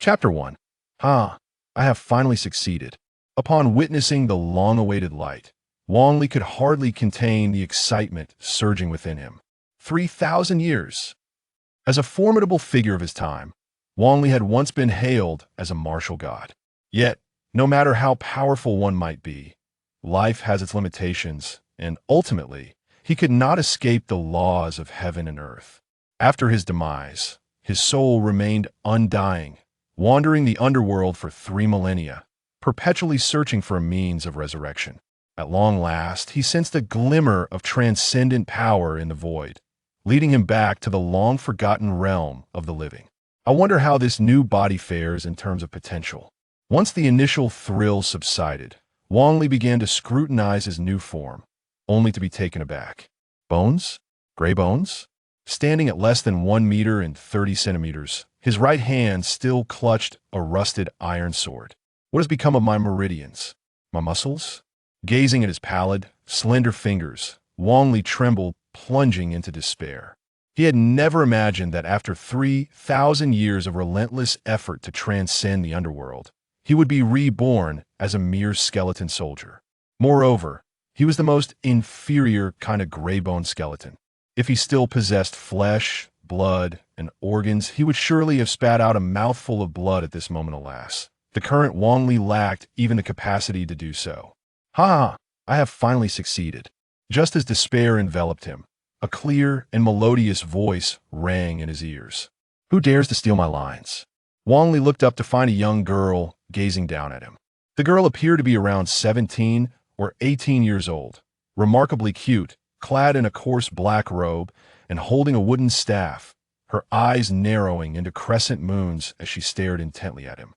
Chapter 1. I have finally succeeded. Upon witnessing the long-awaited light, Wang Li could hardly contain the excitement surging within him. 3,000 years. As a formidable figure of his time, Wang Li had once been hailed as a martial god. Yet, no matter how powerful one might be, life has its limitations, and ultimately, he could not escape the laws of heaven and earth. After his demise, his soul remained undying, wandering the underworld for 3 millennia, perpetually searching for a means of resurrection. At long last, he sensed a glimmer of transcendent power in the void, leading him back to the long-forgotten realm of the living. I wonder how this new body fares in terms of potential. Once the initial thrill subsided, Wang Li began to scrutinize his new form, only to be taken aback. Bones? Gray bones? Standing at less than 1 meter and 30 centimeters, his right hand still clutched a rusted iron sword. What has become of my meridians? My muscles? Gazing at his pallid, slender fingers, Wang Li trembled, plunging into despair. He had never imagined that after 3,000 years of relentless effort to transcend the underworld, he would be reborn as a mere skeleton soldier. Moreover, he was the most inferior kind of gray-bone skeleton. If he still possessed flesh, blood, and organs, he would surely have spat out a mouthful of blood at this moment, alas. The current Wang Li lacked even the capacity to do so. I have finally succeeded. Just as despair enveloped him, a clear and melodious voice rang in his ears. Who dares to steal my lines? Wang Li looked up to find a young girl gazing down at him. The girl appeared to be around 17 or 18 years old, remarkably cute, clad in a coarse black robe and holding a wooden staff, her eyes narrowing into crescent moons as she stared intently at him.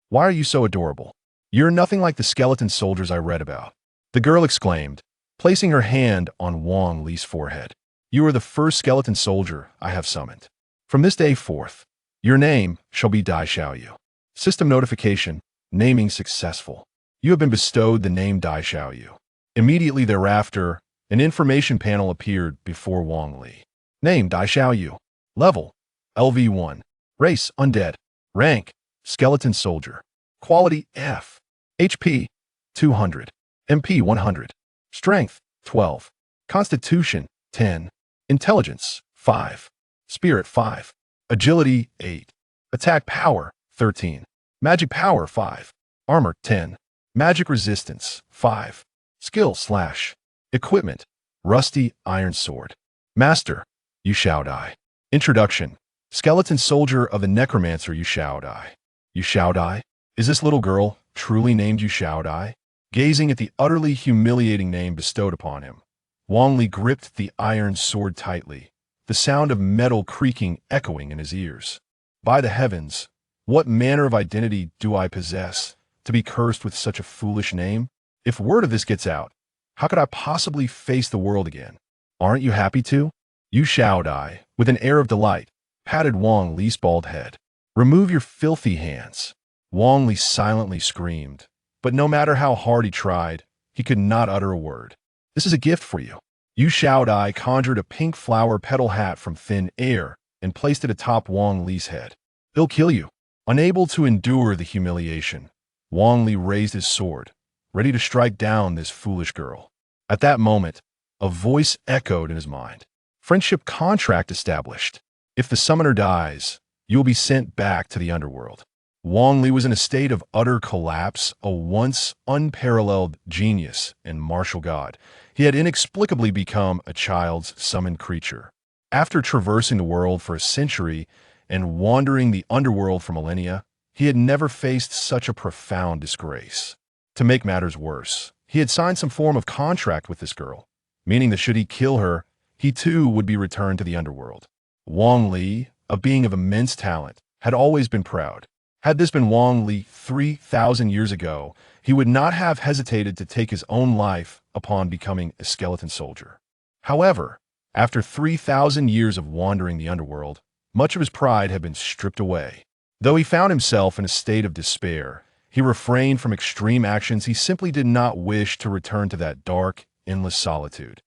Why are you so adorable? You're nothing like the skeleton soldiers I read about, the girl exclaimed, placing her hand on Wang Li's forehead. You are the first skeleton soldier I have summoned. From this day forth, your name shall be Dai Xiaoyu. System notification, naming successful. You have been bestowed the name Dai Xiaoyu. Immediately thereafter, an information panel appeared before Wang Li. Name Dai Xiaoyu. Level LV1. Race undead. Rank skeleton soldier. Quality F. HP 200. MP 100. Strength 12. Constitution 10. Intelligence 5. Spirit 5. Agility 8. Attack power 13. Magic power 5. Armor 10. Magic resistance 5. Skill / Equipment. Rusty iron sword. Master Yu Xiaodai. Introduction. Skeleton soldier of the necromancer Yu Xiaodai. Yu Xiaodai? Is this little girl truly named Yu Xiaodai? Gazing at the utterly humiliating name bestowed upon him, Wang Li gripped the iron sword tightly, the sound of metal creaking echoing in his ears. By the heavens, what manner of identity do I possess to be cursed with such a foolish name? If word of this gets out, how could I possibly face the world again? Aren't you happy too? Yu Xiaodai, with an air of delight, patted Wang Li's bald head. Remove your filthy hands. Wang Li silently screamed, but no matter how hard he tried, he could not utter a word. This is a gift for you. Yu Xiaodai conjured a pink flower petal hat from thin air and placed it atop Wang Li's head. It'll kill you. Unable to endure the humiliation, Wang Li raised his sword, ready to strike down this foolish girl. At that moment, a voice echoed in his mind. Friendship contract established. If the summoner dies, you will be sent back to the underworld. Wang Li was in a state of utter collapse, a once unparalleled genius and martial god. He had inexplicably become a child's summoned creature. After traversing the world for a century and wandering the underworld for millennia, he had never faced such a profound disgrace. To make matters worse, he had signed some form of contract with this girl, meaning that should he kill her, he too would be returned to the underworld. Wang Li, a being of immense talent, had always been proud. Had this been Wang Li 3,000 years ago, he would not have hesitated to take his own life upon becoming a skeleton soldier. However, after 3,000 years of wandering the underworld, much of his pride had been stripped away. Though he found himself in a state of despair, he refrained from extreme actions. He simply did not wish to return to that dark, endless solitude.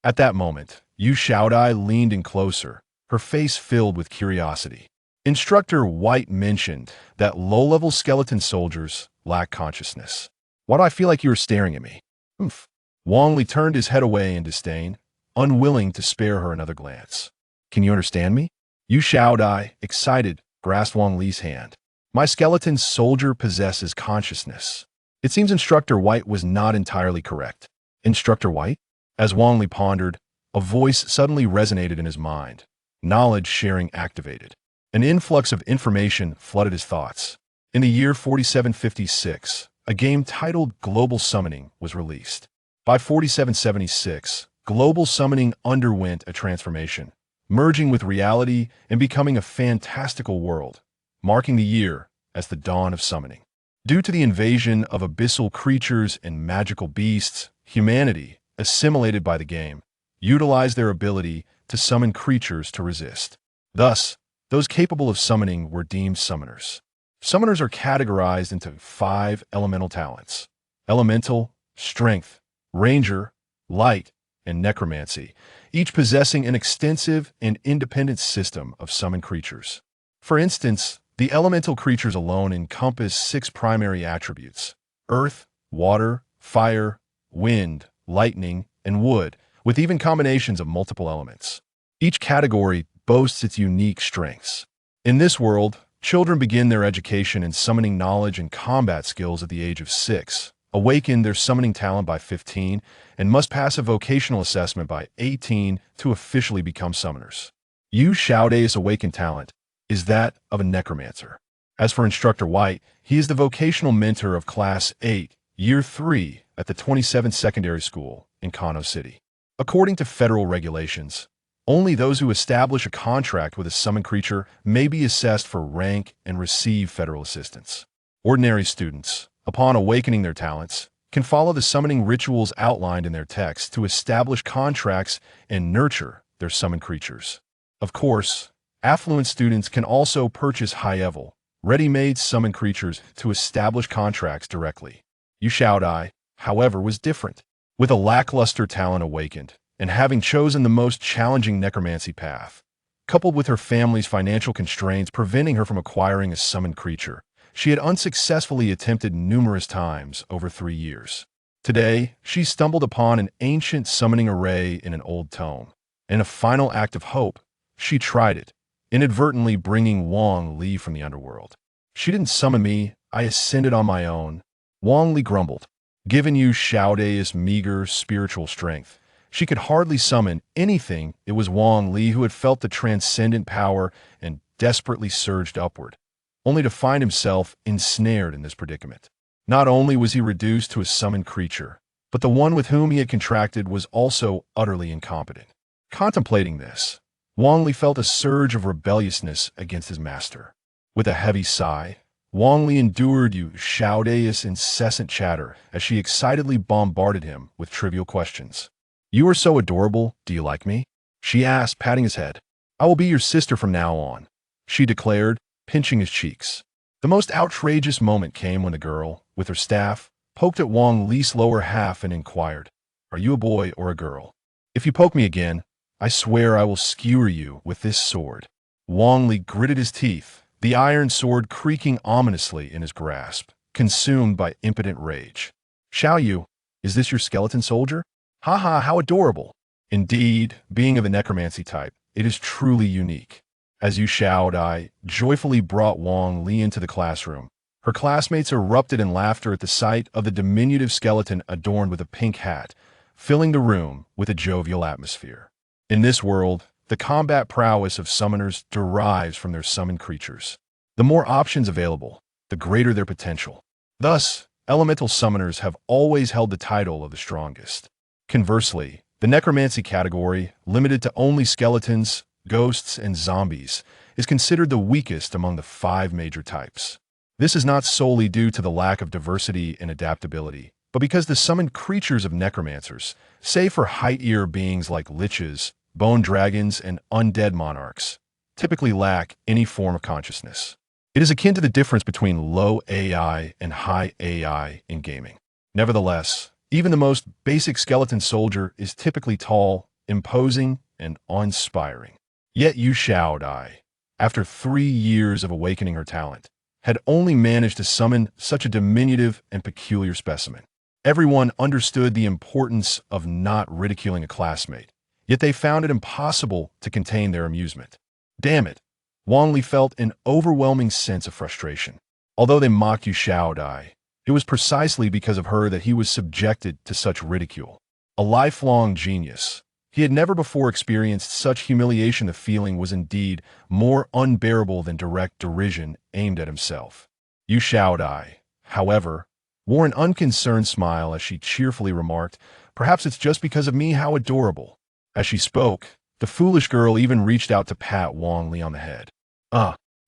At that moment, Yu Xiaodai leaned in closer, her face filled with curiosity. Instructor White mentioned that low-level skeleton soldiers lack consciousness. Why do I feel like you are staring at me? Oof. Wang Li turned his head away in disdain, unwilling to spare her another glance. Can you understand me? Yu Xiaodai, excited, grasped Wang Li's hand. My skeleton soldier possesses consciousness. It seems Instructor White was not entirely correct. Instructor White? As Wang Li pondered, a voice suddenly resonated in his mind. Knowledge sharing activated. An influx of information flooded his thoughts. In the year 4756, a game titled Global Summoning was released. By 4776, Global Summoning underwent a transformation, merging with reality and becoming a fantastical world, marking the year as the dawn of summoning. Due to the invasion of abyssal creatures and magical beasts, humanity, assimilated by the game, utilized their ability to summon creatures to resist. Thus, those capable of summoning were deemed summoners. Summoners are categorized into 5 elemental talents: elemental, strength, ranger, light, and necromancy, each possessing an extensive and independent system of summoned creatures. For instance, the elemental creatures alone encompass 6 primary attributes: earth, water, fire, wind, lightning, and wood, with even combinations of multiple elements. Each category boasts its unique strengths. In this world, children begin their education in summoning knowledge and combat skills at the age of 6, awaken their summoning talent by 15, and must pass a vocational assessment by 18 to officially become summoners. Yu Xiaodai's awakened talent is that of a necromancer. As for Instructor White, he is the vocational mentor of Class 8, Year 3 at the 27th Secondary School in Kano City. According to federal regulations, only those who establish a contract with a summoned creature may be assessed for rank and receive federal assistance. Ordinary students, upon awakening their talents, can follow the summoning rituals outlined in their text to establish contracts and nurture their summoned creatures. Of course, affluent students can also purchase high-level, ready-made summoned creatures to establish contracts directly. Yu Xiaodai, however, was different. With a lackluster talent awakened, and having chosen the most challenging necromancy path, coupled with her family's financial constraints preventing her from acquiring a summoned creature, she had unsuccessfully attempted numerous times over 3 years. Today, she stumbled upon an ancient summoning array in an old tome. In a final act of hope, she tried it, inadvertently bringing Wang Li from the underworld. She didn't summon me, I ascended on my own. Wang Li grumbled. Given Yu Xiaodai's meager spiritual strength, she could hardly summon anything. It was Wang Li who had felt the transcendent power and desperately surged upward, only to find himself ensnared in this predicament. Not only was he reduced to a summoned creature, but the one with whom he had contracted was also utterly incompetent. Contemplating this, Wang Li felt a surge of rebelliousness against his master. With a heavy sigh, Wang Li endured Yu Xiaodai's incessant chatter as she excitedly bombarded him with trivial questions. You are so adorable, do you like me? She asked, patting his head. I will be your sister from now on, she declared, pinching his cheeks. The most outrageous moment came when the girl, with her staff, poked at Wang Li's lower half and inquired, Are you a boy or a girl? If you poke me again, I swear I will skewer you with this sword. Wang Li gritted his teeth, the iron sword creaking ominously in his grasp, consumed by impotent rage. Xiao Yu, is this your skeleton soldier? Ha ha, how adorable. Indeed, being of the necromancy type, it is truly unique. As Yu Xiaodai joyfully brought Wang Li into the classroom, her classmates erupted in laughter at the sight of the diminutive skeleton adorned with a pink hat, filling the room with a jovial atmosphere. In this world, the combat prowess of summoners derives from their summoned creatures. The more options available, the greater their potential. Thus, elemental summoners have always held the title of the strongest. Conversely, the necromancy category, limited to only skeletons, ghosts, and zombies, is considered the weakest among the 5 major types. This is not solely due to the lack of diversity and adaptability, but because the summoned creatures of necromancers, save for height-ear beings like liches, bone dragons, and undead monarchs, typically lack any form of consciousness. It is akin to the difference between low AI and high AI in gaming. Nevertheless, even the most basic skeleton soldier is typically tall, imposing, and uninspiring. Yet Yu Xiaodai, after 3 years of awakening her talent, had only managed to summon such a diminutive and peculiar specimen. Everyone understood the importance of not ridiculing a classmate, yet they found it impossible to contain their amusement. Damn it! Wang Li felt an overwhelming sense of frustration. Although they mocked Yu Xiaodai, it was precisely because of her that he was subjected to such ridicule. A lifelong genius, he had never before experienced such humiliation. The feeling was indeed more unbearable than direct derision aimed at himself. Yu Xiaodai, however, wore an unconcerned smile as she cheerfully remarked, "Perhaps it's just because of me. How adorable." As she spoke, the foolish girl even reached out to pat Wang Li on the head.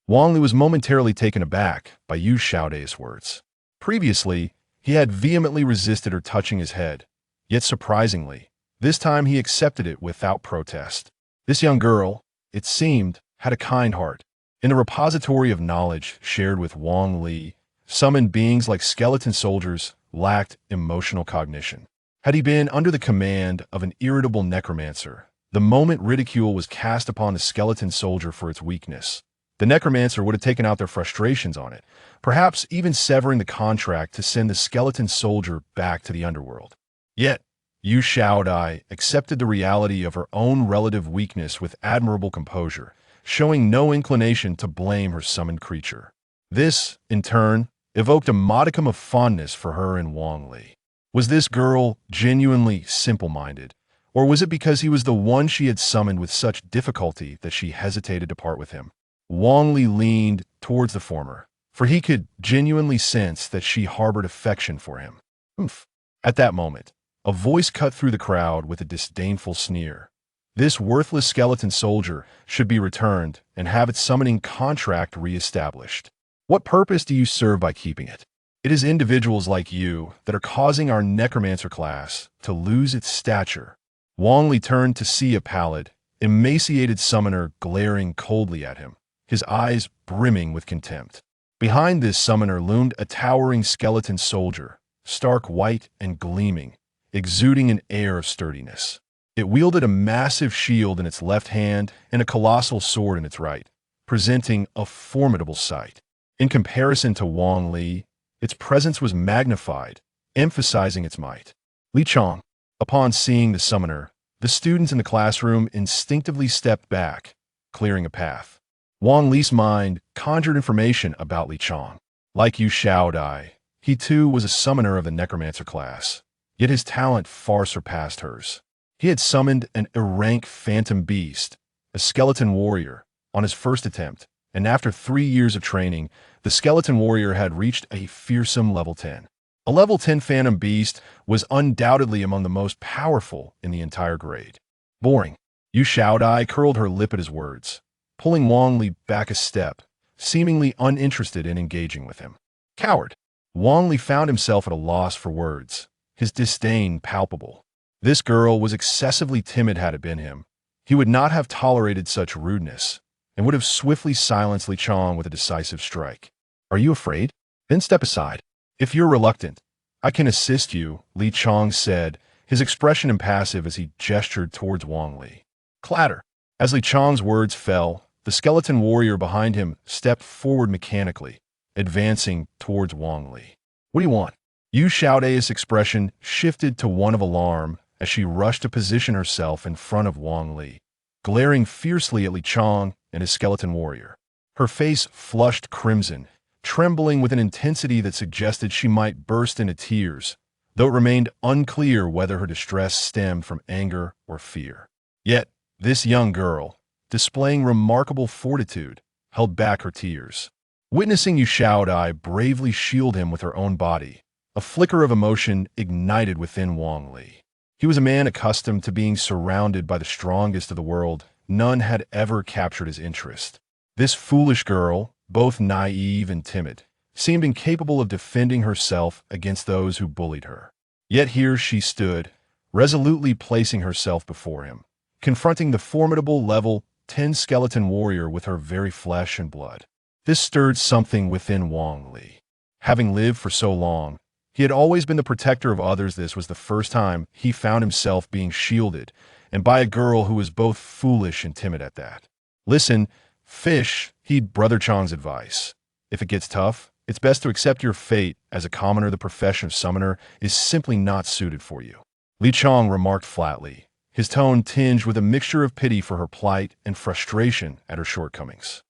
Wang Li was momentarily taken aback by Yu Xiaodai's words. Previously, he had vehemently resisted her touching his head, yet surprisingly, this time he accepted it without protest. This young girl, it seemed, had a kind heart. In the repository of knowledge shared with Wang Li, summoned beings like skeleton soldiers lacked emotional cognition. Had he been under the command of an irritable necromancer, the moment ridicule was cast upon the skeleton soldier for its weakness, the necromancer would have taken out their frustrations on it, perhaps even severing the contract to send the skeleton soldier back to the underworld. Yet, Yu Xiaodai accepted the reality of her own relative weakness with admirable composure, showing no inclination to blame her summoned creature. This, in turn, evoked a modicum of fondness for her in Wang Li. Was this girl genuinely simple-minded, or was it because he was the one she had summoned with such difficulty that she hesitated to part with him? Wang Li leaned towards the former, for he could genuinely sense that she harbored affection for him. Oof. At that moment, a voice cut through the crowd with a disdainful sneer. This worthless skeleton soldier should be returned and have its summoning contract re-established. What purpose do you serve by keeping it? It is individuals like you that are causing our necromancer class to lose its stature. Wang Li turned to see a pallid, emaciated summoner glaring coldly at him, his eyes brimming with contempt. Behind this summoner loomed a towering skeleton soldier, stark white and gleaming, exuding an air of sturdiness. It wielded a massive shield in its left hand and a colossal sword in its right, presenting a formidable sight. In comparison to Wang Li, its presence was magnified, emphasizing its might. Li Chong. Upon seeing the summoner, the students in the classroom instinctively stepped back, clearing a path. Wang Li's mind conjured information about Li Chong. Like Yu Xiaodai, he too was a summoner of the necromancer class, yet his talent far surpassed hers. He had summoned an rank phantom beast, a skeleton warrior, on his first attempt, and after 3 years of training, the skeleton warrior had reached a fearsome level 10. A level 10 phantom beast was undoubtedly among the most powerful in the entire grade. Boring. Yu Xiaodai curled her lip at his words, pulling Wang Li back a step, seemingly uninterested in engaging with him. Coward. Wang Li found himself at a loss for words, his disdain palpable. This girl was excessively timid. Had it been him, he would not have tolerated such rudeness, and would have swiftly silenced Li Chong with a decisive strike. Are you afraid? Then step aside. If you're reluctant, I can assist you, Li Chong said, his expression impassive as he gestured towards Wang Li. Clatter. As Li Chong's words fell, the skeleton warrior behind him stepped forward mechanically, advancing towards Wang Li. What do you want? Yu Xiaodai's expression shifted to one of alarm as she rushed to position herself in front of Wang Li, glaring fiercely at Li Chong and his skeleton warrior. Her face flushed crimson, trembling with an intensity that suggested she might burst into tears, though it remained unclear whether her distress stemmed from anger or fear. Yet, this young girl, displaying remarkable fortitude, held back her tears. Witnessing Yu Xiaodai bravely shield him with her own body, a flicker of emotion ignited within Wang Li. He was a man accustomed to being surrounded by the strongest of the world. None had ever captured his interest. This foolish girl, both naive and timid, seemed incapable of defending herself against those who bullied her. Yet here she stood, resolutely placing herself before him, confronting the formidable level 10 skeleton warrior with her very flesh and blood. This stirred something within Wang Li. Having lived for so long, he had always been the protector of others. This was the first time he found himself being shielded, and by a girl who was both foolish and timid at that. Listen, Fish, heed Brother Chang's advice. If it gets tough, it's best to accept your fate, as a commoner the profession of summoner is simply not suited for you. Li Chang remarked flatly, his tone tinged with a mixture of pity for her plight and frustration at her shortcomings.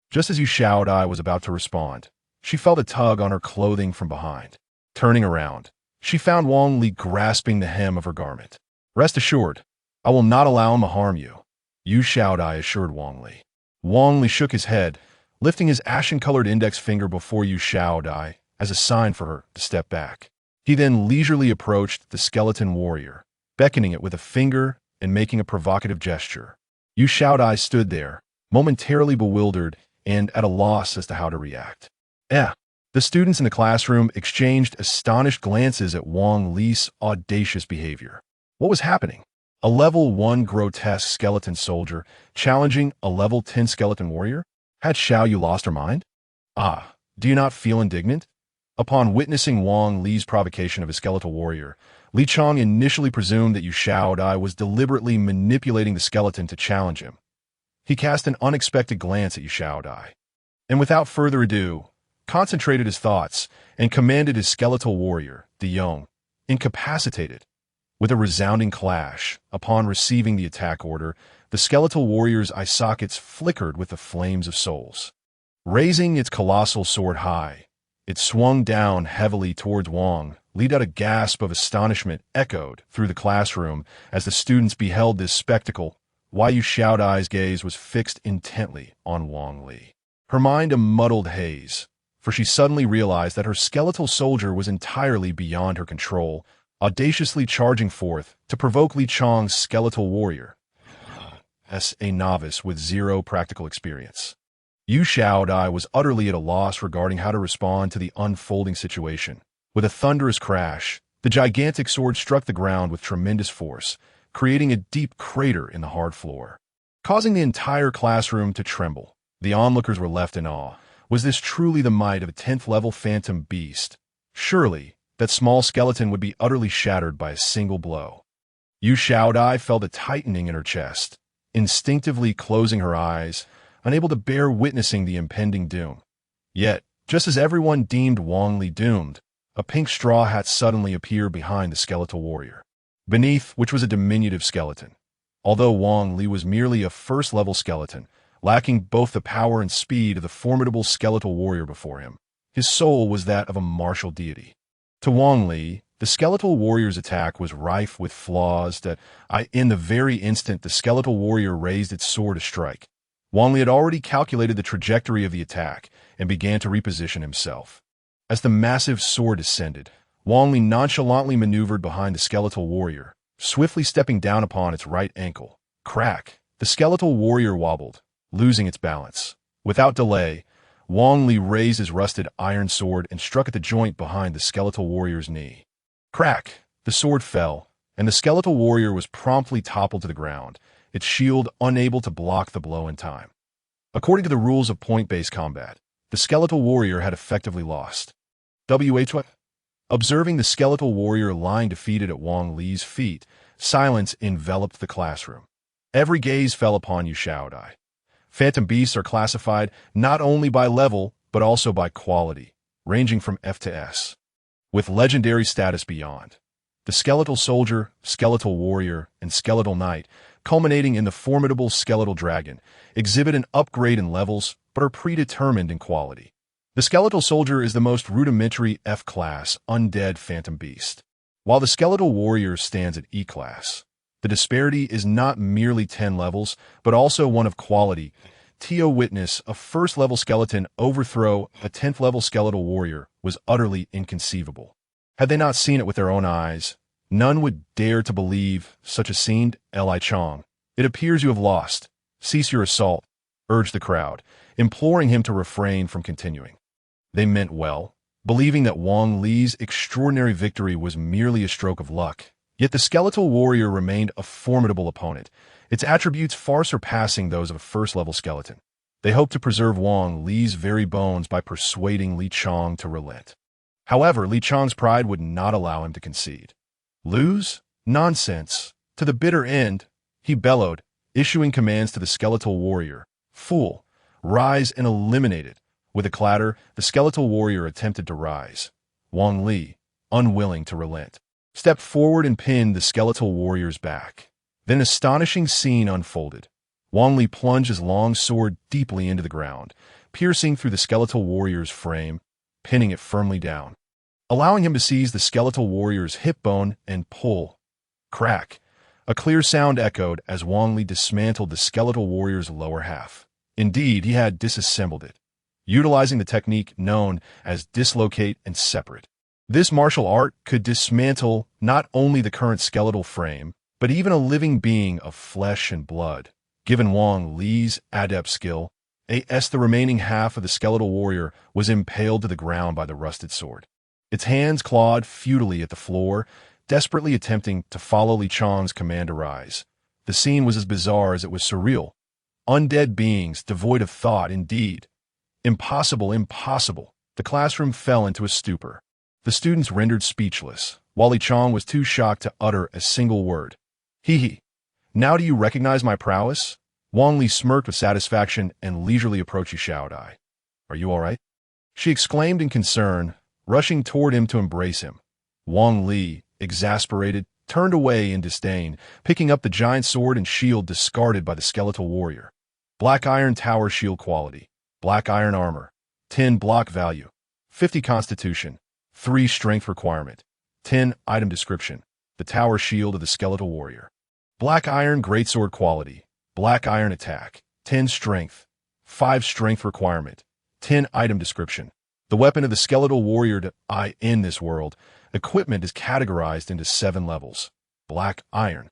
Just as Yu Shaodai was about to respond, she felt a tug on her clothing from behind. Turning around, she found Wang Li grasping the hem of her garment. Rest assured, I will not allow him to harm you, Yu Shaodai assured Wang Li. Wang Li shook his head, lifting his ashen-colored index finger before Yu Shaodai as a sign for her to step back. He then leisurely approached the skeleton warrior, beckoning it with a finger and making a provocative gesture. Yu Shaodai stood there, momentarily bewildered and at a loss as to how to react. The students in the classroom exchanged astonished glances at Wang Li's audacious behavior. What was happening? A level 1 grotesque skeleton soldier challenging a level 10 skeleton warrior? Had Xiao Yu lost her mind? Do you not feel indignant? Upon witnessing Wang Li's provocation of a skeletal warrior, Li Chang initially presumed that Yu Shaodai was deliberately manipulating the skeleton to challenge him. He cast an unexpected glance at Yu Shaodai, and without further ado, concentrated his thoughts and commanded his skeletal warrior, De Yong, incapacitated. With a resounding clash, upon receiving the attack order, the skeletal warrior's eye sockets flickered with the flames of souls. Raising its colossal sword high, it swung down heavily towards Wang. Li a gasp of astonishment echoed through the classroom as the students beheld this spectacle. Yu Shaodai's gaze was fixed intently on Wang Li. Her mind a muddled haze, for she suddenly realized that her skeletal soldier was entirely beyond her control, audaciously charging forth to provoke Li Chang's skeletal warrior, as a novice with zero practical experience. Yu Shaodai was utterly at a loss regarding how to respond to the unfolding situation. With a thunderous crash, the gigantic sword struck the ground with tremendous force, creating a deep crater in the hard floor, causing the entire classroom to tremble. The onlookers were left in awe. Was this truly the might of a 10th-level phantom beast? Surely, that small skeleton would be utterly shattered by a single blow. Yu Shaodai felt a tightening in her chest, instinctively closing her eyes, unable to bear witnessing the impending doom. Yet, just as everyone deemed Wang Li doomed, a pink straw hat suddenly appeared behind the skeletal warrior, beneath which was a diminutive skeleton. Although Wang Li was merely a first-level skeleton, lacking both the power and speed of the formidable skeletal warrior before him, his soul was that of a martial deity. To Wang Li, the skeletal warrior's attack was rife with flaws that, in the very instant the skeletal warrior raised its sword to strike, Wang Li had already calculated the trajectory of the attack and began to reposition himself. As the massive sword descended, Wang Li nonchalantly maneuvered behind the skeletal warrior, swiftly stepping down upon its right ankle. Crack! The skeletal warrior wobbled, losing its balance. Without delay, Wang Li raised his rusted iron sword and struck at the joint behind the skeletal warrior's knee. Crack! The sword fell, and the skeletal warrior was promptly toppled to the ground, its shield unable to block the blow in time. According to the rules of point-based combat, the skeletal warrior had effectively lost. Observing the skeletal warrior lying defeated at Wang Li's feet, silence enveloped the classroom. Every gaze fell upon Yu Shaodai. Phantom beasts are classified not only by level, but also by quality, ranging from F to S, with legendary status beyond. The skeletal soldier, skeletal warrior, and skeletal knight, culminating in the formidable skeletal dragon, exhibit an upgrade in levels, but are predetermined in quality. The skeletal soldier is the most rudimentary F-class undead phantom beast, while the skeletal warrior stands at E-class. The disparity is not merely 10 levels, but also one of quality. To witness a first-level skeleton overthrow a 10th-level skeletal warrior was utterly inconceivable. Had they not seen it with their own eyes, none would dare to believe such a scene. Li Chang, it appears you have lost. Cease your assault, urged the crowd, imploring him to refrain from continuing. They meant well, believing that Wang Li's extraordinary victory was merely a stroke of luck. Yet the skeletal warrior remained a formidable opponent, its attributes far surpassing those of a first-level skeleton. They hoped to preserve Wang Li's very bones by persuading Li Chang to relent. However, Li Chang's pride would not allow him to concede. Lose? Nonsense. To the bitter end, he bellowed, issuing commands to the skeletal warrior, Fool! Rise and eliminate it. With a clatter, the skeletal warrior attempted to rise. Wang Li, unwilling to relent, stepped forward and pinned the skeletal warrior's back. Then an astonishing scene unfolded. Wang Li plunged his long sword deeply into the ground, piercing through the skeletal warrior's frame, pinning it firmly down, allowing him to seize the skeletal warrior's hip bone and pull. Crack! A clear sound echoed as Wang Li dismantled the skeletal warrior's lower half. Indeed, he had disassembled it, utilizing the technique known as dislocate and separate. This martial art could dismantle not only the current skeletal frame, but even a living being of flesh and blood. Given Wang Li's adept skill, the remaining half of the skeletal warrior was impaled to the ground by the rusted sword. Its hands clawed futilely at the floor, desperately attempting to follow Li Chang's command to rise. The scene was as bizarre as it was surreal. Undead beings, devoid of thought, indeed. Impossible, impossible. The classroom fell into a stupor. The students rendered speechless, while Li Chang was too shocked to utter a single word. Hee. Now do you recognize my prowess? Wang Li smirked with satisfaction and leisurely approached Yu Xiaodai. Are you all right? She exclaimed in concern, rushing toward him to embrace him. Wang Li, exasperated, turned away in disdain, picking up the giant sword and shield discarded by the skeletal warrior. Black iron tower shield quality. Black iron armor. 10 block value. 50 constitution. 3 strength requirement. 10 item description. The tower shield of the skeletal warrior. Black iron greatsword quality. Black iron attack. 10 strength. 5 strength requirement. 10 item description. The weapon of the skeletal warrior in this world. Equipment is categorized into 7 levels. Black iron.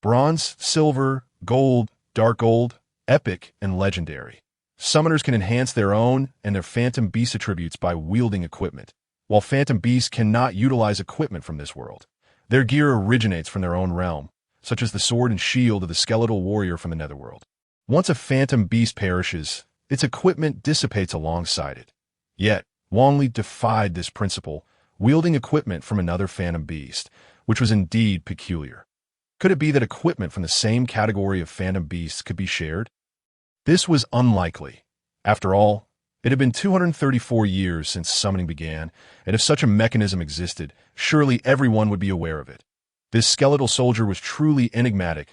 Bronze, silver, gold, dark gold, epic, and legendary. Summoners can enhance their own and their Phantom Beast attributes by wielding equipment, while Phantom Beasts cannot utilize equipment from this world. Their gear originates from their own realm, such as the sword and shield of the skeletal warrior from the netherworld. Once a Phantom Beast perishes, its equipment dissipates alongside it. Yet, Wang Li defied this principle, wielding equipment from another Phantom Beast, which was indeed peculiar. Could it be that equipment from the same category of Phantom Beasts could be shared? This was unlikely. After all, it had been 234 years since summoning began, and if such a mechanism existed, surely everyone would be aware of it. This skeletal soldier was truly enigmatic,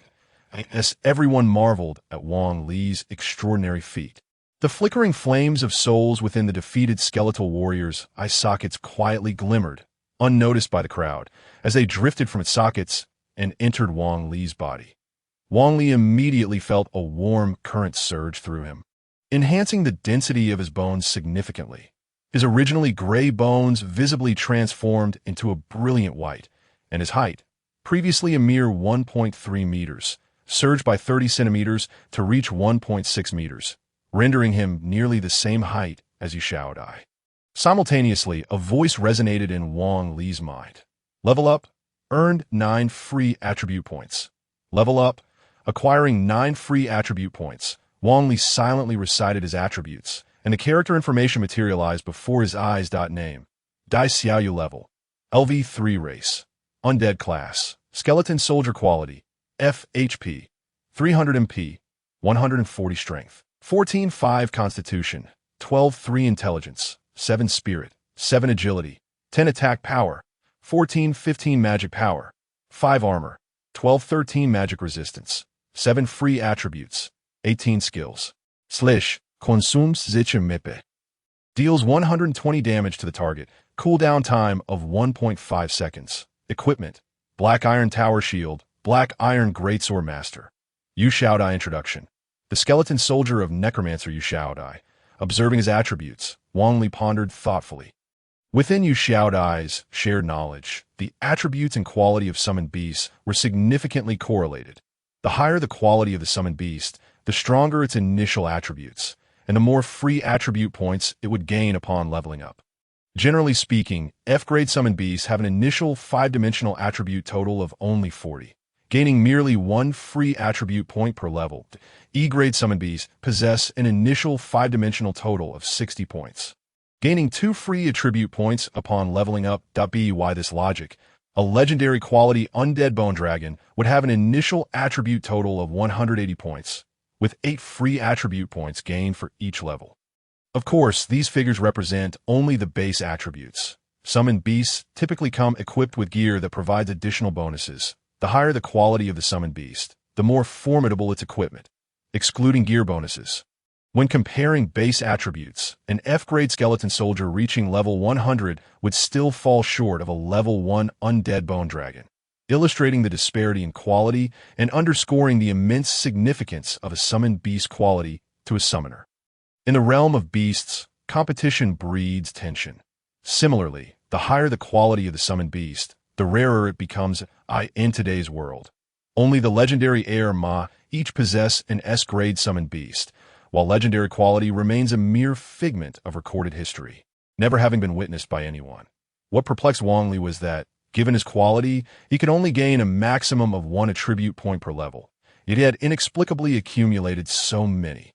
as everyone marveled at Wang Li's extraordinary feat. The flickering flames of souls within the defeated skeletal warrior's eye sockets quietly glimmered, unnoticed by the crowd, as they drifted from its sockets and entered Wang Li's body. Wang Li immediately felt a warm current surge through him, enhancing the density of his bones significantly. His originally gray bones visibly transformed into a brilliant white, and his height, previously a mere 1.3 meters, surged by 30 centimeters to reach 1.6 meters, rendering him nearly the same height as Yu Xiaodai. Simultaneously, a voice resonated in Wang Li's mind. Level up, earned 9 free attribute points. Level up, acquiring 9 free attribute points. Wang Li silently recited his attributes, and the character information materialized before his eyes. Name: Dai Xiaoyu level, LV3 race, undead class, skeleton soldier quality, FHP, 300 MP, 140 strength, 14.5 constitution, 12.3 intelligence, 7 spirit, 7 agility, 10 attack power, 14.15 magic power, 5 armor, 12.13 magic resistance, 7 free attributes, 18 skills. Consumes Zicha Mipe. Deals 120 damage to the target. Cooldown time of 1.5 seconds. Equipment: Black Iron Tower Shield, Black Iron Greatsword Master. Yu Xiaodai Introduction. The skeleton soldier of Necromancer Yu Xiaodai. Observing his attributes, Wang Li pondered thoughtfully. Within Yu Xiaodai's shared knowledge, the attributes and quality of summoned beasts were significantly correlated. The higher the quality of the summoned beast, the stronger its initial attributes, and the more free attribute points it would gain upon leveling up. Generally speaking, F-grade summoned beasts have an initial 5-dimensional attribute total of only 40, gaining merely 1 free attribute point per level. E-grade summoned beasts possess an initial 5-dimensional total of 60 points, gaining 2 free attribute points upon leveling up. By this logic, a legendary quality undead bone dragon would have an initial attribute total of 180 points, with 8 free attribute points gained for each level. Of course, these figures represent only the base attributes. Summoned beasts typically come equipped with gear that provides additional bonuses. The higher the quality of the summoned beast, the more formidable its equipment, excluding gear bonuses. When comparing base attributes, an F-grade skeleton soldier reaching level 100 would still fall short of a level 1 undead bone dragon, illustrating the disparity in quality and underscoring the immense significance of a summoned beast quality to a summoner. In the realm of beasts, competition breeds tension. Similarly, the higher the quality of the summoned beast, the rarer it becomes in today's world. Only the legendary Air Ma each possess an S-grade summoned beast, while legendary quality remains a mere figment of recorded history, never having been witnessed by anyone. What perplexed Wang Li was that, given his quality, he could only gain a maximum of 1 attribute point per level, yet he had inexplicably accumulated so many.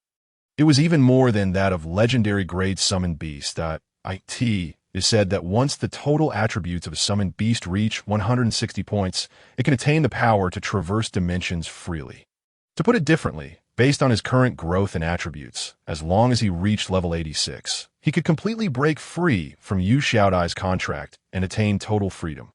It was even more than that of legendary grade summoned beast. It is said that once the total attributes of a summoned beast reach 160 points, it can attain the power to traverse dimensions freely. To put it differently, based on his current growth and attributes, as long as he reached level 86, he could completely break free from Yu Xiaodai's contract and attain total freedom.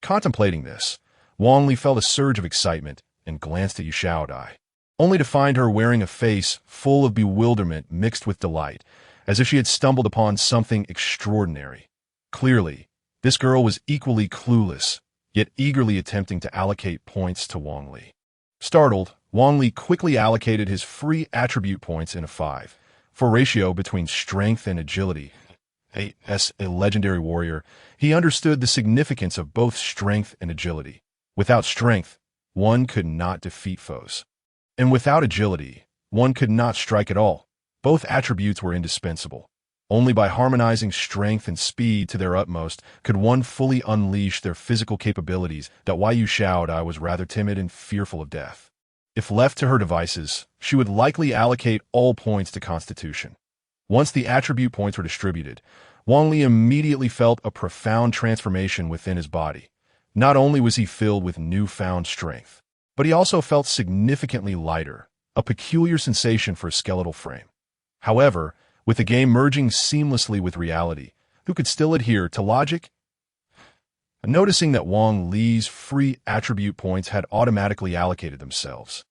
Contemplating this, Wang Li felt a surge of excitement and glanced at Yu Xiaodai, only to find her wearing a face full of bewilderment mixed with delight, as if she had stumbled upon something extraordinary. Clearly, this girl was equally clueless, yet eagerly attempting to allocate points to Wang Li. Startled, Wang Li quickly allocated his free attribute points in a 5-4 ratio between strength and agility. As a legendary warrior, he understood the significance of both strength and agility. Without strength, one could not defeat foes. And without agility, one could not strike at all. Both attributes were indispensable. Only by harmonizing strength and speed to their utmost could one fully unleash their physical capabilities. Yu Xiaodai was rather timid and fearful of death. If left to her devices, she would likely allocate all points to Constitution. Once the attribute points were distributed, Wang Li immediately felt a profound transformation within his body. Not only was he filled with newfound strength, but he also felt significantly lighter, a peculiar sensation for a skeletal frame. However, with the game merging seamlessly with reality, who could still adhere to logic? Noticing that Wang Li's free attribute points had automatically allocated themselves,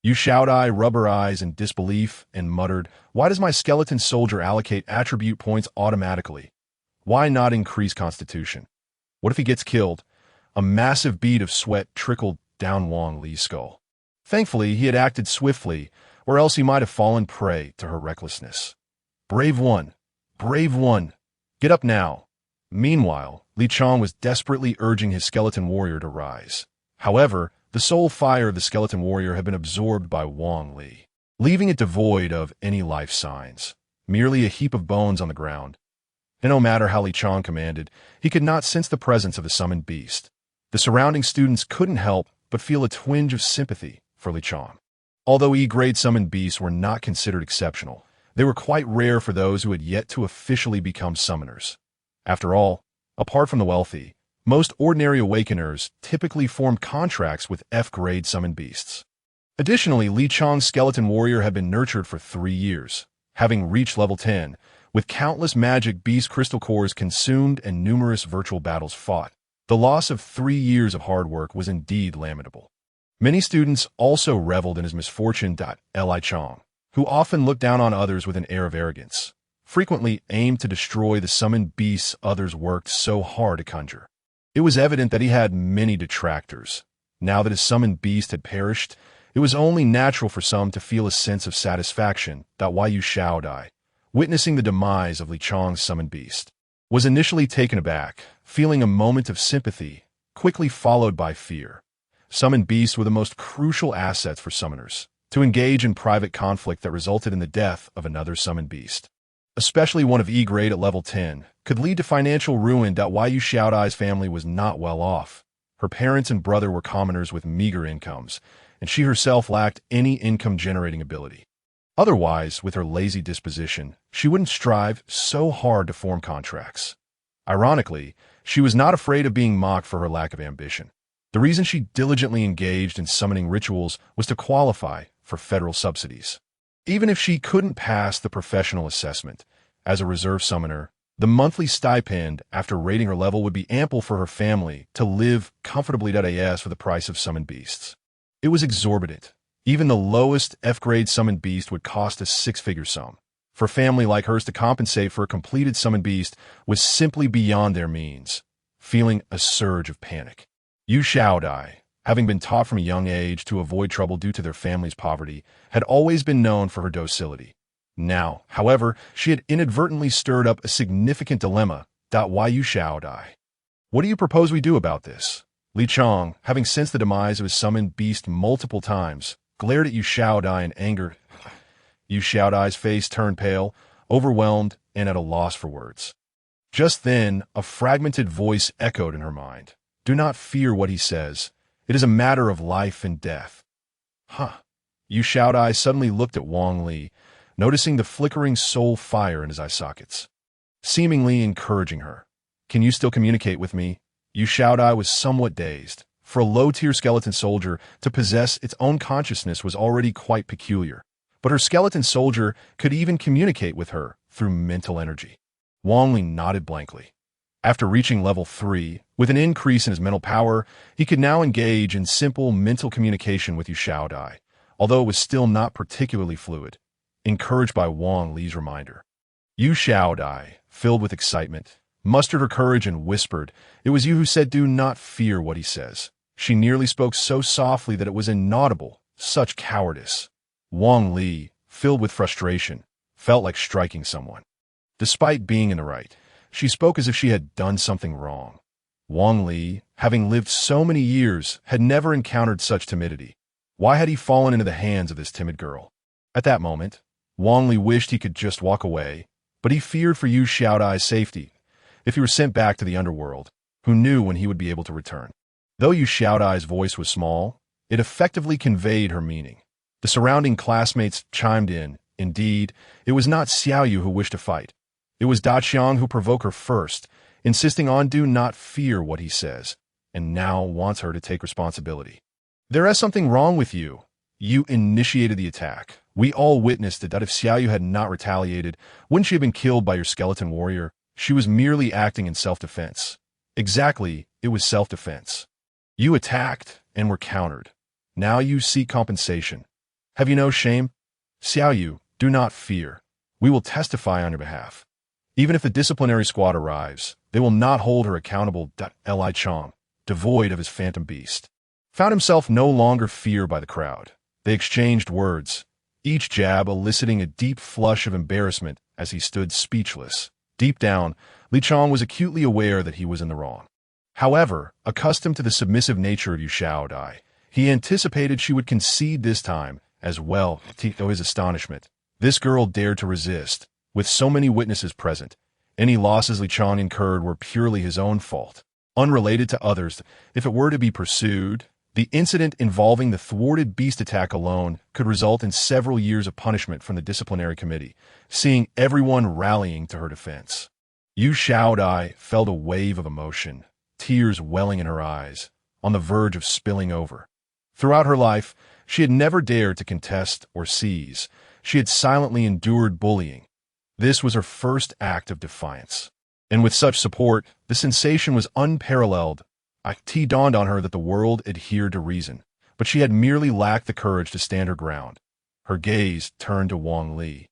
Yu Xiaodai rubbed her eyes in disbelief and muttered, "Why does my skeleton soldier allocate attribute points automatically? Why not increase Constitution? What if he gets killed?" A massive bead of sweat trickled down Wang Li's skull. Thankfully, he had acted swiftly, or else he might have fallen prey to her recklessness. Brave one! Brave one! Get up now! Meanwhile, Li Chong was desperately urging his skeleton warrior to rise. However, the soul fire of the skeleton warrior had been absorbed by Wang Li, leaving it devoid of any life signs, merely a heap of bones on the ground. And no matter how Li Chong commanded, he could not sense the presence of the summoned beast. The surrounding students couldn't help but feel a twinge of sympathy for Li Chong. Although E-grade summoned beasts were not considered exceptional, they were quite rare for those who had yet to officially become summoners. After all, apart from the wealthy, most ordinary awakeners typically formed contracts with F-grade summoned beasts. Additionally, Li Chong's skeleton warrior had been nurtured for 3 years, having reached level 10, with countless magic beast crystal cores consumed and numerous virtual battles fought. The loss of 3 years of hard work was indeed lamentable. Many students also reveled in his misfortune. Li Chong, who often looked down on others with an air of arrogance, frequently aimed to destroy the summoned beasts others worked so hard to conjure. It was evident that he had many detractors. Now that his summoned beast had perished, it was only natural for some to feel a sense of satisfaction. Yu Xiaodai, witnessing the demise of Li Chong's summoned beast, was initially taken aback, feeling a moment of sympathy, quickly followed by fear. Summoned beasts were the most crucial assets for summoners, to engage in private conflict that resulted in the death of another summoned beast. Especially one of E-grade at level 10, could lead to financial ruin. Yu Xiaodai's family was not well off. Her parents and brother were commoners with meager incomes, and she herself lacked any income-generating ability. Otherwise, with her lazy disposition, she wouldn't strive so hard to form contracts. Ironically, she was not afraid of being mocked for her lack of ambition. The reason she diligently engaged in summoning rituals was to qualify for federal subsidies. Even if she couldn't pass the professional assessment, as a reserve summoner, the monthly stipend after rating her level would be ample for her family to live comfortably as for the price of summoned beasts. It was exorbitant. Even the lowest F-grade summoned beast would cost a six-figure sum. For a family like hers to compensate for a completed summoned beast was simply beyond their means. Feeling a surge of panic, Yu Xiaodai, having been taught from a young age to avoid trouble due to their family's poverty, had always been known for her docility. Now, however, she had inadvertently stirred up a significant dilemma. Why Yu Xiaodai? What do you propose we do about this? Li Chong, having sensed the demise of his summoned beast multiple times, glared at Yu Xiaodai in anger. Yu Xiaodai's face turned pale, overwhelmed, and at a loss for words. Just then, a fragmented voice echoed in her mind. Do not fear what he says. It is a matter of life and death. Yu Xiaodai suddenly looked at Wang Li, noticing the flickering soul fire in his eye sockets, seemingly encouraging her. Can you still communicate with me? Yu Xiaodai was somewhat dazed. For a low-tier skeleton soldier to possess its own consciousness was already quite peculiar. But her skeleton soldier could even communicate with her through mental energy. Wang Li nodded blankly. After reaching level 3, with an increase in his mental power, he could now engage in simple mental communication with Yu Xiaodai, although it was still not particularly fluid. Encouraged by Wang Li's reminder, Yu Xiaodai, filled with excitement, mustered her courage and whispered, "It was you who said do not fear what he says." She nearly spoke so softly that it was inaudible. Such cowardice. Wang Li, filled with frustration, felt like striking someone. Despite being in the right, she spoke as if she had done something wrong. Wang Li, having lived so many years, had never encountered such timidity. Why had he fallen into the hands of this timid girl? At that moment, Wang Li wished he could just walk away, but he feared for Yu Xiaodai's safety. If he were sent back to the underworld, who knew when he would be able to return? Though Yu Xiaodai's voice was small, it effectively conveyed her meaning. The surrounding classmates chimed in. Indeed, it was not Xiaoyu who wished to fight. It was Da Qiang who provoked her first, insisting on do not fear what he says, and now wants her to take responsibility. There is something wrong with you. You initiated the attack. We all witnessed it that if Xiaoyu had not retaliated, wouldn't she have been killed by your skeleton warrior? She was merely acting in self-defense. Exactly, it was self-defense. You attacked and were countered. Now you seek compensation. Have you no shame? Xiaoyu, do not fear. We will testify on your behalf. Even if the disciplinary squad arrives, they will not hold her accountable. Li Chong, devoid of his phantom beast, found himself no longer feared by the crowd. They exchanged words, each jab eliciting a deep flush of embarrassment as he stood speechless. Deep down, Li Chong was acutely aware that he was in the wrong. However, accustomed to the submissive nature of Yu Xiaodai, he anticipated she would concede this time as well. To his astonishment, this girl dared to resist. With so many witnesses present, any losses Li Chong incurred were purely his own fault, unrelated to others. If it were to be pursued, the incident involving the thwarted beast attack alone could result in several years of punishment from the disciplinary committee, seeing everyone rallying to her defense. Yu Xiaodai felt a wave of emotion, tears welling in her eyes, on the verge of spilling over. Throughout her life, she had never dared to contest or seize. She had silently endured bullying. This was her first act of defiance. And with such support, the sensation was unparalleled. It dawned on her that the world adhered to reason, but she had merely lacked the courage to stand her ground. Her gaze turned to Wang Li,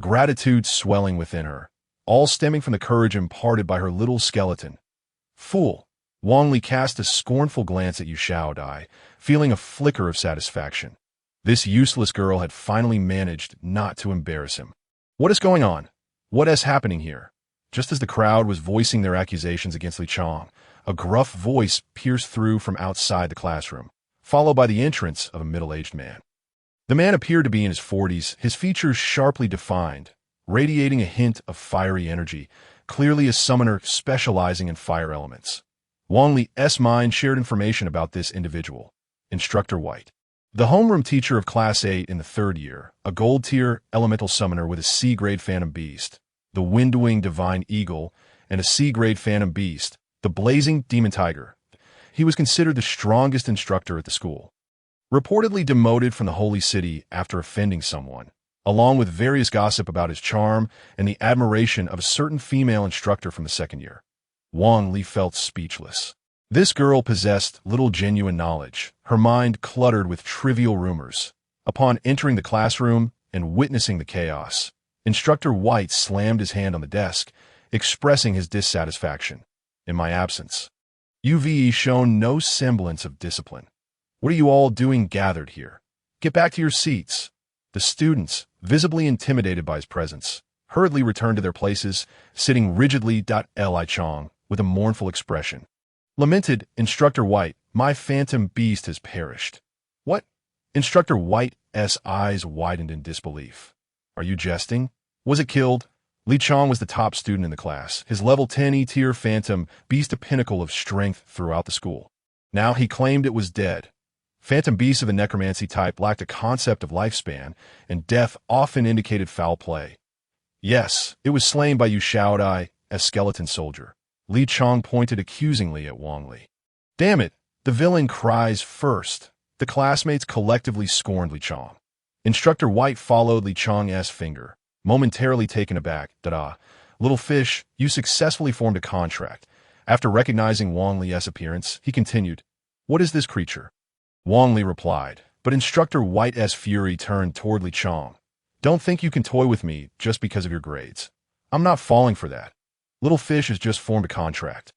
gratitude swelling within her, all stemming from the courage imparted by her little skeleton. Fool! Wang Li cast a scornful glance at Yu Xiaodai, feeling a flicker of satisfaction. This useless girl had finally managed not to embarrass him. What is going on? What is happening here? Just as the crowd was voicing their accusations against Li Chong, a gruff voice pierced through from outside the classroom, followed by the entrance of a middle-aged man. The man appeared to be in his 40s, his features sharply defined, radiating a hint of fiery energy, clearly a summoner specializing in fire elements. Wang Li's mind shared information about this individual, Instructor White. The homeroom teacher of Class 8 in the 3rd year, a gold-tier elemental summoner with a C-grade phantom beast, the wind-winged divine eagle, and a C-grade phantom beast, the blazing demon tiger. He was considered the strongest instructor at the school. reportedly demoted from the holy city after offending someone, along with various gossip about his charm and the admiration of a certain female instructor from the second year. Wang Li felt speechless. This girl possessed little genuine knowledge, her mind cluttered with trivial rumors. Upon entering the classroom and witnessing the chaos, Instructor White slammed his hand on the desk, expressing his dissatisfaction. In my absence, you've shown no semblance of discipline. What are you all doing gathered here? Get back to your seats. The students, visibly intimidated by his presence, hurriedly returned to their places, sitting rigidly. Li Chong, with a mournful expression, lamented, Instructor White, my phantom beast has perished. What? Instructor White's eyes widened in disbelief. Are you jesting? Was it killed? Li Chong was the top student in the class, his level 10 E-tier phantom beast a pinnacle of strength throughout the school. Now he claimed it was dead. Phantom beasts of the necromancy type lacked a concept of lifespan, and death often indicated foul play. Yes, it was slain by Yu Shaodai, a skeleton soldier. Li Chong pointed accusingly at Wang Li. Damn it, the villain cries first. The classmates collectively scorned Li Chong. Instructor White followed Li Chong's finger, momentarily taken aback. Little fish, you successfully formed a contract. After recognizing Wang Li's appearance, he continued, what is this creature? Wang Li replied, but Instructor White's fury turned toward Li Chong. Don't think you can toy with me just because of your grades. I'm not falling for that. Little fish has just formed a contract.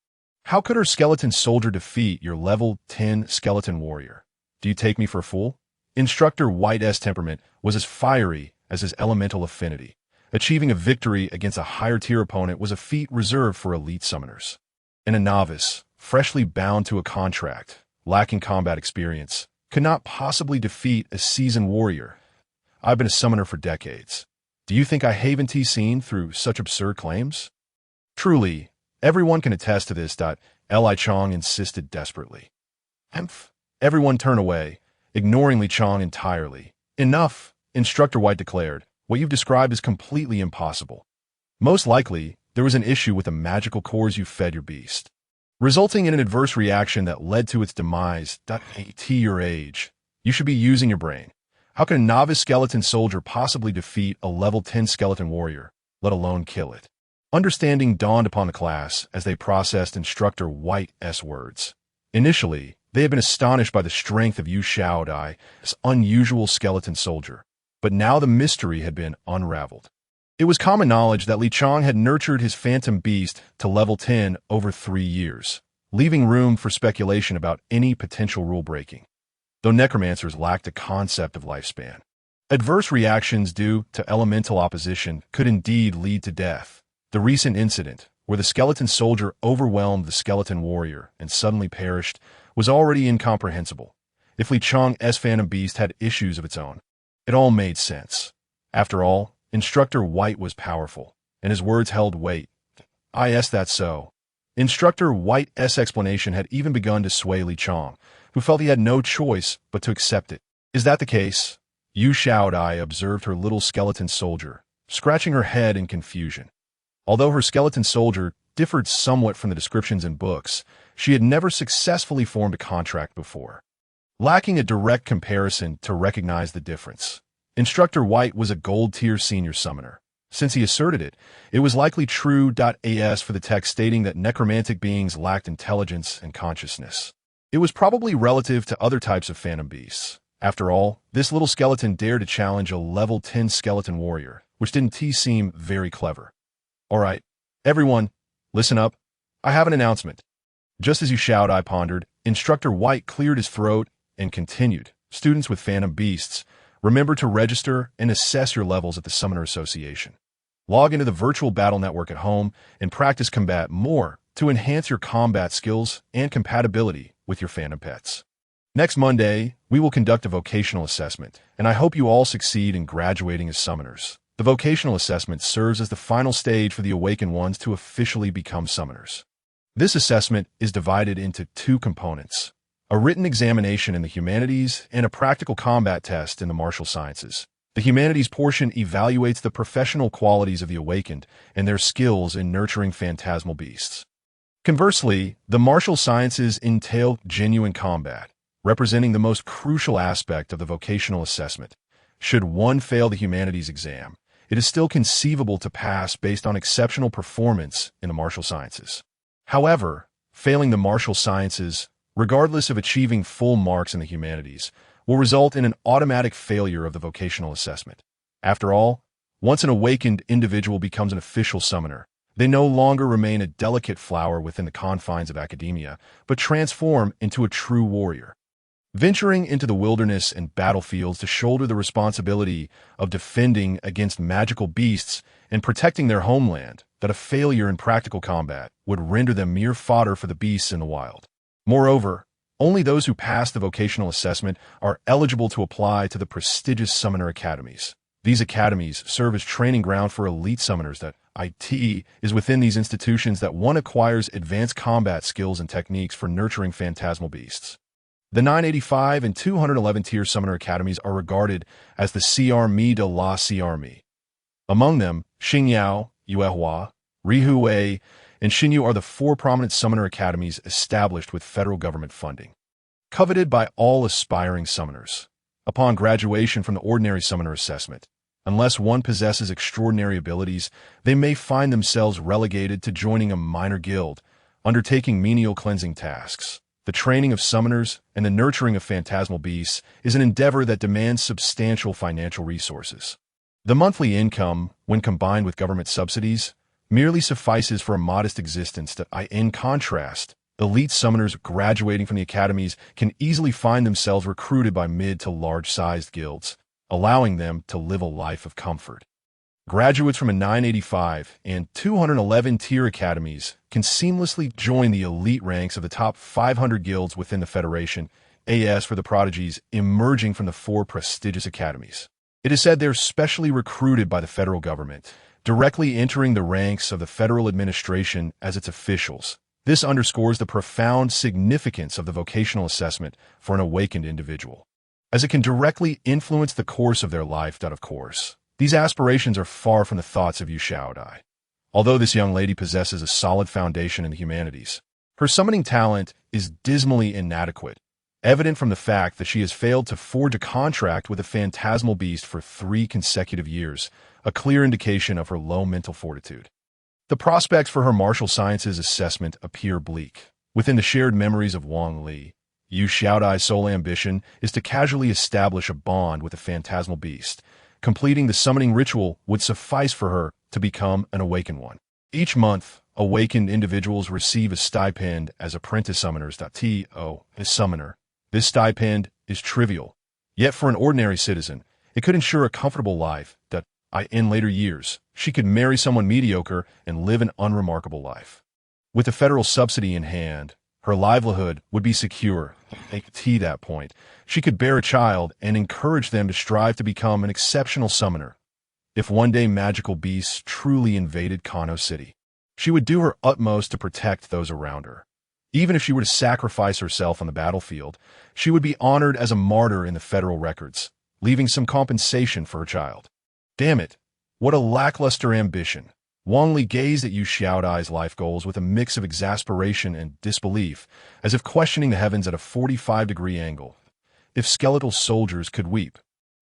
How could her skeleton soldier defeat your level 10 skeleton warrior? Do you take me for a fool? Instructor White's temperament was as fiery as his elemental affinity. Achieving a victory against a higher-tier opponent was a feat reserved for elite summoners. And a novice, freshly bound to a contract, lacking combat experience, could not possibly defeat a seasoned warrior. I've been a summoner for decades. Do you think I haven't seen through such absurd claims? Truly, everyone can attest to this. Li Chong insisted desperately. Everyone turned away, ignoring Li Chong entirely. Enough, Instructor White declared. What you've described is completely impossible. Most likely, there was an issue with the magical cores you fed your beast, resulting in an adverse reaction that led to its demise. At your age, you should be using your brain. How can a novice skeleton soldier possibly defeat a level 10 skeleton warrior, let alone kill it? Understanding dawned upon the class as they processed Instructor White's words. Initially, they had been astonished by the strength of Yu Shaodai's unusual skeleton soldier, but now the mystery had been unraveled. It was common knowledge that Li Chong had nurtured his phantom beast to level 10 over 3 years, leaving room for speculation about any potential rule breaking. Though necromancers lacked a concept of lifespan, adverse reactions due to elemental opposition could indeed lead to death. The recent incident, where the skeleton soldier overwhelmed the skeleton warrior and suddenly perished, was already incomprehensible. If Li Chong's phantom beast had issues of its own, it all made sense. After all, Instructor White was powerful, and his words held weight. That's so. Instructor White's explanation had even begun to sway Li Chong, who felt he had no choice but to accept it. Is that the case? Yu Shaodai observed her little skeleton soldier, scratching her head in confusion. Although her skeleton soldier differed somewhat from the descriptions in books, she had never successfully formed a contract before, lacking a direct comparison to recognize the difference. Instructor White was a gold-tier senior summoner. Since he asserted it, it was likely true. As for the text stating that necromantic beings lacked intelligence and consciousness, it was probably relative to other types of phantom beasts. After all, this little skeleton dared to challenge a level 10 skeleton warrior, which didn't seem very clever. All right, everyone, listen up. I have an announcement. Just as Yu Shaodai pondered, Instructor White cleared his throat and continued. Students with phantom beasts, remember to register and assess your levels at the Summoner Association. Log into the virtual battle network at home and practice combat more to enhance your combat skills and compatibility with your phantom pets. Next Monday, we will conduct a vocational assessment, and I hope you all succeed in graduating as summoners. The vocational assessment serves as the final stage for the awakened ones to officially become summoners. This assessment is divided into 2 components: a written examination in the humanities and a practical combat test in the martial sciences. The humanities portion evaluates the professional qualities of the awakened and their skills in nurturing phantasmal beasts. Conversely, the martial sciences entail genuine combat, representing the most crucial aspect of the vocational assessment. Should one fail the humanities exam, it is still conceivable to pass based on exceptional performance in the martial sciences. However, failing the martial sciences, regardless of achieving full marks in the humanities, will result in an automatic failure of the vocational assessment. After all, once an awakened individual becomes an official summoner, they no longer remain a delicate flower within the confines of academia, but transform into a true warrior. Venturing into the wilderness and battlefields to shoulder the responsibility of defending against magical beasts and protecting their homeland, that a failure in practical combat would render them mere fodder for the beasts in the wild. Moreover, only those who pass the vocational assessment are eligible to apply to the prestigious summoner academies. These academies serve as training ground for elite summoners. That it is within these institutions that one acquires advanced combat skills and techniques for nurturing phantasmal beasts. The 985 and 211 tier summoner academies are regarded as the Armée de la Armée. Among them, Xingyao, Yuehua, Rihuei, and Xinyu are the four prominent summoner academies established with federal government funding. Coveted by all aspiring summoners. Upon graduation from the ordinary summoner assessment, unless one possesses extraordinary abilities, they may find themselves relegated to joining a minor guild, undertaking menial cleansing tasks. The training of summoners and the nurturing of phantasmal beasts is an endeavor that demands substantial financial resources. The monthly income, when combined with government subsidies, merely suffices for a modest existence. In contrast, elite summoners graduating from the academies can easily find themselves recruited by mid to large-sized guilds, allowing them to live a life of comfort. Graduates from a 985 and 211 tier academies can seamlessly join the elite ranks of the top 500 guilds within the Federation, as for the prodigies emerging from the four prestigious academies. It is said they're specially recruited by the federal government, directly entering the ranks of the federal administration as its officials. This underscores the profound significance of the vocational assessment for an awakened individual, as it can directly influence the course of their life. Of course, these aspirations are far from the thoughts of Yu Xiaodai. Although this young lady possesses a solid foundation in the humanities, her summoning talent is dismally inadequate, evident from the fact that she has failed to forge a contract with a phantasmal beast for 3 consecutive years, a clear indication of her low mental fortitude. The prospects for her martial sciences assessment appear bleak. Within the shared memories of Wang Li, Yu Xiaodai's sole ambition is to casually establish a bond with a phantasmal beast. Completing the summoning ritual would suffice for her to become an awakened one. Each month, awakened individuals receive a stipend as apprentice summoners. As summoner, this stipend is trivial, yet for an ordinary citizen, it could ensure a comfortable life. In later years, she could marry someone mediocre and live an unremarkable life. With the federal subsidy in hand, her livelihood would be secure. At that point, she could bear a child and encourage them to strive to become an exceptional summoner. If one day magical beasts truly invaded Kano City, she would do her utmost to protect those around her. Even if she were to sacrifice herself on the battlefield, she would be honored as a martyr in the federal records, leaving some compensation for her child. Damn it, what a lackluster ambition. Wang Li gazed at Yu Xiaodai's life goals with a mix of exasperation and disbelief, as if questioning the heavens at a 45-degree angle. If skeletal soldiers could weep,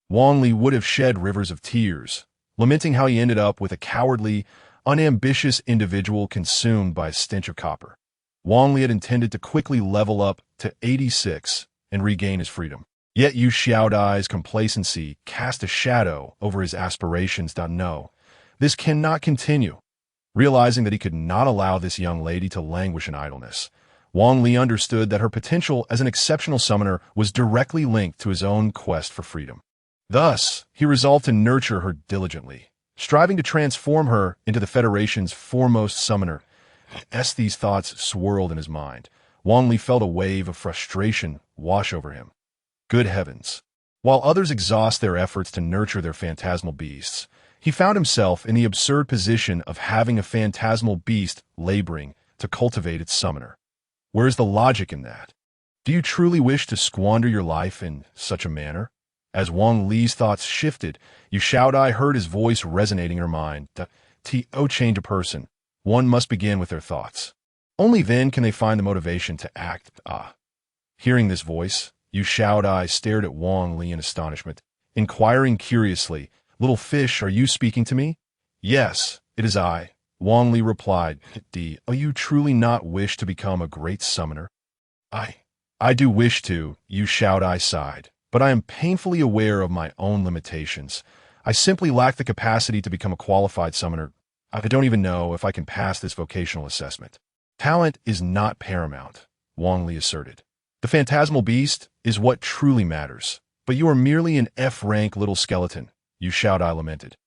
Wang Li would have shed rivers of tears, lamenting how he ended up with a cowardly, unambitious individual consumed by a stench of copper. Wang Li had intended to quickly level up to 86 and regain his freedom. Yet Yu Xiaodai's complacency cast a shadow over his aspirations. No, this cannot continue. Realizing that he could not allow this young lady to languish in idleness, Wang Li understood that her potential as an exceptional summoner was directly linked to his own quest for freedom. Thus, he resolved to nurture her diligently, striving to transform her into the Federation's foremost summoner. As these thoughts swirled in his mind, Wang Li felt a wave of frustration wash over him. Good heavens! While others exhaust their efforts to nurture their phantasmal beasts, he found himself in the absurd position of having a phantasmal beast laboring to cultivate its summoner. Where is the logic in that? Do you truly wish to squander your life in such a manner? As Wang Li's thoughts shifted, Yu Xiaodai heard his voice resonating in her mind. To change a person, one must begin with their thoughts. Only then can they find the motivation to act. Hearing this voice, Yu Xiaodai stared at Wang Li in astonishment, inquiring curiously, "Little fish, are you speaking to me?" "Yes, it is I," Wang Li replied. "Do you truly not wish to become a great summoner?" I do wish to," Yu Xiaodai sighed, "but I am painfully aware of my own limitations. I simply lack the capacity to become a qualified summoner. I don't even know if I can pass this vocational assessment." "Talent is not paramount," Wang Li asserted. "The phantasmal beast is what truly matters, but you are merely an F-rank little skeleton," Yu Xiaodai lamented.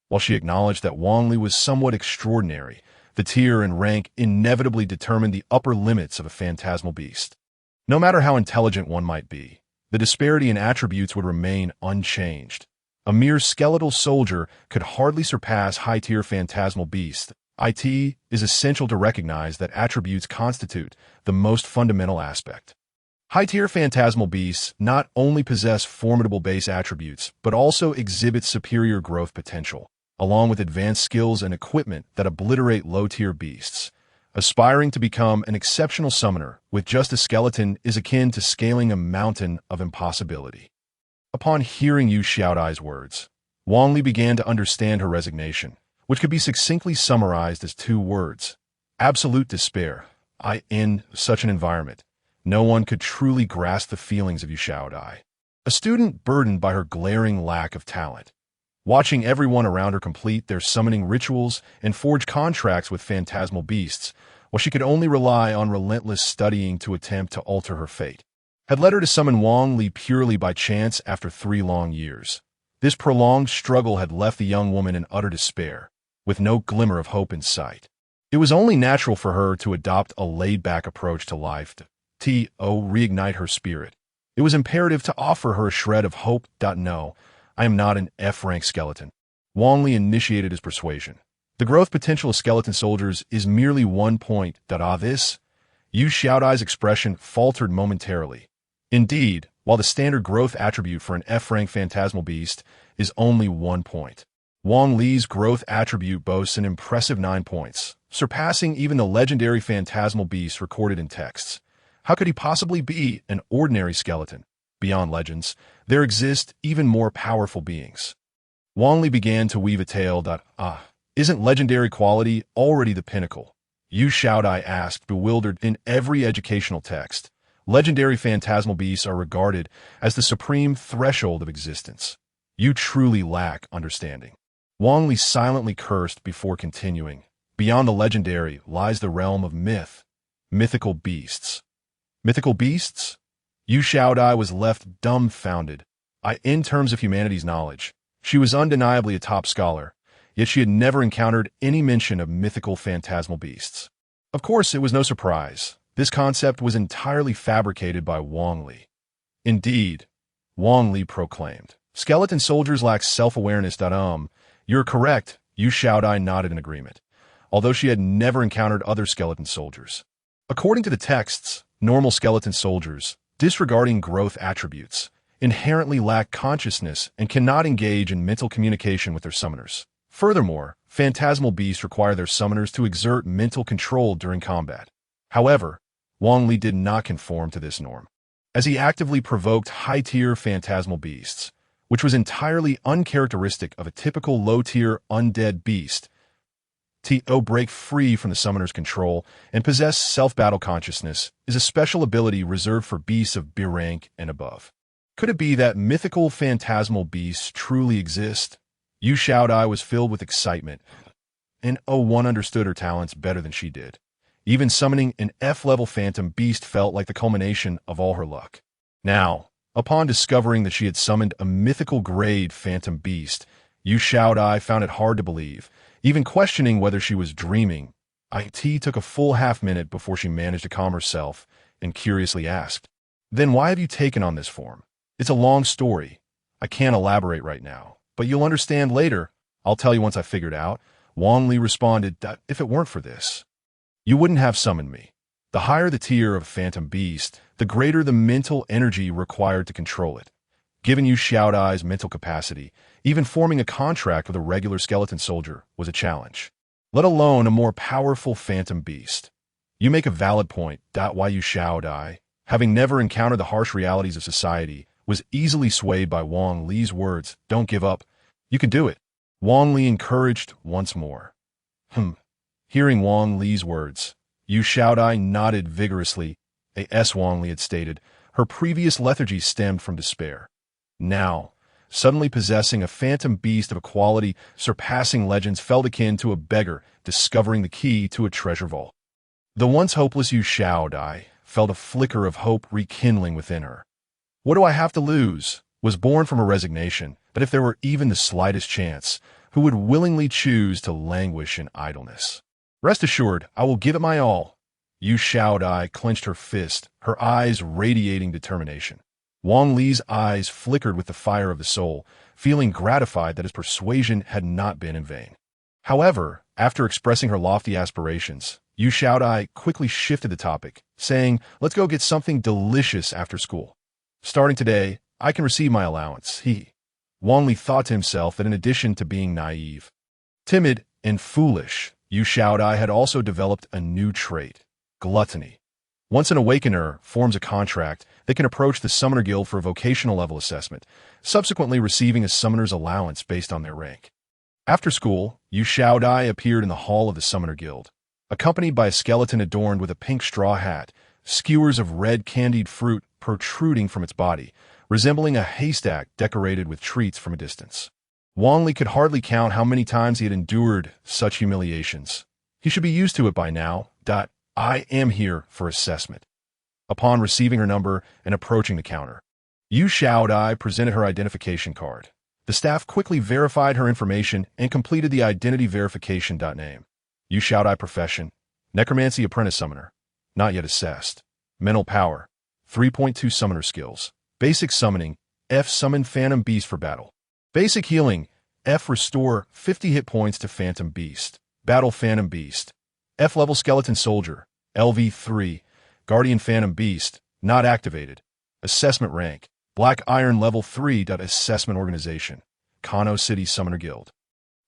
While she acknowledged that Wang Li was somewhat extraordinary, the tier and rank inevitably determined the upper limits of a phantasmal beast. No matter how intelligent one might be, the disparity in attributes would remain unchanged. A mere skeletal soldier could hardly surpass high-tier phantasmal beasts. It is essential to recognize that attributes constitute the most fundamental aspect. High-tier phantasmal beasts not only possess formidable base attributes, but also exhibit superior growth potential, along with advanced skills and equipment that obliterate low-tier beasts. Aspiring to become an exceptional summoner with just a skeleton is akin to scaling a mountain of impossibility. Upon hearing Yu Xiaodai's words, Wang Li began to understand her resignation, which could be succinctly summarized as two words: absolute despair. In such an environment, no one could truly grasp the feelings of Yu Xiaodai, a student burdened by her glaring lack of talent. Watching everyone around her complete their summoning rituals and forge contracts with phantasmal beasts, while she could only rely on relentless studying to attempt to alter her fate, had led her to summon Wang Li purely by chance after 3 long years. This prolonged struggle had left the young woman in utter despair, with no glimmer of hope in sight. It was only natural for her to adopt a laid-back approach to life to reignite her spirit. It was imperative to offer her a shred of hope. No, I am not an F-rank skeleton. Wang Li initiated his persuasion. The growth potential of skeleton soldiers is merely 1 point. This? Yu Xiaodai's expression faltered momentarily. Indeed, while the standard growth attribute for an F-rank phantasmal beast is only 1 point, Wang Li's growth attribute boasts an impressive 9 points, surpassing even the legendary phantasmal beasts recorded in texts. How could he possibly be an ordinary skeleton? Beyond legends, there exist even more powerful beings. Wang Li began to weave a tale. Isn't legendary quality already the pinnacle? Yu Xiaodai asked, bewildered. In every educational text, legendary phantasmal beasts are regarded as the supreme threshold of existence. You truly lack understanding. Wang Li silently cursed before continuing. Beyond the legendary lies the realm of mythical beasts. Mythical beasts? Yu Xiaodai was left dumbfounded. In terms of humanity's knowledge, she was undeniably a top scholar, yet she had never encountered any mention of mythical phantasmal beasts. Of course, it was no surprise. This concept was entirely fabricated by Wang Li. Indeed, Wang Li proclaimed, skeleton soldiers lack self-awareness. You're correct, Yu Xiaodai nodded in agreement, although she had never encountered other skeleton soldiers. According to the texts, normal skeleton soldiers, disregarding growth attributes, inherently lack consciousness and cannot engage in mental communication with their summoners. Furthermore, phantasmal beasts require their summoners to exert mental control during combat. However, Wang Li did not conform to this norm, as he actively provoked high-tier phantasmal beasts, which was entirely uncharacteristic of a typical low-tier undead beast. To break free from the summoner's control and possess self-battle consciousness is a special ability reserved for beasts of B rank and above. Could it be that mythical phantasmal beasts truly exist? Yu Xiaodai was filled with excitement, and one understood her talents better than she did. Even summoning an F-level phantom beast felt like the culmination of all her luck. Now, upon discovering that she had summoned a mythical grade phantom beast, Yu Xiaodai found it hard to believe, even questioning whether she was dreaming. It took a full half-minute before she managed to calm herself and curiously asked, "Then why have you taken on this form? It's a long story. I can't elaborate right now, but you'll understand later. I'll tell you once I figure it out." Wang Li responded, "If it weren't for this, you wouldn't have summoned me. The higher the tier of phantom beast, the greater the mental energy required to control it. Given Yu Xiaodai's mental capacity, even forming a contract with a regular skeleton soldier was a challenge, let alone a more powerful phantom beast." "You make a valid point. Why Yu Xiaodai?" having never encountered the harsh realities of society, was easily swayed by Wang Li's words, "Don't give up. You can do it." Wang Li encouraged once more. Hearing Wang Li's words, Yu Xiaodai nodded vigorously. As Wang Li had stated, her previous lethargy stemmed from despair. Now, suddenly possessing a phantom beast of a quality surpassing legends, felt akin to a beggar discovering the key to a treasure vault. The once hopeless Yu Xiaodai felt a flicker of hope rekindling within her. "What do I have to lose?" was born from a resignation that if there were even the slightest chance, who would willingly choose to languish in idleness? "Rest assured, I will give it my all." Yu Xiaodai clenched her fist, her eyes radiating determination. Wang Li's eyes flickered with the fire of the soul, feeling gratified that his persuasion had not been in vain. However, after expressing her lofty aspirations, Yu Xiaodai quickly shifted the topic, saying, "Let's go get something delicious after school. Starting today, I can receive my allowance." Wang Li thought to himself that in addition to being naive, timid, and foolish, Yu Xiaodai had also developed a new trait: gluttony. Once an awakener forms a contract, they can approach the Summoner Guild for a vocational level assessment, subsequently receiving a summoner's allowance based on their rank. After school, Yu Xiaodai appeared in the hall of the Summoner Guild, accompanied by a skeleton adorned with a pink straw hat, skewers of red candied fruit protruding from its body, resembling a haystack decorated with treats from a distance. Wang Li could hardly count how many times he had endured such humiliations. He should be used to it by now. "I am here for assessment." Upon receiving her number and approaching the counter, Yu Xiaodai presented her identification card. The staff quickly verified her information and completed the identity verification. Name: Yu Xiaodai. Profession: Necromancy Apprentice Summoner. Not yet assessed. Mental Power: 3.2. Summoner Skills: Basic Summoning, F. Summon Phantom Beast for battle. Basic Healing, F. Restore 50 hit points to Phantom Beast. Battle Phantom Beast. F. Level Skeleton Soldier, LV3. Guardian Phantom Beast, not activated. Assessment Rank: Black Iron Level 3. Assessment Organization: Kano City Summoner Guild.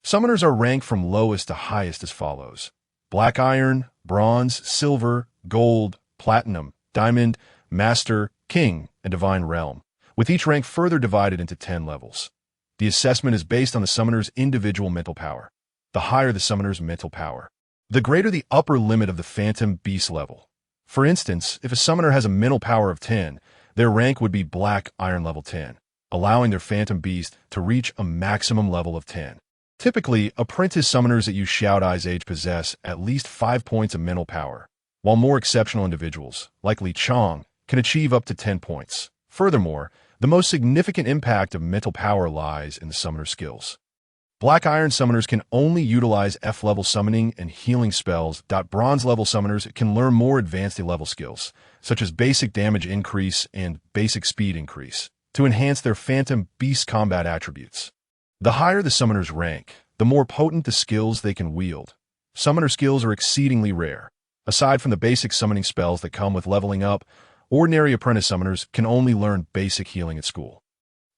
Summoners are ranked from lowest to highest as follows: Black Iron, Bronze, Silver, Gold, Platinum, Diamond, Master, King, and Divine Realm, with each rank further divided into 10 levels. The assessment is based on the summoner's individual mental power. The higher the summoner's mental power, the greater the upper limit of the Phantom Beast level. For instance, if a summoner has a mental power of 10, their rank would be Black Iron level 10, allowing their Phantom Beast to reach a maximum level of 10. Typically, apprentice summoners at Yu Xiaodai's age possess at least 5 points of mental power, while more exceptional individuals, like Li Chong, can achieve up to 10 points. Furthermore, the most significant impact of mental power lies in the summoner skills. Black Iron summoners can only utilize F-level summoning and healing spells. Bronze-level summoners can learn more advanced level skills, such as basic damage increase and basic speed increase, to enhance their Phantom Beast combat attributes. The higher the summoner's rank, the more potent the skills they can wield. Summoner skills are exceedingly rare. Aside from the basic summoning spells that come with leveling up, ordinary apprentice summoners can only learn basic healing at school.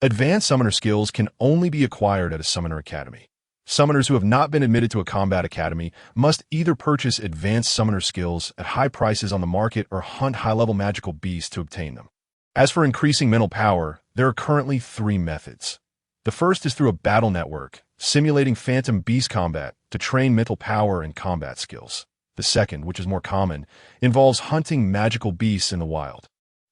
Advanced summoner skills can only be acquired at a summoner academy. Summoners who have not been admitted to a combat academy must either purchase advanced summoner skills at high prices on the market or hunt high-level magical beasts to obtain them. As for increasing mental power, there are currently 3 methods. The first is through a battle network, simulating Phantom Beast combat to train mental power and combat skills. The second, which is more common, involves hunting magical beasts in the wild.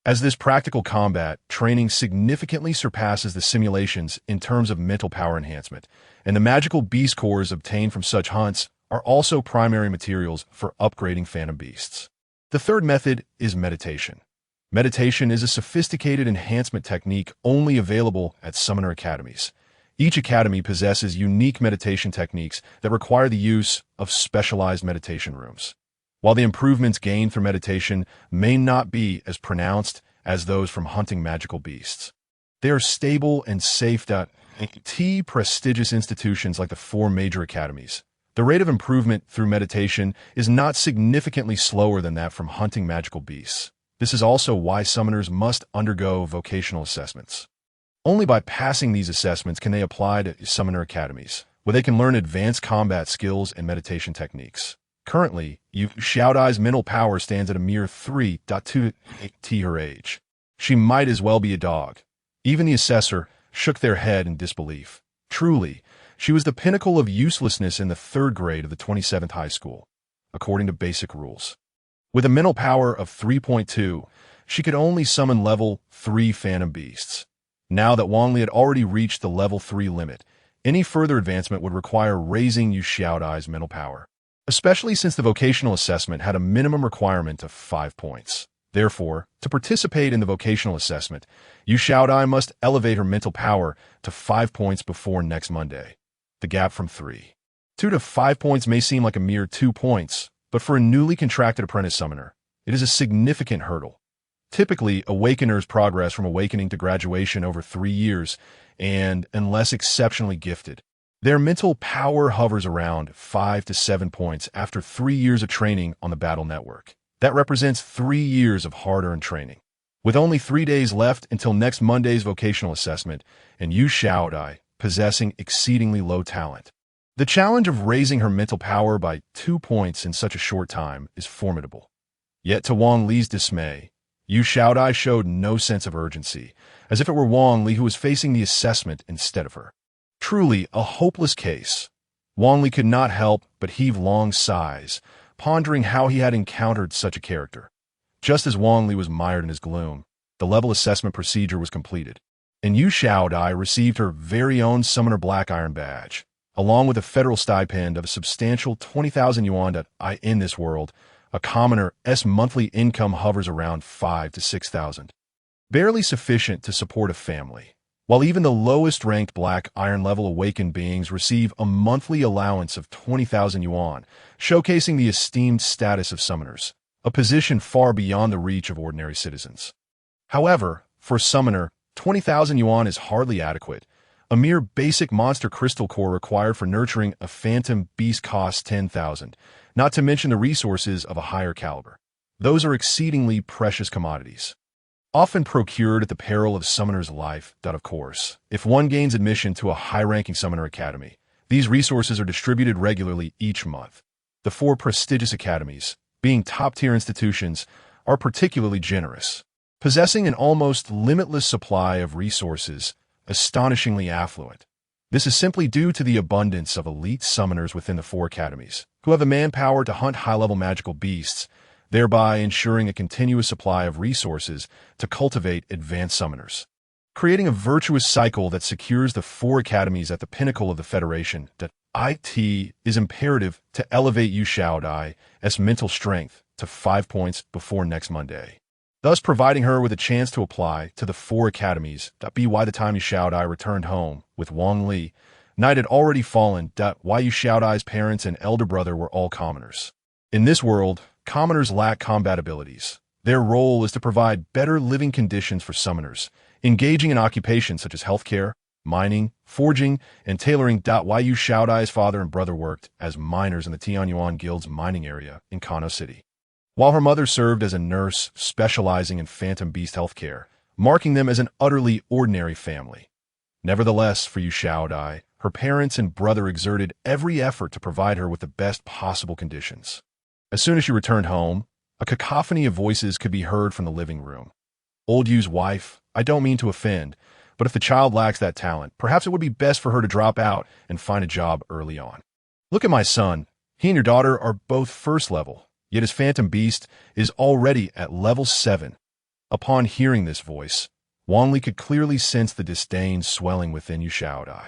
As this practical combat training significantly surpasses the simulations in terms of mental power enhancement, and the magical beast cores obtained from such hunts are also primary materials for upgrading Phantom Beasts. The third method is meditation. Meditation is a sophisticated enhancement technique only available at summoner academies. Each academy possesses unique meditation techniques that require the use of specialized meditation rooms. While the improvements gained through meditation may not be as pronounced as those from hunting magical beasts, they are stable and safe. Prestigious institutions like the 4 major academies. The rate of improvement through meditation is not significantly slower than that from hunting magical beasts. This is also why summoners must undergo vocational assessments. Only by passing these assessments can they apply to summoner academies, where they can learn advanced combat skills and meditation techniques. Currently, Yu Xiaodai's mental power stands at a mere 3.2 her age. She might as well be a dog. Even the assessor shook their head in disbelief. Truly, she was the pinnacle of uselessness in the 3rd grade of the 27th high school, according to basic rules. With a mental power of 3.2, she could only summon level 3 phantom beasts. Now that Wang Li had already reached the level 3 limit, any further advancement would require raising Yu Xiaodai's mental power, especially since the vocational assessment had a minimum requirement of 5 points. Therefore, to participate in the vocational assessment, Yu Xiaodai must elevate her mental power to 5 points before next Monday. The gap from 2 to 5 points may seem like a mere 2 points, but for a newly contracted apprentice summoner, it is a significant hurdle. Typically, awakeners progress from awakening to graduation over 3 years, and, unless exceptionally gifted, their mental power hovers around 5 to 7 points after 3 years of training on the battle network. That represents 3 years of hard-earned training. With only 3 days left until next Monday's vocational assessment, and Yu Xiaodai possessing exceedingly low talent, the challenge of raising her mental power by 2 points in such a short time is formidable. Yet to Wang Li's dismay, Yu Xiaodai showed no sense of urgency, as if it were Wang Li who was facing the assessment instead of her. Truly a hopeless case. Wang Li could not help but heave long sighs, pondering how he had encountered such a character. Just as Wang Li was mired in his gloom, the level assessment procedure was completed, and Yu Xiaodai received her very own Summoner Black Iron badge, along with a federal stipend of a substantial 20,000 yuan. In this world, a commoner's monthly income hovers around 5 to 6,000, barely sufficient to support a family, while even the lowest-ranked Black Iron level awakened beings receive a monthly allowance of 20,000 yuan, showcasing the esteemed status of summoners, a position far beyond the reach of ordinary citizens. However, for a summoner, 20,000 yuan is hardly adequate. A mere basic monster crystal core required for nurturing a phantom beast costs 10,000, not to mention the resources of a higher caliber. Those are exceedingly precious commodities, often procured at the peril of summoner's life. Of course, if one gains admission to a high-ranking summoner academy, these resources are distributed regularly each month. The 4 prestigious academies, being top-tier institutions, are particularly generous, possessing an almost limitless supply of resources, astonishingly affluent. This is simply due to the abundance of elite summoners within the 4 academies, who have the manpower to hunt high-level magical beasts, thereby ensuring a continuous supply of resources to cultivate advanced summoners, creating a virtuous cycle that secures the 4 academies at the pinnacle of the Federation. It is imperative to elevate Yu Xiaodai's mental strength to 5 points before next Monday, thus providing her with a chance to apply to the 4 academies. By the time Yu Xiaodai returned home with Wang Li, night had already fallen. Yu Xiaodai's parents and elder brother were all commoners. In this world, commoners lack combat abilities. Their role is to provide better living conditions for summoners, engaging in occupations such as healthcare, mining, forging, and tailoring. Yu Xiaodai's father and brother worked as miners in the Tianyuan Guild's mining area in Kano City, while her mother served as a nurse specializing in phantom beast healthcare, marking them as an utterly ordinary family. Nevertheless, for Yu Xiaodai, her parents and brother exerted every effort to provide her with the best possible conditions. As soon as she returned home, a cacophony of voices could be heard from the living room. Old Yu's wife, I don't mean to offend, but if the child lacks that talent, perhaps it would be best for her to drop out and find a job early on. Look at my son. He and your daughter are both first level, yet his phantom beast is already at level 7. Upon hearing this voice, Wang Li could clearly sense the disdain swelling within Yu Xiaodai.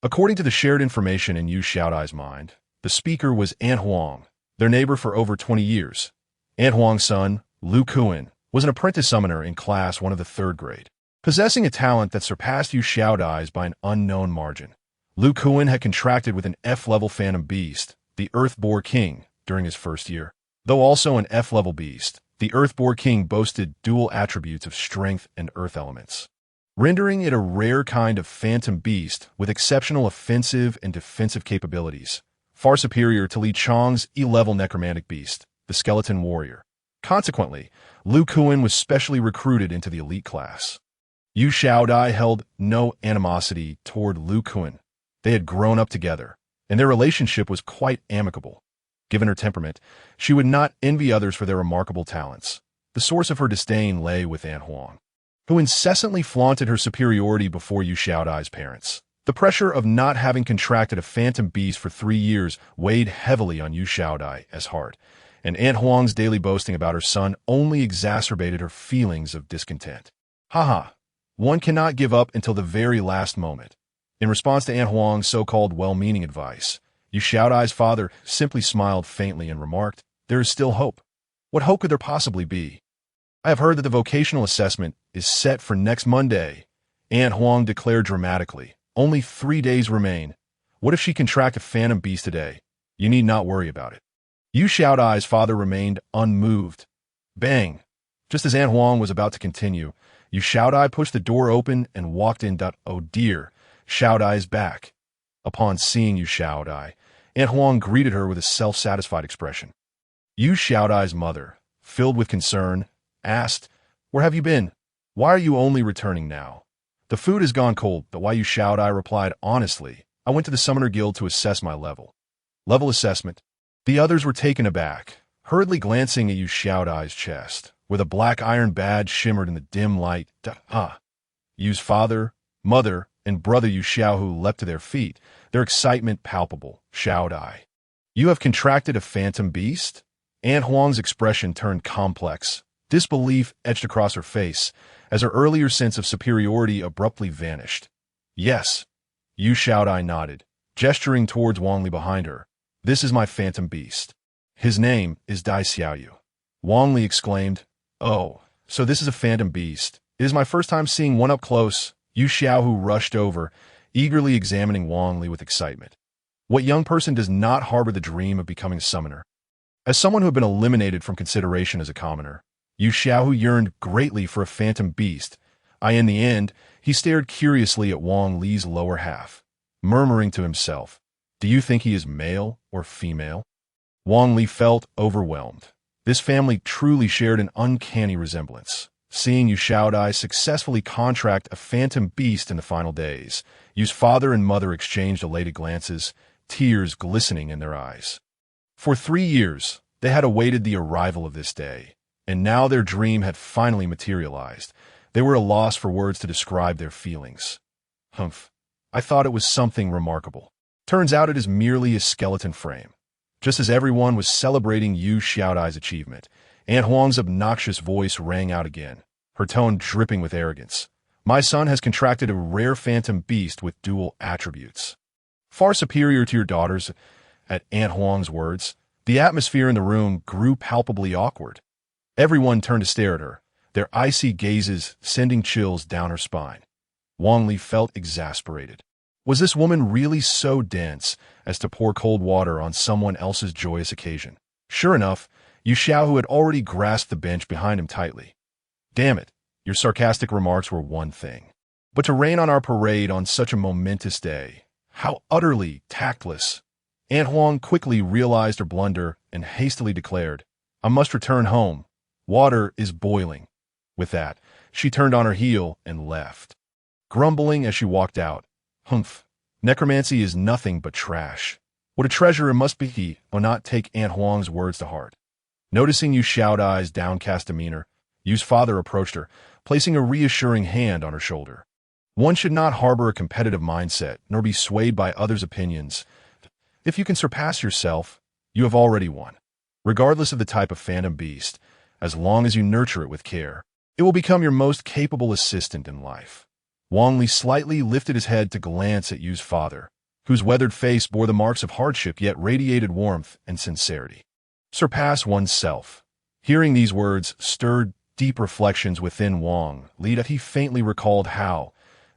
According to the shared information in Yu Xiaodai's mind, the speaker was Aunt Huang, their neighbor for over 20 years. Aunt Huang's son, Lu Kuan, was an apprentice summoner in class 1 of the 3rd grade, possessing a talent that surpassed Yu Xiaodai's by an unknown margin. Lu Kuan had contracted with an F-level phantom beast, the Earth Boar King, during his first year. Though also an F-level beast, the Earth Boar King boasted dual attributes of strength and earth elements, rendering it a rare kind of phantom beast with exceptional offensive and defensive capabilities, far superior to Li Chong's E-level necromantic beast, the Skeleton Warrior. Consequently, Lu Kuan was specially recruited into the elite class. Yu Xiaodai held no animosity toward Lu Kuan. They had grown up together, and their relationship was quite amicable. Given her temperament, she would not envy others for their remarkable talents. The source of her disdain lay with Aunt Huang, who incessantly flaunted her superiority before Yu Xiaodai's parents. The pressure of not having contracted a phantom beast for 3 years weighed heavily on Yu Xiaodai's heart, and Aunt Huang's daily boasting about her son only exacerbated her feelings of discontent. Haha, one cannot give up until the very last moment. In response to Aunt Huang's so-called well-meaning advice, Yu Xiaodai's father simply smiled faintly and remarked, "There is still hope." What hope could there possibly be? "I have heard that the vocational assessment is set for next Monday," Aunt Huang declared dramatically. "Only 3 days remain. What if she contract a phantom beast today? You need not worry about it." Yu Xiaodai's father remained unmoved. Bang! Just as Aunt Huang was about to continue, Yu Xiaodai pushed the door open and walked in. "Oh dear, Xiaodai is back." Upon seeing Yu Xiaodai, Aunt Huang greeted her with a self-satisfied expression. Yu Xiaodai's mother, filled with concern, asked, "Where have you been? Why are you only returning now?" "The food has gone cold," but Yu Xiaodai replied honestly, "I went to the Summoner Guild to assess my level." Level assessment? The others were taken aback, hurriedly glancing at Yu Xiaodai's chest, where the black iron badge shimmered in the dim light. Yu's father, mother, and brother Yu Xiaohu leapt to their feet, their excitement palpable. "Xiaodai, you have contracted a phantom beast?" Aunt Huang's expression turned complex. Disbelief etched across her face, as her earlier sense of superiority abruptly vanished. "Yes." Yu Xiaodai nodded, gesturing towards Wang Li behind her. "This is my phantom beast. His name is Dai Xiaoyu." Wang Li exclaimed, "Oh, so this is a phantom beast. It is my first time seeing one up close." Yu Xiaohu rushed over, eagerly examining Wang Li with excitement. What young person does not harbor the dream of becoming a summoner? As someone who had been eliminated from consideration as a commoner, Yu Xiaohu yearned greatly for a phantom beast. In the end, he stared curiously at Wang Li's lower half, murmuring to himself, "Do you think he is male or female?" Wang Li felt overwhelmed. This family truly shared an uncanny resemblance. Seeing Yu Xiaodai successfully contract a phantom beast in the final days, Yu's father and mother exchanged elated glances, tears glistening in their eyes. For 3 years, they had awaited the arrival of this day, and now their dream had finally materialized. They were at a loss for words to describe their feelings. "Humph, I thought it was something remarkable. Turns out it is merely a skeleton frame." Just as everyone was celebrating Yu Xiaodai's achievement, Aunt Huang's obnoxious voice rang out again, her tone dripping with arrogance. "My son has contracted a rare phantom beast with dual attributes. Far superior to your daughter's." At Aunt Huang's words, the atmosphere in the room grew palpably awkward. Everyone turned to stare at her, their icy gazes sending chills down her spine. Wang Li felt exasperated. Was this woman really so dense as to pour cold water on someone else's joyous occasion? Sure enough, Yu Xiaohu had already grasped the bench behind him tightly. "Damn it, your sarcastic remarks were one thing. But to rain on our parade on such a momentous day, how utterly tactless." Aunt Huang quickly realized her blunder and hastily declared, "I must return home. Water is boiling." With that, she turned on her heel and left, grumbling as she walked out, "Humph, necromancy is nothing but trash. What a treasure it must be." He will not take Aunt Huang's words to heart. Noticing Yu Xiaodai's downcast demeanor, Yu's father approached her, placing a reassuring hand on her shoulder. One should not harbor a competitive mindset, nor be swayed by others' opinions. If you can surpass yourself, you have already won. Regardless of the type of phantom beast, as long as you nurture it with care, it will become your most capable assistant in life. Wang Li slightly lifted his head to glance at Yu's father, whose weathered face bore the marks of hardship yet radiated warmth and sincerity. Surpass oneself. Hearing these words stirred deep reflections within Wang Li that he faintly recalled how,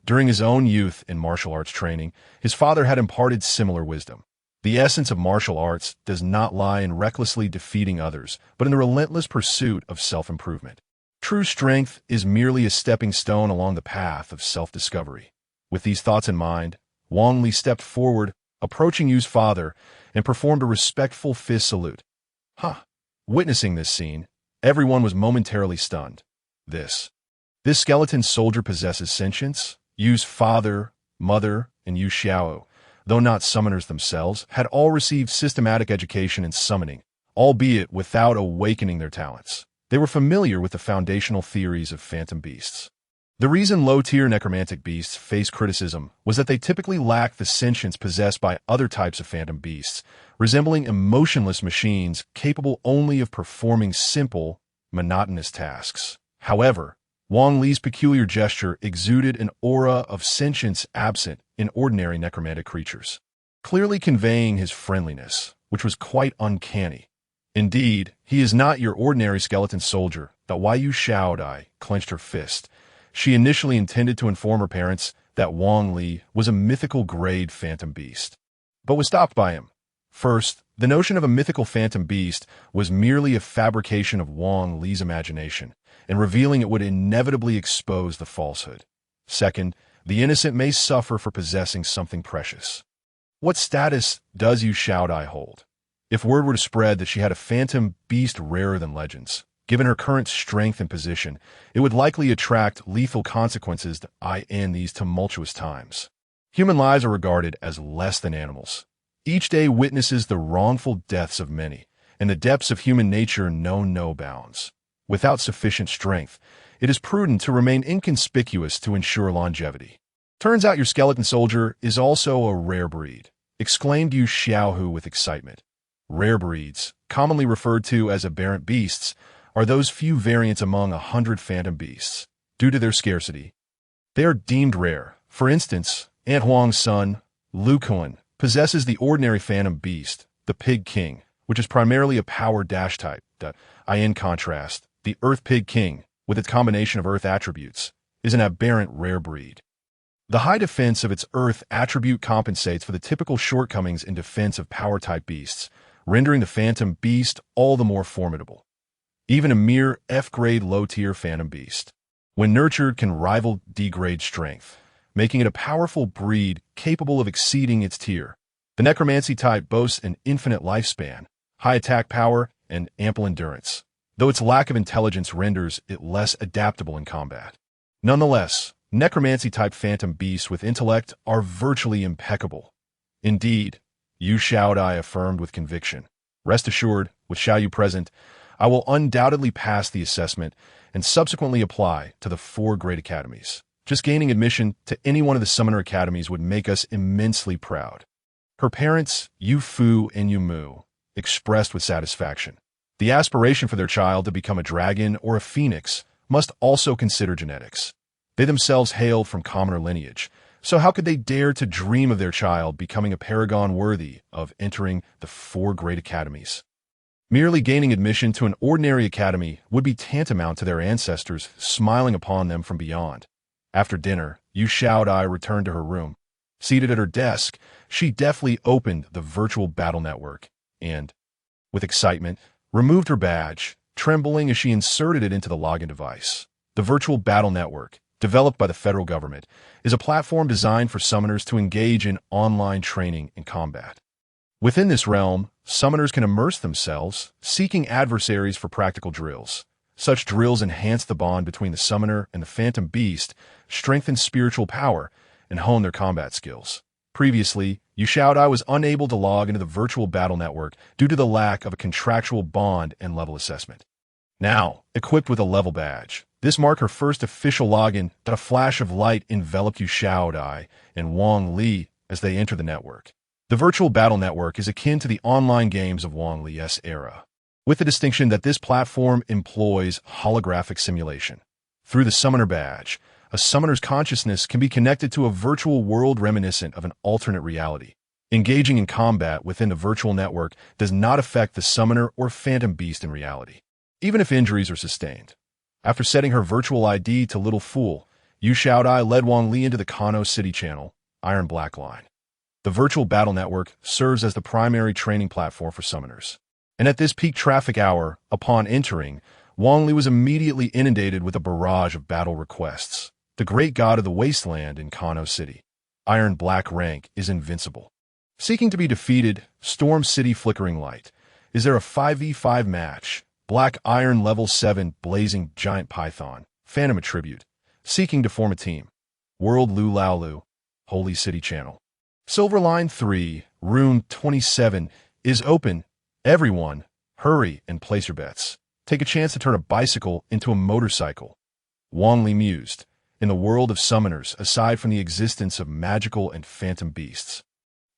during his own youth in martial arts training, his father had imparted similar wisdom. The essence of martial arts does not lie in recklessly defeating others, but in the relentless pursuit of self-improvement. True strength is merely a stepping stone along the path of self-discovery. With these thoughts in mind, Wang Li stepped forward, approaching Yu's father, and performed a respectful fist salute. Witnessing this scene, everyone was momentarily stunned. This skeleton soldier possesses sentience? Yu's father, mother, and Yu Xiao though not summoners themselves, had all received systematic education in summoning, albeit without awakening their talents. They were familiar with the foundational theories of phantom beasts. The reason low-tier necromantic beasts face criticism was that they typically lacked the sentience possessed by other types of phantom beasts, resembling emotionless machines capable only of performing simple, monotonous tasks. However, Wang Li's peculiar gesture exuded an aura of sentience absent in ordinary necromantic creatures, clearly conveying his friendliness, which was quite uncanny. Indeed, he is not your ordinary skeleton soldier. The Yu Shaodai clenched her fist. She initially intended to inform her parents that Wang Li was a mythical grade phantom beast, but was stopped by him. First, the notion of a mythical phantom beast was merely a fabrication of Wang Li's imagination, and revealing it would inevitably expose the falsehood. Second, the innocent may suffer for possessing something precious. What status does Yu Shaodai hold? If word were to spread that she had a phantom beast rarer than legends, given her current strength and position, it would likely attract lethal consequences in these tumultuous times. Human lives are regarded as less than animals. Each day witnesses the wrongful deaths of many, and the depths of human nature know no bounds. Without sufficient strength, it is prudent to remain inconspicuous to ensure longevity. Turns out your skeleton soldier is also a rare breed, exclaimed Yu Xiaohu with excitement. Rare breeds, commonly referred to as aberrant beasts, are those few variants among 100 phantom beasts. Due to their scarcity, they are deemed rare. For instance, Aunt Huang's son, Lu Kuan, possesses the ordinary phantom beast, the Pig King, which is primarily a power dash type. In contrast, the Earth Pig King, with its combination of Earth attributes, is an aberrant rare breed. The high defense of its Earth attribute compensates for the typical shortcomings in defense of power-type beasts, rendering the phantom beast all the more formidable. Even a mere F-grade low-tier phantom beast, when nurtured, can rival D-grade strength, making it a powerful breed capable of exceeding its tier. The necromancy type boasts an infinite lifespan, high attack power, and ample endurance, though its lack of intelligence renders it less adaptable in combat. Nonetheless, necromancy-type phantom beasts with intellect are virtually impeccable. Indeed, Yu Shaodai affirmed with conviction. Rest assured, with Xiaoyu present, I will undoubtedly pass the assessment and subsequently apply to the 4 great academies. Just gaining admission to any one of the summoner academies would make us immensely proud. Her parents, Yu Fu and Yu Mu, expressed with satisfaction. The aspiration for their child to become a dragon or a phoenix must also consider genetics. They themselves hailed from commoner lineage, so how could they dare to dream of their child becoming a paragon worthy of entering the 4 great academies? Merely gaining admission to an ordinary academy would be tantamount to their ancestors smiling upon them from beyond. After dinner, Yu Shaodai returned to her room. Seated at her desk, she deftly opened the virtual battle network and, with excitement, removed her badge, trembling as she inserted it into the login device. The virtual battle network, developed by the federal government, is a platform designed for summoners to engage in online training and combat. Within this realm, summoners can immerse themselves, seeking adversaries for practical drills. Such drills enhance the bond between the summoner and the phantom beast, strengthen spiritual power, and hone their combat skills. Previously, Yu Shaodai was unable to log into the virtual battle network due to the lack of a contractual bond and level assessment. Now, equipped with a level badge, this marked her first official login. A flash of light enveloped Yu Shaodai and Wang Li as they entered the network. The virtual battle network is akin to the online games of Wang Li's era, with the distinction that this platform employs holographic simulation. Through the summoner badge, a summoner's consciousness can be connected to a virtual world reminiscent of an alternate reality. Engaging in combat within the virtual network does not affect the summoner or phantom beast in reality, even if injuries are sustained. After setting her virtual ID to Little Fool, Yu Shaodai led Wang Li into the Kano City Channel, Iron Black Line. The virtual battle network serves as the primary training platform for summoners. And at this peak traffic hour, upon entering, Wang Li was immediately inundated with a barrage of battle requests. The great god of the wasteland in Kano City, Iron Black rank, is invincible. Seeking to be defeated, Storm City Flickering Light. Is there a 5v5 match? Black Iron level 7 Blazing Giant Python, Phantom Attribute. Seeking to form a team. World Lu Lao Lu, Holy City Channel. Silver Line 3, Room 27, is open. Everyone, hurry and place your bets. Take a chance to turn a bicycle into a motorcycle. Wang Li mused. In the world of summoners, aside from the existence of magical and phantom beasts,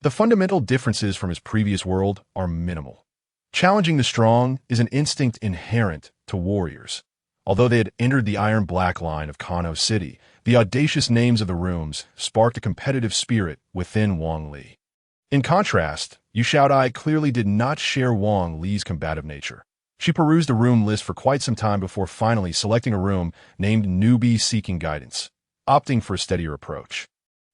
the fundamental differences from his previous world are minimal. Challenging the strong is an instinct inherent to warriors. Although they had entered the iron black line of Kano City, the audacious names of the rooms sparked a competitive spirit within Wang Li. In contrast, Yu Xiaodai clearly did not share Wang Li's combative nature. She perused the room list for quite some time before finally selecting a room named Newbie Seeking Guidance, opting for a steadier approach.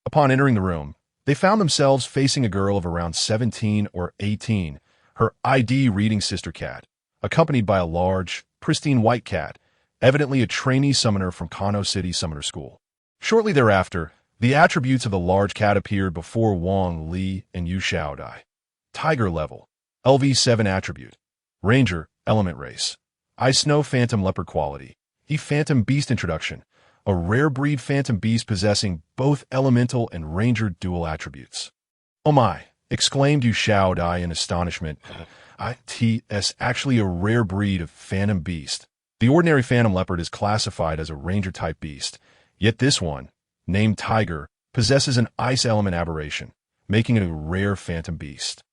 Upon entering the room, they found themselves facing a girl of around 17 or 18, her ID reading sister cat, accompanied by a large, pristine white cat, evidently a trainee summoner from Kano City Summoner School. Shortly thereafter, the attributes of the large cat appeared before Wang Li and Yu Xiaodai. Tiger level, LV7 attribute, Ranger, element race, Ice Snow Phantom Leopard quality, Phantom Beast introduction, a rare breed phantom beast possessing both elemental and ranger dual attributes. Oh my, exclaimed Yu Xiaodai in astonishment. It's actually a rare breed of phantom beast. The ordinary phantom leopard is classified as a ranger-type beast, yet this one, named Tiger, possesses an ice element aberration, making it a rare phantom beast.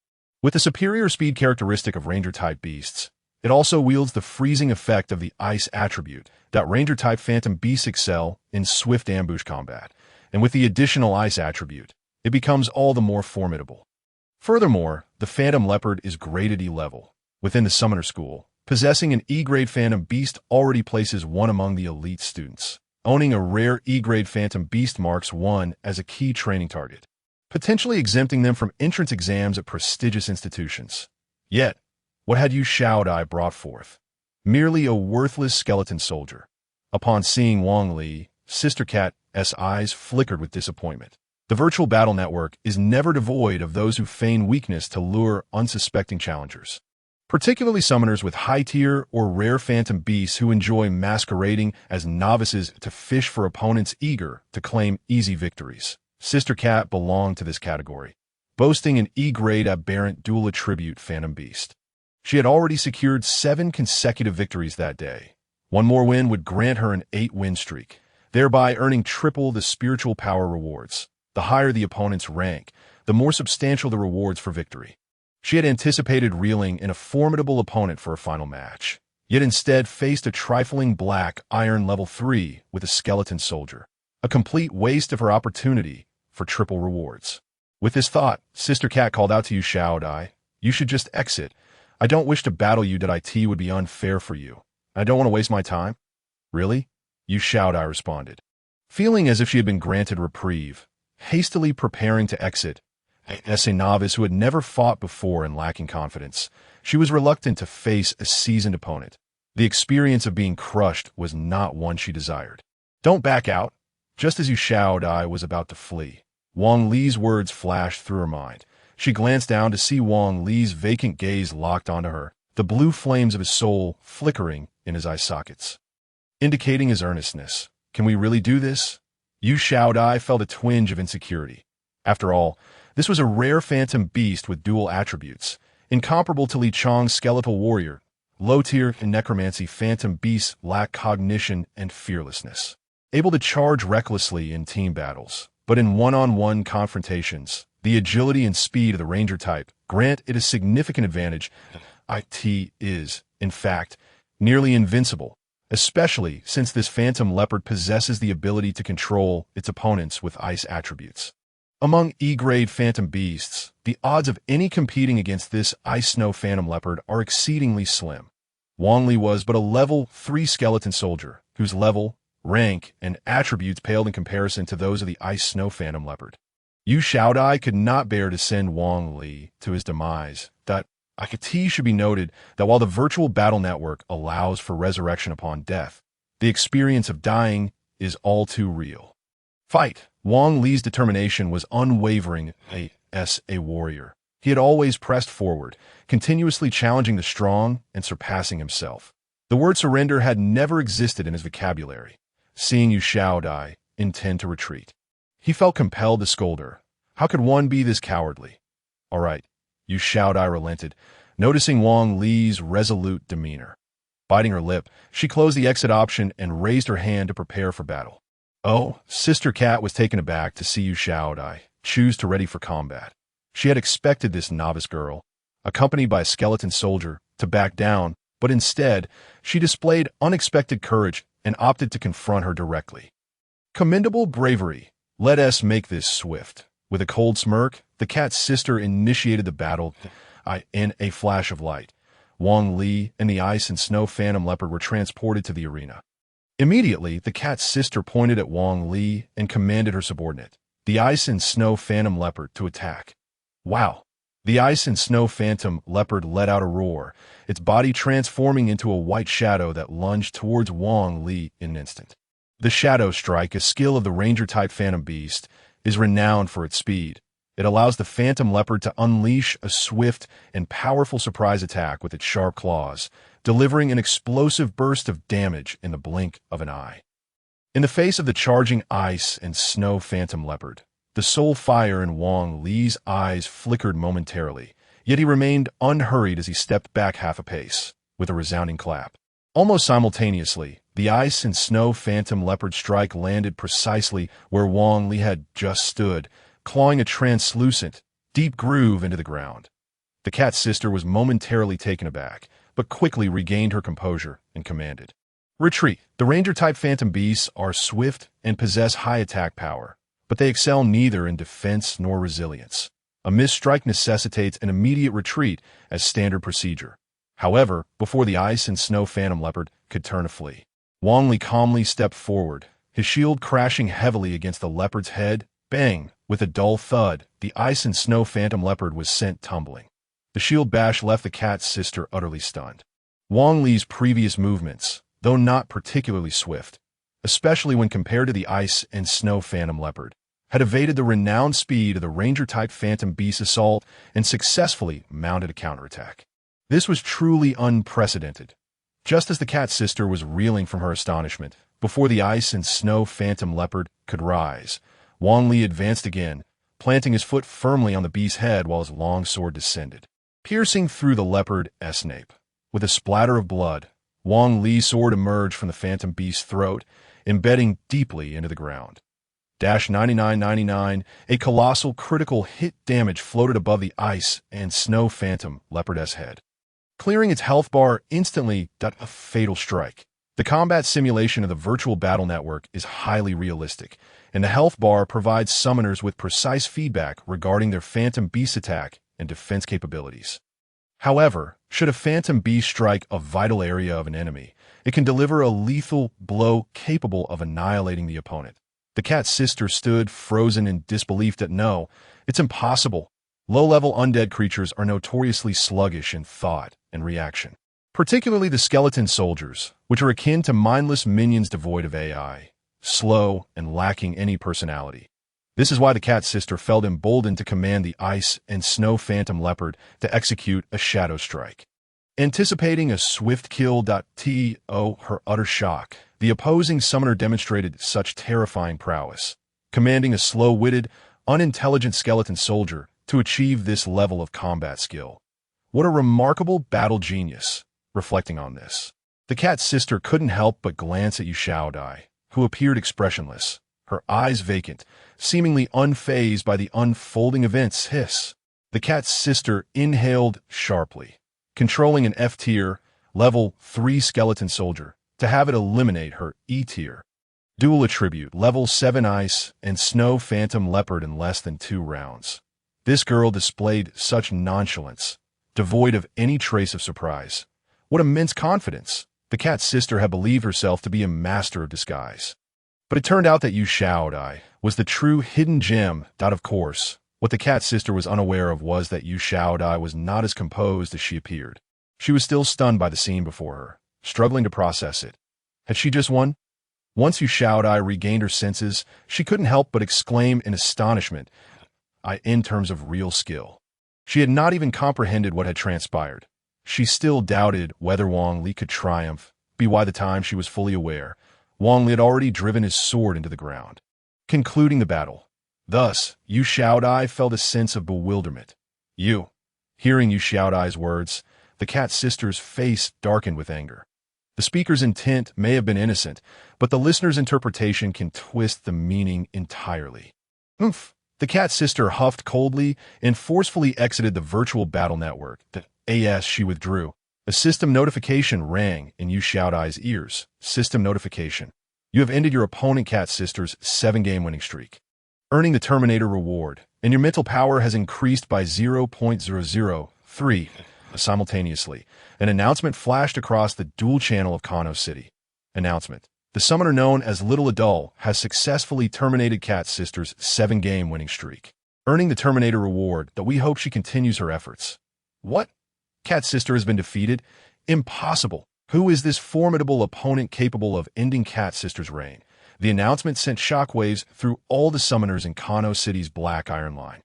With the superior speed characteristic of ranger-type beasts, it also wields the freezing effect of the ice attribute that ranger-type phantom beasts excel in swift ambush combat, and with the additional ice attribute, it becomes all the more formidable. Furthermore, the phantom leopard is graded E level. Within the summoner school, possessing an E-grade phantom beast already places one among the elite students. Owning a rare E-grade phantom beast marks one as a key training target, potentially exempting them from entrance exams at prestigious institutions. Yet, what had Yu Xiaodai brought forth? Merely a worthless skeleton soldier. Upon seeing Wang Li, Sister Cat's eyes flickered with disappointment. The virtual battle network is never devoid of those who feign weakness to lure unsuspecting challengers, particularly summoners with high-tier or rare phantom beasts who enjoy masquerading as novices to fish for opponents eager to claim easy victories. Sister Cat belonged to this category, boasting an E-grade aberrant dual attribute phantom beast. She had already secured 7 consecutive victories that day. One more win would grant her an 8-win streak, thereby earning triple the spiritual power rewards. The higher the opponent's rank, the more substantial the rewards for victory. She had anticipated reeling in a formidable opponent for a final match, yet instead faced a trifling black iron level 3 with a skeleton soldier, a complete waste of her opportunity for triple rewards. With this thought, Sister Cat called out to Yu Xiaodai, "You should just exit. I don't wish to battle you. It would be unfair for you. I don't want to waste my time." "Really?" Yu Xiaodai responded, feeling as if she had been granted reprieve. Hastily preparing to exit, as a novice who had never fought before and lacking confidence, she was reluctant to face a seasoned opponent. The experience of being crushed was not one she desired. "Don't back out." Just as Yu Xiaodai was about to flee, Wang Li's words flashed through her mind. She glanced down to see Wang Li's vacant gaze locked onto her, the blue flames of his soul flickering in his eye sockets, indicating his earnestness. "Can we really do this?" Yu Xiaodai felt a twinge of insecurity. After all, this was a rare phantom beast with dual attributes, incomparable to Li Chang's skeletal warrior. Low-tier and necromancy phantom beasts lack cognition and fearlessness, able to charge recklessly in team battles, but in one-on-one confrontations, the agility and speed of the ranger type grant it a significant advantage. It is, in fact, nearly invincible, especially since this phantom leopard possesses the ability to control its opponents with ice attributes. Among E-grade phantom beasts, the odds of any competing against this ice snow phantom leopard are exceedingly slim. Wang Li was but a level 3 skeleton soldier, whose level, rank, and attributes paled in comparison to those of the ice snow phantom leopard. Yu Xiaodai could not bear to send Wang Li to his demise. It should be noted that while the virtual battle network allows for resurrection upon death, the experience of dying is all too real. Fight! Wang Li's determination was unwavering as a warrior. He had always pressed forward, continuously challenging the strong and surpassing himself. The word surrender had never existed in his vocabulary. Seeing Yu Xiaodai intend to retreat, he felt compelled to scold her. How could one be this cowardly? All right, Yu Shaodai relented, noticing Wang Li's resolute demeanor. Biting her lip, she closed the exit option and raised her hand to prepare for battle. Oh, Sister Cat was taken aback to see Yu Shaodai choose to ready for combat. She had expected this novice girl, accompanied by a skeleton soldier, to back down, but instead, she displayed unexpected courage and opted to confront her directly. Commendable bravery. Let us make this swift. With a cold smirk, the cat's sister initiated the battle. In a flash of light, Wang Li and the ice and snow phantom leopard were transported to the arena. Immediately, the cat's sister pointed at Wang Li and commanded her subordinate, the ice and snow phantom leopard, to attack. Wow! The ice and snow phantom leopard let out a roar, its body transforming into a white shadow that lunged towards Wang Li in an instant. The shadow strike, a skill of the ranger-type phantom beast, is renowned for its speed. It allows the phantom leopard to unleash a swift and powerful surprise attack with its sharp claws, delivering an explosive burst of damage in the blink of an eye. In the face of the charging ice and snow phantom leopard, the soul fire in Wang Li's eyes flickered momentarily, yet he remained unhurried as he stepped back half a pace, with a resounding clap. Almost simultaneously, the ice and snow phantom leopard strike landed precisely where Wang Li had just stood, clawing a translucent, deep groove into the ground. The cat's sister was momentarily taken aback, but quickly regained her composure and commanded, "Retreat." The ranger-type phantom beasts are swift and possess high attack power, but they excel neither in defense nor resilience. A missed strike necessitates an immediate retreat as standard procedure. However, before the ice and snow phantom leopard could turn to flee, Wang Li calmly stepped forward, his shield crashing heavily against the leopard's head. Bang! With a dull thud, the ice and snow phantom leopard was sent tumbling. The shield bash left the cat's sister utterly stunned. Wang Li's previous movements, though not particularly swift, especially when compared to the ice and snow phantom leopard, had evaded the renowned speed of the ranger-type phantom beast assault and successfully mounted a counterattack. This was truly unprecedented. Just as the cat's sister was reeling from her astonishment, before the ice and snow phantom leopard could rise, Wang Li advanced again, planting his foot firmly on the beast's head while his long sword descended, piercing through the leopard's nape. With a splatter of blood, Wang Li's sword emerged from the phantom beast's throat, embedding deeply into the ground. 9999, a colossal critical hit damage floated above the ice and snow phantom leopard's head, clearing its health bar instantly. A fatal strike. The combat simulation of the virtual battle network is highly realistic, and the health bar provides summoners with precise feedback regarding their phantom beast attack and defense capabilities. However, should a phantom beast strike a vital area of an enemy, it can deliver a lethal blow capable of annihilating the opponent. The cat's sister stood frozen in disbelief that no, it's impossible. Low-level undead creatures are notoriously sluggish in thought and reaction, particularly the skeleton soldiers, which are akin to mindless minions devoid of AI, slow and lacking any personality. This is why the cat's sister felt emboldened to command the ice and snow phantom leopard to execute a shadow strike. Anticipating a swift kill. To her utter shock, the opposing summoner demonstrated such terrifying prowess, commanding a slow-witted, unintelligent skeleton soldier to achieve this level of combat skill. What a remarkable battle genius. Reflecting on this, the cat's sister couldn't help but glance at Yu Shaodai, who appeared expressionless, her eyes vacant, seemingly unfazed by the unfolding events. Hiss. The cat's sister inhaled sharply, controlling an F-tier, level 3 skeleton soldier to have it eliminate her E-tier. Dual attribute, level 7 ice and snow phantom leopard in less than 2 rounds. This girl displayed such nonchalance, devoid of any trace of surprise. What immense confidence! The cat's sister had believed herself to be a master of disguise. But it turned out that Yu Shaodai was the true hidden gem. Of course, what the cat's sister was unaware of was that Yu Shaodai was not as composed as she appeared. She was still stunned by the scene before her, struggling to process it. Had she just won? Once Yu Shaodai regained her senses, she couldn't help but exclaim in astonishment, in terms of real skill. She had not even comprehended what had transpired. She still doubted whether Wang Li could triumph, by the time she was fully aware, Wang Li had already driven his sword into the ground, concluding the battle. Thus, Yu Xiaodai felt a sense of bewilderment. Hearing Yu Xiaodai's words, the cat sister's face darkened with anger. The speaker's intent may have been innocent, but the listener's interpretation can twist the meaning entirely. Oomph! The cat sister huffed coldly and forcefully exited the virtual battle network. As she withdrew, a system notification rang in Yu Xiaodai's ears. System notification. You have ended your opponent cat sister's 7-game winning streak, earning the Terminator reward, and your mental power has increased by 0.003. Simultaneously, an announcement flashed across the dual channel of Kano City. Announcement. The summoner known as Little Adul has successfully terminated Cat Sister's 7-game winning streak, earning the Terminator reward that we hope she continues her efforts. What? Cat Sister has been defeated? Impossible. Who is this formidable opponent capable of ending Cat Sister's reign? The announcement sent shockwaves through all the summoners in Kano City's Black Iron Line.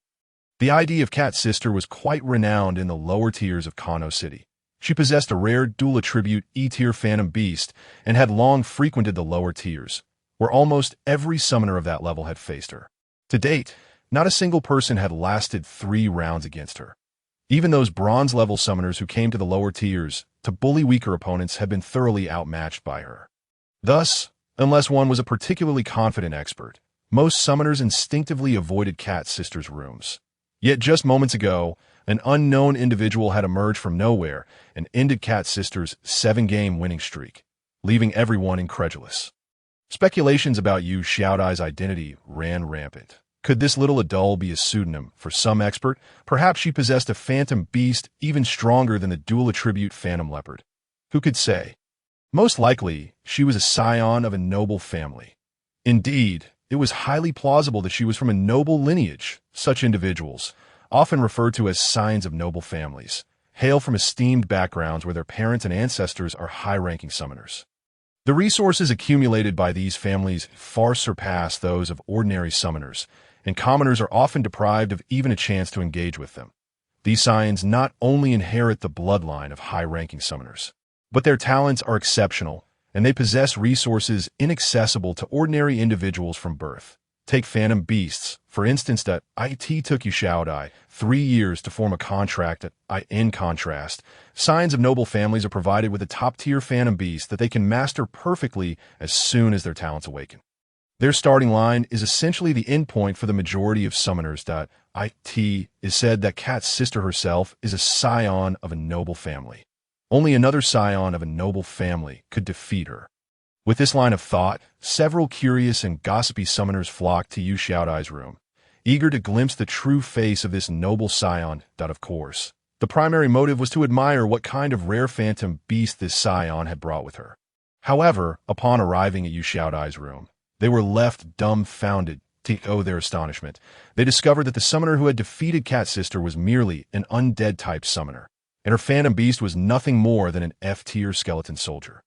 The ID of Cat Sister was quite renowned in the lower tiers of Kano City. She possessed a rare dual attribute E-tier Phantom Beast and had long frequented the lower tiers, where almost every summoner of that level had faced her. To date, not a single person had lasted 3 rounds against her. Even those bronze-level summoners who came to the lower tiers to bully weaker opponents had been thoroughly outmatched by her. Thus, unless one was a particularly confident expert, most summoners instinctively avoided Cat Sister's rooms. Yet just moments ago, an unknown individual had emerged from nowhere and ended Cat Sister's 7-game winning streak, leaving everyone incredulous. Speculations about Yu Xiaodai's identity ran rampant. Could this Little Adul be a pseudonym for some expert? Perhaps she possessed a phantom beast even stronger than the dual attribute Phantom Leopard. Who could say? Most likely, she was a scion of a noble family. Indeed, it was highly plausible that she was from a noble lineage. Such individuals, often referred to as scions of noble families, hail from esteemed backgrounds where their parents and ancestors are high-ranking summoners. The resources accumulated by these families far surpass those of ordinary summoners, and commoners are often deprived of even a chance to engage with them. These scions not only inherit the bloodline of high-ranking summoners, but their talents are exceptional, and they possess resources inaccessible to ordinary individuals from birth. Take Phantom Beasts, for instance. That it took Yu Xiaodai 3 years to form a contract. In contrast, scions of noble families are provided with a top-tier Phantom Beast that they can master perfectly as soon as their talents awaken. Their starting line is essentially the endpoint for the majority of summoners. It is said that Cat's sister herself is a scion of a noble family. Only another scion of a noble family could defeat her. With this line of thought, several curious and gossipy summoners flocked to Yu Xiaodai's room, eager to glimpse the true face of this noble scion. Of course, the primary motive was to admire what kind of rare phantom beast this scion had brought with her. However, upon arriving at Yu Xiaodai's room, they were left dumbfounded. To their astonishment, they discovered that the summoner who had defeated Cat Sister was merely an undead-type summoner, and her phantom beast was nothing more than an F-tier skeleton soldier.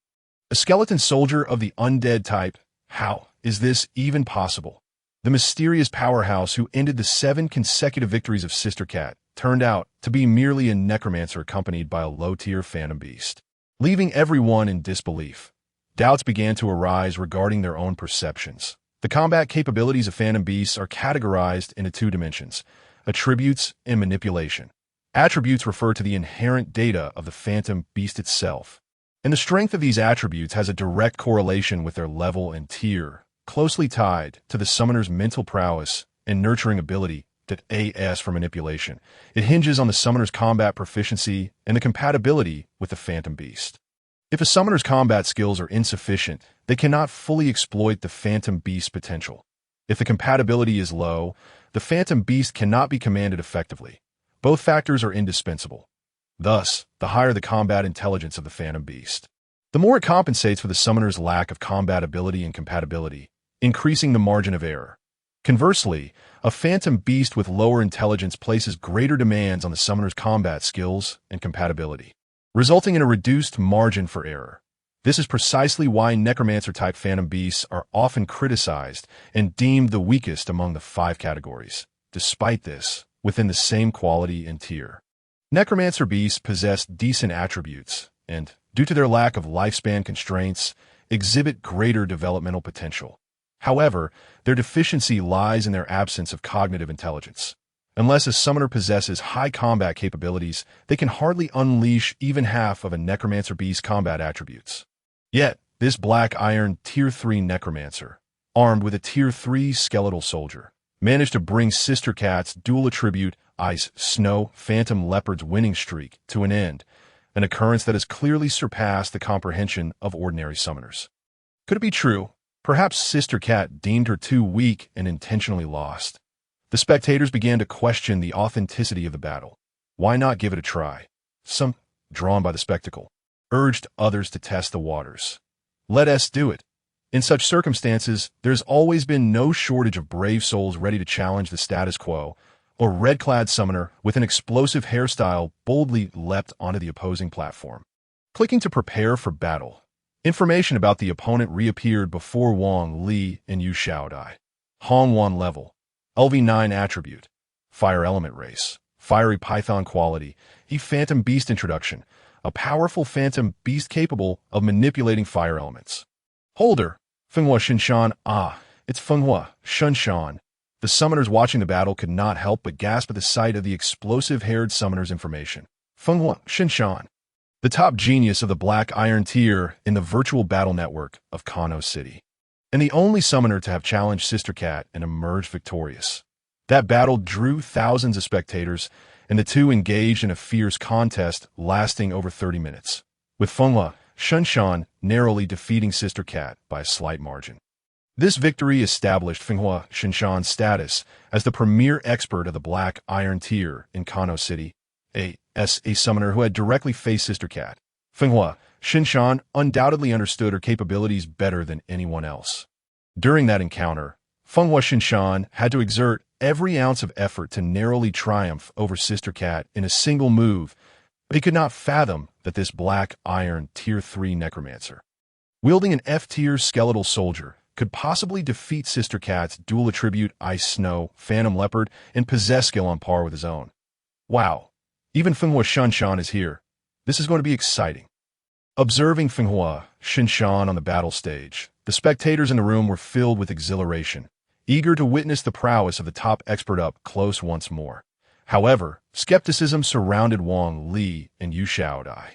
A skeleton soldier of the undead type? How is this even possible? The mysterious powerhouse who ended the 7 consecutive victories of Sister Cat turned out to be merely a necromancer accompanied by a low-tier phantom beast. Leaving everyone in disbelief, doubts began to arise regarding their own perceptions. The combat capabilities of phantom beasts are categorized into 2 dimensions: attributes and manipulation. Attributes refer to the inherent data of the phantom beast itself, and the strength of these attributes has a direct correlation with their level and tier, closely tied to the summoner's mental prowess and nurturing ability. As for manipulation, it hinges on the summoner's combat proficiency and the compatibility with the phantom beast. If a summoner's combat skills are insufficient, they cannot fully exploit the phantom beast's potential. If the compatibility is low, the phantom beast cannot be commanded effectively. Both factors are indispensable. Thus, the higher the combat intelligence of the phantom beast, the more it compensates for the summoner's lack of combat ability and compatibility, increasing the margin of error. Conversely, a phantom beast with lower intelligence places greater demands on the summoner's combat skills and compatibility, resulting in a reduced margin for error. This is precisely why necromancer-type phantom beasts are often criticized and deemed the weakest among the 5 categories. Despite this, within the same quality and tier, necromancer beasts possess decent attributes and, due to their lack of lifespan constraints, exhibit greater developmental potential. However, their deficiency lies in their absence of cognitive intelligence. Unless a summoner possesses high combat capabilities, they can hardly unleash even half of a necromancer beast's combat attributes. Yet, this black iron Tier 3 necromancer, armed with a Tier 3 skeletal soldier, managed to bring Sister Cat's dual attribute Ice, Snow, Phantom Leopard's winning streak to an end, an occurrence that has clearly surpassed the comprehension of ordinary summoners. Could it be true? Perhaps Sister Cat deemed her too weak and intentionally lost. The spectators began to question the authenticity of the battle. Why not give it a try? Some, drawn by the spectacle, urged others to test the waters. Let us do it. In such circumstances, there's always been no shortage of brave souls ready to challenge the status quo, or red-clad summoner with an explosive hairstyle boldly leapt onto the opposing platform. Clicking to prepare for battle. Information about the opponent reappeared before Wang Li and Yu Xiaodai. Hong 1 level. LV9 attribute. Fire element race. Fiery python quality. A phantom beast introduction. A powerful phantom beast capable of manipulating fire elements. Holder. Fenghua Shinshan. Ah, it's Fenghua Shinshan. The summoners watching the battle could not help but gasp at the sight of the explosive-haired summoner's information. Fenghua Shinshan. The top genius of the Black Iron tier in the virtual battle network of Kano City, and the only summoner to have challenged Sister Cat and emerged victorious. That battle drew thousands of spectators, and the two engaged in a fierce contest lasting over 30 minutes, with Fenghua Shinshan narrowly defeating Sister Cat by a slight margin. This victory established Fenghua Shinshan's status as the premier expert of the Black Iron tier in Kano City, a summoner who had directly faced Sister Cat. Fenghua Shinshan undoubtedly understood her capabilities better than anyone else. During that encounter, Fenghua Shinshan had to exert every ounce of effort to narrowly triumph over Sister Cat in a single move, but he could not fathom that this Black Iron Tier 3 necromancer, wielding an F-tier skeletal soldier, could possibly defeat Sister Cat's dual attribute Ice Snow, Phantom Leopard, and possess skill on par with his own. Wow. Even Fenghua Shinshan is here. This is going to be exciting. Observing Fenghua Shinshan on the battle stage, the spectators in the room were filled with exhilaration, eager to witness the prowess of the top expert up close once more. However, skepticism surrounded Wang Li and Yu Xiaodai.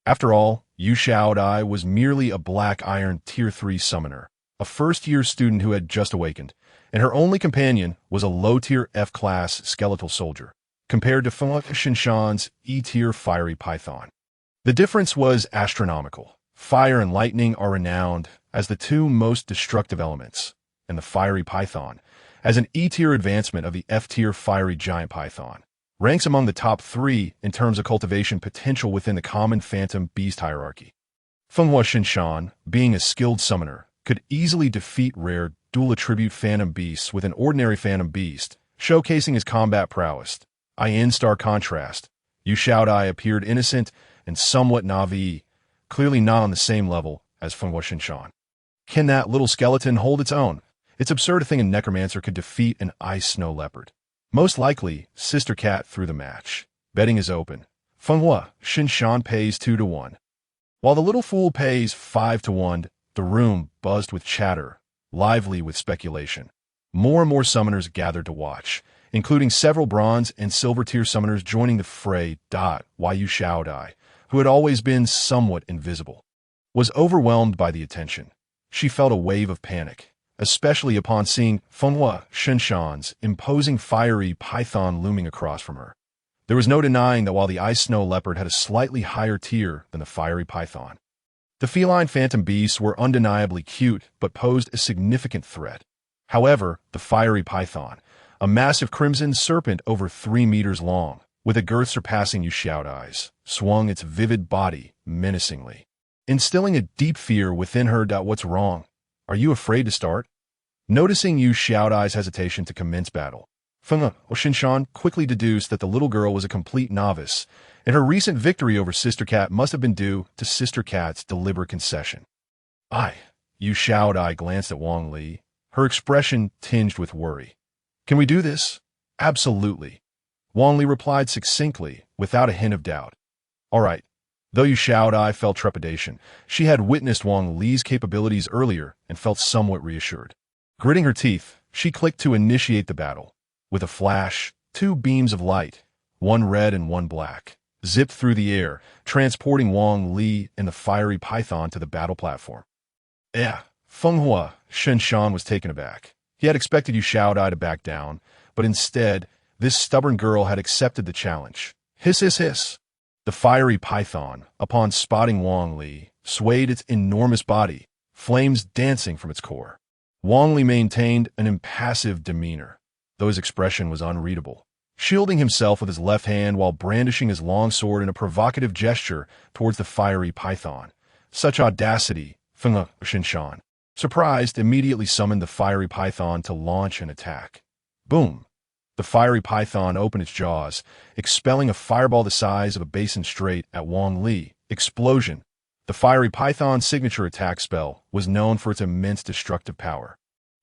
After all, Yu Xiaodai was merely a Black Iron Tier 3 summoner, a first-year student who had just awakened, and her only companion was a low-tier F-class skeletal soldier, compared to Fenghua Shinshan's E-tier fiery python. The difference was astronomical. Fire and lightning are renowned as the two most destructive elements, and the fiery python, as an E-tier advancement of the F-tier fiery giant python, ranks among the top 3 in terms of cultivation potential within the common phantom beast hierarchy. Fenghua Shinshan, being a skilled summoner, could easily defeat rare dual-attribute phantom beasts with an ordinary phantom beast, showcasing his combat prowess. In stark contrast, Yu Xiaodai appeared innocent and somewhat naive, clearly not on the same level as Fenghua Shinshan. Can that little skeleton hold its own? It's absurd to think a necromancer could defeat an Ice Snow Leopard. Most likely, Sister Cat threw the match. Betting is open. Fenghua Shinshan pays 2-1. While the little fool pays 5-1, the room buzzed with chatter, lively with speculation. More and more summoners gathered to watch, including several bronze and silver-tier summoners joining the fray. Yu Xiaodai, who had always been somewhat invisible, was overwhelmed by the attention. She felt a wave of panic, especially upon seeing Fenghua Shinshan's imposing fiery python looming across from her. There was no denying that while the Ice Snow Leopard had a slightly higher tier than the fiery python, the feline phantom beasts were undeniably cute but posed a significant threat. However, the fiery python, a massive crimson serpent over 3 meters long, with a girth surpassing Yu Xiaodai's, swung its vivid body menacingly, instilling a deep fear within her. What's wrong? Are you afraid to start? Noticing Yu Xiaodai's hesitation to commence battle, Fenghua Shinshan quickly deduced that the little girl was a complete novice, and her recent victory over Sister Cat must have been due to Sister Cat's deliberate concession. Yu Xiaodai glanced at Wang Li, her expression tinged with worry. Can we do this? Absolutely. Wang Li replied succinctly, without a hint of doubt. All right. Though Yu Xiaodai felt trepidation, she had witnessed Wang Li's capabilities earlier and felt somewhat reassured. Gritting her teeth, she clicked to initiate the battle. With a flash, two beams of light, one red and one black, zipped through the air, transporting Wang Li and the fiery python to the battle platform. Feng Hua, Shen Shan was taken aback. He had expected Yu Xiaodai to back down, but instead, this stubborn girl had accepted the challenge. Hiss, hiss, hiss. The fiery python, upon spotting Wang Li, swayed its enormous body, flames dancing from its core. Wang Li maintained an impassive demeanor, though his expression was unreadable, shielding himself with his left hand while brandishing his long sword in a provocative gesture towards the fiery python. Such audacity, Feng Hua Shinshan, surprised, immediately summoned the fiery python to launch an attack. Boom! The fiery python opened its jaws, expelling a fireball the size of a basin straight at Wang Li. Explosion! The fiery python's signature attack spell was known for its immense destructive power.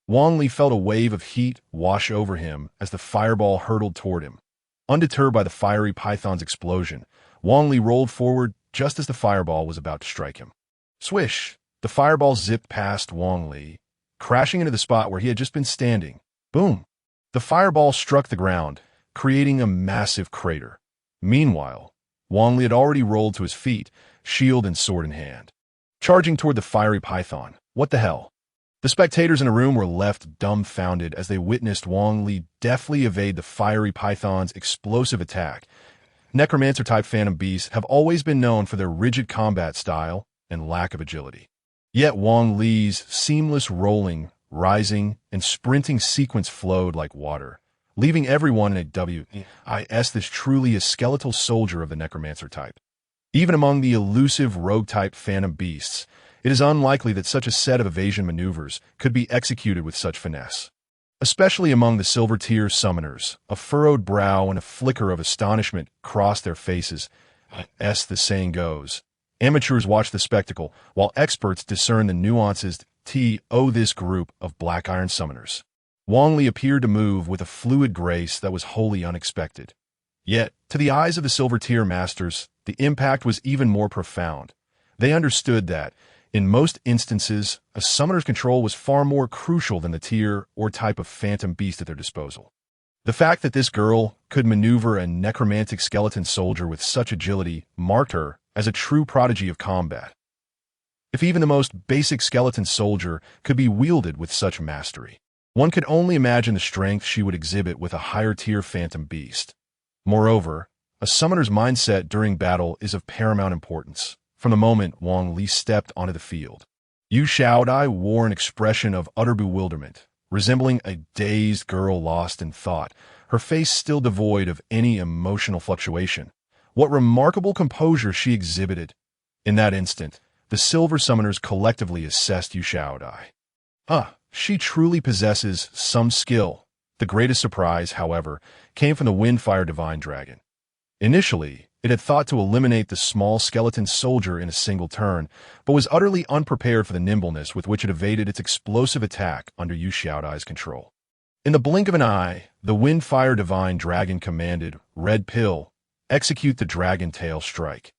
Wang Li felt a wave of heat wash over him as the fireball hurtled toward him. Undeterred by the fiery python's explosion, Wang Li rolled forward just as the fireball was about to strike him. Swish! The fireball zipped past Wang Li, crashing into the spot where he had just been standing. Boom! The fireball struck the ground, creating a massive crater. Meanwhile, Wang Li had already rolled to his feet, shield and sword in hand, charging toward the fiery python. What the hell? The spectators in the room were left dumbfounded as they witnessed Wang Li deftly evade the fiery python's explosive attack. Necromancer-type phantom beasts have always been known for their rigid combat style and lack of agility. Yet Wang Li's seamless rolling, rising, and sprinting sequence flowed like water, leaving everyone in a W.I.S. This truly a skeletal soldier of the necromancer type. Even among the elusive rogue-type phantom beasts, it is unlikely that such a set of evasion maneuvers could be executed with such finesse. Especially among the silver-tier summoners, a furrowed brow and a flicker of astonishment crossed their faces. As the saying goes, amateurs watch the spectacle, while experts discern the nuances. This group of black iron summoners. Wang Li appeared to move with a fluid grace that was wholly unexpected. Yet, to the eyes of the silver-tier masters, the impact was even more profound. They understood that, in most instances, a summoner's control was far more crucial than the tier or type of phantom beast at their disposal. The fact that this girl could maneuver a necromantic skeleton soldier with such agility marked her as a true prodigy of combat. If even the most basic skeleton soldier could be wielded with such mastery, one could only imagine the strength she would exhibit with a higher-tier phantom beast. Moreover, a summoner's mindset during battle is of paramount importance. From the moment Wang Li stepped onto the field, Yu Xiaodai wore an expression of utter bewilderment, resembling a dazed girl lost in thought, her face still devoid of any emotional fluctuation. What remarkable composure she exhibited! In that instant, the silver summoners collectively assessed Yu Xiaodai. She truly possesses some skill. The greatest surprise, however, came from the Windfire Divine Dragon. Initially, it had thought to eliminate the small skeleton soldier in a single turn, but was utterly unprepared for the nimbleness with which it evaded its explosive attack under Yu Xiaodai's control. In the blink of an eye, the Windfire Divine Dragon commanded, Red Pill, execute the Dragon Tail Strike.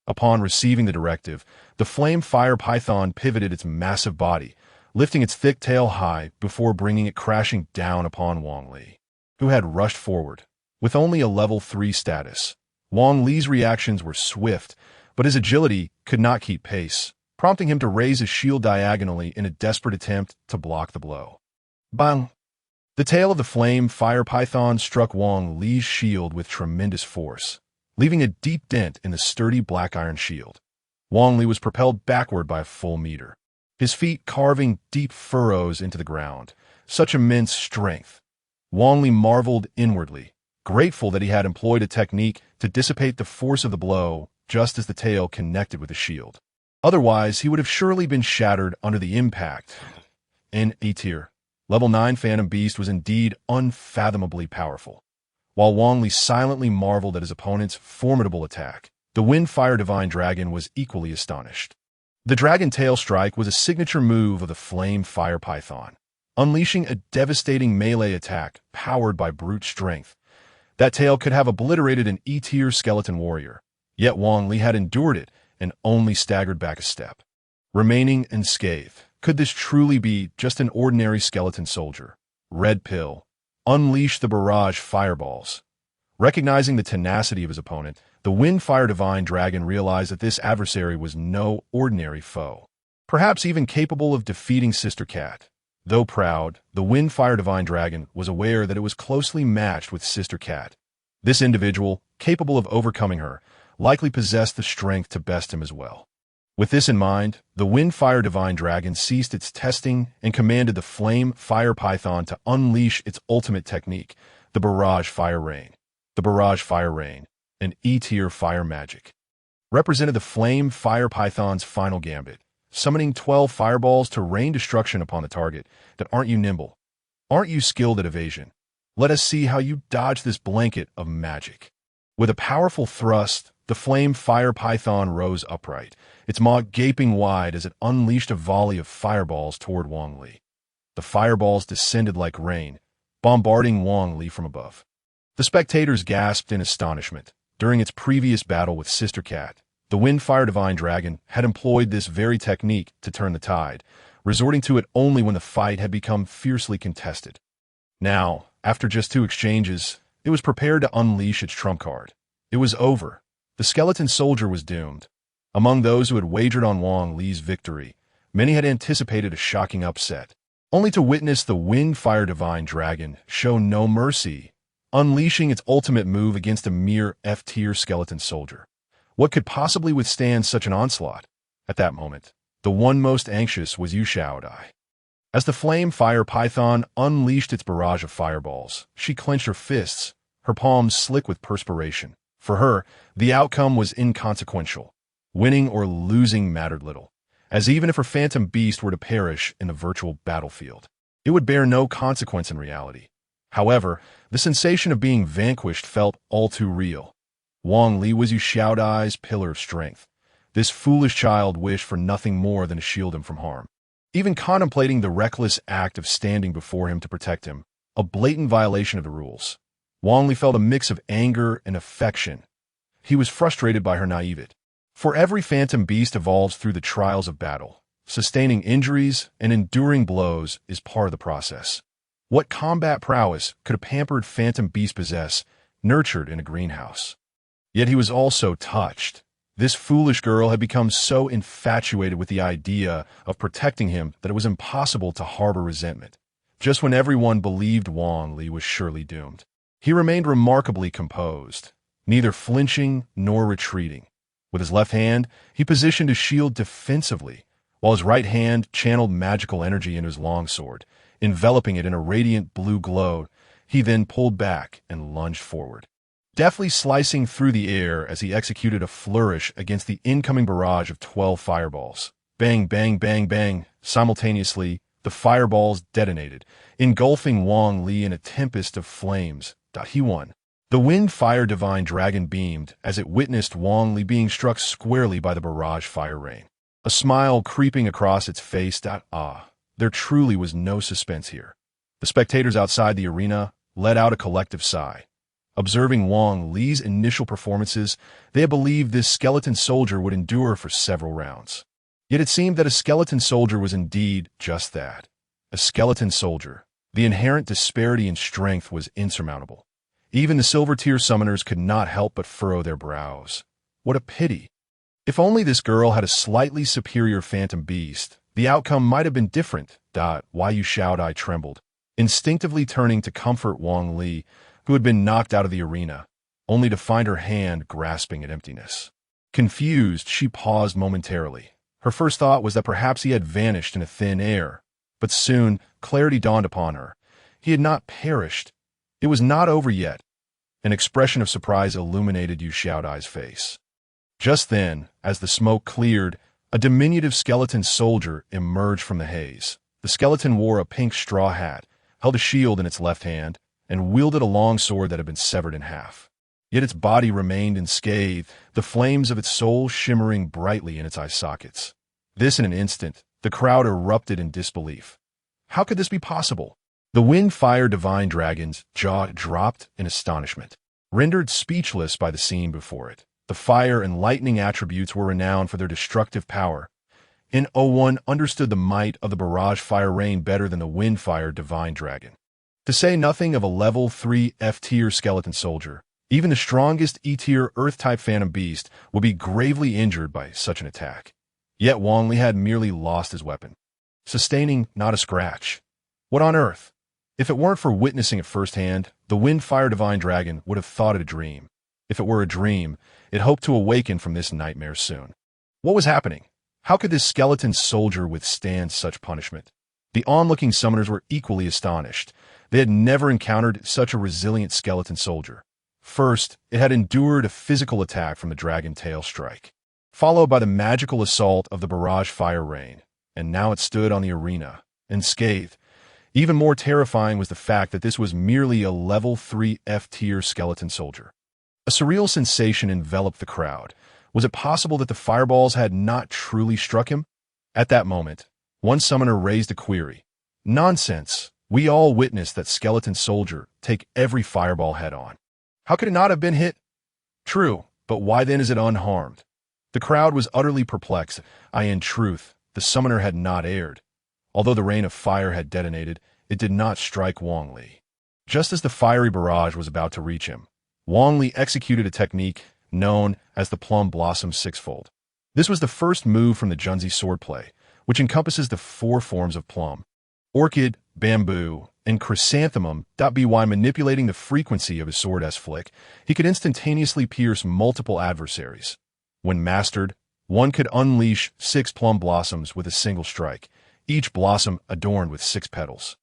Upon receiving the directive, the flame fire python pivoted its massive body, lifting its thick tail high before bringing it crashing down upon Wang Li, who had rushed forward. With only a level 3 status, Wang Li's reactions were swift, but his agility could not keep pace, prompting him to raise his shield diagonally in a desperate attempt to block the blow. Bang! The tail of the flame fire python struck Wang Li's shield with tremendous force, leaving a deep dent in the sturdy black iron shield. Wang Li was propelled backward by a full meter, his feet carving deep furrows into the ground. Such immense strength! Wang Li marveled inwardly, grateful that he had employed a technique to dissipate the force of the blow just as the tail connected with the shield. Otherwise, he would have surely been shattered under the impact. In A tier, level 9 Phantom Beast was indeed unfathomably powerful. While Wang Li silently marveled at his opponent's formidable attack, the Windfire Divine Dragon was equally astonished. The Dragon Tail Strike was a signature move of the Flame Fire Python, unleashing a devastating melee attack powered by brute strength. That tail could have obliterated an E-tier skeleton warrior, yet Wang Li had endured it and only staggered back a step. Remaining unscathed, Could this truly be just an ordinary skeleton soldier? Red pill. Unleash the barrage fireballs. Recognizing the tenacity of his opponent, the Windfire Divine Dragon realized that this adversary was no ordinary foe, perhaps even capable of defeating Sister Cat. Though proud, the Windfire Divine Dragon was aware that it was closely matched with Sister Cat. This individual, capable of overcoming her, likely possessed the strength to best him as well. With this in mind, the Windfire Divine Dragon ceased its testing and commanded the Flame Fire Python to unleash its ultimate technique, the Barrage Fire Rain. The Barrage Fire Rain, an E-tier fire magic, represented the Flame Fire Python's final gambit, summoning 12 fireballs to rain destruction upon the target. That aren't you nimble? Aren't you skilled at evasion? Let us see how you dodge this blanket of magic. With a powerful thrust, the Flame Fire Python rose upright, its maw gaping wide as it unleashed a volley of fireballs toward Wang Li. The fireballs descended like rain, bombarding Wang Li from above. The spectators gasped in astonishment. During its previous battle with Sister Cat, the Windfire Divine Dragon had employed this very technique to turn the tide, resorting to it only when the fight had become fiercely contested. Now, after just 2 exchanges, it was prepared to unleash its trump card. It was over. The skeleton soldier was doomed. Among those who had wagered on Wang Li's victory, many had anticipated a shocking upset, only to witness the Windfire Divine Dragon show no mercy, unleashing its ultimate move against a mere F-tier skeleton soldier. What could possibly withstand such an onslaught? At that moment, the one most anxious was Yu Xiaodai. As the Flame Fire Python unleashed its barrage of fireballs, she clenched her fists, her palms slick with perspiration. For her, the outcome was inconsequential. Winning or losing mattered little, as even if her phantom beast were to perish in the virtual battlefield, it would bear no consequence in reality. However, the sensation of being vanquished felt all too real. Wang Li was Yu Xiaodai's pillar of strength. This foolish child wished for nothing more than to shield him from harm. Even contemplating the reckless act of standing before him to protect him, a blatant violation of the rules, Wang Li felt a mix of anger and affection. He was frustrated by her naivete. For every phantom beast evolves through the trials of battle. Sustaining injuries and enduring blows is part of the process. What combat prowess could a pampered phantom beast possess, nurtured in a greenhouse? Yet he was also touched. This foolish girl had become so infatuated with the idea of protecting him that it was impossible to harbor resentment. Just when everyone believed Wang Li was surely doomed, he remained remarkably composed, neither flinching nor retreating. With his left hand, he positioned his shield defensively, while his right hand channeled magical energy into his longsword, enveloping it in a radiant blue glow. He then pulled back and lunged forward, deftly slicing through the air as he executed a flourish against the incoming barrage of 12 fireballs. Bang, bang, bang, bang. Simultaneously, the fireballs detonated, engulfing Wang Li in a tempest of flames. He won. The Windfire Divine Dragon beamed as it witnessed Wang Li being struck squarely by the barrage fire rain. A smile creeping across its face. There truly was no suspense here. The spectators outside the arena let out a collective sigh. Observing Wang Li's initial performances, they had believed this skeleton soldier would endure for several rounds. Yet it seemed that a skeleton soldier was indeed just that. A skeleton soldier. The inherent disparity in strength was insurmountable. Even the silver-tier summoners could not help but furrow their brows. What a pity. If only this girl had a slightly superior phantom beast, the outcome might have been different. Why Yu Xiaodai trembled, instinctively turning to comfort Wang Li, who had been knocked out of the arena, only to find her hand grasping at emptiness. Confused, she paused momentarily. Her first thought was that perhaps he had vanished in a thin air, but soon clarity dawned upon her. He had not perished. It was not over yet. An expression of surprise illuminated Yu Xiaodai's face. Just then, as the smoke cleared, a diminutive skeleton soldier emerged from the haze. The skeleton wore a pink straw hat, held a shield in its left hand, and wielded a long sword that had been severed in half. Yet its body remained unscathed, the flames of its soul shimmering brightly in its eye sockets. This in an instant, the crowd erupted in disbelief. How could this be possible? The Windfire Divine Dragon's jaw dropped in astonishment, rendered speechless by the scene before it. The fire and lightning attributes were renowned for their destructive power, in '01 understood the might of the barrage fire rain better than the wind fire divine dragon. To say nothing of a level 3 F-tier skeleton soldier, even the strongest E-tier Earth-type phantom beast would be gravely injured by such an attack. Yet Wang Li had merely lost his weapon, sustaining not a scratch. What on earth? If it weren't for witnessing it firsthand, the wind fire divine dragon would have thought it a dream. If it were a dream, it hoped to awaken from this nightmare soon. What was happening? How could this skeleton soldier withstand such punishment? The onlooking summoners were equally astonished. They had never encountered such a resilient skeleton soldier. First, it had endured a physical attack from the dragon tail strike, followed by the magical assault of the barrage fire rain, and now it stood on the arena, unscathed. Even more terrifying was the fact that this was merely a level 3 F-tier skeleton soldier. A surreal sensation enveloped the crowd. Was it possible that the fireballs had not truly struck him? At that moment, one summoner raised a query. Nonsense. We all witnessed that skeleton soldier take every fireball head-on. How could it not have been hit? True, but why then is it unharmed? The crowd was utterly perplexed. In truth, the summoner had not erred. Although the rain of fire had detonated, it did not strike Wang Li. Just as the fiery barrage was about to reach him, Wang Li executed a technique known as the Plum Blossom Sixfold. This was the first move from the Junzi swordplay, which encompasses the 4 forms of plum, orchid, bamboo, and chrysanthemum. By manipulating the frequency of his sword-s flick, he could instantaneously pierce multiple adversaries. When mastered, one could unleash 6 plum blossoms with a single strike, each blossom adorned with 6 petals,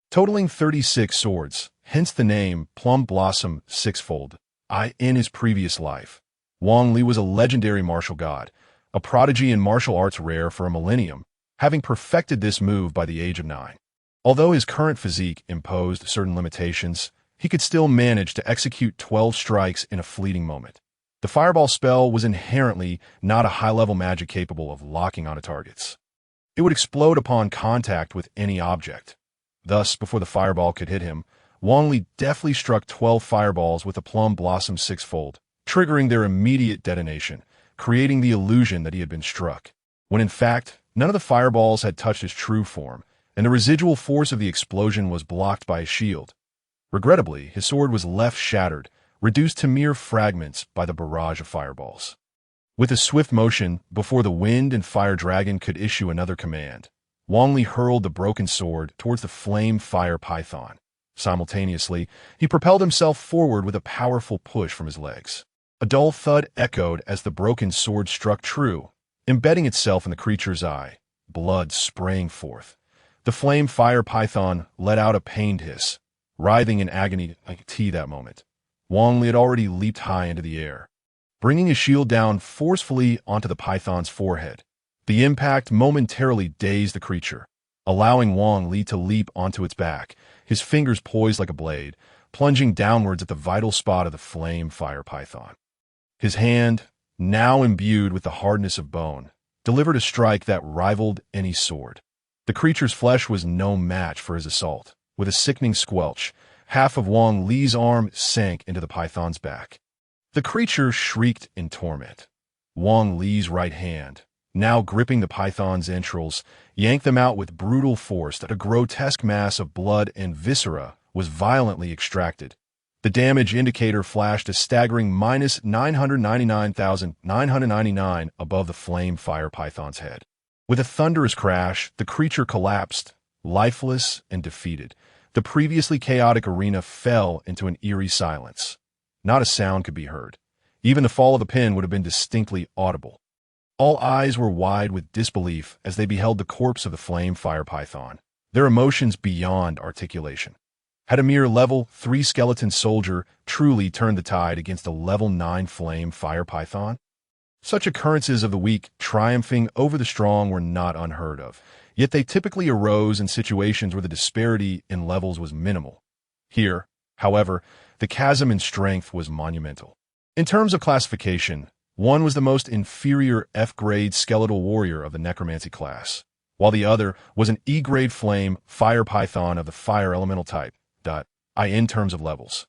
totaling 36 swords, hence the name Plum Blossom Sixfold. In his previous life, Wang Li was a legendary martial god, a prodigy in martial arts rare for a millennium, having perfected this move by the age of 9. Although his current physique imposed certain limitations, he could still manage to execute 12 strikes in a fleeting moment. The fireball spell was inherently not a high-level magic capable of locking onto targets. It would explode upon contact with any object. Thus, before the fireball could hit him, Wang Li deftly struck 12 fireballs with the Plum Blossom Sixfold, triggering their immediate detonation, creating the illusion that he had been struck, when in fact, none of the fireballs had touched his true form, and the residual force of the explosion was blocked by a shield. Regrettably, his sword was left shattered, reduced to mere fragments by the barrage of fireballs. With a swift motion, before the wind and fire dragon could issue another command, Wang Li hurled the broken sword towards the flame fire python. Simultaneously, he propelled himself forward with a powerful push from his legs. A dull thud echoed as the broken sword struck true, embedding itself in the creature's eye, blood spraying forth. The flame fire python let out a pained hiss, writhing in agony like that moment. Wang Li had already leaped high into the air, bringing his shield down forcefully onto the python's forehead. The impact momentarily dazed the creature, allowing Wang Li to leap onto its back, his fingers poised like a blade, plunging downwards at the vital spot of the flame fire python. His hand, now imbued with the hardness of bone, delivered a strike that rivaled any sword. The creature's flesh was no match for his assault. With a sickening squelch, half of Wang Li's arm sank into the python's back. The creature shrieked in torment. Wang Li's right hand, now gripping the python's entrails, yanked them out with brutal force that a grotesque mass of blood and viscera was violently extracted. The damage indicator flashed a staggering minus 999,999 above the flame fire python's head. With a thunderous crash, the creature collapsed, lifeless and defeated. The previously chaotic arena fell into an eerie silence. Not a sound could be heard. Even the fall of the pin would have been distinctly audible. All eyes were wide with disbelief as they beheld the corpse of the flame fire python, their emotions beyond articulation. Had a mere level 3 skeleton soldier truly turned the tide against a level 9 flame fire python? Such occurrences of the weak triumphing over the strong were not unheard of, yet they typically arose in situations where the disparity in levels was minimal. Here, however, the chasm in strength was monumental. In terms of classification, one was the most inferior F-grade skeletal warrior of the necromancy class, while the other was an E-grade flame fire python of the fire elemental type. In terms of levels,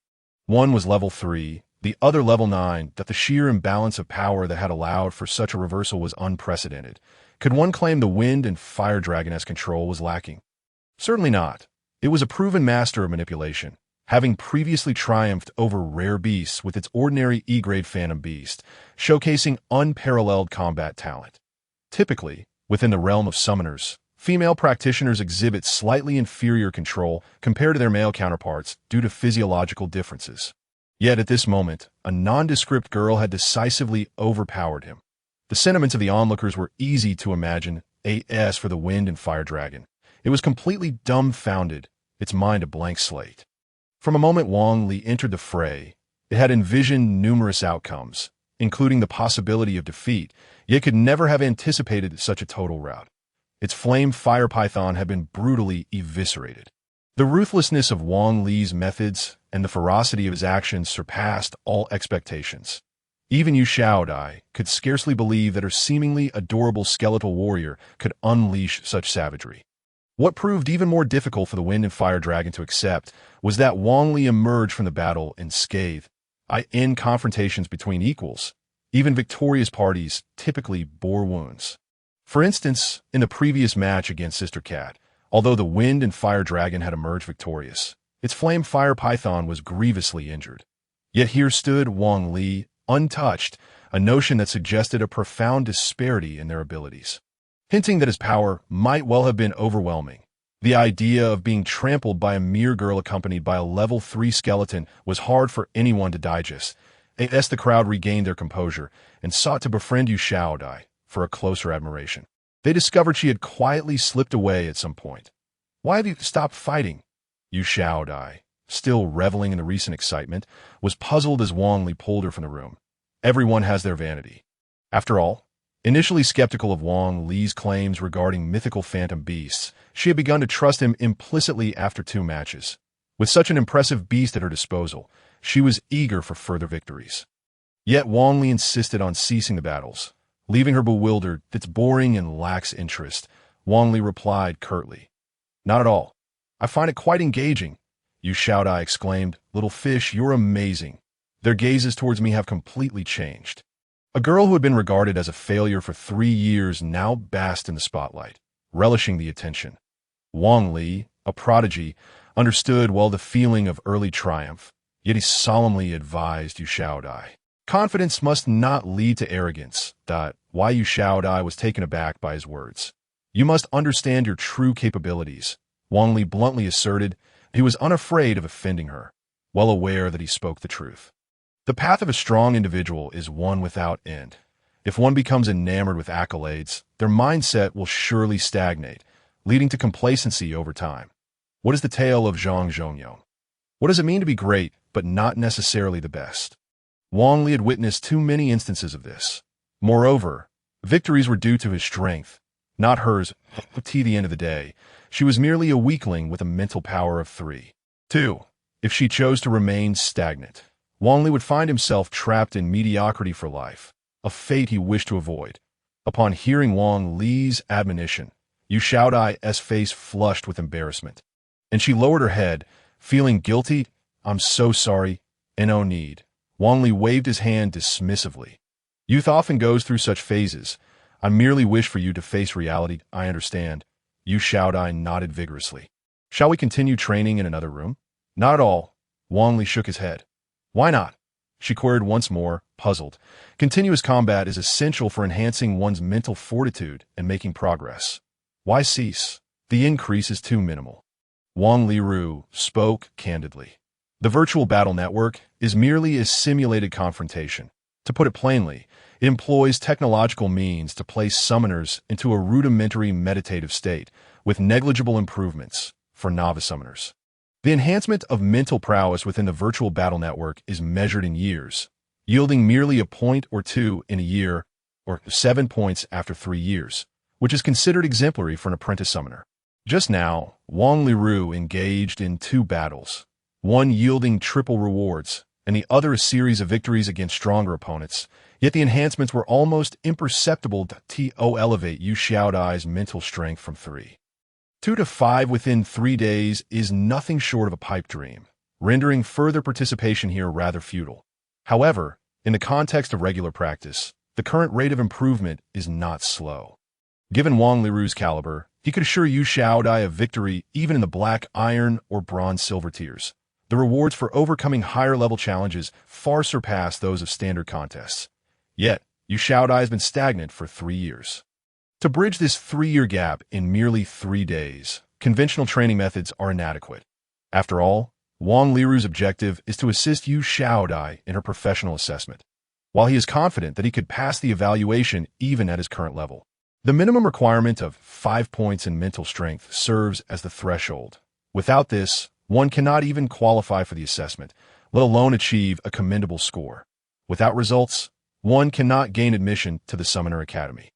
one was level 3, the other level 9. That the sheer imbalance of power that had allowed for such a reversal was unprecedented, Could one claim the wind and fire dragoness control was lacking? Certainly not. It was a proven master of manipulation, having previously triumphed over rare beasts with its ordinary E-grade phantom beast, showcasing unparalleled combat talent. Typically, within the realm of summoners, female practitioners exhibit slightly inferior control compared to their male counterparts due to physiological differences. Yet at this moment, a nondescript girl had decisively overpowered him. The sentiments of the onlookers were easy to imagine, as for the wind and fire dragon. It was completely dumbfounded, its mind a blank slate. From a moment Wang Li entered the fray, it had envisioned numerous outcomes, including the possibility of defeat, yet could never have anticipated such a total rout. Its flame fire python had been brutally eviscerated. The ruthlessness of Wang Li's methods and the ferocity of his actions surpassed all expectations. Even Yu Xiaodai could scarcely believe that her seemingly adorable skeletal warrior could unleash such savagery. What proved even more difficult for the wind and fire dragon to accept was that Wang Li emerged from the battle unscathed. In confrontations between equals, even victorious parties typically bore wounds. For instance, in the previous match against Sister Cat, although the wind and fire dragon had emerged victorious, its flame fire python was grievously injured. Yet here stood Wang Li, untouched, a notion that suggested a profound disparity in their abilities, hinting that his power might well have been overwhelming. The idea of being trampled by a mere girl accompanied by a level 3 skeleton was hard for anyone to digest. As the crowd regained their composure and sought to befriend Yu Xiaodai for a closer admiration, they discovered she had quietly slipped away at some point. "Why have you stopped fighting?" Yu Xiaodai, still reveling in the recent excitement, was puzzled as Wang Li pulled her from the room. Everyone has their vanity. After all, initially skeptical of Wang Li's claims regarding mythical phantom beasts, she had begun to trust him implicitly after 2 matches. With such an impressive beast at her disposal, she was eager for further victories. Yet Wang Li insisted on ceasing the battles, leaving her bewildered. "That's boring and lacks interest," Wang Li replied curtly. "Not at all. I find it quite engaging," Yu Xiaodai exclaimed. "Little fish, you're amazing." Their gazes towards me have completely changed. A girl who had been regarded as a failure for 3 years now basked in the spotlight, relishing the attention. Wang Li, a prodigy, understood well the feeling of early triumph, yet he solemnly advised Yu Xiaodai. Confidence must not lead to arrogance. Why Yu Xiaodai was taken aback by his words. "You must understand your true capabilities," Wang Li bluntly asserted. He was unafraid of offending her, well aware that he spoke the truth. The path of a strong individual is one without end. If one becomes enamored with accolades, their mindset will surely stagnate, leading to complacency over time. What is the tale of Zhang Zhongyong? What does it mean to be great, but not necessarily the best? Wang Li had witnessed too many instances of this. Moreover, victories were due to his strength, not hers. At the end of the day, she was merely a weakling with a mental power of 3. 2. If she chose to remain stagnant, Wang Li would find himself trapped in mediocrity for life, a fate he wished to avoid. Upon hearing Wang Li's admonition, Yu Xiaodai's face flushed with embarrassment, and she lowered her head, feeling guilty. "I'm so sorry, no need." Wang Li waved his hand dismissively. "Youth often goes through such phases. I merely wish for you to face reality." "I understand." Yu Xiaodai nodded vigorously. "Shall we continue training in another room?" "Not at all." Wang Li shook his head. "Why not?" she queried once more, puzzled. Continuous combat is essential for enhancing one's mental fortitude and making progress. "Why cease? The increase is too minimal." Wang Liru spoke candidly. The virtual battle network is merely a simulated confrontation. To put it plainly, it employs technological means to place summoners into a rudimentary meditative state, with negligible improvements for novice summoners. The enhancement of mental prowess within the virtual battle network is measured in years, yielding merely a point or 2 in a year, or 7 points after 3 years, which is considered exemplary for an apprentice summoner. Just now, Wang Liru engaged in 2 battles, one yielding triple rewards, and the other a series of victories against stronger opponents, yet the enhancements were almost imperceptible to elevate Yu Xiaodai's mental strength from 3 to 5 within 3 days is nothing short of a pipe dream, rendering further participation here rather futile. However, in the context of regular practice, the current rate of improvement is not slow. Given Wang Liru's caliber, he could assure Yu Xiaodai of victory even in the black iron or bronze silver tiers. The rewards for overcoming higher-level challenges far surpass those of standard contests. Yet, Yu Xiaodai has been stagnant for 3 years. To bridge this 3-year gap in merely 3 days, conventional training methods are inadequate. After all, Wang Liru's objective is to assist Yu Xiaodai in her professional assessment. While he is confident that he could pass the evaluation even at his current level, the minimum requirement of 5 points in mental strength serves as the threshold. Without this, one cannot even qualify for the assessment, let alone achieve a commendable score. Without results, one cannot gain admission to the Summoner Academy.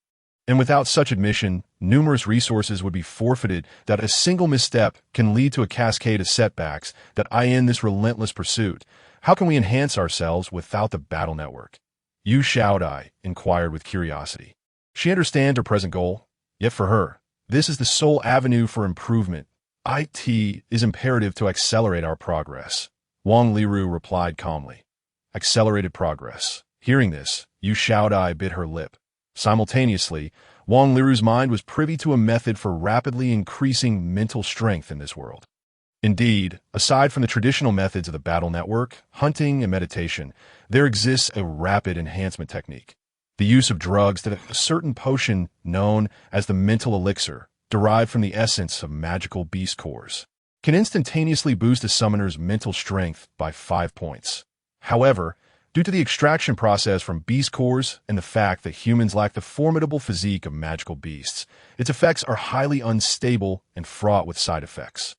And without such admission, numerous resources would be forfeited that a single misstep can lead to a cascade of setbacks that end this relentless pursuit. How can we enhance ourselves without the battle network? Yu Xiaodai inquired with curiosity. She understands her present goal, yet for her, this is the sole avenue for improvement. IT is imperative to accelerate our progress. Wang Liru replied calmly. Accelerated progress. Hearing this, Yu Xiaodai bit her lip. Simultaneously, Wang Liru's mind was privy to a method for rapidly increasing mental strength in this world. Indeed, aside from the traditional methods of the battle network, hunting, and meditation, there exists a rapid enhancement technique. The use of drugs that a certain potion known as the mental elixir, derived from the essence of magical beast cores, can instantaneously boost a summoner's mental strength by 5 points. However, due to the extraction process from beast cores and the fact that humans lack the formidable physique of magical beasts, its effects are highly unstable and fraught with side effects.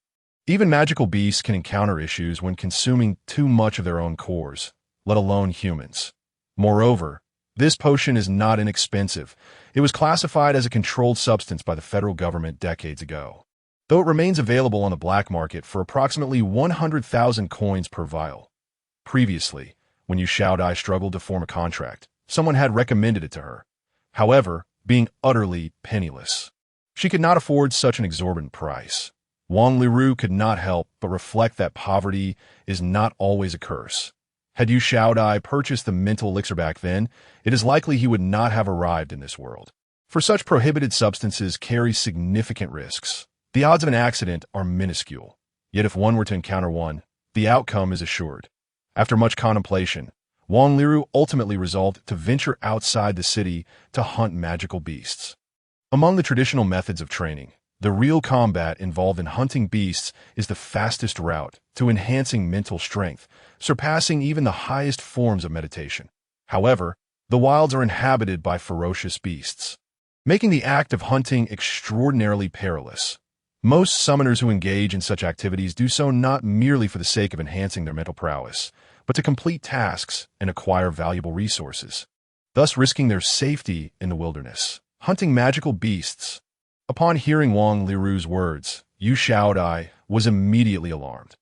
Even magical beasts can encounter issues when consuming too much of their own cores, let alone humans. Moreover, this potion is not inexpensive. It was classified as a controlled substance by the federal government decades ago, though it remains available on the black market for approximately 100,000 coins per vial. Previously, when Yu Xiaodai struggled to form a contract, someone had recommended it to her. However, being utterly penniless, she could not afford such an exorbitant price. Wang Liru could not help but reflect that poverty is not always a curse. Had Yu Xiaodai purchased the mental elixir back then, it is likely he would not have arrived in this world. For such prohibited substances carry significant risks. The odds of an accident are minuscule. Yet if one were to encounter one, the outcome is assured. After much contemplation, Wang Liru ultimately resolved to venture outside the city to hunt magical beasts. Among the traditional methods of training, the real combat involved in hunting beasts is the fastest route to enhancing mental strength, surpassing even the highest forms of meditation. However, the wilds are inhabited by ferocious beasts, making the act of hunting extraordinarily perilous. Most summoners who engage in such activities do so not merely for the sake of enhancing their mental prowess, but to complete tasks and acquire valuable resources, thus risking their safety in the wilderness. Hunting magical beasts. Upon hearing Wang Liru's words, Yu Xiaodai was immediately alarmed.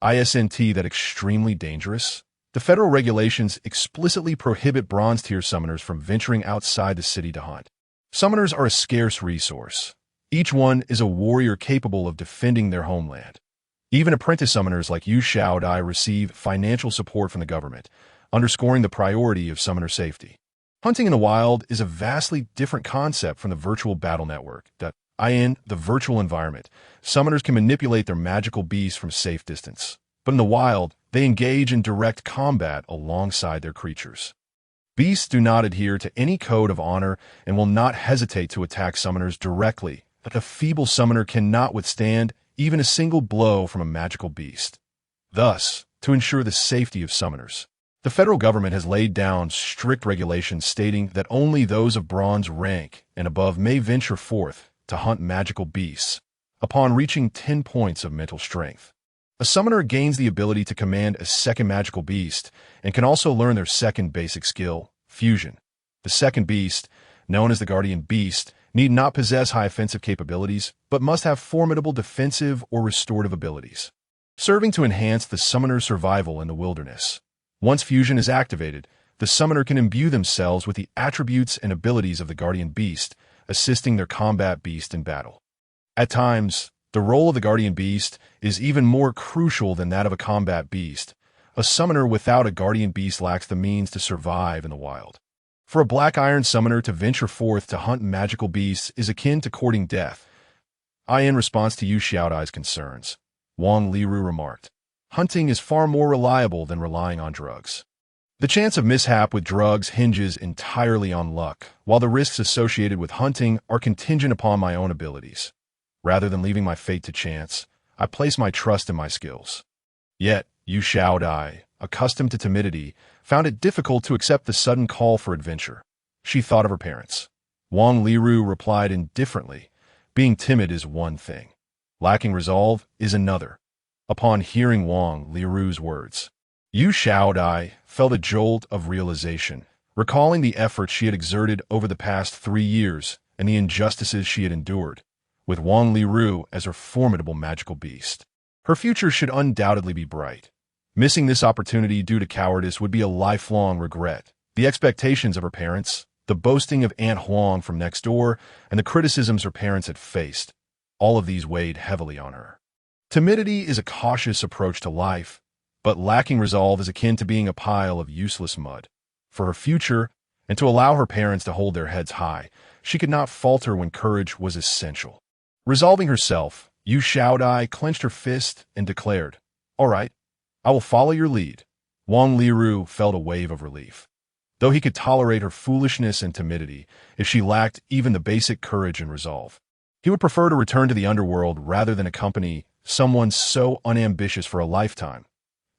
Isn't that extremely dangerous? The federal regulations explicitly prohibit bronze-tier summoners from venturing outside the city to hunt. Summoners are a scarce resource. Each one is a warrior capable of defending their homeland. Even apprentice summoners like Yu Xiaodai receive financial support from the government, underscoring the priority of summoner safety. Hunting in the wild is a vastly different concept from the virtual battle network. In the virtual environment, summoners can manipulate their magical beasts from safe distance. But in the wild, they engage in direct combat alongside their creatures. Beasts do not adhere to any code of honor and will not hesitate to attack summoners directly. But a feeble summoner cannot withstand even a single blow from a magical beast. Thus, to ensure the safety of summoners, the federal government has laid down strict regulations stating that only those of bronze rank and above may venture forth to hunt magical beasts upon reaching 10 points of mental strength. A summoner gains the ability to command a second magical beast and can also learn their second basic skill, fusion. The second beast, known as the guardian beast, need not possess high offensive capabilities, but must have formidable defensive or restorative abilities, serving to enhance the summoner's survival in the wilderness. Once fusion is activated, the summoner can imbue themselves with the attributes and abilities of the guardian beast, assisting their combat beast in battle. At times, the role of the guardian beast is even more crucial than that of a combat beast. A summoner without a guardian beast lacks the means to survive in the wild. For a black iron summoner to venture forth to hunt magical beasts is akin to courting death. In response to Yu Xiaodai's concerns, Wang Li remarked, hunting is far more reliable than relying on drugs. The chance of mishap with drugs hinges entirely on luck, while the risks associated with hunting are contingent upon my own abilities. Rather than leaving my fate to chance, I place my trust in my skills. Yet, Yu Xiaodai, accustomed to timidity, found it difficult to accept the sudden call for adventure. She thought of her parents. Wang Liru replied indifferently, being timid is one thing. Lacking resolve is another. Upon hearing Wang Liru's words, Yu Xiaodai felt a jolt of realization, recalling the efforts she had exerted over the past 3 years and the injustices she had endured, with Wang Liru as her formidable magical beast. Her future should undoubtedly be bright. Missing this opportunity due to cowardice would be a lifelong regret. The expectations of her parents, the boasting of Aunt Huang from next door, and the criticisms her parents had faced, all of these weighed heavily on her. Timidity is a cautious approach to life, but lacking resolve is akin to being a pile of useless mud. For her future, and to allow her parents to hold their heads high, she could not falter when courage was essential. Resolving herself, Yu Xiaodai clenched her fist and declared, "All right, I will follow your lead." Wang Liru felt a wave of relief. Though he could tolerate her foolishness and timidity, if she lacked even the basic courage and resolve, he would prefer to return to the underworld rather than accompany someone so unambitious for a lifetime.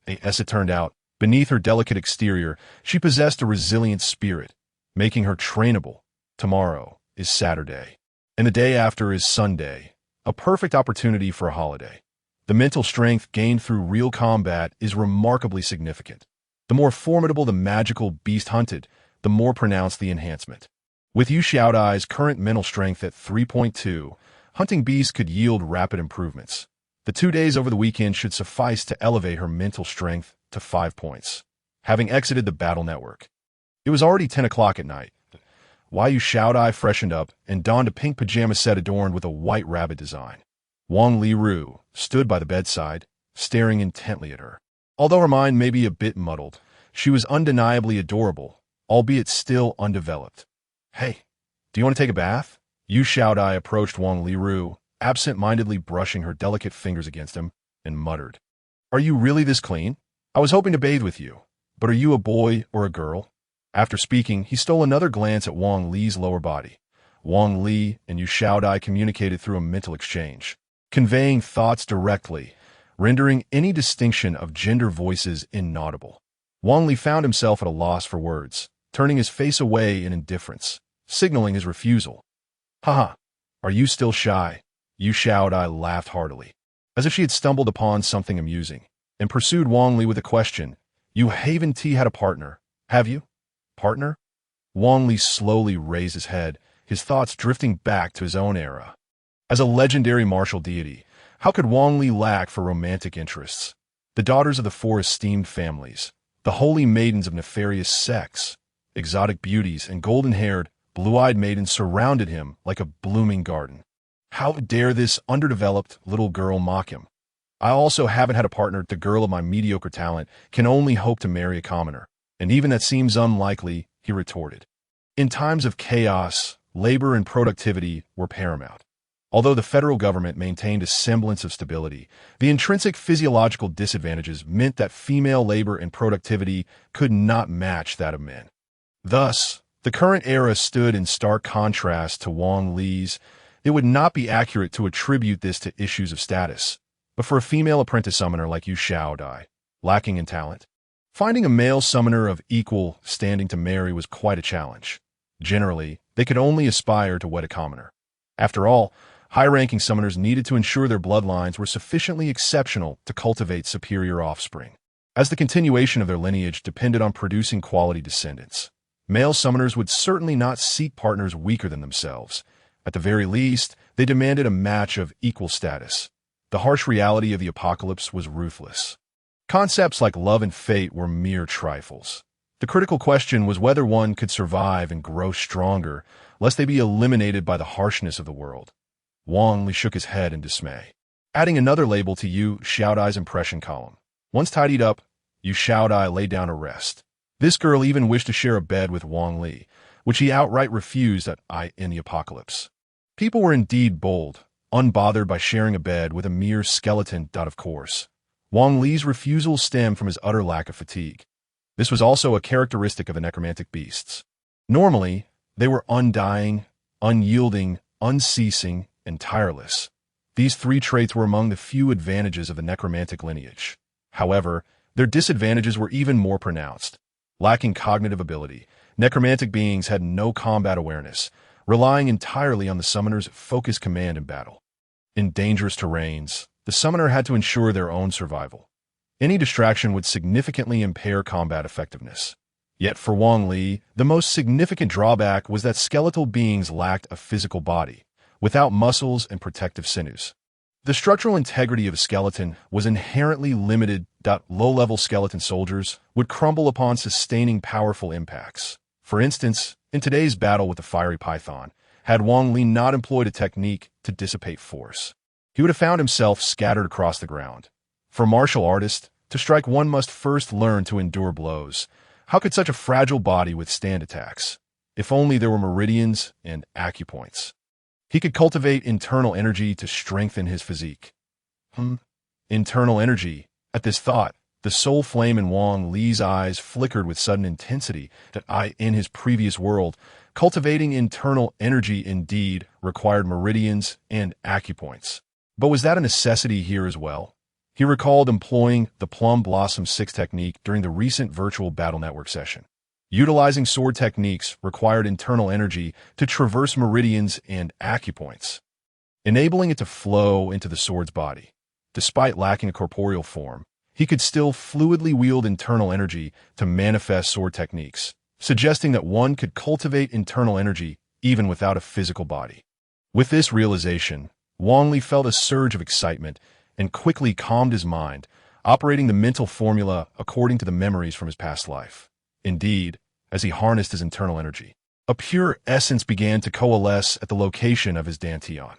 As it turned out, beneath her delicate exterior, she possessed a resilient spirit, making her trainable. Tomorrow is Saturday, and the day after is Sunday, a perfect opportunity for a holiday. The mental strength gained through real combat is remarkably significant. The more formidable the magical beast hunted, the more pronounced the enhancement. With Yu Xiaodai's current mental strength at 3.2, hunting beasts could yield rapid improvements. The 2 days over the weekend should suffice to elevate her mental strength to 5 points. Having exited the battle network, it was already 10 o'clock at night. Yu Xiaodai freshened up and donned a pink pajama set adorned with a white rabbit design. Wang Liru stood by the bedside, staring intently at her. Although her mind may be a bit muddled, she was undeniably adorable, albeit still undeveloped. "Hey, do you want to take a bath?" Yu Xiaodai approached Wang Liru, absent-mindedly brushing her delicate fingers against him, and muttered, "Are you really this clean? I was hoping to bathe with you, but are you a boy or a girl?" After speaking, he stole another glance at Wang Li's lower body. Wang Li and Yu Xiaodai communicated through a mental exchange, conveying thoughts directly, rendering any distinction of gender voices inaudible. Wang Li found himself at a loss for words, turning his face away in indifference, signaling his refusal. "Haha, are you still shy?" Yu Xiaodai laughed heartily, as if she had stumbled upon something amusing, and pursued Wang Li with a question. "You haven't had a partner, have you?" "Partner?" Wang Li slowly raised his head, his thoughts drifting back to his own era. As a legendary martial deity, how could Wang Li lack for romantic interests? The daughters of the 4 esteemed families, the holy maidens of nefarious sects, exotic beauties, and golden-haired, blue-eyed maidens surrounded him like a blooming garden. How dare this underdeveloped little girl mock him? "I also haven't had a partner. The girl of my mediocre talent can only hope to marry a commoner, and even that seems unlikely," he retorted. In times of chaos, labor and productivity were paramount. Although the federal government maintained a semblance of stability, the intrinsic physiological disadvantages meant that female labor and productivity could not match that of men. Thus, the current era stood in stark contrast to Wang Li's. It would not be accurate to attribute this to issues of status, but for a female apprentice summoner like Yu Xiaodai, lacking in talent, finding a male summoner of equal standing to marry was quite a challenge. Generally, they could only aspire to wed a commoner. After all, high-ranking summoners needed to ensure their bloodlines were sufficiently exceptional to cultivate superior offspring, as the continuation of their lineage depended on producing quality descendants. Male summoners would certainly not seek partners weaker than themselves. At the very least, they demanded a match of equal status. The harsh reality of the apocalypse was ruthless. Concepts like love and fate were mere trifles. The critical question was whether one could survive and grow stronger, lest they be eliminated by the harshness of the world. Wang Li shook his head in dismay, adding another label to Yu Xiaodai's impression column. Once tidied up, Yu Xiaodai lay down to rest. This girl even wished to share a bed with Wang Li, which he outright refused in the apocalypse. People were indeed bold, unbothered by sharing a bed with a mere skeleton. Of course, Wang Li's refusal stemmed from his utter lack of fatigue. This was also a characteristic of the necromantic beasts. Normally, they were undying, unyielding, unceasing, and tireless. These three traits were among the few advantages of the necromantic lineage. However, their disadvantages were even more pronounced. Lacking cognitive ability, necromantic beings had no combat awareness, relying entirely on the summoner's focused command in battle. In dangerous terrains, the summoner had to ensure their own survival. Any distraction would significantly impair combat effectiveness. Yet for Wang Li, the most significant drawback was that skeletal beings lacked a physical body, without muscles and protective sinews. The structural integrity of a skeleton was inherently limited. Low-level skeleton soldiers would crumble upon sustaining powerful impacts. For instance, in today's battle with the fiery python, had Wang Li not employed a technique to dissipate force, he would have found himself scattered across the ground. For a martial artist, to strike one must first learn to endure blows. How could such a fragile body withstand attacks? If only there were meridians and acupoints. He could cultivate internal energy to strengthen his physique. Internal energy. At this thought, the soul flame in Wang Li's eyes flickered with sudden intensity. In his previous world, cultivating internal energy indeed required meridians and acupoints. But was that a necessity here as well? He recalled employing the Plum Blossom 6 technique during the recent virtual battle network session. Utilizing sword techniques required internal energy to traverse meridians and acupoints, enabling it to flow into the sword's body. Despite lacking a corporeal form, he could still fluidly wield internal energy to manifest sword techniques, suggesting that one could cultivate internal energy even without a physical body. With this realization, Wang Li felt a surge of excitement and quickly calmed his mind, operating the mental formula according to the memories from his past life. Indeed, as he harnessed his internal energy, a pure essence began to coalesce at the location of his dantian.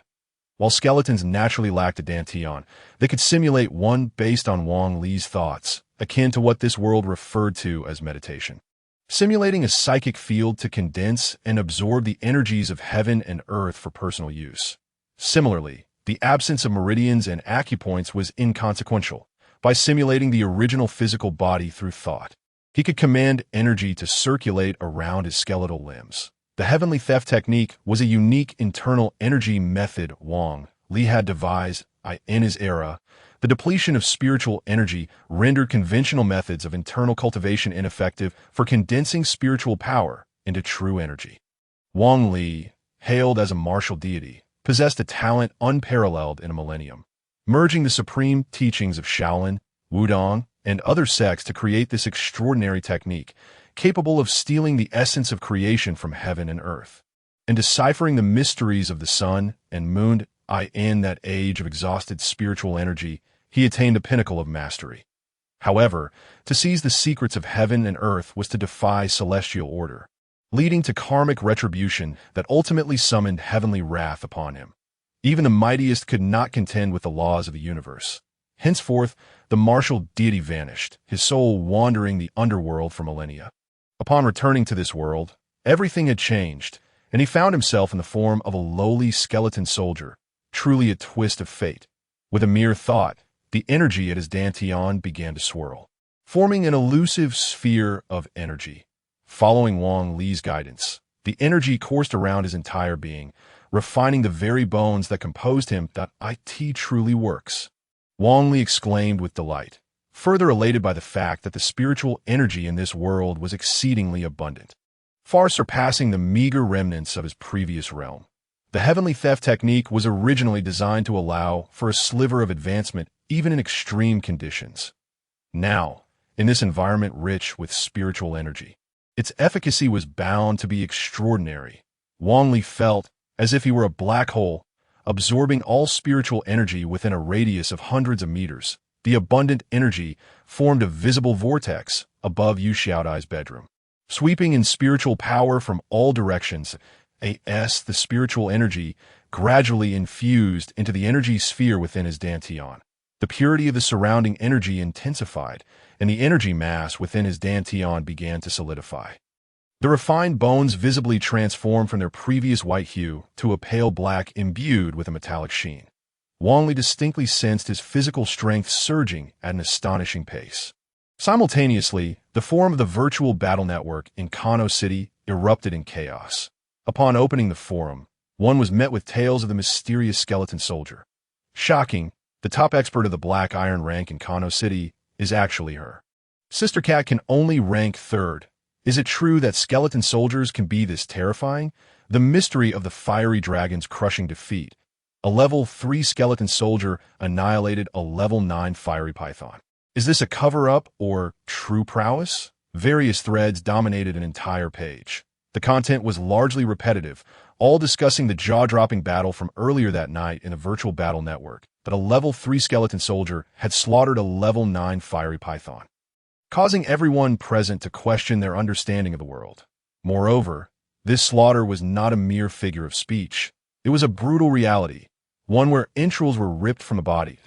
While skeletons naturally lacked a dantian, they could simulate one based on Wang Li's thoughts, akin to what this world referred to as meditation. Simulating a psychic field to condense and absorb the energies of heaven and earth for personal use. Similarly, the absence of meridians and acupoints was inconsequential. By simulating the original physical body through thought, he could command energy to circulate around his skeletal limbs. The heavenly theft technique was a unique internal energy method Wang Li had devised in his era. The depletion of spiritual energy rendered conventional methods of internal cultivation ineffective for condensing spiritual power into true energy. Wang Li, hailed as a martial deity, possessed a talent unparalleled in a millennium, merging the supreme teachings of Shaolin, Wudong, and other sects to create this extraordinary technique, capable of stealing the essence of creation from heaven and earth, and deciphering the mysteries of the sun and moon. In that age of exhausted spiritual energy, he attained the pinnacle of mastery. However, to seize the secrets of heaven and earth was to defy celestial order, leading to karmic retribution that ultimately summoned heavenly wrath upon him. Even the mightiest could not contend with the laws of the universe. Henceforth, the martial deity vanished, his soul wandering the underworld for millennia. Upon returning to this world, everything had changed, and he found himself in the form of a lowly skeleton soldier, truly a twist of fate. With a mere thought, the energy at his dantian began to swirl, forming an elusive sphere of energy. Following Wang Li's guidance, the energy coursed around his entire being, refining the very bones that composed him. It truly works. Wang Li exclaimed with delight, further elated by the fact that the spiritual energy in this world was exceedingly abundant, far surpassing the meager remnants of his previous realm. The heavenly theft technique was originally designed to allow for a sliver of advancement even in extreme conditions. Now, in this environment rich with spiritual energy, its efficacy was bound to be extraordinary. Wang Li felt as if he were a black hole, absorbing all spiritual energy within a radius of hundreds of meters. The abundant energy formed a visible vortex above Yu Xiaodai's bedroom, sweeping in spiritual power from all directions. The spiritual energy gradually infused into the energy sphere within his dantian. The purity of the surrounding energy intensified, and the energy mass within his dantian began to solidify. The refined bones visibly transformed from their previous white hue to a pale black imbued with a metallic sheen. Wang Li distinctly sensed his physical strength surging at an astonishing pace. Simultaneously, the forum of the virtual battle network in Kano City erupted in chaos. Upon opening the forum, one was met with tales of the mysterious skeleton soldier. Shocking, the top expert of the Black Iron rank in Kano City is actually her. Sister Cat can only rank 3rd. Is it true that skeleton soldiers can be this terrifying? The mystery of the fiery dragon's crushing defeat. A level 3 skeleton soldier annihilated a level 9 fiery python. Is this a cover-up or true prowess? Various threads dominated an entire page. The content was largely repetitive, all discussing the jaw-dropping battle from earlier that night in a virtual battle network, that a level 3 skeleton soldier had slaughtered a level 9 fiery python, causing everyone present to question their understanding of the world. Moreover, this slaughter was not a mere figure of speech. It was a brutal reality, one where entrails were ripped from the body.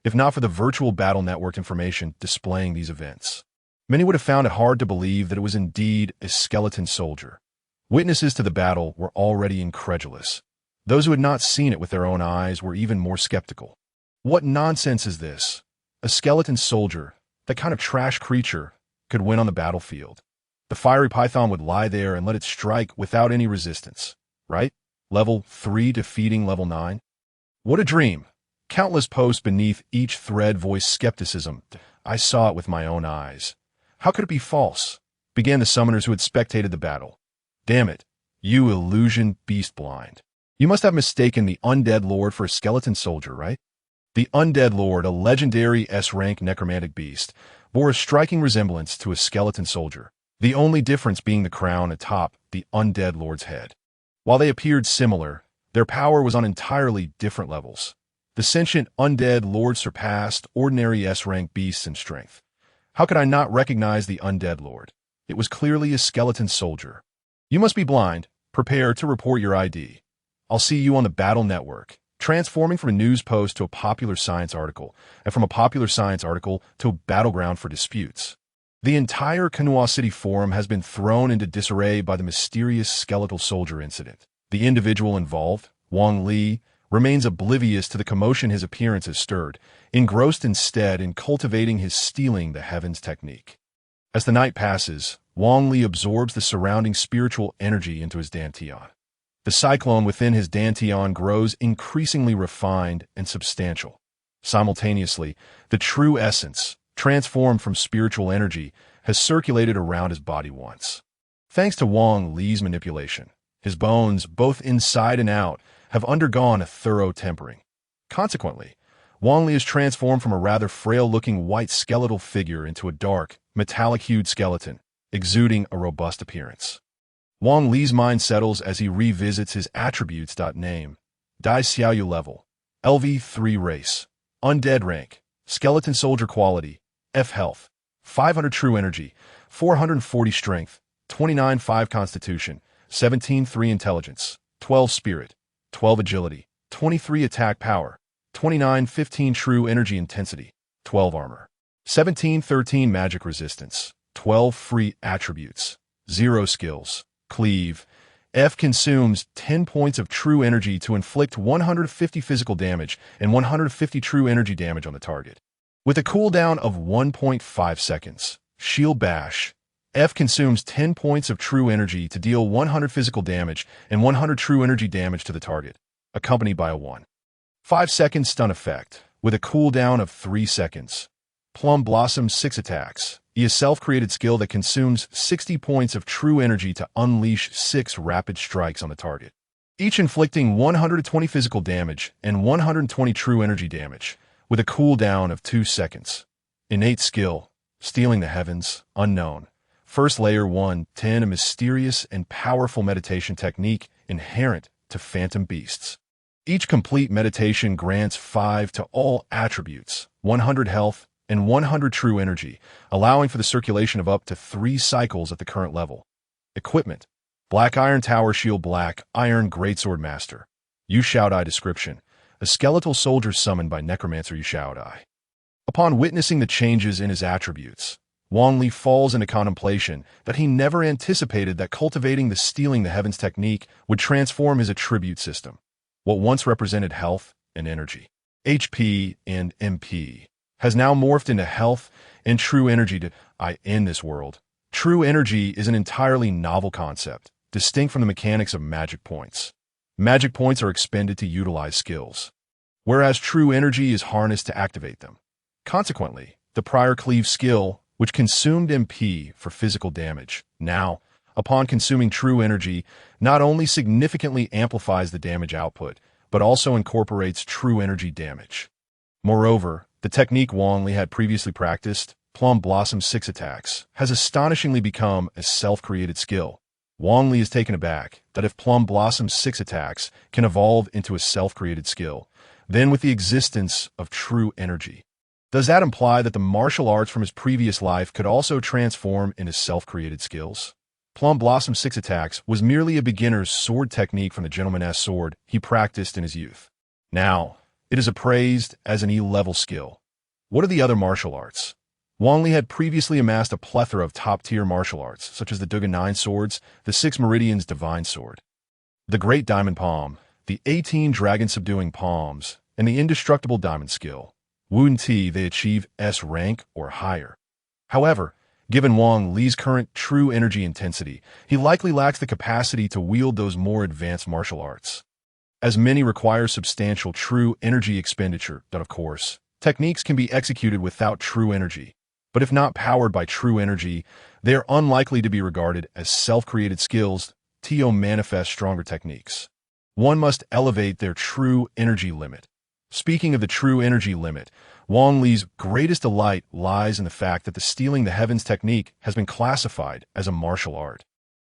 If not for the virtual battle network information displaying these events, many would have found it hard to believe that it was indeed a skeleton soldier. Witnesses to the battle were already incredulous. Those who had not seen it with their own eyes were even more skeptical. What nonsense is this? A skeleton soldier, that kind of trash creature, could win on the battlefield. The fiery python would lie there and let it strike without any resistance, right? Level 3 defeating level 9? What a dream! Countless posts beneath each thread voiced skepticism. I saw it with my own eyes. How could it be false? Began the summoners who had spectated the battle. Damn it, you illusion beast blind. You must have mistaken the undead lord for a skeleton soldier, right? The undead lord, a legendary S-rank necromantic beast, bore a striking resemblance to a skeleton soldier, the only difference being the crown atop the undead lord's head. While they appeared similar, their power was on entirely different levels. The sentient undead lord surpassed ordinary S-rank beasts in strength. How could I not recognize the undead lord? It was clearly a skeleton soldier. You must be blind. Prepare to report your ID. I'll see you on the battle network, transforming from a news post to a popular science article, and from a popular science article to a battleground for disputes. The entire Kanoa City forum has been thrown into disarray by the mysterious skeletal soldier incident. The individual involved, Wang Li, remains oblivious to the commotion his appearance has stirred, engrossed instead in cultivating his stealing the heavens technique. As the night passes, Wang Li absorbs the surrounding spiritual energy into his dantian. The cyclone within his dantian grows increasingly refined and substantial. Simultaneously, the true essence, transformed from spiritual energy, has circulated around his body once. Thanks to Wang Li's manipulation, his bones, both inside and out, have undergone a thorough tempering. Consequently, Wang Li is transformed from a rather frail-looking white skeletal figure into a dark, metallic-hued skeleton, exuding a robust appearance. Wang Li's mind settles as he revisits his attributes. Name, Dai Xiaoyu level, LV3 race, undead rank, skeleton soldier quality, F health, 500 true energy, 440 strength, 29.5 constitution, 17.3 intelligence, 12 spirit, 12 agility, 23 attack power, 29.15 true energy intensity, 12 armor, 17.13 magic resistance, 12 free attributes, 0 skills, cleave. F consumes 10 points of true energy to inflict 150 physical damage and 150 true energy damage on the target. With a cooldown of 1.5 seconds, Shield Bash. F consumes 10 points of true energy to deal 100 physical damage and 100 true energy damage to the target, accompanied by a 1.5 second stun effect, with a cooldown of 3 seconds. Plum Blossom 6 attacks. A self-created skill that consumes 60 points of true energy to unleash 6 rapid strikes on the target, each inflicting 120 physical damage and 120 true energy damage, with a cooldown of 2 seconds. Innate skill, Stealing the Heavens, Unknown. First layer 110, a mysterious and powerful meditation technique inherent to phantom beasts. Each complete meditation grants 5 to all attributes, 100 health, and 100 true energy, allowing for the circulation of up to 3 cycles at the current level. Equipment: Black Iron Tower Shield, Black Iron Greatsword Master. Yu Shaodai description: a skeletal soldier summoned by Necromancer Yu Shaodai. Upon witnessing the changes in his attributes, Wang Li falls into contemplation that he never anticipated that cultivating the stealing the heavens technique would transform his attribute system. What once represented health and energy, HP and MP, has now morphed into health and true energy in this world. True energy is an entirely novel concept, distinct from the mechanics of magic points. Magic points are expended to utilize skills, whereas true energy is harnessed to activate them. Consequently, the prior cleave skill, which consumed MP for physical damage, now, upon consuming true energy, not only significantly amplifies the damage output, but also incorporates true energy damage. Moreover, the technique Wang Li had previously practiced, Plum Blossom 6 attacks, has astonishingly become a self-created skill. Wang Li is taken aback that if Plum Blossom 6 attacks can evolve into a self-created skill, then with the existence of true energy, does that imply that the martial arts from his previous life could also transform into self-created skills? Plum Blossom 6 attacks was merely a beginner's sword technique from the gentleman's sword he practiced in his youth. Now, it is appraised as an E-level skill. What are the other martial arts? Wang Li had previously amassed a plethora of top-tier martial arts, such as the Duga 9 swords, the 6 Meridians Divine Sword, the Great Diamond Palm, the 18 Dragon-subduing palms, and the indestructible diamond skill. Wu Ti, they achieve S rank or higher. However, given Wang Li's current true energy intensity, he likely lacks the capacity to wield those more advanced martial arts, as many require substantial true energy expenditure. That, of course, techniques can be executed without true energy, but if not powered by true energy, they are unlikely to be regarded as self-created skills to manifest stronger techniques. One must elevate their true energy limit. Speaking of the true energy limit, Wang Li's greatest delight lies in the fact that the stealing the heavens technique has been classified as a martial art,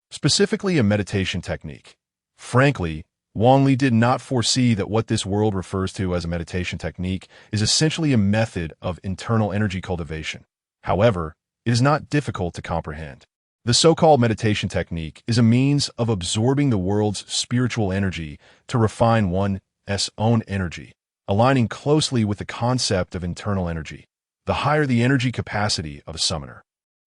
specifically a meditation technique. Frankly, Wang Li did not foresee that what this world refers to as a meditation technique is essentially a method of internal energy cultivation. However, it is not difficult to comprehend. The so-called meditation technique is a means of absorbing the world's spiritual energy to refine one's own energy, aligning closely with the concept of internal energy. The higher the energy capacity of a summoner,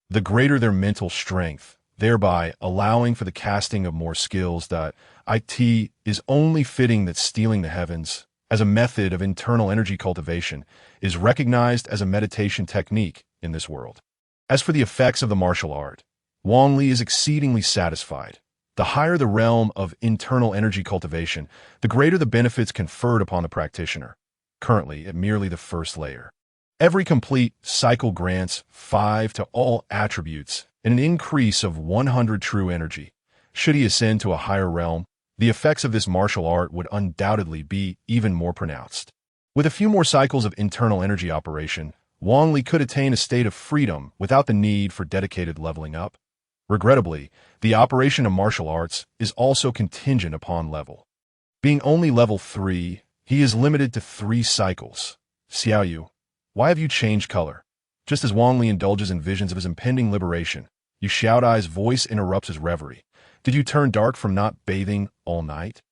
the greater their mental strength, thereby allowing for the casting of more skills. It is only fitting that stealing the heavens, as a method of internal energy cultivation, is recognized as a meditation technique in this world. As for the effects of the martial art, Wang Li is exceedingly satisfied. The higher the realm of internal energy cultivation, the greater the benefits conferred upon the practitioner, currently at merely the first layer. Every complete cycle grants 5 to all attributes and an increase of 100 true energy. Should he ascend to a higher realm, the effects of this martial art would undoubtedly be even more pronounced. With a few more cycles of internal energy operation, Wang Li could attain a state of freedom without the need for dedicated leveling up. Regrettably, the operation of martial arts is also contingent upon level. Being only level 3, he is limited to 3 cycles. Xiaoyu, why have you changed color? Just as Wang Li indulges in visions of his impending liberation, Yu Xiaodai's voice interrupts his reverie. Did you turn dark from not bathing all night?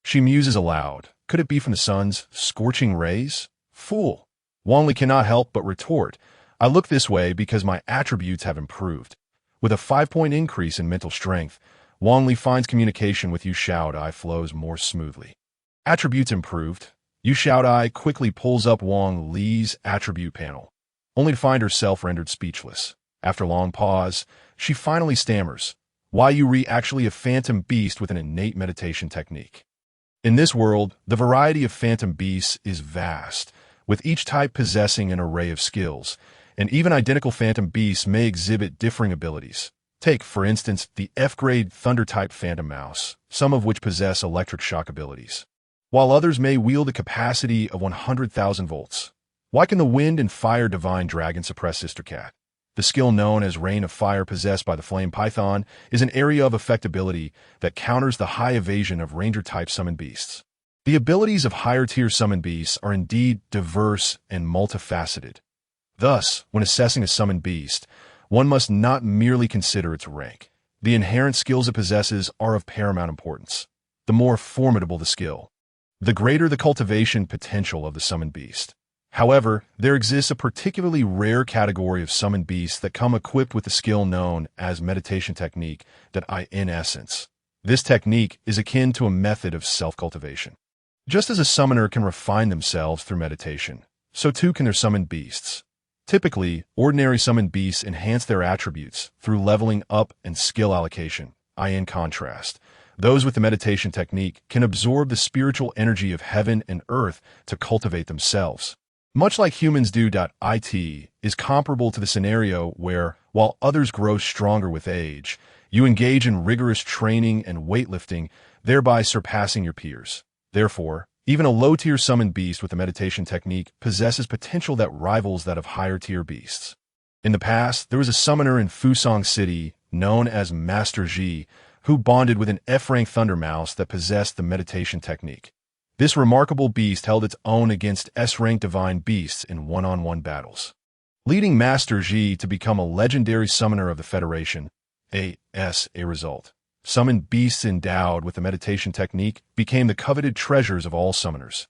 She muses aloud. Could it be from the sun's scorching rays? Fool! Wang Li cannot help but retort. I look this way because my attributes have improved. With a 5-point increase in mental strength, Wang Li finds communication with Yu Xiaodai flows more smoothly. Attributes improved. Yu Xiaodai quickly pulls up Wang Li's attribute panel, only to find herself rendered speechless. After a long pause, she finally stammers, Why you actually a phantom beast with an innate meditation technique. In this world, the variety of phantom beasts is vast, with each type possessing an array of skills, and even identical phantom beasts may exhibit differing abilities. Take, for instance, the F-grade Thunder-type phantom mouse, some of which possess electric shock abilities, while others may wield a capacity of 100,000 volts. Why can the Wind and Fire Divine Dragon suppress Sister Cat? The skill known as Rain of Fire possessed by the Flame Python is an area of effectability that counters the high evasion of Ranger-type summon beasts. The abilities of higher-tier summon beasts are indeed diverse and multifaceted. Thus, when assessing a summoned beast, one must not merely consider its rank. The inherent skills it possesses are of paramount importance. The more formidable the skill, the greater the cultivation potential of the summoned beast. However, there exists a particularly rare category of summoned beasts that come equipped with the skill known as meditation technique that in essence. This technique is akin to a method of self-cultivation. Just as a summoner can refine themselves through meditation, so too can their summoned beasts. Typically, ordinary summoned beasts enhance their attributes through leveling up and skill allocation. In contrast, those with the meditation technique can absorb the spiritual energy of heaven and earth to cultivate themselves. Much like humans do. It is comparable to the scenario where, while others grow stronger with age, you engage in rigorous training and weightlifting, thereby surpassing your peers. Therefore, even a low-tier summoned beast with the meditation technique possesses potential that rivals that of higher-tier beasts. In the past, there was a summoner in Fusang City known as Master Ji who bonded with an F-rank thunder mouse that possessed the meditation technique. This remarkable beast held its own against S-rank divine beasts in one-on-one battles, leading Master Ji to become a legendary summoner of the Federation. A result, summoned beasts endowed with the meditation technique became the coveted treasures of all summoners.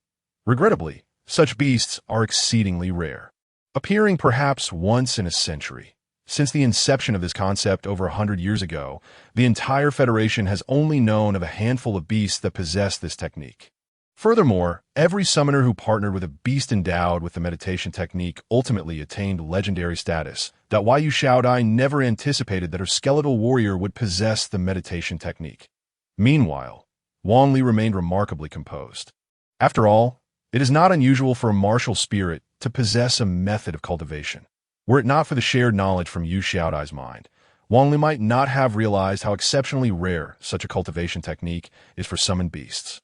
Regrettably, such beasts are exceedingly rare, appearing perhaps once in a century. Since the inception of this concept over 100 years ago, the entire Federation has only known of a handful of beasts that possess this technique. Furthermore, every summoner who partnered with a beast endowed with the meditation technique ultimately attained legendary status. Yu Xiaodai never anticipated that her skeletal warrior would possess the meditation technique. Meanwhile, Wang Li remained remarkably composed. After all, it is not unusual for a martial spirit to possess a method of cultivation. Were it not for the shared knowledge from Yu Xiaodai's mind, Wang Li might not have realized how exceptionally rare such a cultivation technique is for summoned beasts.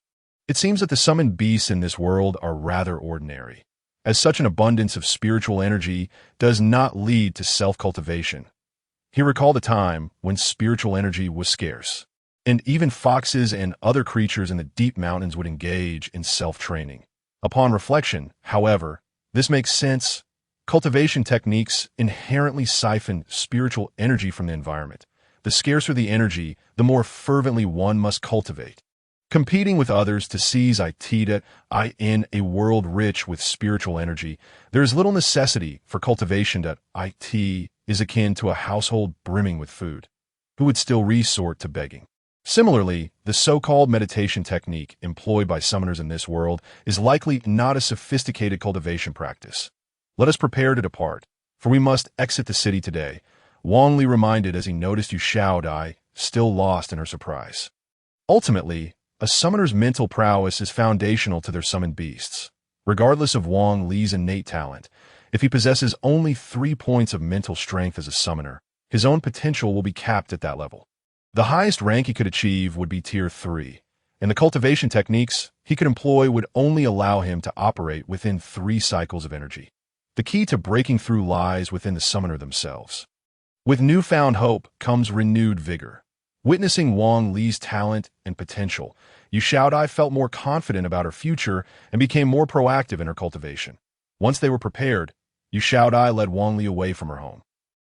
It seems that the summoned beasts in this world are rather ordinary, as such an abundance of spiritual energy does not lead to self-cultivation. He recalled a time when spiritual energy was scarce, and even foxes and other creatures in the deep mountains would engage in self-training. Upon reflection, however, this makes sense. Cultivation techniques inherently siphon spiritual energy from the environment. The scarcer the energy, the more fervently one must cultivate. Competing with others to seize in a world rich with spiritual energy, there is little necessity for cultivation. It is akin to a household brimming with food, who would still resort to begging. Similarly, the so-called meditation technique employed by summoners in this world is likely not a sophisticated cultivation practice. Let us prepare to depart, for we must exit the city today, Wang Li reminded as he noticed Yu Xiaodai, still lost in her surprise. Ultimately, a summoner's mental prowess is foundational to their summoned beasts. Regardless of Wang Li's innate talent, if he possesses only 3 points of mental strength as a summoner, his own potential will be capped at that level. The highest rank he could achieve would be Tier 3, and the cultivation techniques he could employ would only allow him to operate within 3 cycles of energy. The key to breaking through lies within the summoner themselves. With newfound hope comes renewed vigor. Witnessing Wang Li's talent and potential, Yu Xiaodai felt more confident about her future and became more proactive in her cultivation. Once they were prepared, Yu Xiaodai led Wang Li away from her home.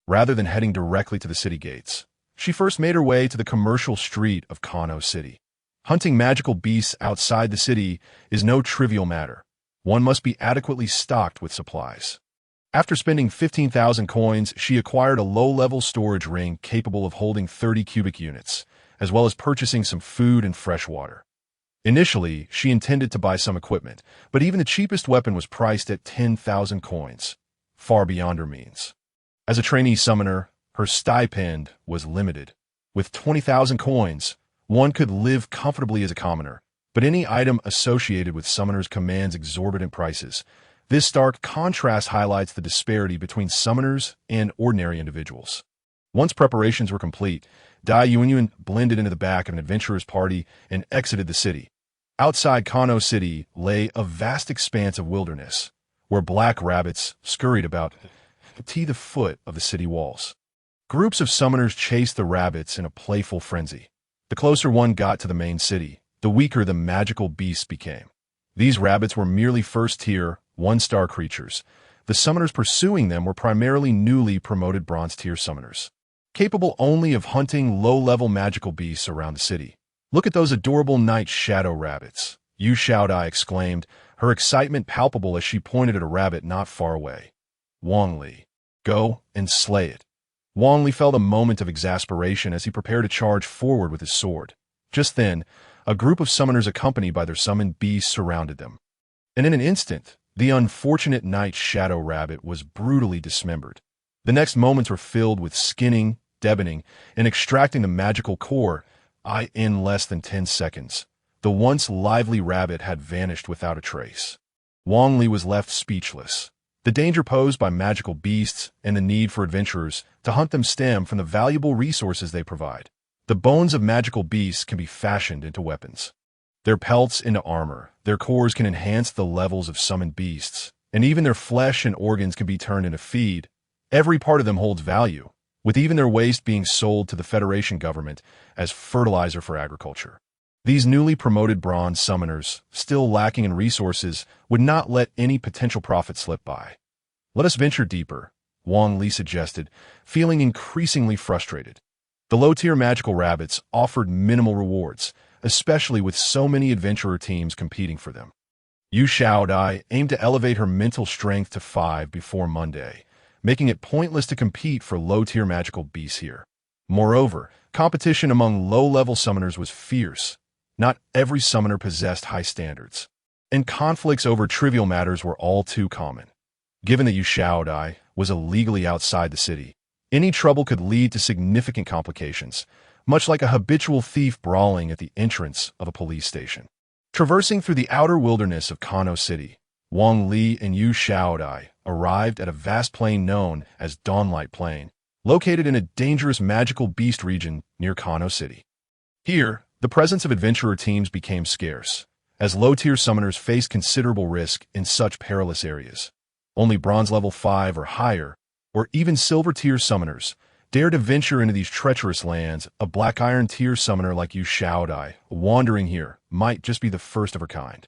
Rather than heading directly to the city gates, she first made her way to the commercial street of Kano City. Hunting magical beasts outside the city is no trivial matter. One must be adequately stocked with supplies. After spending 15,000 coins, she acquired a low-level storage ring capable of holding 30 cubic units, as well as purchasing some food and fresh water. Initially, she intended to buy some equipment, but even the cheapest weapon was priced at 10,000 coins, far beyond her means. As a trainee summoner, her stipend was limited. With 20,000 coins, one could live comfortably as a commoner, but any item associated with summoners commands exorbitant prices. This stark contrast highlights the disparity between summoners and ordinary individuals. Once preparations were complete, Dai Yuanyuan blended into the back of an adventurer's party and exited the city. Outside Kano City lay a vast expanse of wilderness, where black rabbits scurried about to the foot of the city walls. Groups of summoners chased the rabbits in a playful frenzy. The closer one got to the main city, the weaker the magical beasts became. These rabbits were merely first-tier, 1-star creatures. The summoners pursuing them were primarily newly promoted bronze-tier summoners, capable only of hunting low-level magical beasts around the city. Look at those adorable night shadow rabbits, Yu Xiaodai exclaimed, her excitement palpable as she pointed at a rabbit not far away. Wang Li. Go and slay it. Wang Li felt a moment of exasperation as he prepared to charge forward with his sword. Just then, a group of summoners accompanied by their summoned beasts surrounded them. And in an instant, the unfortunate Night Shadow Rabbit was brutally dismembered. The next moments were filled with skinning, deboning, and extracting the magical core. In less than 10 seconds, the once lively rabbit had vanished without a trace. Wang Li was left speechless. The danger posed by magical beasts and the need for adventurers to hunt them stem from the valuable resources they provide. The bones of magical beasts can be fashioned into weapons, their pelts into armor, their cores can enhance the levels of summoned beasts, and even their flesh and organs can be turned into feed. Every part of them holds value, with even their waste being sold to the Federation government as fertilizer for agriculture. These newly promoted bronze summoners, still lacking in resources, would not let any potential profit slip by. Let us venture deeper, Wang Li suggested, feeling increasingly frustrated. The low-tier magical rabbits offered minimal rewards, especially with so many adventurer teams competing for them. Yu Xiaodai aimed to elevate her mental strength to 5 before Monday, making it pointless to compete for low-tier magical beasts here. Moreover, competition among low-level summoners was fierce. Not every summoner possessed high standards, and conflicts over trivial matters were all too common. Given that Yu Xiaodai was illegally outside the city, any trouble could lead to significant complications, much like a habitual thief brawling at the entrance of a police station. Traversing through the outer wilderness of Kano City, Wang Li and Yu Xiaodai arrived at a vast plain known as Dawnlight Plain, located in a dangerous magical beast region near Kano City. Here, the presence of adventurer teams became scarce, as low-tier summoners faced considerable risk in such perilous areas. Only bronze level 5 or higher, or even silver-tier summoners, dared to venture into these treacherous lands. A black iron tier summoner like Yu Xiaodai, wandering here, might just be the first of her kind.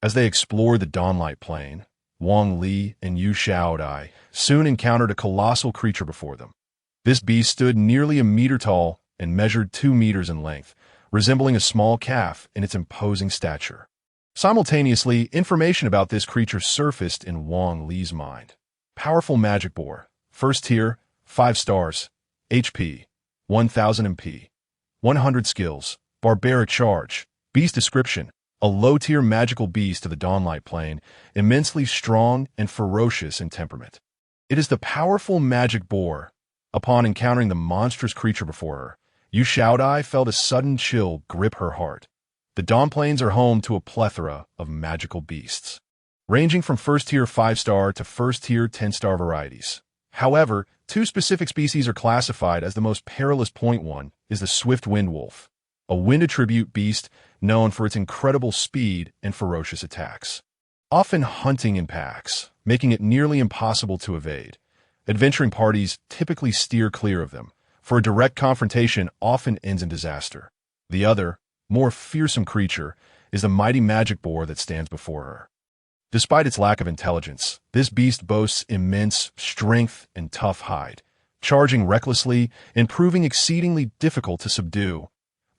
As they explored the Dawnlight Plain, Wang Li and Yu Xiaodai soon encountered a colossal creature before them. This beast stood nearly a meter tall and measured 2 meters in length, resembling a small calf in its imposing stature. Simultaneously, information about this creature surfaced in Wang Li's mind. Powerful magic boar, first tier, 5 stars, HP, 1000 MP, 100 skills, barbaric charge, beast description, a low-tier magical beast of the Dawnlight Plain, immensely strong and ferocious in temperament. It is the powerful magic boar. Upon encountering the monstrous creature before her, Yu Xiaodai felt a sudden chill grip her heart. The Dawn Plains are home to a plethora of magical beasts, ranging from first-tier 5-star to first-tier 10-star varieties. However, 2 specific species are classified as the most perilous. Point 1 is the swift wind wolf, a wind attribute beast known for its incredible speed and ferocious attacks, often hunting in packs, making it nearly impossible to evade. Adventuring parties typically steer clear of them, for a direct confrontation often ends in disaster. The other, more fearsome creature is the mighty magic boar that stands before her. Despite its lack of intelligence, this beast boasts immense strength and tough hide, charging recklessly and proving exceedingly difficult to subdue,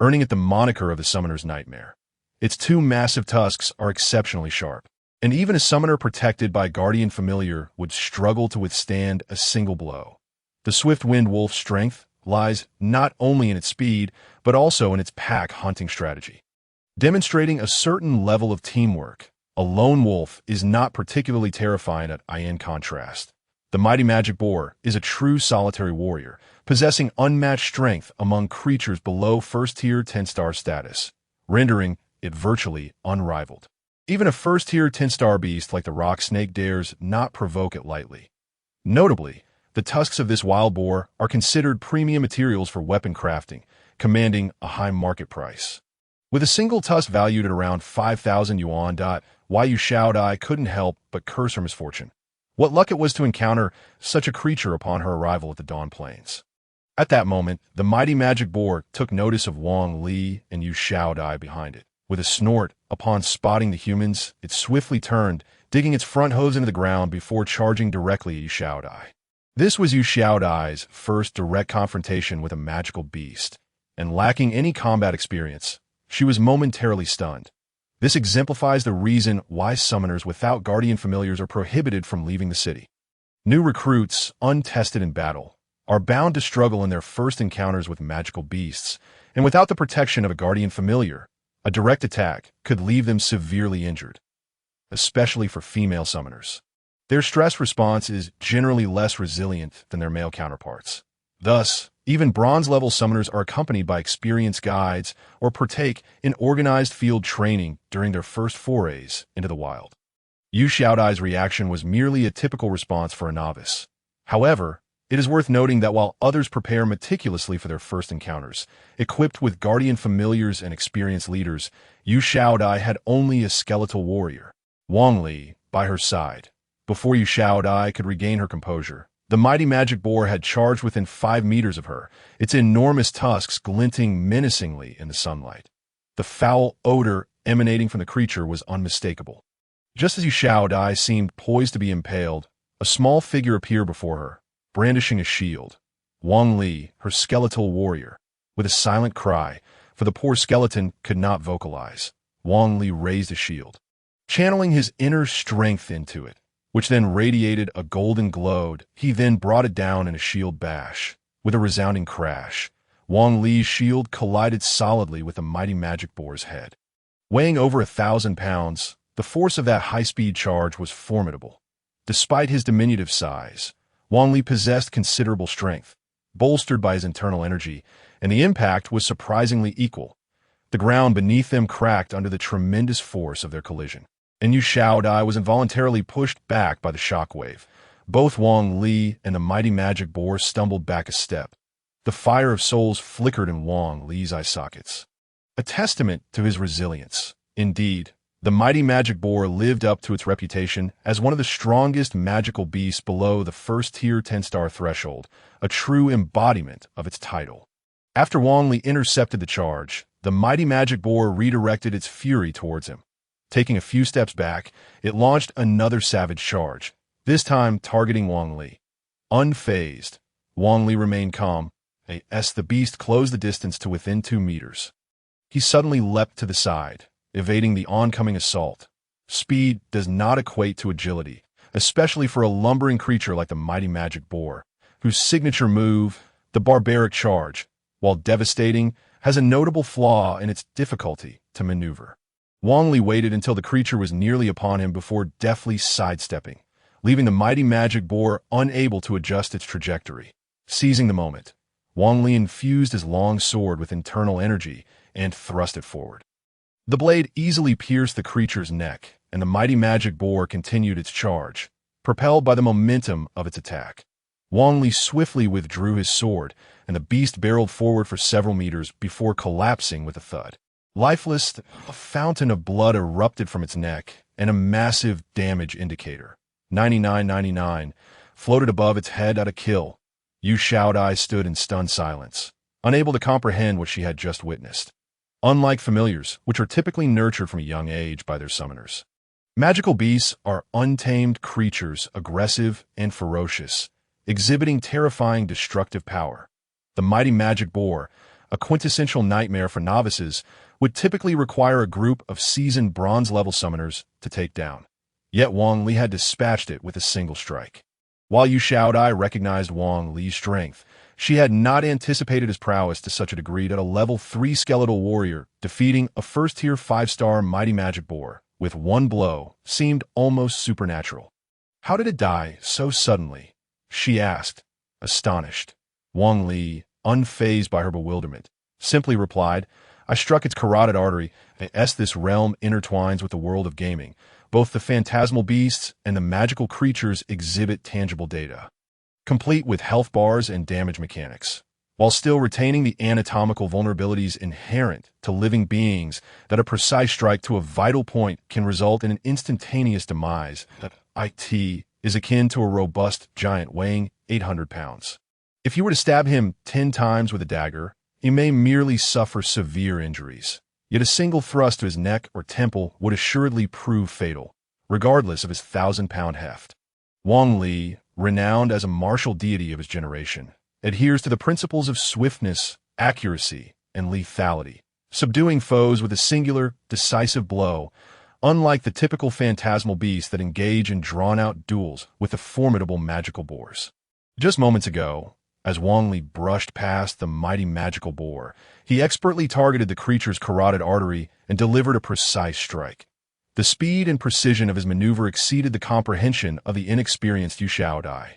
earning it the moniker of the summoner's nightmare. Its 2 massive tusks are exceptionally sharp, and even a summoner protected by guardian familiar would struggle to withstand a single blow. The swift wind wolf's strength lies not only in its speed, but also in its pack hunting strategy. Demonstrating a certain level of teamwork, a lone wolf is not particularly terrifying. In contrast, the mighty magic boar is a true solitary warrior, possessing unmatched strength among creatures below first-tier 10-star status, rendering it virtually unrivaled. Even a first-tier 10-star beast like the rock snake dares not provoke it lightly. Notably, the tusks of this wild boar are considered premium materials for weapon crafting, commanding a high market price. With a single tusk valued at around 5,000 yuan. Yu Xiaodai couldn't help but curse her misfortune. What luck it was to encounter such a creature upon her arrival at the Dawn Plains. At that moment, the mighty magic boar took notice of Wang Li and Yu Xiaodai behind it. With a snort, upon spotting the humans, it swiftly turned, digging its front hooves into the ground before charging directly at Yu Xiaodai. This was Yu Xiaodai's first direct confrontation with a magical beast, and lacking any combat experience, she was momentarily stunned. This exemplifies the reason why summoners without guardian familiars are prohibited from leaving the city. New recruits, untested in battle, are bound to struggle in their first encounters with magical beasts, and without the protection of a guardian familiar, a direct attack could leave them severely injured, especially for female summoners. Their stress response is generally less resilient than their male counterparts. Thus, even bronze-level summoners are accompanied by experienced guides or partake in organized field training during their first forays into the wild. Yu Xiaodai's reaction was merely a typical response for a novice. However, it is worth noting that while others prepare meticulously for their first encounters, equipped with guardian familiars and experienced leaders, Yu Xiaodai had only a skeletal warrior, Wang Li, by her side. Before Yu Xiaodai could regain her composure, the mighty magic boar had charged within 5 meters of her, its enormous tusks glinting menacingly in the sunlight. The foul odor emanating from the creature was unmistakable. Just as Yu Xiaodai seemed poised to be impaled, a small figure appeared before her, brandishing a shield. Wang Li, her skeletal warrior. With a silent cry, for the poor skeleton could not vocalize, Wang Li raised a shield, channeling his inner strength into it, which then radiated a golden glow. He then brought it down in a shield bash. With a resounding crash, Wang Li's shield collided solidly with the mighty magic boar's head. Weighing over 1,000 pounds, the force of that high-speed charge was formidable. Despite his diminutive size, Wang Li possessed considerable strength, bolstered by his internal energy, and the impact was surprisingly equal. The ground beneath them cracked under the tremendous force of their collision, and Yu Xiaodai was involuntarily pushed back by the shockwave. Both Wang Li and the mighty magic boar stumbled back a step. The fire of souls flickered in Wang Li's eye sockets, a testament to his resilience. Indeed, the mighty magic boar lived up to its reputation as one of the strongest magical beasts below the first-tier 10-star threshold, a true embodiment of its title. After Wang Li intercepted the charge, the mighty magic boar redirected its fury towards him. Taking a few steps back, it launched another savage charge, this time targeting Wang Li. Unfazed, Wang Li remained calm as the beast closed the distance to within 2 meters. He suddenly leapt to the side, evading the oncoming assault. Speed does not equate to agility, especially for a lumbering creature like the mighty magic boar, whose signature move, the barbaric charge, while devastating, has a notable flaw in its difficulty to maneuver. Wang Li waited until the creature was nearly upon him before deftly sidestepping, leaving the mighty magic boar unable to adjust its trajectory. Seizing the moment, Wang Li infused his long sword with internal energy and thrust it forward. The blade easily pierced the creature's neck, and the mighty magic boar continued its charge, propelled by the momentum of its attack. Wang Li swiftly withdrew his sword, and the beast barreled forward for several meters before collapsing with a thud. Lifeless, a fountain of blood erupted from its neck, and a massive damage indicator, 9999, floated above its head at a kill. Yu Xiaodai stood in stunned silence, unable to comprehend what she had just witnessed. Unlike familiars, which are typically nurtured from a young age by their summoners, magical beasts are untamed creatures, aggressive and ferocious, exhibiting terrifying destructive power. The mighty magic boar, a quintessential nightmare for novices, would typically require a group of seasoned bronze-level summoners to take down. Yet Wang Li had dispatched it with a single strike. While Yu Xiaodai recognized Wang Li's strength, she had not anticipated his prowess to such a degree that a level 3 skeletal warrior defeating a first-tier 5-star mighty magic boar with one blow seemed almost supernatural. How did it die so suddenly? She asked, astonished. Wang Li, unfazed by her bewilderment, simply replied, I struck its carotid artery, as this realm intertwines with the world of gaming. Both the phantasmal beasts and the magical creatures exhibit tangible data, complete with health bars and damage mechanics, while still retaining the anatomical vulnerabilities inherent to living beings that a precise strike to a vital point can result in an instantaneous demise. That IT is akin to a robust giant weighing 800 pounds. If you were to stab him 10 times with a dagger, he may merely suffer severe injuries. Yet a single thrust to his neck or temple would assuredly prove fatal, regardless of his 1,000-pound heft. Wang Li, renowned as a martial deity of his generation, adheres to the principles of swiftness, accuracy, and lethality. subduing foes with a singular, decisive blow, unlike the typical phantasmal beasts that engage in drawn-out duels with the formidable magical boars. Just moments ago, as Wang Li brushed past the mighty magical boar, he expertly targeted the creature's carotid artery and delivered a precise strike. The speed and precision of his maneuver exceeded the comprehension of the inexperienced Yu Xiaodai,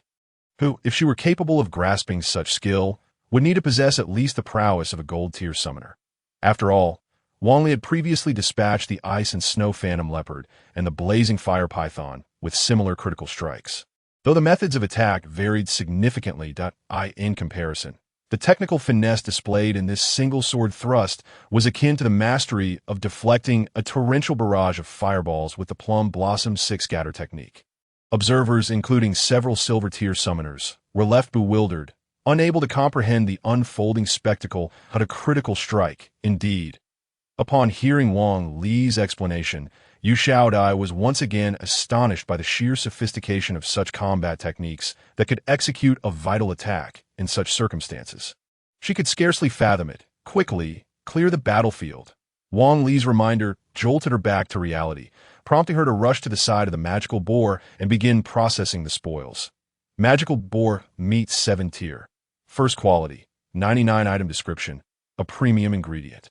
who, if she were capable of grasping such skill, would need to possess at least the prowess of a gold-tier summoner. After all, Wang Li had previously dispatched the ice and snow phantom leopard and the blazing fire python with similar critical strikes. Though the methods of attack varied significantly in comparison, the technical finesse displayed in this single-sword thrust was akin to the mastery of deflecting a torrential barrage of fireballs with the Plum Blossom Six-Scatter technique. Observers, including several silver-tier summoners, were left bewildered, unable to comprehend the unfolding spectacle of a critical strike. Indeed, upon hearing Wang Li's explanation, Yu Xiaodai was once again astonished by the sheer sophistication of such combat techniques that could execute a vital attack in such circumstances. She could scarcely fathom it. Quickly, clear the battlefield. Wang Li's reminder jolted her back to reality, prompting her to rush to the side of the magical boar and begin processing the spoils. Magical boar meat 7 tier. First quality, 99 item description, a premium ingredient.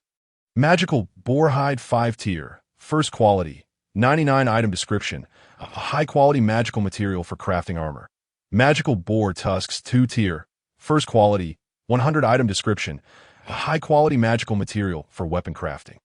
Magical boar hide 5 tier. First quality, 99 item description, a high-quality magical material for crafting armor. Magical boar tusks 2 tier. First quality, 100 item description, a high-quality magical material for weapon crafting.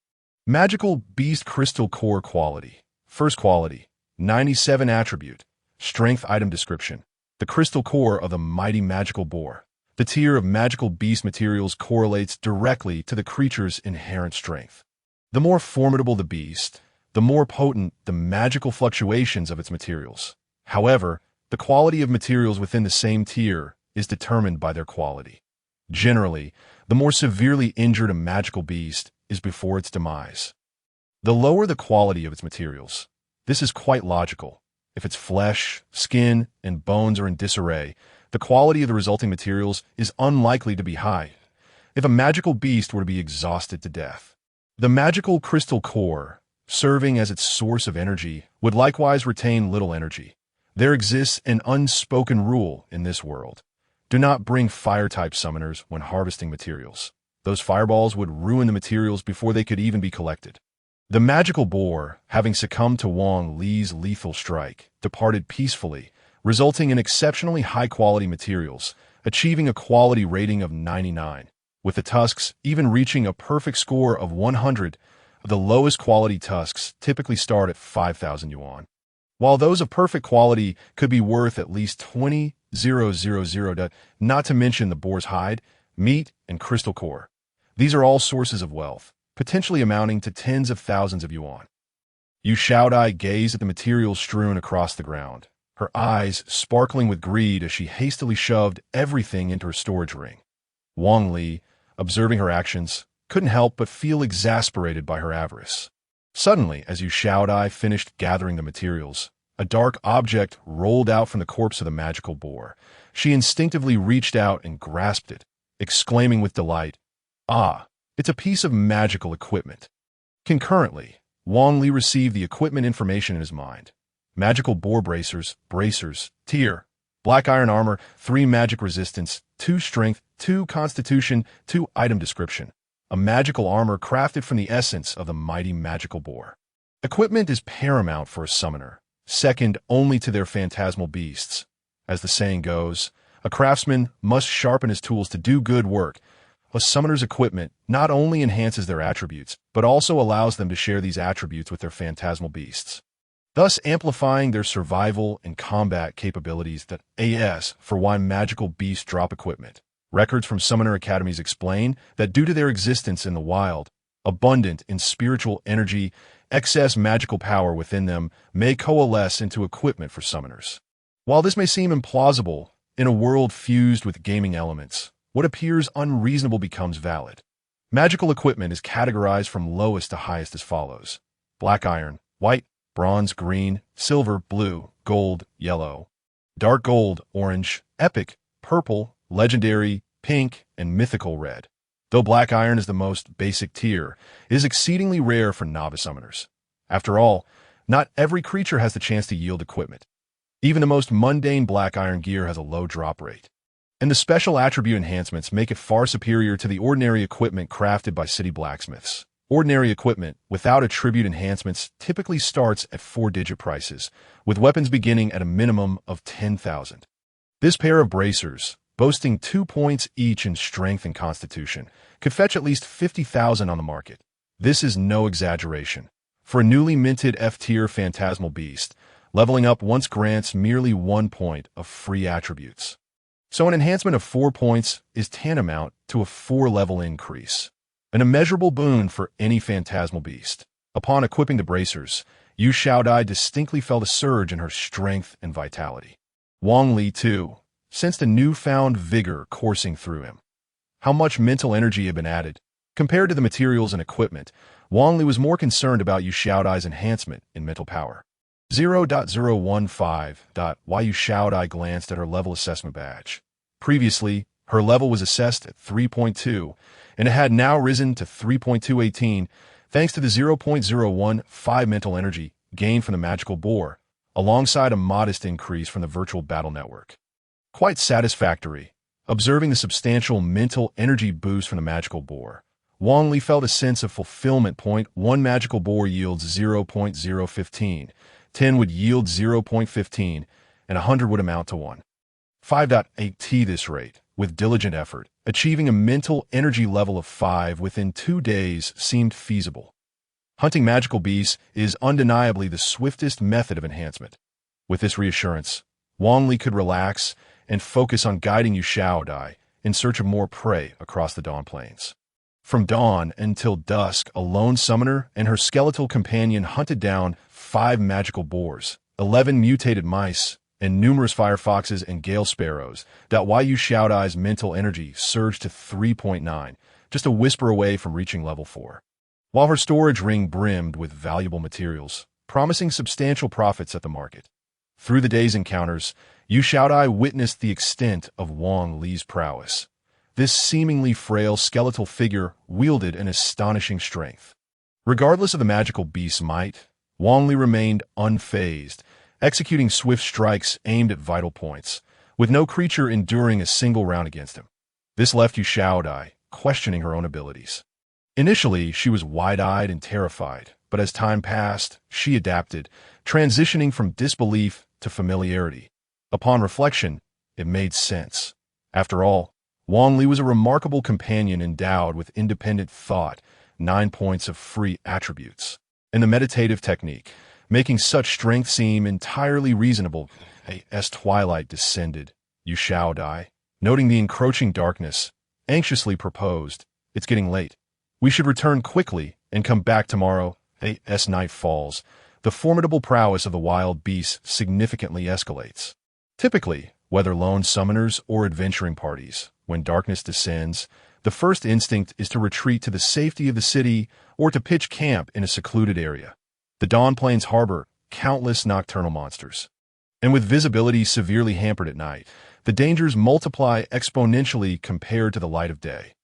Magical beast crystal core quality. First quality, 97 attribute, strength item description, the crystal core of the mighty magical boar. The tier of magical beast materials correlates directly to the creature's inherent strength. The more formidable the beast, the more potent the magical fluctuations of its materials. However, the quality of materials within the same tier is determined by their quality. Generally, the more severely injured a magical beast is before its demise. The lower the quality of its materials. This is quite logical. If its flesh, skin, and bones are in disarray, the quality of the resulting materials is unlikely to be high. If a magical beast were to be exhausted to death, the magical crystal core, serving as its source of energy, would likewise retain little energy. There exists an unspoken rule in this world. Do not bring fire-type summoners when harvesting materials. Those fireballs would ruin the materials before they could even be collected. The magical boar, having succumbed to Wang Li's lethal strike, departed peacefully, resulting in exceptionally high-quality materials, achieving a quality rating of 99. With the tusks even reaching a perfect score of 100, the lowest quality tusks typically start at 5,000 yuan, while those of perfect quality could be worth at least 20,000, not to mention the boar's hide, meat, and crystal core. These are all sources of wealth, potentially amounting to tens of thousands of yuan. Yu Xiaodai gazed at the materials strewn across the ground, her eyes sparkling with greed as she hastily shoved everything into her storage ring. Wang Li, observing her actions, couldn't help but feel exasperated by her avarice. Suddenly, as Yu Xiaodai finished gathering the materials, a dark object rolled out from the corpse of the magical boar. She instinctively reached out and grasped it, exclaiming with delight, "Ah, it's a piece of magical equipment." Concurrently, Wang Li received the equipment information in his mind. Magical boar bracers, tier, black iron armor, 3 magic resistance, 2 strength, 2 constitution, 2 item description. A magical armor crafted from the essence of the mighty magical boar. Equipment is paramount for a summoner, second only to their phantasmal beasts. As the saying goes, a craftsman must sharpen his tools to do good work. A summoner's equipment not only enhances their attributes, but also allows them to share these attributes with their phantasmal beasts, thus amplifying their survival and combat capabilities. That AS for why magical beasts drop equipment. Records from summoner academies explain that due to their existence in the wild, abundant in spiritual energy, excess magical power within them may coalesce into equipment for summoners. While this may seem implausible, in a world fused with gaming elements, what appears unreasonable becomes valid. Magical equipment is categorized from lowest to highest as follows: black iron, white, bronze, green, silver, blue, gold, yellow, dark gold, orange, epic, purple, legendary, pink, and mythical red. Though black iron is the most basic tier, it is exceedingly rare for novice summoners. After all, not every creature has the chance to yield equipment. Even the most mundane black iron gear has a low drop rate. And the special attribute enhancements make it far superior to the ordinary equipment crafted by city blacksmiths. Ordinary equipment without attribute enhancements typically starts at 4-digit prices, with weapons beginning at a minimum of 10,000. This pair of bracers, boasting 2 points each in strength and constitution, could fetch at least 50,000 on the market. This is no exaggeration. For a newly minted F-tier phantasmal beast, leveling up once grants merely 1 point of free attributes. So an enhancement of 4 points is tantamount to a 4-level increase. An immeasurable boon for any phantasmal beast. Upon equipping the bracers, Yu Xiaodai distinctly felt a surge in her strength and vitality. Wang Li, too, sensed a newfound vigor coursing through him. How much mental energy had been added? Compared to the materials and equipment, Wang Li was more concerned about Yu Xiaodai's enhancement in mental power. 0.015. Yu Xiaodai glanced at her level assessment badge. Previously, her level was assessed at 3.2, and it had now risen to 3.218 thanks to the 0.015 mental energy gained from the magical boar, alongside a modest increase from the virtual battle network. Quite satisfactory. Observing the substantial mental energy boost from the magical boar, Wang Li felt a sense of fulfillment. 1 magical boar yields 0.015, 10 would yield 0.15, and 100 would amount to 1. 5.8 this rate, with diligent effort, achieving a mental energy level of 5 within 2 days seemed feasible. Hunting magical beasts is undeniably the swiftest method of enhancement. With this reassurance, Wang Li could relax and focus on guiding Yu Xiaodai in search of more prey across the Dawn Plains. From dawn until dusk, a lone summoner and her skeletal companion hunted down 5 magical boars, 11 mutated mice, and numerous firefoxes and gale sparrows. Yu Xiaodai's mental energy surged to 3.9, just a whisper away from reaching level 4. While her storage ring brimmed with valuable materials, promising substantial profits at the market. Through the day's encounters, Yu Xiaodai witnessed the extent of Wang Li's prowess. This seemingly frail skeletal figure wielded an astonishing strength. Regardless of the magical beast's might, Wang Li remained unfazed, executing swift strikes aimed at vital points, with no creature enduring a single round against him. This left Yu Xiaodai questioning her own abilities. Initially, she was wide-eyed and terrified, but as time passed, she adapted, transitioning from disbelief to familiarity. Upon reflection, it made sense. After all, Wang Li was a remarkable companion endowed with independent thought, 9 points of free attributes, and the meditative technique, making such strength seem entirely reasonable. As twilight descended, Yu Xiaodai, noting the encroaching darkness, anxiously proposed, "It's getting late. We should return quickly and come back tomorrow." As night falls, the formidable prowess of the wild beasts significantly escalates. Typically, whether lone summoners or adventuring parties, when darkness descends, the first instinct is to retreat to the safety of the city or to pitch camp in a secluded area. The Dawn Plains harbor countless nocturnal monsters. And with visibility severely hampered at night, the dangers multiply exponentially compared to the light of day.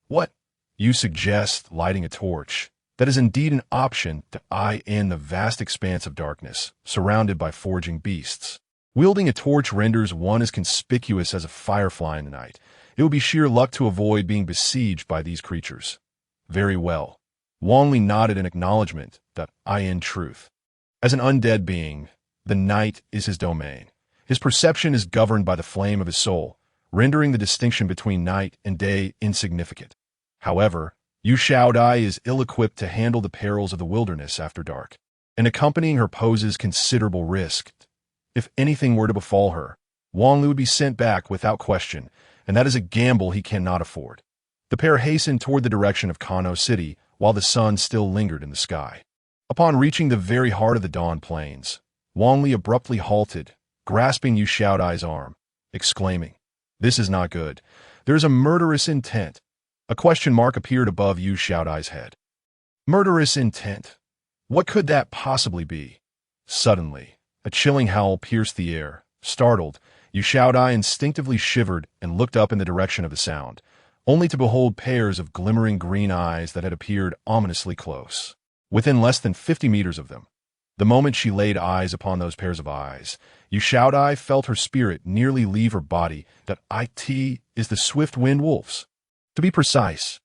What? You suggest lighting a torch. That is indeed an option to eye in the vast expanse of darkness, surrounded by foraging beasts. Wielding a torch renders one as conspicuous as a firefly in the night. It would be sheer luck to avoid being besieged by these creatures. Very well. Wang Li nodded in acknowledgement that in truth. As an undead being, the night is his domain. His perception is governed by the flame of his soul, rendering the distinction between night and day insignificant. However, Yu Xiaodai is ill-equipped to handle the perils of the wilderness after dark, and accompanying her poses considerable risk. If anything were to befall her, Wang Li would be sent back without question, and that is a gamble he cannot afford. The pair hastened toward the direction of Kano City while the sun still lingered in the sky. Upon reaching the very heart of the Dawn Plains, Wang Li abruptly halted, grasping Yu Xiaodai's arm, exclaiming, "This is not good. There is a murderous intent." A question mark appeared above Yu Xiaodai's head. Murderous intent? What could that possibly be? Suddenly, a chilling howl pierced the air. Startled, Yu Xiaodai instinctively shivered and looked up in the direction of the sound, only to behold pairs of glimmering green eyes that had appeared ominously close, within less than 50 meters of them. The moment she laid eyes upon those pairs of eyes, Yu Shaodai felt her spirit nearly leave her body. That it is the swift-winged wolves. To be precise,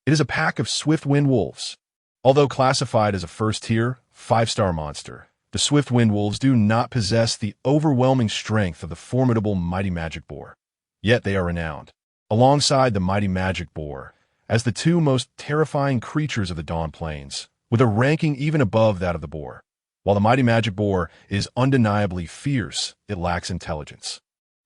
it is a pack of swift-winged wolves. Although classified as a first-tier, 5-star monster, the swift-winged wolves do not possess the overwhelming strength of the formidable mighty magic boar. Yet they are renowned, alongside the mighty magic boar, as the two most terrifying creatures of the Dawn Plains, with a ranking even above that of the boar. While the mighty magic boar is undeniably fierce, it lacks intelligence.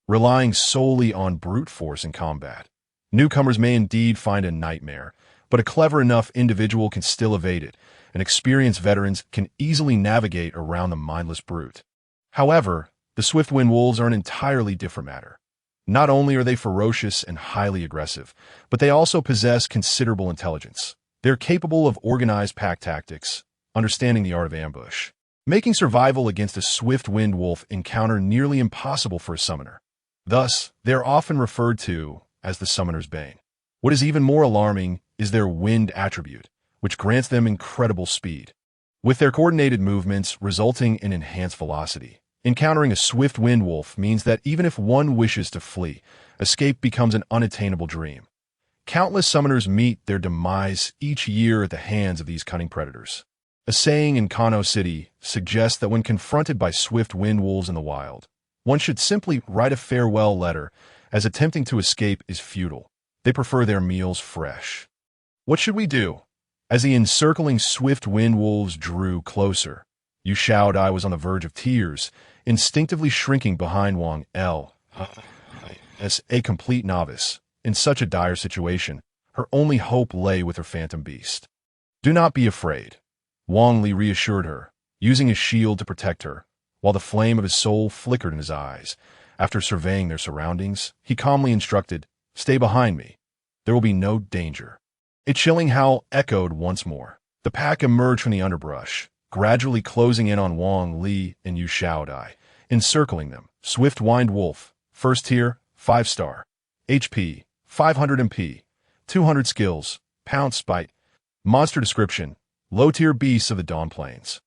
Relying solely on brute force in combat, newcomers may indeed find a nightmare, but a clever enough individual can still evade it, and experienced veterans can easily navigate around the mindless brute. However, the swift-winged wolves are an entirely different matter. Not only are they ferocious and highly aggressive, but they also possess considerable intelligence. They're capable of organized pack tactics, understanding the art of ambush, making survival against a swift-winged wolf encounter nearly impossible for a summoner. Thus, they're often referred to as the summoner's bane. What is even more alarming is their wind attribute, which grants them incredible speed. With their coordinated movements resulting in enhanced velocity, encountering a swift-winged wolf means that even if one wishes to flee, escape becomes an unattainable dream. Countless summoners meet their demise each year at the hands of these cunning predators. A saying in Kano City suggests that when confronted by swift-winged wolves in the wild, one should simply write a farewell letter, as attempting to escape is futile. They prefer their meals fresh. What should we do? As the encircling swift-winged wolves drew closer, Yu Shaodai was on the verge of tears, instinctively shrinking behind Wang Li. As a complete novice, in such a dire situation, her only hope lay with her phantom beast. Do not be afraid, Wang Li reassured her, using his shield to protect her, while the flame of his soul flickered in his eyes. After surveying their surroundings, he calmly instructed, "Stay behind me. There will be no danger." A chilling howl echoed once more. The pack emerged from the underbrush, gradually closing in on Wang Li and Yu Shaodai, encircling them. Swift-winged wolf, first tier, 5-star. HP, 500 MP, 200 skills, pounce bite. Monster description, low-tier beasts of the Dawn Plains.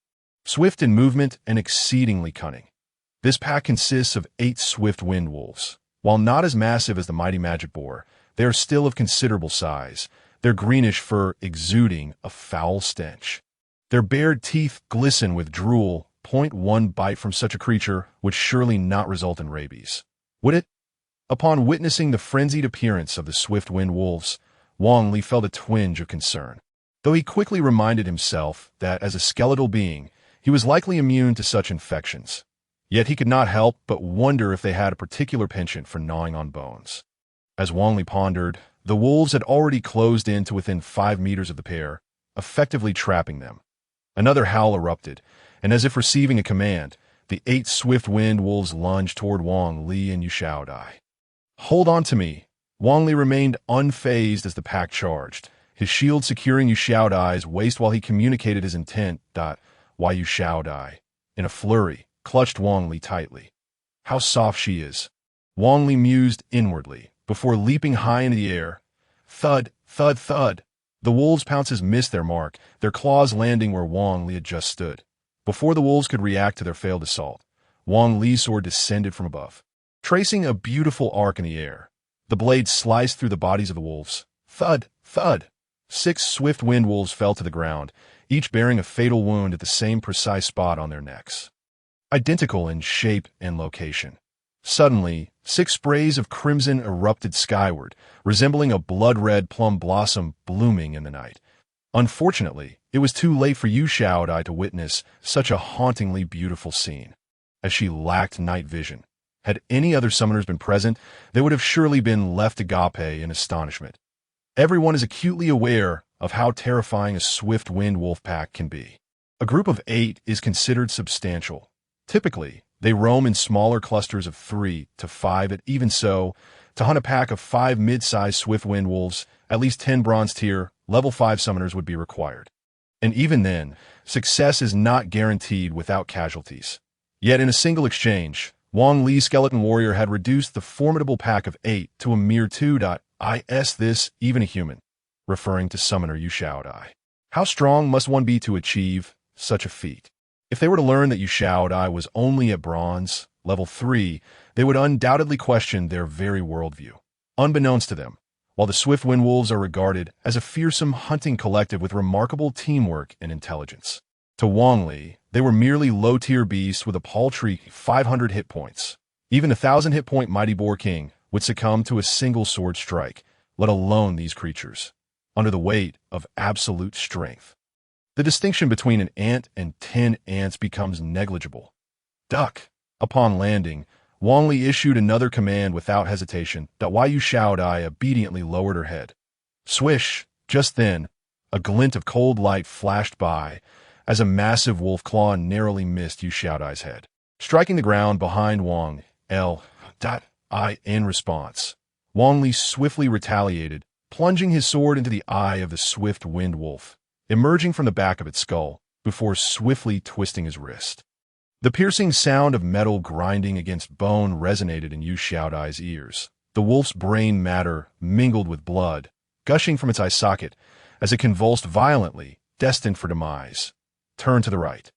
Swift in movement and exceedingly cunning. This pack consists of 8 swift-winged wolves. While not as massive as the mighty magic boar, they are still of considerable size, their greenish fur exuding a foul stench. Their bared teeth glisten with drool. One bite from such a creature would surely not result in rabies, would it? Upon witnessing the frenzied appearance of the swift-winged wolves, Wang Li felt a twinge of concern, though he quickly reminded himself that as a skeletal being, he was likely immune to such infections. Yet he could not help but wonder if they had a particular penchant for gnawing on bones. As Wang Li pondered, the wolves had already closed in to within 5 meters of the pair, effectively trapping them. Another howl erupted, and as if receiving a command, the 8 swift-winged wolves lunged toward Wang Li and Yu Shaodai. "Hold on to me." Wang Li remained unfazed as the pack charged, his shield securing Yu Shaodai's waist while he communicated his intent. Why Yu Shaodai, in a flurry, clutched Wang Li tightly. How soft she is, Wang Li mused inwardly, before leaping high into the air. Thud, thud, thud. The wolves' pounces missed their mark, their claws landing where Wang Li had just stood. Before the wolves could react to their failed assault, Wang Li's sword descended from above, tracing a beautiful arc in the air. The blade sliced through the bodies of the wolves. Thud, thud. 6 swift-winged wolves fell to the ground, each bearing a fatal wound at the same precise spot on their necks. Identical in shape and location. Suddenly, 6 sprays of crimson erupted skyward, resembling a blood-red plum blossom blooming in the night. Unfortunately, it was too late for Yu Shaodai to witness such a hauntingly beautiful scene, as she lacked night vision. Had any other summoners been present, they would have surely been left agape in astonishment. Everyone is acutely aware of how terrifying a swift-winged wolf pack can be. A group of 8 is considered substantial. Typically, they roam in smaller clusters of 3 to 5. Even so, to hunt a pack of 5 mid-sized swift-winged wolves, at least 10 bronze-tier, level 5 summoners would be required. And even then, success is not guaranteed without casualties. Yet in a single exchange, Wang Li's skeleton warrior had reduced the formidable pack of 8 to a mere 2. this even a human, referring to summoner Yu Xiaodai. How strong must one be to achieve such a feat? If they were to learn that Yu Xiaodai was only at bronze, level 3, they would undoubtedly question their very worldview. Unbeknownst to them, while the Swift Wind Wolves are regarded as a fearsome hunting collective with remarkable teamwork and intelligence. To Wang Li, they were merely low-tier beasts with a paltry 500 hit points. Even a 1,000 hit point Mighty Boar King would succumb to a single sword strike, let alone these creatures, under the weight of absolute strength. The distinction between an ant and 10 ants becomes negligible. Duck! Upon landing, Wang Li issued another command without hesitation that Yu Xiaodai obediently lowered her head. Swish! Just then, a glint of cold light flashed by as a massive wolf claw narrowly missed Yu Xiaodai's head, striking the ground behind Wang Li. In response, Wang Li swiftly retaliated, plunging his sword into the eye of the swift wind wolf, emerging from the back of its skull before swiftly twisting his wrist. The piercing sound of metal grinding against bone resonated in Yu Xiaodai's ears. The wolf's brain matter mingled with blood, gushing from its eye socket as it convulsed violently, destined for demise. Turn to the right.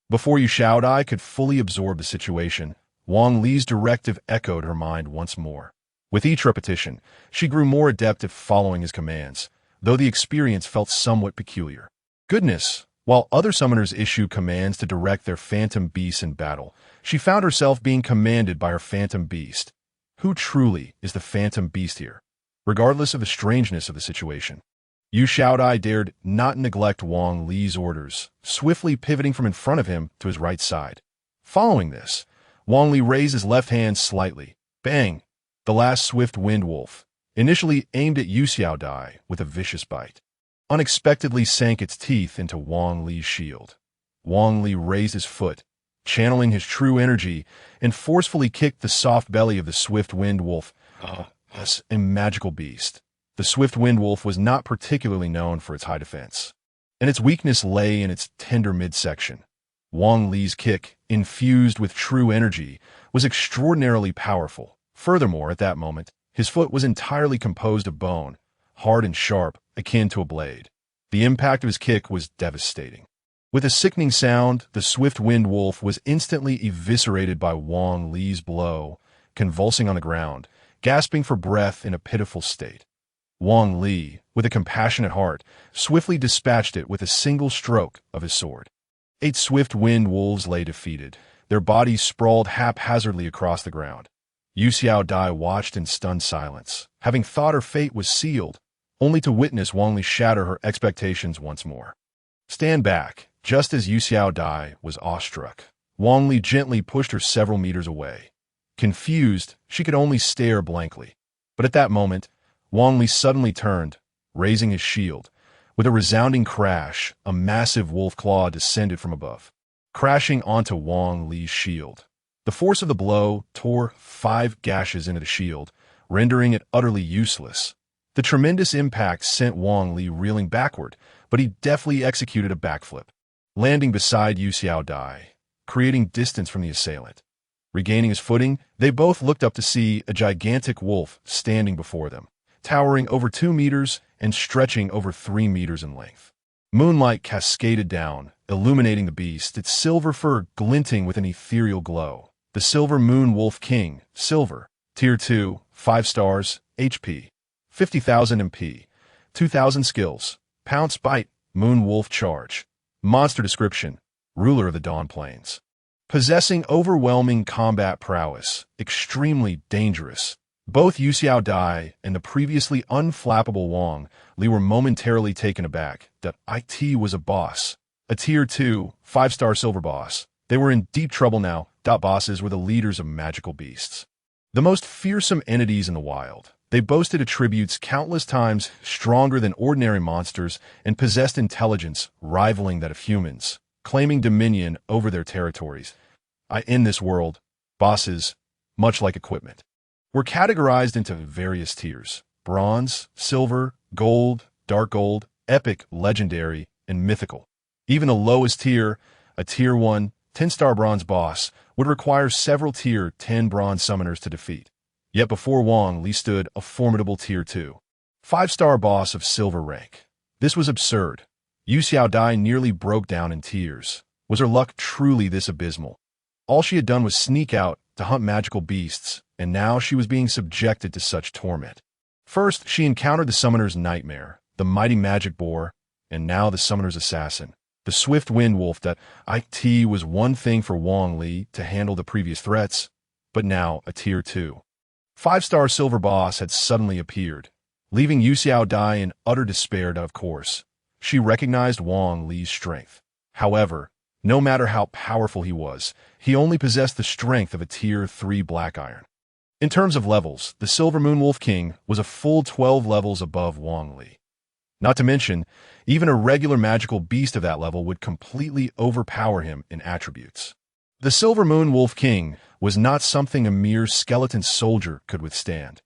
Before Yu Xiaodai could fully absorb the situation, Wang Li's directive echoed her mind once more. With each repetition, she grew more adept at following his commands, though the experience felt somewhat peculiar. Goodness! While other summoners issue commands to direct their phantom beasts in battle, she found herself being commanded by her phantom beast. Who truly is the phantom beast here? Regardless of the strangeness of the situation, Yu Xiaodai dared not neglect Wang Li's orders, swiftly pivoting from in front of him to his right side. Following this, Wang Li raised his left hand slightly. Bang! The last swift wind wolf, initially aimed at Yu Xiaodai with a vicious bite, unexpectedly sank its teeth into Wang Li's shield. Wang Li raised his foot, channeling his true energy, and forcefully kicked the soft belly of the swift wind wolf. A magical beast. The swift wind wolf was not particularly known for its high defense, and its weakness lay in its tender midsection. Wang Li's kick, infused with true energy, was extraordinarily powerful. Furthermore, at that moment, his foot was entirely composed of bone, hard and sharp, akin to a blade. The impact of his kick was devastating. With a sickening sound, the swift wind wolf was instantly eviscerated by Wang Li's blow, convulsing on the ground, gasping for breath in a pitiful state. Wang Li, with a compassionate heart, swiftly dispatched it with a single stroke of his sword. 8 swift wind wolves lay defeated, their bodies sprawled haphazardly across the ground. Yu Xiaodai watched in stunned silence, having thought her fate was sealed, only to witness Wang Li shatter her expectations once more. Stand back, just as Yu Xiaodai was awestruck. Wang Li gently pushed her several meters away. Confused, she could only stare blankly. But at that moment, Wang Li suddenly turned, raising his shield. With a resounding crash, a massive wolf claw descended from above, crashing onto Wang Li's shield. The force of the blow tore 5 gashes into the shield, rendering it utterly useless. The tremendous impact sent Wang Li reeling backward, but he deftly executed a backflip, landing beside Yu Xiaodai, creating distance from the assailant. Regaining his footing, they both looked up to see a gigantic wolf standing before them, towering over 2 meters and stretching over 3 meters in length. Moonlight cascaded down, illuminating the beast, its silver fur glinting with an ethereal glow. The Silver Moon Wolf King, Silver, Tier 2, 5 stars, HP, 50,000 MP, 2,000 skills, Pounce Bite, Moon Wolf Charge. Monster description, Ruler of the Dawn Plains. Possessing overwhelming combat prowess, extremely dangerous. Both Yu Xiaodai and the previously unflappable Wang Li were momentarily taken aback that it was a boss, a Tier 2, 5-star silver boss. They were in deep trouble now. Bosses were the leaders of magical beasts, the most fearsome entities in the wild. They boasted attributes countless times stronger than ordinary monsters and possessed intelligence rivaling that of humans, claiming dominion over their territories. In this world, bosses, much like equipment, were categorized into various tiers: bronze, silver, gold, dark gold, epic, legendary, and mythical. Even the lowest tier, a Tier 1, 10-star bronze boss, would require several Tier 10 bronze summoners to defeat. Yet before Wang Li stood a formidable Tier 2, 5-star boss of silver rank. This was absurd. Yu Xiaodai nearly broke down in tears. Was her luck truly this abysmal? All she had done was sneak out to hunt magical beasts, and now she was being subjected to such torment. First, she encountered the summoner's nightmare, the mighty magic boar, and now the summoner's assassin, the swift wind wolf. That it was one thing for Wang Li to handle the previous threats, but now a Tier 2, 5-star silver boss had suddenly appeared, leaving Yu Xiaodai in utter despair. Of course, she recognized Wang Li's strength. However, no matter how powerful he was, he only possessed the strength of a Tier 3 black iron. In terms of levels, the Silver Moon Wolf King was a full 12 levels above Wang Li. Not to mention, even a regular magical beast of that level would completely overpower him in attributes. The Silver Moon Wolf King was not something a mere skeleton soldier could withstand.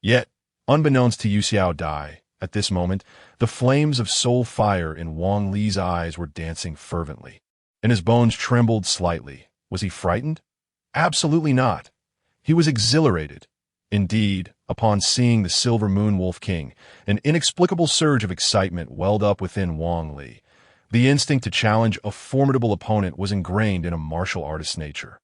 Yet, unbeknownst to Yu Xiaodai, at this moment, the flames of soul fire in Wang Li's eyes were dancing fervently, and his bones trembled slightly. Was he frightened? Absolutely not. He was exhilarated. Indeed, upon seeing the Silver Moon Wolf King, an inexplicable surge of excitement welled up within Wang Li. The instinct to challenge a formidable opponent was ingrained in a martial artist's nature.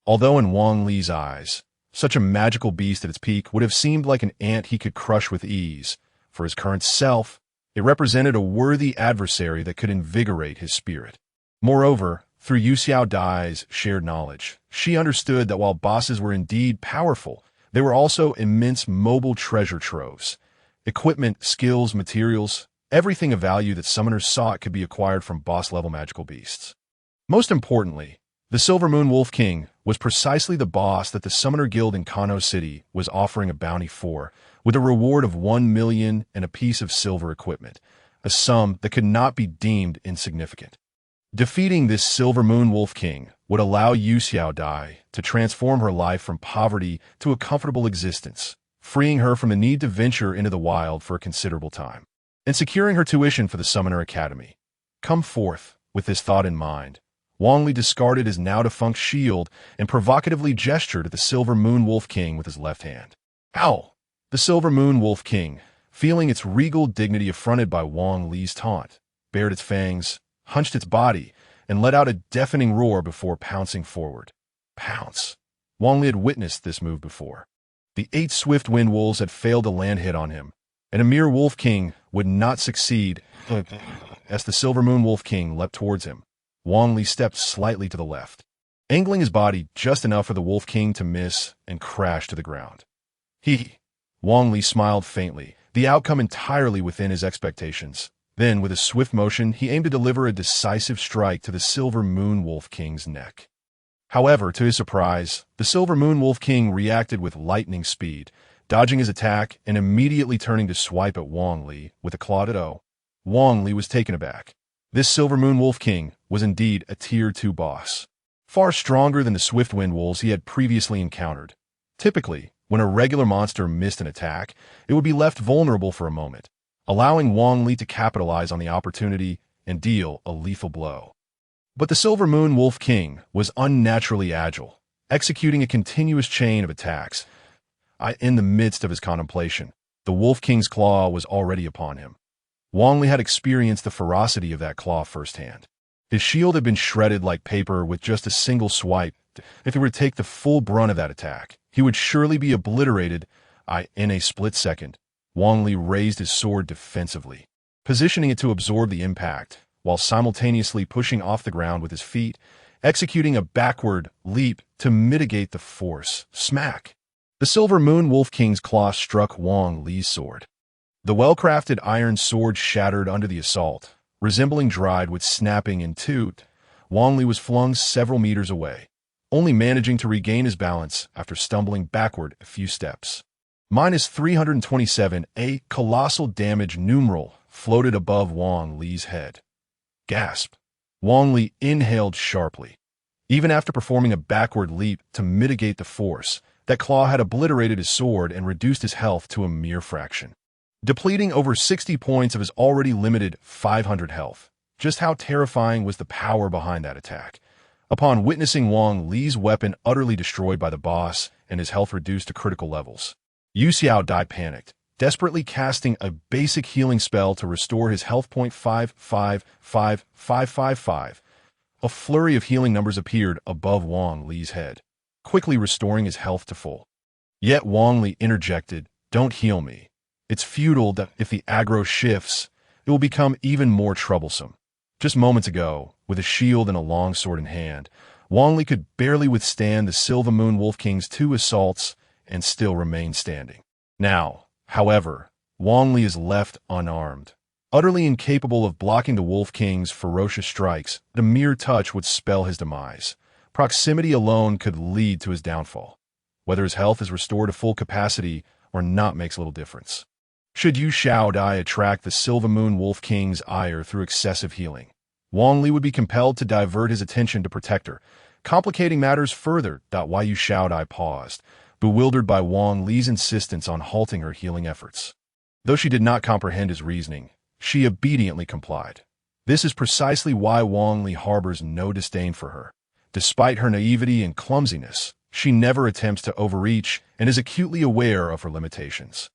Although in Wang Li's eyes, such a magical beast at its peak would have seemed like an ant he could crush with ease, for his current self, it represented a worthy adversary that could invigorate his spirit. Moreover, through Yu Xiaodai's shared knowledge, she understood that while bosses were indeed powerful, they were also immense mobile treasure troves. Equipment, skills, materials, everything of value that summoners sought could be acquired from boss-level magical beasts. Most importantly, the Silver Moon Wolf King was precisely the boss that the Summoner Guild in Kano City was offering a bounty for, with a reward of 1 million and a piece of silver equipment, a sum that could not be deemed insignificant. Defeating this Silver Moon Wolf King would allow Yu Xiaodai to transform her life from poverty to a comfortable existence, freeing her from the need to venture into the wild for a considerable time, and securing her tuition for the Summoner Academy. Come forth, with this thought in mind, Wang Li discarded his now-defunct shield and provocatively gestured at the Silver Moon Wolf King with his left hand. Ow! The Silver Moon Wolf King, feeling its regal dignity affronted by Wang Li's taunt, bared its fangs, hunched its body, and let out a deafening roar before pouncing forward. Pounce! Wang Li had witnessed this move before. The 8 swift wind wolves had failed to land hit on him, and a mere Wolf King would not succeed. As the Silver Moon Wolf King leapt towards him, Wang Li stepped slightly to the left, angling his body just enough for the Wolf King to miss and crash to the ground. Wang Li smiled faintly, the outcome entirely within his expectations. Then, with a swift motion, he aimed to deliver a decisive strike to the Silver Moon Wolf King's neck. However, to his surprise, the Silver Moon Wolf King reacted with lightning speed, dodging his attack and immediately turning to swipe at Wang Li with a clawed O. Wang Li was taken aback. This Silver Moon Wolf King was indeed a Tier 2 boss, far stronger than the swift wind wolves he had previously encountered. Typically, when a regular monster missed an attack, it would be left vulnerable for a moment, allowing Wang Li to capitalize on the opportunity and deal a lethal blow. But the Silver Moon Wolf King was unnaturally agile, executing a continuous chain of attacks. In the midst of his contemplation, the Wolf King's claw was already upon him. Wang Li had experienced the ferocity of that claw firsthand. His shield had been shredded like paper with just a single swipe. If he were to take the full brunt of that attack, he would surely be obliterated. In a split second, Wang Li raised his sword defensively, positioning it to absorb the impact, while simultaneously pushing off the ground with his feet, executing a backward leap to mitigate the force. Smack! The Silver Moon Wolf King's claw struck Wang Li's sword. The well-crafted iron sword shattered under the assault, resembling dried wood snapping in two. Wang Li was flung several meters away, only managing to regain his balance after stumbling backward a few steps. -327, a colossal damage numeral, floated above Wang Li's head. Gasp! Wang Li inhaled sharply. Even after performing a backward leap to mitigate the force, that claw had obliterated his sword and reduced his health to a mere fraction, depleting over 60 points of his already limited 500 health. Just how terrifying was the power behind that attack? Upon witnessing Wang Li's weapon utterly destroyed by the boss, and his health reduced to critical levels. Yu Xiaodai panicked, desperately casting a basic healing spell to restore his health. 5555555. A flurry of healing numbers appeared above Wang Li's head, quickly restoring his health to full. Yet Wang Li interjected, "Don't heal me. It's futile that if the aggro shifts, it will become even more troublesome." Just moments ago, with a shield and a long sword in hand, Wang Li could barely withstand the Silver Moon Wolf King's 2 assaults and still remain standing. Now, however, Wang Li is left unarmed. Utterly incapable of blocking the Wolf King's ferocious strikes, the mere touch would spell his demise. Proximity alone could lead to his downfall. Whether his health is restored to full capacity or not makes little difference. Should Yu Xiaodai attract the Silver Moon Wolf King's ire through excessive healing, Wang Li would be compelled to divert his attention to protect her, complicating matters further. Why Yu Xiaodai paused, bewildered by Wang Li's insistence on halting her healing efforts. Though she did not comprehend his reasoning, she obediently complied. This is precisely why Wang Li harbors no disdain for her. Despite her naivety and clumsiness, she never attempts to overreach and is acutely aware of her limitations.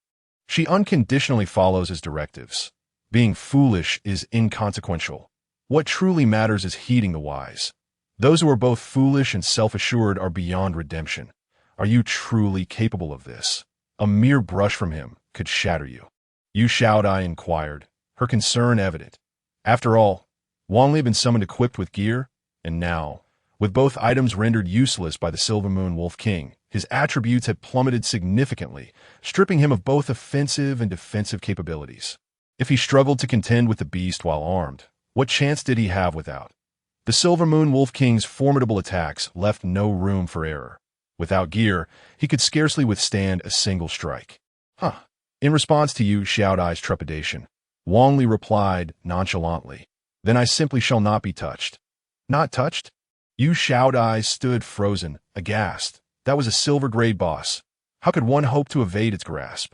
She unconditionally follows his directives. Being foolish is inconsequential. What truly matters is heeding the wise. Those who are both foolish and self-assured are beyond redemption. Are you truly capable of this? A mere brush from him could shatter you. Yu Xiaodai inquired, her concern evident. After all, Wang Li had been summoned equipped with gear, and now, with both items rendered useless by the Silver Moon Wolf King, his attributes had plummeted significantly, stripping him of both offensive and defensive capabilities. If he struggled to contend with the beast while armed, what chance did he have without? The Silver Moon Wolf King's formidable attacks left no room for error. Without gear, he could scarcely withstand a single strike. In response to Yu Xiaodai's trepidation, Wang Li replied nonchalantly, "Then I simply shall not be touched." Not touched? Yu Xiaodai stood frozen, aghast. That was a silver-grade boss. How could one hope to evade its grasp?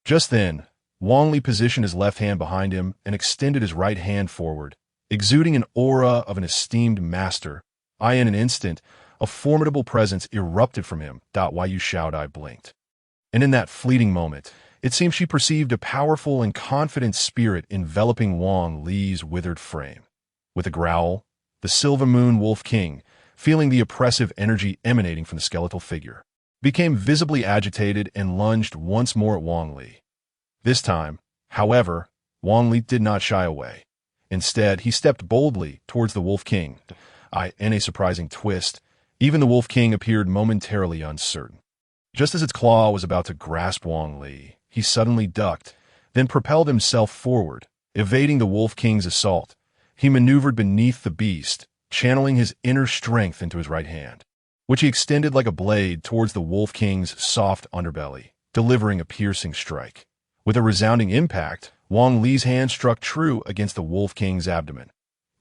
Just then, Wang Li positioned his left hand behind him and extended his right hand forward, exuding an aura of an esteemed master. In an instant, a formidable presence erupted from him. Why Yu Xiaodai blinked. And in that fleeting moment, it seemed she perceived a powerful and confident spirit enveloping Wang Li's withered frame. With a growl, the Silver Moon Wolf King, feeling the oppressive energy emanating from the skeletal figure, became visibly agitated and lunged once more at Wang Li. This time, however, Wang Li did not shy away. Instead, he stepped boldly towards the Wolf King. In a surprising twist, even the Wolf King appeared momentarily uncertain. Just as its claw was about to grasp Wang Li, he suddenly ducked, then propelled himself forward, evading the Wolf King's assault. He maneuvered beneath the beast, channeling his inner strength into his right hand, which he extended like a blade towards the Wolf King's soft underbelly, delivering a piercing strike. With a resounding impact, Wang Li's hand struck true against the Wolf King's abdomen.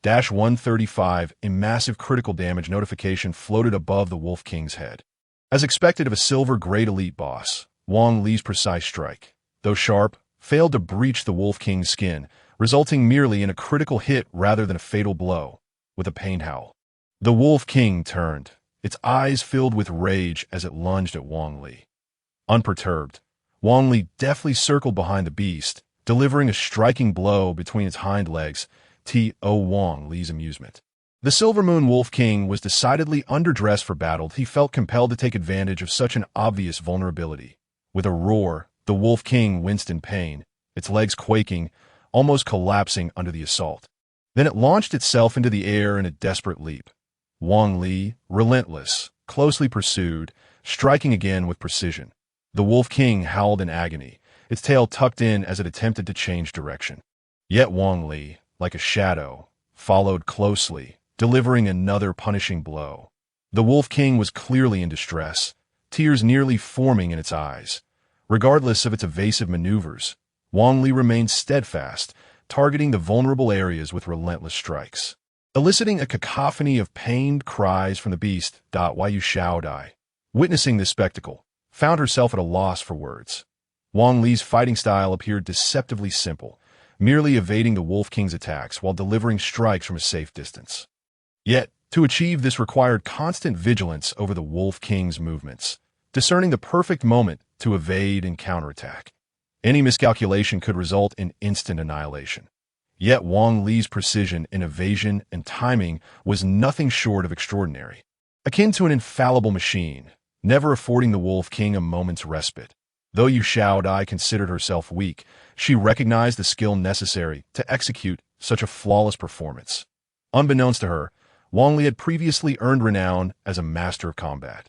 135, a massive critical damage notification floated above the Wolf King's head. As expected of a silver-grade elite boss, Wang Li's precise strike, though sharp, failed to breach the Wolf King's skin, resulting merely in a critical hit rather than a fatal blow. With a pained howl, the Wolf King turned, its eyes filled with rage as it lunged at Wang Li. Unperturbed, Wang Li deftly circled behind the beast, delivering a striking blow between its hind legs, to Wang Li's amusement. The Silver Moon Wolf King was decidedly underdressed for battle. He felt compelled to take advantage of such an obvious vulnerability. With a roar, the Wolf King winced in pain, its legs quaking, almost collapsing under the assault. Then it launched itself into the air in a desperate leap. Wang Li, relentless, closely pursued, striking again with precision. The Wolf King howled in agony, its tail tucked in as it attempted to change direction. Yet Wang Li, like a shadow, followed closely, delivering another punishing blow. The Wolf King was clearly in distress, tears nearly forming in its eyes. Regardless of its evasive maneuvers, Wang Li remained steadfast, targeting the vulnerable areas with relentless strikes, eliciting a cacophony of pained cries from the beast. Yu Xiaodai, witnessing this spectacle, found herself at a loss for words. Wang Li's fighting style appeared deceptively simple, merely evading the Wolf King's attacks while delivering strikes from a safe distance. Yet, to achieve this required constant vigilance over the Wolf King's movements. discerning the perfect moment to evade and counterattack. Any miscalculation could result in instant annihilation. Yet Wang Li's precision in evasion and timing was nothing short of extraordinary. Akin to an infallible machine, never affording the Wolf King a moment's respite. Though Yu Xiaodai considered herself weak, she recognized the skill necessary to execute such a flawless performance. Unbeknownst to her, Wang Li had previously earned renown as a master of combat.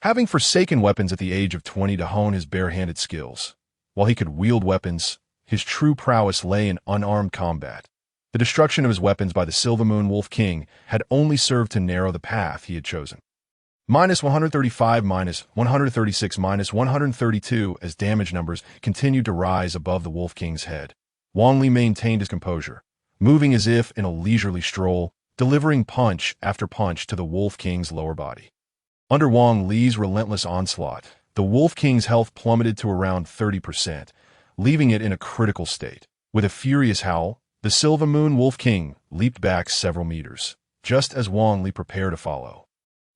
Having forsaken weapons at the age of 20 to hone his bare-handed skills, while he could wield weapons, his true prowess lay in unarmed combat. The destruction of his weapons by the Silver Moon Wolf King had only served to narrow the path he had chosen. -135, -136, -132 as damage numbers continued to rise above the Wolf King's head. Wang Li maintained his composure, moving as if in a leisurely stroll, delivering punch after punch to the Wolf King's lower body. Under Wang Li's relentless onslaught, the Wolf King's health plummeted to around 30%, leaving it in a critical state. With a furious howl, the Silver Moon Wolf King leaped back several meters, just as Wang Li prepared to follow.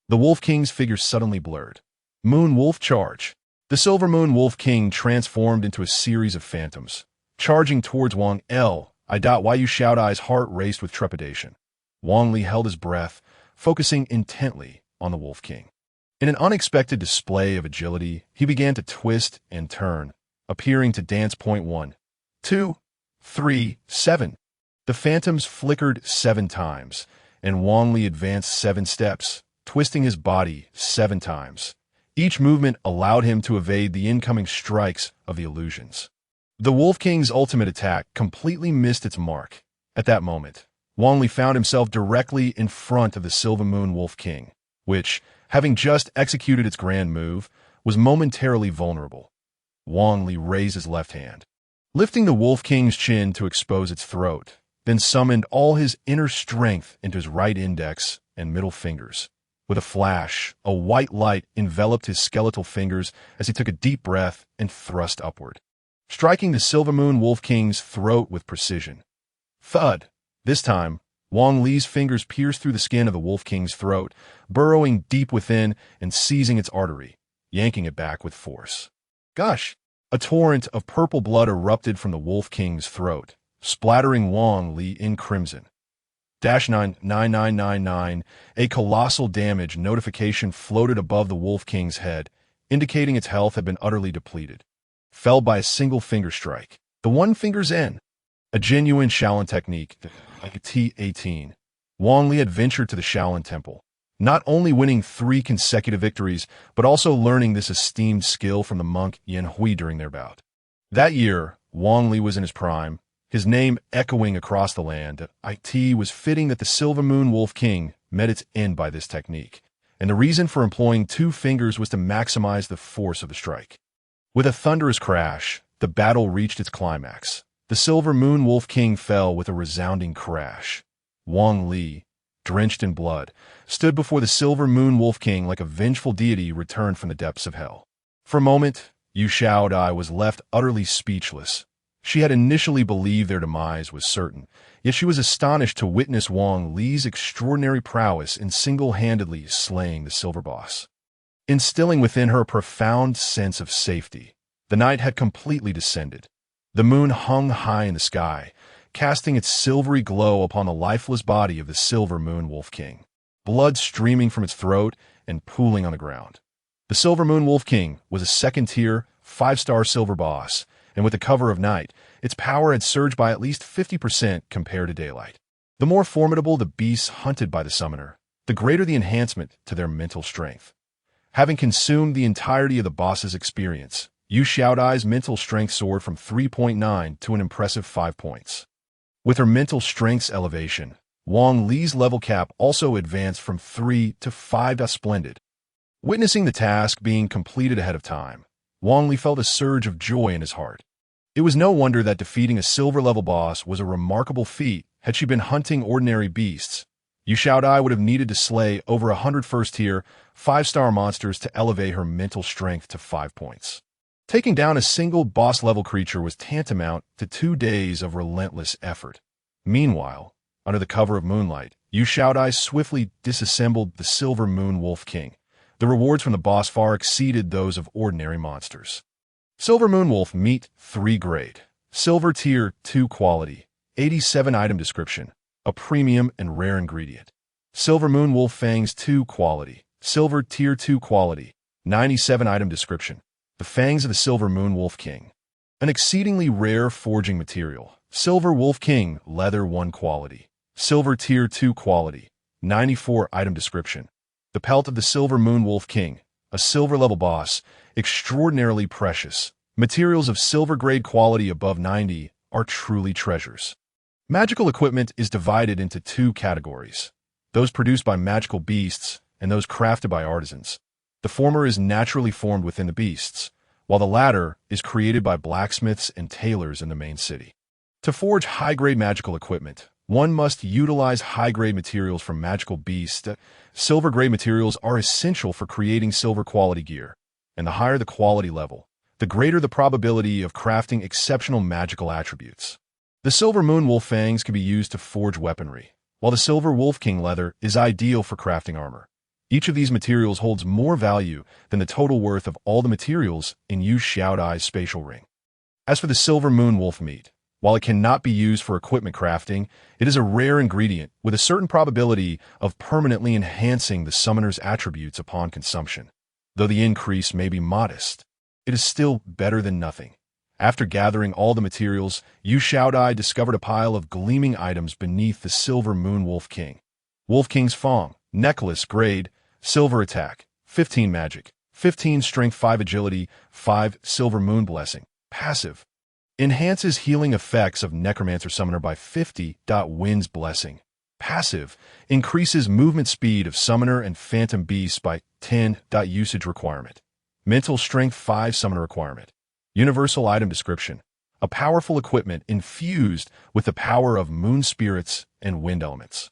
The Wolf King's figure suddenly blurred. Moon Wolf Charge. The Silver Moon Wolf King transformed into a series of phantoms, charging towards Wang Li. Yu Xiaodai's heart raced with trepidation. Wang Li held his breath, focusing intently on the Wolf King. In an unexpected display of agility, he began to twist and turn, appearing to dance. 1, 2, 3, 7. The phantoms flickered 7 times, and Wang Li advanced 7 steps, twisting his body 7 times. Each movement allowed him to evade the incoming strikes of the illusions. The Wolf King's ultimate attack completely missed its mark. At that moment, Wang Li found himself directly in front of the Silver Moon Wolf King, which, having just executed its grand move, was momentarily vulnerable. Wang Li raised his left hand, lifting the Wolf King's chin to expose its throat, then summoned all his inner strength into his right index and middle fingers. With a flash, a white light enveloped his skeletal fingers as he took a deep breath and thrust upward, striking the Silver Moon Wolf King's throat with precision. Thud! This time, Wang Li's fingers pierced through the skin of the Wolf King's throat, burrowing deep within and seizing its artery, yanking it back with force. Gosh! A torrent of purple blood erupted from the Wolf King's throat, splattering Wang Li in crimson. -9999, a colossal damage notification floated above the Wolf King's head, indicating its health had been utterly depleted. Fell by a single finger strike. The one finger's in. A genuine Shaolin technique, T18. Wang Li had ventured to the Shaolin Temple, not only winning 3 consecutive victories, but also learning this esteemed skill from the monk Yan Hui during their bout. That year, Wang Li was in his prime, his name echoing across the land. It was fitting that the Silver Moon Wolf King met its end by this technique, and the reason for employing 2 fingers was to maximize the force of the strike. With a thunderous crash, the battle reached its climax. The Silver Moon Wolf King fell with a resounding crash. Wang Li, drenched in blood, stood before the Silver Moon Wolf King like a vengeful deity returned from the depths of hell. For a moment, Yu Xiaodai was left utterly speechless. She had initially believed their demise was certain, yet she was astonished to witness Wang Li's extraordinary prowess in single-handedly slaying the Silver Boss. Instilling within her a profound sense of safety, the night had completely descended. The moon hung high in the sky, casting its silvery glow upon the lifeless body of the Silver Moon Wolf King, blood streaming from its throat and pooling on the ground. The Silver Moon Wolf King was a second-tier, 5-star silver boss, and with the cover of night, its power had surged by at least 50% compared to daylight. The more formidable the beasts hunted by the summoner, the greater the enhancement to their mental strength. Having consumed the entirety of the boss's experience, Yu Xiaodai's mental strength soared from 3.9 to an impressive 5 points. With her mental strength's elevation, Wang Li's level cap also advanced from 3 to 5. Splendid. Witnessing the task being completed ahead of time, Wang Li felt a surge of joy in his heart. It was no wonder that defeating a silver-level boss was a remarkable feat had she been hunting ordinary beasts. Yu Xiaodai would have needed to slay over 100 first-tier, 5-star monsters to elevate her mental strength to 5 points. Taking down a single boss-level creature was tantamount to 2 days of relentless effort. Meanwhile, under the cover of moonlight, Yu Xiaodai swiftly disassembled the Silver Moon Wolf King, The rewards from the boss far exceeded those of ordinary monsters. Silver Moonwolf Meat 3 grade. Silver Tier 2 quality. 87 item description. A premium and rare ingredient. Silver Moonwolf Fangs 2 quality. Silver Tier 2 quality. 97 item description. The fangs of the Silver Moonwolf King. An exceedingly rare forging material. Silver Wolf King Leather 1 quality. Silver Tier 2 quality. 94 item description. The pelt of the Silver Moonwolf King. A silver level boss. Extraordinarily precious. Materials of silver grade quality above 90 are truly treasures. Magical equipment is divided into 2 categories. Those produced by magical beasts and those crafted by artisans. The former is naturally formed within the beasts, while the latter is created by blacksmiths and tailors in the main city. To forge high-grade magical equipment, one must utilize high-grade materials from magical beasts. Silver-grade materials are essential for creating silver-quality gear, and the higher the quality level, the greater the probability of crafting exceptional magical attributes. The Silver Moonwolf Fangs can be used to forge weaponry, while the Silver Wolf King leather is ideal for crafting armor. Each of these materials holds more value than the total worth of all the materials in Yu Xiaodai's spatial ring. As for the Silver Moonwolf meat, while it cannot be used for equipment crafting, it is a rare ingredient with a certain probability of permanently enhancing the summoner's attributes upon consumption. Though the increase may be modest, it is still better than nothing. After gathering all the materials, Yu Xiaodai discovered a pile of gleaming items beneath the Silver Moonwolf King. Wolf King's Fong, Necklace Grade, Silver Attack, 15 Magic, 15 Strength, 5 Agility, 5 Silver Moon Blessing. Passive. Enhances healing effects of Necromancer Summoner by 50. Wind's Blessing. Passive. Increases movement speed of Summoner and Phantom Beasts by 10. Usage requirement. Mental Strength 5 Summoner requirement. Universal item description. A powerful equipment infused with the power of moon spirits and wind elements.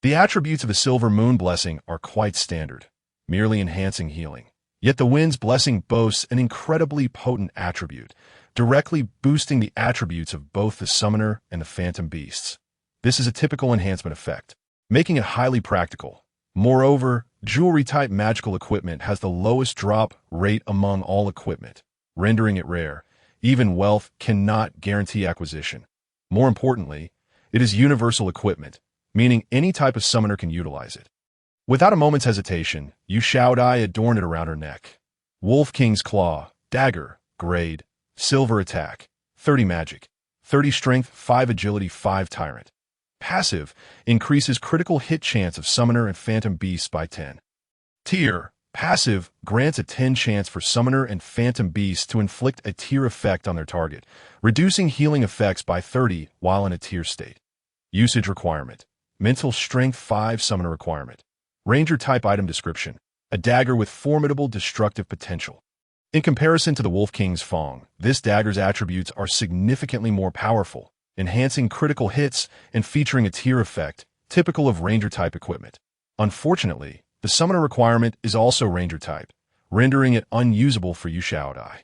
The attributes of the Silver Moon Blessing are quite standard, merely enhancing healing. Yet the Wind's Blessing boasts an incredibly potent attribute, directly boosting the attributes of both the Summoner and the Phantom Beasts. This is a typical enhancement effect, making it highly practical. Moreover, jewelry-type magical equipment has the lowest drop rate among all equipment, rendering it rare. Even wealth cannot guarantee acquisition. More importantly, it is universal equipment, meaning any type of summoner can utilize it. Without a moment's hesitation, Yu Xiaodai adorned it around her neck. Wolf King's Claw, Dagger, Grade, Silver Attack, 30 Magic, 30 Strength, 5 Agility, 5 Tyrant. Passive, increases critical hit chance of Summoner and Phantom Beasts by 10. Tier, passive, grants a 10 chance for Summoner and Phantom Beasts to inflict a tier effect on their target, reducing healing effects by 30 while in a tier state. Usage requirement. Mental Strength 5 Summoner requirement. Ranger type item description. A dagger with formidable destructive potential. In comparison to the Wolf King's Fong, this dagger's attributes are significantly more powerful, enhancing critical hits and featuring a tier effect, typical of Ranger type equipment. Unfortunately, the Summoner requirement is also Ranger type, rendering it unusable for Yu Xiaodai.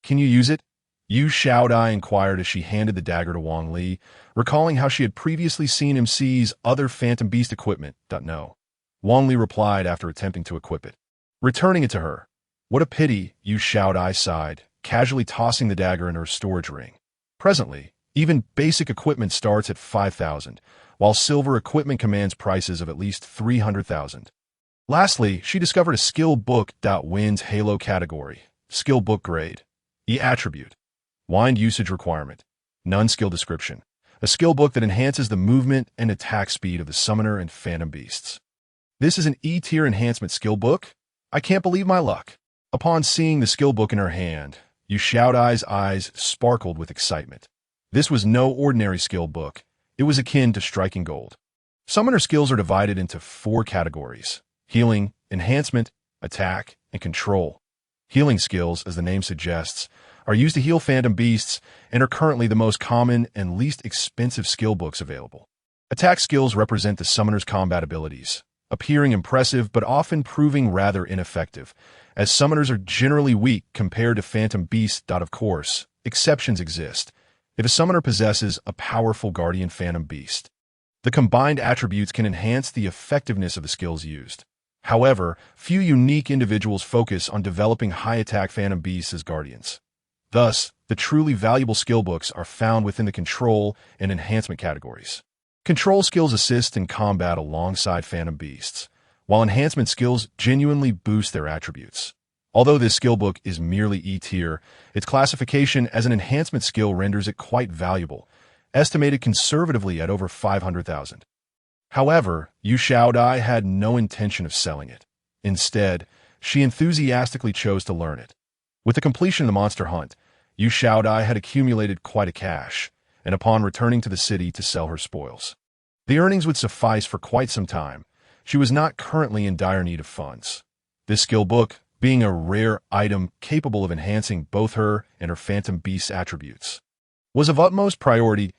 Can you use it? Yu Xiaodai inquired as she handed the dagger to Wang Li, recalling how she had previously seen him seize other Phantom Beast equipment. No. Wang Li replied after attempting to equip it, returning it to her. What a pity, Yu Xiaodai sighed, casually tossing the dagger in her storage ring. Presently, even basic equipment starts at 5,000, while silver equipment commands prices of at least 300,000. Lastly, she discovered a skill book. Wind's Halo category. Skill book grade. E attribute. Wind usage requirement. None skill description. A skill book that enhances the movement and attack speed of the Summoner and Phantom Beasts. This is an E-tier enhancement skill book? I can't believe my luck. Upon seeing the skill book in her hand, Yu Xiaodai's eyes sparkled with excitement. This was no ordinary skill book. It was akin to striking gold. Summoner skills are divided into 4 categories: healing, enhancement, attack, and control. Healing skills, as the name suggests, are used to heal Phantom Beasts and are currently the most common and least expensive skill books available. Attack skills represent the summoner's combat abilities, appearing impressive but often proving rather ineffective, as summoners are generally weak compared to Phantom Beasts. Of course, exceptions exist. If a summoner possesses a powerful Guardian Phantom Beast, the combined attributes can enhance the effectiveness of the skills used. However, few unique individuals focus on developing high-attack phantom beasts as guardians. Thus, the truly valuable skill books are found within the control and enhancement categories. Control skills assist in combat alongside phantom beasts, while enhancement skills genuinely boost their attributes. Although this skill book is merely E-tier, its classification as an enhancement skill renders it quite valuable, estimated conservatively at over 500,000. However, Yu Xiaodai had no intention of selling it. Instead, she enthusiastically chose to learn it. With the completion of the monster hunt, Yu Xiaodai had accumulated quite a cash, and upon returning to the city to sell her spoils, the earnings would suffice for quite some time. She was not currently in dire need of funds. This skill book, being a rare item capable of enhancing both her and her phantom beast attributes, was of utmost priority.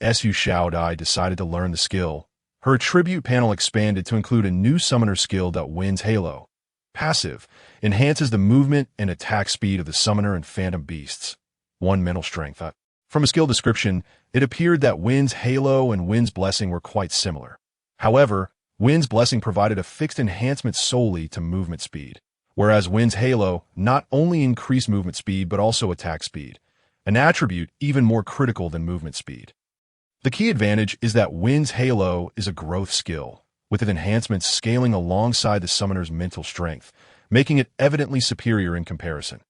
As Yu Xiaodai decided to learn the skill, her attribute panel expanded to include a new summoner skill that Wind's Halo. Passive, enhances the movement and attack speed of the summoner and phantom beasts. 1 mental strength. From a skill description, it appeared that Wind's Halo and Wind's Blessing were quite similar. However, Wind's Blessing provided a fixed enhancement solely to movement speed, whereas Wind's Halo not only increased movement speed but also attack speed, an attribute even more critical than movement speed. The key advantage is that Wind's Halo is a growth skill, with its enhancements scaling alongside the summoner's mental strength, making it evidently superior in comparison.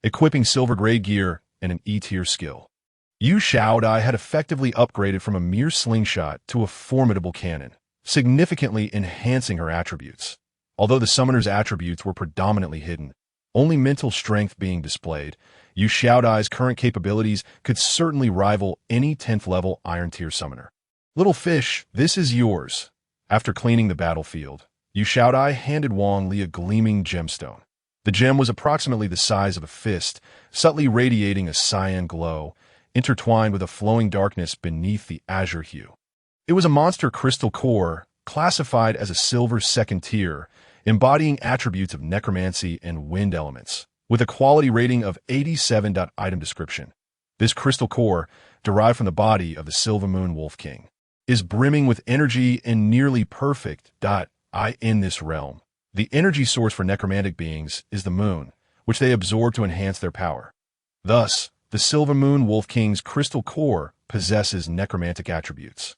Equipping silver grade gear and an E-tier skill, Yu Xiaodai had effectively upgraded from a mere slingshot to a formidable cannon, significantly enhancing her attributes. Although the summoner's attributes were predominantly hidden, only mental strength being displayed, Yu Xiaodai's current capabilities could certainly rival any 10th level Iron Tier summoner. Little fish, this is yours. After cleaning the battlefield, Yu Xiaodai handed Wang Li a gleaming gemstone. The gem was approximately the size of a fist, subtly radiating a cyan glow, intertwined with a flowing darkness beneath the azure hue. It was a monster crystal core, classified as a silver 2nd tier, embodying attributes of necromancy and wind elements, with a quality rating of 87. Item description. This crystal core, derived from the body of the Silver Moon Wolf King, is brimming with energy and nearly perfect. In this realm, the energy source for necromantic beings is the moon, which they absorb to enhance their power. Thus, the Silver Moon Wolf King's crystal core possesses necromantic attributes.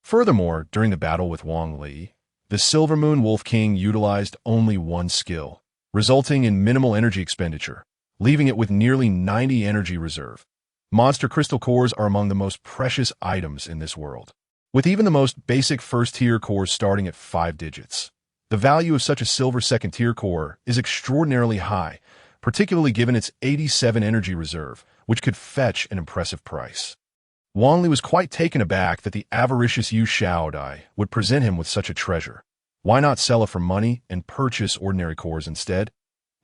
Furthermore, during the battle with Wang Li, the Silver Moon Wolf King utilized only one skill, resulting in minimal energy expenditure, leaving it with nearly 90 energy reserve. Monster crystal cores are among the most precious items in this world, with even the most basic 1st-tier cores starting at 5 digits. The value of such a silver 2nd-tier core is extraordinarily high, particularly given its 87 energy reserve, which could fetch an impressive price. Wang Li was quite taken aback that the avaricious Yu Xiaodai would present him with such a treasure. Why not sell it for money and purchase ordinary cores instead?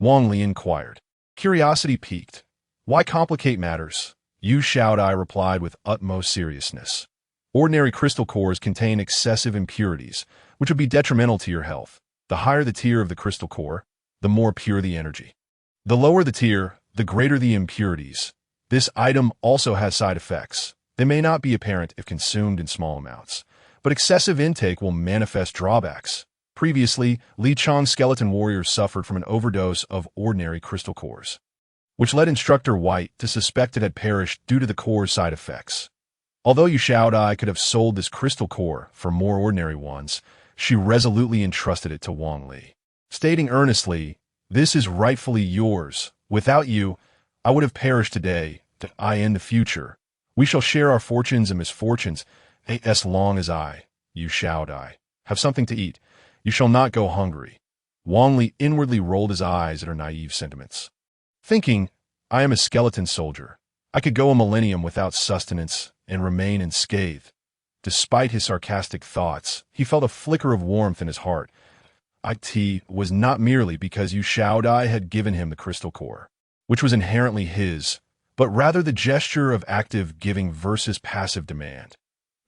Wang Li inquired. Curiosity piqued. Why complicate matters? Yu Xiaodai replied with utmost seriousness. Ordinary crystal cores contain excessive impurities, which would be detrimental to your health. The higher the tier of the crystal core, the more pure the energy. The lower the tier, the greater the impurities. This item also has side effects. They may not be apparent if consumed in small amounts, but excessive intake will manifest drawbacks. Previously, Li Chang's skeleton warriors suffered from an overdose of ordinary crystal cores, which led Instructor White to suspect it had perished due to the core's side effects. Although Yu Xiaodai could have sold this crystal core for more ordinary ones, she resolutely entrusted it to Wang Li, stating earnestly, "This is rightfully yours. Without you, I would have perished today. In the future, we shall share our fortunes and misfortunes. As long as I, Yu Xiaodai, have something to eat, you shall not go hungry." Wang Li inwardly rolled his eyes at her naive sentiments, thinking, I am a skeleton soldier. I could go a millennium without sustenance and remain unscathed. Despite his sarcastic thoughts, he felt a flicker of warmth in his heart. It was not merely because Yu Xiaodai had given him the crystal core, which was inherently his, but rather the gesture of active giving versus passive demand.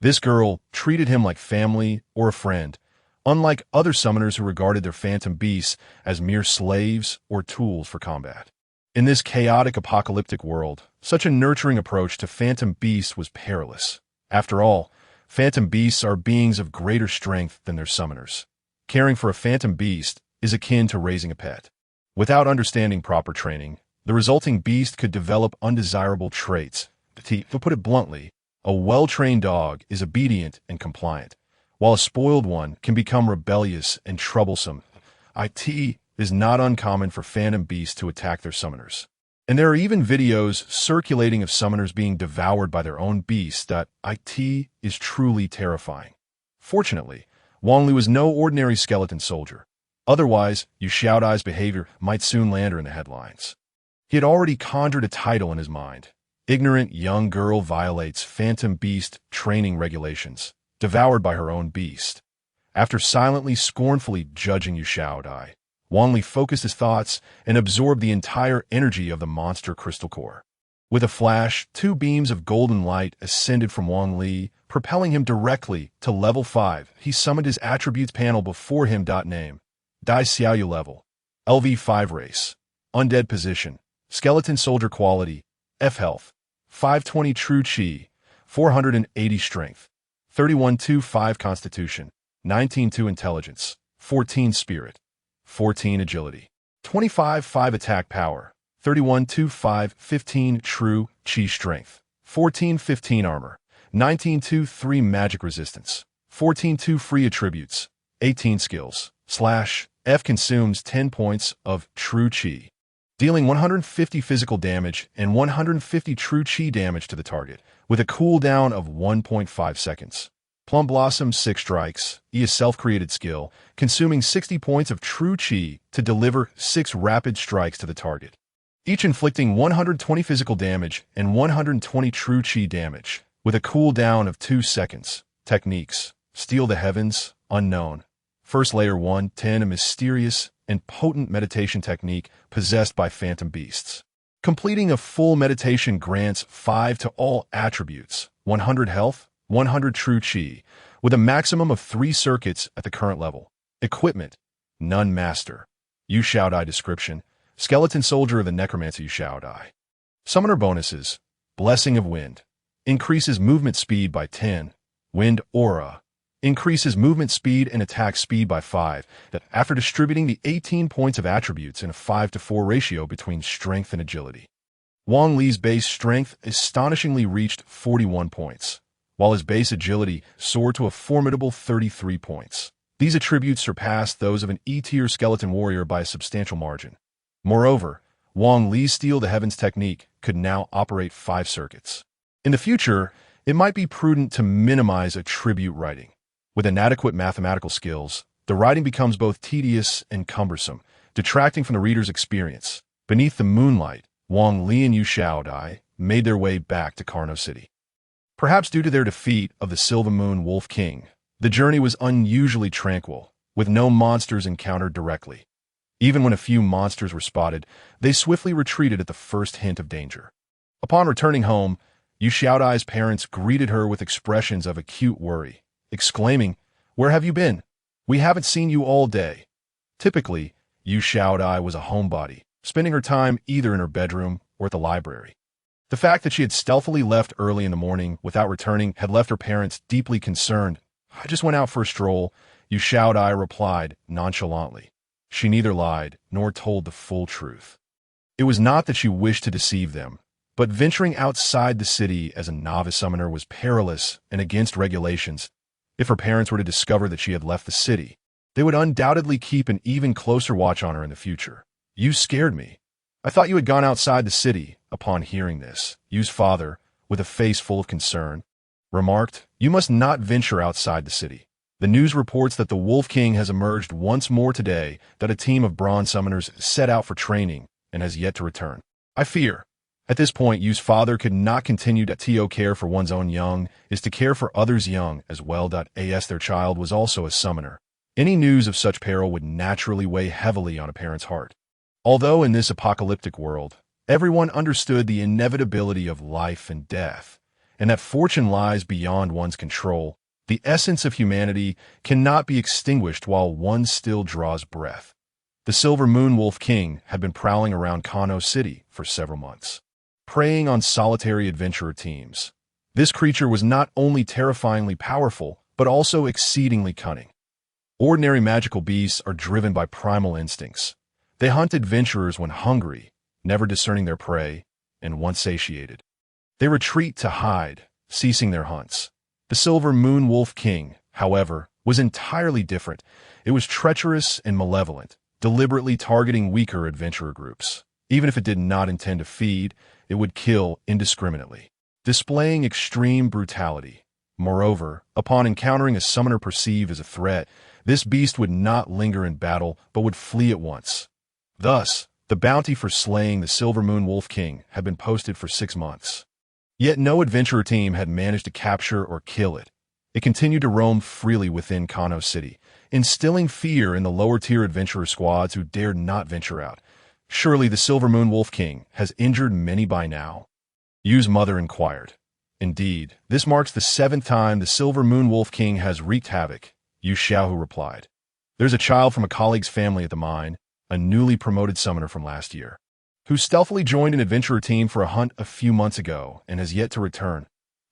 This girl treated him like family or a friend, unlike other summoners who regarded their phantom beasts as mere slaves or tools for combat. In this chaotic apocalyptic world, such a nurturing approach to phantom beasts was perilous. After all, phantom beasts are beings of greater strength than their summoners. Caring for a phantom beast is akin to raising a pet. Without understanding proper training, the resulting beast could develop undesirable traits. To put it bluntly, a well-trained dog is obedient and compliant, while a spoiled one can become rebellious and troublesome. It is not uncommon for phantom beasts to attack their summoners. And there are even videos circulating of summoners being devoured by their own beasts. It is truly terrifying. Fortunately, Wang Li was no ordinary skeleton soldier. Otherwise, Yu Xiaodai's behavior might soon land her in the headlines. He had already conjured a title in his mind. Ignorant young girl violates phantom beast training regulations, devoured by her own beast. After silently, scornfully judging Yu Xiaodai, Wang Li focused his thoughts and absorbed the entire energy of the monster crystal core. With a flash, 2 beams of golden light ascended from Wang Li, propelling him directly to level 5. He summoned his attributes panel before him. Name: Dai Xiaoyu level, LV5 race, undead position, skeleton soldier quality, F health, 520 true chi, 480 strength, 31.25 constitution, 19.2 intelligence, 14 spirit, 14 agility, 25.5 attack power, 31.25 15 true chi strength, 14.15 armor, 19.23 magic resistance, 14.2 free attributes, 18 skills. F consumes 10 points of true chi, dealing 150 physical damage and 150 true chi damage to the target, with a cooldown of 1.5 seconds. Plum Blossom 6 strikes, a self-created skill, consuming 60 points of true chi to deliver 6 rapid strikes to the target, each inflicting 120 physical damage and 120 true chi damage, with a cooldown of 2 seconds. Techniques: Steal the Heavens, Unknown. First Layer 110, a mysterious and potent meditation technique possessed by phantom beasts. Completing a full meditation grants 5 to all attributes, 100 health, 100 true chi, with a maximum of 3 circuits at the current level. Equipment: Nun Master. Yu Xiaodai description: Skeleton Soldier of the Necromancer Yu Xiaodai. Summoner bonuses: Blessing of Wind. Increases movement speed by 10. Wind Aura. Increases movement speed and attack speed by 5, after distributing the 18 points of attributes in a 5-to-4 ratio between strength and agility. Wang Li's base strength astonishingly reached 41 points, while his base agility soared to a formidable 33 points. These attributes surpassed those of an E-tier skeleton warrior by a substantial margin. Moreover, Wang Li's Steal the Heavens technique could now operate 5 circuits. In the future, it might be prudent to minimize attribute writing. With inadequate mathematical skills, the writing becomes both tedious and cumbersome, detracting from the reader's experience. Beneath the moonlight, Wang Li and Yu Xiaodai made their way back to Carno City. Perhaps due to their defeat of the Silver Moon Wolf King, the journey was unusually tranquil, with no monsters encountered directly. Even when a few monsters were spotted, they swiftly retreated at the first hint of danger. Upon returning home, Yu Xiaodai's parents greeted her with expressions of acute worry, exclaiming, "Where have you been? We haven't seen you all day." Typically, Yu Xiaodai was a homebody, spending her time either in her bedroom or at the library. The fact that she had stealthily left early in the morning without returning had left her parents deeply concerned. "I just went out for a stroll," Yu Xiaodai replied nonchalantly. She neither lied nor told the full truth. It was not that she wished to deceive them, but venturing outside the city as a novice summoner was perilous and against regulations. If her parents were to discover that she had left the city, they would undoubtedly keep an even closer watch on her in the future. "You scared me. I thought you had gone outside the city." Upon hearing this, Yu's father, with a face full of concern, remarked, "You must not venture outside the city. The news reports that the Wolf King has emerged once more today, that a team of bronze summoners set out for training and has yet to return. I fear." At this point, Yu's father could not continue to care for one's own young is to care for others' young as well. As their child was also a summoner, any news of such peril would naturally weigh heavily on a parent's heart. Although in this apocalyptic world, everyone understood the inevitability of life and death, and that fortune lies beyond one's control, the essence of humanity cannot be extinguished while one still draws breath. The Silver Moon Wolf King had been prowling around Kano City for several months, preying on solitary adventurer teams. This creature was not only terrifyingly powerful, but also exceedingly cunning. Ordinary magical beasts are driven by primal instincts. They hunt adventurers when hungry, never discerning their prey, and once satiated. They retreat to hide, ceasing their hunts. The Silver Moon Wolf King, however, was entirely different. It was treacherous and malevolent, deliberately targeting weaker adventurer groups. Even if it did not intend to feed, it would kill indiscriminately, displaying extreme brutality. Moreover, upon encountering a summoner perceived as a threat, this beast would not linger in battle, but would flee at once. Thus, the bounty for slaying the Silver Moon Wolf King had been posted for 6 months. Yet no adventurer team had managed to capture or kill it. It continued to roam freely within Kano City, instilling fear in the lower-tier adventurer squads who dared not venture out. Surely the Silver Moon Wolf King has injured many by now. Yu's mother inquired. Indeed, this marks the 7th time the Silver Moon Wolf King has wreaked havoc, Yu Xiaohu replied. There's a child from a colleague's family at the mine, a newly promoted summoner from last year, who stealthily joined an adventurer team for a hunt a few months ago and has yet to return.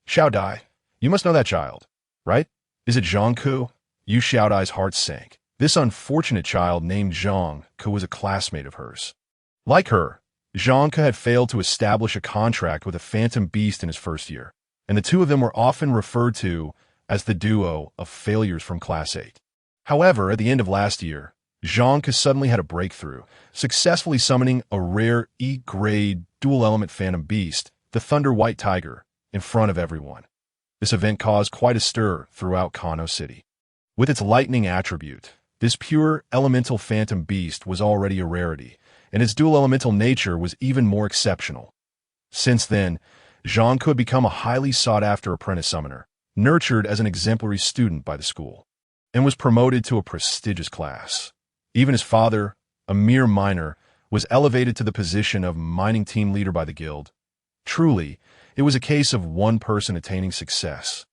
Xiao Dai, you must know that child, right? Is it Zhang Ku? Yu Xiao Dai's heart sank. This unfortunate child named Zhang Ku was a classmate of hers. Like her, Zhang Ku had failed to establish a contract with a phantom beast in his first year, and the two of them were often referred to as the duo of failures from Class 8. However, at the end of last year, Zhang Ku suddenly had a breakthrough, successfully summoning a rare E-grade dual-element phantom beast, the Thunder White Tiger, in front of everyone. This event caused quite a stir throughout Kano City. With its lightning attribute, this pure elemental phantom beast was already a rarity, and its dual-elemental nature was even more exceptional. Since then, Zhang Ku had become a highly sought-after apprentice summoner, nurtured as an exemplary student by the school, and was promoted to a prestigious class. Even his father, a mere miner, was elevated to the position of mining team leader by the guild. Truly, it was a case of one person attaining success,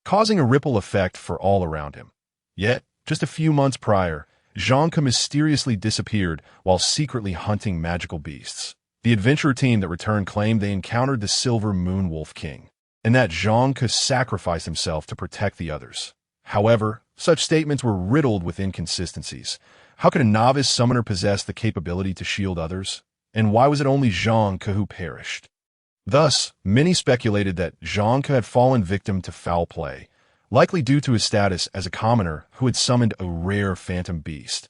causing a ripple effect for all around him. Yet, just a few months prior, Zhang Ku mysteriously disappeared while secretly hunting magical beasts. The adventurer team that returned claimed they encountered the Silver Moon Wolf King, and that Zhang Ku sacrificed himself to protect the others. However, such statements were riddled with inconsistencies. How could a novice summoner possess the capability to shield others? And why was it only Zhang Ku who perished? Thus, many speculated that Zhang Ku had fallen victim to foul play, likely due to his status as a commoner who had summoned a rare phantom beast.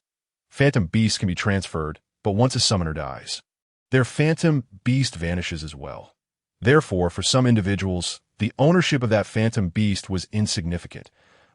Phantom beasts can be transferred, but once a summoner dies, their phantom beast vanishes as well. Therefore, for some individuals, the ownership of that phantom beast was insignificant.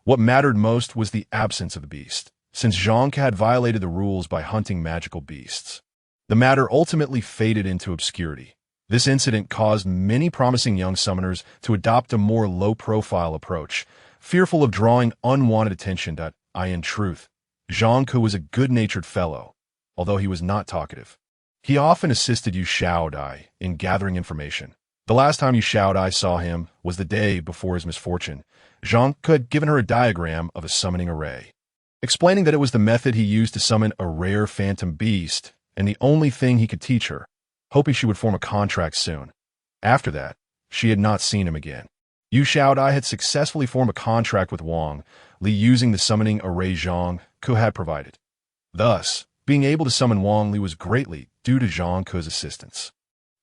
What mattered most was the absence of the beast, since Zhang Ku had violated the rules by hunting magical beasts. The matter ultimately faded into obscurity. This incident caused many promising young summoners to adopt a more low-profile approach, fearful of drawing unwanted attention. In truth, Zhang Ku was a good-natured fellow, although he was not talkative. He often assisted Yu Xiao Dai in gathering information. The last time Yu Xiao Dai saw him was the day before his misfortune. Zhang Ku had given her a diagram of a summoning array, explaining that it was the method he used to summon a rare phantom beast and the only thing he could teach her, hoping she would form a contract soon. After that, she had not seen him again. Yu Xiao Dai had successfully formed a contract with Wang Li using the summoning array Zhang Ku had provided. Thus, being able to summon Wang Li was greatly due to Zhang Ku's assistance.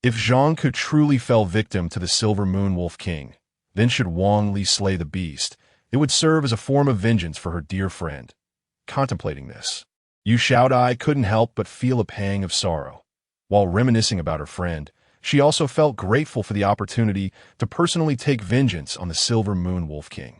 If Zhang Ku truly fell victim to the Silver Moon Wolf King, then should Wang Li slay the beast, it would serve as a form of vengeance for her dear friend. Contemplating this, Yu Xiao Dai couldn't help but feel a pang of sorrow. While reminiscing about her friend, she also felt grateful for the opportunity to personally take vengeance on the Silver Moon Wolf King.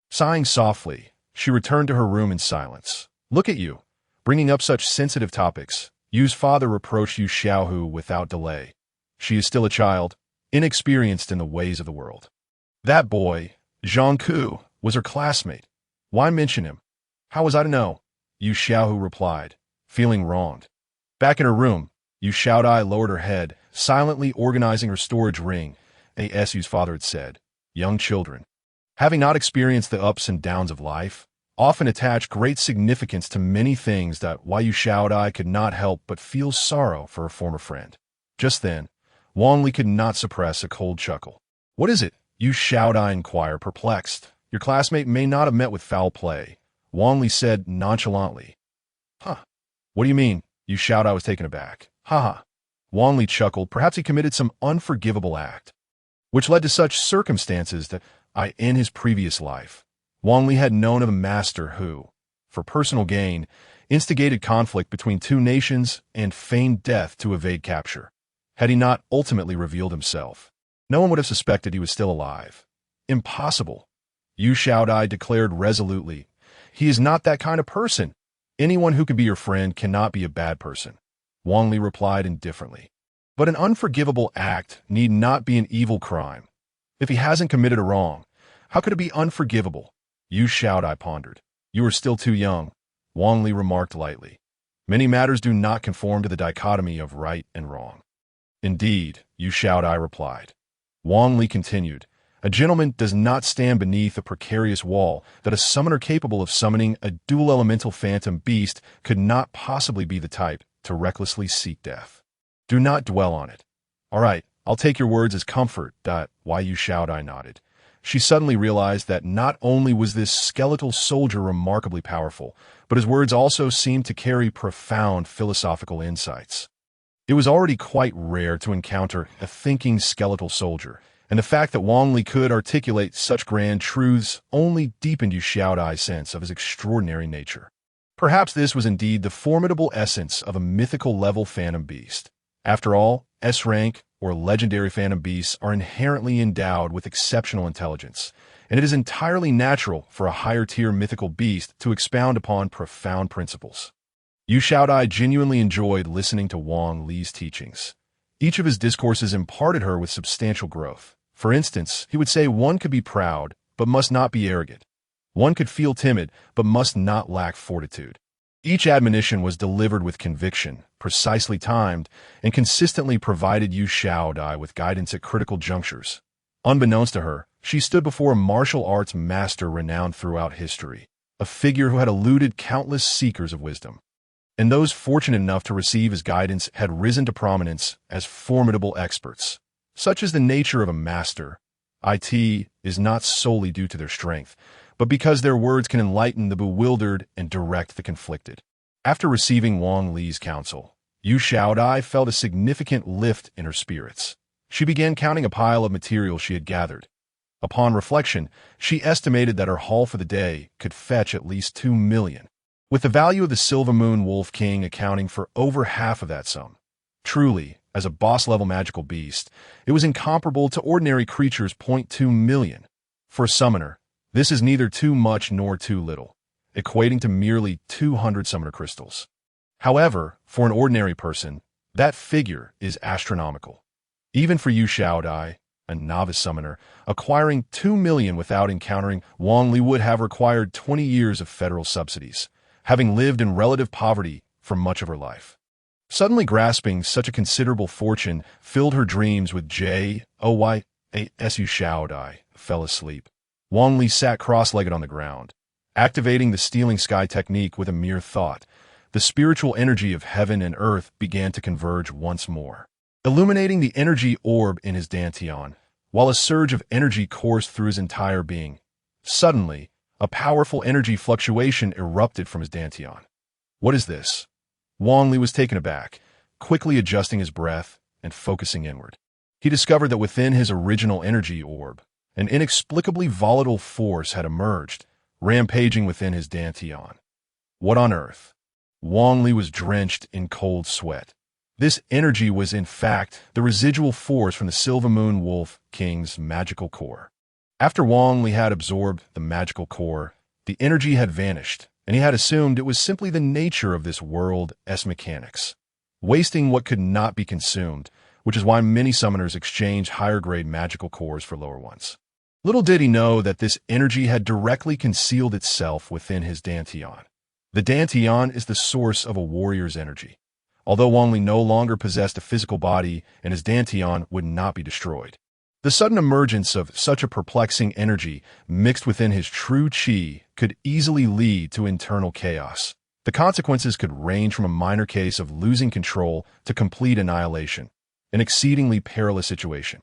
Sighing softly, she returned to her room in silence. Look at you, bringing up such sensitive topics. Yu's father reproached Yu Xiaohu without delay. She is still a child, inexperienced in the ways of the world. That boy, Zhang Ku, was her classmate. Why mention him? How was I to know? Yu Xiaohu replied, feeling wronged. Back in her room, Yu Xiaodai lowered her head, silently organizing her storage ring. As Yu's father had said, young children, having not experienced the ups and downs of life, often attach great significance to many things. Why Yu Xiaodai could not help but feel sorrow for her former friend. Just then, Wang Li could not suppress a cold chuckle. What is it? Yu Xiaodai inquired, perplexed. Your classmate may not have met with foul play. Wang Li said nonchalantly. Huh. What do you mean? Yu Xiaodai was taken aback. Ha ha. Wang Li chuckled. Perhaps he committed some unforgivable act, which led to such circumstances that in his previous life, Wang Li had known of a master who, for personal gain, instigated conflict between two nations and feigned death to evade capture. Had he not ultimately revealed himself, no one would have suspected he was still alive. Impossible. Yu Xiaodai declared resolutely. He is not that kind of person. Anyone who can be your friend cannot be a bad person. Wang Li replied indifferently. But an unforgivable act need not be an evil crime. If he hasn't committed a wrong, how could it be unforgivable? Yu Xiaodai pondered. You are still too young, Wang Li remarked lightly. Many matters do not conform to the dichotomy of right and wrong. Indeed, Yu Xiaodai replied. Wang Li continued. A gentleman does not stand beneath a precarious wall that a summoner capable of summoning a dual-elemental phantom beast could not possibly be the type to recklessly seek death. Do not dwell on it. All right, I'll take your words as comfort. Why Yu Xiaodai nodded. She suddenly realized that not only was this skeletal soldier remarkably powerful, but his words also seemed to carry profound philosophical insights. It was already quite rare to encounter a thinking skeletal soldier, and the fact that Wang Li could articulate such grand truths only deepened Yu Xiaodai's sense of his extraordinary nature. Perhaps this was indeed the formidable essence of a mythical-level phantom beast. After all, S-rank, or legendary phantom beasts, are inherently endowed with exceptional intelligence, and it is entirely natural for a higher-tier mythical beast to expound upon profound principles. Yu Xiaodai genuinely enjoyed listening to Wang Li's teachings. Each of his discourses imparted her with substantial growth. For instance, he would say one could be proud, but must not be arrogant. One could feel timid, but must not lack fortitude. Each admonition was delivered with conviction, precisely timed, and consistently provided Yu Xiaodai with guidance at critical junctures. Unbeknownst to her, she stood before a martial arts master renowned throughout history, a figure who had eluded countless seekers of wisdom. And those fortunate enough to receive his guidance had risen to prominence as formidable experts. Such is the nature of a master. It is not solely due to their strength, but because their words can enlighten the bewildered and direct the conflicted. After receiving Wang Li's counsel, Yu Xiaodai felt a significant lift in her spirits. She began counting a pile of material she had gathered. Upon reflection, she estimated that her haul for the day could fetch at least 2 million, with the value of the Silver Moon Wolf King accounting for over half of that sum. Truly, as a boss-level magical beast, it was incomparable to ordinary creatures. 0.2 million. For a summoner, this is neither too much nor too little, equating to merely 200 summoner crystals. However, for an ordinary person, that figure is astronomical. Even for Yu Xiaodai, a novice summoner, acquiring 2 million without encountering Wang Li would have required 20 years of federal subsidies, having lived in relative poverty for much of her life. Suddenly grasping such a considerable fortune filled her dreams with joy. As Yu Xiaodai fell asleep, Wang Li sat cross-legged on the ground, activating the stealing sky technique with a mere thought. The spiritual energy of heaven and earth began to converge once more, illuminating the energy orb in his dantian, while a surge of energy coursed through his entire being. Suddenly, a powerful energy fluctuation erupted from his dantian. What is this? Wang Li was taken aback, quickly adjusting his breath and focusing inward. He discovered that within his original energy orb, an inexplicably volatile force had emerged, rampaging within his dantian. What on earth? Wang Li was drenched in cold sweat. This energy was, in fact, the residual force from the Silver Moon Wolf King's magical core. After Wang Li had absorbed the magical core, the energy had vanished, and he had assumed it was simply the nature of this world's mechanics, wasting what could not be consumed, which is why many summoners exchange higher-grade magical cores for lower ones. Little did he know that this energy had directly concealed itself within his dantian. The dantian is the source of a warrior's energy. Although Wang Li no longer possessed a physical body and his dantian would not be destroyed, the sudden emergence of such a perplexing energy mixed within his true qi could easily lead to internal chaos. The consequences could range from a minor case of losing control to complete annihilation, an exceedingly perilous situation.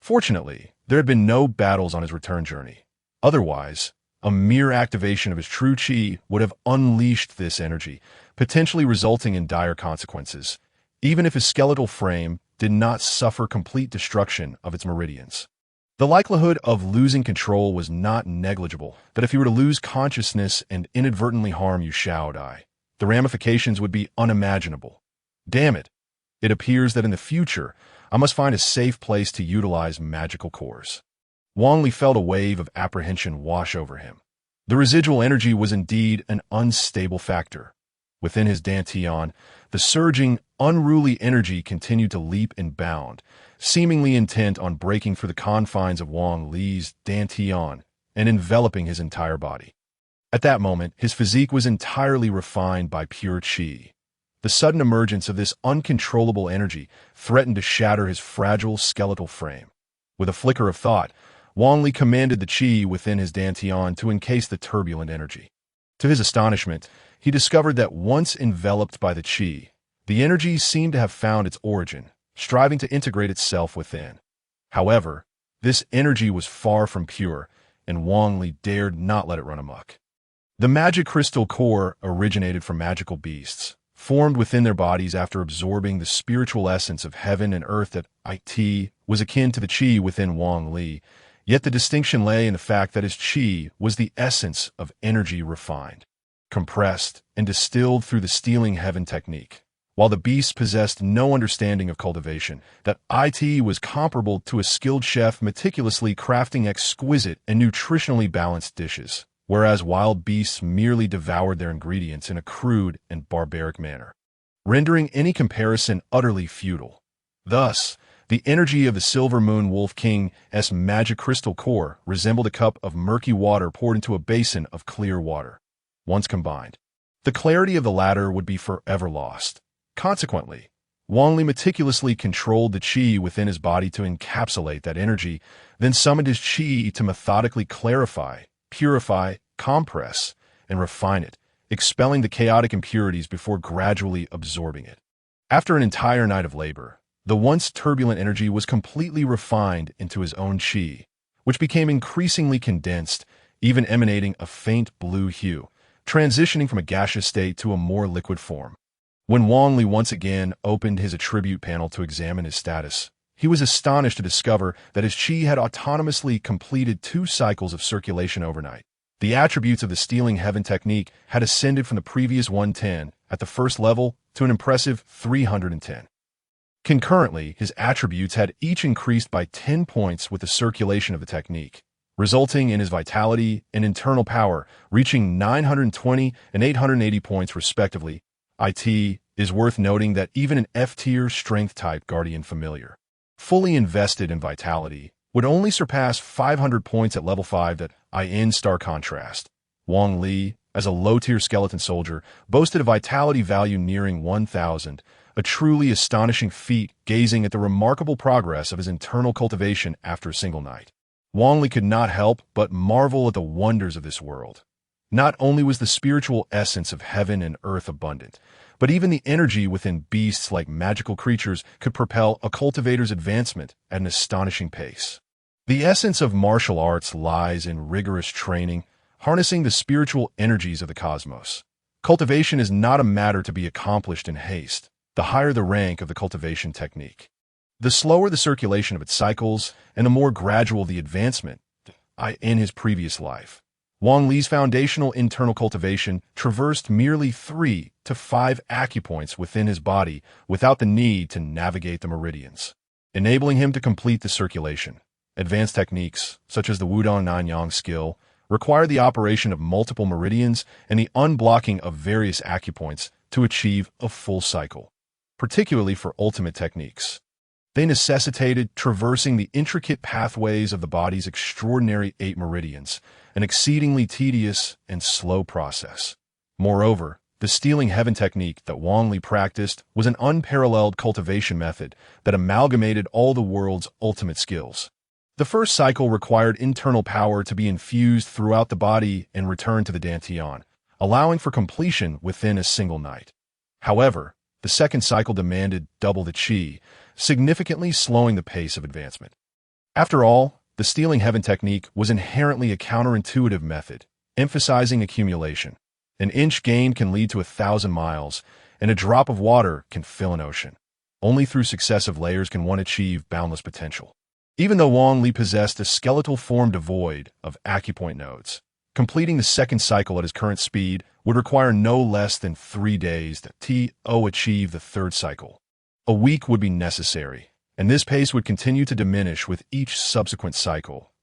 Fortunately, there had been no battles on his return journey. Otherwise, A mere activation of his true qi would have unleashed this energy, potentially resulting in dire consequences, even if his skeletal frame did not suffer complete destruction of its meridians. The likelihood of losing control was not negligible, that if he were to lose consciousness and inadvertently harm Yu Shaodai, the ramifications would be unimaginable. Damn it! It appears that in the future, I must find a safe place to utilize magical cores. Wang Li felt a wave of apprehension wash over him. The residual energy was indeed an unstable factor. Within his dantian, the surging, unruly energy continued to leap and bound, seemingly intent on breaking through the confines of Wang Li's dantian and enveloping his entire body. At that moment, his physique was entirely refined by pure qi. The sudden emergence of this uncontrollable energy threatened to shatter his fragile skeletal frame. With a flicker of thought, Wang Li commanded the qi within his dantian to encase the turbulent energy. To his astonishment, he discovered that once enveloped by the qi, the energy seemed to have found its origin, striving to integrate itself within. However, this energy was far from pure, and Wang Li dared not let it run amok. The magic crystal core originated from magical beasts, formed within their bodies after absorbing the spiritual essence of heaven and earth. That it was akin to the qi within Wang Li, yet the distinction lay in the fact that his qi was the essence of energy refined, compressed, and distilled through the stealing heaven technique. While the beasts possessed no understanding of cultivation, that it was comparable to a skilled chef meticulously crafting exquisite and nutritionally balanced dishes, whereas wild beasts merely devoured their ingredients in a crude and barbaric manner, rendering any comparison utterly futile. Thus, the energy of the Silver Moon Wolf King's magic crystal core resembled a cup of murky water poured into a basin of clear water. Once combined, the clarity of the latter would be forever lost. Consequently, Wang Li meticulously controlled the qi within his body to encapsulate that energy, then summoned his qi to methodically clarify, purify, compress, and refine it, expelling the chaotic impurities before gradually absorbing it. After an entire night of labor, the once turbulent energy was completely refined into his own qi, which became increasingly condensed, even emanating a faint blue hue, transitioning from a gaseous state to a more liquid form. When Wang Li once again opened his attribute panel to examine his status, he was astonished to discover that his qi had autonomously completed 2 cycles of circulation overnight. The attributes of the Stealing Heaven technique had ascended from the previous 110 at the first level to an impressive 310. Concurrently, his attributes had each increased by 10 points with the circulation of the technique, resulting in his vitality and internal power reaching 920 and 880 points respectively. It is worth noting that even an F-tier strength-type guardian familiar, fully invested in vitality, would only surpass 500 points at level 5. That in stark contrast, Wang Li, as a low-tier skeleton soldier, boasted a vitality value nearing 1,000, a truly astonishing feat gazing at the remarkable progress of his internal cultivation after a single night. Wang Li could not help but marvel at the wonders of this world. Not only was the spiritual essence of heaven and earth abundant, but even the energy within beasts like magical creatures could propel a cultivator's advancement at an astonishing pace. The essence of martial arts lies in rigorous training, harnessing the spiritual energies of the cosmos. Cultivation is not a matter to be accomplished in haste, the higher the rank of the cultivation technique. The slower the circulation of its cycles, and the more gradual the advancement. In his previous life, Wang Li's foundational internal cultivation traversed merely 3 to 5 acupoints within his body without the need to navigate the meridians, enabling him to complete the circulation. Advanced techniques, such as the Wudong Nanyang skill, require the operation of multiple meridians and the unblocking of various acupoints to achieve a full cycle, particularly for ultimate techniques. They necessitated traversing the intricate pathways of the body's extraordinary 8 meridians, an exceedingly tedious and slow process. Moreover, the Stealing Heaven technique that Wang Li practiced was an unparalleled cultivation method that amalgamated all the world's ultimate skills. The first cycle required internal power to be infused throughout the body and returned to the dantian, allowing for completion within a single night. However, the second cycle demanded double the qi, significantly slowing the pace of advancement. After all, The stealing heaven technique was inherently a counterintuitive method, emphasizing accumulation. An inch gained can lead to 1,000 miles, and a drop of water can fill an ocean. Only through successive layers can one achieve boundless potential. Even though Wang Li possessed a skeletal form devoid of acupoint nodes, completing the second cycle at his current speed would require no less than 3 days to achieve the third cycle. A week would be necessary, and this pace would continue to diminish with each subsequent cycle.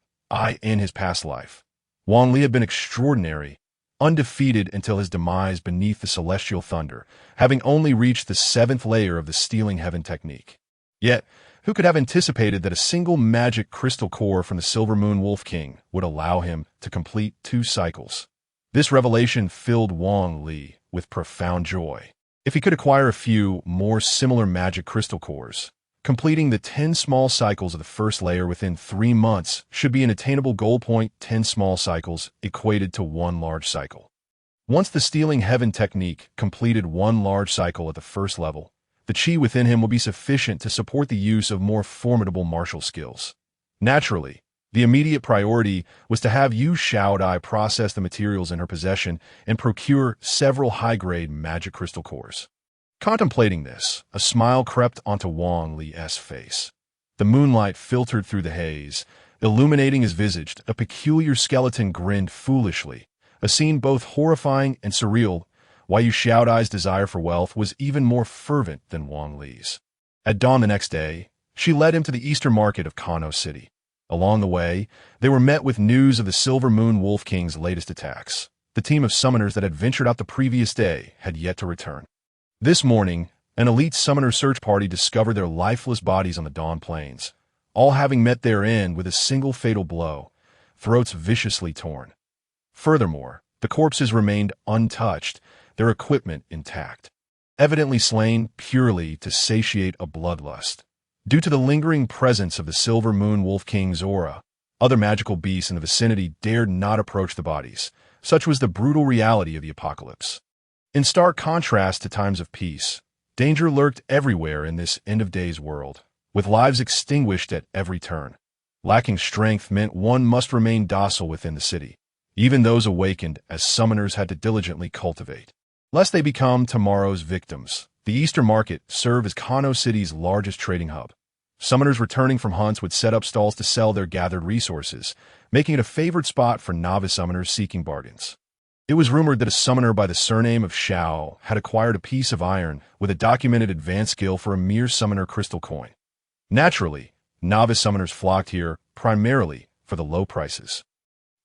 In his past life, Wang Li had been extraordinary, undefeated until his demise beneath the celestial thunder, having only reached the 7th layer of the stealing heaven technique. Yet, who could have anticipated that a single magic crystal core from the Silver Moon Wolf King would allow him to complete 2 cycles? This revelation filled Wang Li with profound joy. If he could acquire a few more similar magic crystal cores, completing the 10 small cycles of the first layer within 3 months should be an attainable goal point. 10 small cycles equated to 1 large cycle. Once the stealing heaven technique completed 1 large cycle at the first level, the chi within him will be sufficient to support the use of more formidable martial skills. Naturally, the immediate priority was to have Yu Shaodai process the materials in her possession and procure several high-grade magic crystal cores. Contemplating this, a smile crept onto Wang Li's face. The moonlight filtered through the haze, illuminating his visage. A peculiar skeleton grinned foolishly, a scene both horrifying and surreal. Yu Shaodai's desire for wealth was even more fervent than Wang Li's. At dawn the next day, she led him to the eastern market of Kano City. Along the way, they were met with news of the Silver Moon Wolf King's latest attacks. The team of summoners that had ventured out the previous day had yet to return. This morning, an elite summoner search party discovered their lifeless bodies on the Dawn Plains, all having met their end with a single fatal blow, throats viciously torn. Furthermore, the corpses remained untouched, their equipment intact, evidently slain purely to satiate a bloodlust. Due to the lingering presence of the Silver Moon Wolf King's aura, other magical beasts in the vicinity dared not approach the bodies. Such was the brutal reality of the apocalypse. In stark contrast to times of peace, danger lurked everywhere in this end-of-days world, with lives extinguished at every turn. Lacking strength meant one must remain docile within the city. Even those awakened as summoners had to diligently cultivate, lest they become tomorrow's victims. The Eastern Market served as Kano City's largest trading hub. Summoners returning from hunts would set up stalls to sell their gathered resources, making it a favored spot for novice summoners seeking bargains. It was rumored that a summoner by the surname of Shao had acquired a piece of iron with a documented advanced skill for a mere summoner crystal coin. Naturally, novice summoners flocked here primarily for the low prices.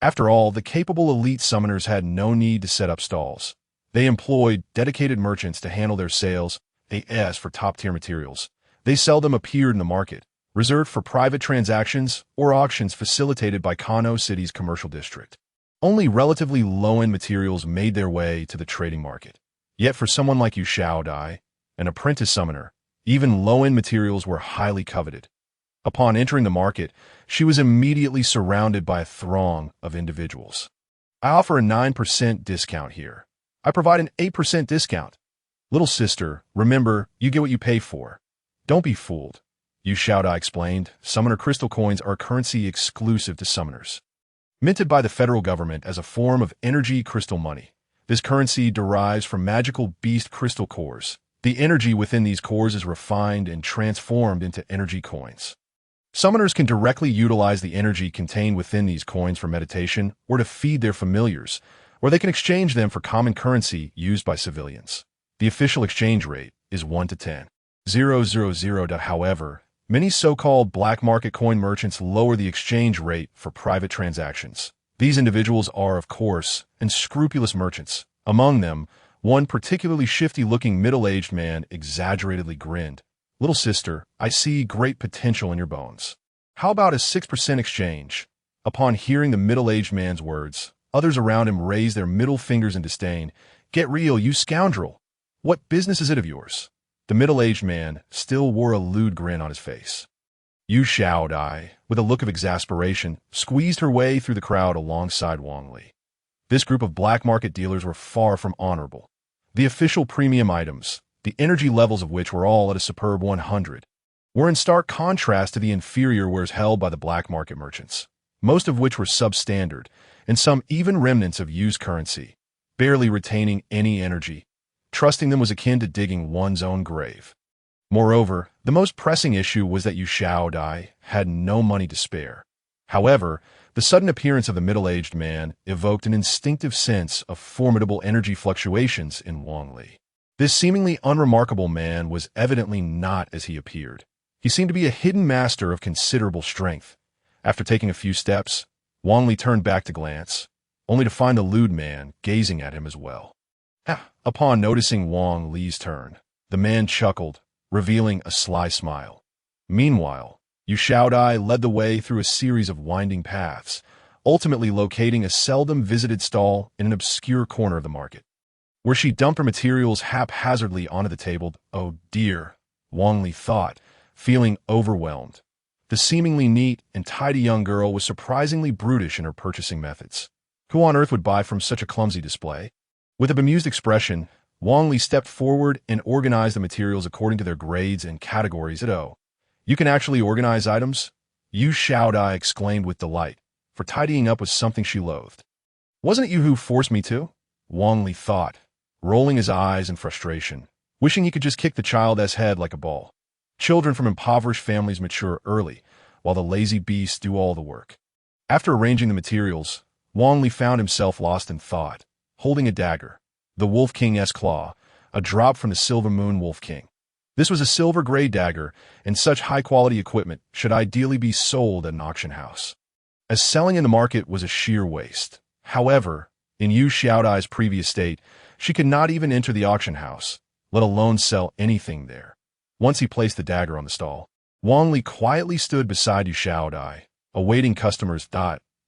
After all, the capable elite summoners had no need to set up stalls. They employed dedicated merchants to handle their sales, as for top-tier materials. They seldom appeared in the market, reserved for private transactions or auctions facilitated by Kano City's commercial district. Only relatively low-end materials made their way to the trading market. Yet for someone like Yu Shaodai, an apprentice summoner, even low-end materials were highly coveted. Upon entering the market, she was immediately surrounded by a throng of individuals. I offer a 9% discount here. I provide an 8% discount. Little sister, remember, you get what you pay for. Don't be fooled. Yu Shaodai explained, summoner crystal coins are a currency exclusive to summoners. Minted by the federal government as a form of energy crystal money. This currency derives from magical beast crystal cores. The energy within these cores is refined and transformed into energy coins. Summoners can directly utilize the energy contained within these coins for meditation or to feed their familiars, or they can exchange them for common currency used by civilians. The official exchange rate is 1 to 10. 000. However, many so-called black market coin merchants lower the exchange rate for private transactions. These individuals are, of course, unscrupulous merchants. Among them, one particularly shifty-looking middle-aged man exaggeratedly grinned. Little sister, I see great potential in your bones. How about a 6% exchange? Upon hearing the middle-aged man's words, others around him raised their middle fingers in disdain. Get real, you scoundrel! What business is it of yours? The middle-aged man still wore a lewd grin on his face. Yu Shaodai, with a look of exasperation, squeezed her way through the crowd alongside Wang Li. This group of black market dealers were far from honorable. The official premium items, the energy levels of which were all at a superb 100. were in stark contrast to the inferior wares held by the black market merchants, most of which were substandard, and some even remnants of used currency, barely retaining any energy. Trusting them was akin to digging one's own grave. Moreover, the most pressing issue was that Yu Xiaodai had no money to spare. However, the sudden appearance of the middle-aged man evoked an instinctive sense of formidable energy fluctuations in Wang Li. This seemingly unremarkable man was evidently not as he appeared. He seemed to be a hidden master of considerable strength. After taking a few steps, Wang Li turned back to glance, only to find the lewd man gazing at him as well. Upon noticing Wang Li's turn, the man chuckled, revealing a sly smile. Meanwhile, Yu Xiaodai led the way through a series of winding paths, ultimately locating a seldom visited stall in an obscure corner of the market, where she dumped her materials haphazardly onto the table. Oh dear, Wang Li thought, feeling overwhelmed. The seemingly neat and tidy young girl was surprisingly brutish in her purchasing methods. Who on earth would buy from such a clumsy display? With a bemused expression, Wang Li stepped forward and organized the materials according to their grades and categories. Oh, you can actually organize items? Yu Xiaodai exclaimed with delight, for tidying up was something she loathed. Wasn't it you who forced me to? Wang Li thought, rolling his eyes in frustration, wishing he could just kick the child's head like a ball. Children from impoverished families mature early, while the lazy beasts do all the work. After arranging the materials, Wang Li found himself lost in thought, holding a dagger, the Wolf King's claw, a drop from the Silver Moon Wolf King. This was a silver-gray dagger, and such high-quality equipment should ideally be sold at an auction house, as selling in the market was a sheer waste. However, in Yu Xiaodai's previous state, she could not even enter the auction house, let alone sell anything there. Once he placed the dagger on the stall, Wang Li quietly stood beside Yu Xiaodai, awaiting customers.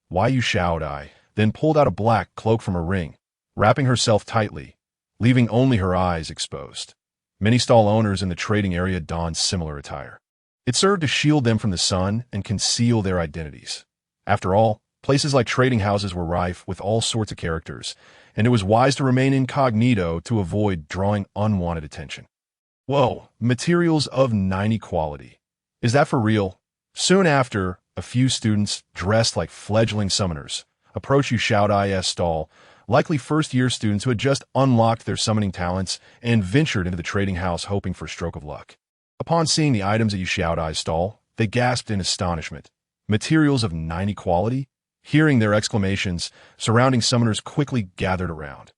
Why Yu Xiaodai then pulled out a black cloak from her ring, wrapping herself tightly, leaving only her eyes exposed. Many stall owners in the trading area donned similar attire. It served to shield them from the sun and conceal their identities. After all, places like trading houses were rife with all sorts of characters, and it was wise to remain incognito to avoid drawing unwanted attention. Whoa, materials of 90 quality. Is that for real? Soon after, a few students, dressed like fledgling summoners, approached Yu Xiaodai's stall, likely first-year students who had just unlocked their summoning talents and ventured into the trading house hoping for a stroke of luck. Upon seeing the items at Yu Xiaodai's stall, they gasped in astonishment. Materials of 90 quality? Hearing their exclamations, surrounding summoners quickly gathered around.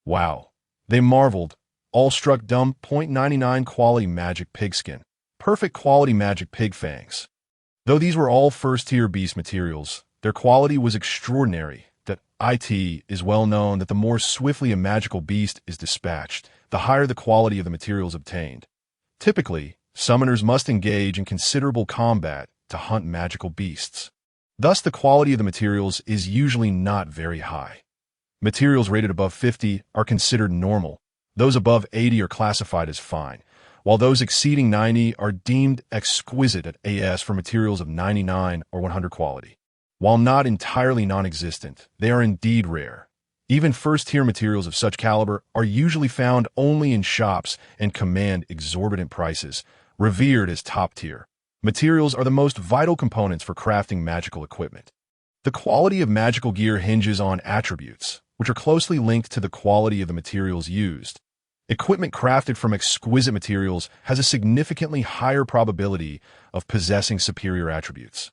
Wow, they marveled, all struck dumb. 0.99 quality magic pigskin, perfect quality magic pig fangs. Though these were all first-tier beast materials, their quality was extraordinary. It is well known that the more swiftly a magical beast is dispatched, the higher the quality of the materials obtained. Typically, summoners must engage in considerable combat to hunt magical beasts. Thus, the quality of the materials is usually not very high. Materials rated above 50 are considered normal. Those above 80 are classified as fine, while those exceeding 90 are deemed exquisite at AS for materials of 99 or 100 quality. While not entirely non-existent, they are indeed rare. Even first-tier materials of such caliber are usually found only in shops and command exorbitant prices, revered as top-tier. Materials are the most vital components for crafting magical equipment. The quality of magical gear hinges on attributes, which are closely linked to the quality of the materials used. Equipment crafted from exquisite materials has a significantly higher probability of possessing superior attributes.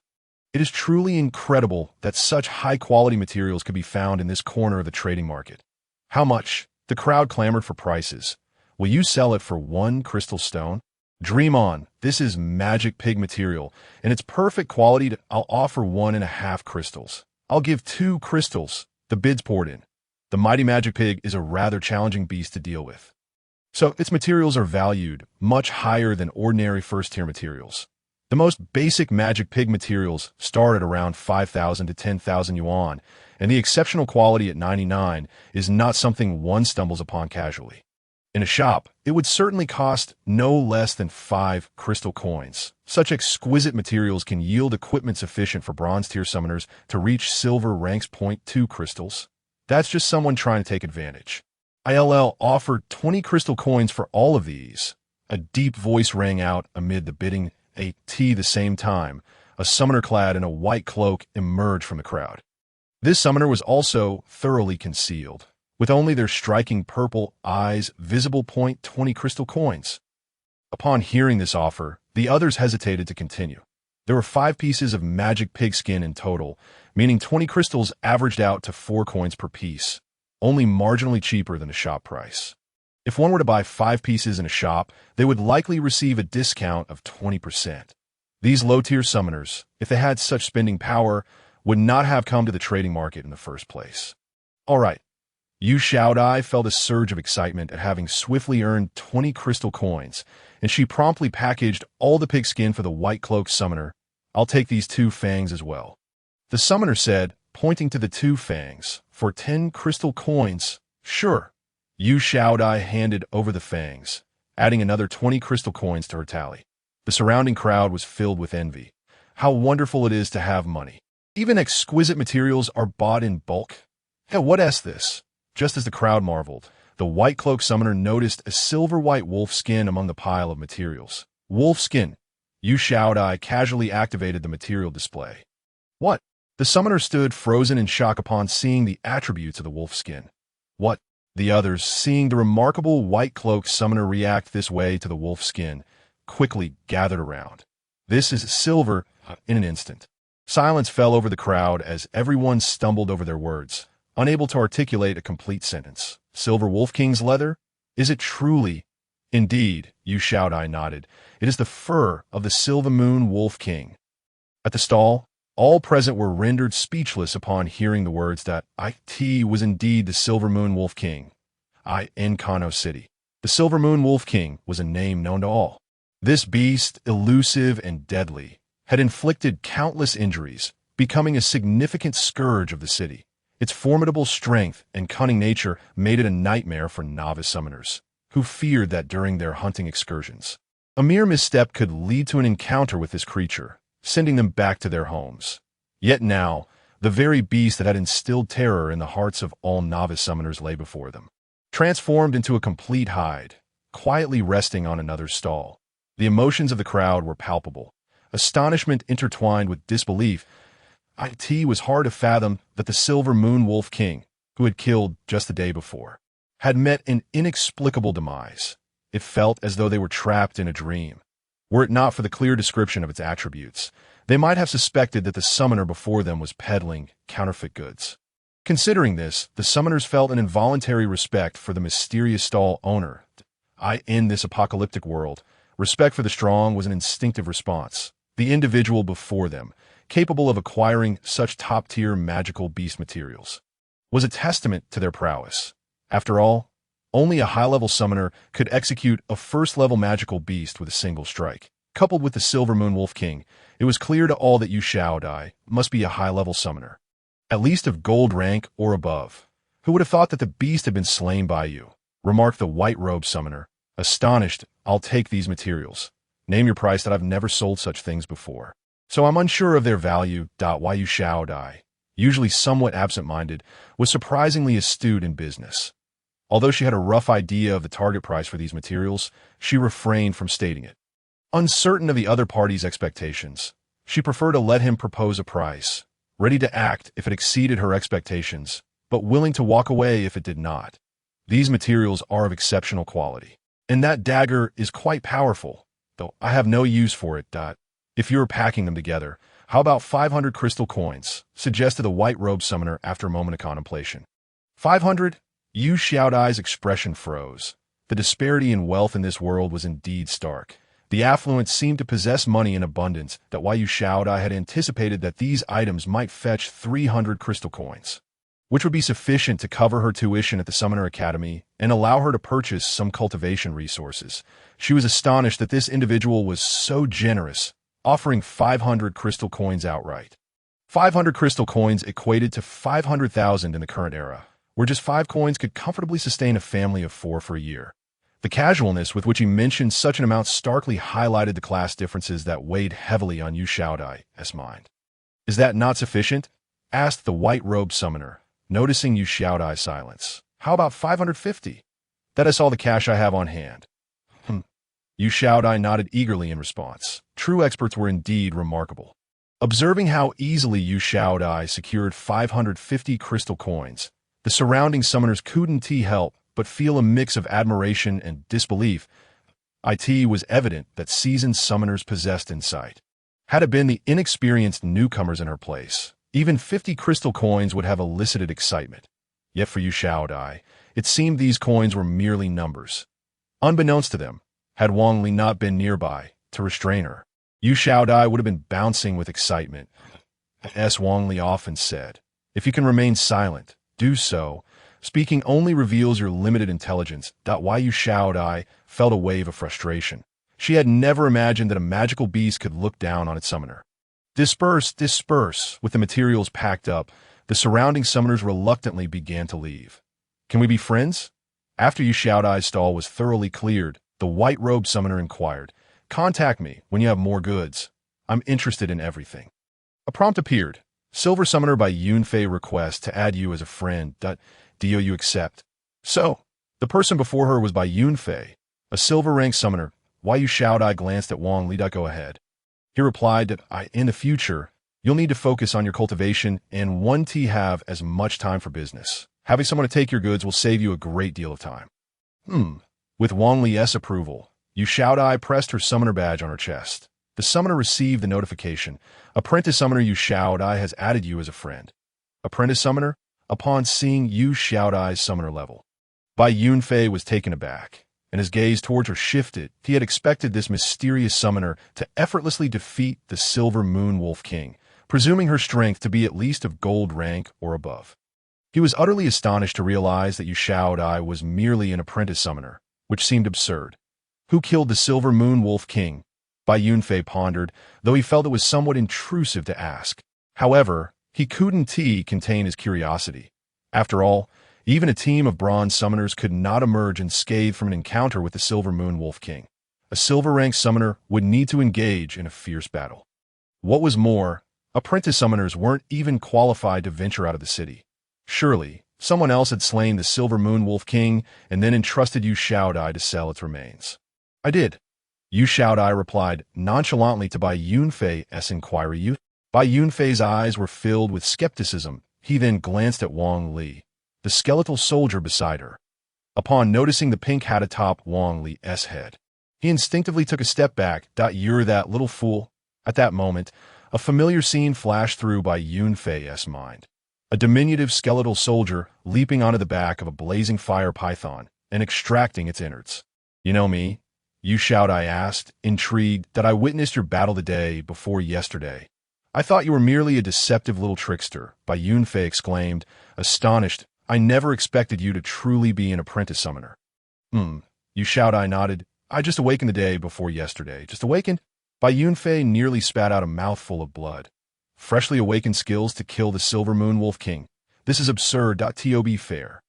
It is truly incredible that such high-quality materials could be found in this corner of the trading market. How much? The crowd clamored for prices. Will you sell it for 1 crystal stone? Dream on. This is magic pig material, and it's perfect quality. I'll offer 1.5 crystals. I'll give 2 crystals. The bids poured in. The mighty magic pig is a rather challenging beast to deal with, so its materials are valued much higher than ordinary first-tier materials. The most basic magic pig materials start at around 5,000 to 10,000 yuan, and the exceptional quality at 99 is not something one stumbles upon casually. In a shop, it would certainly cost no less than 5 crystal coins. Such exquisite materials can yield equipment sufficient for bronze-tier summoners to reach silver ranks. 0.2 crystals. That's just someone trying to take advantage. ILL offered 20 crystal coins for all of these. A deep voice rang out amid the bidding, the same time, a summoner clad in a white cloak emerged from the crowd. This summoner was also thoroughly concealed, with only their striking purple eyes visible. 20 crystal coins. Upon hearing this offer, the others hesitated to continue. There were 5 pieces of magic pigskin in total, meaning 20 crystals averaged out to 4 coins per piece, only marginally cheaper than a shop price. If one were to buy 5 pieces in a shop, they would likely receive a discount of 20%. These low-tier summoners, if they had such spending power, would not have come to the trading market in the first place. All right. Yu Xiaodai felt a surge of excitement at having swiftly earned 20 crystal coins, and she promptly packaged all the pigskin for the white cloak summoner. I'll take these 2 fangs as well. The summoner said, pointing to the 2 fangs, for 10 crystal coins. Sure. Yu Xiaodai handed over the fangs, adding another 20 crystal coins to her tally. The surrounding crowd was filled with envy. How wonderful it is to have money. Even exquisite materials are bought in bulk. Hey, what is this? Just as the crowd marveled, the white cloak summoner noticed a silver-white wolf skin among the pile of materials. Wolf skin. Yu Xiaodai casually activated the material display. What? The summoner stood frozen in shock upon seeing the attributes of the wolf skin. What? The others, seeing the remarkable white cloak summoner react this way to the wolf skin, quickly gathered around. This is silver. In an instant, silence fell over the crowd as everyone stumbled over their words, unable to articulate a complete sentence. Silver Wolf King's leather? Is it truly? Indeed, Yu Xiaodai nodded. It is the fur of the Silver Moon Wolf King. At the stall, all present were rendered speechless upon hearing the words that it was indeed the Silver Moon Wolf King. In Kano City, the Silver Moon Wolf King was a name known to all. This beast, elusive and deadly, had inflicted countless injuries, becoming a significant scourge of the city. Its formidable strength and cunning nature made it a nightmare for novice summoners, who feared that during their hunting excursions, a mere misstep could lead to an encounter with this creature, sending them back to their homes. Yet now, the very beast that had instilled terror in the hearts of all novice summoners lay before them, transformed into a complete hide, quietly resting on another stall. The emotions of the crowd were palpable. Astonishment intertwined with disbelief. It was hard to fathom that the Silver Moon Wolf King, who had killed just the day before, had met an inexplicable demise. It felt as though they were trapped in a dream. Were it not for the clear description of its attributes, they might have suspected that the summoner before them was peddling counterfeit goods. Considering this, the summoners felt an involuntary respect for the mysterious stall owner. In this apocalyptic world, respect for the strong was an instinctive response. The individual before them, capable of acquiring such top-tier magical beast materials, was a testament to their prowess. After all, only a high-level summoner could execute a first-level magical beast with a single strike. Coupled with the Silver Moon Wolf King, it was clear to all that Yu Xiaodai must be a high-level summoner, at least of gold rank or above. Who would have thought that the beast had been slain by you? Remarked the white-robed summoner. Astonished, I'll take these materials. Name your price. That I've never sold such things before, so I'm unsure of their value. Yu Xiaodai, usually somewhat absent-minded, was surprisingly astute in business. Although she had a rough idea of the target price for these materials, she refrained from stating it. Uncertain of the other party's expectations, she preferred to let him propose a price, ready to act if it exceeded her expectations, but willing to walk away if it did not. These materials are of exceptional quality, and that dagger is quite powerful, though I have no use for it. If you are packing them together, how about 500 crystal coins? Suggested the white-robed summoner after a moment of contemplation. 500? Yu Xiaodai's expression froze. The disparity in wealth in this world was indeed stark. The affluent seemed to possess money in abundance that Yu Xiaodai had anticipated that these items might fetch 300 crystal coins, which would be sufficient to cover her tuition at the Summoner Academy and allow her to purchase some cultivation resources. She was astonished that this individual was so generous, offering 500 crystal coins outright. 500 crystal coins equated to 500,000 in the current era, where just 5 coins could comfortably sustain a family of 4 for a year. The casualness with which he mentioned such an amount starkly highlighted the class differences that weighed heavily on Yu Xiaodai's mind. Is that not sufficient? Asked the white-robed summoner, noticing Yu Xiaodai's silence. How about 550? That is all the cash I have on hand. Yu Xiaodai nodded eagerly in response. True experts were indeed remarkable. Observing how easily Yu Xiaodai secured 550 crystal coins, the surrounding summoners couldn't help but feel a mix of admiration and disbelief. It was evident that seasoned summoners possessed insight. Had it been the inexperienced newcomers in her place, even 50 crystal coins would have elicited excitement. Yet for Yu Xiaodai, it seemed these coins were merely numbers. Unbeknownst to them, had Wang Li not been nearby to restrain her, Yu Xiaodai would have been bouncing with excitement. As Wang Li often said, if you can remain silent, do so. Speaking only reveals your limited intelligence. Why Yu Xiaodai felt a wave of frustration. She had never imagined that a magical beast could look down on its summoner. Disperse, disperse. With the materials packed up, the surrounding summoners reluctantly began to leave. Can we be friends? After Yu Xiaodai's stall was thoroughly cleared, the white-robed summoner inquired, contact me when you have more goods. I'm interested in everything. A prompt appeared. Silver Summoner by Yunfei request to add you as a friend. Do you accept? So, the person before her was by Yunfei, a silver-rank summoner. Why Yu Xiaodai glanced at Wang Li. Go ahead. He replied that in the future, you'll need to focus on your cultivation and have as much time for business. Having someone to take your goods will save you a great deal of time. With Wang Li's approval, Yu Xiaodai pressed her summoner badge on her chest. The summoner received the notification. Apprentice Summoner Yu Xiaodai has added you as a friend. Apprentice Summoner, upon seeing Yu Xiaodai's summoner level, Bai Yunfei was taken aback, and his gaze towards her shifted. He had expected this mysterious summoner to effortlessly defeat the Silver Moon Wolf King, presuming her strength to be at least of gold rank or above. He was utterly astonished to realize that Yu Xiaodai was merely an apprentice summoner, which seemed absurd. Who killed the Silver Moon Wolf King? Bai Yunfei pondered, though he felt it was somewhat intrusive to ask. However, he couldn't contain his curiosity. After all, even a team of bronze summoners could not emerge unscathed from an encounter with the Silver Moon Wolf King. A silver-ranked summoner would need to engage in a fierce battle. What was more, apprentice summoners weren't even qualified to venture out of the city. Surely, someone else had slain the Silver Moon Wolf King and then entrusted Yu Xiaodai to sell its remains. I did. Yu Xiaodai replied nonchalantly to Bai Yunfei's inquiry. Bai Yunfei's eyes were filled with skepticism. He then glanced at Wang Li, the skeletal soldier beside her. Upon noticing the pink hat atop Wang Li's head, he instinctively took a step back. You're that little fool. At that moment, a familiar scene flashed through Bai Yunfei's mind. A diminutive skeletal soldier leaping onto the back of a blazing fire python and extracting its innards. You know me? Yu Xiaodai asked, intrigued. I witnessed your battle the day before yesterday. I thought you were merely a deceptive little trickster, Bai Yunfei exclaimed, astonished. I never expected you to truly be an apprentice summoner. Yu Xiaodai nodded. I just awakened the day before yesterday. Just awakened? Bai Yunfei nearly spat out a mouthful of blood. Freshly awakened skills to kill the Silver Moon Wolf King. This is absurd. To be fair.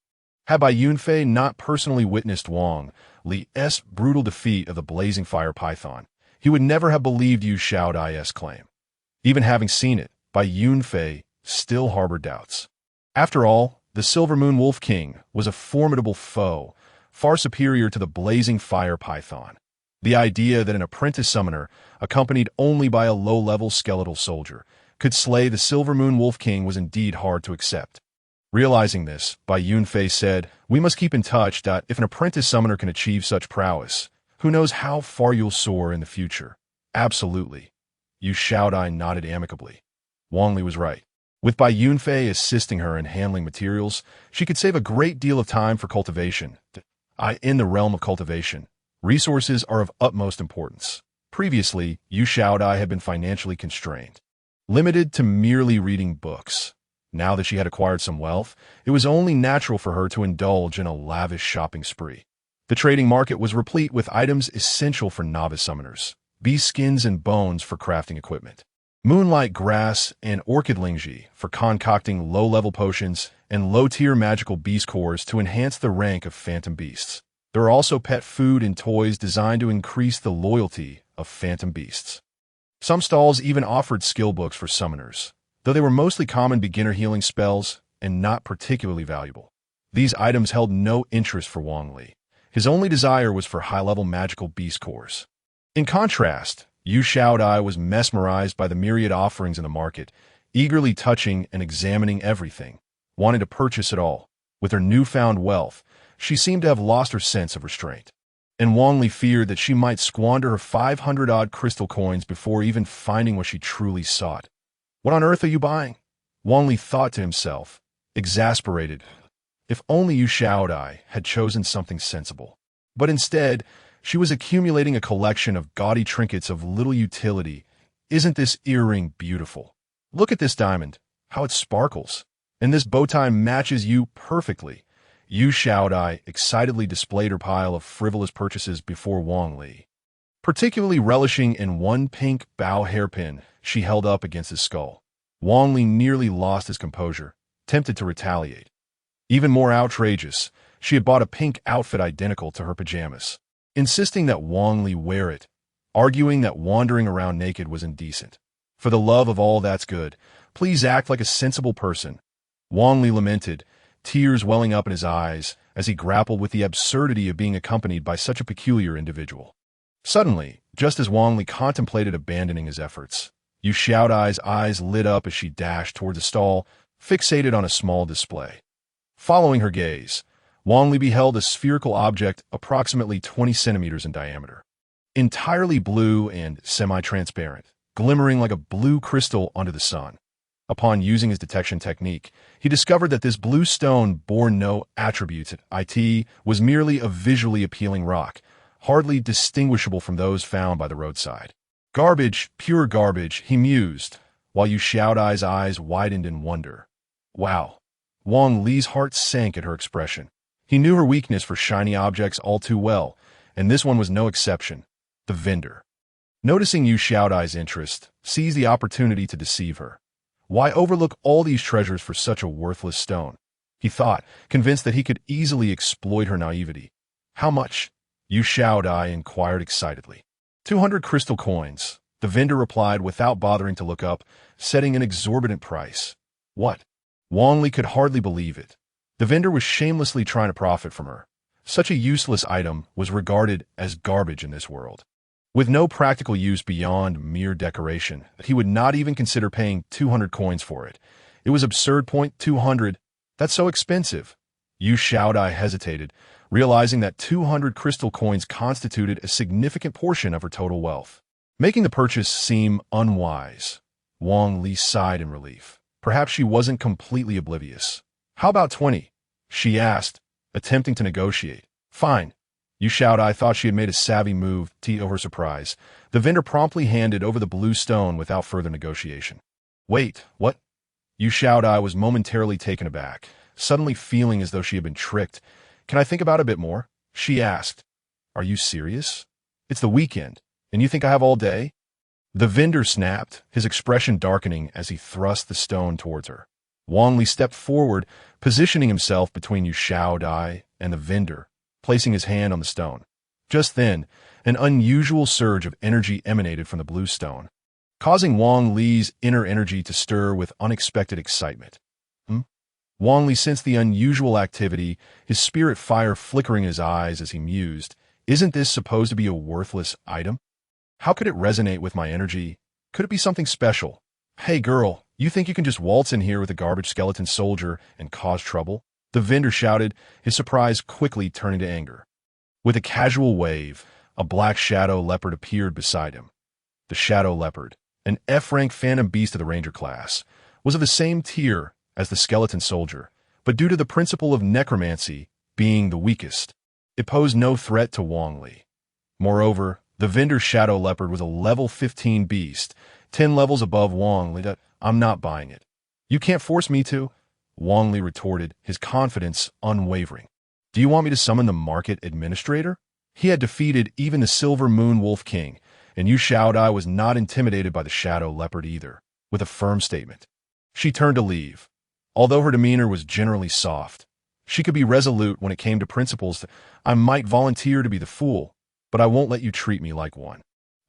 Had Bai Yunfei not personally witnessed Wang Li's brutal defeat of the blazing fire python, he would never have believed Yu Xiaodai's claim. Even having seen it, Bai Yunfei still harbored doubts. After all, the Silver Moon Wolf King was a formidable foe, far superior to the blazing fire python. The idea that an apprentice summoner, accompanied only by a low-level skeletal soldier, could slay the Silver Moon Wolf King was indeed hard to accept. Realizing this, Bai Yunfei said, we must keep in touch. If an apprentice summoner can achieve such prowess, who knows how far you'll soar in the future? Absolutely. Yu Xiaodai nodded amicably. Wang Li was right. With Bai Yunfei assisting her in handling materials, she could save a great deal of time for cultivation. In the realm of cultivation, resources are of utmost importance. Previously, Yu Xiaodai had been financially constrained, limited to merely reading books. Now that she had acquired some wealth, it was only natural for her to indulge in a lavish shopping spree. The trading market was replete with items essential for novice summoners: beast skins and bones for crafting equipment, moonlight grass and orchid lingji for concocting low-level potions, and low-tier magical beast cores to enhance the rank of phantom beasts. There are also pet food and toys designed to increase the loyalty of phantom beasts. Some stalls even offered skill books for summoners, though they were mostly common beginner healing spells and not particularly valuable. These items held no interest for Wang Li, His only desire was for high-level magical beast cores. In contrast, Yu Xiaodai was mesmerized by the myriad offerings in the market, eagerly touching and examining everything, wanting to purchase it all. With her newfound wealth, she seemed to have lost her sense of restraint. And Wang Li feared that she might squander her 500-odd crystal coins before even finding what she truly sought. "What on earth are you buying?" Wang Li thought to himself, exasperated. If only Yu Xiaodai had chosen something sensible. But instead, she was accumulating a collection of gaudy trinkets of little utility. "Isn't this earring beautiful? Look at this diamond, how it sparkles. And this bow tie matches you perfectly." Yu Xiaodai excitedly displayed her pile of frivolous purchases before Wang Li, particularly relishing in one pink bow hairpin she held up against his skull. Wang Li nearly lost his composure, tempted to retaliate. Even more outrageous, she had bought a pink outfit identical to her pajamas, insisting that Wang Li wear it, arguing that wandering around naked was indecent. "For the love of all that's good, please act like a sensible person," Wang Li lamented, tears welling up in his eyes as he grappled with the absurdity of being accompanied by such a peculiar individual. Suddenly, just as Wang Li contemplated abandoning his efforts, Yu Xiaodai's eyes lit up as she dashed towards a stall, fixated on a small display. Following her gaze, Wang Li beheld a spherical object approximately 20 centimeters in diameter, entirely blue and semi-transparent, glimmering like a blue crystal under the sun. Upon using his detection technique, he discovered that this blue stone bore no attributes. It was merely a visually appealing rock, hardly distinguishable from those found by the roadside. "Garbage, pure garbage," he mused, while Yu Xiaodai's eyes widened in wonder. Wow! Wang Li's heart sank at her expression. He knew her weakness for shiny objects all too well, and this one was no exception. The vendor, noticing Yu Xiaodai's interest, seized the opportunity to deceive her. Why overlook all these treasures for such a worthless stone? He thought, convinced that he could easily exploit her naivety. "How much?" Yu Xiaodai inquired excitedly. 200 crystal coins, the vendor replied without bothering to look up, setting an exorbitant price. What? Wang Li could hardly believe it. The vendor was shamelessly trying to profit from her. Such a useless item was regarded as garbage in this world. With no practical use beyond mere decoration, he would not even consider paying 200 coins for it. It was absurd. 200? That's so expensive. Yu Xiaodai hesitated, realizing that 200 crystal coins constituted a significant portion of her total wealth, making the purchase seem unwise. Wang Li sighed in relief. Perhaps she wasn't completely oblivious. "How about 20? She asked, attempting to negotiate. "Fine." Yu Xiaodai thought she had made a savvy move. To her surprise, the vendor promptly handed over the blue stone without further negotiation. "Wait, what?" Yu Xiaodai was momentarily taken aback, suddenly feeling as though she had been tricked. "Can I think about it a bit more?" she asked. "Are you serious? It's the weekend, and you think I have all day?" The vendor snapped, his expression darkening as he thrust the stone towards her. Wang Li stepped forward, positioning himself between Yu Xiaodai and the vendor, placing his hand on the stone. Just then, an unusual surge of energy emanated from the blue stone, causing Wang Li's inner energy to stir with unexpected excitement. Wang Li sensed the unusual activity, his spirit fire flickering in his eyes as he mused. Isn't this supposed to be a worthless item? How could it resonate with my energy? Could it be something special? "Hey girl, you think you can just waltz in here with a garbage skeleton soldier and cause trouble?" The vendor shouted, his surprise quickly turning to anger. With a casual wave, a black shadow leopard appeared beside him. The shadow leopard, an F-rank phantom beast of the ranger class, was of the same tier as the skeleton soldier, but due to the principle of necromancy being the weakest, it posed no threat to Wang Li. Moreover, the vendor's shadow leopard was a level 15 beast, 10 levels above Wang Li. "I'm not buying it." "You can't force me to," Wang Li retorted, his confidence unwavering. "Do you want me to summon the market administrator?" He had defeated even the Silver Moon Wolf King, and Yu Xiaodai was not intimidated by the shadow leopard either. With a firm statement, she turned to leave. Although her demeanor was generally soft, she could be resolute when it came to principles. "I might volunteer to be the fool, but I won't let you treat me like one."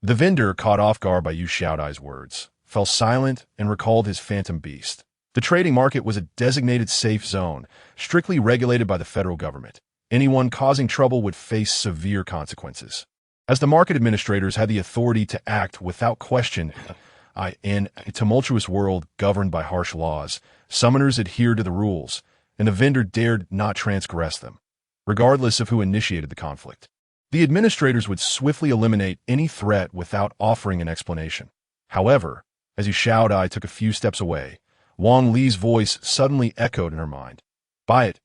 The vendor, caught off guard by Yu Xiaodai's words, fell silent and recalled his phantom beast. The trading market was a designated safe zone, strictly regulated by the federal government. Anyone causing trouble would face severe consequences. As the market administrators had the authority to act without question in a tumultuous world governed by harsh laws, summoners adhered to the rules, and the vendor dared not transgress them, regardless of who initiated the conflict. The administrators would swiftly eliminate any threat without offering an explanation. However, as Yu Shaodai took a few steps away, Wang Li's voice suddenly echoed in her mind. "Buy it."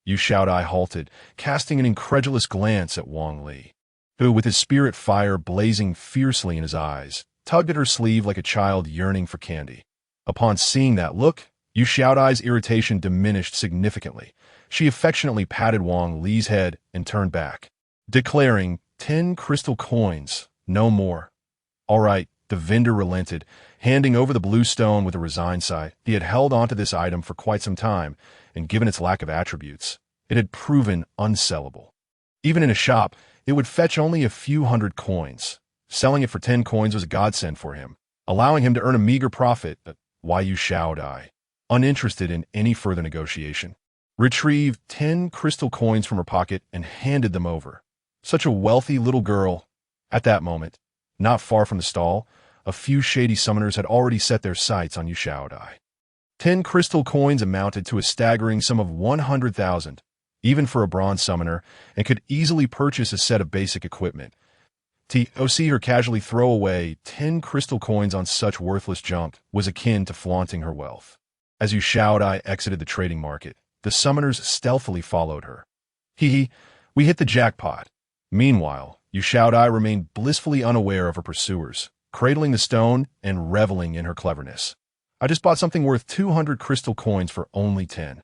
Yu Shaodai halted, casting an incredulous glance at Wang Li, who, with his spirit fire blazing fiercely in his eyes, tugged at her sleeve like a child yearning for candy. Upon seeing that look, Yu Shaodai's irritation diminished significantly. She affectionately patted Wang Li's head and turned back, declaring, 10 crystal coins, no more." "All right," the vendor relented, handing over the blue stone with a resigned sigh. He had held onto this item for quite some time, and given its lack of attributes, it had proven unsellable. Even in a shop, it would fetch only a few hundred coins. Selling it for 10 coins was a godsend for him, allowing him to earn a meager profit. Why Yu Shaodai, uninterested in any further negotiation, retrieved 10 crystal coins from her pocket and handed them over. Such a wealthy little girl. At that moment, not far from the stall, a few shady summoners had already set their sights on Yu Shaodai. 10 crystal coins amounted to a staggering sum of 100,000, even for a bronze summoner, and could easily purchase a set of basic equipment. To see her casually throw away 10 crystal coins on such worthless junk was akin to flaunting her wealth. As Yu Shaodai exited the trading market, the summoners stealthily followed her. "Hee, we hit the jackpot." Meanwhile, Yu Shaodai remained blissfully unaware of her pursuers, cradling the stone and reveling in her cleverness. "I just bought something worth 200 crystal coins for only 10.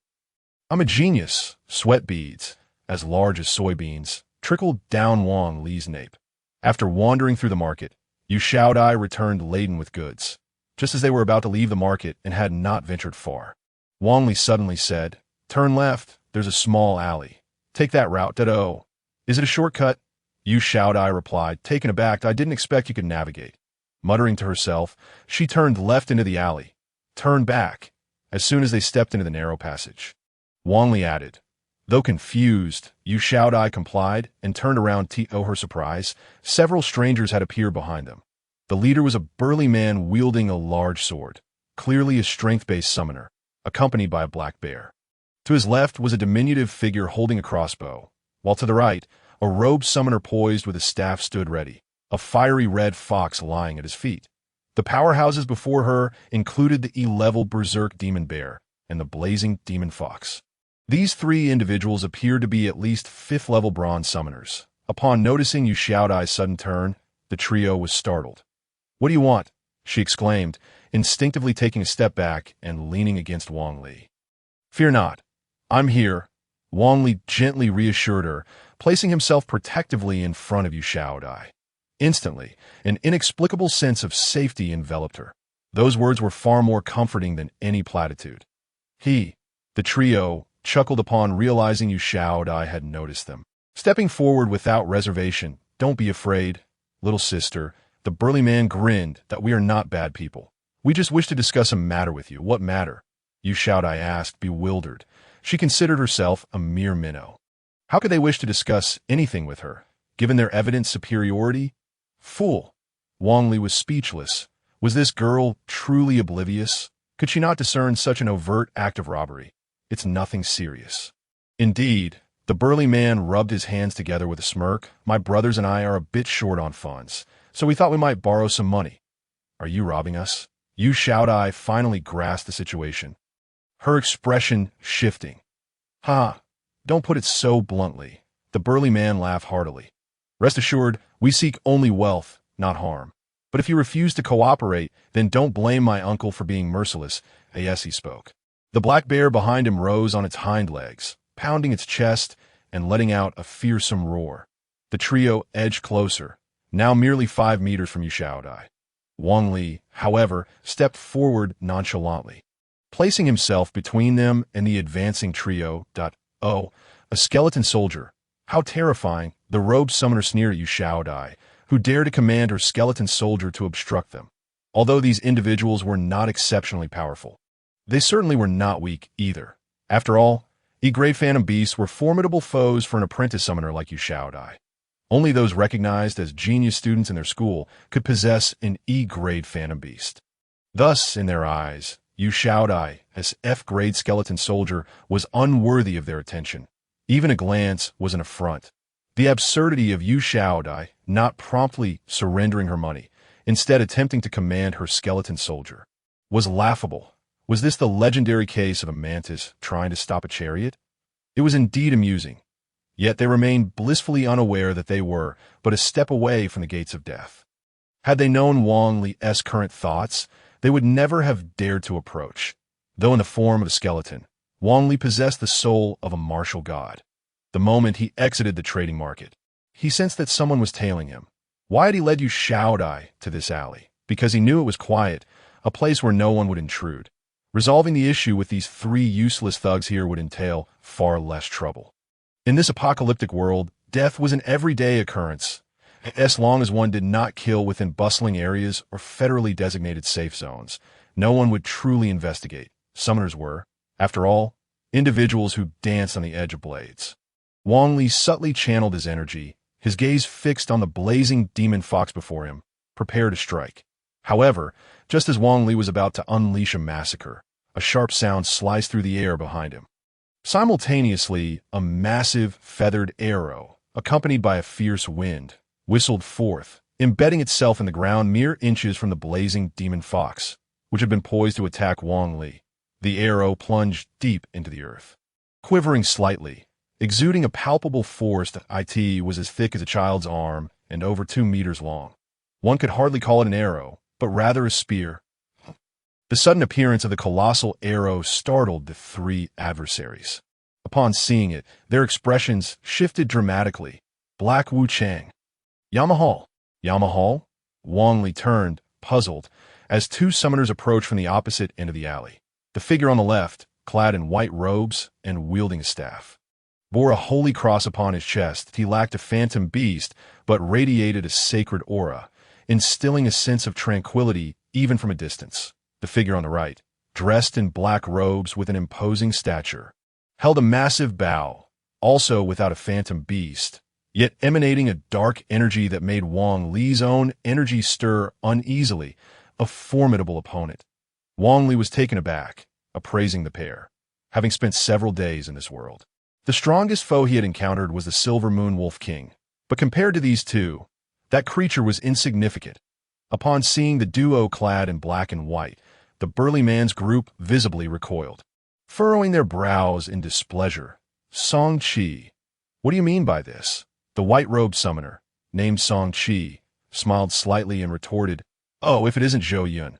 I'm a genius." Sweat beads, as large as soybeans, trickled down Wang Li's nape. After wandering through the market, Yu Shaodai returned laden with goods. Just as they were about to leave the market and had not ventured far, Wang Li suddenly said, "Turn left, there's a small alley. Take that route, da-do." "Is it a shortcut?" Yu Shaodai replied, taken aback. "I didn't expect you could navigate." Muttering to herself, she turned left into the alley, turned back as soon as they stepped into the narrow passage. Wang Li added. Though confused, Yu Shaodai complied and turned around to her surprise. Several strangers had appeared behind them. The leader was a burly man wielding a large sword, clearly a strength-based summoner, accompanied by a black bear. To his left was a diminutive figure holding a crossbow, while to the right, a robed summoner poised with a staff stood ready, a fiery red fox lying at his feet. The powerhouses before her included the E-level berserk demon bear and the blazing demon fox. These three individuals appeared to be at least 5th-level bronze summoners. Upon noticing Yu Shaodai's sudden turn, the trio was startled. "What do you want?" she exclaimed, instinctively taking a step back and leaning against Wang Li. "Fear not. I'm here," Wang Li gently reassured her, placing himself protectively in front of Yu Shaodai. Instantly, an inexplicable sense of safety enveloped her. Those words were far more comforting than any platitude. The trio, chuckled upon realizing Yu Shaodai had noticed them. Stepping forward without reservation, "Don't be afraid, little sister," the burly man grinned, "that we are not bad people. We just wish to discuss a matter with you." "What matter?" Yu Shaodai asked, bewildered. She considered herself a mere minnow. How could they wish to discuss anything with her, given their evident superiority? Fool! Wang Li was speechless. Was this girl truly oblivious? Could she not discern such an overt act of robbery? "It's nothing serious." Indeed, the burly man rubbed his hands together with a smirk. "My brothers and I are a bit short on funds, so we thought we might borrow some money." "Are you robbing us?" Yu Shaodai finally grasped the situation, her expression shifting. Don't put it so bluntly." The burly man laughed heartily. "Rest assured, we seek only wealth, not harm. But if you refuse to cooperate, then don't blame my uncle for being merciless." Yes, he spoke. The black bear behind him rose on its hind legs, pounding its chest and letting out a fearsome roar. The trio edged closer, now merely 5 meters from Yu Shaodai. Wang Li, however, stepped forward nonchalantly, placing himself between them and the advancing trio. "Oh, a skeleton soldier. How terrifying!" The robed summoner sneered at Yu Shaodai, who dared to command her skeleton soldier to obstruct them. Although these individuals were not exceptionally powerful, they certainly were not weak either. After all, E-grade phantom beasts were formidable foes for an apprentice summoner like Yu Shaodai. Only those recognized as genius students in their school could possess an E-grade phantom beast. Thus, in their eyes, Yu Shaodai, as F-grade skeleton soldier, was unworthy of their attention. Even a glance was an affront. The absurdity of Yu Shaodai not promptly surrendering her money, instead attempting to command her skeleton soldier, was laughable. Was this the legendary case of a mantis trying to stop a chariot? It was indeed amusing. Yet they remained blissfully unaware that they were but a step away from the gates of death. Had they known Wang Li's current thoughts, they would never have dared to approach. Though in the form of a skeleton, Wang Li possessed the soul of a martial god. The moment he exited the trading market, he sensed that someone was tailing him. Why had he led Yu Shaodai to this alley? Because he knew it was quiet, a place where no one would intrude. Resolving the issue with these three useless thugs here would entail far less trouble. In this apocalyptic world, death was an everyday occurrence, as long as one did not kill within bustling areas or federally designated safe zones. No one would truly investigate. Summoners were, after all, individuals who danced on the edge of blades. Wang Li subtly channeled his energy, his gaze fixed on the blazing demon fox before him, prepared to strike. However, just as Wang Li was about to unleash a massacre, a sharp sound sliced through the air behind him. Simultaneously, a massive, feathered arrow, accompanied by a fierce wind, whistled forth, embedding itself in the ground mere inches from the blazing demon fox, which had been poised to attack Wang Li. The arrow plunged deep into the earth. Quivering slightly, exuding a palpable force that was as thick as a child's arm and over 2 meters long. One could hardly call it an arrow, but rather a spear. The sudden appearance of the colossal arrow startled the three adversaries. Upon seeing it, their expressions shifted dramatically. Black Wu Chang. Yamahal. Yamahal? Wang Li turned, puzzled, as two summoners approached from the opposite end of the alley. The figure on the left, clad in white robes and wielding a staff, bore a holy cross upon his chest. He lacked a phantom beast, but radiated a sacred aura, instilling a sense of tranquility even from a distance. The figure on the right, dressed in black robes with an imposing stature, held a massive bow, also without a phantom beast, yet emanating a dark energy that made Wang Li's own energy stir uneasily, a formidable opponent. Wang Li was taken aback, appraising the pair, having spent several days in this world. The strongest foe he had encountered was the Silver Moon Wolf King, but compared to these two, that creature was insignificant. Upon seeing the duo clad in black and white, the burly man's group visibly recoiled, furrowing their brows in displeasure. Song Qi. What do you mean by this? The white-robed summoner, named Song Qi, smiled slightly and retorted, "Oh, if it isn't Zhou Yun.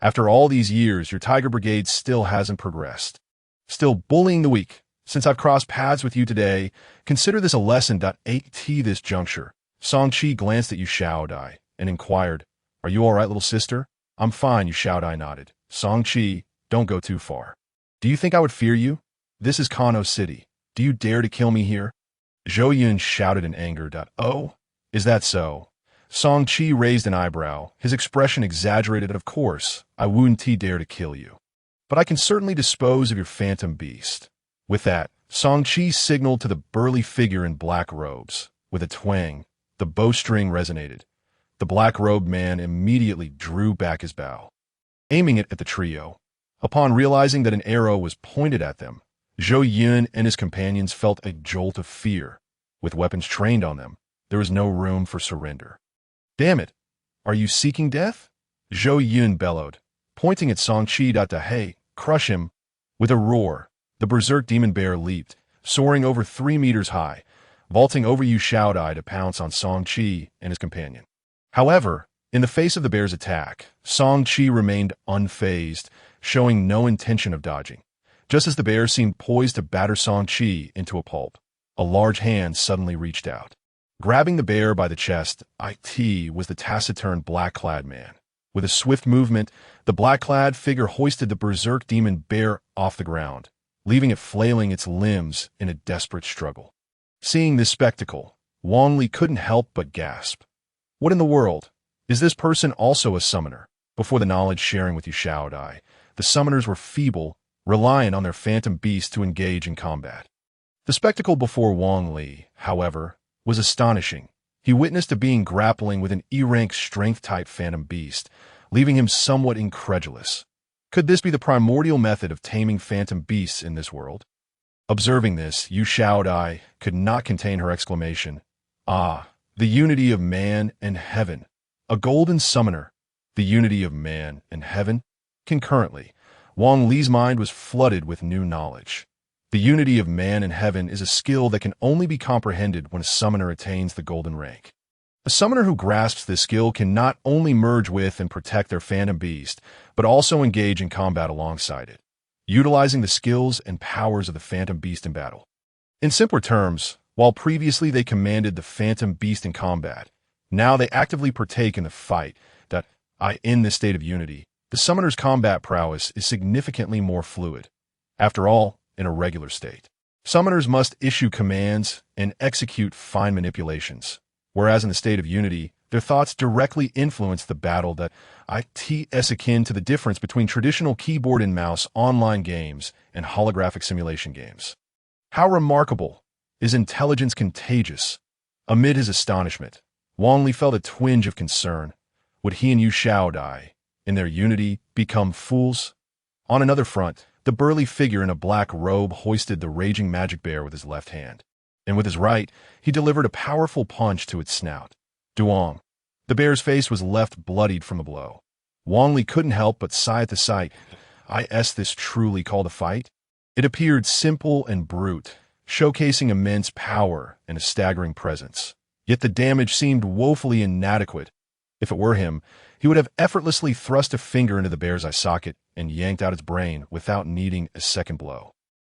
After all these years, your Tiger Brigade still hasn't progressed. Still bullying the weak. Since I've crossed paths with you today, consider this a lesson. At this juncture." Song Qi glanced at Yu Shaodai and inquired, "Are you all right, little sister?" "I'm fine," Yu Shaodai nodded. "Song Qi, don't go too far. Do you think I would fear you? This is Kano City. Do you dare to kill me here?" Zhou Yun shouted in anger. "Oh, is that so?" Song Qi raised an eyebrow, his expression exaggerated. "Of course, I wouldn't dare to kill you. But I can certainly dispose of your phantom beast." With that, Song Qi signaled to the burly figure in black robes. With a twang, the bowstring resonated. The black-robed man immediately drew back his bow, aiming it at the trio. Upon realizing that an arrow was pointed at them, Zhou Yun and his companions felt a jolt of fear. With weapons trained on them, there was no room for surrender. "Damn it! Are you seeking death?" Zhou Yun bellowed, pointing at Song Qi. "Hey, crush him!" With a roar, the berserk demon bear leaped, soaring over 3 meters high, vaulting over Yu Shaodai to pounce on Song Qi and his companion. However, in the face of the bear's attack, Song Qi remained unfazed, showing no intention of dodging. Just as the bear seemed poised to batter Song Qi into a pulp, a large hand suddenly reached out. Grabbing the bear by the chest, was the taciturn black-clad man. With a swift movement, the black-clad figure hoisted the berserk demon bear off the ground, leaving it flailing its limbs in a desperate struggle. Seeing this spectacle, Wang Li couldn't help but gasp. What in the world? Is this person also a summoner? Before the knowledge sharing with Yu Shaodai, the summoners were feeble, reliant on their phantom beast to engage in combat. The spectacle before Wang Li, however, was astonishing. He witnessed a being grappling with an E-rank strength-type phantom beast, leaving him somewhat incredulous. Could this be the primordial method of taming phantom beasts in this world? Observing this, Yu Shaodai could not contain her exclamation. Ah, the unity of man and heaven. A golden summoner. The unity of man and heaven? Concurrently, Wang Li's mind was flooded with new knowledge. The unity of man and heaven is a skill that can only be comprehended when a summoner attains the golden rank. A summoner who grasps this skill can not only merge with and protect their phantom beast, but also engage in combat alongside it, utilizing the skills and powers of the phantom beast in battle. In simpler terms, while previously they commanded the phantom beast in combat, now they actively partake in the fight. In this state of unity, the summoner's combat prowess is significantly more fluid. After all, in a regular state, summoners must issue commands and execute fine manipulations, whereas in the state of unity, their thoughts directly influence the battle. Is akin to the difference between traditional keyboard and mouse online games and holographic simulation games. How remarkable! Is intelligence contagious? Amid his astonishment, Wang Li felt a twinge of concern. Would he and Yu Shaodai, in their unity, become fools? On another front, the burly figure in a black robe hoisted the raging magic bear with his left hand, and with his right, he delivered a powerful punch to its snout. Duong. The bear's face was left bloodied from the blow. Wang Li couldn't help but sigh at the sight. Is this truly called a fight? It appeared simple and brute, showcasing immense power and a staggering presence. Yet the damage seemed woefully inadequate. If it were him, he would have effortlessly thrust a finger into the bear's eye socket and yanked out its brain without needing a second blow.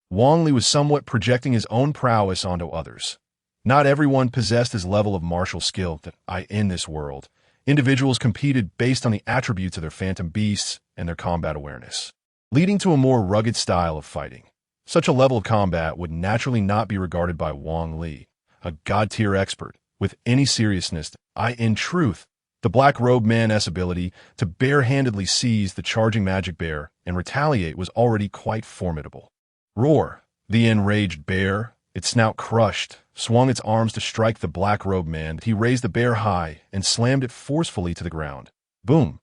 Wang Li was somewhat projecting his own prowess onto others. Not everyone possessed his level of martial skill. In this world, individuals competed based on the attributes of their phantom beasts and their combat awareness, leading to a more rugged style of fighting. Such a level of combat would naturally not be regarded by Wang Li, a god-tier expert, with any seriousness. In truth, the black-robed man's ability to bare-handedly seize the charging magic bear and retaliate was already quite formidable. Roar! The enraged bear, its snout crushed, swung its arms to strike the black-robed man. He raised the bear high and slammed it forcefully to the ground. Boom!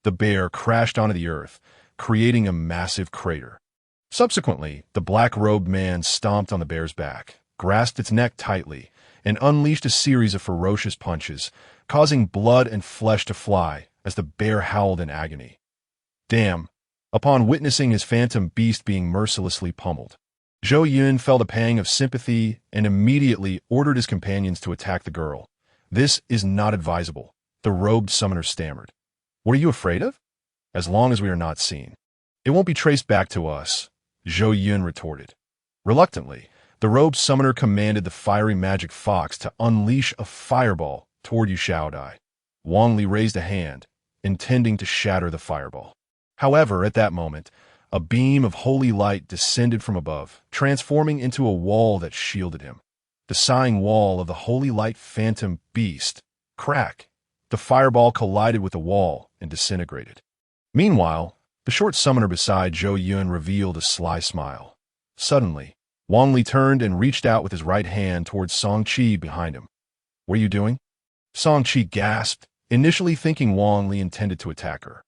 The bear crashed onto the earth, creating a massive crater. Subsequently, the black-robed man stomped on the bear's back, grasped its neck tightly, and unleashed a series of ferocious punches, causing blood and flesh to fly as the bear howled in agony. Damn! Upon witnessing his phantom beast being mercilessly pummeled, Zhou Yun felt a pang of sympathy and immediately ordered his companions to attack the girl. This is not advisable, the robed summoner stammered. What are you afraid of? As long as we are not seen. It won't be traced back to us, Zhou Yun retorted. Reluctantly, the robed summoner commanded the fiery magic fox to unleash a fireball toward Yu Shaodai. Wang Li raised a hand, intending to shatter the fireball. However, at that moment, a beam of holy light descended from above, transforming into a wall that shielded him. The sighing wall of the holy light phantom beast. Crack! The fireball collided with the wall and disintegrated. Meanwhile, the short summoner beside Zhou Yun revealed a sly smile. Suddenly, Wang Li turned and reached out with his right hand towards Song Qi behind him. What are you doing? Song Qi gasped, initially thinking Wang Li intended to attack her.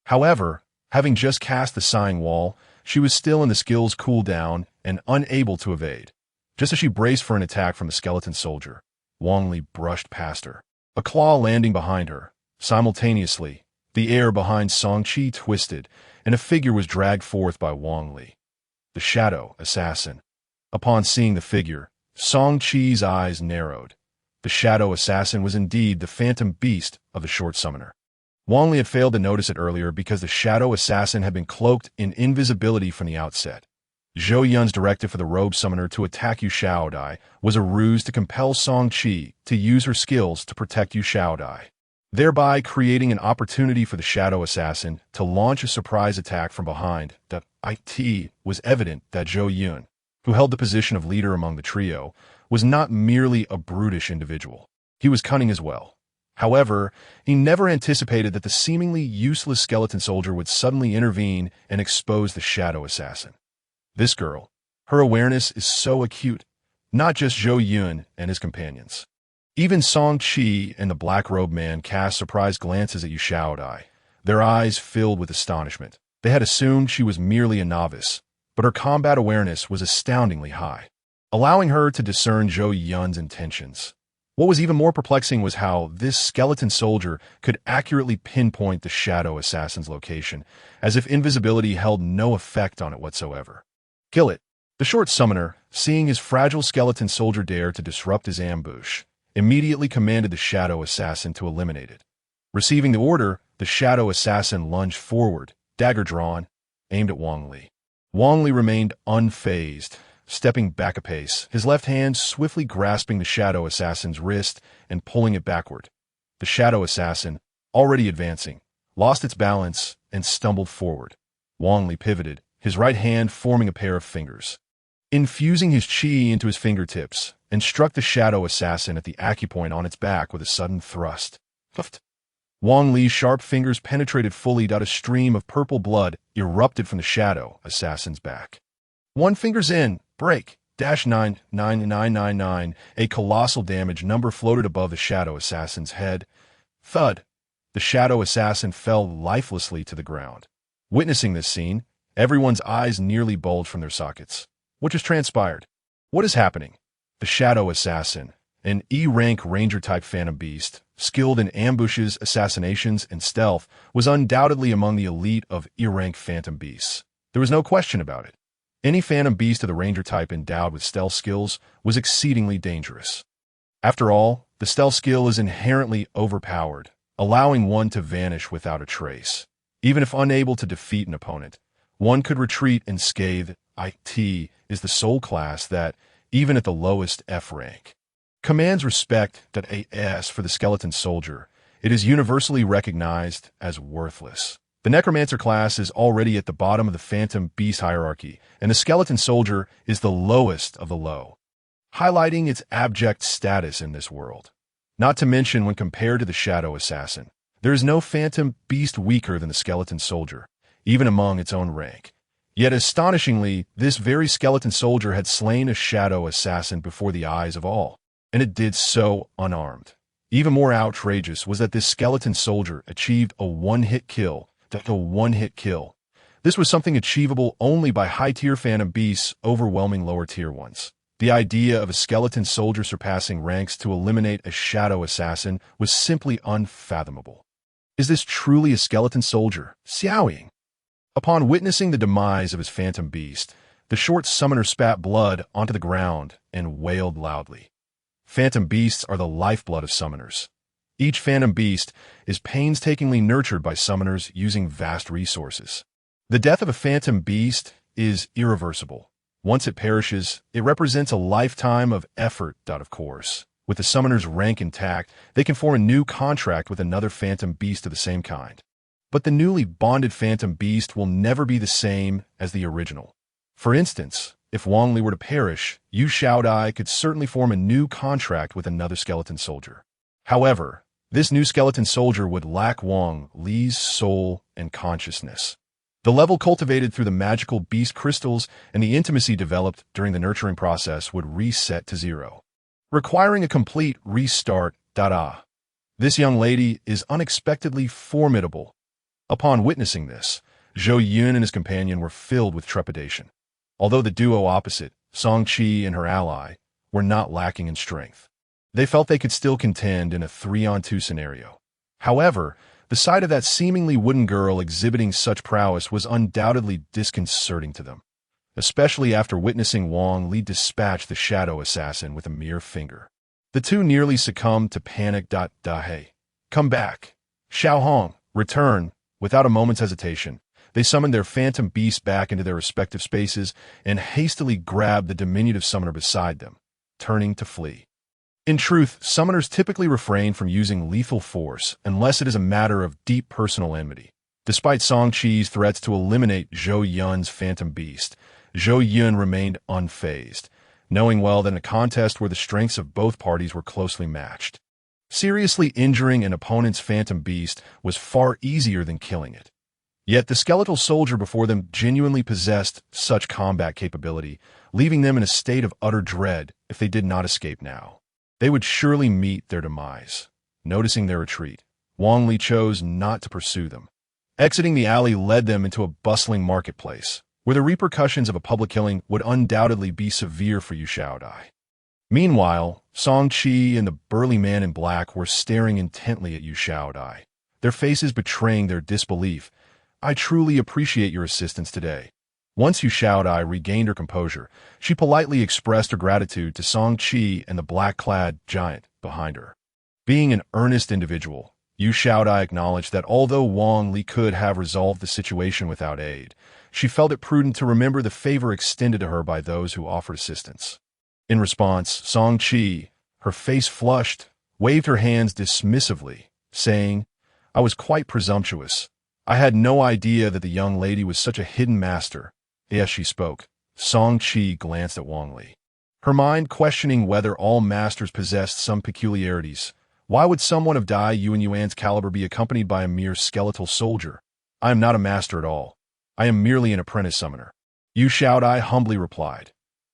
However, having just cast the sighing wall, she was still in the skill's cooldown and unable to evade. Just as she braced for an attack from the skeleton soldier, Wang Li brushed past her, a claw landing behind her. Simultaneously, the air behind Song Qi twisted, and a figure was dragged forth by Wang Li. The shadow assassin. Upon seeing the figure, Song Qi's eyes narrowed. The shadow assassin was indeed the phantom beast of the short summoner. Wang Li had failed to notice it earlier because the shadow assassin had been cloaked in invisibility from the outset. Zhou Yun's directive for the robed summoner to attack Yu Shaodai was a ruse to compel Song Qi to use her skills to protect Yu Shaodai, thereby creating an opportunity for the shadow assassin to launch a surprise attack from behind. It was evident that Zhou Yun, who held the position of leader among the trio, was not merely a brutish individual. He was cunning as well. However, he never anticipated that the seemingly useless skeleton soldier would suddenly intervene and expose the shadow assassin. This girl, her awareness is so acute, not just Zhou Yun and his companions. Even Song Qi and the black-robed man cast surprised glances at Yu Shaodai, their eyes filled with astonishment. They had assumed she was merely a novice, but her combat awareness was astoundingly high, allowing her to discern Zhou Yun's intentions. What was even more perplexing was how this skeleton soldier could accurately pinpoint the shadow assassin's location, as if invisibility held no effect on it whatsoever. Kill it. The short summoner, seeing his fragile skeleton soldier dare to disrupt his ambush, immediately commanded the shadow assassin to eliminate it. Receiving the order, the shadow assassin lunged forward, dagger drawn, aimed at Wang Li. Wang Li remained unfazed, stepping back a pace, his left hand swiftly grasping the shadow assassin's wrist and pulling it backward. The shadow assassin, already advancing, lost its balance and stumbled forward. Wang Li pivoted, his right hand forming a pair of fingers, infusing his qi into his fingertips, and struck the shadow assassin at the acupoint on its back with a sudden thrust. Wang Li's sharp fingers penetrated fully. A stream of purple blood erupted from the shadow assassin's back. One finger's in, break, -99999, a colossal damage number floated above the shadow assassin's head. Thud. The shadow assassin fell lifelessly to the ground. Witnessing this scene, everyone's eyes nearly bulged from their sockets. What just transpired? What is happening? The shadow assassin, an E-rank ranger-type phantom beast, skilled in ambushes, assassinations, and stealth, was undoubtedly among the elite of E-rank phantom beasts. There was no question about it. Any phantom beast of the ranger type endowed with stealth skills was exceedingly dangerous. After all, the stealth skill is inherently overpowered, allowing one to vanish without a trace. Even if unable to defeat an opponent, one could retreat unscathed. IT is the sole class that, even at the lowest F rank, commands respect. AS for the skeleton soldier, it is universally recognized as worthless. The necromancer class is already at the bottom of the phantom beast hierarchy, and the skeleton soldier is the lowest of the low, highlighting its abject status in this world. Not to mention, when compared to the shadow assassin, there is no phantom beast weaker than the skeleton soldier, even among its own rank. Yet astonishingly, this very skeleton soldier had slain a shadow assassin before the eyes of all, and it did so unarmed. Even more outrageous was that this skeleton soldier achieved a one-hit kill. This was something achievable only by high-tier phantom beasts overwhelming lower-tier ones. The idea of a skeleton soldier surpassing ranks to eliminate a shadow assassin was simply unfathomable. Is this truly a skeleton soldier? Xiaoying. Upon witnessing the demise of his phantom beast, the short summoner spat blood onto the ground and wailed loudly. Phantom beasts are the lifeblood of summoners. Each phantom beast is painstakingly nurtured by summoners using vast resources. The death of a phantom beast is irreversible. Once it perishes, it represents a lifetime of effort. Of course, with the summoner's rank intact, they can form a new contract with another phantom beast of the same kind. But the newly bonded phantom beast will never be the same as the original. For instance, if Wang Li were to perish, Yu Shaodai could certainly form a new contract with another skeleton soldier. However, this new skeleton soldier would lack Wang Li's soul and consciousness. The level cultivated through the magical beast crystals and the intimacy developed during the nurturing process would reset to 0, requiring a complete restart. This young lady is unexpectedly formidable. Upon witnessing this, Zhou Yun and his companion were filled with trepidation. Although the duo opposite, Song Qi and her ally, were not lacking in strength, they felt they could still contend in a 3-on-2 scenario. However, the sight of that seemingly wooden girl exhibiting such prowess was undoubtedly disconcerting to them, especially after witnessing Wang Li dispatch the shadow assassin with a mere finger. The two nearly succumbed to panic. Hey, come back. Xiao Hong, return. Without a moment's hesitation, they summoned their phantom beasts back into their respective spaces and hastily grabbed the diminutive summoner beside them, turning to flee. In truth, summoners typically refrain from using lethal force unless it is a matter of deep personal enmity. Despite Song Qi's threats to eliminate Zhou Yun's phantom beast, Zhou Yun remained unfazed, knowing well that in a contest where the strengths of both parties were closely matched, seriously injuring an opponent's phantom beast was far easier than killing it. Yet the skeletal soldier before them genuinely possessed such combat capability, leaving them in a state of utter dread if they did not escape now. They would surely meet their demise. Noticing their retreat, Wang Li chose not to pursue them. Exiting the alley led them into a bustling marketplace, where the repercussions of a public killing would undoubtedly be severe for Yu Xiaodai. Meanwhile, Song Qi and the burly man in black were staring intently at Yu Xiaodai, their faces betraying their disbelief. "I truly appreciate your assistance today." Once Yu Xiaodai regained her composure, she politely expressed her gratitude to Song Qi and the black-clad giant behind her. Being an earnest individual, Yu Xiaodai acknowledged that although Wang Li could have resolved the situation without aid, she felt it prudent to remember the favor extended to her by those who offered assistance. In response, Song Qi, her face flushed, waved her hands dismissively, saying, "I was quite presumptuous. I had no idea that the young lady was such a hidden master." As she spoke, Song Qi glanced at Wang Li, her mind questioning whether all masters possessed some peculiarities. Why would someone of Dai Yuan's caliber be accompanied by a mere skeletal soldier? "I am not a master at all. I am merely an apprentice summoner," Yu Xiaodai humbly replied.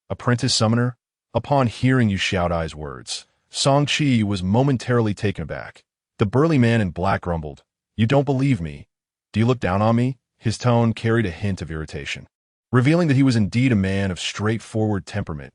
"Apprentice summoner?" Upon hearing Yu Xiaodai's words, Song Qi was momentarily taken aback. The burly man in black grumbled, "You don't believe me? Do you look down on me?" His tone carried a hint of irritation, revealing that he was indeed a man of straightforward temperament.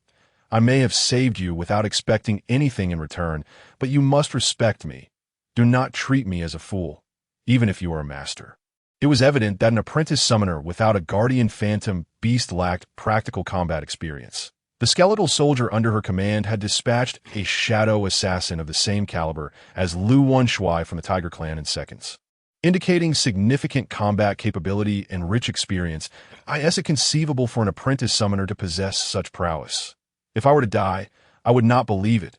"I may have saved you without expecting anything in return, but you must respect me. Do not treat me as a fool, even if you are a master." It was evident that an apprentice summoner without a guardian phantom beast lacked practical combat experience. The skeletal soldier under her command had dispatched a shadow assassin of the same caliber as Lu Wenshui from the Tiger Clan in seconds. Indicating significant combat capability and rich experience, is it conceivable for an apprentice summoner to possess such prowess? If I were to die, I would not believe it.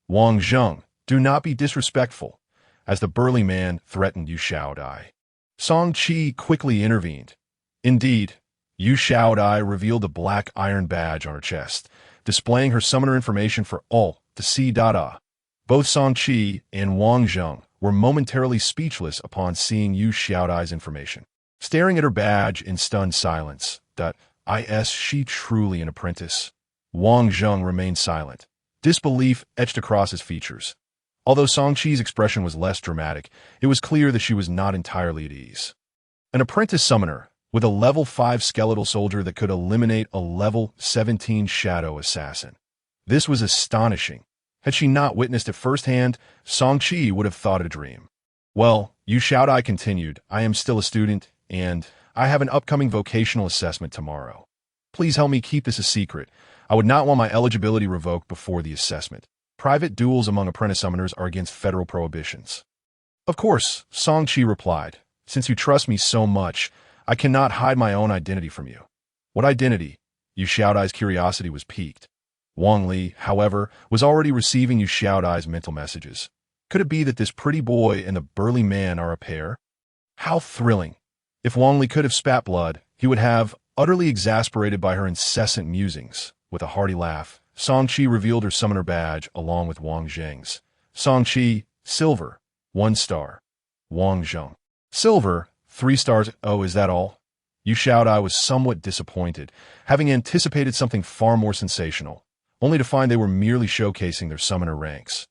"Wang Zheng, do not be disrespectful," as the burly man threatened Yu Xiaodai. Song Qi quickly intervened. Indeed, Yu Xiaodai revealed a black iron badge on her chest, displaying her summoner information for all to see. Both Song Qi and Wang Zheng were momentarily speechless upon seeing Yu Xiaodai's information. Staring at her badge in stunned silence, is she truly an apprentice? Wang Zheng remained silent, disbelief etched across his features. Although Song Qi's expression was less dramatic, it was clear that she was not entirely at ease. An apprentice summoner, with a level 5 skeletal soldier that could eliminate a level 17 shadow assassin. This was astonishing. Had she not witnessed it firsthand, Song Qi would have thought it a dream. "Well," Yu Xiaodai continued, "I am still a student, and I have an upcoming vocational assessment tomorrow. Please help me keep this a secret. I would not want my eligibility revoked before the assessment. Private duels among apprentice summoners are against federal prohibitions." "Of course," Song Qi replied. "Since you trust me so much, I cannot hide my own identity from you." "What identity?" Yu Xiaodai's curiosity was piqued. Wang Li, however, was already receiving Yu Xiaodai's mental messages. Could it be that this pretty boy and the burly man are a pair? How thrilling! If Wang Li could have spat blood, he would have, utterly exasperated by her incessant musings. With a hearty laugh, Song Qi revealed her summoner badge along with Wang Zheng's. Song Qi, silver, 1 star. Wang Zheng, silver, 3 stars. "Oh, is that all?" Yu Xiaodai was somewhat disappointed, having anticipated something far more sensational, only to find they were merely showcasing their summoner ranks.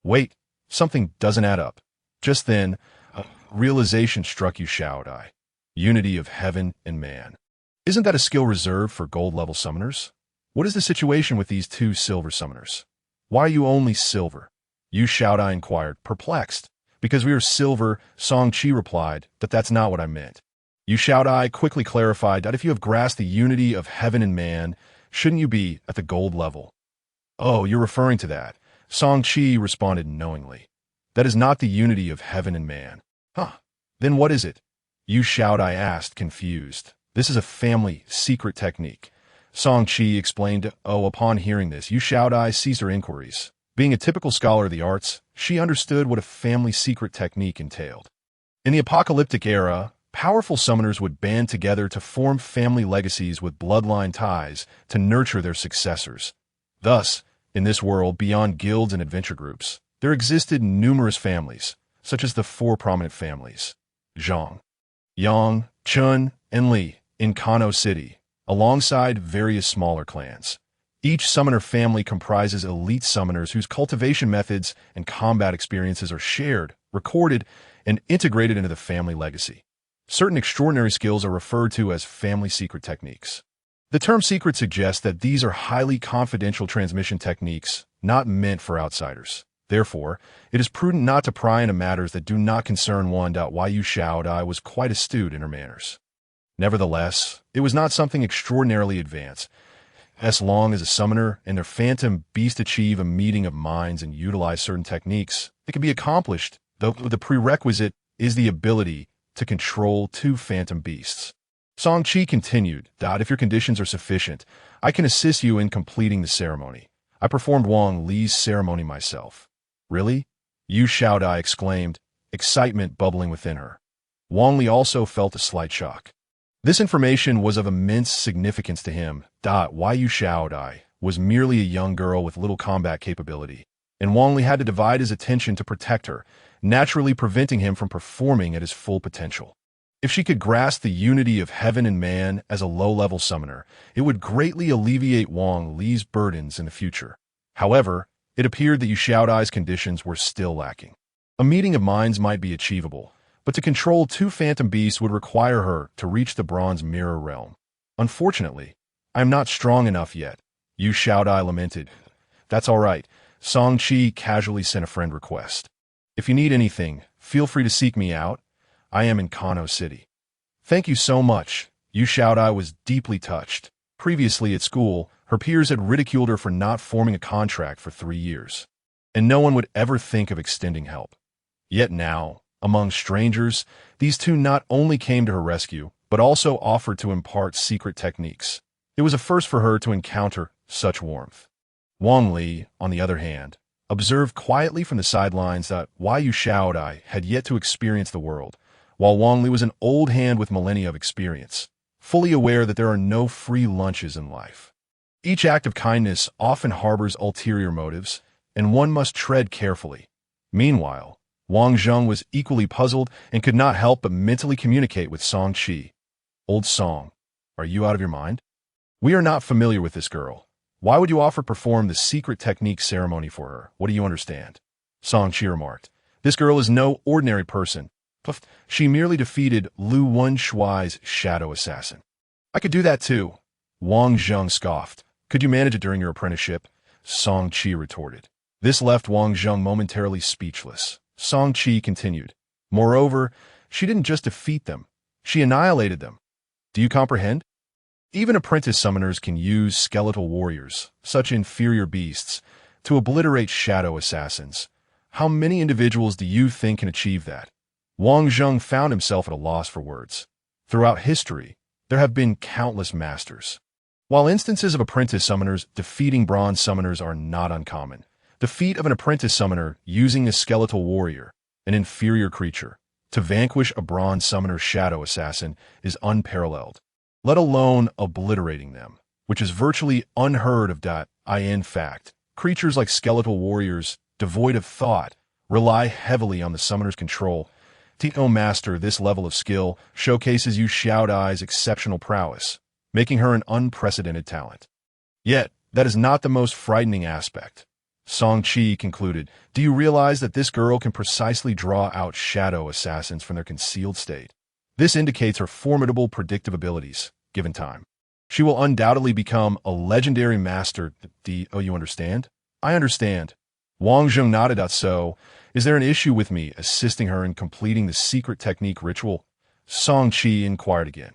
Wait, something doesn't add up. Just then, a realization struck Yu Xiaodai. Unity of heaven and man. Isn't that a skill reserved for gold-level summoners? What is the situation with these 2 silver summoners? Why are you only silver? Yu Xiaodai inquired, perplexed. "Because we are silver," Song Qi replied, "but that's not what I meant." Yu Xiaodai quickly clarified that if you have grasped the unity of heaven and man, shouldn't you be at the gold level? "Oh, you're referring to that," Song Qi responded knowingly. "That is not the unity of heaven and man." "Huh, then what is it?" Yu Xiaodai asked, confused. "This is a family secret technique," Song Qi explained. Upon hearing this, Yu Xiaodai ceased her inquiries. Being a typical scholar of the arts, she understood what a family secret technique entailed. In the apocalyptic era, powerful summoners would band together to form family legacies with bloodline ties to nurture their successors. Thus, in this world beyond guilds and adventure groups, there existed numerous families, such as the 4 prominent families: Zhang, Yang, Chun, and Li, in Kano City, alongside various smaller clans. Each summoner family comprises elite summoners whose cultivation methods and combat experiences are shared, recorded, and integrated into the family legacy. Certain extraordinary skills are referred to as family secret techniques. The term secret suggests that these are highly confidential transmission techniques, not meant for outsiders. Therefore, it is prudent not to pry into matters that do not concern one. Yu Xiaodai was quite astute in her manners. Nevertheless, it was not something extraordinarily advanced. As long as a summoner and their phantom beast achieve a meeting of minds and utilize certain techniques, it can be accomplished, though the prerequisite is the ability to control two phantom beasts. Song Qi continued, If your conditions are sufficient, I can assist you in completing the ceremony. I performed Wang Li's ceremony myself. Really? Yu Xiaodai exclaimed, excitement bubbling within her. Wang Li also felt a slight shock. This information was of immense significance to him. Yu Xiaodai was merely a young girl with little combat capability, and Wang Li had to divide his attention to protect her, naturally preventing him from performing at his full potential. If she could grasp the unity of heaven and man as a low-level summoner, it would greatly alleviate Wang Li's burdens in the future. However, it appeared that Yu Xiaodai's conditions were still lacking. A meeting of minds might be achievable, but to control two phantom beasts would require her to reach the bronze mirror realm. Unfortunately, I am not strong enough yet, Yu Xiaodai lamented. That's all right, Song Qi casually sent a friend request. If you need anything, feel free to seek me out. I am in Kano City. Thank you so much. Yu Xiaodai was deeply touched. Previously at school, her peers had ridiculed her for not forming a contract for 3 years, and no one would ever think of extending help. Yet now, among strangers, these two not only came to her rescue, but also offered to impart secret techniques. It was a first for her to encounter such warmth. Wang Li, on the other hand, observed quietly from the sidelines that Yu Xiaodai had yet to experience the world, while Wang Li was an old hand with millennia of experience, fully aware that there are no free lunches in life. Each act of kindness often harbors ulterior motives, and one must tread carefully. Meanwhile, Wang Zheng was equally puzzled and could not help but mentally communicate with Song Qi. Old Song, are you out of your mind? We are not familiar with this girl. Why would you offer to perform the secret technique ceremony for her? What do you understand? Song Qi remarked. This girl is no ordinary person. She merely defeated Lu Wenshuai's shadow assassin. I could do that too. Wang Zheng scoffed. Could you manage it during your apprenticeship? Song Qi retorted. This left Wang Zheng momentarily speechless. Song Qi continued. Moreover, she didn't just defeat them. She annihilated them. Do you comprehend? Even apprentice summoners can use skeletal warriors, such inferior beasts, to obliterate shadow assassins. How many individuals do you think can achieve that? Wang Zheng found himself at a loss for words. Throughout history, there have been countless masters. While instances of apprentice summoners defeating bronze summoners are not uncommon, the feat of an apprentice summoner using a skeletal warrior, an inferior creature, to vanquish a bronze summoner's shadow assassin is unparalleled, let alone obliterating them, which is virtually unheard of. In fact, creatures like skeletal warriors, devoid of thought, rely heavily on the summoner's control. To master this level of skill showcases Yu Xiaodai's exceptional prowess, making her an unprecedented talent. Yet, that is not the most frightening aspect. Song Qi concluded, do you realize that this girl can precisely draw out shadow assassins from their concealed state? This indicates her formidable predictive abilities, given time. She will undoubtedly become a legendary master. You understand? I understand. Wang Zheng nodded. So, is there an issue with me assisting her in completing the secret technique ritual? Song Qi inquired again.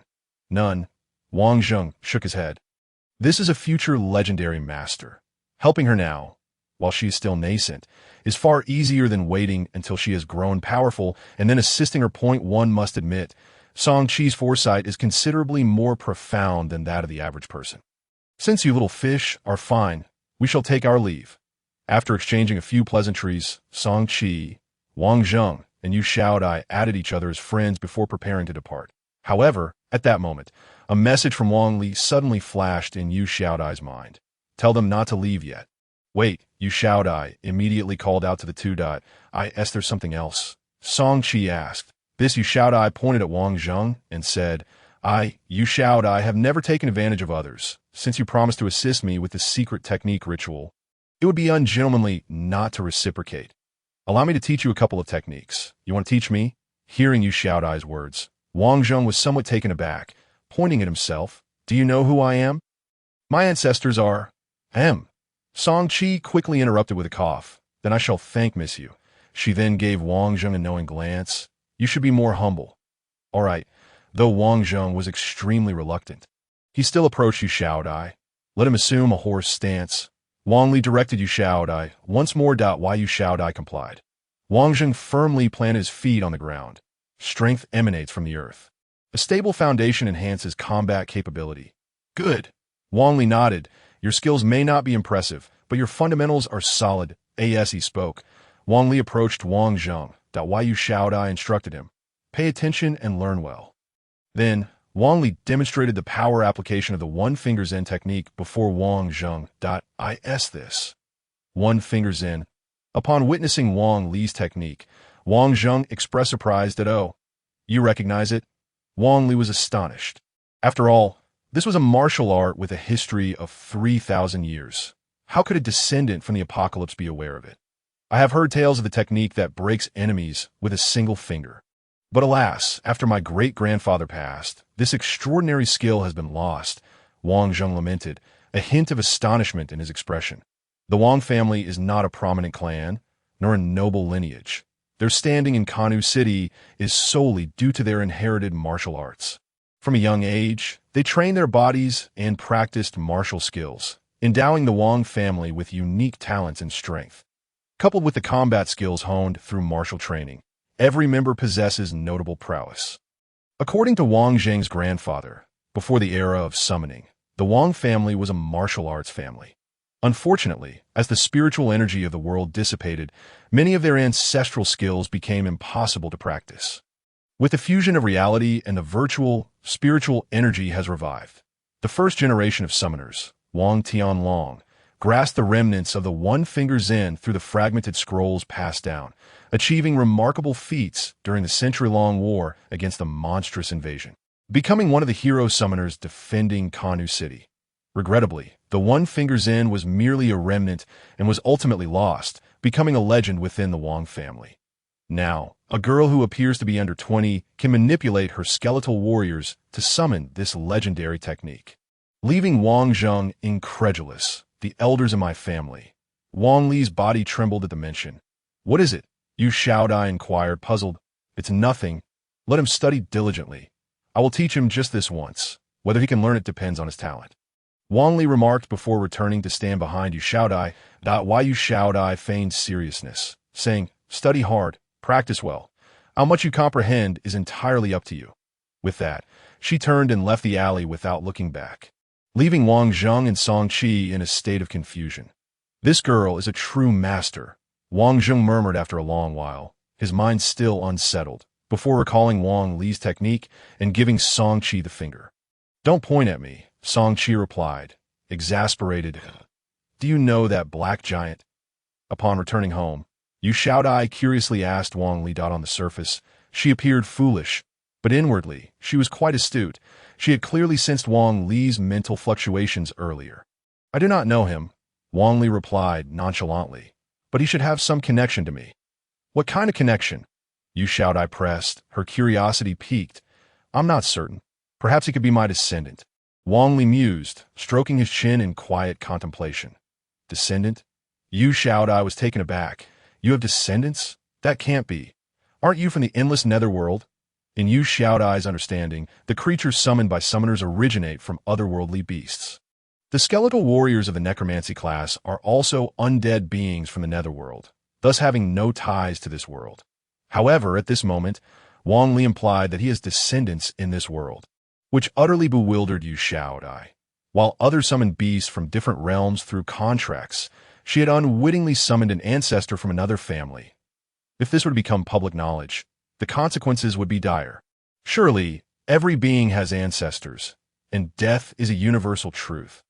None. Wang Zheng shook his head. This is a future legendary master. Helping her now, while she is still nascent, is far easier than waiting until she has grown powerful and then assisting her. One must admit, Song Qi's foresight is considerably more profound than that of the average person. Since you little fish are fine, we shall take our leave. After exchanging a few pleasantries, Song Qi, Wang Zheng, and Yu Xiaodai added each other as friends before preparing to depart. However, at that moment, a message from Wang Li suddenly flashed in Yu Xiaodai's mind. Tell them not to leave yet. Wait, Yu Xiaodai immediately called out to the two. There's something else. Song Qi asked. This Yu Shaodai pointed at Wang Zheng and said, I, Yu Shaodai, have never taken advantage of others. Since you promised to assist me with the secret technique ritual, it would be ungentlemanly not to reciprocate. Allow me to teach you a couple of techniques. You want to teach me? Hearing Yu Shaodai's words, Wang Zheng was somewhat taken aback, pointing at himself. Do you know who I am? My ancestors are... Song Qi quickly interrupted with a cough. Then I shall thank Miss Yu. She then gave Wang Zheng a knowing glance. You should be more humble. All right, though Wang Zheng was extremely reluctant. He still approached Yu Shaodai. Let him assume a horse stance. Wang Li directed Yu Shaodai once more. Why Yu Shaodai complied. Wang Zheng firmly planted his feet on the ground. Strength emanates from the earth. A stable foundation enhances combat capability. Good. Wang Li nodded. Your skills may not be impressive, but your fundamentals are solid. As he spoke, Wang Li approached Wang Zheng. Why Yu Shaodai instructed him. Pay attention and learn well. Then, Wang Li demonstrated the power application of the one finger Zen technique before Wang Zheng. Is this one finger Zen? Upon witnessing Wang Li's technique, Wang Zheng expressed surprise that, oh, you recognize it? Wang Li was astonished. After all, this was a martial art with a history of 3,000 years. How could a descendant from the apocalypse be aware of it? I have heard tales of the technique that breaks enemies with a single finger. But alas, after my great-grandfather passed, this extraordinary skill has been lost, Wang Zheng lamented, a hint of astonishment in his expression. The Wang family is not a prominent clan, nor a noble lineage. Their standing in Kanu City is solely due to their inherited martial arts. From a young age, they trained their bodies and practiced martial skills, endowing the Wang family with unique talents and strength. Coupled with the combat skills honed through martial training, every member possesses notable prowess. According to Wang Zheng's grandfather, before the era of summoning, the Wang family was a martial arts family. Unfortunately, as the spiritual energy of the world dissipated, many of their ancestral skills became impossible to practice. With the fusion of reality and the virtual, spiritual energy has revived. The first generation of summoners, Wang Tianlong, grasped the remnants of the one-finger Zen through the fragmented scrolls passed down, achieving remarkable feats during the century-long war against the monstrous invasion, becoming one of the hero summoners defending Kanu City. Regrettably, the one-finger Zen was merely a remnant and was ultimately lost, becoming a legend within the Wang family. Now, a girl who appears to be under 20 can manipulate her skeletal warriors to summon this legendary technique. Leaving Wang Zheng incredulous, the elders in my family. Wang Li's body trembled at the mention. What is it? Yu Shaodai inquired, puzzled. It's nothing. Let him study diligently. I will teach him just this once. Whether he can learn it depends on his talent. Wang Li remarked before returning to stand behind Yu Shaodai. Why Yu Shaodai feigned seriousness, saying, study hard, practice well. How much you comprehend is entirely up to you. With that, she turned and left the alley without looking back, leaving Wang Zheng and Song Qi in a state of confusion. This girl is a true master, Wang Zheng murmured after a long while, his mind still unsettled, before recalling Wang Li's technique and giving Song Qi the finger. Don't point at me, Song Qi replied, exasperated. Do you know that black giant? Upon returning home, Yu Shaodai curiously asked Wang Li. On the surface, she appeared foolish, but inwardly, she was quite astute. She had clearly sensed Wang Li's mental fluctuations earlier. I do not know him, Wang Li replied nonchalantly, but he should have some connection to me. What kind of connection? Yu Shaodai pressed, her curiosity piqued. I'm not certain. Perhaps he could be my descendant. Wang Li mused, stroking his chin in quiet contemplation. Descendant? Yu Shaodai was taken aback. You have descendants? That can't be. Aren't you from the endless netherworld? In Yu Shaodai's understanding, the creatures summoned by summoners originate from otherworldly beasts. The skeletal warriors of the necromancy class are also undead beings from the netherworld, thus having no ties to this world. However, at this moment, Wang Li implied that he has descendants in this world, which utterly bewildered Yu Shaodai. While others summoned beasts from different realms through contracts, she had unwittingly summoned an ancestor from another family. If this were to become public knowledge, the consequences would be dire. Surely, every being has ancestors, and death is a universal truth.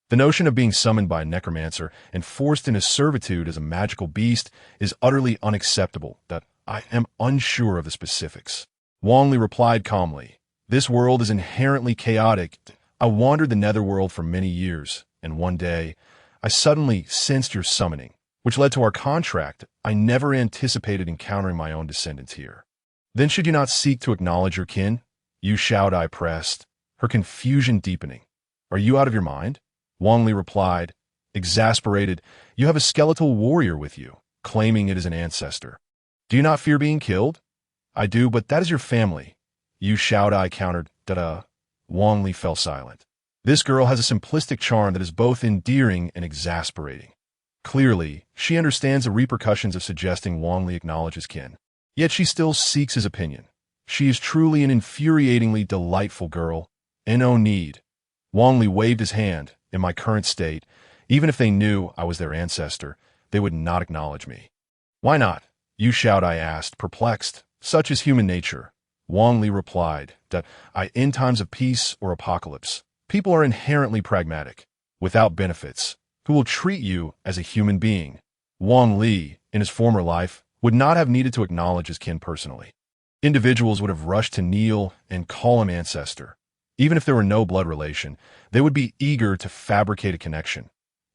The notion of being summoned by a necromancer and forced into servitude as a magical beast is utterly unacceptable. That I am unsure of the specifics. Wang Li replied calmly. This world is inherently chaotic. I wandered the netherworld for many years, and one day, I suddenly sensed your summoning, which led to our contract. I never anticipated encountering my own descendants here. Then should you not seek to acknowledge your kin? Yu Shaodai pressed, her confusion deepening. Are you out of your mind? Wang Li replied, exasperated. You have a skeletal warrior with you, claiming it is an ancestor. Do you not fear being killed? I do, but that is your family. Yu Shaodai countered. Da-da. Wang Li fell silent. This girl has a simplistic charm that is both endearing and exasperating. Clearly, she understands the repercussions of suggesting Wang Li acknowledge his kin. Yet she still seeks his opinion. She is truly an infuriatingly delightful girl. No need. Wang Li waved his hand. In my current state, even if they knew I was their ancestor, they would not acknowledge me. Why not? Yu Shaodai asked, perplexed. Such is human nature. Wang Li replied that in times of peace or apocalypse, people are inherently pragmatic, without benefits, who will treat you as a human being. Wang Li, in his former life, would not have needed to acknowledge his kin personally. Individuals would have rushed to kneel and call him ancestor. Even if there were no blood relation, they would be eager to fabricate a connection.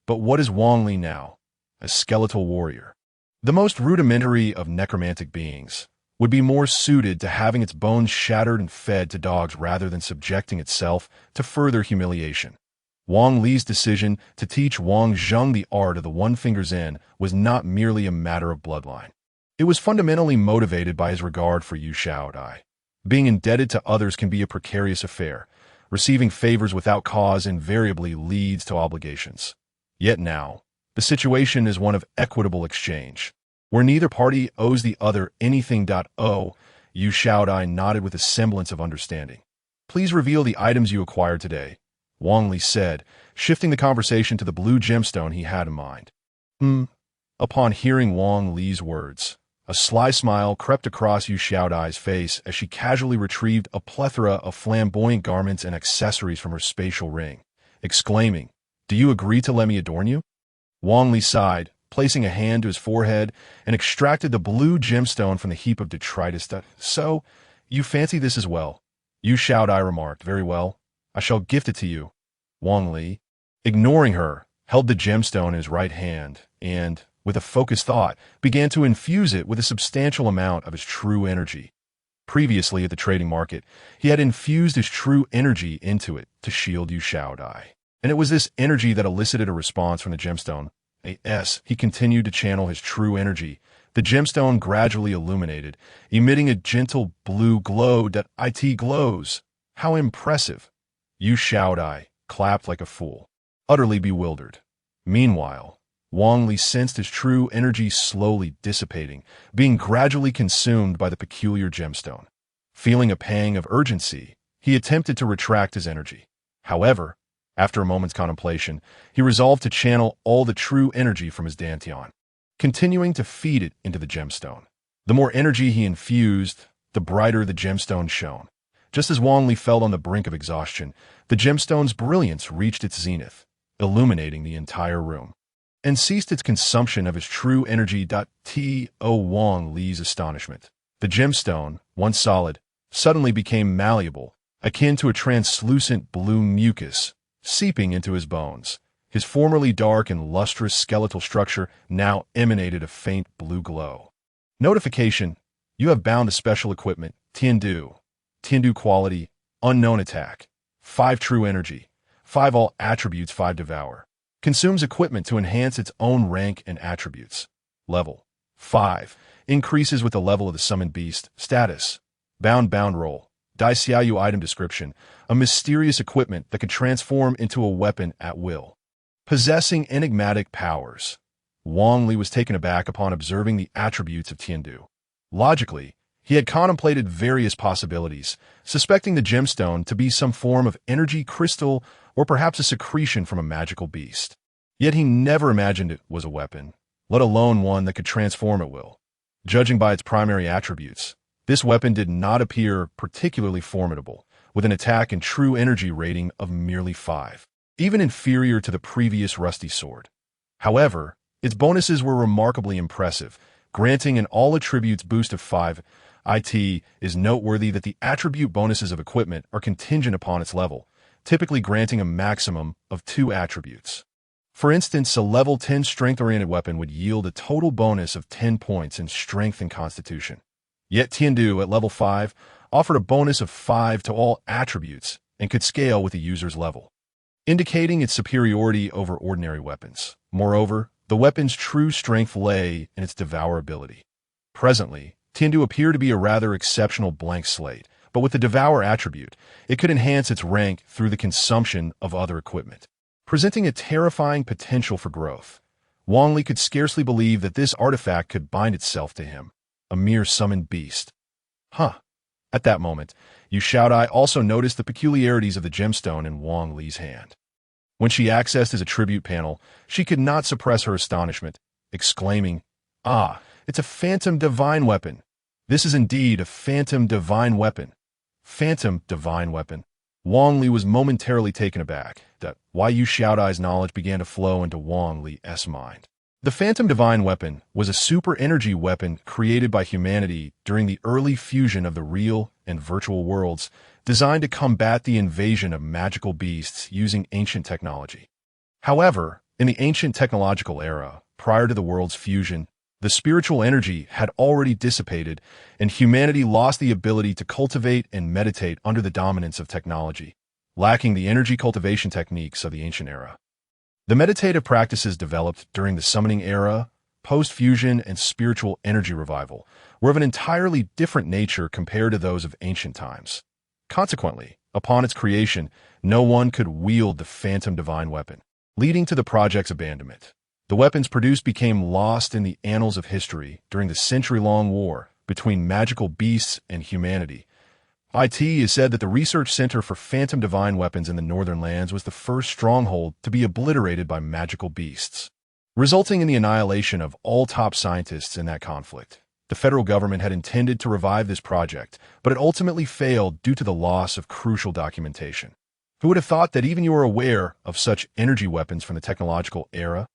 But what is Wang Li now? A skeletal warrior. The most rudimentary of necromantic beings would be more suited to having its bones shattered and fed to dogs rather than subjecting itself to further humiliation. Wang Li's decision to teach Wang Zheng the art of the one finger's end was not merely a matter of bloodline. It was fundamentally motivated by his regard for Yu Shaodai. Being indebted to others can be a precarious affair. Receiving favors without cause invariably leads to obligations. Yet now, the situation is one of equitable exchange, where neither party owes the other anything. Yu Shaodai nodded with a semblance of understanding. Please reveal the items you acquired today, Wang Li said, shifting the conversation to the blue gemstone he had in mind. Upon hearing Wang Li's words, a sly smile crept across Yu Shaodai's face as she casually retrieved a plethora of flamboyant garments and accessories from her spatial ring, exclaiming, Do you agree to let me adorn you? Wang Li sighed, placing a hand to his forehead, and extracted the blue gemstone from the heap of detritus. So, you fancy this as well? Yu Shaodai remarked. Very well. I shall gift it to you. Wang Li, ignoring her, held the gemstone in his right hand and, with a focused thought, began to infuse it with a substantial amount of his true energy. Previously at the trading market, he had infused his true energy into it to shield Yu Shaodai. And it was this energy that elicited a response from the gemstone. As he continued to channel his true energy, the gemstone gradually illuminated, emitting a gentle blue glow that it glows. How impressive! Yu Shaodai clapped like a fool, utterly bewildered. Meanwhile, Wang Li sensed his true energy slowly dissipating, being gradually consumed by the peculiar gemstone. Feeling a pang of urgency, he attempted to retract his energy. However, after a moment's contemplation, he resolved to channel all the true energy from his dantian, continuing to feed it into the gemstone. The more energy he infused, the brighter the gemstone shone. Just as Wang Li felt on the brink of exhaustion, the gemstone's brilliance reached its zenith, illuminating the entire room, and ceased its consumption of his true energy. To Wang Li's astonishment, the gemstone, once solid, suddenly became malleable, akin to a translucent blue mucus, seeping into his bones. His formerly dark and lustrous skeletal structure now emanated a faint blue glow. Notification: You have bound a special equipment, Tiandu. Tiandu quality, unknown attack, 5 true energy, 5 all attributes, 5 devour. Consumes equipment to enhance its own rank and attributes. Level 5. Increases with the level of the summoned beast. Status: bound roll. Daisiayu item description: a mysterious equipment that can transform into a weapon at will. Possessing enigmatic powers. Wang Li was taken aback upon observing the attributes of Tiandu. Logically, he had contemplated various possibilities, suspecting the gemstone to be some form of energy crystal or perhaps a secretion from a magical beast. Yet he never imagined it was a weapon, let alone one that could transform at will. Judging by its primary attributes, this weapon did not appear particularly formidable, with an attack and true energy rating of merely 5, even inferior to the previous rusty sword. However, its bonuses were remarkably impressive, granting an all attributes boost of 5, It is noteworthy that the attribute bonuses of equipment are contingent upon its level, typically granting a maximum of 2 attributes. For instance, a level 10 strength-oriented weapon would yield a total bonus of 10 points in strength and constitution. Yet Tiandu at level 5 offered a bonus of 5 to all attributes and could scale with the user's level, indicating its superiority over ordinary weapons. Moreover, the weapon's true strength lay in its devourability. Presently, Tiandu appeared to be a rather exceptional blank slate, but with the devour attribute, it could enhance its rank through the consumption of other equipment, presenting a terrifying potential for growth. Wang Li could scarcely believe that this artifact could bind itself to him, a mere summoned beast. At that moment, Yu Xiaodai also noticed the peculiarities of the gemstone in Wang Li's hand. When she accessed his attribute panel, she could not suppress her astonishment, exclaiming, "Ah, it's a phantom divine weapon. This is indeed a phantom divine weapon." Phantom divine weapon. Wang Li was momentarily taken aback, that why Yu Xiaodai's knowledge began to flow into Wang Li's mind. The phantom divine weapon was a super energy weapon created by humanity during the early fusion of the real and virtual worlds, designed to combat the invasion of magical beasts using ancient technology. However, in the ancient technological era, prior to the world's fusion, the spiritual energy had already dissipated, and humanity lost the ability to cultivate and meditate under the dominance of technology, lacking the energy cultivation techniques of the ancient era. The meditative practices developed during the summoning era, post-fusion, and spiritual energy revival were of an entirely different nature compared to those of ancient times. Consequently, upon its creation, no one could wield the phantom divine weapon, leading to the project's abandonment. The weapons produced became lost in the annals of history during the century-long war between magical beasts and humanity. It is said that the research center for phantom divine weapons in the northern lands was the first stronghold to be obliterated by magical beasts, resulting in the annihilation of all top scientists in that conflict. The federal government had intended to revive this project, but it ultimately failed due to the loss of crucial documentation. Who would have thought that even you were aware of such energy weapons from the technological era?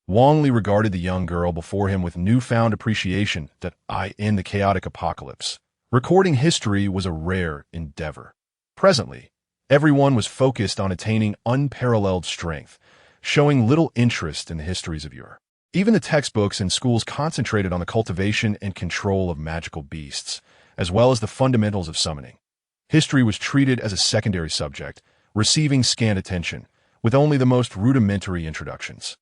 Wang Li regarded the young girl before him with newfound appreciation that in the chaotic apocalypse, recording history was a rare endeavor. Presently, everyone was focused on attaining unparalleled strength, showing little interest in the histories of yore. Even the textbooks in schools concentrated on the cultivation and control of magical beasts, as well as the fundamentals of summoning. History was treated as a secondary subject, receiving scant attention, with only the most rudimentary introductions.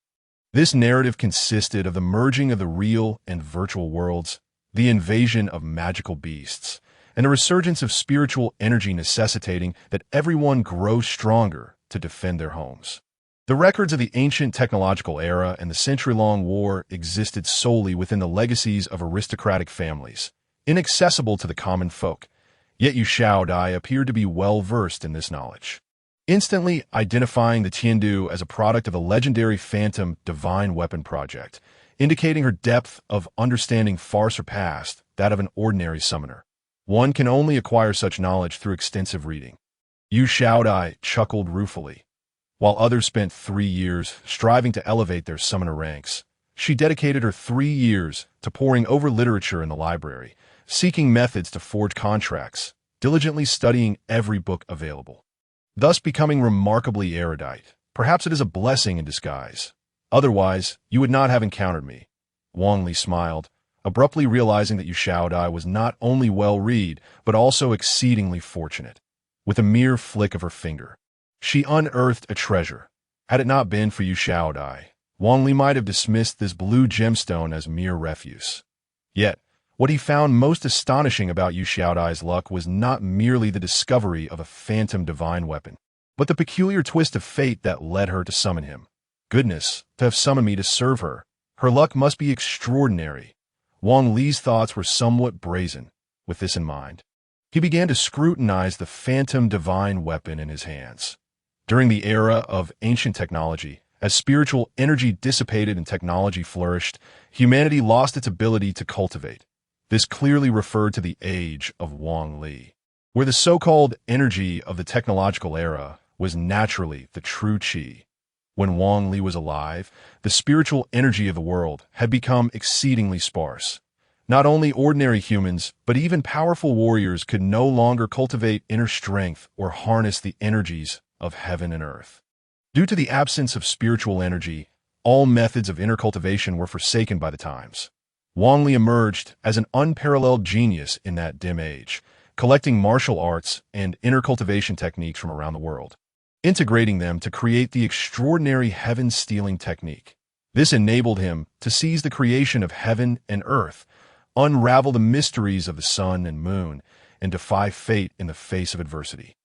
This narrative consisted of the merging of the real and virtual worlds, the invasion of magical beasts, and a resurgence of spiritual energy necessitating that everyone grow stronger to defend their homes. The records of the ancient technological era and the century-long war existed solely within the legacies of aristocratic families, inaccessible to the common folk, yet Yu Xiaodai appeared to be well-versed in this knowledge, instantly identifying the Tiandu as a product of the legendary Phantom Divine Weapon Project, indicating her depth of understanding far surpassed that of an ordinary summoner. One can only acquire such knowledge through extensive reading. Yu Xiaodai chuckled ruefully. While others spent 3 years striving to elevate their summoner ranks, she dedicated her 3 years to poring over literature in the library, seeking methods to forge contracts, diligently studying every book available, thus becoming remarkably erudite. Perhaps it is a blessing in disguise. Otherwise, you would not have encountered me. Wang Li smiled, abruptly realizing that Yu Xiaodai was not only well-read, but also exceedingly fortunate. With a mere flick of her finger, she unearthed a treasure. Had it not been for Yu Xiaodai, Wang Li might have dismissed this blue gemstone as mere refuse. Yet, what he found most astonishing about Yu Xiaodai's luck was not merely the discovery of a phantom divine weapon, but the peculiar twist of fate that led her to summon him. Goodness, to have summoned me to serve her. Her luck must be extraordinary. Wang Li's thoughts were somewhat brazen. With this in mind, he began to scrutinize the phantom divine weapon in his hands. During the era of ancient technology, as spiritual energy dissipated and technology flourished, humanity lost its ability to cultivate. This clearly referred to the age of Wang Li, where the so-called energy of the technological era was naturally the true qi. When Wang Li was alive, the spiritual energy of the world had become exceedingly sparse. Not only ordinary humans, but even powerful warriors could no longer cultivate inner strength or harness the energies of heaven and earth. Due to the absence of spiritual energy, all methods of inner cultivation were forsaken by the times. Wang Li emerged as an unparalleled genius in that dim age, collecting martial arts and inner cultivation techniques from around the world, integrating them to create the extraordinary heaven-stealing technique. This enabled him to seize the creation of heaven and earth, unravel the mysteries of the sun and moon, and defy fate in the face of adversity.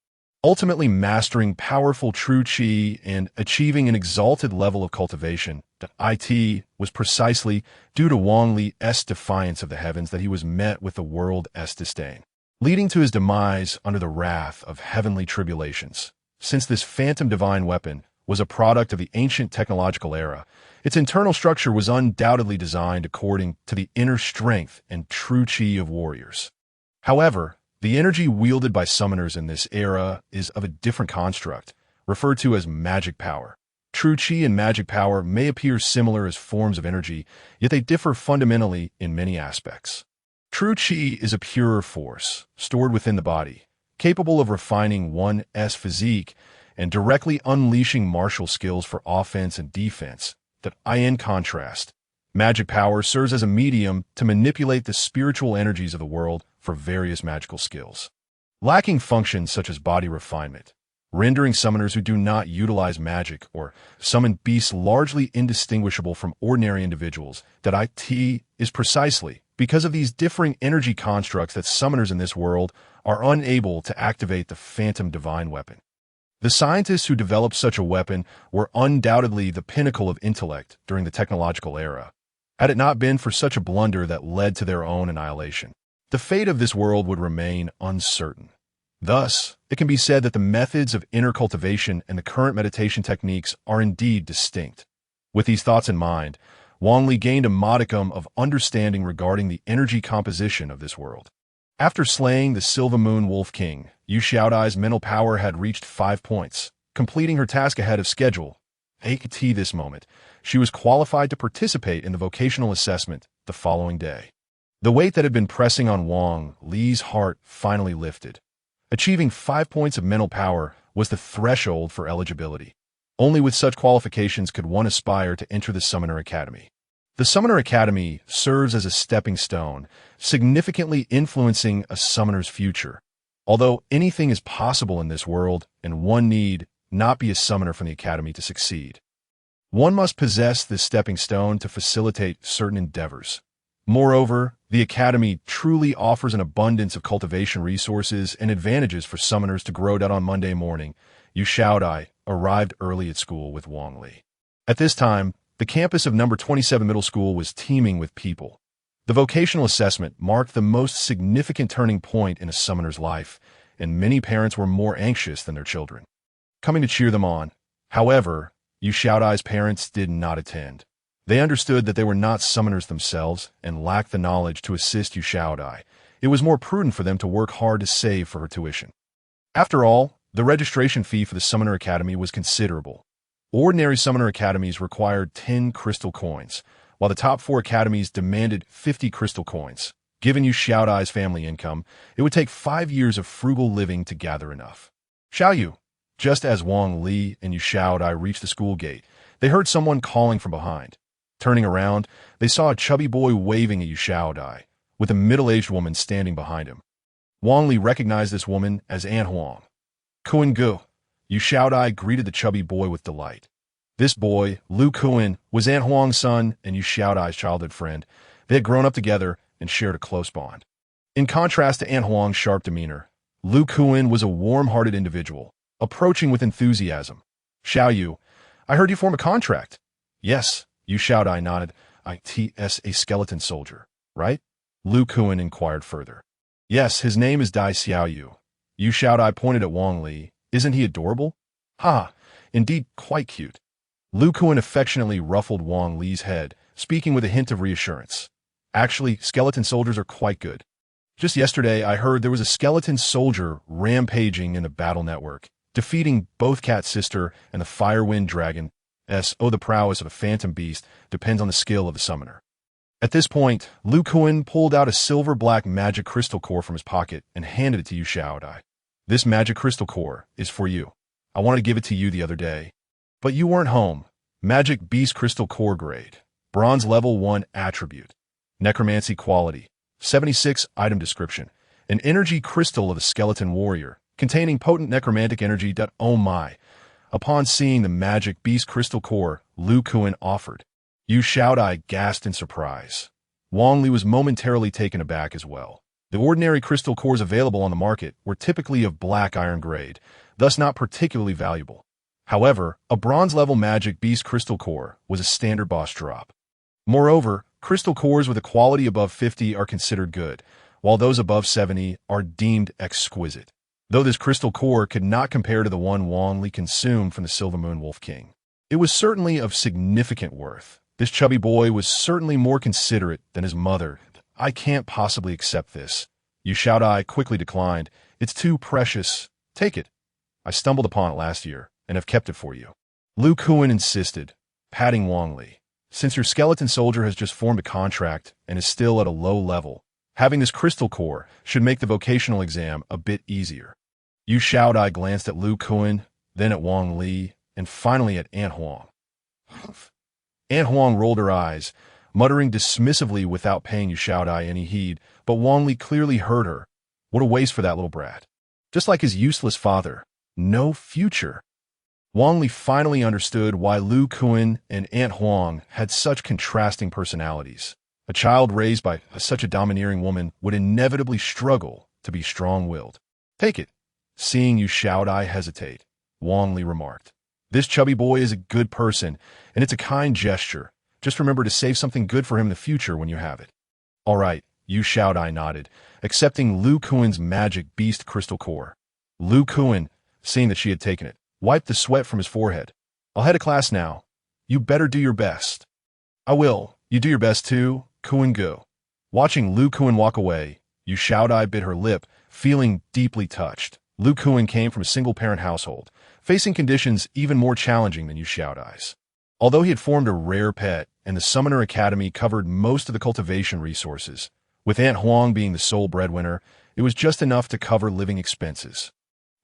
Ultimately mastering powerful true qi and achieving an exalted level of cultivation, it was precisely due to Wang Li's defiance of the heavens that he was met with the world's disdain, leading to his demise under the wrath of heavenly tribulations. Since this phantom divine weapon was a product of the ancient technological era, its internal structure was undoubtedly designed according to the inner strength and true qi of warriors. However, the energy wielded by summoners in this era is of a different construct, referred to as magic power. True qi and magic power may appear similar as forms of energy, yet they differ fundamentally in many aspects. True qi is a purer force, stored within the body, capable of refining one's physique and directly unleashing martial skills for offense and defense. In contrast, magic power serves as a medium to manipulate the spiritual energies of the world for various magical skills, lacking functions such as body refinement, rendering summoners who do not utilize magic or summon beasts largely indistinguishable from ordinary individuals. It is precisely because of these differing energy constructs that summoners in this world are unable to activate the phantom divine weapon. The scientists who developed such a weapon were undoubtedly the pinnacle of intellect during the technological era. Had it not been for such a blunder that led to their own annihilation, the fate of this world would remain uncertain. Thus, it can be said that the methods of inner cultivation and the current meditation techniques are indeed distinct. With these thoughts in mind, Wang Li gained a modicum of understanding regarding the energy composition of this world. After slaying the Silver Moon Wolf King, Yu Xiaodai's mental power had reached 5 points, completing her task ahead of schedule. At this moment, she was qualified to participate in the vocational assessment the following day. The weight that had been pressing on Wang Li's heart finally lifted. Achieving 5 points of mental power was the threshold for eligibility. Only with such qualifications could one aspire to enter the Summoner Academy. The Summoner Academy serves as a stepping stone, significantly influencing a summoner's future. Although anything is possible in this world, and one need not be a summoner from the Academy to succeed. One must possess this stepping stone to facilitate certain endeavors. Moreover, the Academy truly offers an abundance of cultivation resources and advantages for summoners to grow. On Monday morning, Yu Xiaodai arrived early at school with Wang Li. At this time, the campus of number 27 Middle School was teeming with people. The vocational assessment marked the most significant turning point in a summoner's life, and many parents were more anxious than their children, coming to cheer them on. However, Yu Xiaodai's parents did not attend. They understood that they were not summoners themselves and lacked the knowledge to assist Yu Xiaodai. It was more prudent for them to work hard to save for her tuition. After all, the registration fee for the Summoner Academy was considerable. Ordinary Summoner Academies required 10 crystal coins, while the top 4 academies demanded 50 crystal coins. Given Yu Xiaodai's family income, it would take 5 years of frugal living to gather enough. Xiaoyu. Just as Wang Li and Yu Xiaodai reached the school gate, they heard someone calling from behind. Turning around, they saw a chubby boy waving at Yu Xiaodai, with a middle-aged woman standing behind him. Wang Li recognized this woman as An Huang. Kuan Gu. Yu Xiaodai greeted the chubby boy with delight. This boy, Lu Kuan, was An Huang's son and Yu Xiaodai's childhood friend. They had grown up together and shared a close bond. In contrast to An Huang's sharp demeanor, Lu Kuan was a warm-hearted individual, approaching with enthusiasm. Xiaoyu, I heard you form a contract. Yes, Yu Xiaodai nodded. It's a skeleton soldier, right? Lu Kuan inquired further. Yes, his name is Dai Xiaoyu. Yu Xiaodai pointed at Wang Li. Isn't he adorable? Ha, indeed quite cute. Lu Kuan affectionately ruffled Wang Li's head, speaking with a hint of reassurance. Actually, skeleton soldiers are quite good. Just yesterday, I heard there was a skeleton soldier rampaging in the battle network, defeating both Cat Sister and the Firewind Dragon. The prowess of a phantom beast depends on the skill of the summoner. At this point, Lu Kuan pulled out a silver-black magic crystal core from his pocket and handed it to Yu Xiaodai. This magic crystal core is for you. I wanted to give it to you the other day, but you weren't home. Magic Beast Crystal Core Grade. Bronze Level 1 Attribute. Necromancy Quality. 76 Item Description. An energy crystal of the skeleton warrior, containing potent necromantic energy. Oh my. Upon seeing the Magic Beast Crystal Core, Lu Kuan offered. Yu Xiaodai gasped in surprise. Wang Li was momentarily taken aback as well. The ordinary crystal cores available on the market were typically of black iron grade, thus not particularly valuable. However, a bronze-level Magic Beast Crystal Core was a standard boss drop. Moreover, crystal cores with a quality above 50 are considered good, while those above 70 are deemed exquisite. Though this crystal core could not compare to the one Wang Li consumed from the Silver Moon Wolf King, it was certainly of significant worth. This chubby boy was certainly more considerate than his mother. I can't possibly accept this. Yu Xiaodai quickly declined. It's too precious. Take it. I stumbled upon it last year and have kept it for you. Lu Kuan insisted, patting Wang Li. Since your skeleton soldier has just formed a contract and is still at a low level, having this crystal core should make the vocational exam a bit easier. Yu Xiaodai glanced at Lu Kuan, then at Wang Li, and finally at Aunt Huang. Aunt Huang rolled her eyes, muttering dismissively without paying Yu Xiaodai any heed, but Wang Li clearly heard her. What a waste for that little brat. Just like his useless father. No future. Wang Li finally understood why Lu Kuan and Aunt Huang had such contrasting personalities. A child raised by such a domineering woman would inevitably struggle to be strong-willed. Take it. Seeing Yu Xiaodai hesitate, Wang Li remarked. This chubby boy is a good person, and it's a kind gesture. Just remember to save something good for him in the future when you have it. All right, Yu Xiaodai nodded, accepting Lu Kuan's Magic Beast Crystal Core. Lu Kuan, seeing that she had taken it, wiped the sweat from his forehead. I'll head to class now. You better do your best. I will. You do your best too, Kuan go. Watching Lu Kuan walk away, Yu Xiaodai bit her lip, feeling deeply touched. Lu Kuan came from a single-parent household, facing conditions even more challenging than Yu Xiaodai's. Although he had formed a rare pet, and the Summoner Academy covered most of the cultivation resources, with Aunt Huang being the sole breadwinner, it was just enough to cover living expenses.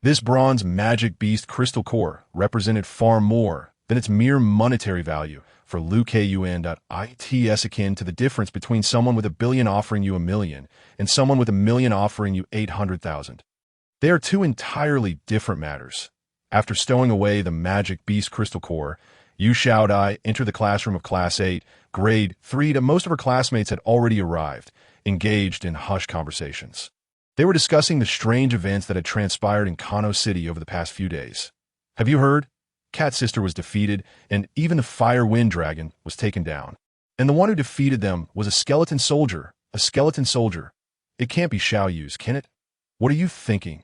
This bronze Magic Beast Crystal Core represented far more than its mere monetary value for Lu Kun. It's akin to the difference between someone with $1 billion offering you $1 million and someone with $1 million offering you 800,000. They are two entirely different matters. After stowing away the Magic Beast Crystal Core, Yu Xiaodai entered the classroom of Class 8, Grade 3. Most of her classmates had already arrived, engaged in hushed conversations. They were discussing the strange events that had transpired in Kano City over the past few days. Have you heard? Cat Sister was defeated, and even the Fire Wind Dragon was taken down. And the one who defeated them was a skeleton soldier. A skeleton soldier. It can't be Xiao Yu's, can it? What are you thinking?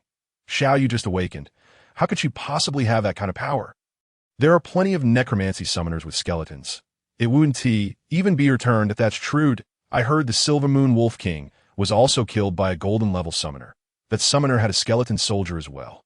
Xiao Yu just awakened. How could she possibly have that kind of power? There are plenty of necromancy summoners with skeletons. It wouldn't even be returned if that's true. I heard the Silver Moon Wolf King was also killed by a golden level summoner. That summoner had a skeleton soldier as well.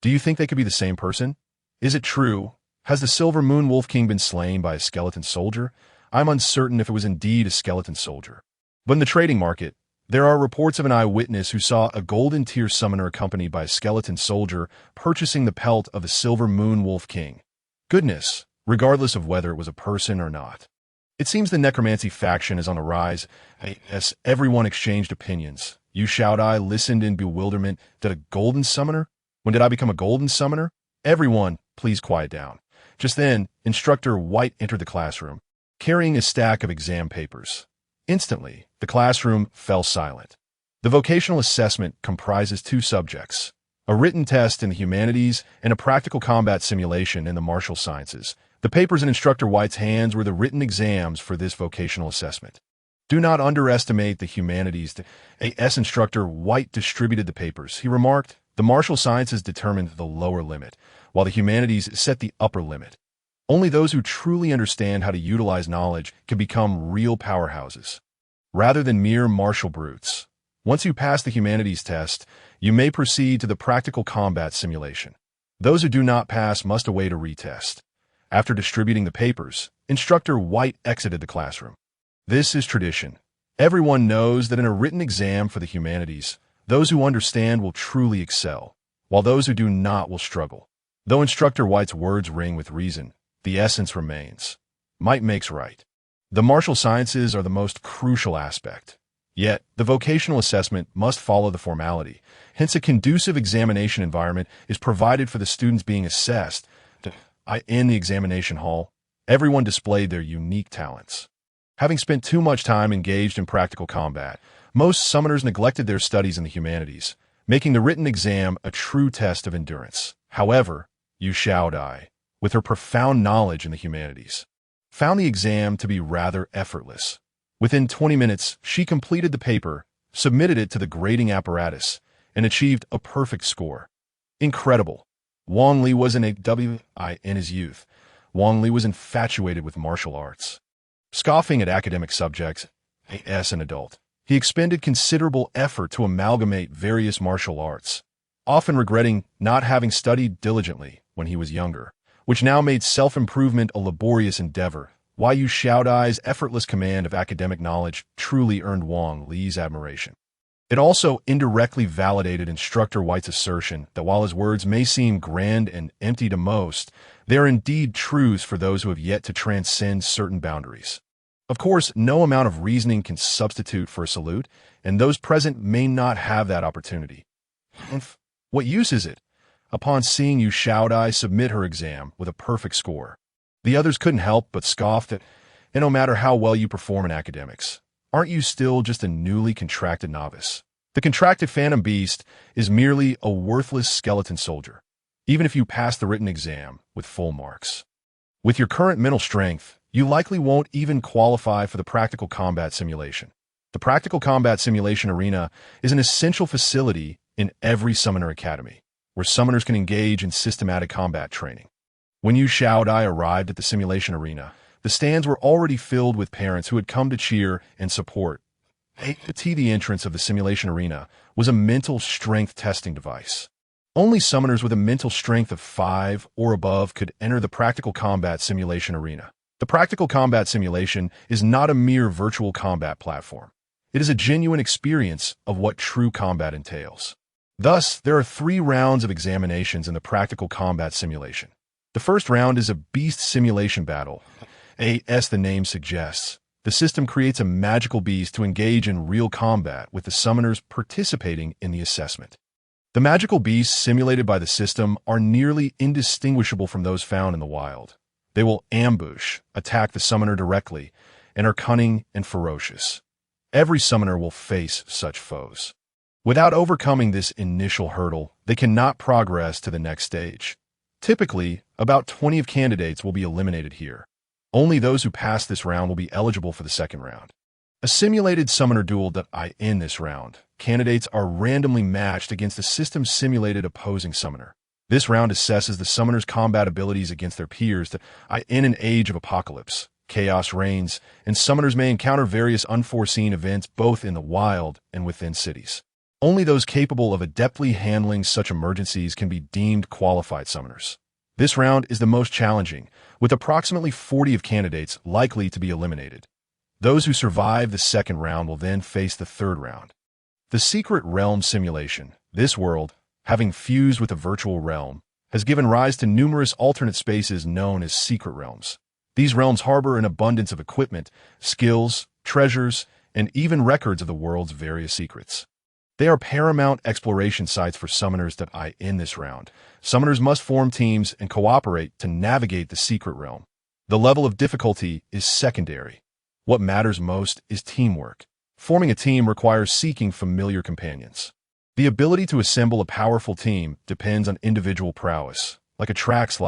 Do you think they could be the same person? Is it true? Has the Silver Moon Wolf King been slain by a skeleton soldier? I'm uncertain if it was indeed a skeleton soldier. But in the trading market, there are reports of an eyewitness who saw a golden tier summoner accompanied by a skeleton soldier purchasing the pelt of the Silver Moon Wolf King. Goodness, regardless of whether it was a person or not. It seems the necromancy faction is on the rise. As everyone exchanged opinions, Yu Xiaodai listened in bewilderment. Did a golden summoner? When did I become a golden summoner? Everyone, please quiet down. Just then, Instructor White entered the classroom, carrying a stack of exam papers. Instantly, the classroom fell silent. The vocational assessment comprises 2 subjects, a written test in the humanities and a practical combat simulation in the martial sciences. The papers in Instructor White's hands were the written exams for this vocational assessment. Do not underestimate the humanities. As Instructor White distributed the papers, he remarked, the martial sciences determined the lower limit, while the humanities set the upper limit. Only those who truly understand how to utilize knowledge can become real powerhouses, rather than mere martial brutes. Once you pass the humanities test, you may proceed to the practical combat simulation. Those who do not pass must await a retest. After distributing the papers, Instructor White exited the classroom. This is tradition. Everyone knows that in a written exam for the humanities, those who understand will truly excel, while those who do not will struggle. Though Instructor White's words ring with reason, the essence remains. Might makes right. The martial sciences are the most crucial aspect. Yet, the vocational assessment must follow the formality. Hence, a conducive examination environment is provided for the students being assessed. In the examination hall, everyone displayed their unique talents. Having spent too much time engaged in practical combat, most summoners neglected their studies in the humanities, making the written exam a true test of endurance. However, Yu Xiaodai, with her profound knowledge in the humanities, found the exam to be rather effortless. Within 20 minutes, she completed the paper, submitted it to the grading apparatus, and achieved a perfect score. Incredible. Wang Li was in his youth. Wang Li was infatuated with martial arts. Scoffing at academic subjects, as an adult, he expended considerable effort to amalgamate various martial arts, often regretting not having studied diligently when he was younger, which now made self-improvement a laborious endeavor. Yu Xiaodai's effortless command of academic knowledge truly earned Wang Li's admiration. It also indirectly validated Instructor White's assertion that while his words may seem grand and empty to most, they are indeed truths for those who have yet to transcend certain boundaries. Of course, no amount of reasoning can substitute for a salute, and those present may not have that opportunity. What use is it? Upon seeing Yu Xiaodai submit her exam with a perfect score, the others couldn't help but scoff that, and no matter how well you perform in academics, aren't you still just a newly contracted novice? The contracted phantom beast is merely a worthless skeleton soldier, even if you pass the written exam with full marks. With your current mental strength, you likely won't even qualify for the practical combat simulation. The practical combat simulation arena is an essential facility in every summoner academy, where summoners can engage in systematic combat training. When Yu Xiaodai arrived at the simulation arena, the stands were already filled with parents who had come to cheer and support. The entrance of the simulation arena was a mental strength testing device. Only summoners with a mental strength of 5 or above could enter the practical combat simulation arena. The practical combat simulation is not a mere virtual combat platform. It is a genuine experience of what true combat entails. Thus, there are 3 rounds of examinations in the practical combat simulation. The first round is a beast simulation battle. As the name suggests, the system creates a magical beast to engage in real combat with the summoners participating in the assessment. The magical beasts simulated by the system are nearly indistinguishable from those found in the wild. They will ambush, attack the summoner directly, and are cunning and ferocious. Every summoner will face such foes. Without overcoming this initial hurdle, they cannot progress to the next stage. Typically, about 20 of candidates will be eliminated here. Only those who pass this round will be eligible for the second round. A simulated summoner duel in this round, candidates are randomly matched against a system-simulated opposing summoner. This round assesses the summoner's combat abilities against their peers in an age of apocalypse. Chaos reigns, and summoners may encounter various unforeseen events both in the wild and within cities. Only those capable of adeptly handling such emergencies can be deemed qualified summoners. This round is the most challenging, with approximately 40 of candidates likely to be eliminated. Those who survive the second round will then face the third round. The Secret Realm simulation, this world, having fused with a virtual realm, has given rise to numerous alternate spaces known as secret realms. These realms harbor an abundance of equipment, skills, treasures, and even records of the world's various secrets. They are paramount exploration sites for summoners in this round. Summoners must form teams and cooperate to navigate the secret realm. The level of difficulty is secondary. What matters most is teamwork. Forming a team requires seeking familiar companions. The ability to assemble a powerful team depends on individual prowess. Like a track's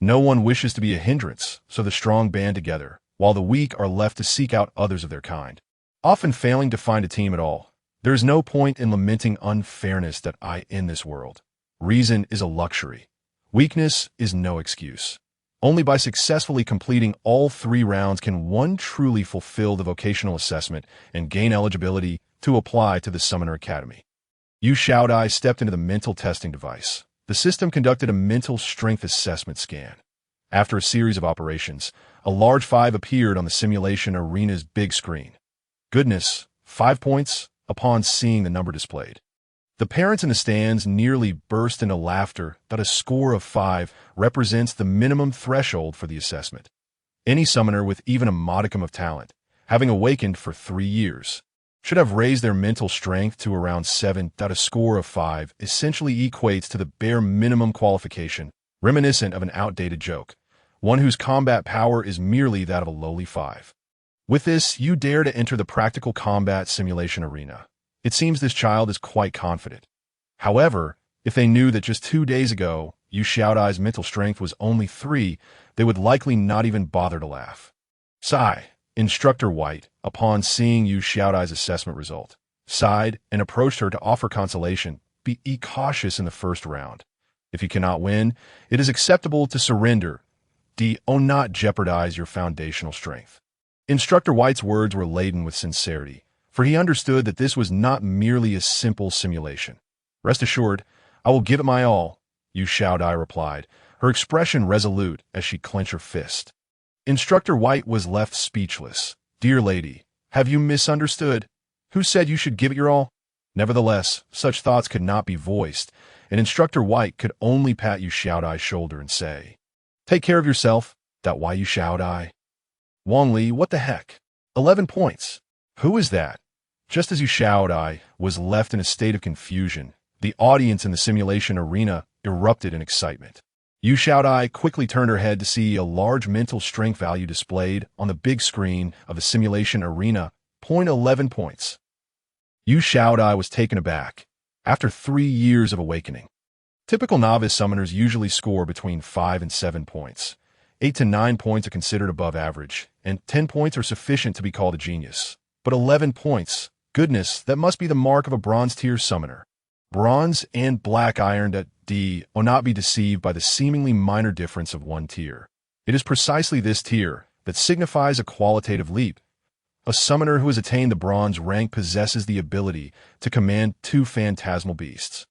no one wishes to be a hindrance, so the strong band together, while the weak are left to seek out others of their kind, often failing to find a team at all. There is no point in lamenting unfairness in this world. Reason is a luxury. Weakness is no excuse. Only by successfully completing all 3 rounds can one truly fulfill the vocational assessment and gain eligibility to apply to the Summoner Academy. Yu Xiaodai stepped into the mental testing device. The system conducted a mental strength assessment scan. After a series of operations, A large 5 appeared on the simulation arena's big screen. Goodness, 5 points upon seeing the number displayed. The parents in the stands nearly burst into laughter that a score of 5 represents the minimum threshold for the assessment. Any summoner with even a modicum of talent, having awakened for 3 years, should have raised their mental strength to around 7. A score of 5 essentially equates to the bare minimum qualification, reminiscent of an outdated joke, one whose combat power is merely that of a lowly 5. With this, you dare to enter the practical combat simulation arena. It seems this child is quite confident. However, if they knew that just 2 days ago, Yu Xiaodai's mental strength was only 3, they would likely not even bother to laugh. Sigh. Instructor White, upon seeing Yu Xiaodai's assessment result, sighed and approached her to offer consolation. Be cautious in the first round. If you cannot win, it is acceptable to surrender. Do not jeopardize your foundational strength. Instructor White's words were laden with sincerity, for he understood that this was not merely a simple simulation. Rest assured, I will give it my all, Yu Xiaodai replied, her expression resolute as she clenched her fist. Instructor White was left speechless. Dear lady, have you misunderstood? Who said you should give it your all? Nevertheless, such thoughts could not be voiced, and Instructor White could only pat Yu Xiaodai's shoulder and say, Take care of yourself. Why Yu Xiaodai? Wang Li, what the heck? 11 points. Who is that? Just as Yu Xiaodai was left in a state of confusion, the audience in the simulation arena erupted in excitement. Yu Xiaodai quickly turned her head to see a large mental strength value displayed on the big screen of the simulation arena, 11 points. Yu Xiaodai was taken aback. After 3 years of awakening, typical novice summoners usually score between 5 and 7 points. 8 to 9 points are considered above average, and 10 points are sufficient to be called a genius. But 11 points, goodness, that must be the mark of a bronze-tier summoner. Bronze and black iron will not be deceived by the seemingly minor difference of 1 tier. It is precisely this tier that signifies a qualitative leap. A summoner who has attained the bronze rank possesses the ability to command 2 phantasmal beasts.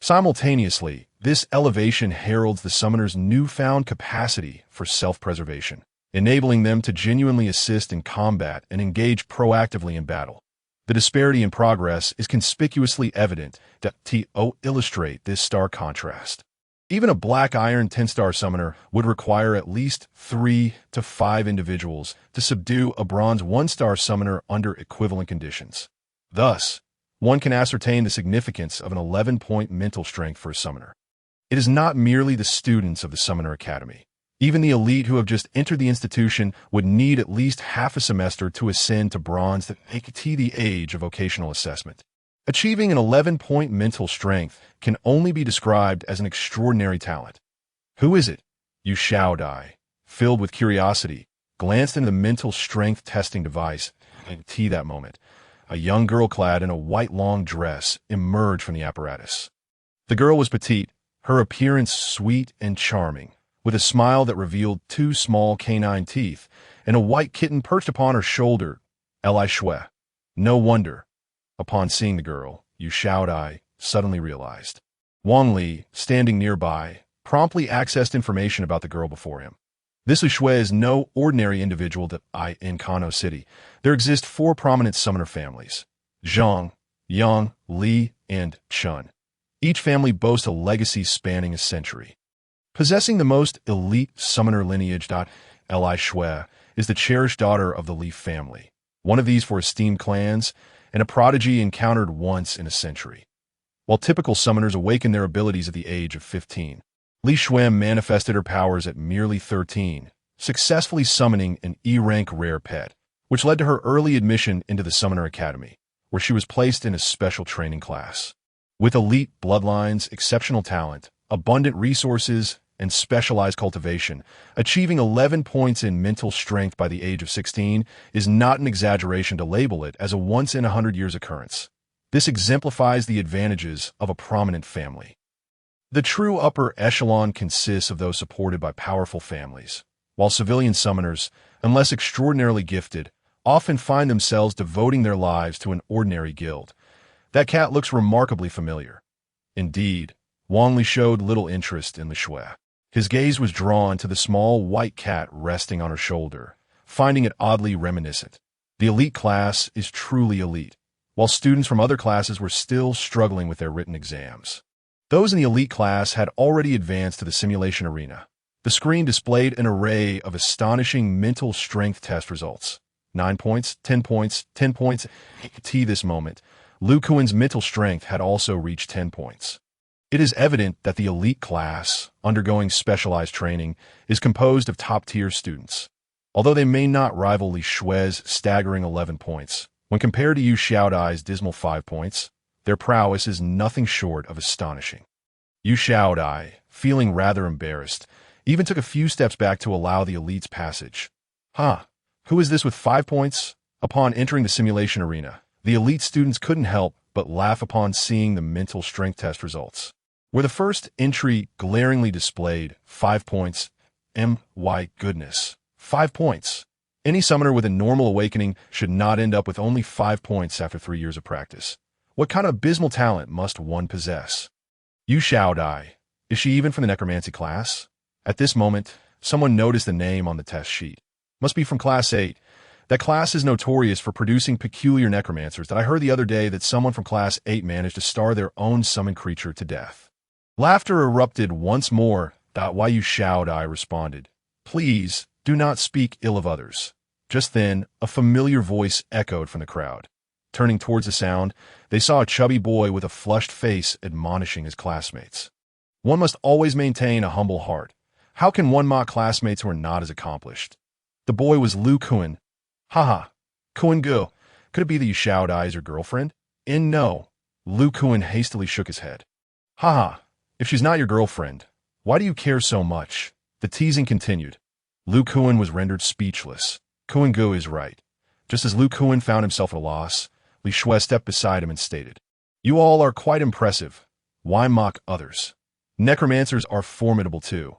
Simultaneously, this elevation heralds the summoner's newfound capacity for self-preservation, enabling them to genuinely assist in combat and engage proactively in battle. The disparity in progress is conspicuously evident to illustrate this stark contrast. Even a black iron 10-star summoner would require at least 3 to 5 individuals to subdue a bronze 1-star summoner under equivalent conditions. Thus, one can ascertain the significance of an 11-point mental strength for a summoner. It is not merely the students of the Summoner Academy. Even the elite who have just entered the institution would need at least half a semester to ascend to bronze to the age of vocational assessment. Achieving an 11-point mental strength can only be described as an extraordinary talent. Who is it? Yu Xiaodai, filled with curiosity, glanced into the mental strength testing device. That moment, a young girl clad in a white long dress emerged from the apparatus. The girl was petite, her appearance sweet and charming, with a smile that revealed 2 small canine teeth and a white kitten perched upon her shoulder. Li Shui. No wonder. Upon seeing the girl, Yu Xiaodai suddenly realized. Wang Li, standing nearby, promptly accessed information about the girl before him. This Li Shui is no ordinary individual in Kano City. There exist 4 prominent summoner families: Zhang, Yang, Li, and Chun. Each family boasts a legacy spanning a century. Possessing the most elite summoner lineage, Li Shui is the cherished daughter of the Li family, one of these 4 esteemed clans, and a prodigy encountered once in a century. While typical summoners awaken their abilities at the age of 15, Li Shui manifested her powers at merely 13, successfully summoning an E-rank rare pet, which led to her early admission into the Summoner Academy, where she was placed in a special training class. With elite bloodlines, exceptional talent, abundant resources, and specialized cultivation, achieving 11 points in mental strength by the age of 16 is not an exaggeration to label it as a once-in-100-years occurrence. This exemplifies the advantages of a prominent family. The true upper echelon consists of those supported by powerful families, while civilian summoners, unless extraordinarily gifted, often find themselves devoting their lives to an ordinary guild. That cat looks remarkably familiar. Indeed, Wang Li showed little interest in Li Shui. His gaze was drawn to the small white cat resting on her shoulder, finding it oddly reminiscent. The elite class is truly elite, while students from other classes were still struggling with their written exams. Those in the elite class had already advanced to the simulation arena. The screen displayed an array of astonishing mental strength test results. 9 points, 10 points, 10 points. At this moment, Lu Kuan's mental strength had also reached 10 points. It is evident that the elite class, undergoing specialized training, is composed of top-tier students. Although they may not rival Li Shui's staggering 11 points, when compared to Yu Xiaodai's dismal 5 points, their prowess is nothing short of astonishing. Yu Xiaodai, feeling rather embarrassed, even took a few steps back to allow the elite's passage. Who is this with 5 points? Upon entering the simulation arena, the elite students couldn't help but laugh upon seeing the mental strength test results. Where the first entry glaringly displayed 5 points, my goodness, 5 points. Any summoner with a normal awakening should not end up with only 5 points after 3 years of practice. What kind of abysmal talent must one possess? Yu Xiaodai, is she even from the necromancy class? At this moment, someone noticed the name on the test sheet. Must be from Class 8. That class is notorious for producing peculiar necromancers that I heard the other day that someone from Class 8 managed to starve their own summoned creature to death. Laughter erupted once more. Yu Xiaodai responded, "Please, do not speak ill of others." Just then, a familiar voice echoed from the crowd. Turning towards the sound, they saw a chubby boy with a flushed face admonishing his classmates. One must always maintain a humble heart. How can one mock classmates who are not as accomplished? The boy was Lu Kuan. Kuan Gu. Could it be that Yu Xiaodai is her girlfriend? No. Lu Kuan hastily shook his head. If she's not your girlfriend, why do you care so much? The teasing continued. Lu Kuan was rendered speechless. Kuan Gu is right. Just as Lu Kuan found himself at a loss, Li Shui stepped beside him and stated, "You all are quite impressive. Why mock others? Necromancers are formidable too."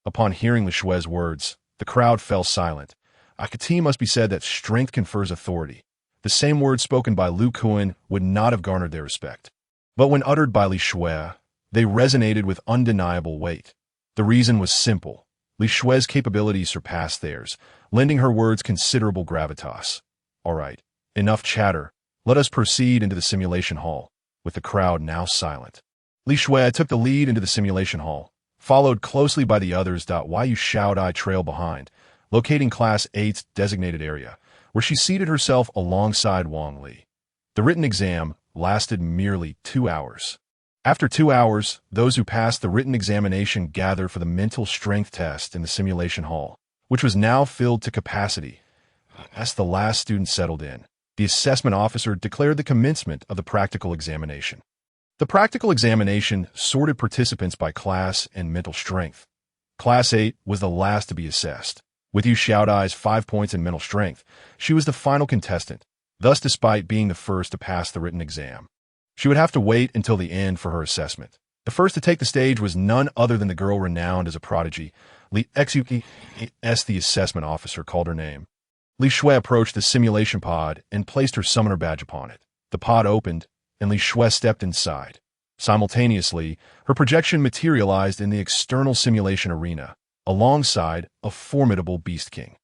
Upon hearing Li Shui's words, the crowd fell silent. It must be said that strength confers authority. The same words spoken by Lu Kuan would not have garnered their respect. But when uttered by Li Shui, they resonated with undeniable weight. The reason was simple. Li Shui's capabilities surpassed theirs, lending her words considerable gravitas. All right, enough chatter. Let us proceed into the simulation hall, with the crowd now silent. Li Shui took the lead into the simulation hall, followed closely by the others. Yu Xiaodai trailed behind, locating Class 8's designated area, where she seated herself alongside Wang Li. The written exam lasted merely 2 hours. After 2 hours, those who passed the written examination gathered for the mental strength test in the simulation hall, which was now filled to capacity. As the last student settled in, the assessment officer declared the commencement of the practical examination. The practical examination sorted participants by class and mental strength. Class 8 was the last to be assessed. With Yu Xiaodai's 5 points in mental strength, she was the final contestant, thus despite being the first to pass the written exam. She would have to wait until the end for her assessment. The first to take the stage was none other than the girl renowned as a prodigy, Li Xuki, as the assessment officer called her name. Li Shui approached the simulation pod and placed her summoner badge upon it. The pod opened, and Li Shui stepped inside. Simultaneously, her projection materialized in the external simulation arena, alongside a formidable Beast King.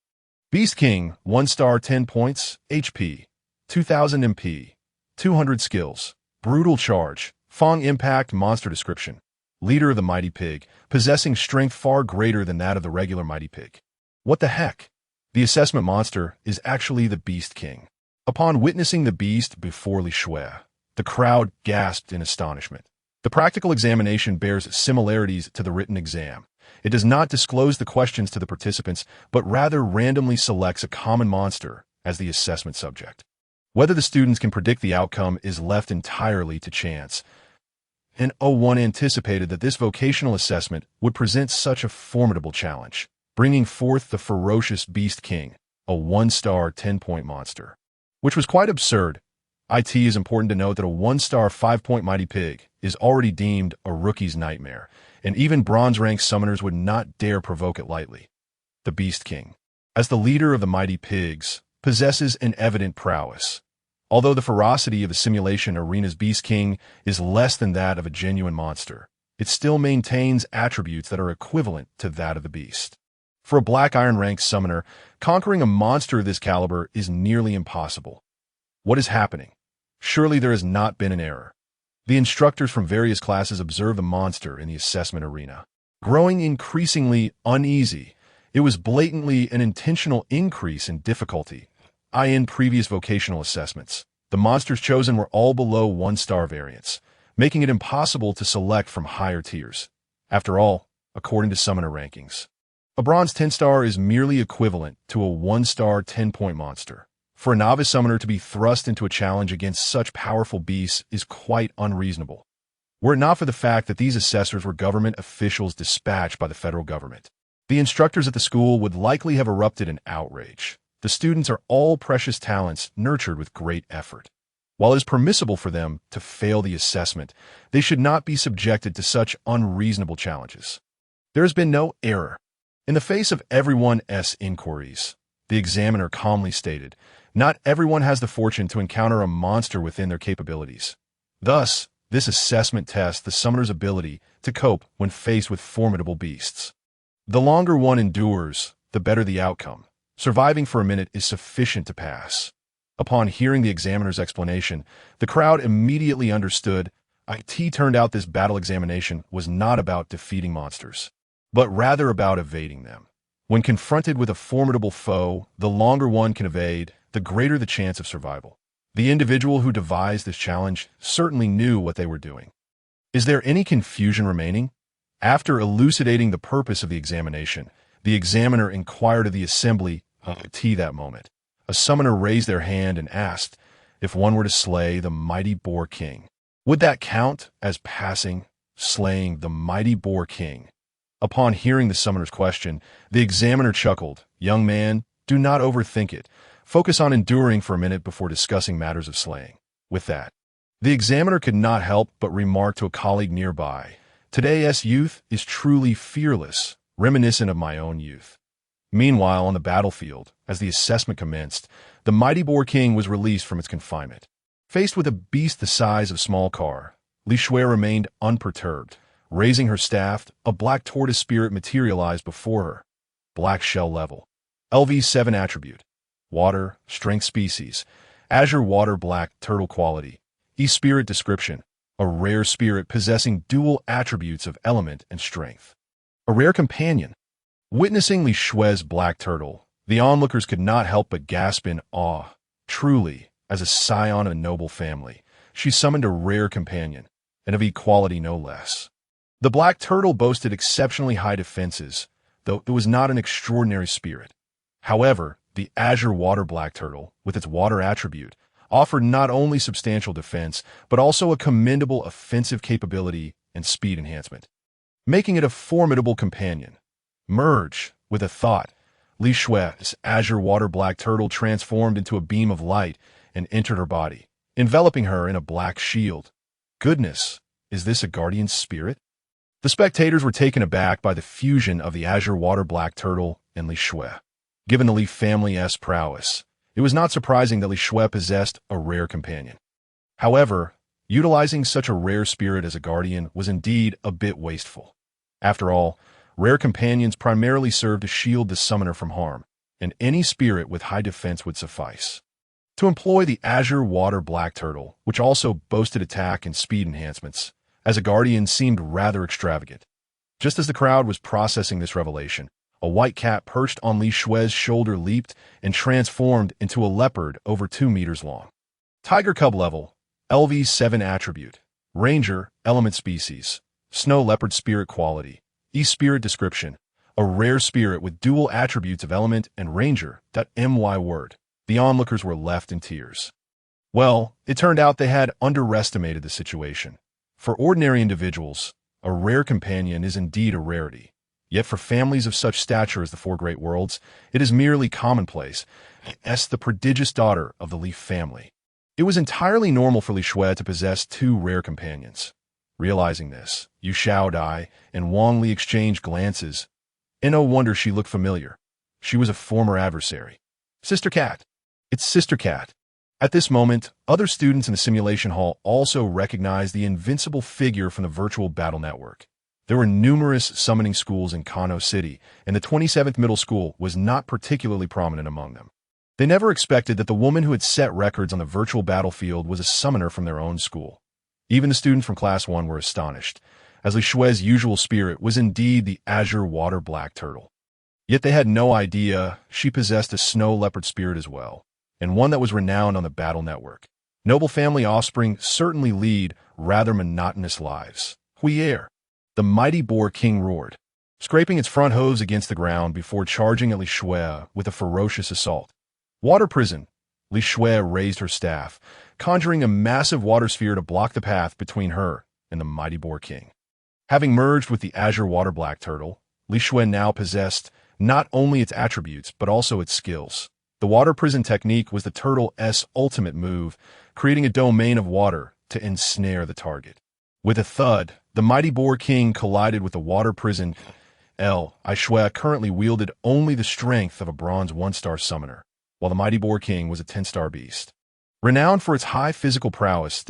Beast King, 1 star 10 points, HP, 2000 MP, 200 skills, brutal charge, Fong impact monster description, leader of the mighty pig, possessing strength far greater than that of the regular mighty pig. What the heck? The assessment monster is actually the Beast King. Upon witnessing the beast before Li Shui, the crowd gasped in astonishment. The practical examination bears similarities to the written exam. It does not disclose the questions to the participants, but rather randomly selects a common monster as the assessment subject. Whether the students can predict the outcome is left entirely to chance. And one anticipated that this vocational assessment would present such a formidable challenge, bringing forth the ferocious Beast King, a 1-star 10-point monster. Which was quite absurd. It is important to note that a 1-star 5-point mighty pig is already deemed a rookie's nightmare, and even bronze-rank summoners would not dare provoke it lightly. The Beast King, as the leader of the mighty pigs, possesses an evident prowess. Although the ferocity of the simulation arena's Beast King is less than that of a genuine monster, it still maintains attributes that are equivalent to that of the beast. For a black iron rank summoner, conquering a monster of this caliber is nearly impossible. What is happening? Surely there has not been an error. The instructors from various classes observed the monster in the assessment arena. Growing increasingly uneasy, it was blatantly an intentional increase in difficulty. In previous vocational assessments, the monsters chosen were all below 1-star variants, making it impossible to select from higher tiers. After all, according to summoner rankings, a bronze 10-star is merely equivalent to a 1-star 10-point monster. For a novice summoner to be thrust into a challenge against such powerful beasts is quite unreasonable. Were it not for the fact that these assessors were government officials dispatched by the federal government, the instructors at the school would likely have erupted in outrage. The students are all precious talents nurtured with great effort. While it is permissible for them to fail the assessment, they should not be subjected to such unreasonable challenges. There has been no error. In the face of everyone's inquiries, the examiner calmly stated, not everyone has the fortune to encounter a monster within their capabilities. Thus, this assessment tests the summoner's ability to cope when faced with formidable beasts. The longer one endures, the better the outcome. Surviving for a minute is sufficient to pass. Upon hearing the examiner's explanation, the crowd immediately understood. It turned out this battle examination was not about defeating monsters, but rather about evading them. When confronted with a formidable foe, the longer one can evade, the greater the chance of survival. The individual who devised this challenge certainly knew what they were doing. Is there any confusion remaining? After elucidating the purpose of the examination, the examiner inquired of the assembly that moment. A summoner raised their hand and asked if one were to slay the mighty Boar King. Would that count as slaying the mighty Boar King? Upon hearing the summoner's question, the examiner chuckled. Young man, do not overthink it. Focus on enduring for a minute before discussing matters of slaying. With that, the examiner could not help but remark to a colleague nearby, today's youth is truly fearless, reminiscent of my own youth. Meanwhile, on the battlefield, as the assessment commenced, the mighty Boar King was released from its confinement. Faced with a beast the size of a small car, Li Shui remained unperturbed. Raising her staff, a black tortoise spirit materialized before her. Black shell level. LV7 attribute. Water, strength species. Azure water black turtle quality. E-spirit description. A rare spirit possessing dual attributes of element and strength. A rare companion. Witnessing Li Shui's black turtle, the onlookers could not help but gasp in awe. Truly, as a scion of a noble family, she summoned a rare companion, and of equality no less. The black turtle boasted exceptionally high defenses, though it was not an extraordinary spirit. However, the azure water black turtle, with its water attribute, offered not only substantial defense, but also a commendable offensive capability and speed enhancement, making it a formidable companion. Merge with a thought. Li Shui's azure water black turtle transformed into a beam of light and entered her body, enveloping her in a black shield. Goodness, is this a guardian spirit? The spectators were taken aback by the fusion of the azure water black turtle and Li Shui. Given the Li family's prowess, it was not surprising that Li Shui possessed a rare companion. However, utilizing such a rare spirit as a guardian was indeed a bit wasteful. After all, rare companions primarily serve to shield the summoner from harm, and any spirit with high defense would suffice. To employ the azure water black turtle, which also boasted attack and speed enhancements, as a guardian seemed rather extravagant. Just as the crowd was processing this revelation, a white cat perched on Li Shui's shoulder leaped and transformed into a leopard over 2 meters long. Tiger cub level, LV7 attribute, ranger, element species, snow leopard spirit quality, e-spirit description, a rare spirit with dual attributes of element and ranger. My word. The onlookers were left in tears. Well, it turned out they had underestimated the situation. For ordinary individuals, a rare companion is indeed a rarity. Yet for families of such stature as the Four Great Worlds, it is merely commonplace. The prodigious daughter of the Li family. It was entirely normal for Li Shui to possess 2 rare companions. Realizing this, Yu Xiaodai and Wang Li exchanged glances. And no wonder she looked familiar. She was a former adversary. Sister Cat. It's Sister Cat. At this moment, other students in the simulation hall also recognized the invincible figure from the virtual battle network. There were numerous summoning schools in Kano City, and the 27th Middle School was not particularly prominent among them. They never expected that the woman who had set records on the virtual battlefield was a summoner from their own school. Even the students from Class 1 were astonished, as Li Shue's usual spirit was indeed the azure water black turtle. Yet they had no idea she possessed a snow leopard spirit as well, and one that was renowned on the battle network. Noble family offspring certainly lead rather monotonous lives. Huier. The mighty boar king roared, scraping its front hooves against the ground before charging at Li Shue with a ferocious assault. Water prison. Li Shue raised her staff, conjuring a massive water sphere to block the path between her and the mighty boar king. Having merged with the azure water black turtle, Li Shue now possessed not only its attributes but also its skills. The water prison technique was the turtle's ultimate move, creating a domain of water to ensnare the target. With a thud, the mighty boar king collided with the water prison. Li Shue currently wielded only the strength of a bronze 1-star summoner, while the mighty boar king was a 10-star beast. Renowned for its high physical prowess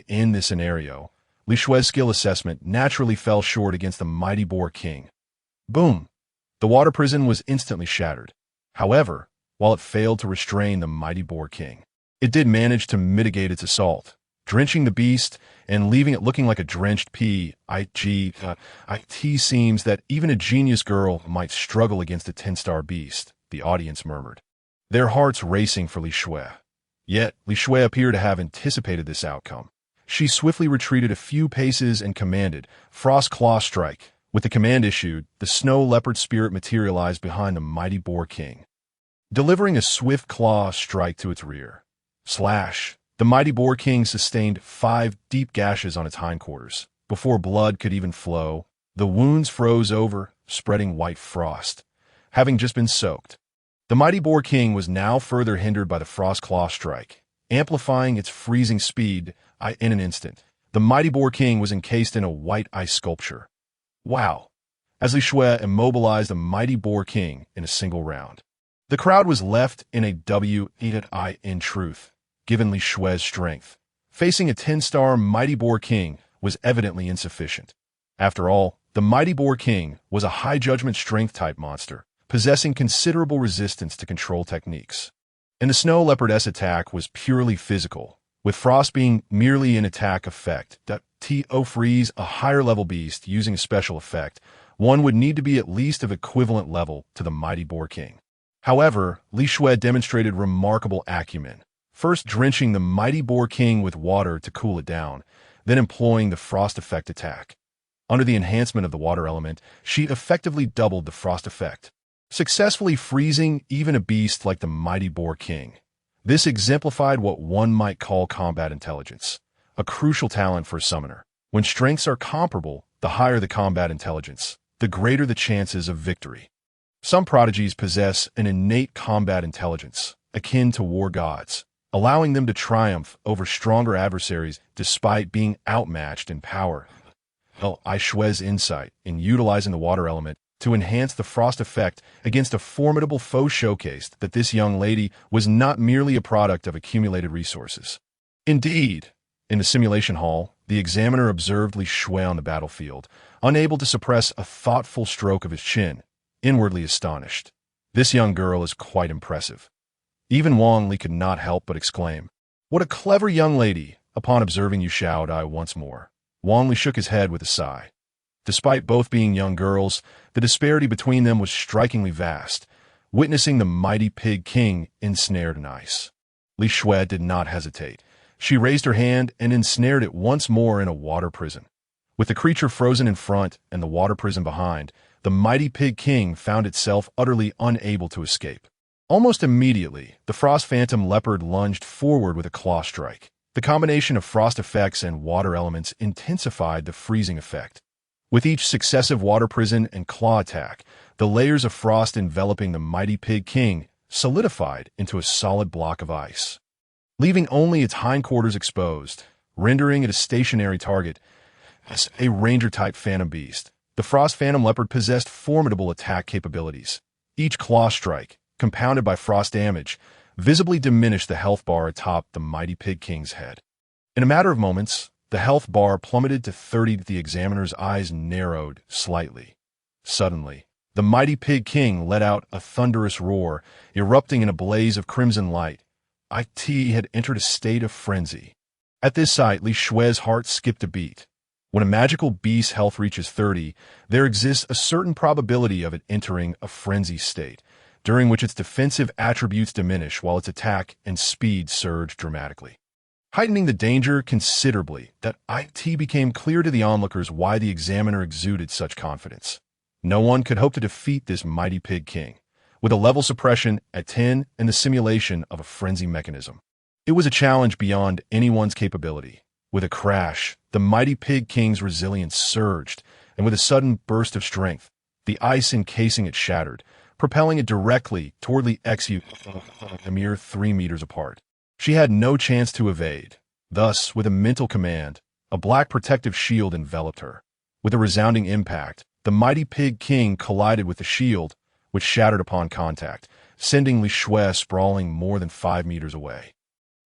in this scenario, Li Shue's skill assessment naturally fell short against the mighty boar king. Boom! The water prison was instantly shattered. However, while it failed to restrain the mighty boar king, it did manage to mitigate its assault, drenching the beast and leaving it looking like a drenched pea. It seems that even a genius girl might struggle against a 10-star beast, the audience murmured, their hearts racing for Li Shue. Yet, Li Shue appeared to have anticipated this outcome. She swiftly retreated a few paces and commanded, Frost Claw Strike. With the command issued, the snow leopard spirit materialized behind the mighty boar king, delivering a swift claw strike to its rear. Slash! The mighty boar king sustained 5 deep gashes on its hindquarters. Before blood could even flow, the wounds froze over, spreading white frost, having just been soaked. The mighty boar king was now further hindered by the frost claw strike, amplifying its freezing speed. In an instant, the mighty boar king was encased in a white ice sculpture. Wow! As Li Shue immobilized the mighty boar king in a single round, the crowd was left in a W. In truth, given Li Shue's strength, facing a 10-star mighty boar king was evidently insufficient. After all, the mighty boar king was a high judgment strength type monster, possessing considerable resistance to control techniques. And the snow leopard's attack was purely physical, with frost being merely an attack effect. To freeze a higher level beast using a special effect, one would need to be at least of equivalent level to the mighty boar king. However, Li Shue demonstrated remarkable acumen, first drenching the mighty boar king with water to cool it down, then employing the frost effect attack. Under the enhancement of the water element, she effectively doubled the frost effect, successfully freezing even a beast like the mighty boar king. This exemplified what one might call combat intelligence, a crucial talent for a summoner. When strengths are comparable, the higher the combat intelligence, the greater the chances of victory. Some prodigies possess an innate combat intelligence, akin to war gods, allowing them to triumph over stronger adversaries despite being outmatched in power. Li Shue's insight in utilizing the water element to enhance the frost effect against a formidable foe showcased that this young lady was not merely a product of accumulated resources. Indeed, in the simulation hall, the examiner observed Li Shue on the battlefield, unable to suppress a thoughtful stroke of his chin, inwardly astonished. This young girl is quite impressive. Even Wang Li could not help but exclaim, "What a clever young lady!" Upon observing Yu Xiaodai once more, Wang Li shook his head with a sigh. Despite both being young girls, the disparity between them was strikingly vast, witnessing the mighty pig king ensnared in ice. Li Shue did not hesitate. She raised her hand and ensnared it once more in a water prison. With the creature frozen in front and the water prison behind, the mighty pig king found itself utterly unable to escape. Almost immediately, the frost phantom leopard lunged forward with a claw strike. The combination of frost effects and water elements intensified the freezing effect. With each successive water prison and claw attack, the layers of frost enveloping the mighty pig king solidified into a solid block of ice, leaving only its hindquarters exposed, rendering it a stationary target. As a ranger-type phantom beast, the frost phantom leopard possessed formidable attack capabilities. Each claw strike, compounded by frost damage, visibly diminished the health bar atop the mighty pig king's head. In a matter of moments, the health bar plummeted to 30. The examiner's eyes narrowed slightly. Suddenly, the mighty pig king let out a thunderous roar, erupting in a blaze of crimson light. It had entered a state of frenzy. At this sight, Li Shui's heart skipped a beat. When a magical beast's health reaches 30, there exists a certain probability of it entering a frenzy state, during which its defensive attributes diminish while its attack and speed surge dramatically. Heightening the danger considerably, it became clear to the onlookers why the examiner exuded such confidence. No one could hope to defeat this mighty pig king, with a level suppression at 10 and the simulation of a frenzy mechanism. It was a challenge beyond anyone's capability. With a crash, the mighty pig king's resilience surged, and with a sudden burst of strength, the ice encasing it shattered, propelling it directly toward the execute a mere 3 meters apart. She had no chance to evade. Thus, with a mental command, a black protective shield enveloped her. With a resounding impact, the mighty pig king collided with the shield, which shattered upon contact, sending Li Shui sprawling more than 5 meters away.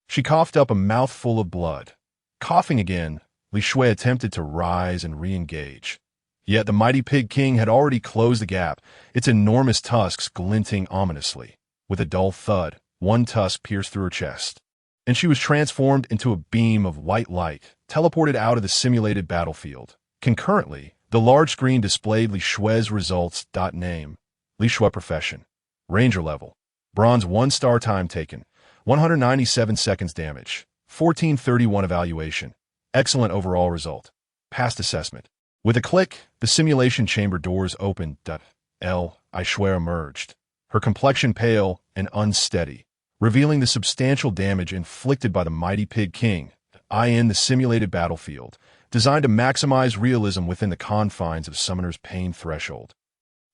She coughed up a mouthful of blood. Coughing again, Li Shui attempted to rise and re-engage. Yet the mighty pig king had already closed the gap, its enormous tusks glinting ominously. With a dull thud, one tusk pierced through her chest, and she was transformed into a beam of white light, teleported out of the simulated battlefield. Concurrently, the large screen displayed Li Shui's results. Name: Li Shui profession. Ranger level. Bronze 1-star time taken. 197 seconds damage. 1431 evaluation. Excellent overall result. Past assessment. With a click, the simulation chamber doors opened. Li Shui emerged, her complexion pale and unsteady, revealing the substantial damage inflicted by the mighty pig king in the simulated battlefield, designed to maximize realism within the confines of Summoner's pain threshold.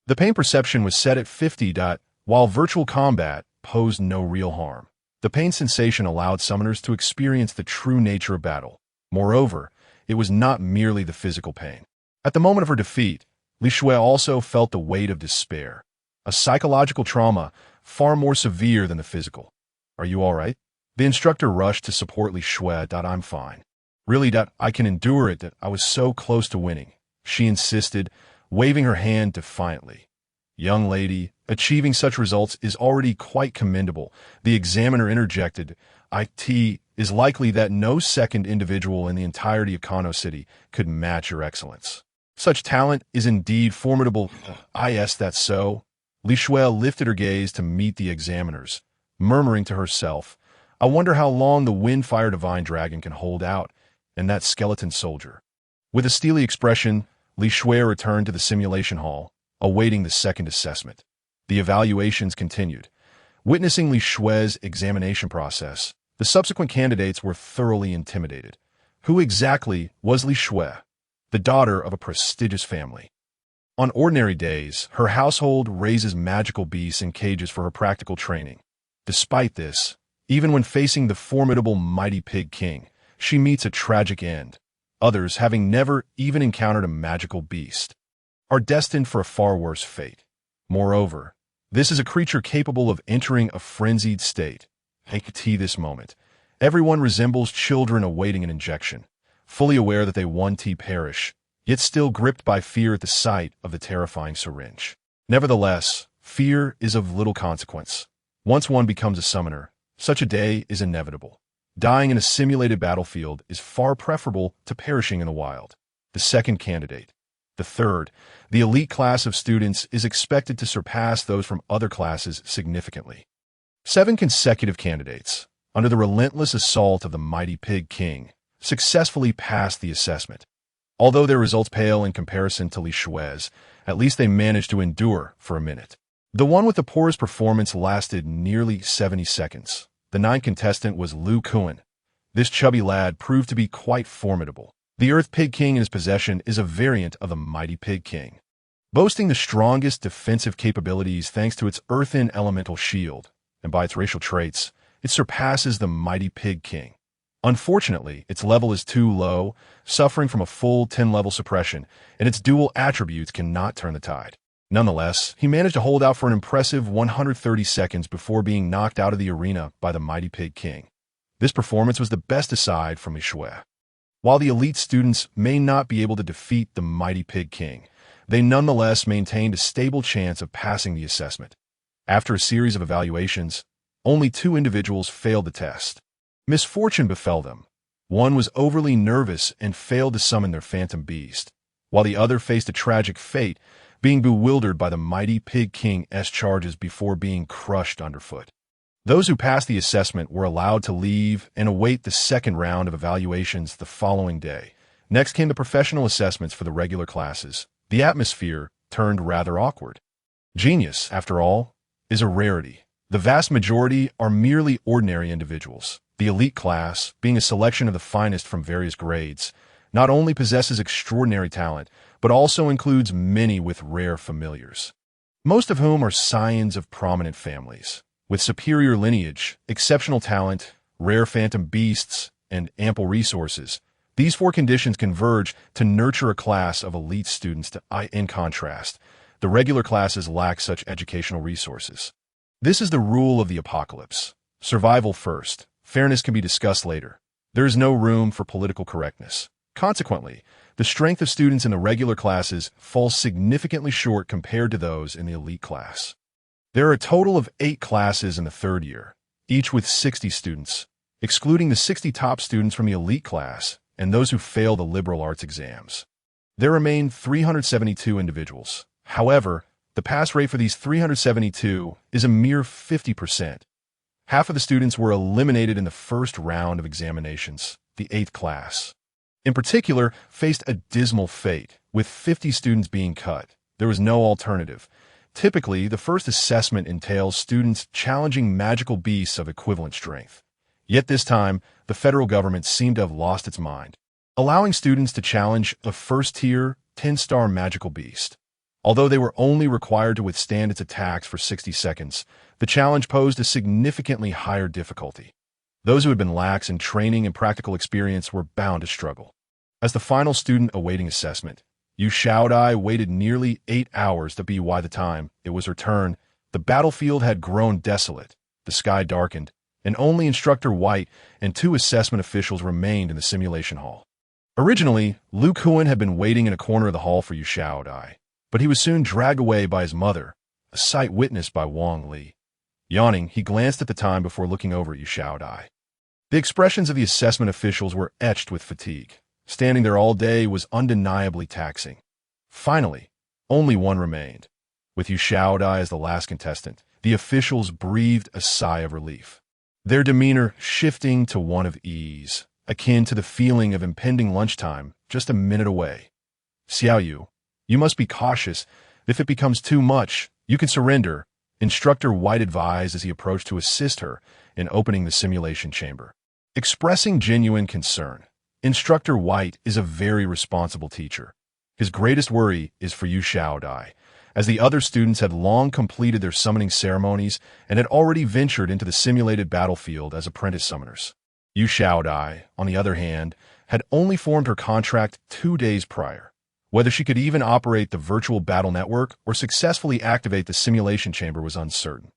The pain perception was set at 50. While virtual combat posed no real harm, the pain sensation allowed Summoners to experience the true nature of battle. Moreover, it was not merely the physical pain. At the moment of her defeat, Li Shui also felt the weight of despair, a psychological trauma far more severe than the physical. Are you all right? The instructor rushed to support Li Shui. I'm fine. Really, I can endure it. I was so close to winning, she insisted, waving her hand defiantly. Young lady, achieving such results is already quite commendable, the examiner interjected. It is likely that no second individual in the entirety of Kano City could match your excellence. Such talent is indeed formidable. That's so. Li Shui lifted her gaze to meet the examiner's, murmuring to herself, I wonder how long the Windfire Divine Dragon can hold out, and that skeleton soldier. With a steely expression, Li Shui returned to the simulation hall, awaiting the second assessment. The evaluations continued. Witnessing Li Shui's examination process, the subsequent candidates were thoroughly intimidated. Who exactly was Li Shui? The daughter of a prestigious family. On ordinary days, her household raises magical beasts in cages for her practical training. Despite this, even when facing the formidable mighty pig king, she meets a tragic end. Others, having never even encountered a magical beast, are destined for a far worse fate. Moreover, this is a creature capable of entering a frenzied state. This moment, everyone resembles children awaiting an injection, fully aware that they perish, yet still gripped by fear at the sight of the terrifying syringe. Nevertheless, fear is of little consequence. Once one becomes a summoner, such a day is inevitable. Dying in a simulated battlefield is far preferable to perishing in the wild. The second candidate. The third, the elite class of students, is expected to surpass those from other classes significantly. 7 consecutive candidates, under the relentless assault of the mighty pig king, successfully passed the assessment. Although their results pale in comparison to Li Shui's, at least they managed to endure for a minute. The one with the poorest performance lasted nearly 70 seconds. The 9th contestant was Lu Kuan. This chubby lad proved to be quite formidable. The Earth Pig King in his possession is a variant of the mighty Pig King, boasting the strongest defensive capabilities thanks to its earthen elemental shield, and by its racial traits, it surpasses the mighty Pig King. Unfortunately, its level is too low, suffering from a full 10-level suppression, and its dual attributes cannot turn the tide. Nonetheless, he managed to hold out for an impressive 130 seconds before being knocked out of the arena by the mighty Pig King. This performance was the best aside from Yue. While the elite students may not be able to defeat the mighty Pig King, they nonetheless maintained a stable chance of passing the assessment. After a series of evaluations, only 2 individuals failed the test. Misfortune befell them. One was overly nervous and failed to summon their phantom beast, while the other faced a tragic fate, being bewildered by the mighty Pig King's charges before being crushed underfoot. Those who passed the assessment were allowed to leave and await the second round of evaluations the following day. Next came the professional assessments for the regular classes. The atmosphere turned rather awkward. Genius, after all, is a rarity. The vast majority are merely ordinary individuals. The elite class, being a selection of the finest from various grades, not only possesses extraordinary talent, but also includes many with rare familiars, most of whom are scions of prominent families. With superior lineage, exceptional talent, rare phantom beasts, and ample resources, these 4 conditions converge to nurture a class of elite students. In contrast, the regular classes lack such educational resources. This is the rule of the apocalypse. Survival first. Fairness can be discussed later. There is no room for political correctness. Consequently, the strength of students in the regular classes falls significantly short compared to those in the elite class. There are a total of 8 classes in the 3rd year, each with 60 students, excluding the 60 top students from the elite class and those who fail the liberal arts exams. There remain 372 individuals. However, the pass rate for these 372 is a mere 50%. Half of the students were eliminated in the first round of examinations. The 8th class, in particular, faced a dismal fate, with 50 students being cut. There was no alternative. Typically, the first assessment entails students challenging magical beasts of equivalent strength. Yet this time, the federal government seemed to have lost its mind, allowing students to challenge a first-tier, 10-star magical beast. Although they were only required to withstand its attacks for 60 seconds, the challenge posed a significantly higher difficulty. Those who had been lax in training and practical experience were bound to struggle. As the final student awaiting assessment, Yu Shaodai waited nearly 8 hours to be by the time it was her turn. The battlefield had grown desolate, the sky darkened, and only Instructor White and 2 assessment officials remained in the simulation hall. Originally, Lu Kuan had been waiting in a corner of the hall for Yu Shaodai, but he was soon dragged away by his mother, a sight witnessed by Wang Li. Yawning, he glanced at the time before looking over at Yu Shaodai. The expressions of the assessment officials were etched with fatigue. Standing there all day was undeniably taxing. Finally, only one remained. With Yu Shaodai as the last contestant, the officials breathed a sigh of relief, their demeanor shifting to one of ease, akin to the feeling of impending lunchtime just a minute away. Xiaoyu, you must be cautious. If it becomes too much, you can surrender, Instructor White advised as he approached to assist her in opening the simulation chamber. Expressing genuine concern, Instructor White is a very responsible teacher. His greatest worry is for Yu Shaodai, as the other students had long completed their summoning ceremonies and had already ventured into the simulated battlefield as apprentice summoners. Yu Shaodai, on the other hand, had only formed her contract 2 days prior. Whether she could even operate the virtual battle network or successfully activate the simulation chamber was uncertain.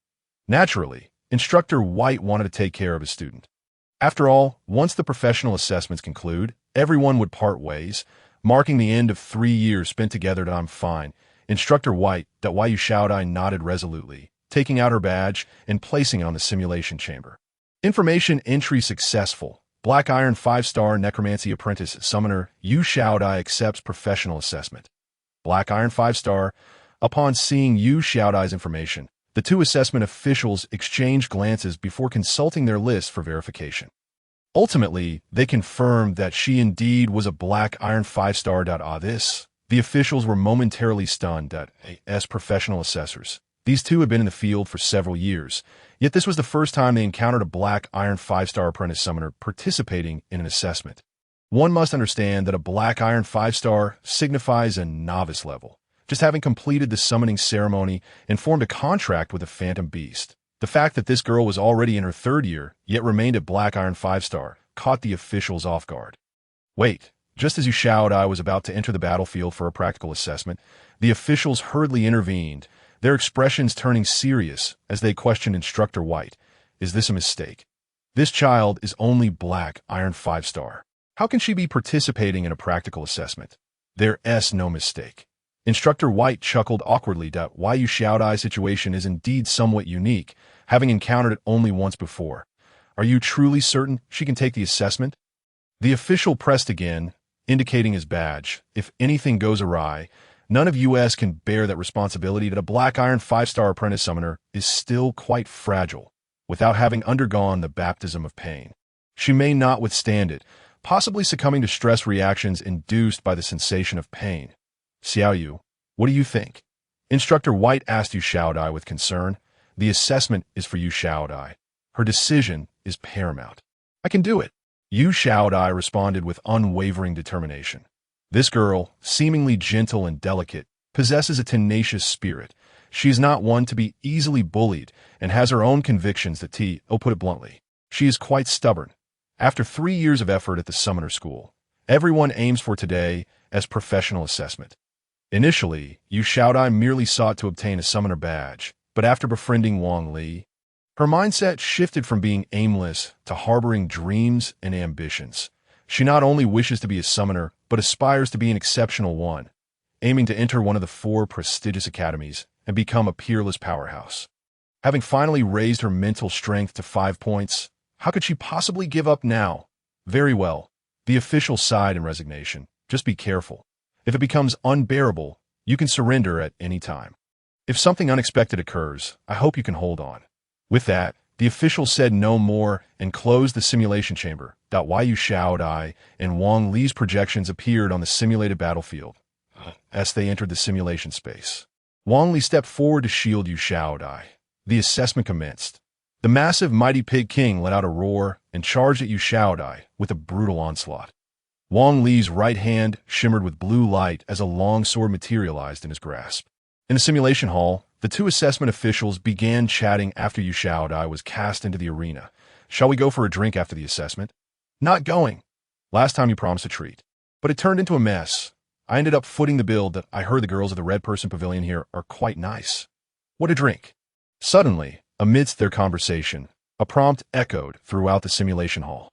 Naturally, Instructor White wanted to take care of his student. After all, once the professional assessments conclude, everyone would part ways, marking the end of 3 years spent together. I'm fine. Instructor White, Yu Shaodai nodded resolutely, taking out her badge and placing it on the simulation chamber. Information entry successful. Black Iron 5-star Necromancy Apprentice Summoner Yu Shaodai accepts professional assessment. Black Iron 5-star. Upon seeing Yu Shaodai's information, the 2 assessment officials exchanged glances before consulting their list for verification. Ultimately, they confirmed that she indeed was a Black Iron 5-star. The officials were momentarily stunned as professional assessors. These 2 had been in the field for several years, yet this was the first time they encountered a Black Iron 5-star apprentice summoner participating in an assessment. One must understand that a Black Iron 5-star signifies a novice level, just having completed the summoning ceremony and formed a contract with a phantom beast. The fact that this girl was already in her 3rd year, yet remained at Black Iron 5-star, caught the officials off guard. Wait, Just as Yu Xiaodai was about to enter the battlefield for a practical assessment, the officials hurriedly intervened, their expressions turning serious as they questioned Instructor White. Is this a mistake? This child is only black iron 5-star. How can she be participating in a practical assessment? There's no mistake. Instructor White chuckled awkwardly. Why Yu Xiaodai's situation is indeed somewhat unique, having encountered it only once before. Are you truly certain she can take the assessment? The official pressed again, indicating his badge. If anything goes awry, none of us can bear that responsibility. That a black iron 5-star apprentice summoner is still quite fragile, without having undergone the baptism of pain. She may not withstand it, possibly succumbing to stress reactions induced by the sensation of pain. Xiaoyu, what do you think? Instructor White asked Yu Xiaodai with concern. The assessment is for Yu Xiaodai. Her decision is paramount. I can do it. Yu Xiaodai responded with unwavering determination. This girl, seemingly gentle and delicate, possesses a tenacious spirit. She is not one to be easily bullied and has her own convictions that put it bluntly, she is quite stubborn. After 3 years of effort at the summoner school, everyone aims for today as professional assessment. Initially, Yu Xiaodai merely sought to obtain a summoner badge, but after befriending Wang Li, her mindset shifted from being aimless to harboring dreams and ambitions. She not only wishes to be a summoner, but aspires to be an exceptional one, aiming to enter one of the 4 prestigious academies and become a peerless powerhouse. Having finally raised her mental strength to 5 points, how could she possibly give up now? Very well. The official sighed in resignation. Just be careful. If it becomes unbearable, you can surrender at any time. If something unexpected occurs, I hope you can hold on. With that, the official said no more and closed the simulation chamber. Yu Xiaodai and Wang Li's projections appeared on the simulated battlefield. As they entered the simulation space, Wang Li stepped forward to shield Yu Xiaodai. The assessment commenced. The massive mighty pig king let out a roar and charged at Yu Xiaodai with a brutal onslaught. Wang Li's right hand shimmered with blue light as a long sword materialized in his grasp. In the simulation hall, the 2 assessment officials began chatting after Yu Xiaodai was cast into the arena. Shall we go for a drink after the assessment? Not going. Last time you promised a treat. But it turned into a mess. I ended up footing the bill that I heard the girls of the Red Person Pavilion here are quite nice. What a drink. Suddenly, amidst their conversation, a prompt echoed throughout the simulation hall.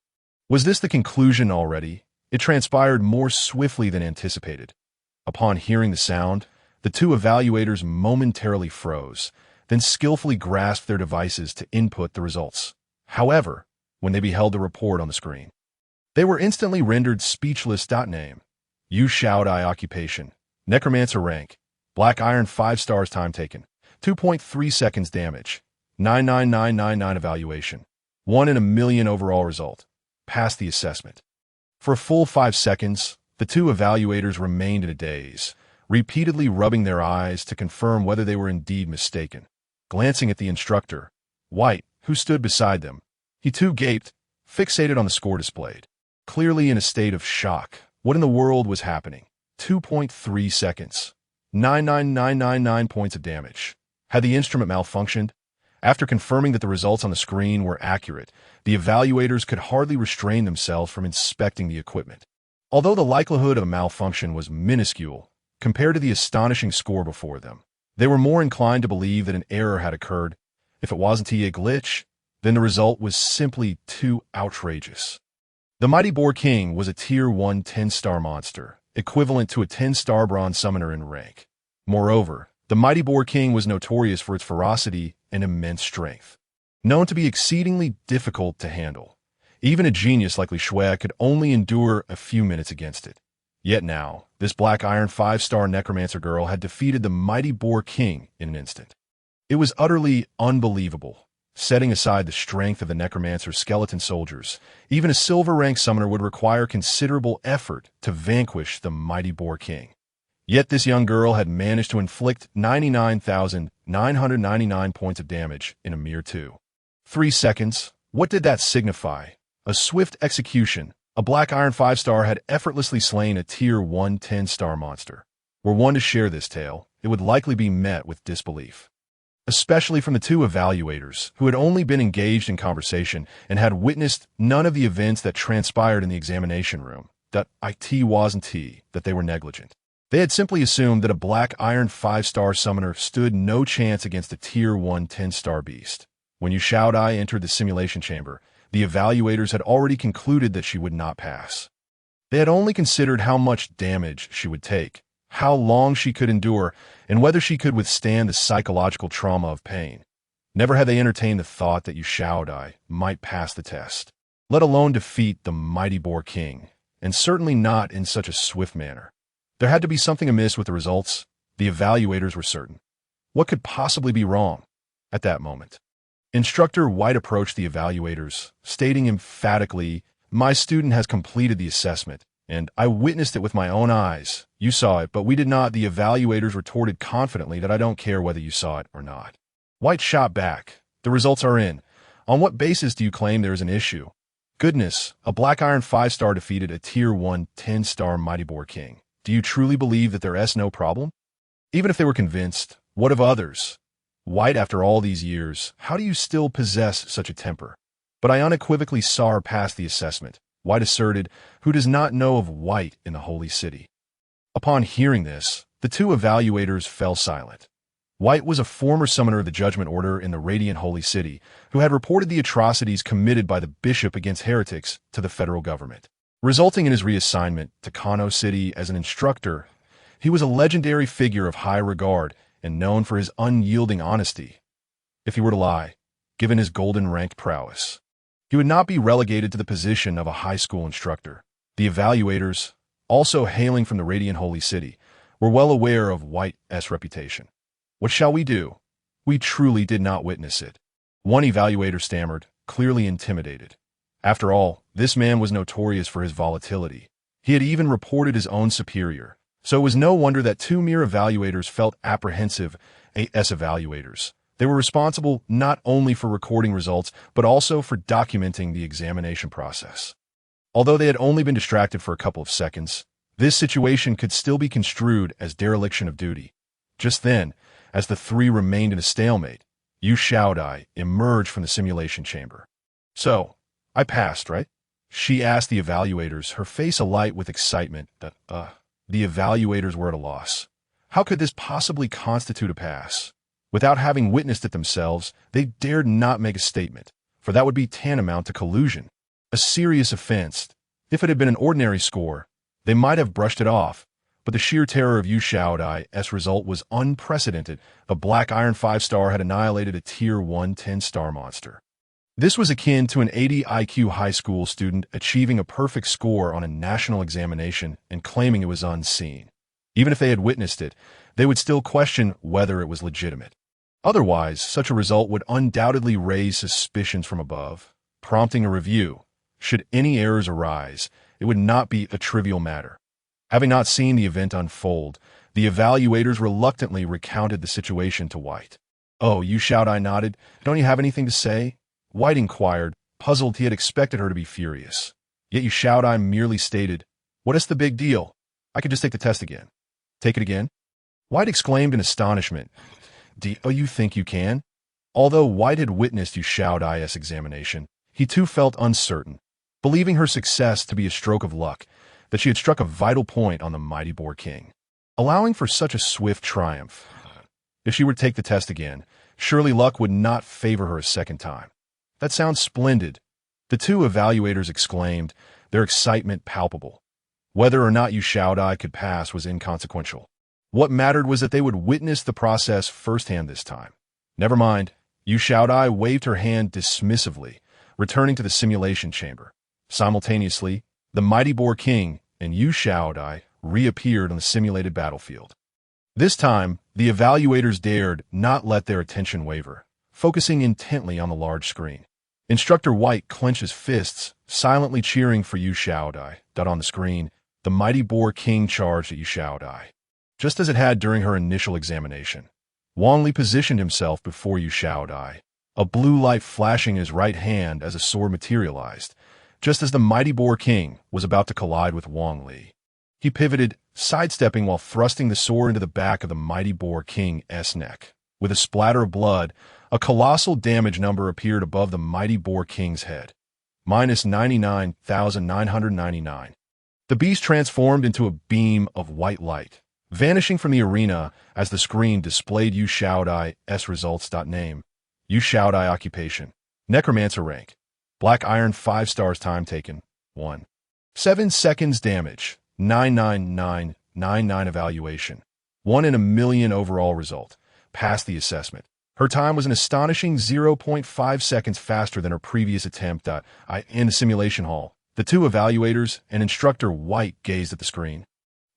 Was this the conclusion already? It transpired more swiftly than anticipated. Upon hearing the sound, the 2 evaluators momentarily froze, then skillfully grasped their devices to input the results. However, when they beheld the report on the screen, they were instantly rendered speechless. Name: Yu Xiaodai. Occupation: Necromancer. Rank: Black Iron 5 stars. Time taken: 2.3 seconds. Damage: 99999. Evaluation: 1 in a million. Overall result: passed the assessment. For a full 5 seconds, the 2 evaluators remained in a daze, repeatedly rubbing their eyes to confirm whether they were indeed mistaken. Glancing at the instructor, White, who stood beside them, he too gaped, fixated on the score displayed. Clearly in a state of shock, what in the world was happening? 2.3 seconds. 99999 points of damage. Had the instrument malfunctioned? After confirming that the results on the screen were accurate, the evaluators could hardly restrain themselves from inspecting the equipment. Although the likelihood of a malfunction was minuscule, compared to the astonishing score before them, they were more inclined to believe that an error had occurred. If it wasn't a glitch, then the result was simply too outrageous. The Mighty Boar King was a Tier 1 10-star monster, equivalent to a 10-star bronze summoner in rank. Moreover, the Mighty Boar King was notorious for its ferocity and immense strength, known to be exceedingly difficult to handle. Even a genius like Li Shui could only endure a few minutes against it. Yet now, this Black Iron 5-star necromancer girl had defeated the Mighty Boar King in an instant. It was utterly unbelievable. Setting aside the strength of the necromancer's skeleton soldiers, even a silver-rank summoner would require considerable effort to vanquish the Mighty Boar King. Yet this young girl had managed to inflict 99,999 points of damage in a mere 2.3 seconds. What did that signify? A swift execution. A Black Iron 5-star had effortlessly slain a Tier 1 10-star monster. Were one to share this tale, it would likely be met with disbelief, especially from the 2 evaluators, who had only been engaged in conversation and had witnessed none of the events that transpired in the examination room. It wasn't that they were negligent. They had simply assumed that a black iron 5-star summoner stood no chance against a tier 1 10-star beast. When Yu Shaodai entered the simulation chamber, the evaluators had already concluded that she would not pass. They had only considered how much damage she would take, how long she could endure, and whether she could withstand the psychological trauma of pain. Never had they entertained the thought that Yu Shaodai might pass the test, let alone defeat the mighty boar king, and certainly not in such a swift manner. There had to be something amiss with the results. The evaluators were certain. What could possibly be wrong at that moment? Instructor White approached the evaluators, stating emphatically, "My student has completed the assessment, and I witnessed it with my own eyes. You saw it, but we did not." The evaluators retorted confidently that I don't care whether you saw it or not. White shot back, "The results are in. On what basis do you claim there is an issue?" "Goodness, a black iron 5-star defeated a tier 1 10-star mighty boar king. Do you truly believe that there's no problem?" Even if they were convinced, what of others? White, after all these years, how do you still possess such a temper? "But I unequivocally saw her pass the assessment," White asserted, who does not know of White in the Holy City. Upon hearing this, the two evaluators fell silent. White was a former summoner of the Judgment Order in the Radiant Holy City, who had reported the atrocities committed by the bishop against heretics to the federal government. Resulting in his reassignment to Kano City as an instructor, he was a legendary figure of high regard and known for his unyielding honesty. If he were to lie, given his golden-ranked prowess, he would not be relegated to the position of a high school instructor. The evaluators, also hailing from the Radiant Holy City, were well aware of White's reputation. "What shall we do? We truly did not witness it." One evaluator stammered, clearly intimidated. After all, this man was notorious for his volatility. He had even reported his own superior, so it was no wonder that two mere evaluators felt apprehensive as evaluators. They were responsible not only for recording results, but also for documenting the examination process. Although they had only been distracted for a couple of seconds, this situation could still be construed as dereliction of duty. Just then, as the three remained in a stalemate, Yu Shaodai emerged from the simulation chamber. "So, I passed, right?" she asked the evaluators, her face alight with excitement. The evaluators were at a loss. How could this possibly constitute a pass? Without having witnessed it themselves, they dared not make a statement, for that would be tantamount to collusion, a serious offense. If it had been an ordinary score, they might have brushed it off, but the sheer terror of Yu Shaodai's result was unprecedented. A black iron 5-star had annihilated a tier 1 10-star monster. This was akin to an 80 IQ high school student achieving a perfect score on a national examination and claiming it was unseen. Even if they had witnessed it, they would still question whether it was legitimate. Otherwise, such a result would undoubtedly raise suspicions from above, prompting a review. Should any errors arise, it would not be a trivial matter. Having not seen the event unfold, the evaluators reluctantly recounted the situation to White. "Oh," Yu Shaodai nodded. "Don't you have anything to say?" White inquired, puzzled. He had expected her to be furious. Yet Yu Shaodai merely stated, "What is the big deal? I could just take the test again." "Take it again?" White exclaimed in astonishment. "Do you think you can?" Although White had witnessed Yu Shaodai's examination, he too felt uncertain, believing her success to be a stroke of luck, that she had struck a vital point on the mighty boar king. Allowing for such a swift triumph, if she were to take the test again, surely luck would not favor her a second time. "That sounds splendid," the two evaluators exclaimed, their excitement palpable. Whether or not Yu Shaodai could pass was inconsequential. What mattered was that they would witness the process firsthand this time. "Never mind." Yu Shaodai waved her hand dismissively, returning to the simulation chamber. Simultaneously, the mighty boar king and Yu Shaodai reappeared on the simulated battlefield. This time, the evaluators dared not let their attention waver, focusing intently on the large screen. Instructor White clenched his fists, silently cheering for Yu Shaodai. On the screen, the mighty boar king charged at Yu Shaodai, just as it had during her initial examination. Wang Li positioned himself before Yu Shaodai, a blue light flashing in his right hand as a sword materialized, just as the mighty boar king was about to collide with Wang Li. He pivoted, sidestepping while thrusting the sword into the back of the mighty boar king's neck. With a splatter of blood, a colossal damage number appeared above the mighty boar king's head. -99,999. The beast transformed into a beam of white light, vanishing from the arena as the screen displayed Yu Shaodai's results. Name: Yu Shaodai. Occupation: Necromancer. Rank: Black Iron. 5 stars. Time taken: 1. 7 seconds. Damage: 99999. Evaluation: 1 in a million. Overall result: passed the assessment. Her time was an astonishing 0.5 seconds faster than her previous attempt. In the simulation hall, the two evaluators and instructor White gazed at the screen,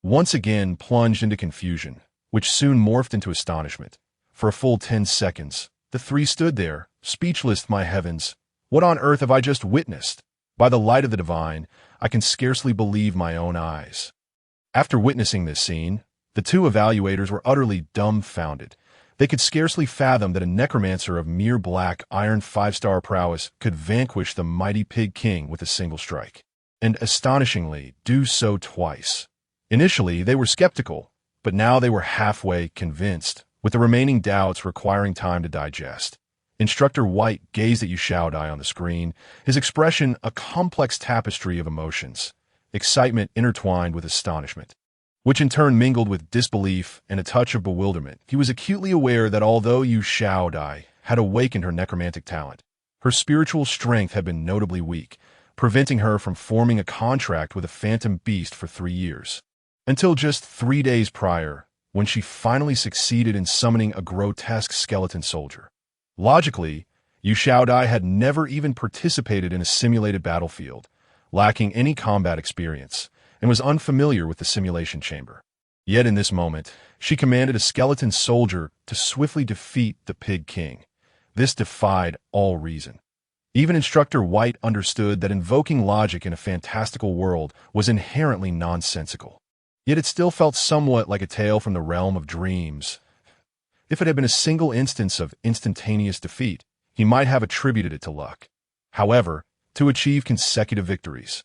once again plunged into confusion, which soon morphed into astonishment. For a full 10 seconds, the three stood there, speechless. My heavens, what on earth have I just witnessed? By the light of the divine, I can scarcely believe my own eyes. After witnessing this scene, the two evaluators were utterly dumbfounded. They could scarcely fathom that a necromancer of mere black iron 5-star prowess could vanquish the mighty Pig King with a single strike, and astonishingly do so twice. Initially, they were skeptical, but now they were halfway convinced, with the remaining doubts requiring time to digest. Instructor White gazed at Yu Shaodai on the screen, his expression a complex tapestry of emotions, excitement intertwined with astonishment, which in turn mingled with disbelief and a touch of bewilderment. He was acutely aware that although Yu Shaodai had awakened her necromantic talent, her spiritual strength had been notably weak, preventing her from forming a contract with a phantom beast for 3 years. Until just 3 days prior, when she finally succeeded in summoning a grotesque skeleton soldier. Logically, Yu Shaodai had never even participated in a simulated battlefield, lacking any combat experience, and was unfamiliar with the simulation chamber. Yet in this moment, she commanded a skeleton soldier to swiftly defeat the Pig King. This defied all reason. Even Instructor White understood that invoking logic in a fantastical world was inherently nonsensical. Yet it still felt somewhat like a tale from the realm of dreams. If it had been a single instance of instantaneous defeat, he might have attributed it to luck. However, to achieve consecutive victories,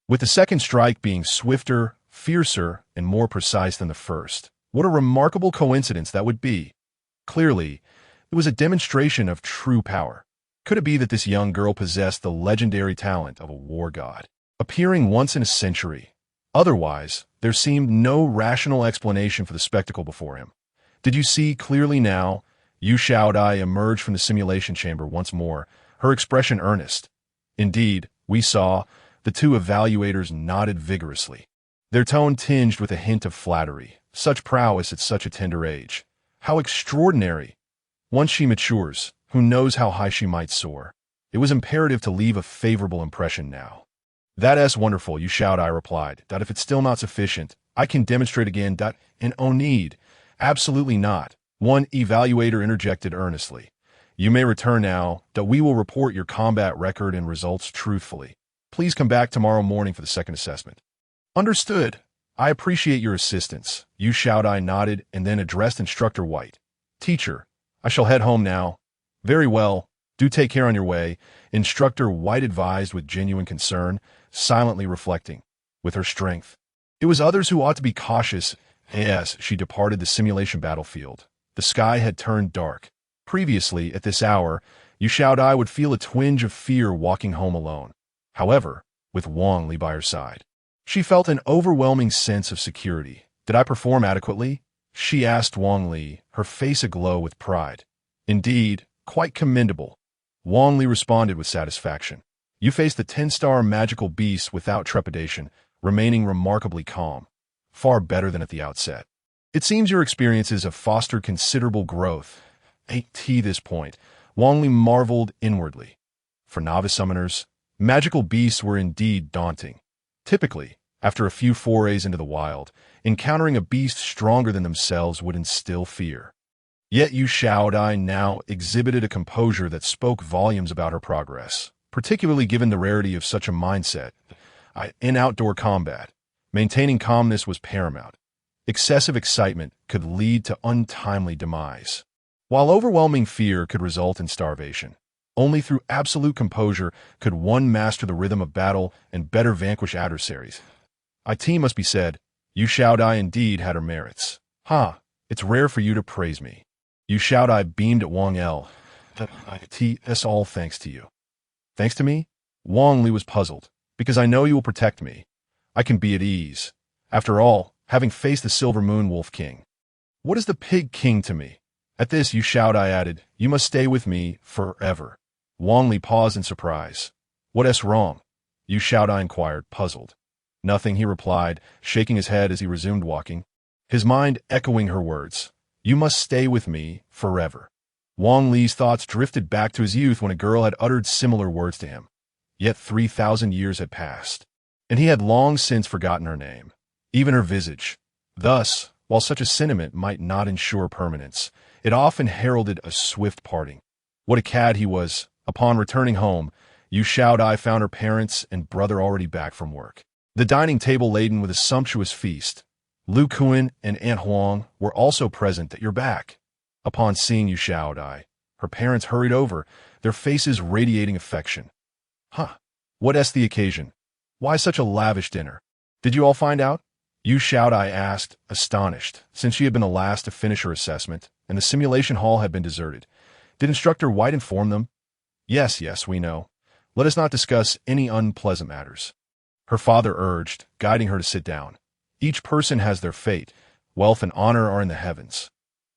with the second strike being swifter, fiercer, and more precise than the first. What a remarkable coincidence that would be. Clearly, it was a demonstration of true power. Could it be that this young girl possessed the legendary talent of a war god, appearing once in a century? Otherwise, there seemed no rational explanation for the spectacle before him. Did you see clearly now? Yu Shaodai emerged from the simulation chamber once more, her expression earnest. Indeed, we saw. The two evaluators nodded vigorously, their tone tinged with a hint of flattery. Such prowess at such a tender age. How extraordinary! Once she matures, who knows how high she might soar. It was imperative to leave a favorable impression now. That's wonderful, Yu Shaodai replied. If it's still not sufficient, I can demonstrate again. And oh need. Absolutely not. One evaluator interjected earnestly. You may return now. We will report your combat record and results truthfully. Please come back tomorrow morning for the second assessment. Understood. I appreciate your assistance. Yu Shaodai nodded and then addressed Instructor White. Teacher, I shall head home now. Very well. Do take care on your way, Instructor White advised with genuine concern, silently reflecting. With her strength, it was others who ought to be cautious. As she departed the simulation battlefield, the sky had turned dark. Previously, at this hour, Yu Shaodai would feel a twinge of fear walking home alone. However, with Wang Li by her side, she felt an overwhelming sense of security. Did I perform adequately? She asked Wang Li, her face aglow with pride. Indeed, quite commendable. Wang Li responded with satisfaction. You faced the 10-star magical beast without trepidation, remaining remarkably calm. Far better than at the outset. It seems your experiences have fostered considerable growth. At this point, Wang Li marveled inwardly. For novice summoners, magical beasts were indeed daunting. Typically, after a few forays into the wild, encountering a beast stronger than themselves would instill fear. Yet Yu Shaodai now exhibited a composure that spoke volumes about her progress, particularly given the rarity of such a mindset. In outdoor combat, maintaining calmness was paramount. Excessive excitement could lead to untimely demise, while overwhelming fear could result in starvation. Only through absolute composure could one master the rhythm of battle and better vanquish adversaries. It must be said, Yu Shaodai indeed had her merits. It's rare for you to praise me. Yu Shaodai beamed at Wang L. That's all thanks to you. Thanks to me? Wang Li was puzzled. Because I know you will protect me. I can be at ease. After all, having faced the Silver Moon Wolf King. What is the Pig King to me? At this, Yu Shaodai added, you must stay with me forever. Wang Li paused in surprise. What's wrong? Yu Shaodai inquired, puzzled. Nothing, he replied, shaking his head as he resumed walking, his mind echoing her words. You must stay with me forever. Wang Li's thoughts drifted back to his youth when a girl had uttered similar words to him. Yet 3,000 years had passed, and he had long since forgotten her name, even her visage. Thus, while such a sentiment might not ensure permanence, it often heralded a swift parting. What a cad he was. Upon returning home, Yu Shaodai found her parents and brother already back from work. The dining table laden with a sumptuous feast. Lu Kuan and Aunt Huang were also present at your back. Upon seeing Yu Shaodai, her parents hurried over, their faces radiating affection. What's the occasion? Why such a lavish dinner? Did you all find out? Yu Shaodai asked, astonished, since she had been the last to finish her assessment, and the simulation hall had been deserted. Did Instructor White inform them? Yes, we know. Let us not discuss any unpleasant matters. Her father urged, guiding her to sit down. Each person has their fate. Wealth and honor are in the heavens.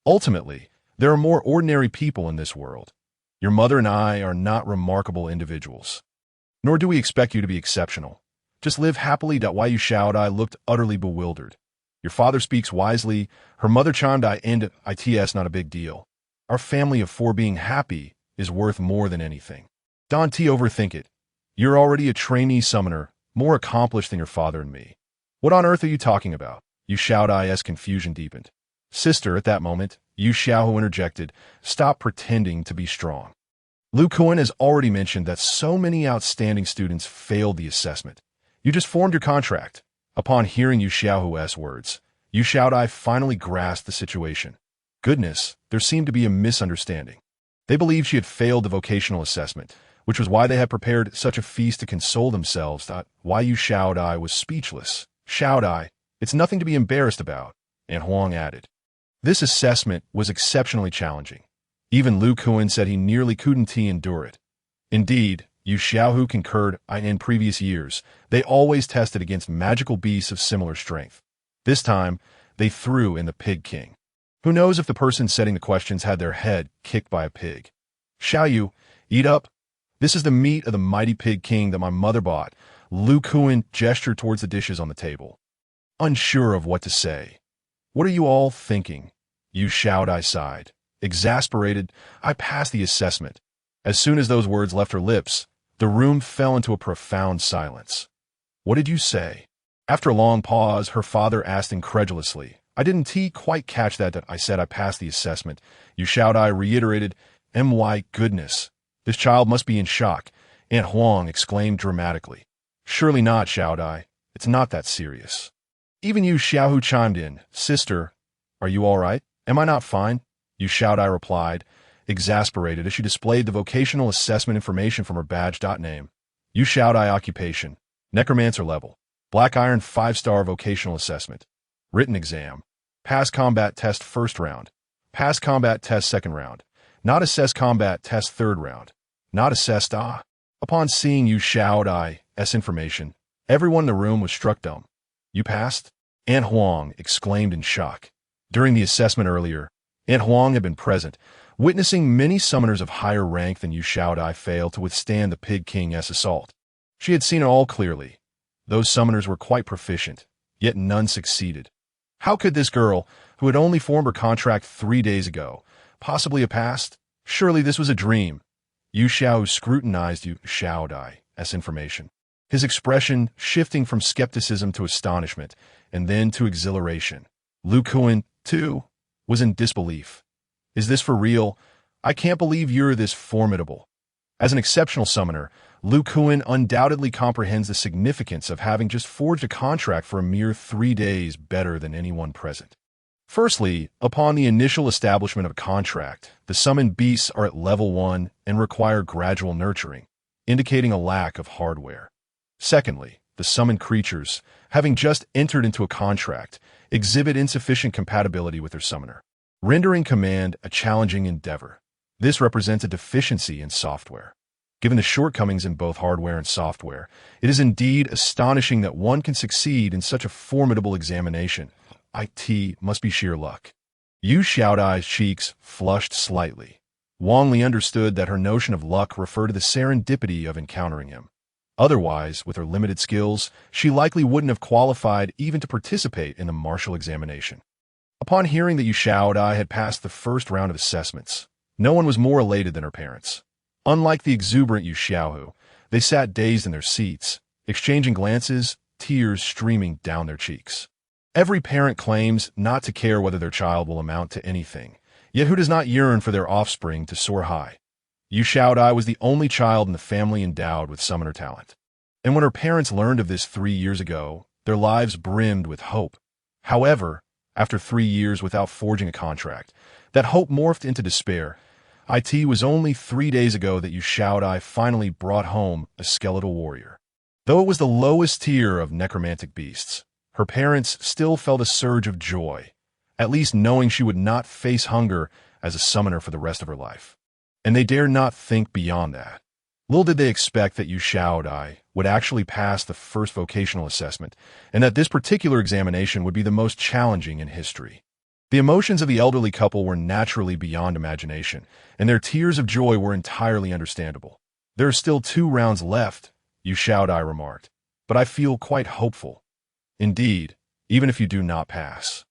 Ultimately, there are more ordinary people in this world. Your mother and I are not remarkable individuals. Nor do we expect you to be exceptional. Just live happily. Yu Shaodai looked utterly bewildered. Your father speaks wisely. Her mother chimed in, it's not a big deal. Our family of 4 being happy is worth more than anything. Don't overthink it. You're already a trainee summoner, more accomplished than your father and me. What on earth are you talking about? Yu Shaodai's confusion deepened. Sister, at that moment, Yu Xiaohu interjected, stop pretending to be strong. Lu Kuan has already mentioned that so many outstanding students failed the assessment. You just formed your contract. Upon hearing Yu Xiaohu's words, Yu Shaodai finally grasped the situation. Goodness, there seemed to be a misunderstanding. They believed she had failed the vocational assessment, which was why they had prepared such a feast to console themselves. Yu Shaodai was speechless. Shaodai, it's nothing to be embarrassed about, Aunt Huang added. This assessment was exceptionally challenging. Even Lu Kuan said he nearly couldn't endure it. Indeed, Yu Xiaohu concurred in previous years, they always tested against magical beasts of similar strength. This time, they threw in the Pig King. Who knows if the person setting the questions had their head kicked by a pig? Xiaoyu, eat up. This is the meat of the mighty Pig King that my mother bought. Lu Kuan gestured towards the dishes on the table. Unsure of what to say. What are you all thinking? Yu Shaodai sighed. Exasperated, I passed the assessment. As soon as those words left her lips, the room fell into a profound silence. What did you say? After a long pause, her father asked incredulously. I didn't quite catch that I said I passed the assessment. Yu Shaodai reiterated, my goodness. This child must be in shock. Aunt Huang exclaimed dramatically. Surely not, Shaodai. It's not that serious. Even Yu Xiaohu chimed in. Sister, are you all right? Am I not fine? Yu Shaodai replied, exasperated as she displayed the vocational assessment information from her badge. Name. Yu Shaodai occupation. Necromancer level. Black Iron 5-star vocational assessment. Written exam. Pass combat test first round. Pass combat test second round. Not assess combat test third round. Not assessed. Upon seeing Yu Shaodai's information, everyone in the room was struck dumb. You passed? Aunt Huang exclaimed in shock. During the assessment earlier, Aunt Huang had been present, witnessing many summoners of higher rank than Yu Shaodai fail to withstand the Pig King's assault. She had seen it all clearly. Those summoners were quite proficient, yet none succeeded. How could this girl, who had only formed her contract 3 days ago, possibly have passed? Surely this was a dream. Yu Xiao scrutinized Yu Shaodai's information, his expression shifting from skepticism to astonishment, and then to exhilaration. Lu Kuan, too, was in disbelief. Is this for real? I can't believe you're this formidable. As an exceptional summoner, Lu Kuan undoubtedly comprehends the significance of having just forged a contract for a mere 3 days better than anyone present. Firstly, upon the initial establishment of a contract, the summoned beasts are at level 1 and require gradual nurturing, indicating a lack of hardware. Secondly, the summoned creatures, having just entered into a contract, exhibit insufficient compatibility with their summoner, rendering command a challenging endeavor. This represents a deficiency in software. Given the shortcomings in both hardware and software, it is indeed astonishing that one can succeed in such a formidable examination. IT must be sheer luck. Yu Xiaodai's cheeks flushed slightly. Wang Li understood that her notion of luck referred to the serendipity of encountering him. Otherwise, with her limited skills, she likely wouldn't have qualified even to participate in the martial examination. Upon hearing that Yu Xiaodai had passed the first round of assessments, no one was more elated than her parents. Unlike the exuberant Yu Xiaohu, they sat dazed in their seats, exchanging glances, tears streaming down their cheeks. Every parent claims not to care whether their child will amount to anything, yet who does not yearn for their offspring to soar high? Yu Xiaodai was the only child in the family endowed with summoner talent. And when her parents learned of this 3 years ago, their lives brimmed with hope. However, after 3 years without forging a contract, that hope morphed into despair. It was only 3 days ago that Yu Xiaodai finally brought home a skeletal warrior. Though it was the lowest tier of necromantic beasts, her parents still felt a surge of joy, at least knowing she would not face hunger as a summoner for the rest of her life. And they dared not think beyond that. Little did they expect that Yu Xiaodai would actually pass the first vocational assessment, and that this particular examination would be the most challenging in history. The emotions of the elderly couple were naturally beyond imagination, and their tears of joy were entirely understandable. There are still 2 rounds left, Yu Xiaodai remarked, but I feel quite hopeful. Indeed, even if you do not pass.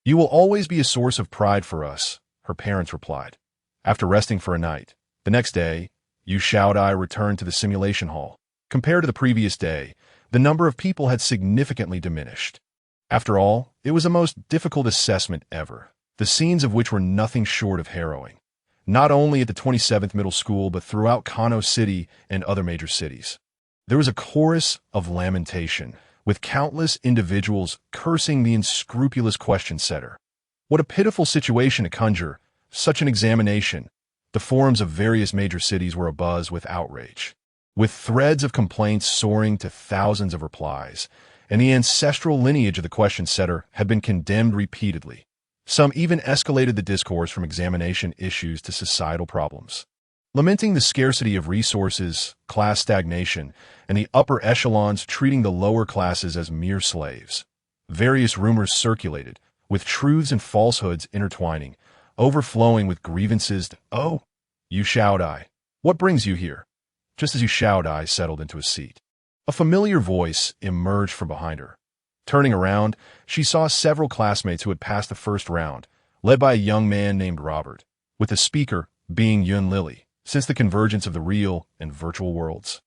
You will always be a source of pride for us, her parents replied. After resting for a night, the next day, Yu Xiaodai returned to the simulation hall. Compared to the previous day, the number of people had significantly diminished. After all, it was the most difficult assessment ever, the scenes of which were nothing short of harrowing. Not only at the 27th Middle School, but throughout Kano City and other major cities. There was a chorus of lamentation, with countless individuals cursing the unscrupulous question setter. What a pitiful situation to conjure, such an examination. The forums of various major cities were abuzz with outrage, with threads of complaints soaring to thousands of replies, and the ancestral lineage of the question setter had been condemned repeatedly. Some even escalated the discourse from examination issues to societal problems, lamenting the scarcity of resources, class stagnation, and the upper echelons treating the lower classes as mere slaves. Various rumors circulated, with truths and falsehoods intertwining, overflowing with grievances. Oh, Yu Xiaodai, what brings you here? Just as Yu Xiaodai settled into a seat, a familiar voice emerged from behind her. Turning around, she saw several classmates who had passed the first round, led by a young man named Robert, with the speaker being Yun Lily, since the convergence of the real and virtual worlds.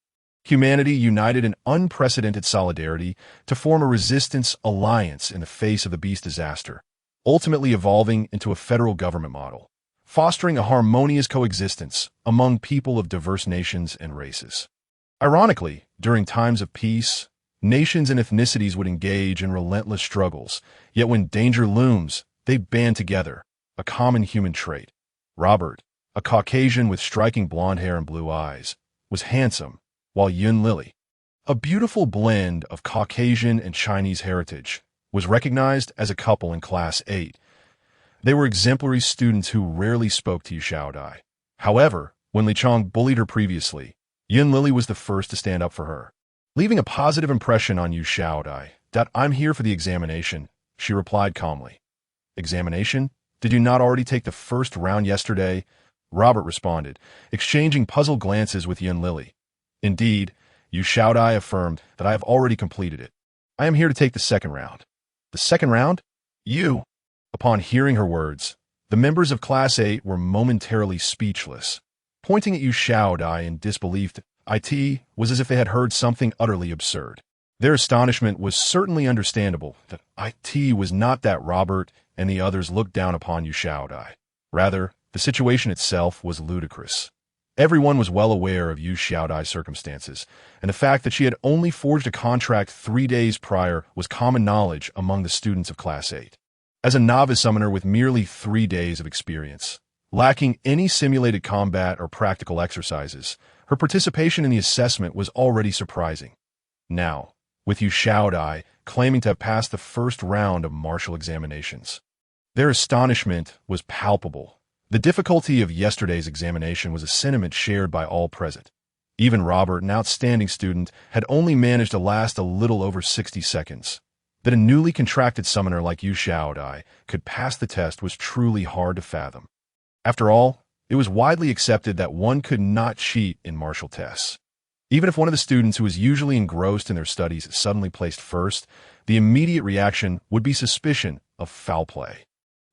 Humanity united in unprecedented solidarity to form a resistance alliance in the face of the beast disaster, ultimately evolving into a federal government model, fostering a harmonious coexistence among people of diverse nations and races. Ironically, during times of peace, nations and ethnicities would engage in relentless struggles, yet when danger looms, they band together, a common human trait. Robert, a Caucasian with striking blonde hair and blue eyes, was handsome, while Yun Lily, a beautiful blend of Caucasian and Chinese heritage, was recognized as a couple in Class 8. They were exemplary students who rarely spoke to Yu Xiaodai. However, when Li Chong bullied her previously, Yun Lily was the first to stand up for her. Leaving a positive impression on Yu Xiaodai, "I'm here for the examination," she replied calmly. "Examination? Did you not already take the first round yesterday?" Robert responded, exchanging puzzled glances with Yun Lily. "Indeed," Yu Xiaodai affirmed, "that I have already completed it. I am here to take the second round." "The second round? You?" Upon hearing her words, the members of Class 8 were momentarily speechless. Pointing at Yu Xiaodai in disbelief, it was as if they had heard something utterly absurd. Their astonishment was certainly understandable that it was not that Robert and the others looked down upon Yu Xiaodai. Rather, the situation itself was ludicrous. Everyone was well aware of Yu Xiaodai's circumstances, and the fact that she had only forged a contract 3 days prior was common knowledge among the students of Class 8. As a novice summoner with merely 3 days of experience, lacking any simulated combat or practical exercises, her participation in the assessment was already surprising. Now, with Yu Xiaodai claiming to have passed the first round of martial examinations, their astonishment was palpable. The difficulty of yesterday's examination was a sentiment shared by all present. Even Robert, an outstanding student, had only managed to last a little over 60 seconds. That a newly contracted summoner like Yu Xiaodai could pass the test was truly hard to fathom. After all, it was widely accepted that one could not cheat in martial tests. Even if one of the students who was usually engrossed in their studies suddenly placed first, the immediate reaction would be suspicion of foul play.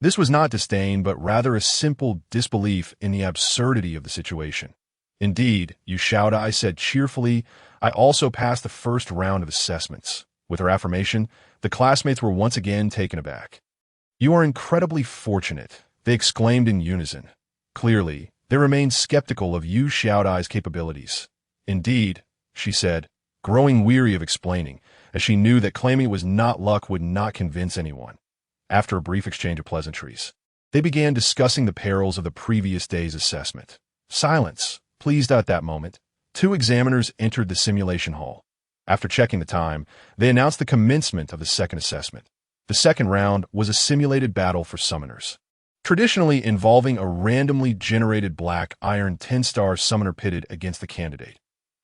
This was not disdain, but rather a simple disbelief in the absurdity of the situation. Indeed, Yu Xiaodai said cheerfully, "I also passed the first round of assessments." With her affirmation, the classmates were once again taken aback. "You are incredibly fortunate," they exclaimed in unison. Clearly, they remained skeptical of Yu Xiaodai's capabilities. "Indeed," she said, growing weary of explaining, as she knew that claiming it was not luck would not convince anyone. After a brief exchange of pleasantries, they began discussing the perils of the previous day's assessment. Silence. Pleased at that moment, two examiners entered the simulation hall. After checking the time, they announced the commencement of the second assessment. The second round was a simulated battle for summoners, traditionally involving a randomly generated black iron 10-star summoner pitted against the candidate.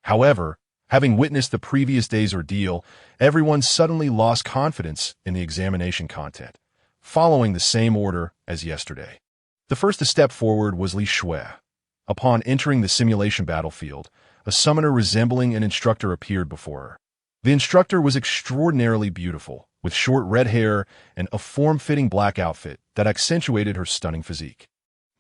However, having witnessed the previous day's ordeal, everyone suddenly lost confidence in the examination content, following the same order as yesterday. The first to step forward was Li Shui. Upon entering the simulation battlefield, a summoner resembling an instructor appeared before her. The instructor was extraordinarily beautiful, with short red hair and a form-fitting black outfit that accentuated her stunning physique.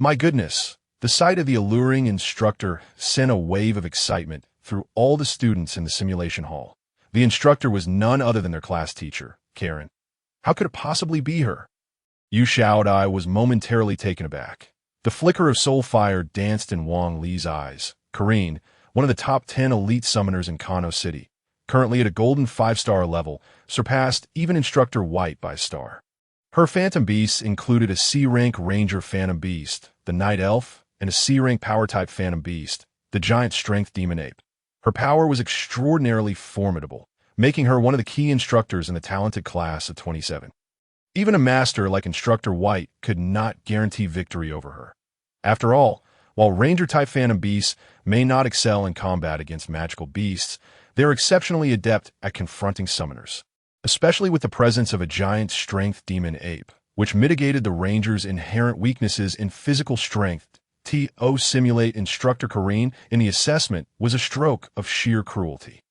My goodness, the sight of the alluring instructor sent a wave of excitement through all the students in the simulation hall. The instructor was none other than their class teacher, Karen. How could it possibly be her? Yu Xiaodai was momentarily taken aback. The flicker of soul fire danced in Wang Li's eyes. Karen, one of the top 10 elite summoners in Kano City, currently at a golden 5-star level, surpassed even Instructor White by a star. Her Phantom Beasts included a C-rank Ranger Phantom Beast, the Night Elf, and a C-rank Power-type Phantom Beast, the Giant Strength Demon Ape. Her power was extraordinarily formidable, making her one of the key instructors in the talented class of 27. Even a master like Instructor White could not guarantee victory over her. After all, while Ranger-type Phantom Beasts may not excel in combat against magical beasts, they are exceptionally adept at confronting summoners, especially with the presence of a giant strength demon ape, which mitigated the Ranger's inherent weaknesses in physical strength. To simulate Instructor Karen in the assessment was a stroke of sheer cruelty.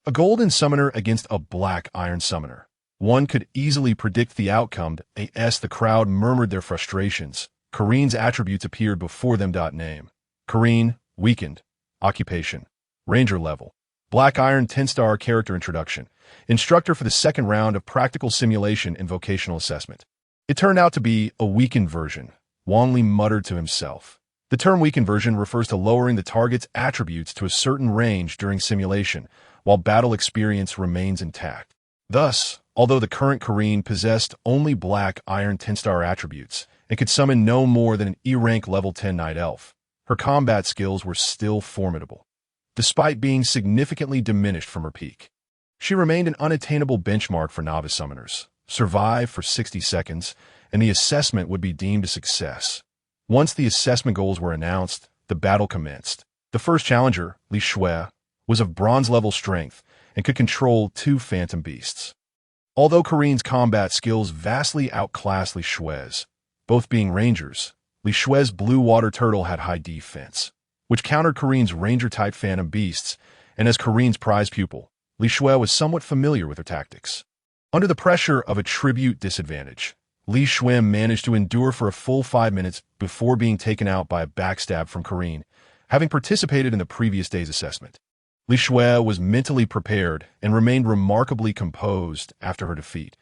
A golden summoner against a black iron summoner. One could easily predict the outcome. As the crowd murmured their frustrations, Karen's attributes appeared before them. Name: Karen, weakened. Occupation: Ranger level. Black Iron 10-star character introduction. Instructor for the second round of practical simulation and vocational assessment. It turned out to be a weakened version. Wang Li muttered to himself. The term weakened version refers to lowering the target's attributes to a certain range during simulation, while battle experience remains intact. Thus, although the current Karen possessed only black iron 10-star attributes and could summon no more than an E-rank level 10 Night Elf, her combat skills were still formidable, despite being significantly diminished from her peak. She remained an unattainable benchmark for novice summoners, survive for 60 seconds, and the assessment would be deemed a success. Once the assessment goals were announced, the battle commenced. The first challenger, Li Shui, was of bronze-level strength and could control 2 Phantom Beasts. Although Karen's combat skills vastly outclassed Li Shui's, both being Rangers, Li Shui's Blue Water Turtle had high defense, which countered Karen's Ranger-type Phantom Beasts, and as Karen's prize pupil, Li Shui was somewhat familiar with her tactics. Under the pressure of a tribute disadvantage, Li Shui managed to endure for a full 5 minutes before being taken out by a backstab from Karen, having participated in the previous day's assessment. Li Shui was mentally prepared and remained remarkably composed after her defeat.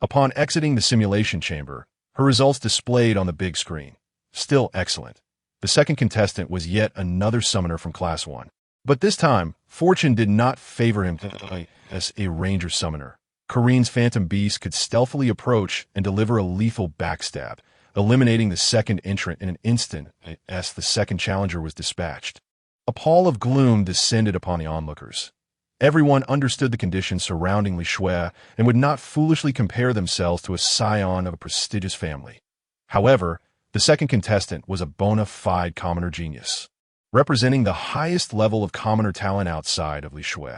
Upon exiting the simulation chamber, her results displayed on the big screen. Still excellent. The second contestant was yet another summoner from Class 1. But this time, fortune did not favor him as a Ranger summoner. Karen's Phantom Beast could stealthily approach and deliver a lethal backstab, eliminating the second entrant in an instant as the second challenger was dispatched. A pall of gloom descended upon the onlookers. Everyone understood the conditions surrounding Li Shui and would not foolishly compare themselves to a scion of a prestigious family. However, the second contestant was a bona fide commoner genius. representing the highest level of commoner talent outside of Li Shui,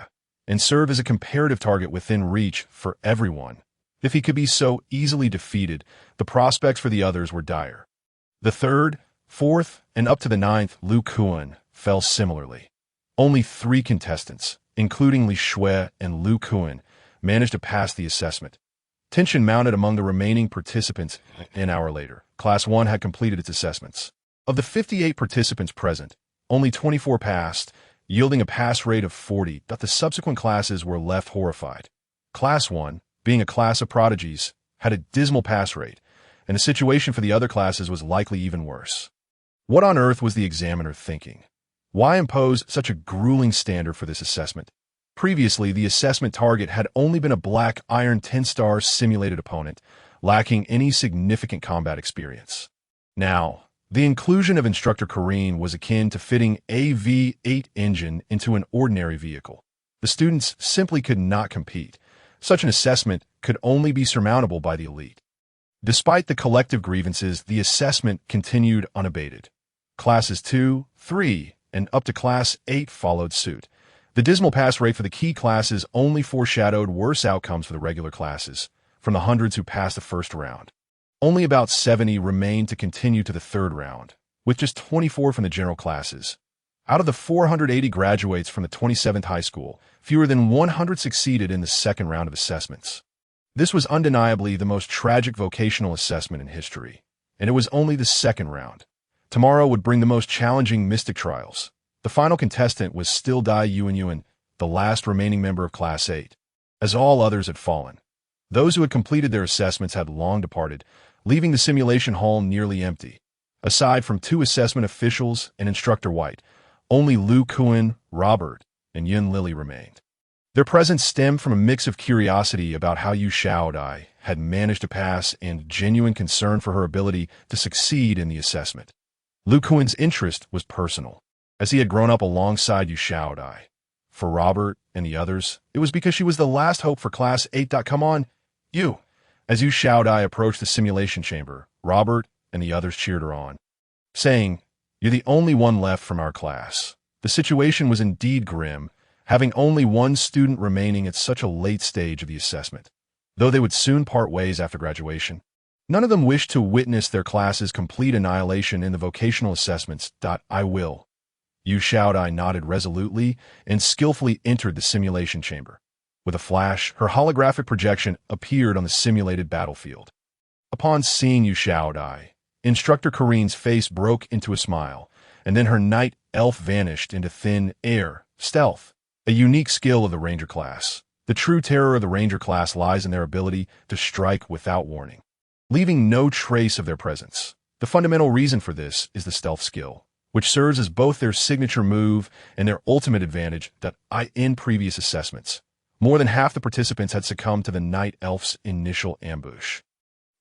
and serve as a comparative target within reach for everyone. If he could be so easily defeated, the prospects for the others were dire. The third, fourth, and up to the ninth Lu Kuan fell similarly. Only 3 contestants, including Li Shui and Lu Kuan, managed to pass the assessment. Tension mounted among the remaining participants. An hour later, Class 1 had completed its assessments. Of the 58 participants present, only 24 passed, yielding a pass rate of 40. The subsequent classes were left horrified. Class 1, being a class of prodigies, had a dismal pass rate, and the situation for the other classes was likely even worse. What on earth was the examiner thinking? Why impose such a grueling standard for this assessment? Previously, the assessment target had only been a black iron 10-star simulated opponent, lacking any significant combat experience. Now, the inclusion of Instructor Kareen was akin to fitting a V8 engine into an ordinary vehicle. The students simply could not compete. Such an assessment could only be surmountable by the elite. Despite the collective grievances, the assessment continued unabated. Classes 2, 3, and up to Class 8 followed suit. The dismal pass rate for the key classes only foreshadowed worse outcomes for the regular classes, from the hundreds who passed the first round. Only about 70 remained to continue to the third round, with just 24 from the general classes. Out of the 480 graduates from the 27th high school, fewer than 100 succeeded in the second round of assessments. This was undeniably the most tragic vocational assessment in history, and it was only the second round. Tomorrow would bring the most challenging mystic trials. The final contestant was still Dai Yuan, the last remaining member of Class 8, as all others had fallen. Those who had completed their assessments had long departed, leaving the simulation hall nearly empty. Aside from 2 assessment officials and Instructor White, only Lu Kuan, Robert, and Yun Lily remained. Their presence stemmed from a mix of curiosity about how Yu Xiaodai had managed to pass and genuine concern for her ability to succeed in the assessment. Lu Kuan's interest was personal, as he had grown up alongside Yu Xiaodai. For Robert and the others, it was because she was the last hope for Class 8. Come on, you! As Yu Xiaodai approached the simulation chamber, Robert and the others cheered her on, saying, "You're the only one left from our class." The situation was indeed grim, having only 1 student remaining at such a late stage of the assessment. Though they would soon part ways after graduation, none of them wished to witness their class's complete annihilation in the vocational assessments. I will. Yu Xiaodai nodded resolutely and skillfully entered the simulation chamber. With a flash, her holographic projection appeared on the simulated battlefield. Upon seeing Yu Xiaodai, Instructor Kareen's face broke into a smile, and then her night elf vanished into thin air. Stealth, a unique skill of the Ranger class. The true terror of the Ranger class lies in their ability to strike without warning, leaving no trace of their presence. The fundamental reason for this is the stealth skill, which serves as both their signature move and their ultimate advantage. In previous assessments, more than half the participants had succumbed to the Night Elf's initial ambush.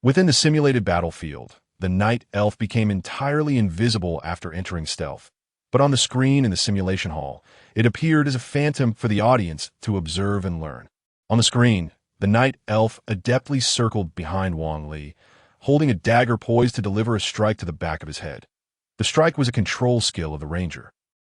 Within the simulated battlefield, the Night Elf became entirely invisible after entering stealth, but on the screen in the simulation hall, it appeared as a phantom for the audience to observe and learn. On the screen, the Night Elf adeptly circled behind Wang Li, holding a dagger poised to deliver a strike to the back of his head. The strike was a control skill of the Ranger,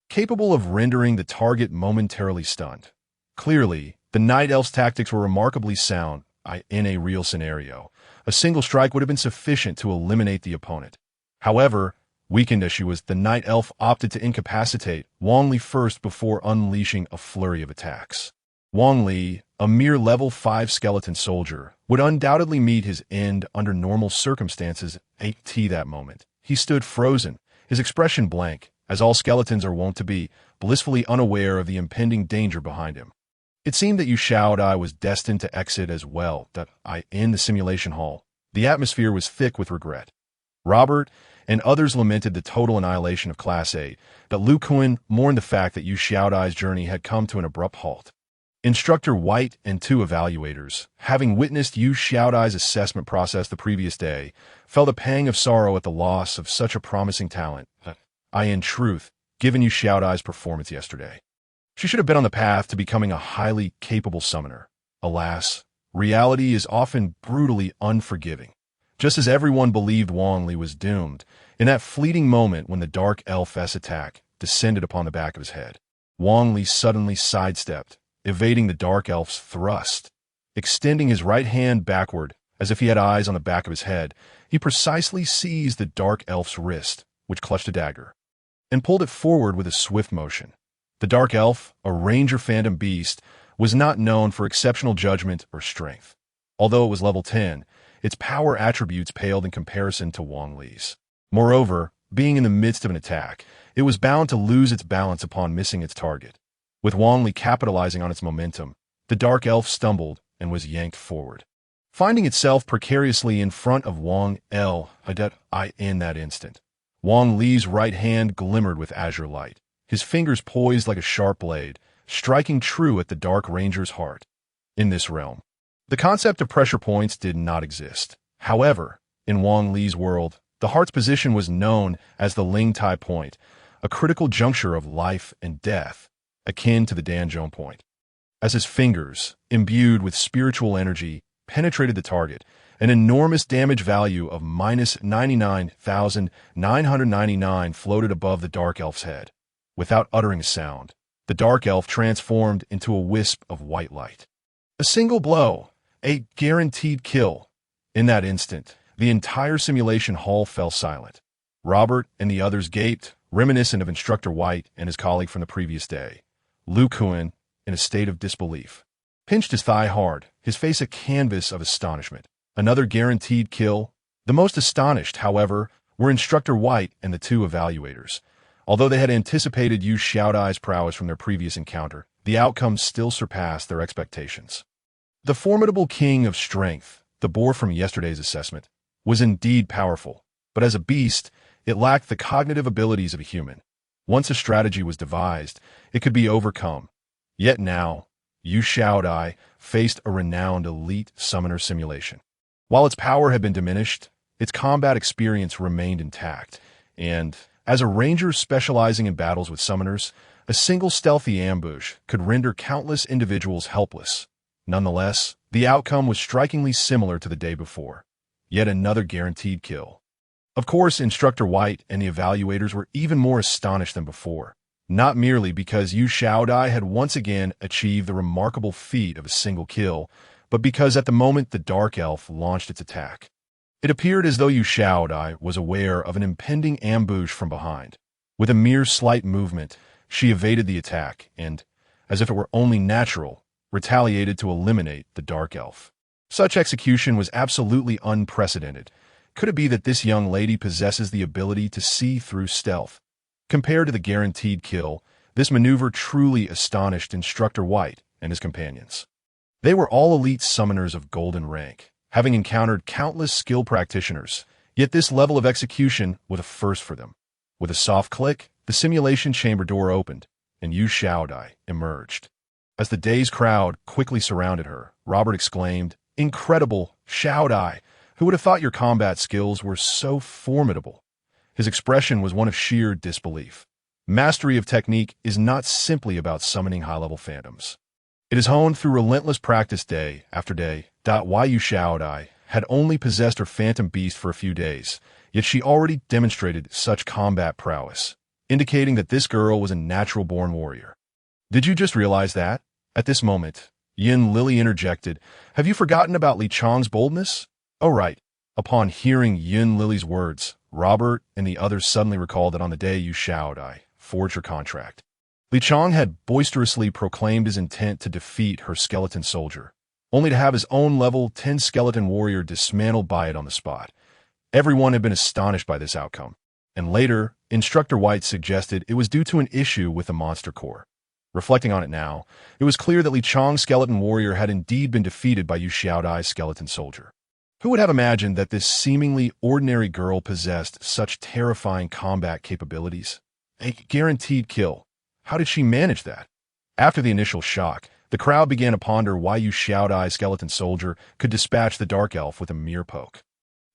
capable of rendering the target momentarily stunned. Clearly, the Night Elf's tactics were remarkably sound. In a real scenario, a single strike would have been sufficient to eliminate the opponent. However, weakened as she was, the Night Elf opted to incapacitate Wang Li first before unleashing a flurry of attacks. Wang Li, a mere level 5 skeleton soldier, would undoubtedly meet his end under normal circumstances. At that moment, he stood frozen, his expression blank, as all skeletons are wont to be, blissfully unaware of the impending danger behind him. It seemed that Yu Xiaodai was destined to exit as well. In the simulation hall, the atmosphere was thick with regret. Robert and others lamented the total annihilation of Class 8, but Lu Kuan mourned the fact that Yu Xiaodai's journey had come to an abrupt halt. Instructor White and 2 evaluators, having witnessed Yu Xiaodai's assessment process the previous day, felt a pang of sorrow at the loss of such a promising talent. In truth, given Yu Xiaodai's performance yesterday, she should have been on the path to becoming a highly capable summoner. Alas, reality is often brutally unforgiving. Just as everyone believed Wang Li was doomed, in that fleeting moment when the Dark Elf's attack descended upon the back of his head. Wang Li suddenly sidestepped, evading the dark elf's thrust. Extending his right hand backward, as if he had eyes on the back of his head, he precisely seized the dark elf's wrist, which clutched a dagger, and pulled it forward with a swift motion. The dark elf, a ranger phantom beast, was not known for exceptional judgment or strength. Although it was level 10, its power attributes paled in comparison to Wang Li's. Moreover, being in the midst of an attack, it was bound to lose its balance upon missing its target. With Wang Li capitalizing on its momentum, the dark elf stumbled and was yanked forward, finding itself precariously in front of Wang Li in that instant. Wang Li's right hand glimmered with azure light, his fingers poised like a sharp blade, striking true at the dark ranger's heart. In this realm, the concept of pressure points did not exist. However, in Wang Li's world, the heart's position was known as the Ling Tai point, a critical juncture of life and death, akin to the Danzhong point. As his fingers, imbued with spiritual energy, penetrated the target, an enormous damage value of minus 99,999 floated above the dark elf's head. Without uttering a sound, the dark elf transformed into a wisp of white light. A single blow, a guaranteed kill. In that instant, the entire simulation hall fell silent. Robert and the others gaped, reminiscent of Instructor White and his colleague from the previous day. Lu Kuan, in a state of disbelief, pinched his thigh hard, his face a canvas of astonishment. Another guaranteed kill. The most astonished, however, were Instructor White and the two evaluators. Although they had anticipated Yu Xiaodai's prowess from their previous encounter, the outcome still surpassed their expectations. The formidable king of strength, the boar from yesterday's assessment, was indeed powerful, but as a beast, it lacked the cognitive abilities of a human. Once a strategy was devised, it could be overcome. Yet now, Yu Xiaodai faced a renowned elite summoner simulation. While its power had been diminished, its combat experience remained intact, and, as a ranger specializing in battles with summoners, a single stealthy ambush could render countless individuals helpless. Nonetheless, the outcome was strikingly similar to the day before. Yet another guaranteed kill. Of course, Instructor White and the evaluators were even more astonished than before, not merely because Yu Xiaodai had once again achieved the remarkable feat of a single kill, but because at the moment the dark elf launched its attack, it appeared as though Yu Xiaodai was aware of an impending ambush from behind. With a mere slight movement, she evaded the attack and, as if it were only natural, retaliated to eliminate the dark elf. Such execution was absolutely unprecedented. Could it be that this young lady possesses the ability to see through stealth? Compared to the guaranteed kill, this maneuver truly astonished Instructor White and his companions. They were all elite summoners of golden rank, having encountered countless skilled practitioners, yet this level of execution was a first for them. With a soft click, the simulation chamber door opened, and Yu Xiaodai emerged. As the dazed crowd quickly surrounded her, Robert exclaimed, "Incredible, Xiaodai! Who would have thought your combat skills were so formidable?" His expression was one of sheer disbelief. Mastery of technique is not simply about summoning high-level phantoms. It is honed through relentless practice day after day. Yu Xiaodai had only possessed her phantom beast for a few days, yet she already demonstrated such combat prowess, indicating that this girl was a natural-born warrior. "Did you just realize that?" At this moment, Yin Lily interjected, "Have you forgotten about Li Chang's boldness?" "Oh, right." Upon hearing Yin Lily's words, Robert and the others suddenly recalled that on the day Yu Xiaodai forged her contract, Li Chang had boisterously proclaimed his intent to defeat her skeleton soldier, only to have his own level 10 skeleton warrior dismantled by it on the spot. Everyone had been astonished by this outcome, and later, Instructor White suggested it was due to an issue with the monster core. Reflecting on it now, it was clear that Li Chang's skeleton warrior had indeed been defeated by Yu Xiaodai's skeleton soldier. Who would have imagined that this seemingly ordinary girl possessed such terrifying combat capabilities? A guaranteed kill. How did she manage that? After the initial shock, the crowd began to ponder why Yu Xiaodai's skeleton soldier could dispatch the dark elf with a mere poke.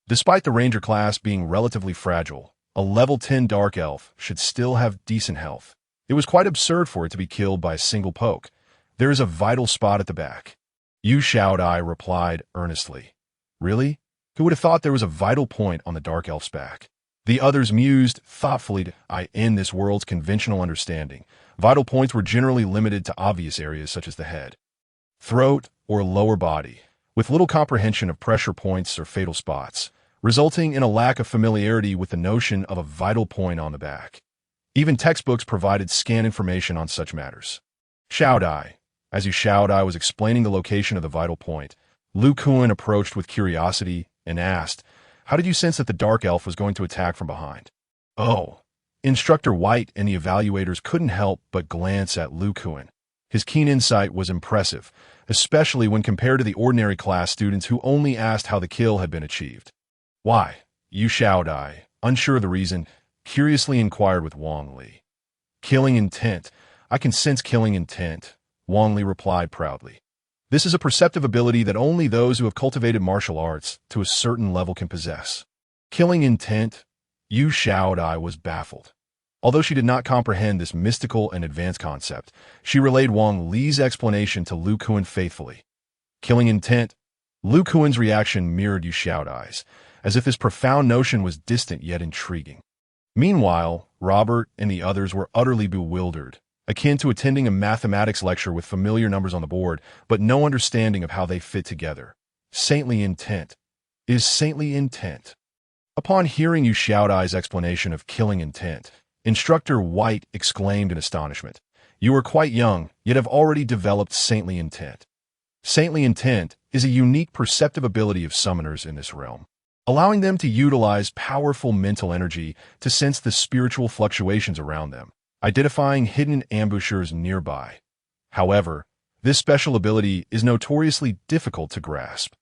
Despite the ranger class being relatively fragile, a level 10 dark elf should still have decent health. It was quite absurd for it to be killed by a single poke. "There is a vital spot at the back." Yu Xiaodai replied earnestly. "Really? Who would have thought there was a vital point on the dark elf's back?" The others mused thoughtfully to in this world's conventional understanding. Vital points were generally limited to obvious areas such as the head, throat, or lower body, with little comprehension of pressure points or fatal spots, resulting in a lack of familiarity with the notion of a vital point on the back. Even textbooks provided scant information on such matters. Xiao Dai. As Yu Xiao Dai was explaining the location of the vital point, Lu Kuan approached with curiosity and asked, "How did you sense that the dark elf was going to attack from behind?" Oh. Instructor White and the evaluators couldn't help but glance at Lu Kuan. His keen insight was impressive, especially when compared to the ordinary class students who only asked how the kill had been achieved. "Why?" Yu Xiao Dai, unsure of the reason, curiously inquired with Wang Li. "Killing intent. I can sense killing intent," Wang Li replied proudly. "This is a perceptive ability that only those who have cultivated martial arts to a certain level can possess." Killing intent? Yu Xiao Dai was baffled. Although she did not comprehend this mystical and advanced concept, she relayed Wang Li's explanation to Lu Kuan faithfully. Killing intent? Lu Kuan's reaction mirrored Yu Xiao Dai's, as if this profound notion was distant yet intriguing. Meanwhile, Robert and the others were utterly bewildered, akin to attending a mathematics lecture with familiar numbers on the board, but no understanding of how they fit together. Saintly intent. Is saintly intent? Upon hearing Yu Xiao Dai's explanation of killing intent, Instructor White exclaimed in astonishment, "You are quite young, yet have already developed saintly intent." Saintly intent is a unique perceptive ability of summoners in this realm, allowing them to utilize powerful mental energy to sense the spiritual fluctuations around them, identifying hidden ambushers nearby. However, this special ability is notoriously difficult to grasp.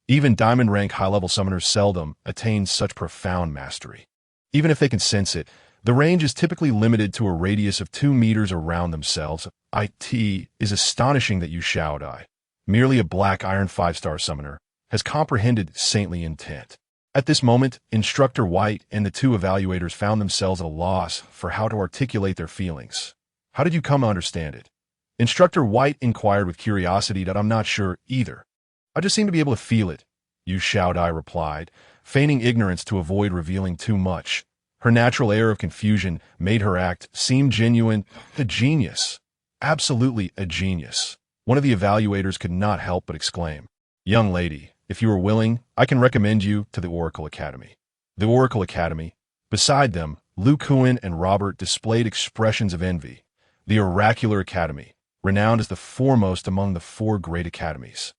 Even diamond-rank high-level summoners seldom attain such profound mastery. Even if they can sense it, the range is typically limited to a radius of 2 meters around themselves. It is astonishing that Yu Xiao Dai, merely a black iron 5-star summoner, has comprehended saintly intent. At this moment, Instructor White and the 2 evaluators found themselves at a loss for how to articulate their feelings. "How did you come to understand it?" Instructor White inquired with curiosity. "That I'm not sure either. I just seem to be able to feel it," Yu Xiao Dai replied, feigning ignorance to avoid revealing too much. Her natural air of confusion made her act seem genuine. A genius. Absolutely a genius. One of the evaluators could not help but exclaim, "Young lady, if you are willing, I can recommend you to the Oracle Academy." The Oracle Academy. Beside them, Lu Kuan and Robert displayed expressions of envy. The Oracular Academy, renowned as the foremost among the 4 great academies,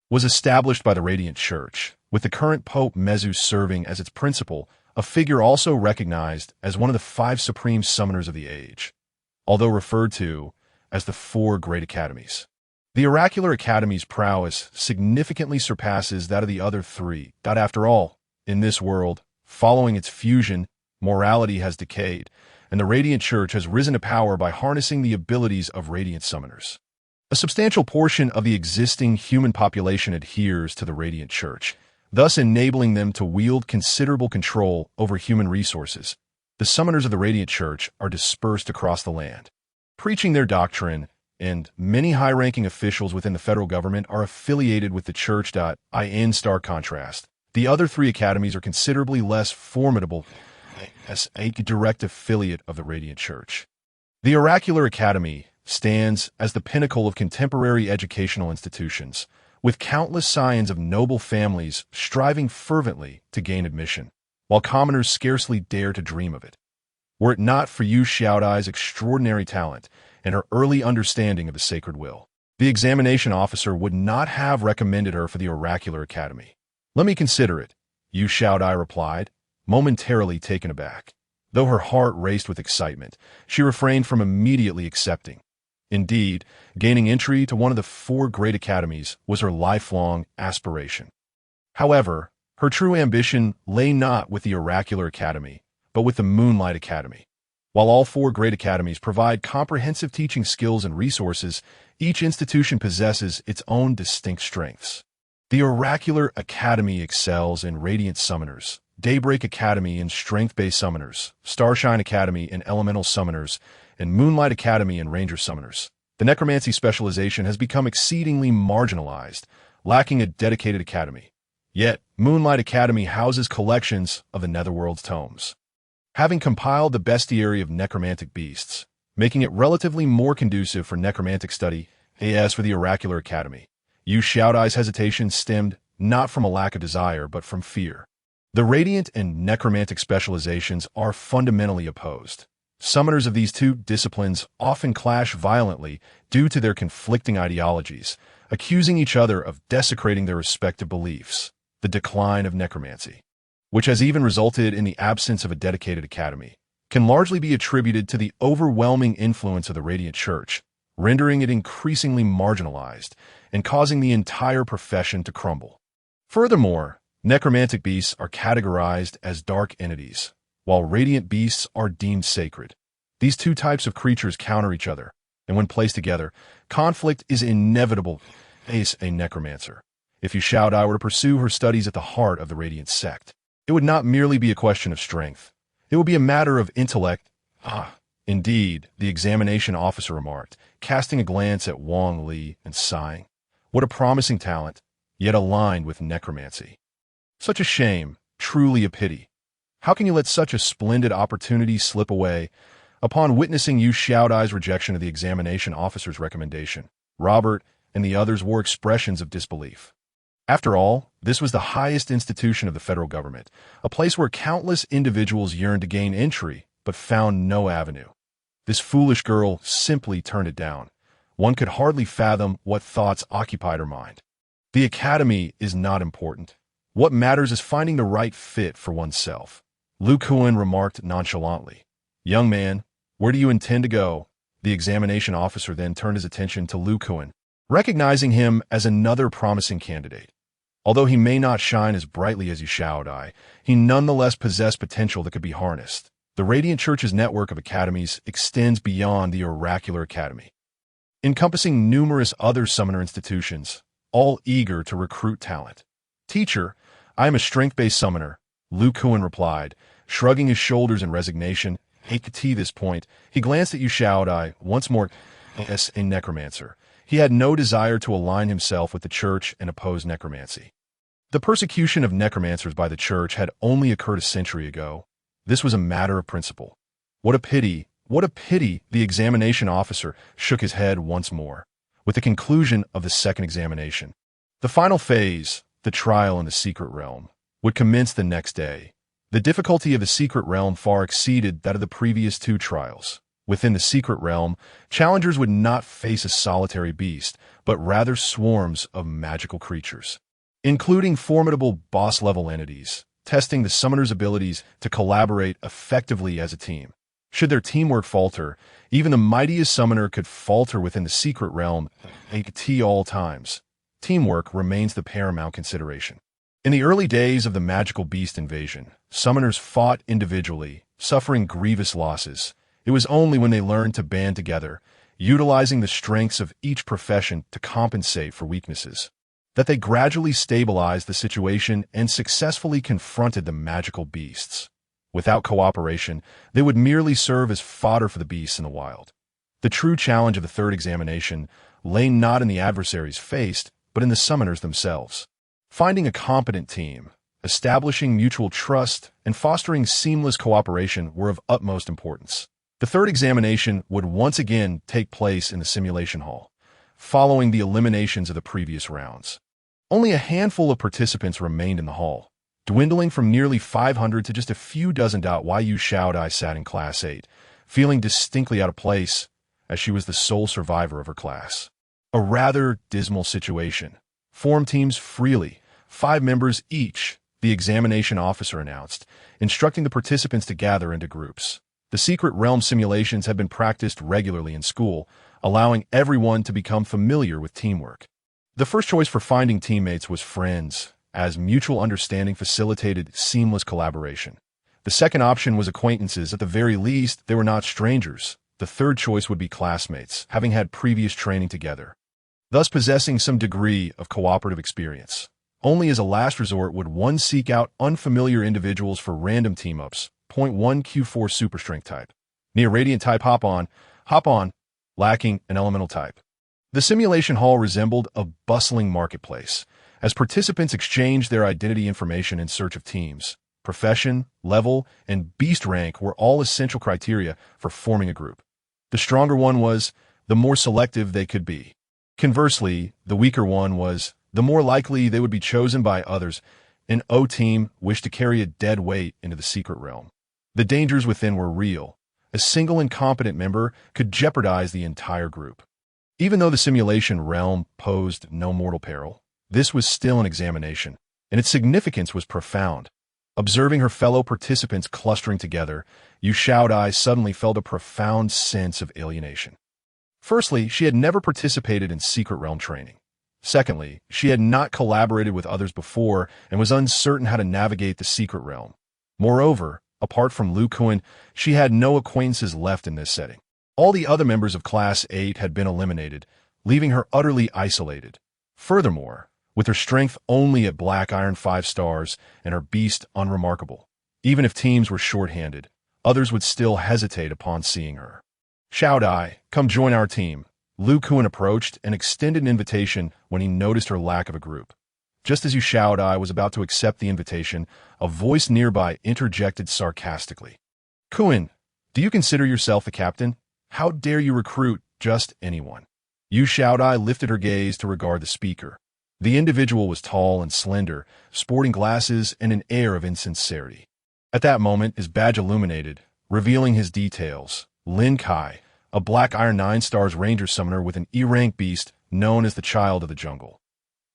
was established by the Radiant Church, with the current Pope Mezu serving as its principal, a figure also recognized as one of the 5 supreme summoners of the age, although referred to as the 4 great academies. The Oracular Academy's prowess significantly surpasses that of the other 3. After all, in this world, following its fusion, morality has decayed, and the Radiant Church has risen to power by harnessing the abilities of radiant summoners. A substantial portion of the existing human population adheres to the Radiant Church, thus enabling them to wield considerable control over human resources. The summoners of the Radiant Church are dispersed across the land, preaching their doctrine, and many high-ranking officials within the federal government are affiliated with the Church. In stark contrast, the other 3 academies are considerably less formidable as a direct affiliate of the Radiant Church. The Oracular Academy stands as the pinnacle of contemporary educational institutions, with countless scions of noble families striving fervently to gain admission, while commoners scarcely dare to dream of it. Were it not for Yu Xiao Dai's extraordinary talent and her early understanding of the sacred will, the examination officer would not have recommended her for the Oracular Academy. "Let me consider it," Yu Xiao Dai replied, momentarily taken aback. Though her heart raced with excitement, she refrained from immediately accepting. Indeed, gaining entry to one of the 4 great academies was her lifelong aspiration. However, her true ambition lay not with the Oracular Academy, but with the Moonlight Academy. While all 4 great academies provide comprehensive teaching skills and resources, each institution possesses its own distinct strengths. The Oracular Academy excels in Radiant Summoners, Daybreak Academy in Strength-Based Summoners, Starshine Academy in Elemental Summoners, and Moonlight Academy in Ranger Summoners. The Necromancy specialization has become exceedingly marginalized, lacking a dedicated academy. Yet, Moonlight Academy houses collections of the Netherworld's tomes. having compiled the bestiary of necromantic beasts, making it relatively more conducive for necromantic study. As for the Oracular Academy, Yu Xiaodai's hesitation stemmed not from a lack of desire, but from fear. The radiant and necromantic specializations are fundamentally opposed. Summoners of these two disciplines often clash violently due to their conflicting ideologies, accusing each other of desecrating their respective beliefs. The decline of necromancy, which has even resulted in the absence of a dedicated academy, can largely be attributed to the overwhelming influence of the Radiant Church, rendering it increasingly marginalized and causing the entire profession to crumble. Furthermore, necromantic beasts are categorized as dark entities, while radiant beasts are deemed sacred. These two types of creatures counter each other, and when placed together, conflict is inevitable. As a necromancer, if Yu Xiaodai were to pursue her studies at the heart of the Radiant sect, it would not merely be a question of strength. It would be a matter of intellect. Indeed, the examination officer remarked, casting a glance at Wang Li and sighing. What a promising talent, yet aligned with necromancy. Such a shame, truly a pity. How can you let such a splendid opportunity slip away? Upon witnessing Yu Xiaodai's rejection of the examination officer's recommendation, Robert and the others wore expressions of disbelief. After all, this was the highest institution of the federal government, a place where countless individuals yearned to gain entry but found no avenue. This foolish girl simply turned it down. One could hardly fathom what thoughts occupied her mind. The academy is not important. What matters is finding the right fit for oneself. Lu Kuan remarked nonchalantly. Young man, where do you intend to go? The examination officer then turned his attention to Lu Kuan, recognizing him as another promising candidate. Although he may not shine as brightly as Yu Xiaodai, he nonetheless possessed potential that could be harnessed. The Radiant Church's network of academies extends beyond the Oracular Academy, encompassing numerous other summoner institutions, all eager to recruit talent. Teacher, I am a strength-based summoner, Lu Kuan replied, shrugging his shoulders in resignation. At this point, he glanced at Yu Xiaodai once more. As a necromancer, he had no desire to align himself with the church and oppose necromancy. The persecution of necromancers by the church had only occurred a century ago. This was a matter of principle. What a pity, the examination officer shook his head once more. With the conclusion of the second examination, the final phase, the trial in the secret realm, would commence the next day. The difficulty of the secret realm far exceeded that of the previous two trials. Within the secret realm, challengers would not face a solitary beast, but rather swarms of magical creatures, including formidable boss-level entities, testing the summoner's abilities to collaborate effectively as a team. Should their teamwork falter, even the mightiest summoner could falter within the secret realm at all times. Teamwork remains the paramount consideration. In the early days of the magical beast invasion, summoners fought individually, suffering grievous losses. It was only when they learned to band together, utilizing the strengths of each profession to compensate for weaknesses, that they gradually stabilized the situation and successfully confronted the magical beasts. Without cooperation, they would merely serve as fodder for the beasts in the wild. The true challenge of the third examination lay not in the adversaries faced, but in the summoners themselves. Finding a competent team, establishing mutual trust, and fostering seamless cooperation were of utmost importance. The third examination would once again take place in the simulation hall, following the eliminations of the previous rounds. Only a handful of participants remained in the hall, dwindling from nearly 500 to just a few dozen. Yu Xiaodai sat in Class 8, feeling distinctly out of place, as she was the sole survivor of her class. A rather dismal situation. Form teams freely, 5 members each, the examination officer announced, instructing the participants to gather into groups. The secret realm simulations had been practiced regularly in school, allowing everyone to become familiar with teamwork. The first choice for finding teammates was friends, as mutual understanding facilitated seamless collaboration. The second option was acquaintances. At the very least, they were not strangers. The third choice would be classmates, having had previous training together, thus possessing some degree of cooperative experience. Only as a last resort would one seek out unfamiliar individuals for random team-ups. Point 1 Q4 super strength type. Near radiant type hop on, lacking an elemental type. The simulation hall resembled a bustling marketplace, as participants exchanged their identity information in search of teams. profession, level, and beast rank were all essential criteria for forming a group. The stronger one was, the more selective they could be. Conversely, the weaker one was, the more likely they would be chosen by others. An O team wished to carry a dead weight into the secret realm. The dangers within were real. A single incompetent member could jeopardize the entire group. Even though the simulation realm posed no mortal peril, this was still an examination, and its significance was profound. Observing her fellow participants clustering together, Yu Xiaodai suddenly felt a profound sense of alienation. Firstly, she had never participated in secret realm training. Secondly, she had not collaborated with others before and was uncertain how to navigate the secret realm. Moreover, apart from Lu Kuan, she had no acquaintances left in this setting. All the other members of Class 8 had been eliminated, leaving her utterly isolated. Furthermore, with her strength only at Black Iron 5 stars and her beast unremarkable, even if teams were short-handed, others would still hesitate upon seeing her. Xiaodai, come join our team. Lu Kuan approached and extended an invitation when he noticed her lack of a group. Just as Yu Xiaodai was about to accept the invitation, a voice nearby interjected sarcastically. Kuan, do you consider yourself the captain? How dare you recruit just anyone? Yu Xiaodai lifted her gaze to regard the speaker. The individual was tall and slender, sporting glasses and an air of insincerity. At that moment, his badge illuminated, revealing his details. Lin Kai, a Black Iron 9 stars ranger summoner with an E-rank beast known as the Child of the Jungle.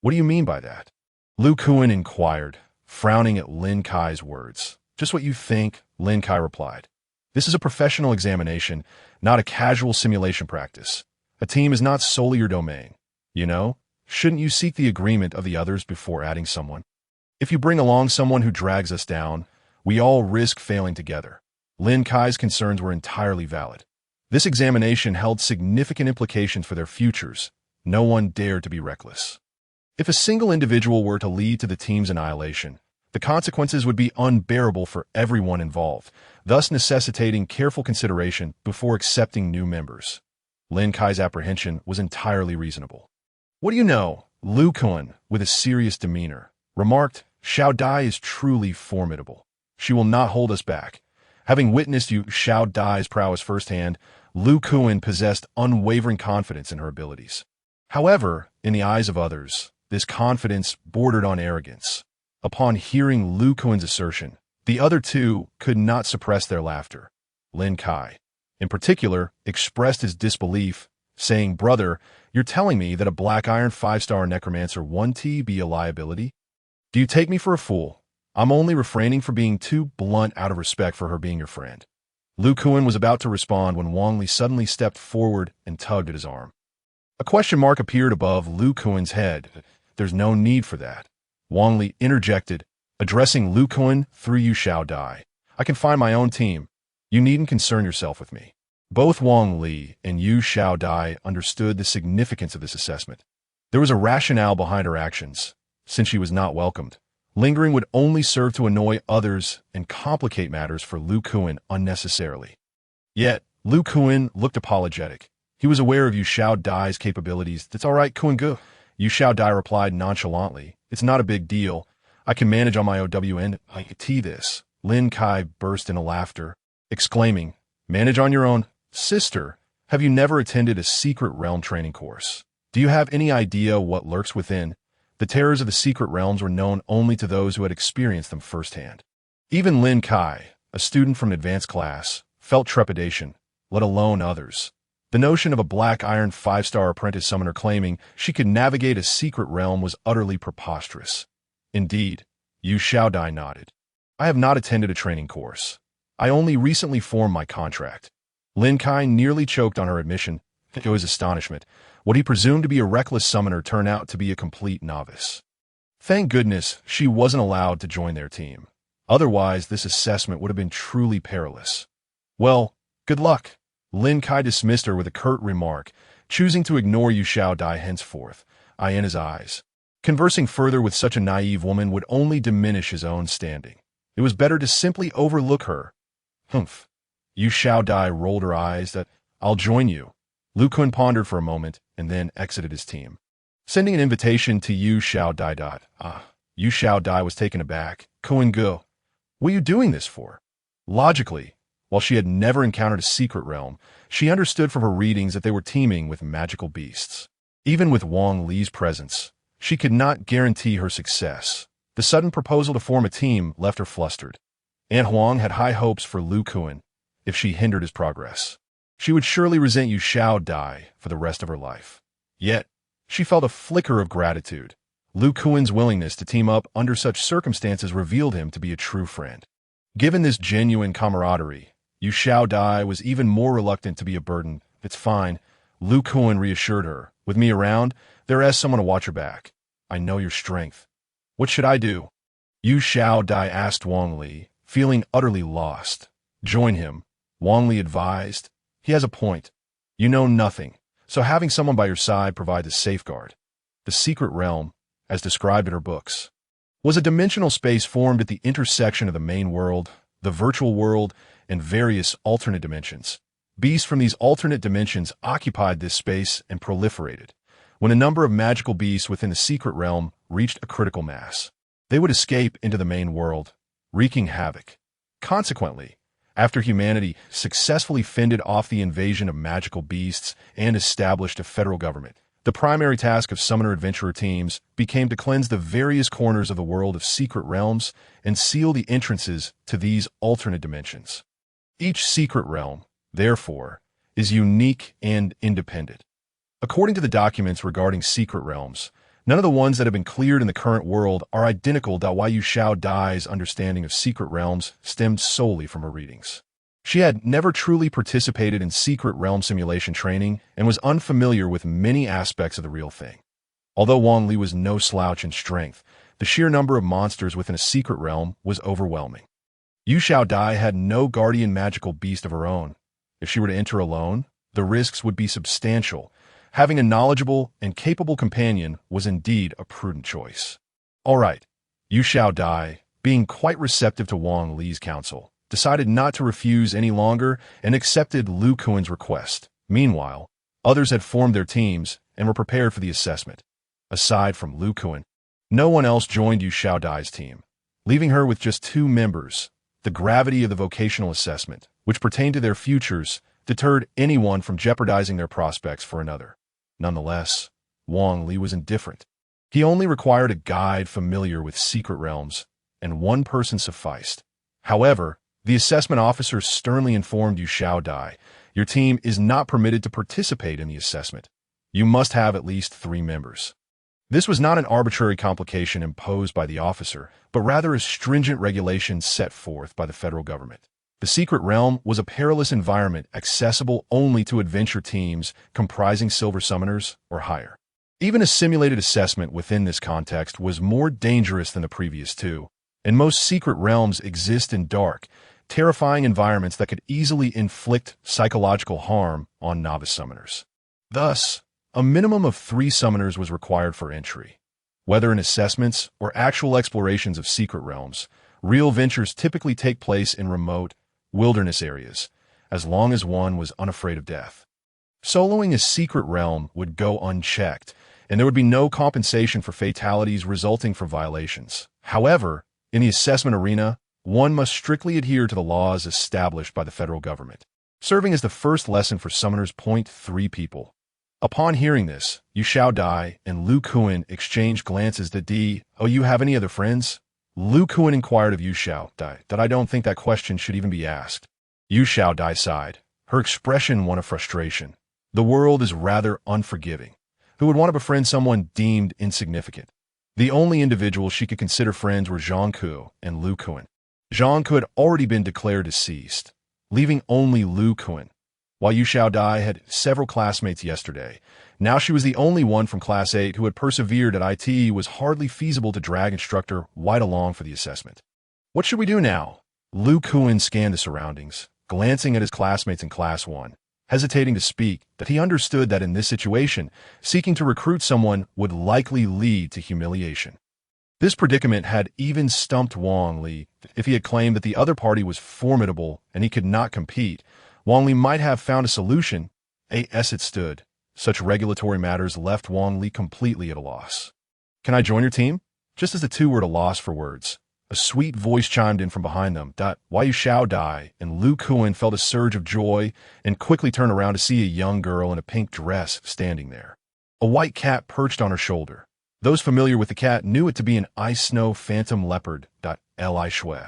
What do you mean by that? Lu Kuan inquired, frowning at Lin Kai's words. Just what you think, Lin Kai replied. This is a professional examination, not a casual simulation practice. A team is not solely your domain. You know, shouldn't you seek the agreement of the others before adding someone? If you bring along someone who drags us down, we all risk failing together. Lin Kai's concerns were entirely valid. This examination held significant implications for their futures. No one dared to be reckless. If a single individual were to lead to the team's annihilation, the consequences would be unbearable for everyone involved, thus necessitating careful consideration before accepting new members. Lin Kai's apprehension was entirely reasonable. What do you know? Lu Kuan, with a serious demeanor, remarked, Xiaodai is truly formidable. She will not hold us back. Having witnessed Yu Xiaodai's prowess firsthand, Lu Kuan possessed unwavering confidence in her abilities. However, in the eyes of others, this confidence bordered on arrogance. Upon hearing Lu Kuan's assertion, the other two could not suppress their laughter. Lin Kai, in particular, expressed his disbelief, saying, Brother, you're telling me that a Black Iron 5-star necromancer 1T be a liability? Do you take me for a fool? I'm only refraining from being too blunt out of respect for her being your friend. Lu Kuan was about to respond when Wang Li suddenly stepped forward and tugged at his arm. A question mark appeared above Lu Kuan's head. There's no need for that. Wang Li interjected, addressing Lu Kuan through Yu Xiaodai. I can find my own team. You needn't concern yourself with me. Both Wang Li and Yu Xiaodai understood the significance of this assessment. There was a rationale behind her actions. Since she was not welcomed, lingering would only serve to annoy others and complicate matters for Lu Kuan unnecessarily. Yet, Lu Kuan looked apologetic. He was aware of Yu Xiaodai's capabilities. That's all right, Kuan Gu. Yu Xiaodai replied nonchalantly. It's not a big deal. I can manage on my OWN. This. Lin Kai burst into laughter, exclaiming, Manage on your own? Sister, have you never attended a secret realm training course? Do you have any idea what lurks within? The terrors of the secret realms were known only to those who had experienced them firsthand. Even Lin Kai, a student from an advanced class, felt trepidation, let alone others. The notion of a Black Iron 5-star apprentice summoner claiming she could navigate a secret realm was utterly preposterous. Indeed, Yu Xiaodai nodded. I have not attended a training course. I only recently formed my contract. Lin Kai nearly choked on her admission. To his astonishment, what he presumed to be a reckless summoner turned out to be a complete novice. Thank goodness she wasn't allowed to join their team. Otherwise, this assessment would have been truly perilous. Well, good luck. Lin Kai dismissed her with a curt remark, choosing to ignore Yu Xiaodai henceforth, eye in his eyes. Conversing further with such a naive woman would only diminish his own standing. It was better to simply overlook her. Humph. Yu Xiaodai rolled her eyes. I'll join you. Lu Kuan pondered for a moment and then exited his team. Sending an invitation to Yu Xiaodai. Yu Xiaodai was taken aback. Kuan Gu. What are you doing this for? Logically, while she had never encountered a secret realm, she understood from her readings that they were teeming with magical beasts. Even with Wang Li's presence, she could not guarantee her success. The sudden proposal to form a team left her flustered. Aunt Huang had high hopes for Lu Kuan if she hindered his progress. She would surely resent Yu Xiao Dai for the rest of her life. Yet, she felt a flicker of gratitude. Lu Kuan's willingness to team up under such circumstances revealed him to be a true friend. Given this genuine camaraderie, Yu Xiao Dai was even more reluctant to be a burden. It's fine, Lu Kuan reassured her. With me around, there is someone to watch her back. I know your strength. What should I do? Yu Xiao Dai asked Wang Li, feeling utterly lost. Join him, Wang Li advised. He has a point. You know nothing, so having someone by your side provides a safeguard. The secret realm, as described in her books, was a dimensional space formed at the intersection of the main world, the virtual world, and various alternate dimensions. Beasts from these alternate dimensions occupied this space and proliferated. When a number of magical beasts within the secret realm reached a critical mass, they would escape into the main world, wreaking havoc. Consequently, after humanity successfully fended off the invasion of magical beasts and established a federal government, the primary task of summoner adventurer teams became to cleanse the various corners of the world of secret realms and seal the entrances to these alternate dimensions. Each secret realm, therefore, is unique and independent. According to the documents regarding secret realms, none of the ones that have been cleared in the current world are identical to Yu Xiao Dai's understanding of secret realms stemmed solely from her readings. She had never truly participated in secret realm simulation training and was unfamiliar with many aspects of the real thing. Although Wang Li was no slouch in strength, the sheer number of monsters within a secret realm was overwhelming. Yu Xiao Dai had no guardian magical beast of her own. If she were to enter alone, the risks would be substantial. Having a knowledgeable and capable companion was indeed a prudent choice. All right, Yu Xiao Dai, being quite receptive to Wang Li's counsel, decided not to refuse any longer and accepted Lu Kuan's request. Meanwhile, others had formed their teams and were prepared for the assessment. Aside from Lu Kuan, no one else joined Yu Xiao Dai's team, leaving her with just 2 members. The gravity of the vocational assessment, which pertained to their futures, deterred anyone from jeopardizing their prospects for another. Nonetheless, Wang Li was indifferent. He only required a guide familiar with secret realms, and 1 person sufficed. However, the assessment officer sternly informed Yu Xiao Dai, your team is not permitted to participate in the assessment. You must have at least 3 members. This was not an arbitrary complication imposed by the officer, but rather a stringent regulation set forth by the federal government. The secret realm was a perilous environment accessible only to adventure teams comprising silver summoners or higher. Even a simulated assessment within this context was more dangerous than the previous 2, and most secret realms exist in dark, terrifying environments that could easily inflict psychological harm on novice summoners. Thus, a minimum of 3 summoners was required for entry. Whether in assessments or actual explorations of secret realms, real ventures typically take place in remote, wilderness areas, as long as one was unafraid of death. Soloing a secret realm would go unchecked, and there would be no compensation for fatalities resulting from violations. However, in the assessment arena, one must strictly adhere to the laws established by the federal government. Serving as the first lesson for summoners. 3 people. Upon hearing this, Yu Xiao Dai and Lu Kuan exchanged glances. Oh, you have any other friends? Lu Kuan inquired of Yu Xiao Dai. That I don't think that question should even be asked. Yu Xiao Dai sighed, her expression one of frustration. The world is rather unforgiving. Who would want to befriend someone deemed insignificant? The only individuals she could consider friends were Zhang Ku and Lu Kuan. Zhang Ku had already been declared deceased, leaving only Lu Kuan. While Yu Xiao Dai had several classmates yesterday, now she was the only one from Class 8 who had persevered at IT. It was hardly feasible to drag instructor White along for the assessment. What should we do now? Lu Kuan scanned the surroundings, glancing at his classmates in Class 1, hesitating to speak, that he understood that in this situation, seeking to recruit someone would likely lead to humiliation. This predicament had even stumped Wang Li. If he had claimed that the other party was formidable and he could not compete, Wang Li might have found a solution. As it stood, such regulatory matters left Wang Li completely at a loss. Can I join your team? Just as the 2 were at a loss for words, A sweet voice chimed in from behind them. Why you shall die, and Lu Kuan felt a surge of joy and quickly turned around to see a young girl in a pink dress standing there. A white cat perched on her shoulder. Those familiar with the cat knew it to be an ice snow phantom leopard. Li Shui.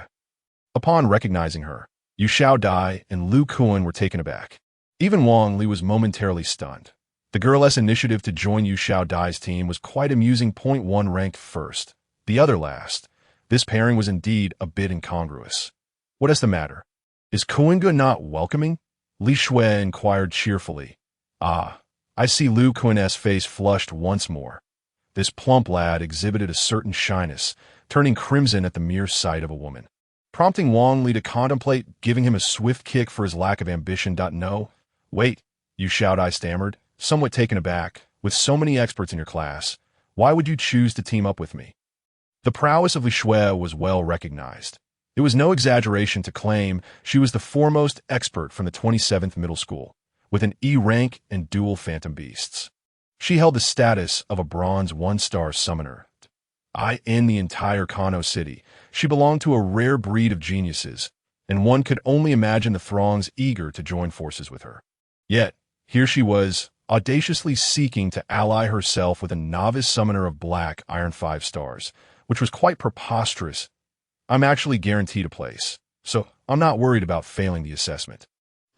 Upon recognizing her, Yu Shao Dai and Lu Kuan were taken aback. Even Wang Li was momentarily stunned. The girl's initiative to join Yu Shao Dai's team was quite amusing. One ranked first, the other last. This pairing was indeed a bit incongruous. What is the matter? Is Kuanga not welcoming? Li Shui inquired cheerfully. Ah, I see. Lu Kuan's face flushed once more. This plump lad exhibited a certain shyness, turning crimson at the mere sight of a woman, prompting Wang Li to contemplate giving him a swift kick for his lack of ambition. No, wait, Yu Shao Dai stammered, somewhat taken aback. With so many experts in your class, why would you choose to team up with me? The prowess of Li Shui was well recognized. It was no exaggeration to claim she was the foremost expert from the 27th Middle School, with an E rank and dual phantom beasts. She held the status of a bronze 1-star summoner. In the entire Kano city, she belonged to a rare breed of geniuses, and one could only imagine the throngs eager to join forces with her. Yet, here she was, audaciously seeking to ally herself with a novice summoner of black iron 5 stars, which was quite preposterous. I'm actually guaranteed a place, so I'm not worried about failing the assessment.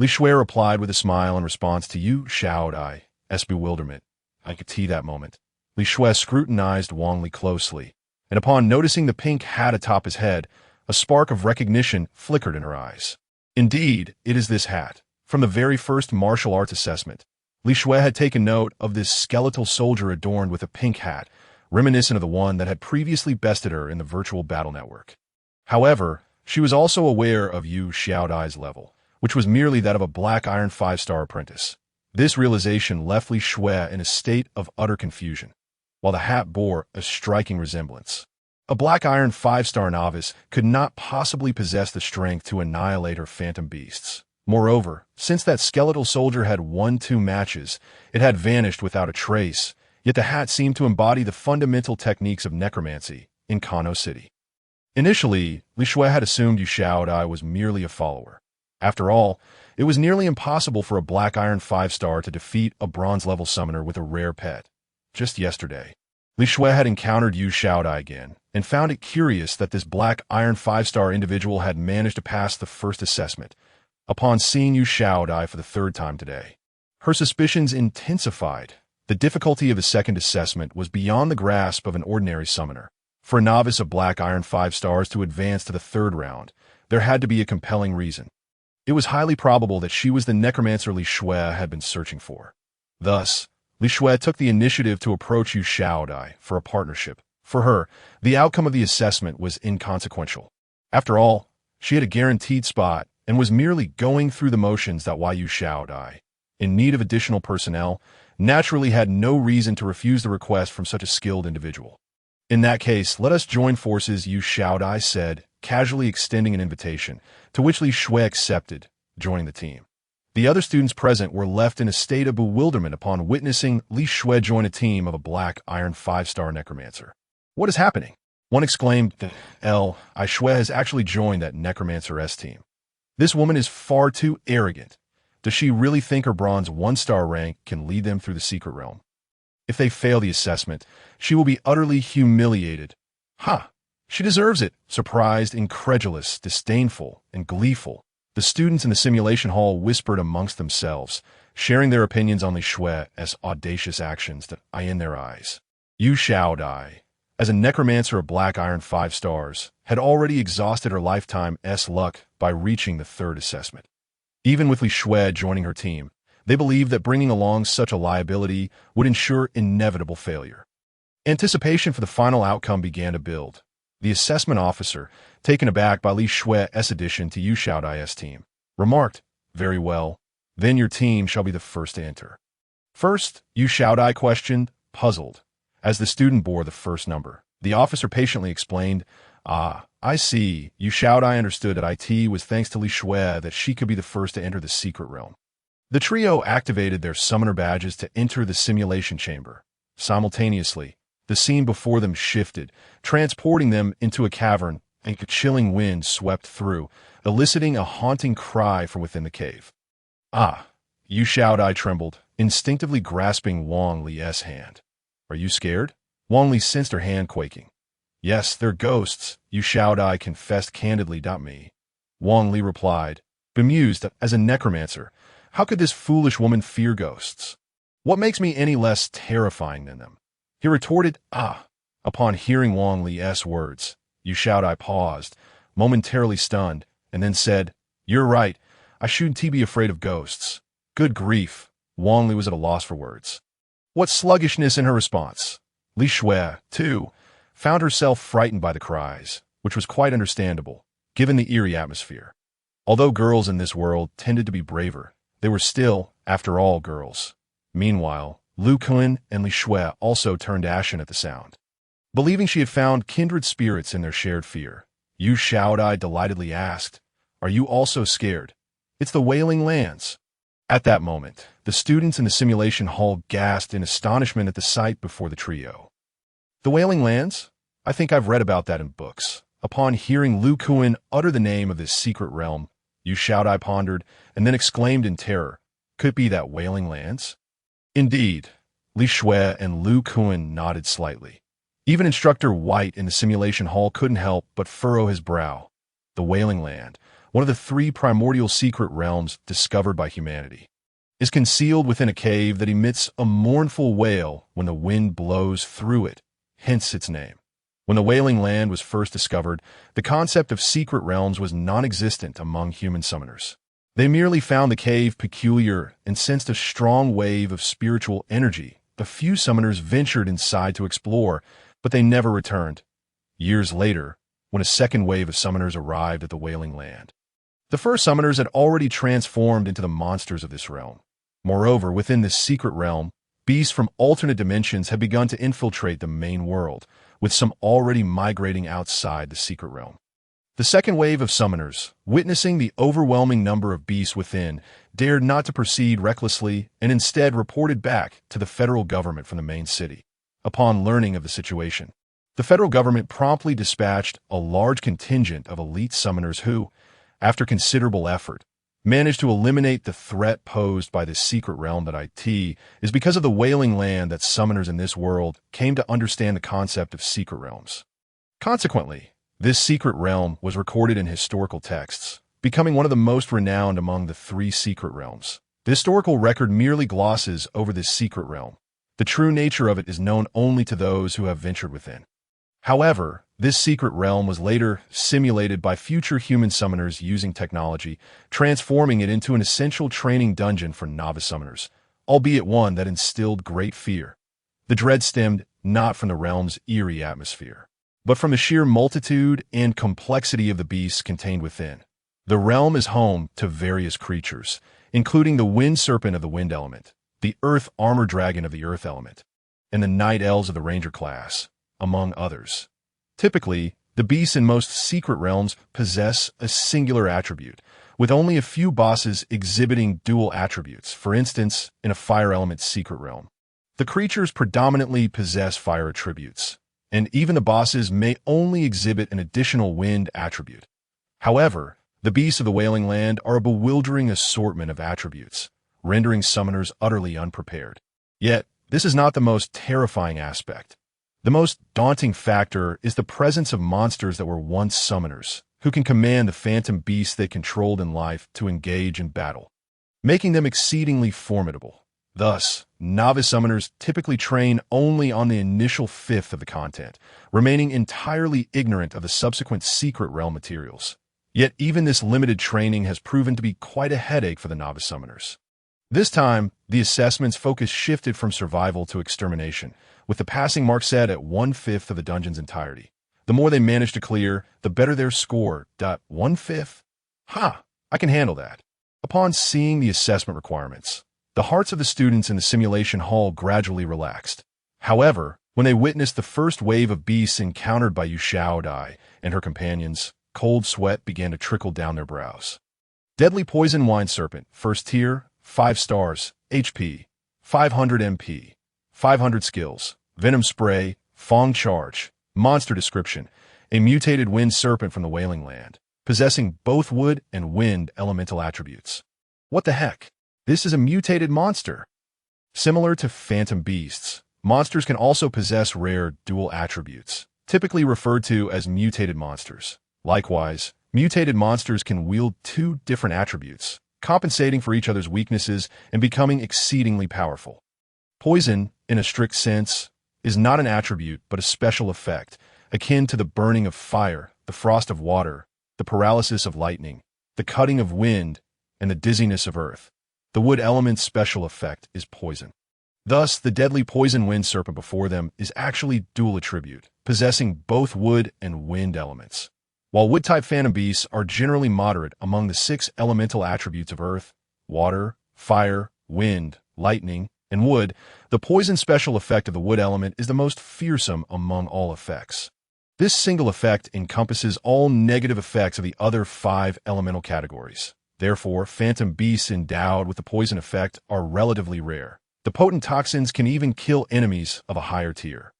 Li Shui replied with a smile in response to Yu Shao Dai's bewilderment. I could see that moment. Li Shui scrutinized Wang Li closely, and upon noticing the pink hat atop his head, a spark of recognition flickered in her eyes. Indeed, it is this hat. From the very first martial arts assessment, Li Shui had taken note of this skeletal soldier adorned with a pink hat, reminiscent of the one that had previously bested her in the virtual battle network. However, she was also aware of Yu Shao Dai's level, which was merely that of a black iron 5-star apprentice. This realization left Li Shui in a state of utter confusion, while the hat bore a striking resemblance. A black iron 5-star novice could not possibly possess the strength to annihilate her phantom beasts. Moreover, since that skeletal soldier had won 2 matches, it had vanished without a trace, yet the hat seemed to embody the fundamental techniques of necromancy in Kano City. Initially, Li Shui had assumed Yu Shao Dai was merely a follower. After all, it was nearly impossible for a black iron 5-star to defeat a bronze-level summoner with a rare pet. Just yesterday, Li Shui had encountered Yu Shao Dai again, and found it curious that this black iron 5-star individual had managed to pass the first assessment, upon seeing Yu Shao Dai for the 3rd time today. Her suspicions intensified. The difficulty of the second assessment was beyond the grasp of an ordinary summoner. For a novice of black iron 5 stars to advance to the 3rd round, there had to be a compelling reason. It was highly probable that she was the necromancer Li Shui had been searching for. Thus, Li Shui took the initiative to approach Yu Shao Dai for a partnership. For her, the outcome of the assessment was inconsequential. After all, she had a guaranteed spot and was merely going through the motions. Why Yu Shao Dai, in need of additional personnel, naturally had no reason to refuse the request from such a skilled individual. In that case, let us join forces, Yu Shao Dai said, casually extending an invitation, to which Li Shui accepted, joining the team. The other students present were left in a state of bewilderment upon witnessing Li Shui join a team of a black iron 5-star necromancer. What is happening? One exclaimed, Li Shui has actually joined that necromancer-s team. This woman is far too arrogant. Does she really think her bronze 1-star rank can lead them through the secret realm? If they fail the assessment, she will be utterly humiliated. She deserves it. Surprised, incredulous, disdainful, and gleeful, the students in the simulation hall whispered amongst themselves, sharing their opinions on Li Shui's audacious actions in their eyes. Yu Shao Dai, as a necromancer of black iron 5 stars, had already exhausted her lifetime's luck by reaching the 3rd assessment. Even with Li Shui joining her team, they believed that bringing along such a liability would ensure inevitable failure. Anticipation for the final outcome began to build. The assessment officer, taken aback by Li Shui's addition to Yu Shao Dai's team, remarked, "Very well, then your team shall be the first to enter." First, Yu Shao Dai questioned, puzzled. As the student bore the first number, the officer patiently explained, I see. Yu Shao Dai understood that it was thanks to Li Shui that she could be the first to enter the secret realm. The trio activated their summoner badges to enter the simulation chamber. Simultaneously, the scene before them shifted, transporting them into a cavern and a chilling wind swept through, eliciting a haunting cry from within the cave. "Ah!" Yu Shaodai trembled, instinctively grasping Wang Li's hand. "Are you scared?" Wang Li sensed her hand quaking. "Yes, they're ghosts," Yu Shaodai confessed candidly. "Me." Wang Li replied, bemused. As a necromancer, how could this foolish woman fear ghosts? "What makes me any less terrifying than them?" He retorted. "Ah!" Upon hearing Wang Li's words, Yu Shaodai paused, momentarily stunned, and then said, "You're right. I shouldn't be afraid of ghosts." "Good grief." Wang Li was at a loss for words. What sluggishness in her response! Li Shui, too, found herself frightened by the cries, which was quite understandable, given the eerie atmosphere. Although girls in this world tended to be braver, they were still, after all, girls. Meanwhile, Lu Kun and Li Shui also turned ashen at the sound. Believing she had found kindred spirits in their shared fear, Yu Shaodai delightedly asked, "Are you also scared?" "It's the Wailing Lands." At that moment, the students in the simulation hall gasped in astonishment at the sight before the trio. "The Wailing Lands? I think I've read about that in books." Upon hearing Lu Kun utter the name of this secret realm, Yu Shaodai pondered, and then exclaimed in terror, "Could it be that Wailing Lands?" "Indeed." Li Shui and Lu Kun nodded slightly. Even Instructor White in the simulation hall couldn't help but furrow his brow. The Wailing Land, one of the 3 primordial secret realms discovered by humanity, is concealed within a cave that emits a mournful wail when the wind blows through it, hence its name. When the Wailing Land was first discovered, the concept of secret realms was non-existent among human summoners. They merely found the cave peculiar and sensed a strong wave of spiritual energy. A few summoners ventured inside to explore, but they never returned. Years later, when a second wave of summoners arrived at the Wailing Land, the first summoners had already transformed into the monsters of this realm. Moreover, within this secret realm, beasts from alternate dimensions had begun to infiltrate the main world, with some already migrating outside the secret realm. The second wave of summoners, witnessing the overwhelming number of beasts within, dared not to proceed recklessly and instead reported back to the federal government from the main city. Upon learning of the situation, the federal government promptly dispatched a large contingent of elite summoners who, after considerable effort, managed to eliminate the threat posed by this secret realm. That it is because of the Wailing Land that summoners in this world came to understand the concept of secret realms. Consequently, this secret realm was recorded in historical texts, becoming one of the most renowned among the 3 secret realms. The historical record merely glosses over this secret realm. The true nature of it is known only to those who have ventured within. However, this secret realm was later simulated by future human summoners using technology, transforming it into an essential training dungeon for novice summoners, albeit one that instilled great fear. The dread stemmed not from the realm's eerie atmosphere, but from the sheer multitude and complexity of the beasts contained within. The realm is home to various creatures, including the wind serpent of the wind element, the earth armor dragon of the earth element, and the night elves of the ranger class, among others. Typically, the beasts in most secret realms possess a singular attribute, with only a few bosses exhibiting dual attributes. For instance, in a fire element secret realm, the creatures predominantly possess fire attributes, and even the bosses may only exhibit an additional wind attribute. However, the beasts of the Wailing Land are a bewildering assortment of attributes, rendering summoners utterly unprepared. Yet, this is not the most terrifying aspect. The most daunting factor is the presence of monsters that were once summoners, who can command the phantom beasts they controlled in life to engage in battle, making them exceedingly formidable. Thus, novice summoners typically train only on the initial fifth of the content, remaining entirely ignorant of the subsequent secret realm materials. Yet even this limited training has proven to be quite a headache for the novice summoners. This time, the assessment's focus shifted from survival to extermination, with the passing mark set at 1/5 of the dungeon's entirety. The more they managed to clear, the better their score. 1/5? Ha! I can handle that. Upon seeing the assessment requirements, the hearts of the students in the simulation hall gradually relaxed. However, when they witnessed the first wave of beasts encountered by Yu Shaodai and her companions, cold sweat began to trickle down their brows. Deadly Poison Wine Serpent, first tier, 5 stars, HP, 500 MP, 500 skills, Venom Spray, Fong Charge, Monster Description, a mutated wind serpent from the Wailing Land, possessing both wood and wind elemental attributes. What the heck? This is a mutated monster. Similar to phantom beasts, monsters can also possess rare dual attributes, typically referred to as mutated monsters. Likewise, mutated monsters can wield two different attributes, compensating for each other's weaknesses and becoming exceedingly powerful. Poison, in a strict sense, is not an attribute but a special effect, akin to the burning of fire, the frost of water, the paralysis of lightning, the cutting of wind, and the dizziness of earth. The wood element's special effect is poison. Thus, the deadly poison wind serpent before them is actually dual attribute, possessing both wood and wind elements. While wood-type phantom beasts are generally moderate among the 6 elemental attributes of earth, water, fire, wind, lightning, and wood, the poison special effect of the wood element is the most fearsome among all effects. This single effect encompasses all negative effects of the other 5 elemental categories. Therefore, phantom beasts endowed with the poison effect are relatively rare. The potent toxins can even kill enemies of a higher tier.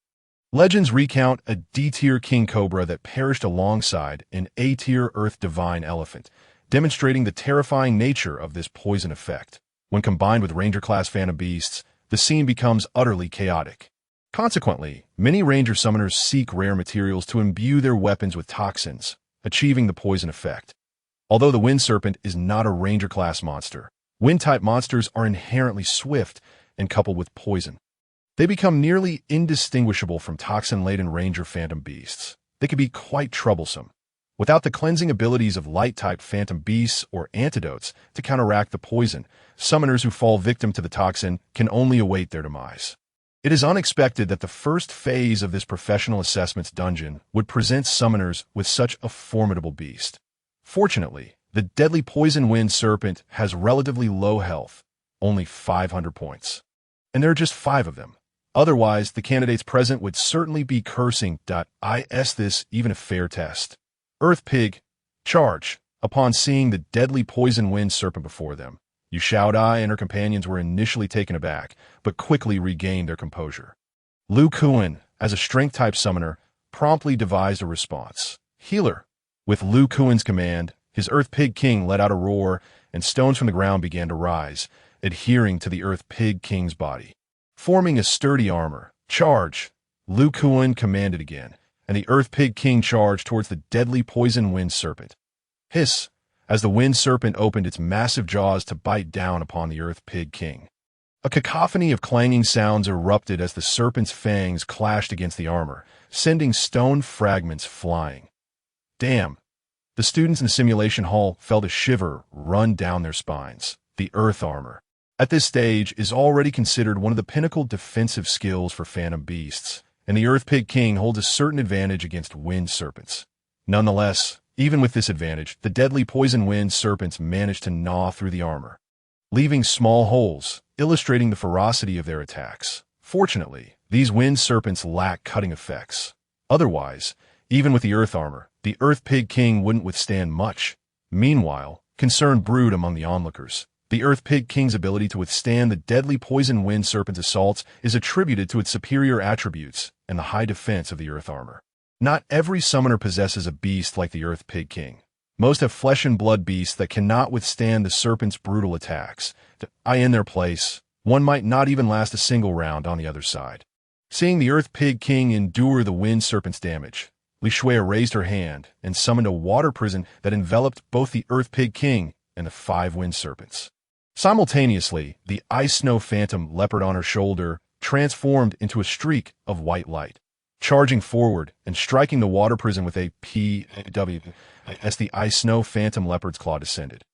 Legends recount a D-tier king cobra that perished alongside an A-tier earth divine elephant, demonstrating the terrifying nature of this poison effect. When combined with ranger-class phantom beasts, the scene becomes utterly chaotic. Consequently, many ranger summoners seek rare materials to imbue their weapons with toxins, achieving the poison effect. Although the wind serpent is not a ranger-class monster, wind-type monsters are inherently swift and coupled with poison. They become nearly indistinguishable from toxin-laden ranger phantom beasts. They can be quite troublesome. Without the cleansing abilities of light-type phantom beasts or antidotes to counteract the poison, summoners who fall victim to the toxin can only await their demise. It is unexpected that the first phase of this professional assessment's dungeon would present summoners with such a formidable beast. Fortunately, the deadly poison wind serpent has relatively low health, only 500 points. And there are just 5 of them. Otherwise, the candidates present would certainly be cursing. Is this even a fair test? Earth Pig, charge! Upon seeing the deadly poison wind serpent before them, Yu Shaodai and her companions were initially taken aback, but quickly regained their composure. Lu Kuan, as a strength-type summoner, promptly devised a response. Healer! With Lu Kuan's command, his Earth Pig King let out a roar, and stones from the ground began to rise, adhering to the Earth Pig King's body. Forming a sturdy armor, charge! Lu Kuan commanded again, and the Earth Pig King charged towards the deadly poison wind serpent. Hiss! As the wind serpent opened its massive jaws to bite down upon the Earth Pig King. A cacophony of clanging sounds erupted as the serpent's fangs clashed against the armor, sending stone fragments flying. Damn! The students in the simulation hall felt a shiver run down their spines. The Earth Armor, at this stage, is already considered one of the pinnacle defensive skills for phantom beasts, and the Earth Pig King holds a certain advantage against wind serpents. Nonetheless, even with this advantage, the deadly poison wind serpents manage to gnaw through the armor, leaving small holes, illustrating the ferocity of their attacks. Fortunately, these wind serpents lack cutting effects. Otherwise, even with the Earth Armor, the Earth Pig King wouldn't withstand much. Meanwhile, concern brewed among the onlookers. The Earth Pig King's ability to withstand the deadly poison wind serpent's assaults is attributed to its superior attributes and the high defense of the Earth Armor. Not every summoner possesses a beast like the Earth Pig King. Most have flesh and blood beasts that cannot withstand the serpent's brutal attacks. In their place, one might not even last a single round on the other side. Seeing the Earth Pig King endure the wind serpent's damage, Li Shui raised her hand and summoned a water prison that enveloped both the Earth Pig King and the 5 wind serpents. Simultaneously, the ice snow phantom leopard on her shoulder transformed into a streak of white light, charging forward and striking the water prison with a PW as the ice snow phantom leopard's claw descended.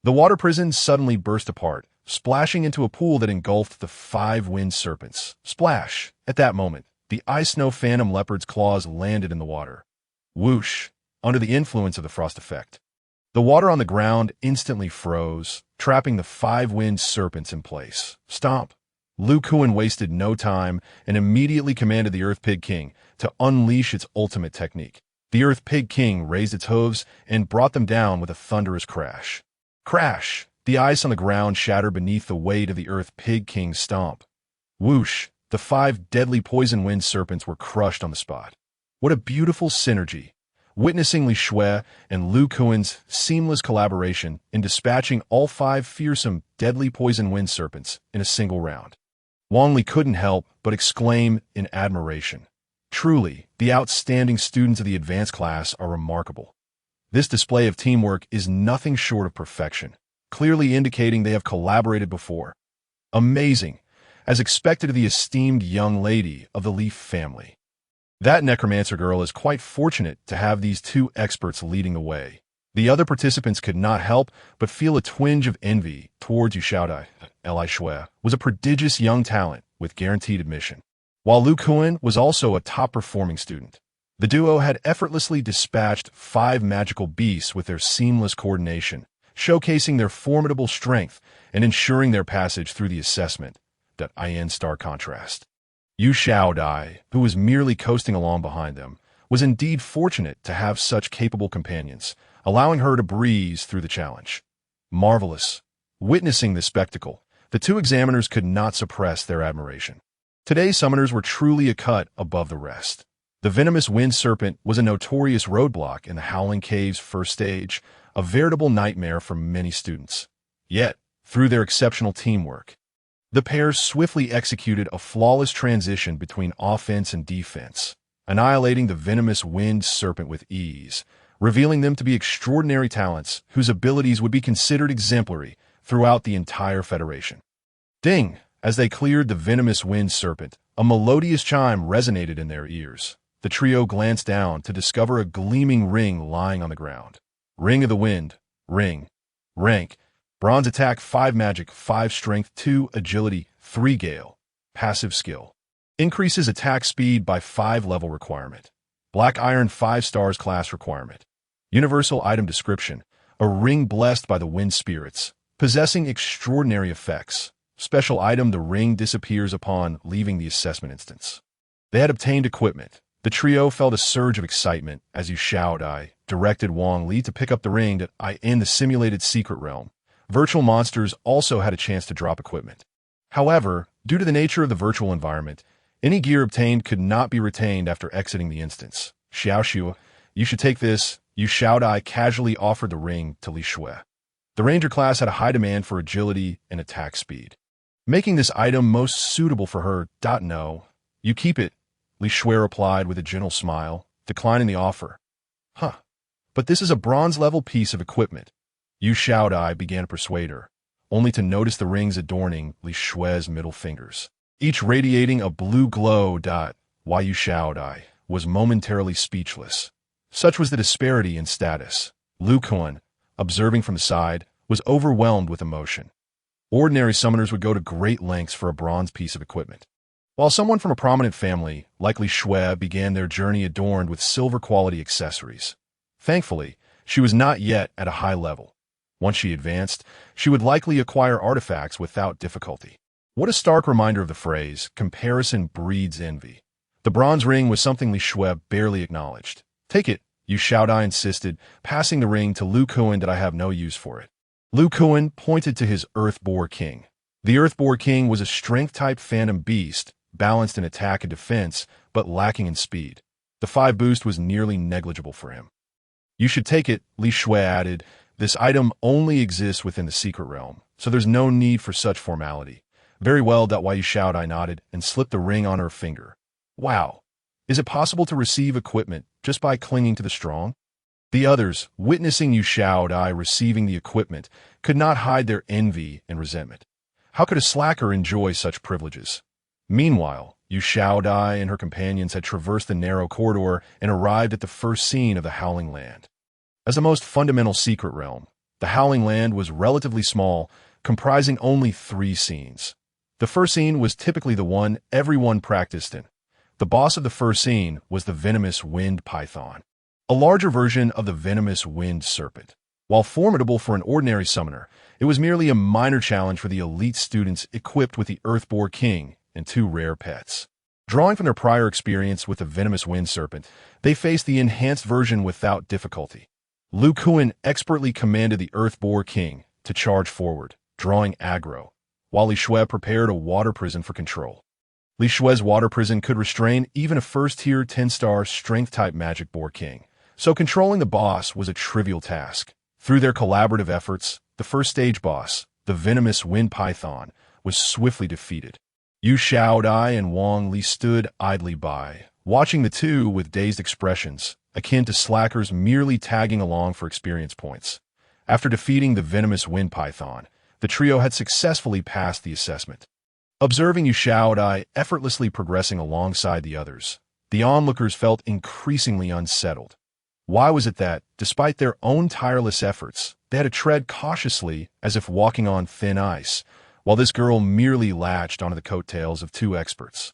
The water prison suddenly burst apart, splashing into a pool that engulfed the 5 wind serpents. Splash! At that moment, the ice snow phantom leopard's claws landed in the water. Whoosh! Under the influence of the frost effect, the water on the ground instantly froze, trapping the 5 wind serpents in place. Stomp! Lu Kuan wasted no time and immediately commanded the Earth Pig King to unleash its ultimate technique. The Earth Pig King raised its hooves and brought them down with a thunderous crash. Crash! The ice on the ground shattered beneath the weight of the Earth Pig King's stomp. Whoosh! The 5 deadly poison wind serpents were crushed on the spot. What a beautiful synergy! witnessing Li Shui and Lu Kuan's seamless collaboration in dispatching all 5 fearsome, deadly poison wind serpents in a single round. Wang Li couldn't help but exclaim in admiration. Truly, the outstanding students of the advanced class are remarkable. This display of teamwork is nothing short of perfection, clearly indicating they have collaborated before. Amazing, as expected of the esteemed young lady of the Leaf family. That necromancer girl is quite fortunate to have these 2 experts leading the way. The other participants could not help but feel a twinge of envy towards Yu Xiaodai. Li Shui was a prodigious young talent with guaranteed admission, while Lu Kuan was also a top-performing student. The duo had effortlessly dispatched 5 magical beasts with their seamless coordination, showcasing their formidable strength and ensuring their passage through the assessment. In stark contrast, Yu Xiaodai, who was merely coasting along behind them, was indeed fortunate to have such capable companions, allowing her to breeze through the challenge. Marvelous. Witnessing this spectacle, the 2 examiners could not suppress their admiration. Today's summoners were truly a cut above the rest. The venomous wind serpent was a notorious roadblock in the Howling Cave's first stage, a veritable nightmare for many students. Yet, through their exceptional teamwork, the pair swiftly executed a flawless transition between offense and defense, annihilating the venomous wind serpent with ease, revealing them to be extraordinary talents whose abilities would be considered exemplary throughout the entire Federation. Ding! As they cleared the venomous wind serpent, a melodious chime resonated in their ears. The trio glanced down to discover a gleaming ring lying on the ground. Ring of the Wind. Ring. Rank. Bronze attack 5 magic, 5 strength, 2 agility, 3 gale. Passive skill. Increases attack speed by 5 level requirement. Black iron 5 stars class requirement. Universal item description. A ring blessed by the wind spirits, possessing extraordinary effects. Special item: the ring disappears upon leaving the assessment instance. They had obtained equipment. The trio felt a surge of excitement as Yu Xiaodai directed Wang Li to pick up the ring in the simulated secret realm. Virtual monsters also had a chance to drop equipment. However, due to the nature of the virtual environment, any gear obtained could not be retained after exiting the instance. Xiaoxiu, you should take this. Yu Xiaodai casually offered the ring to Li Shui. The ranger class had a high demand for agility and attack speed, making this item most suitable for her. No, you keep it, Li Shui replied with a gentle smile, declining the offer. But this is a bronze-level piece of equipment. Yu Xiaodai began to persuade her, only to notice the rings adorning Li Shui's middle fingers, each radiating a blue glow. Why Yu Xiaodai was momentarily speechless. Such was the disparity in status. Lu Kuan, observing from the side, was overwhelmed with emotion. Ordinary summoners would go to great lengths for a bronze piece of equipment, while someone from a prominent family, like Li Shui, began their journey adorned with silver-quality accessories. Thankfully, she was not yet at a high level. Once she advanced, she would likely acquire artifacts without difficulty. What a stark reminder of the phrase, comparison breeds envy. The bronze ring was something Li Shui barely acknowledged. Take it, Yu Xiaodai insisted, passing the ring to Lu Kuan. I have no use for it. Lu Kuan pointed to his Earth Boar King. The Earth Boar King was a strength-type phantom beast, balanced in attack and defense, but lacking in speed. The 5 boost was nearly negligible for him. You should take it, Li Shui added. This item only exists within the secret realm, so there's no need for such formality. Very well. Yu Xiaodai nodded and slipped the ring on her finger. Wow. Is it possible to receive equipment just by clinging to the strong? The others, witnessing Yu Xiaodai receiving the equipment, could not hide their envy and resentment. How could a slacker enjoy such privileges? Meanwhile, Yu Xiaodai and her companions had traversed the narrow corridor and arrived at the first scene of the Howling Land. As the most fundamental secret realm, the Howling Land was relatively small, comprising only 3 scenes. The first scene was typically the one everyone practiced in. The boss of the first scene was the venomous wind python, a larger version of the venomous wind serpent. While formidable for an ordinary summoner, it was merely a minor challenge for the elite students equipped with the Earth Boar King and 2 rare pets. Drawing from their prior experience with the venomous wind serpent, they faced the enhanced version without difficulty. Lu Kuan expertly commanded the Earth Boar King to charge forward, drawing aggro, while Li Shui prepared a water prison for control. Li Shui's water prison could restrain even a first-tier 10-star strength-type magic Boar King, So controlling the boss was a trivial task. Through their collaborative efforts, the first stage boss, the venomous wind python, was swiftly defeated. Yu Xiaodai and Wang Li stood idly by, watching the two with dazed expressions, akin to slackers merely tagging along for experience points. After defeating the venomous wind python, the trio had successfully passed the assessment. Observing Yu Xiaodai effortlessly progressing alongside the others, the onlookers felt increasingly unsettled. Why was it that, despite their own tireless efforts, they had to tread cautiously as if walking on thin ice, while this girl merely latched onto the coattails of two experts?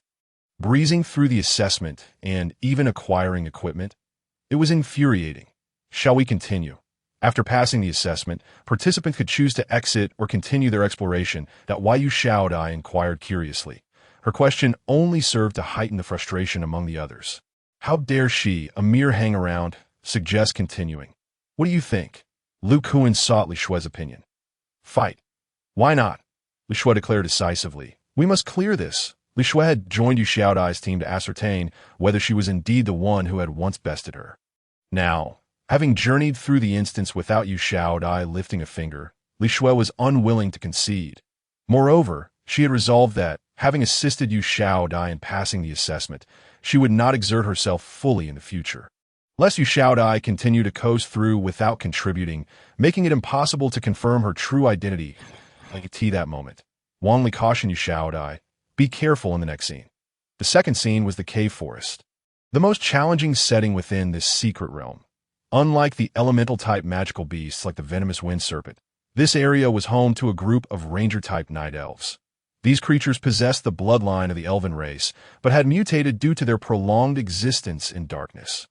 Breezing through the assessment and even acquiring equipment, it was infuriating. Shall we continue? After passing the assessment, participants could choose to exit or continue their exploration. That Yu Xiaodai inquired curiously. Her question only served to heighten the frustration among the others. How dare she, a mere hang-around, suggest continuing? What do you think? Lu Kuan sought Li Shue's opinion. Fight. Why not? Li Shue declared decisively. We must clear this. Li Shue had joined Yu Xiaodai's team to ascertain whether she was indeed the one who had once bested her. Now, having journeyed through the instance without Yu Xiaodai lifting a finger, Li Shue was unwilling to concede. Moreover, she had resolved that, having assisted Yu Xiaodai in passing the assessment, she would not exert herself fully in the future. Lest Yu Xiaodai continue to coast through without contributing, making it impossible to confirm her true identity. I could see that moment. Wang Li cautioned Yu Xiaodai, be careful in the next scene. The second scene was the cave forest, the most challenging setting within this secret realm. Unlike the elemental-type magical beasts like the venomous wind serpent, this area was home to a group of ranger-type night elves. These creatures possessed the bloodline of the elven race, but had mutated due to their prolonged existence in darkness,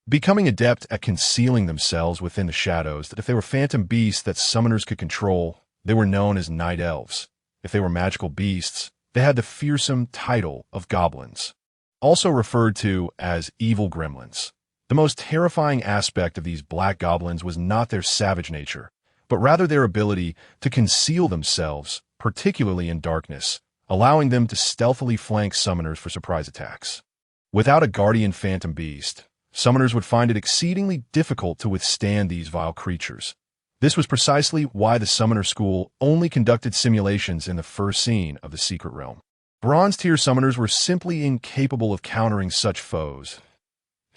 becoming adept at concealing themselves within the shadows. That if they were phantom beasts that summoners could control, they were known as night elves. If they were magical beasts, they had the fearsome title of goblins, also referred to as evil gremlins. The most terrifying aspect of these black goblins was not their savage nature, but rather their ability to conceal themselves, particularly in darkness, allowing them to stealthily flank summoners for surprise attacks. Without a guardian phantom beast, summoners would find it exceedingly difficult to withstand these vile creatures. This was precisely why the Summoner School only conducted simulations in the first scene of the Secret Realm. Bronze-tier summoners were simply incapable of countering such foes.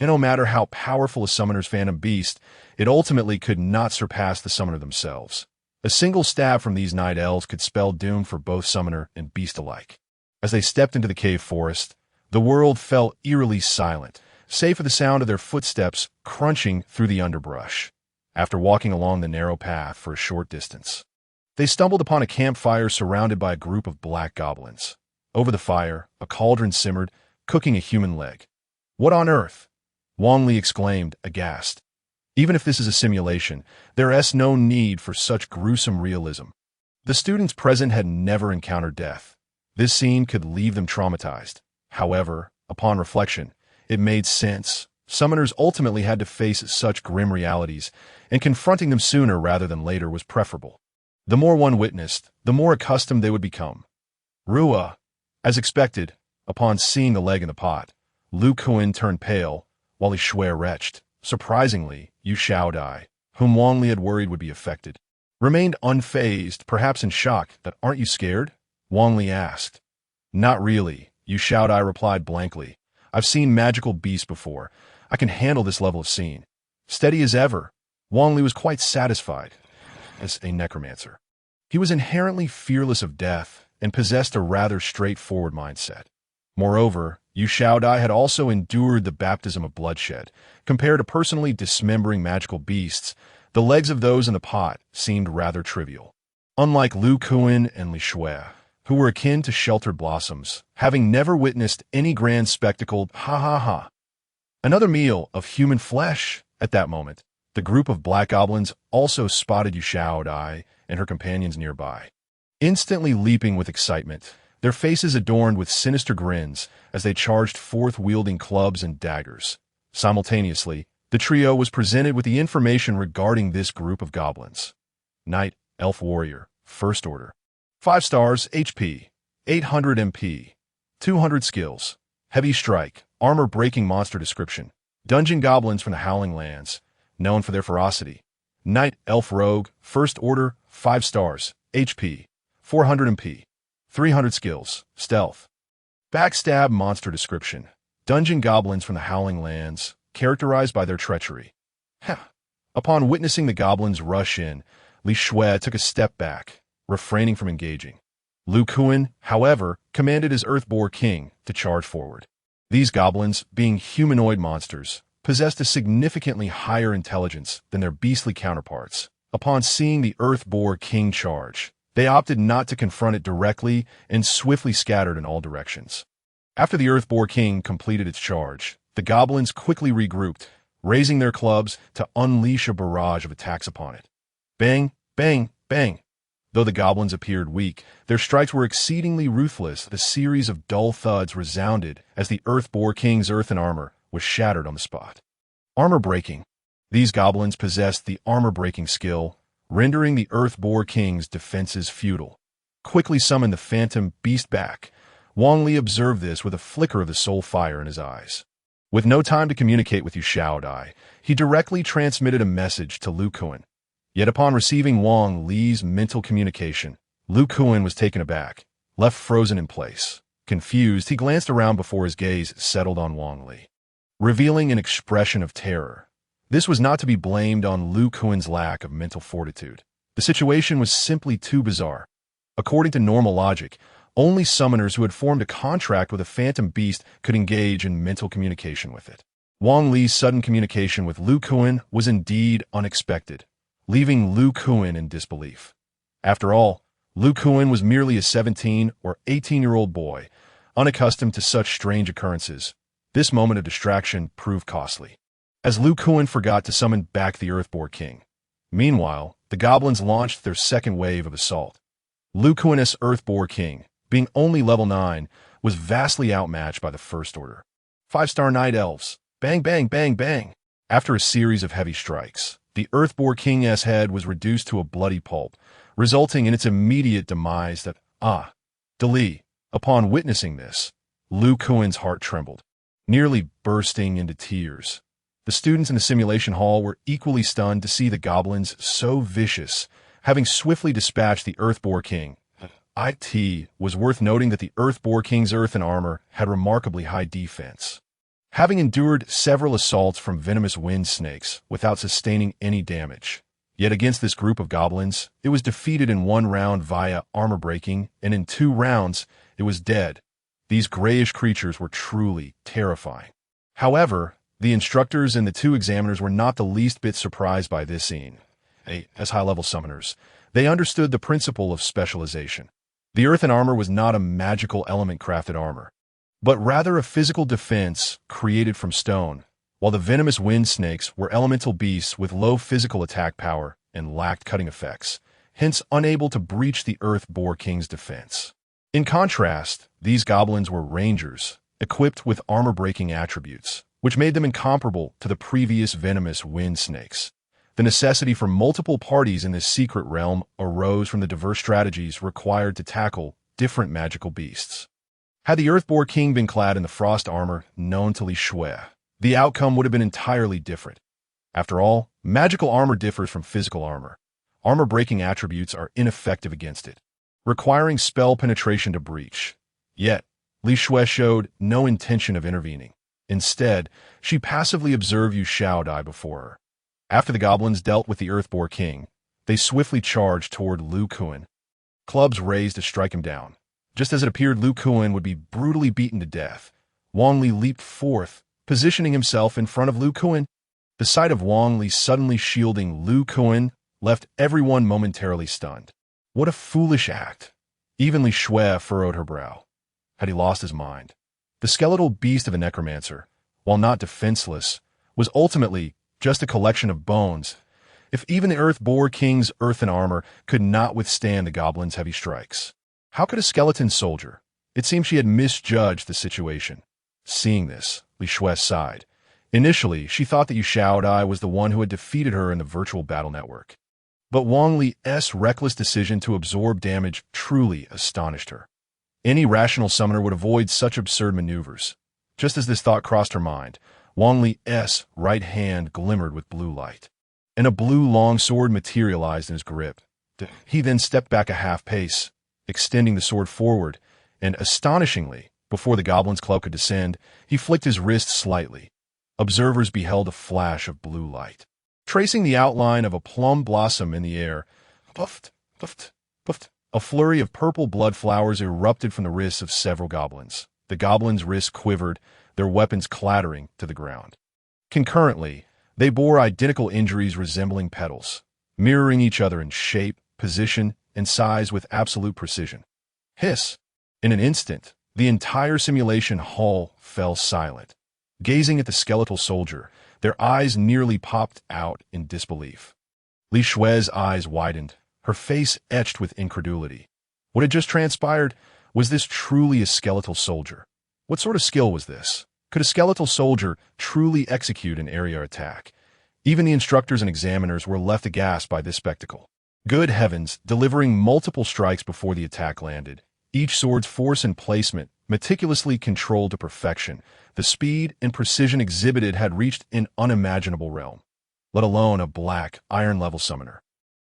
And no matter how powerful a summoner's phantom beast, it ultimately could not surpass the summoner themselves. A single stab from these night elves could spell doom for both summoner and beast alike. As they stepped into the cave forest, the world fell eerily silent, save for the sound of their footsteps crunching through the underbrush. After walking along the narrow path for a short distance, they stumbled upon a campfire surrounded by a group of black goblins. Over the fire, a cauldron simmered, cooking a human leg. What on earth? Wang Li exclaimed, aghast. Even if this is a simulation, there is no need for such gruesome realism. The students present had never encountered death. This scene could leave them traumatized. However, upon reflection, it made sense. Summoners ultimately had to face such grim realities, and confronting them sooner rather than later was preferable. The more one witnessed, the more accustomed they would become. Rua. As expected, upon seeing the leg in the pot, Lu Kuan turned pale, while Li Shui retched. Surprisingly, Yu Xiaodai, whom Wang Li had worried would be affected, remained unfazed, perhaps in shock. That aren't you scared? Wang Li asked. Not really, Yu Xiaodai replied blankly. I've seen magical beasts before. I can handle this level of scene. Steady as ever, Wang Li was quite satisfied as a necromancer. He was inherently fearless of death and possessed a rather straightforward mindset. Moreover, Yu Xiaodai had also endured the baptism of bloodshed. Compared to personally dismembering magical beasts, the legs of those in the pot seemed rather trivial. Unlike Lu Kuan and Li Shui, who were akin to sheltered blossoms, having never witnessed any grand spectacle, another meal of human flesh. At that moment, the group of black goblins also spotted Yu Xiaodai and her companions nearby. Instantly leaping with excitement, their faces adorned with sinister grins as they charged forth wielding clubs and daggers. Simultaneously, the trio was presented with the information regarding this group of goblins. Knight, Elf Warrior, First Order. 5 stars, HP, 800 MP, 200 skills, heavy strike, armor-breaking monster description, Dungeon goblins from the Howling Lands, known for their ferocity. Night Elf Rogue, First Order, 5 stars, HP, 400 MP, 300 skills, Stealth. Backstab monster description. Dungeon goblins from the Howling Lands, characterized by their treachery. Upon witnessing the goblins rush in, Li Shui took a step back, refraining from engaging. Lu Kuan, however, commanded his Earthboar King to charge forward. These goblins, being humanoid monsters, possessed a significantly higher intelligence than their beastly counterparts. Upon seeing the Earthboar King charge, they opted not to confront it directly and swiftly scattered in all directions. After the Earthboar King completed its charge, the goblins quickly regrouped, raising their clubs to unleash a barrage of attacks upon it. Bang, bang, bang. Though the goblins appeared weak, their strikes were exceedingly ruthless. A series of dull thuds resounded as the Earthboar King's earthen armor was shattered on the spot. Armor breaking. These goblins possessed the armor-breaking skill, rendering the Earthboar King's defenses futile. Quickly summoned the Phantom Beast back. Wang Li observed this with a flicker of the soul fire in his eyes. With no time to communicate with Yu Shaodai, he directly transmitted a message to Lu Kuan. Yet upon receiving Wang Li's mental communication, Lu Kuan was taken aback, left frozen in place. Confused, he glanced around before his gaze settled on Wang Li, revealing an expression of terror. This was not to be blamed on Lu Kuan's lack of mental fortitude. The situation was simply too bizarre. According to normal logic, only summoners who had formed a contract with a phantom beast could engage in mental communication with it. Wang Li's sudden communication with Lu Kuan was indeed unexpected, leaving Lu Kuan in disbelief. After all, Lu Kuan was merely a 17 or 18-year-old boy, unaccustomed to such strange occurrences. This moment of distraction proved costly, as Lu Kuan forgot to summon back the Earthboar King. Meanwhile, the goblins launched their second wave of assault. Lu Kuan's Earthboar King, being only level 9, was vastly outmatched by the First Order. 5-star Night Elves. Bang, bang, bang, bang. After a series of heavy strikes, the Earthboar King's head was reduced to a bloody pulp, resulting in its immediate demise. Dali. Upon witnessing this, Lu Kuan's heart trembled, nearly bursting into tears. The students in the simulation hall were equally stunned to see the goblins so vicious, having swiftly dispatched the Earthboar King. It was worth noting that the Earthboar King's earthen armor had remarkably high defense, having endured several assaults from venomous wind snakes without sustaining any damage. Yet against this group of goblins, it was defeated in 1 round via armor breaking, and in 2 rounds, it was dead. These grayish creatures were truly terrifying. However, the instructors and the 2 examiners were not the least bit surprised by this scene. As high-level summoners, they understood the principle of specialization. The earthen armor was not a magical element-crafted armor, but rather a physical defense created from stone, while the venomous wind snakes were elemental beasts with low physical attack power and lacked cutting effects, hence unable to breach the Earthboar King's defense. In contrast, these goblins were rangers, equipped with armor-breaking attributes, which made them incomparable to the previous venomous wind snakes. The necessity for multiple parties in this secret realm arose from the diverse strategies required to tackle different magical beasts. Had the Earthboar King been clad in the frost armor known to Li Shui, the outcome would have been entirely different. After all, magical armor differs from physical armor. Armor-breaking attributes are ineffective against it, requiring spell penetration to breach. Yet, Li Shui showed no intention of intervening. Instead, she passively observed Yu Shaodai before her. After the goblins dealt with the Earthboar King, they swiftly charged toward Lu Kuan, clubs raised to strike him down. Just as it appeared Lu Kuan would be brutally beaten to death, Wang Li leaped forth, positioning himself in front of Lu Kuan. The sight of Wang Li suddenly shielding Lu Kuan left everyone momentarily stunned. What a foolish act! Even Li Shui furrowed her brow. Had he lost his mind? The skeletal beast of a necromancer, while not defenseless, was ultimately just a collection of bones. If even the Earthboar King's earthen armor could not withstand the goblin's heavy strikes, how could a skeleton soldier? It seemed she had misjudged the situation. Seeing this, Li Shui sighed. Initially, she thought that Yu Shaodai was the one who had defeated her in the virtual battle network. But Wang Li's reckless decision to absorb damage truly astonished her. Any rational summoner would avoid such absurd maneuvers. Just as this thought crossed her mind, Wang Li's right hand glimmered with blue light, and a blue long sword materialized in his grip. He then stepped back a half pace, extending the sword forward, and astonishingly, before the goblin's club could descend, he flicked his wrist slightly. Observers beheld a flash of blue light, tracing the outline of a plum blossom in the air. Puffed, puffed, puffed. A flurry of purple blood flowers erupted from the wrists of several goblins. The goblins' wrists quivered, their weapons clattering to the ground. Concurrently, they bore identical injuries resembling petals, mirroring each other in shape, position, and size with absolute precision. Hiss! In an instant, the entire simulation hall fell silent. Gazing at the skeletal soldier, their eyes nearly popped out in disbelief. Li Shui's eyes widened, her face etched with incredulity. What had just transpired? Was this truly a skeletal soldier? What sort of skill was this? Could a skeletal soldier truly execute an area attack? Even the instructors and examiners were left aghast by this spectacle. Good heavens, delivering multiple strikes before the attack landed, each sword's force and placement meticulously controlled to perfection, the speed and precision exhibited had reached an unimaginable realm, let alone a black, iron-level summoner.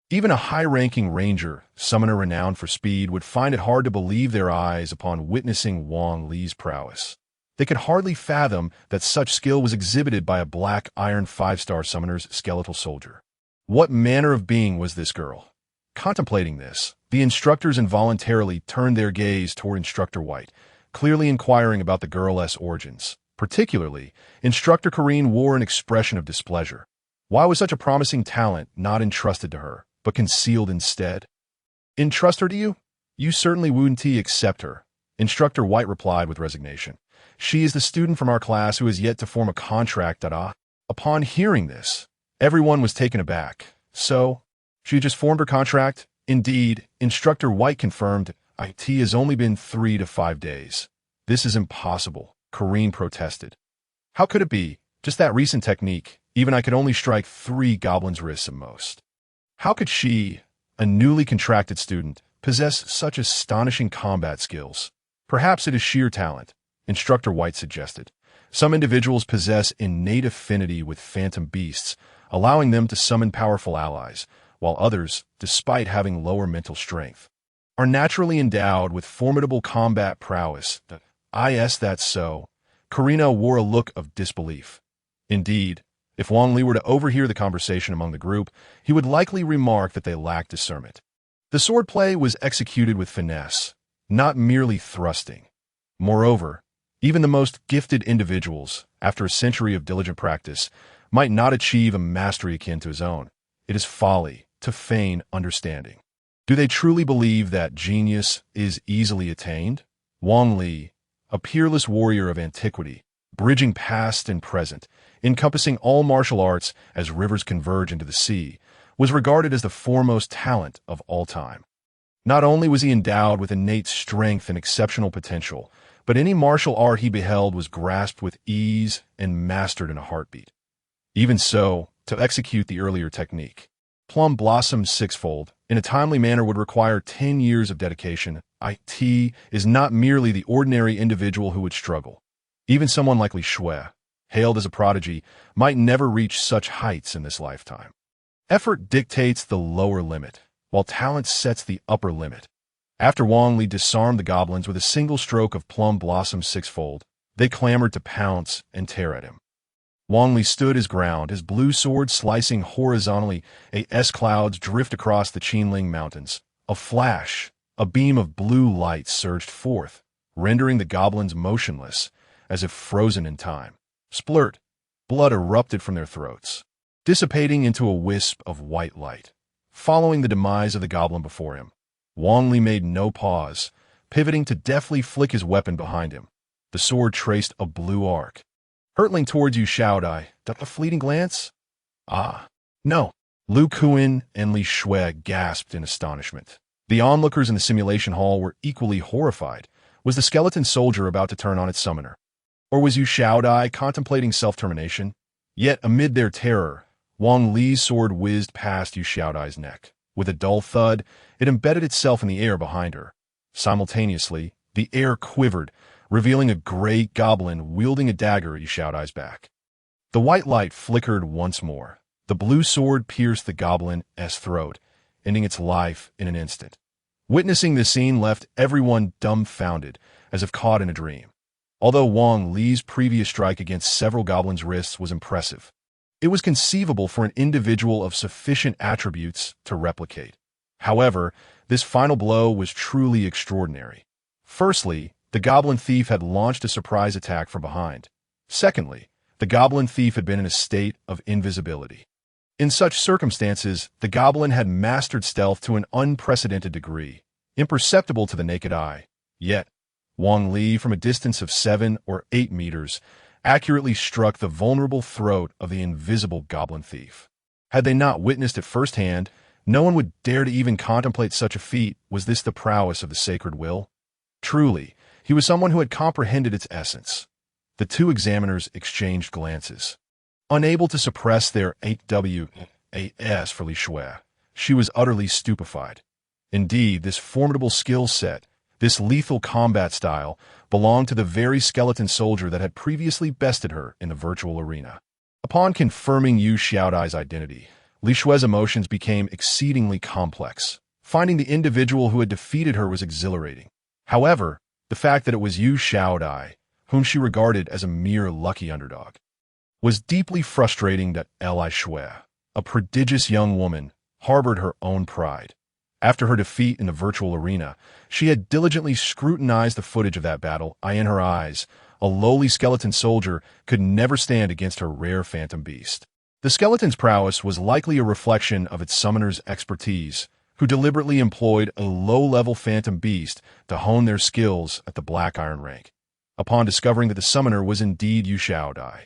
Even a high-ranking ranger, summoner renowned for speed, would find it hard to believe their eyes upon witnessing Wang Li's prowess. They could hardly fathom that such skill was exhibited by a black iron 5-star summoner's skeletal soldier. What manner of being was this girl? Contemplating this, the instructors involuntarily turned their gaze toward Instructor White, clearly inquiring about the girl's origins. Particularly, Instructor Kareen wore an expression of displeasure. Why was such a promising talent not entrusted to her, but concealed instead? Entrust her to you? You certainly wouldn't accept her, Instructor White replied with resignation. She is the student from our class who has yet to form a contract. Upon hearing this, everyone was taken aback. So, she just formed her contract? Indeed, Instructor White confirmed, it has only been 3 to 5 days. This is impossible, Kareen protested. How could it be? Just that recent technique. Even I could only strike 3 goblins' wrists at most. How could she, a newly contracted student, possess such astonishing combat skills? Perhaps it is sheer talent, Instructor White suggested. Some individuals possess innate affinity with phantom beasts, allowing them to summon powerful allies, while others, despite having lower mental strength, are naturally endowed with formidable combat prowess. That's so. Karina wore a look of disbelief. Indeed, if Wang Li were to overhear the conversation among the group, he would likely remark that they lacked discernment. The swordplay was executed with finesse, not merely thrusting. Moreover, even the most gifted individuals, after a century of diligent practice, might not achieve a mastery akin to his own. It is folly to feign understanding. Do they truly believe that genius is easily attained? Wang Li, a peerless warrior of antiquity, bridging past and present, encompassing all martial arts as rivers converge into the sea, was regarded as the foremost talent of all time. Not only was he endowed with innate strength and exceptional potential, but any martial art he beheld was grasped with ease and mastered in a heartbeat. Even so, to execute the earlier technique, Plum Blossom Sixfold, in a timely manner would require 10 years of dedication. It is not merely the ordinary individual who would struggle. Even someone like Li Shui, hailed as a prodigy, might never reach such heights in this lifetime. Effort dictates the lower limit, while talent sets the upper limit. After Wang Li disarmed the goblins with a single stroke of Plum Blossom Sixfold, they clamored to pounce and tear at him. Wang Li stood his ground, his blue sword slicing horizontally. Clouds drift across the Qinling Mountains. A flash, a beam of blue light surged forth, rendering the goblins motionless, as if frozen in time. Splurt, blood erupted from their throats, dissipating into a wisp of white light. Following the demise of the goblin before him, Wang Li made no pause, pivoting to deftly flick his weapon behind him. The sword traced a blue arc. Hurtling towards you, shouted I. A fleeting glance? No. Lu Kuan and Li Shui gasped in astonishment. The onlookers in the simulation hall were equally horrified. Was the skeleton soldier about to turn on its summoner? Or was Yu Shaodai contemplating self-termination? Yet, amid their terror, Wang Li's sword whizzed past Yu Shaodai's neck. With a dull thud, it embedded itself in the air behind her. Simultaneously, the air quivered, revealing a gray goblin wielding a dagger at Yu Shaodai's back. The white light flickered once more. The blue sword pierced the goblin's throat, ending its life in an instant. Witnessing this scene left everyone dumbfounded, as if caught in a dream. Although Wang Li's previous strike against several goblins' wrists was impressive, it was conceivable for an individual of sufficient attributes to replicate. However, this final blow was truly extraordinary. Firstly, the goblin thief had launched a surprise attack from behind. Secondly, the goblin thief had been in a state of invisibility. In such circumstances, the goblin had mastered stealth to an unprecedented degree, imperceptible to the naked eye. Yet, Wang Li, from a distance of 7 or 8 meters, accurately struck the vulnerable throat of the invisible goblin thief. Had they not witnessed it firsthand, no one would dare to even contemplate such a feat. Was this the prowess of the sacred will? Truly, he was someone who had comprehended its essence. The two examiners exchanged glances. Unable to suppress their HWAS for Li Shui, she was utterly stupefied. Indeed, this formidable skill set, this lethal combat style, belonged to the very skeleton soldier that had previously bested her in the virtual arena. Upon confirming Yu Xiaodai's identity, Li Shui's emotions became exceedingly complex. Finding the individual who had defeated her was exhilarating. However, the fact that it was Yu Xiaodai, whom she regarded as a mere lucky underdog, was deeply frustrating. That Li Shui, a prodigious young woman, harbored her own pride. After her defeat in the virtual arena, she had diligently scrutinized the footage of that battle. In her eyes, a lowly skeleton soldier could never stand against her rare phantom beast. The skeleton's prowess was likely a reflection of its summoner's expertise, who deliberately employed a low-level phantom beast to hone their skills at the black iron rank. Upon discovering that the summoner was indeed Yu Xiaodai,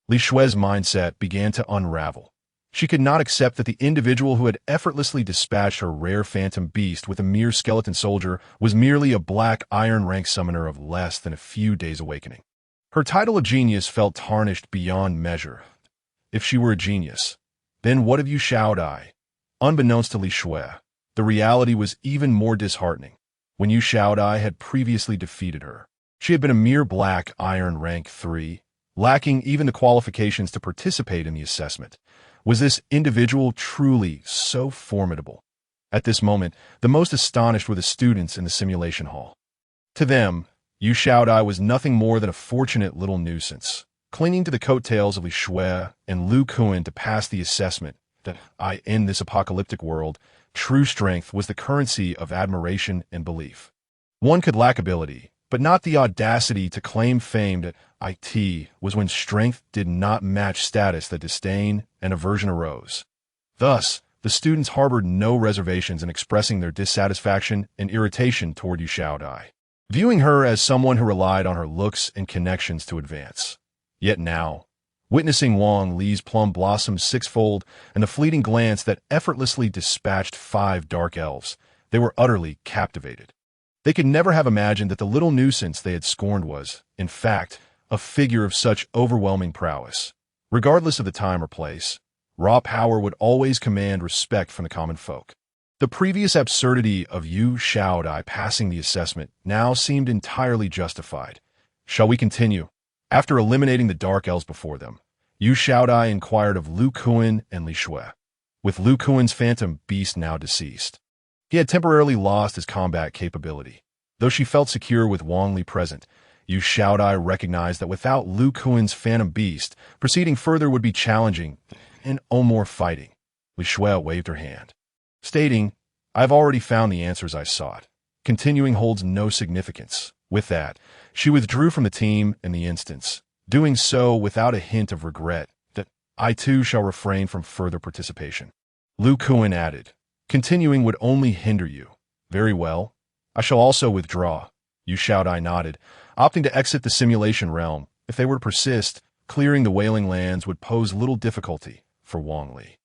Li Shui's mindset began to unravel. She could not accept that the individual who had effortlessly dispatched her rare phantom beast with a mere skeleton soldier was merely a black iron rank summoner of less than a few days' awakening. Her title of genius felt tarnished beyond measure. If she were a genius, then what of Yu Xiaodai? Unbeknownst to Li Shui, the reality was even more disheartening. When Yu Xiaodai had previously defeated her, she had been a mere black iron rank 3, lacking even the qualifications to participate in the assessment. Was this individual truly so formidable? At this moment, the most astonished were the students in the simulation hall. To them, Yu Xiaodai was nothing more than a fortunate little nuisance, clinging to the coattails of Li Shui and Lu Kuan to pass the assessment. That in this apocalyptic world, true strength was the currency of admiration and belief. One could lack ability, but not the audacity to claim fame. That it was when strength did not match status that disdain and aversion arose. Thus, the students harbored no reservations in expressing their dissatisfaction and irritation toward Yu Xiaodai, viewing her as someone who relied on her looks and connections to advance. Yet now, witnessing Wang Li's plum blossom sixfold and the fleeting glance that effortlessly dispatched 5 dark elves, they were utterly captivated. They could never have imagined that the little nuisance they had scorned was, in fact, a figure of such overwhelming prowess. Regardless of the time or place, raw power would always command respect from the common folk. The previous absurdity of Yu Xiaodai passing the assessment now seemed entirely justified. Shall we continue? After eliminating the dark elves before them, Yu Xiaodai inquired of Lu Kuan and Li Shui. With Lu Kuan's phantom beast now deceased, he had temporarily lost his combat capability. Though she felt secure with Wang Li present, Yu Xiaodai recognized that without Lu Kuan's phantom beast, proceeding further would be challenging and more fighting. Li Shui waved her hand, stating, "I've already found the answers I sought. Continuing holds no significance." With that, she withdrew from the team in the instance, doing so without a hint of regret that I too shall refrain from further participation. Lu Kuan added, "Continuing would only hinder you." "Very well. I shall also withdraw." Yu Xiaodai nodded, opting to exit the simulation realm. If they were to persist, clearing the Wailing Lands would pose little difficulty for Wang Li.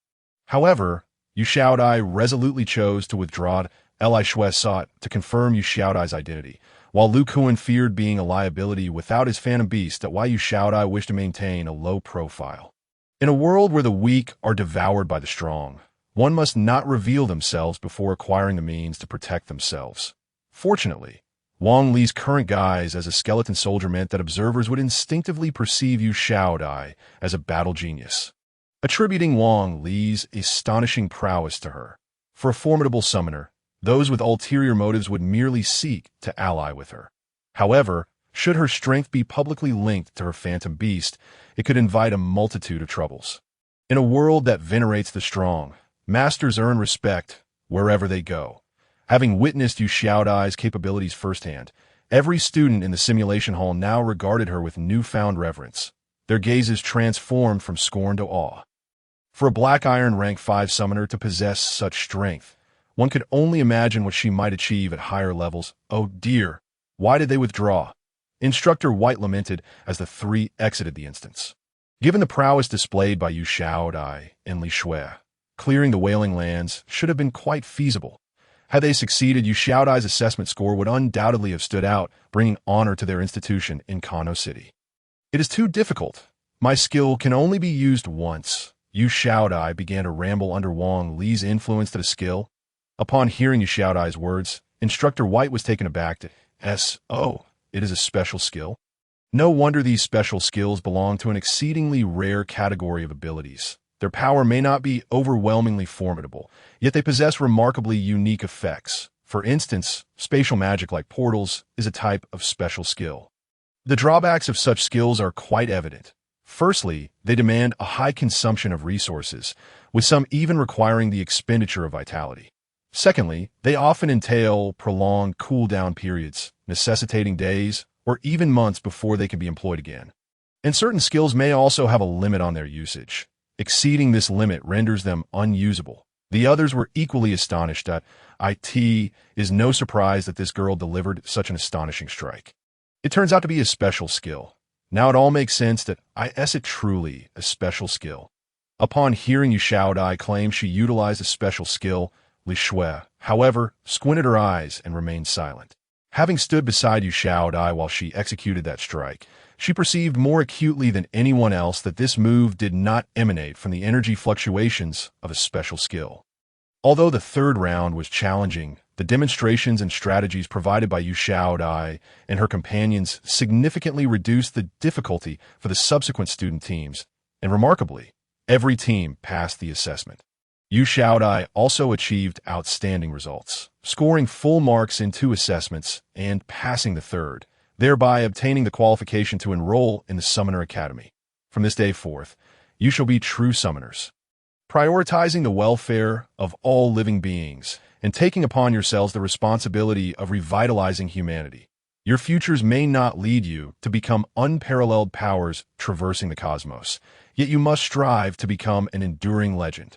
However, Yu Xiaodai resolutely chose to withdraw. Li Shui sought to confirm Yu Xiaodai's identity, while Lu Kuan feared being a liability without his phantom beast. That why Yu Xiaodai wished to maintain a low profile. In a world where the weak are devoured by the strong, one must not reveal themselves before acquiring the means to protect themselves. Fortunately, Wang Li's current guise as a skeleton soldier meant that observers would instinctively perceive Yu Xiaodai as a battle genius, attributing Wang Li's astonishing prowess to her. For a formidable summoner, those with ulterior motives would merely seek to ally with her. However, should her strength be publicly linked to her phantom beast, it could invite a multitude of troubles. In a world that venerates the strong, masters earn respect wherever they go. Having witnessed Yu Xiaodai's capabilities firsthand, every student in the simulation hall now regarded her with newfound reverence. Their gazes transformed from scorn to awe. For a Black Iron rank 5 summoner to possess such strength, one could only imagine what she might achieve at higher levels. Oh dear, why did they withdraw? Instructor White lamented as the three exited the instance. Given the prowess displayed by Yu Xiaodai and Li Shui, clearing the Wailing Lands should have been quite feasible. Had they succeeded, Yu Xiaodai's assessment score would undoubtedly have stood out, bringing honor to their institution in Kano City. It is too difficult. My skill can only be used once. Yu Xiaodai began to ramble under Wang Li's influence to the skill. Upon hearing Yu Xiaodai's words, Instructor White was taken aback to "Oh, it is a special skill." No wonder these special skills belong to an exceedingly rare category of abilities. Their power may not be overwhelmingly formidable, yet they possess remarkably unique effects. For instance, spatial magic like portals is a type of special skill. The drawbacks of such skills are quite evident. Firstly, they demand a high consumption of resources, with some even requiring the expenditure of vitality. Secondly, they often entail prolonged cooldown periods, necessitating days or even months before they can be employed again. And certain skills may also have a limit on their usage. Exceeding this limit renders them unusable. The others were equally astonished at it. Is no surprise that this girl delivered such an astonishing strike. It turns out to be a special skill. Now it all makes sense that is it truly a special skill. Upon hearing Yu Xiaodai claim she utilized a special skill, Li Shui, however, squinted her eyes and remained silent. Having stood beside Yu Xiaodai while she executed that strike, she perceived more acutely than anyone else that this move did not emanate from the energy fluctuations of a special skill. Although the third round was challenging, the demonstrations and strategies provided by Yu Xiaodai and her companions significantly reduced the difficulty for the subsequent student teams, and remarkably, every team passed the assessment. Yu Xiaodai also achieved outstanding results, scoring full marks in 2 assessments and passing the third, thereby obtaining the qualification to enroll in the Summoner Academy. From this day forth, you shall be true summoners, prioritizing the welfare of all living beings and taking upon yourselves the responsibility of revitalizing humanity. Your futures may not lead you to become unparalleled powers traversing the cosmos, yet you must strive to become an enduring legend.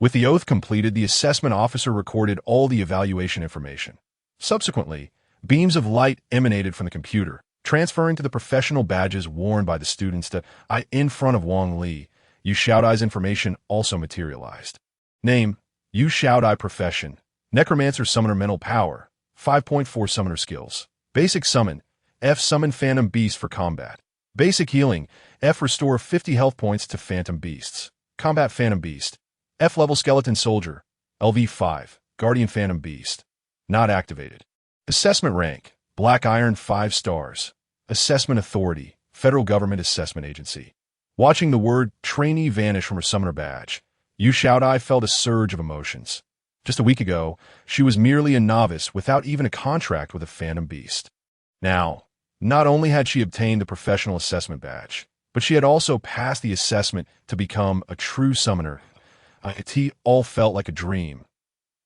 With the oath completed, the assessment officer recorded all the evaluation information. Subsequently, beams of light emanated from the computer, transferring to the professional badges worn by the students that in front of Wang Li. Yu Xiaodai's information also materialized. Name, Yu Xiaodai. Profession, Necromancer. Summoner. Mental power, 5.4. Summoner skills. Basic summon, F. Summon Phantom Beast for combat. Basic healing, F. Restore 50 health points to Phantom Beasts. Combat Phantom Beast, F. Level Skeleton Soldier, LV 5. Guardian Phantom Beast. Not activated. Assessment rank, Black Iron 5 stars. Assessment authority, Federal Government Assessment Agency. Watching the word trainee vanish from her summoner badge, Yu Xiaodai felt a surge of emotions. Just a week ago, she was merely a novice without even a contract with a Phantom Beast. Now, not only had she obtained the professional assessment badge, but she had also passed the assessment to become a true summoner. It all felt like a dream,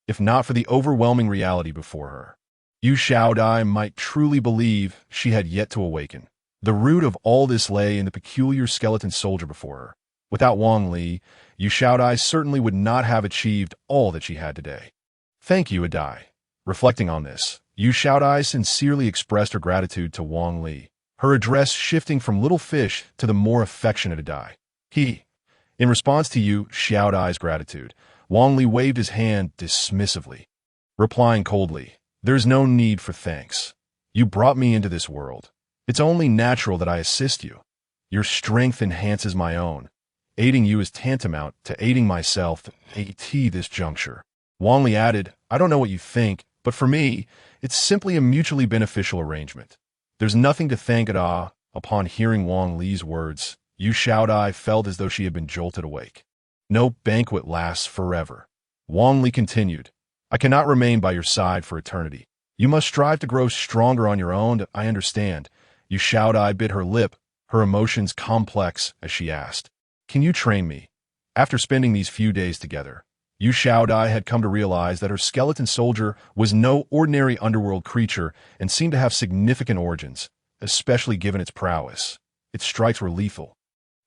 if not for the overwhelming reality before her. Yu Xiaodai might truly believe she had yet to awaken. The root of all this lay in the peculiar skeleton soldier before her. Without Wang Li, Yu Xiaodai certainly would not have achieved all that she had today. Thank you, Adai. Reflecting on this, Yu Xiaodai sincerely expressed her gratitude to Wang Li, her address shifting from little fish to the more affectionate Adai. In response to Yu Xiaodai's gratitude, Wang Li waved his hand dismissively, replying coldly, "There is no need for thanks. You brought me into this world. It's only natural that I assist you. Your strength enhances my own. Aiding you is tantamount to aiding myself at this juncture." Wang Li added, "I don't know what you think, But for me, it's simply a mutually beneficial arrangement. There's nothing to thank Ada. Upon hearing Wang Li's words, Yu Xiaodai felt as though she had been jolted awake. No banquet lasts forever. Wang Li continued, I cannot remain by your side for eternity. You must strive to grow stronger on your own. I understand. Yu Xiaodai bit her lip, her emotions complex as she asked, Can you train me? After spending these few days together, Yu Xiaodai had come to realize that her skeleton soldier was no ordinary underworld creature and seemed to have significant origins, especially given its prowess. Its strikes were lethal,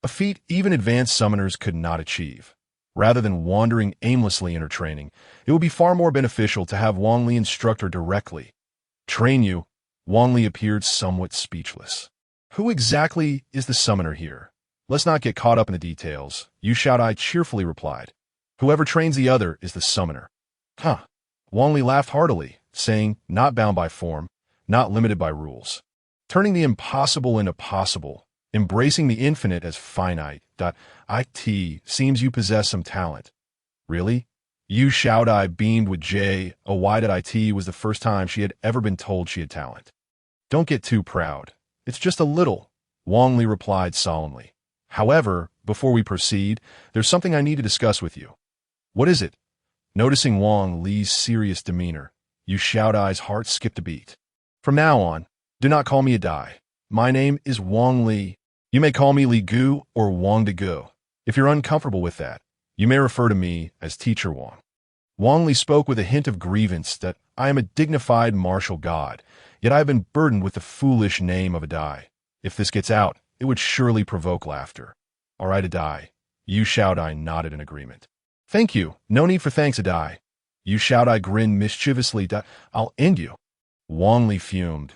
a feat even advanced summoners could not achieve. Rather than wandering aimlessly in her training, it would be far more beneficial to have Wang Li instruct her directly. Train you? Wang Li appeared somewhat speechless. Who exactly is the summoner here? Let's not get caught up in the details, Yu Xiaodai cheerfully replied. Whoever trains the other is the summoner. Huh. Wang Li laughed heartily, saying, not bound by form, not limited by rules. Turning the impossible into possible, embracing the infinite as finite. It seems you possess some talent. Really? Yu Xiaodai beamed with joy. It was the first time she had ever been told she had talent. Don't get too proud. It's just a little, Wang Li replied solemnly. However, before we proceed, there's something I need to discuss with you. What is it? Noticing Wang Li's serious demeanor, Yu Xiaodai's heart skipped a beat. From now on, do not call me a Dai. My name is Wang Li. You may call me Li Gu or Wang De Gu. If you're uncomfortable with that, you may refer to me as Teacher Wang. Wang Li spoke with a hint of grievance that I am a dignified martial god, yet I have been burdened with the foolish name of a Dai. If this gets out, it would surely provoke laughter. All right, a Dai. Yu Xiaodai nodded in agreement. Thank you. No need for thanks, a Dai. Yu Xiaodai grinned mischievously. I'll end you. Wang Li fumed.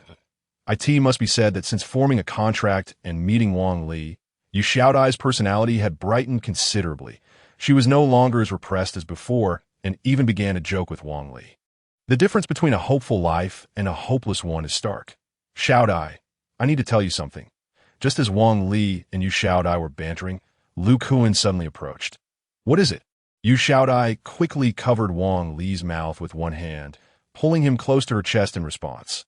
It must be said that since forming a contract and meeting Wang Li, Yu Xiaodai's personality had brightened considerably. She was no longer as repressed as before and even began to joke with Wang Li. The difference between a hopeful life and a hopeless one is stark. Xiaodai, I need to tell you something. Just as Wang Li and Yu Xiaodai were bantering, Lu Kuan suddenly approached. What is it? Yu Xiaodai quickly covered Wang Li's mouth with one hand, pulling him close to her chest in response.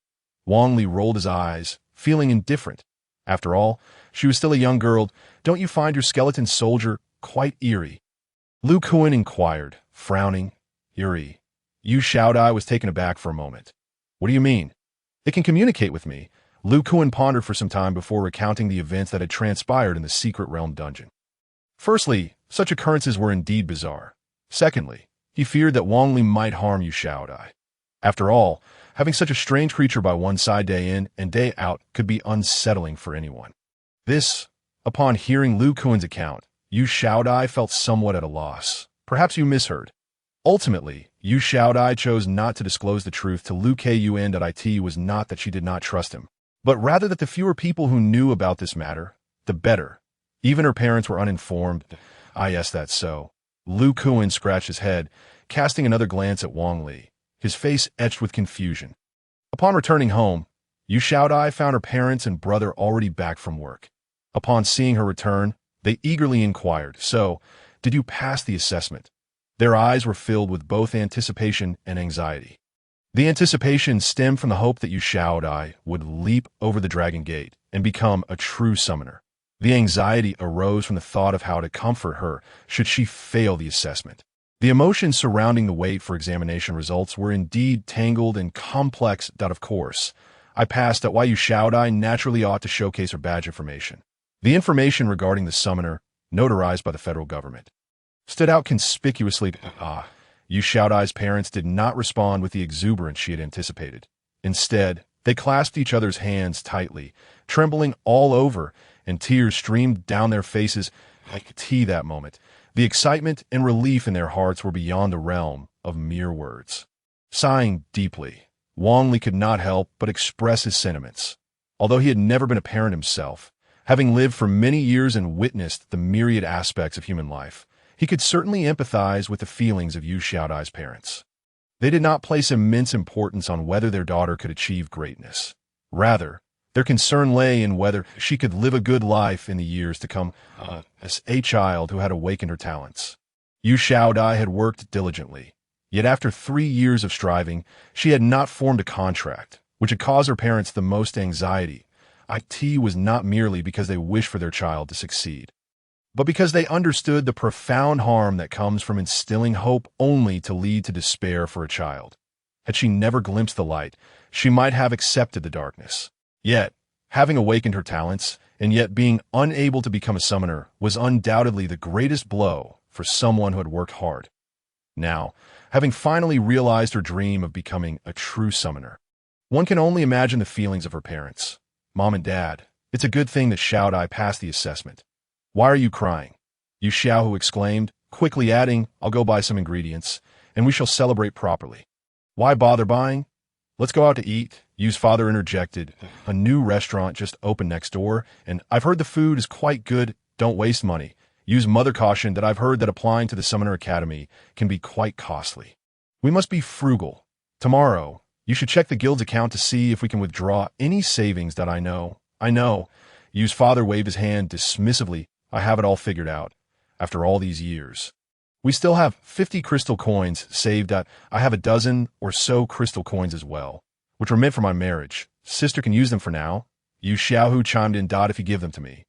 Wang Li rolled his eyes, feeling indifferent. After all, she was still a young girl. Don't you find your skeleton soldier quite eerie? Lu Kuan inquired, frowning. Eerie. Yu Xiaodai was taken aback for a moment. What do you mean? It can communicate with me. Lu Kuan pondered for some time before recounting the events that had transpired in the secret realm dungeon. Firstly, such occurrences were indeed bizarre. Secondly, he feared that Wang Li might harm Yu Xiaodai. After all, having such a strange creature by one side day in and day out could be unsettling for anyone. Upon hearing Lu Kuan's account, Yu Xiaodai felt somewhat at a loss. Perhaps you misheard. Ultimately, Yu Xiaodai chose not to disclose the truth to Lu Kun. It was not that she did not trust him, but rather that the fewer people who knew about this matter, the better. Even her parents were uninformed. Yes, that's so. Lu Kuan scratched his head, casting another glance at Wang Li, his face etched with confusion. Upon returning home, Yu Xiaodai found her parents and brother already back from work. Upon seeing her return, they eagerly inquired, So, did you pass the assessment? Their eyes were filled with both anticipation and anxiety. The anticipation stemmed from the hope that Yu Xiaodai would leap over the dragon gate and become a true summoner. The anxiety arose from the thought of how to comfort her should she fail the assessment. The emotions surrounding the wait for examination results were indeed tangled and complex. Of course, I passed at why Yu Xiaodai naturally ought to showcase her badge information. The information regarding the summoner, notarized by the federal government, stood out conspicuously. Yu Xiaodai's parents did not respond with the exuberance she had anticipated. Instead, they clasped each other's hands tightly, trembling all over, and tears streamed down their faces. That moment, the excitement and relief in their hearts were beyond the realm of mere words. Sighing deeply, Wang Li could not help but express his sentiments. Although he had never been a parent himself, having lived for many years and witnessed the myriad aspects of human life, he could certainly empathize with the feelings of Yu Xiaodai's parents. They did not place immense importance on whether their daughter could achieve greatness. Rather, their concern lay in whether she could live a good life in the years to come as a child who had awakened her talents. Yu Xiaodai had worked diligently. Yet after 3 years of striving, she had not formed a contract, which had caused her parents the most anxiety. It was not merely because they wished for their child to succeed, but because they understood the profound harm that comes from instilling hope only to lead to despair for a child. Had she never glimpsed the light, she might have accepted the darkness. Yet, having awakened her talents, and yet being unable to become a summoner, was undoubtedly the greatest blow for someone who had worked hard. Now, having finally realized her dream of becoming a true summoner, one can only imagine the feelings of her parents. Mom and Dad, it's a good thing that Xiaodai passed the assessment. Why are you crying? Yu Xiaohu exclaimed, quickly adding, I'll go buy some ingredients, and we shall celebrate properly. Why bother buying? Let's go out to eat, Yu's father interjected. A new restaurant just opened next door, and I've heard the food is quite good. Don't waste money. Yu's mother cautioned that I've heard that applying to the Summoner Academy can be quite costly. We must be frugal. Tomorrow, you should check the guild's account to see if we can withdraw any savings that I know. I know. Yu's father waved his hand dismissively. I have it all figured out. After all these years. We still have 50 crystal coins saved up. I have a dozen or so crystal coins as well, which were meant for my marriage. Sister can use them for now. Yu Xiaohu chimed in. If you give them to me.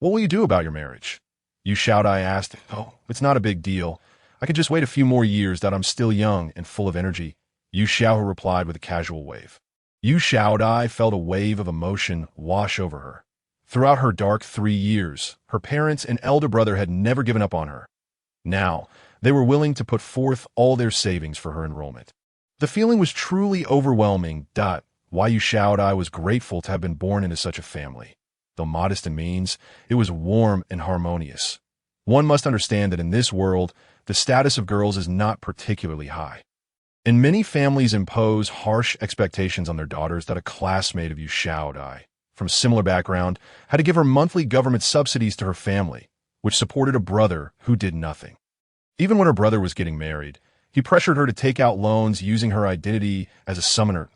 What will you do about your marriage? Yu Xiaodai asked. Oh, it's not a big deal. I can just wait a few more years that I'm still young and full of energy. Yu Xiaohu replied with a casual wave. Yu Xiaodai felt a wave of emotion wash over her. Throughout her dark 3 years, her parents and elder brother had never given up on her. Now, they were willing to put forth all their savings for her enrollment. The feeling was truly overwhelming. Why Yu Xiaodai was grateful to have been born into such a family. Though modest in means, it was warm and harmonious. One must understand that in this world, the status of girls is not particularly high. And many families impose harsh expectations on their daughters that a classmate of Yu Xiaodai, from a similar background, had to give her monthly government subsidies to her family, which supported a brother who did nothing. Even when her brother was getting married, he pressured her to take out loans using her identity as a summoner.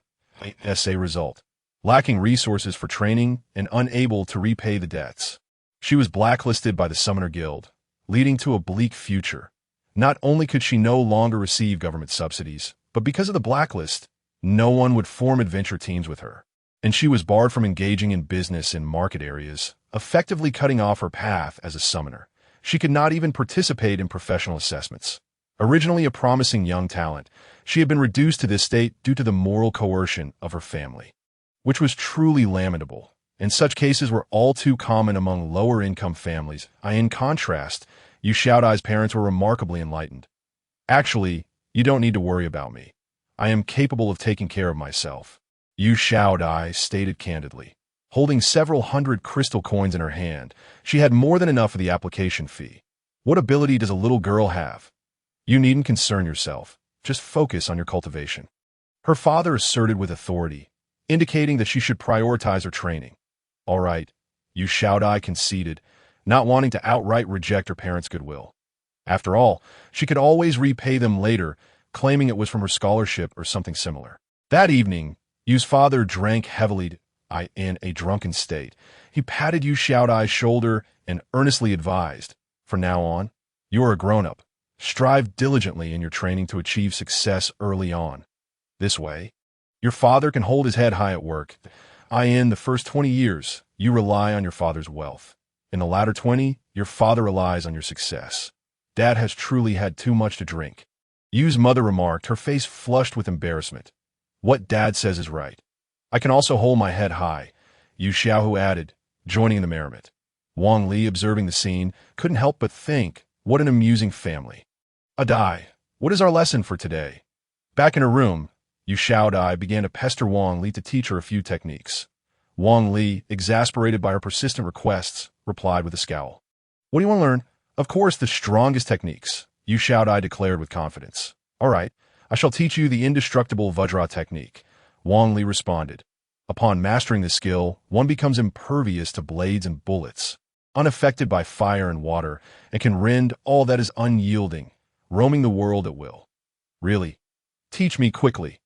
As a result, lacking resources for training and unable to repay the debts, she was blacklisted by the Summoner Guild, leading to a bleak future. Not only could she no longer receive government subsidies, but because of the blacklist, no one would form adventure teams with her, and she was barred from engaging in business in market areas, effectively cutting off her path as a summoner. She could not even participate in professional assessments. Originally a promising young talent, she had been reduced to this state due to the moral coercion of her family, which was truly lamentable, and such cases were all too common among lower-income families. In contrast, Yu Xiaodai's parents were remarkably enlightened. Actually, you don't need to worry about me. I am capable of taking care of myself, Yu Xiaodai stated candidly. Holding several hundred crystal coins in her hand, she had more than enough of the application fee. What ability does a little girl have? You needn't concern yourself. Just focus on your cultivation. Her father asserted with authority, indicating that she should prioritize her training. All right, Yu Xiaodai conceded, not wanting to outright reject her parents' goodwill. After all, she could always repay them later, claiming it was from her scholarship or something similar. That evening, Yu's father drank heavily. In a drunken state, he patted Yu Xiaodai's shoulder and earnestly advised, from now on, you are a grown-up. Strive diligently in your training to achieve success early on. This way, your father can hold his head high at work. In the first 20 years, you rely on your father's wealth. In the latter 20, your father relies on your success. Dad has truly had too much to drink. Yu's mother remarked, her face flushed with embarrassment. What Dad says is right. I can also hold my head high, Yu Xiaohu added, joining in the merriment. Wang Li, observing the scene, couldn't help but think, what an amusing family. Adai, what is our lesson for today? Back in her room, Yu Xiaodai began to pester Wang Li to teach her a few techniques. Wang Li, exasperated by her persistent requests, replied with a scowl. What do you want to learn? Of course, the strongest techniques, Yu Xiaodai declared with confidence. All right, I shall teach you the indestructible Vajra technique, Wang Li responded. Upon mastering this skill, one becomes impervious to blades and bullets, unaffected by fire and water, and can rend all that is unyielding, roaming the world at will. Really? Teach me quickly,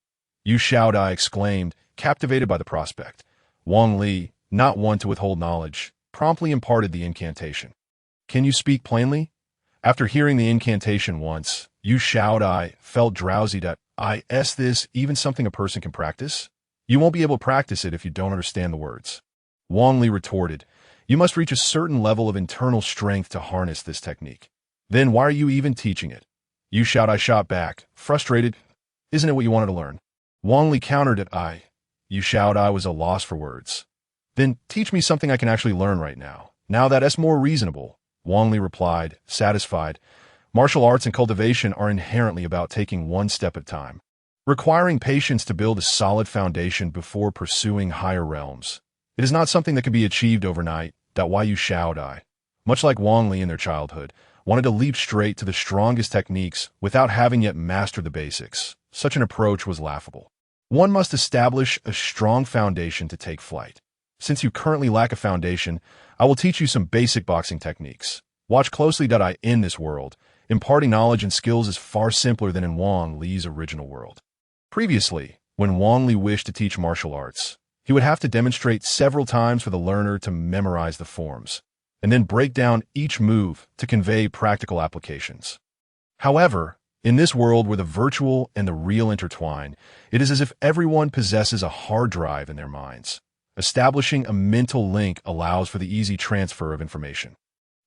Yu Xiaodai exclaimed, captivated by the prospect. Wang Li, not one to withhold knowledge, promptly imparted the incantation. Can you speak plainly? After hearing the incantation once, Yu Shaodai felt drowsy. Is this even something a person can practice? You won't be able to practice it if you don't understand the words. Wang Li retorted, you must reach a certain level of internal strength to harness this technique. Then why are you even teaching it? Yu Shaodai shot back, frustrated. Isn't it what you wanted to learn? Wang Li countered at Yu Shaodai was a loss for words. Then teach me something I can actually learn right now. Now that's more reasonable, Wang Li replied, satisfied. Martial arts and cultivation are inherently about taking one step at a time, requiring patience to build a solid foundation before pursuing higher realms. It is not something that can be achieved overnight. Why Yu Shaodai, much like Wang Li in their childhood, wanted to leap straight to the strongest techniques without having yet mastered the basics. Such an approach was laughable. One must establish a strong foundation to take flight. Since you currently lack a foundation, I will teach you some basic boxing techniques. Watch closely. In this world, imparting knowledge and skills is far simpler than in Wang Li's original world. Previously, when Wang Li wished to teach martial arts, he would have to demonstrate several times for the learner to memorize the forms, and then break down each move to convey practical applications. However, in this world where the virtual and the real intertwine, it is as if everyone possesses a hard drive in their minds. Establishing a mental link allows for the easy transfer of information.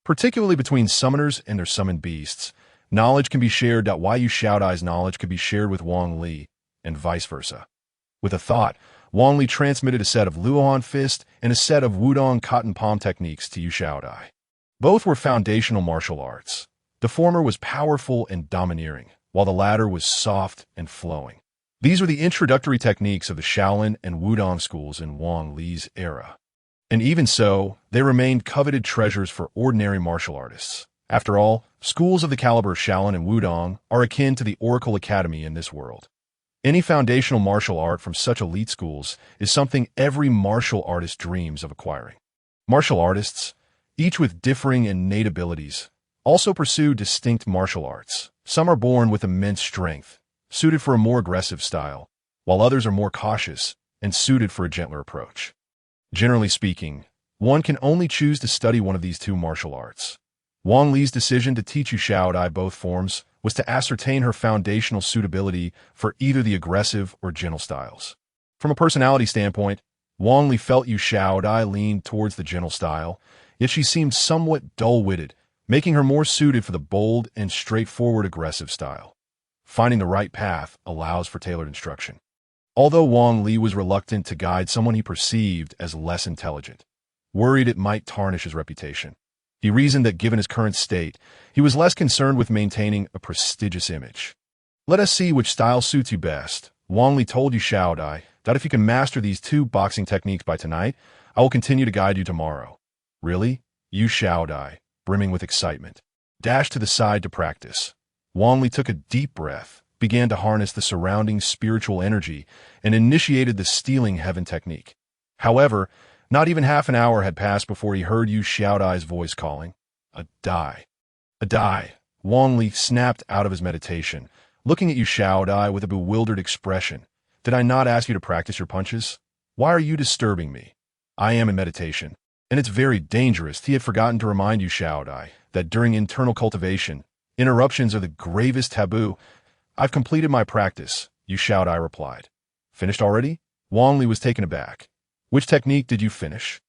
Particularly between summoners and their summoned beasts, knowledge can be shared. Why Yu Shaodai's knowledge could be shared with Wang Li, and vice versa. With a thought, Wang Li transmitted a set of Luohan Fist and a set of Wudong Cotton Palm techniques to Yu Shaodai. Both were foundational martial arts. The former was powerful and domineering, while the latter was soft and flowing. These were the introductory techniques of the Shaolin and Wudong schools in Wang Li's era. And even so, they remained coveted treasures for ordinary martial artists. After all, schools of the caliber of Shaolin and Wudong are akin to the Oracle Academy in this world. Any foundational martial art from such elite schools is something every martial artist dreams of acquiring. Martial artists, each with differing innate abilities, also pursue distinct martial arts. Some are born with immense strength, suited for a more aggressive style, while others are more cautious and suited for a gentler approach. Generally speaking, one can only choose to study one of these two martial arts. Wang Li's decision to teach Yu Shaodai both forms was to ascertain her foundational suitability for either the aggressive or gentle styles. From a personality standpoint, Wang Li felt Yu Shaodai leaned towards the gentle style, yet she seemed somewhat dull-witted, making her more suited for the bold and straightforward aggressive style. Finding the right path allows for tailored instruction. Although Wang Li was reluctant to guide someone he perceived as less intelligent, worried it might tarnish his reputation, he reasoned that given his current state, he was less concerned with maintaining a prestigious image. Let us see which style suits you best. Wang Li told Yu Shaodai that if you can master these two boxing techniques by tonight, I will continue to guide you tomorrow. Really? Yu Shaodai, brimming with excitement, dashed to the side to practice. Wang Li took a deep breath, began to harness the surrounding spiritual energy, and initiated the stealing heaven technique. However, not even half an hour had passed before he heard Yu Shaodai's voice calling, "A die. A die." Wang Li snapped out of his meditation, looking at Yu Shaodai with a bewildered expression. "Did I not ask you to practice your punches? Why are you disturbing me? I am in meditation, and it's very dangerous." He had forgotten to remind Yu Shaodai that during internal cultivation, interruptions are the gravest taboo. "I've completed my practice," Yu Shaodai replied. "Finished already?" Wang Li was taken aback. "Which technique did you finish?"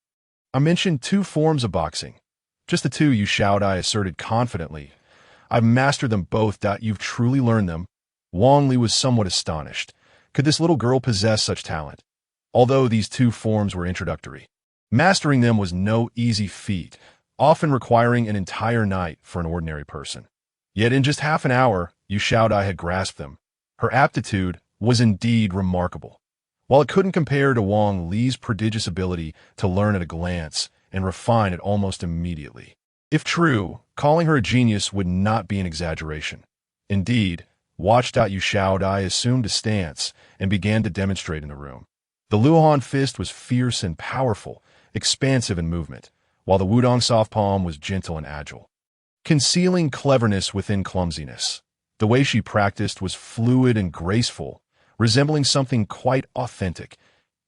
"I mentioned two forms of boxing." "Just the two," Yu Shaodai asserted confidently. "I've mastered them both. You've truly learned them?" Wang Li was somewhat astonished. Could this little girl possess such talent? Although these two forms were introductory, mastering them was no easy feat, often requiring an entire night for an ordinary person. Yet in just half an hour, Yu Shaodai had grasped them. Her aptitude was indeed remarkable. While it couldn't compare to Wang Li's prodigious ability to learn at a glance and refine it almost immediately. If true, calling her a genius would not be an exaggeration. Indeed, watched Yu Shaodai assumed a stance and began to demonstrate in the room. The Luohan Fist was fierce and powerful, expansive in movement, while the Wudong Soft Palm was gentle and agile, concealing cleverness within clumsiness. The way she practiced was fluid and graceful, resembling something quite authentic.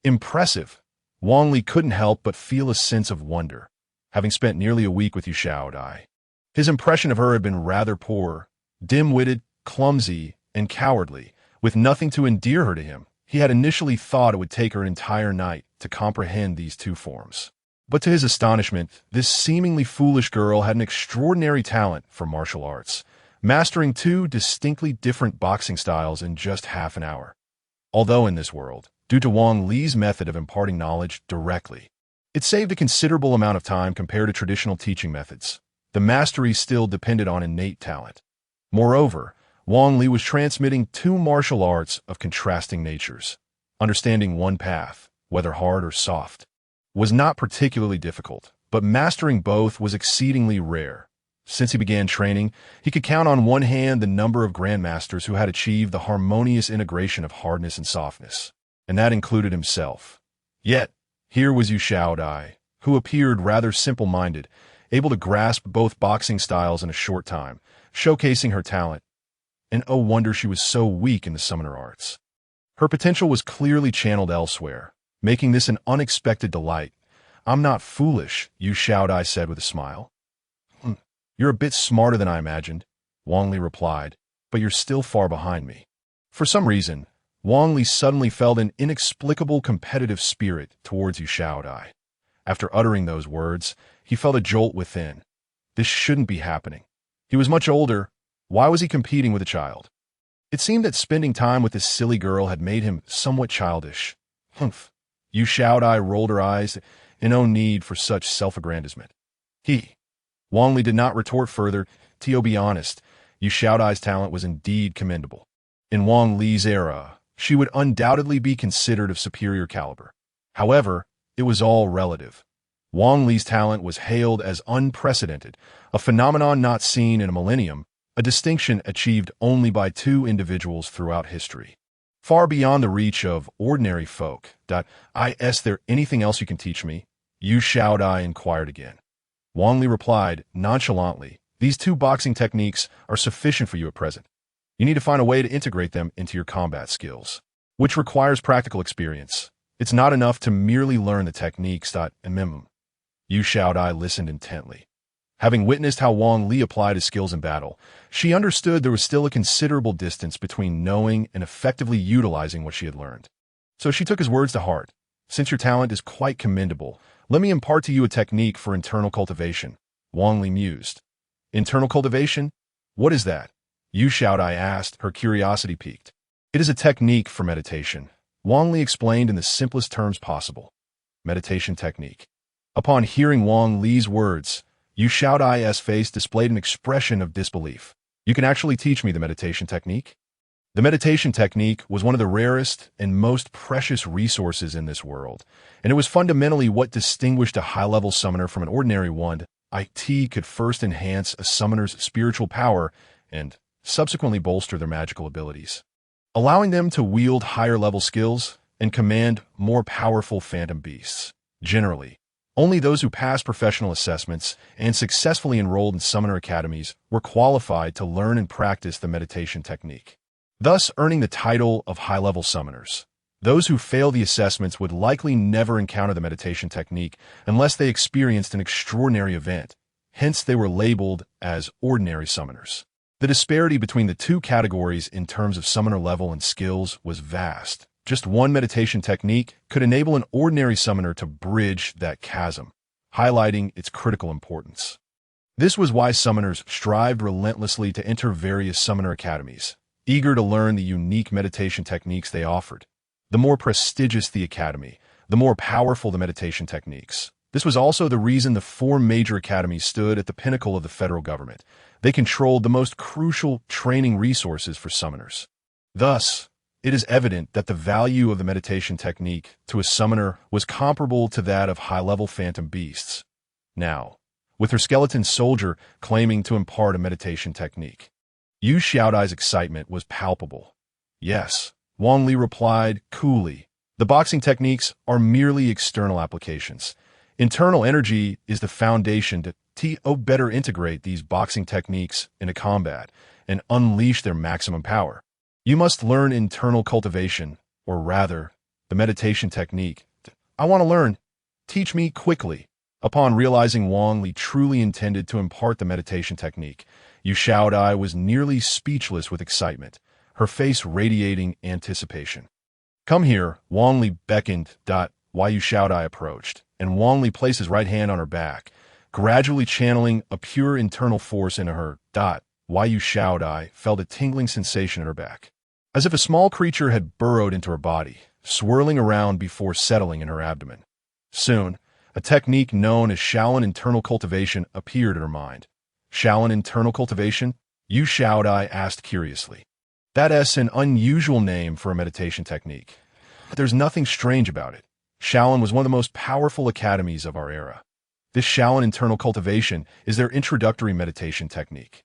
Impressive. Wang Li couldn't help but feel a sense of wonder, having spent nearly a week with Yu Shaodai. His impression of her had been rather poor, dim-witted, clumsy, and cowardly, with nothing to endear her to him. He had initially thought it would take her an entire night to comprehend these two forms. But to his astonishment, this seemingly foolish girl had an extraordinary talent for martial arts, mastering two distinctly different boxing styles in just half an hour. Although in this world, due to Wang Li's method of imparting knowledge directly, it saved a considerable amount of time compared to traditional teaching methods, the mastery still depended on innate talent. Moreover, Wang Li was transmitting two martial arts of contrasting natures. Understanding one path, whether hard or soft, was not particularly difficult, but mastering both was exceedingly rare. Since he began training, he could count on one hand the number of grandmasters who had achieved the harmonious integration of hardness and softness, and that included himself. Yet, here was Yu Xiaodai, who appeared rather simple-minded, able to grasp both boxing styles in a short time, showcasing her talent. And oh wonder she was so weak in the summoner arts. Her potential was clearly channeled elsewhere, making this an unexpected delight. "I'm not foolish," Yu Xiaodai said with a smile. "You're a bit smarter than I imagined," Wang Li replied, "but you're still far behind me." For some reason, Wang Li suddenly felt an inexplicable competitive spirit towards Yu Xiaodai. After uttering those words, he felt a jolt within. This shouldn't be happening. He was much older. Why was he competing with a child? It seemed that spending time with this silly girl had made him somewhat childish. Humph. Yu Xiaodai rolled her eyes, in no need for such self-aggrandizement. Wang Li did not retort further. To be honest, Yu Xiaodai's talent was indeed commendable. In Wang Li's era, she would undoubtedly be considered of superior caliber. However, it was all relative. Wang Li's talent was hailed as unprecedented, a phenomenon not seen in a millennium, a distinction achieved only by two individuals throughout history. Far beyond the reach of ordinary folk. Is there anything else you can teach me? Yu Xiaodai inquired again. Wang Li replied nonchalantly, "These two boxing techniques are sufficient for you at present. You need to find a way to integrate them into your combat skills, which requires practical experience. It's not enough to merely learn the techniques. Yu Xiaodai listened intently. Having witnessed how Wang Li applied his skills in battle, she understood there was still a considerable distance between knowing and effectively utilizing what she had learned. So she took his words to heart. "Since your talent is quite commendable, let me impart to you a technique for internal cultivation," Wang Li mused. "Internal cultivation? What is that?" Yu Xiaodai asked, her curiosity piqued. "It is a technique for meditation," Wang Li explained in the simplest terms possible. Meditation technique. Upon hearing Wang Li's words, Yu Xiaodai's face displayed an expression of disbelief. "You can actually teach me the meditation technique?" The meditation technique was one of the rarest and most precious resources in this world, and it was fundamentally what distinguished a high-level summoner from an ordinary one. It could first enhance a summoner's spiritual power and subsequently bolster their magical abilities, allowing them to wield higher-level skills and command more powerful phantom beasts. Generally, only those who passed professional assessments and successfully enrolled in summoner academies were qualified to learn and practice the meditation technique, thus earning the title of high-level summoners. Those who fail the assessments would likely never encounter the meditation technique unless they experienced an extraordinary event. Hence, they were labeled as ordinary summoners. The disparity between the two categories in terms of summoner level and skills was vast. Just one meditation technique could enable an ordinary summoner to bridge that chasm, highlighting its critical importance. This was why summoners strived relentlessly to enter various summoner academies, eager to learn the unique meditation techniques they offered. The more prestigious the academy, the more powerful the meditation techniques. This was also the reason the four major academies stood at the pinnacle of the federal government. They controlled the most crucial training resources for summoners. Thus, it is evident that the value of the meditation technique to a summoner was comparable to that of high-level phantom beasts. Now, with her skeleton soldier claiming to impart a meditation technique, Yu Xiaodai's excitement was palpable. "Yes," Wang Li replied coolly. "The boxing techniques are merely external applications. Internal energy is the foundation to better integrate these boxing techniques into combat and unleash their maximum power. You must learn internal cultivation, or rather, the meditation technique. I want to learn. Teach me quickly." Upon realizing Wang Li truly intended to impart the meditation technique, Yu Shaodai was nearly speechless with excitement, her face radiating anticipation. "Come here," Wang Li beckoned. Yu Shaodai approached, and Wang Li placed his right hand on her back, gradually channeling a pure internal force into her. Yu Shaodai felt a tingling sensation in her back, as if a small creature had burrowed into her body, swirling around before settling in her abdomen. Soon, a technique known as Shaolin internal cultivation appeared in her mind. Shaolin internal cultivation? Yu Shaodai asked curiously. That's an unusual name for a meditation technique. There's nothing strange about it. Shaolin was one of the most powerful academies of our era. This Shaolin internal cultivation is their introductory meditation technique.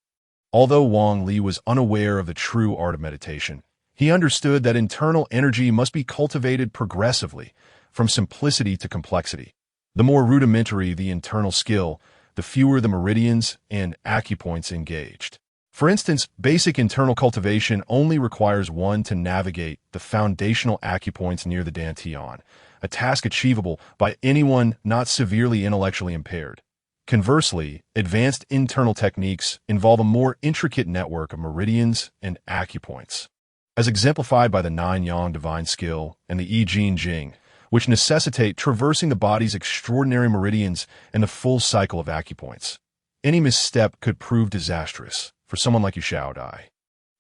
Although Wang Li was unaware of the true art of meditation, he understood that internal energy must be cultivated progressively, from simplicity to complexity. The more rudimentary the internal skill, the fewer the meridians and acupoints engaged. For instance, basic internal cultivation only requires one to navigate the foundational acupoints near the dantian, a task achievable by anyone not severely intellectually impaired. Conversely, advanced internal techniques involve a more intricate network of meridians and acupoints, as exemplified by the 9-yang divine skill and the I Jing Jing, which necessitate traversing the body's extraordinary meridians and the full cycle of acupoints. Any misstep could prove disastrous for someone like Yu Shaodai,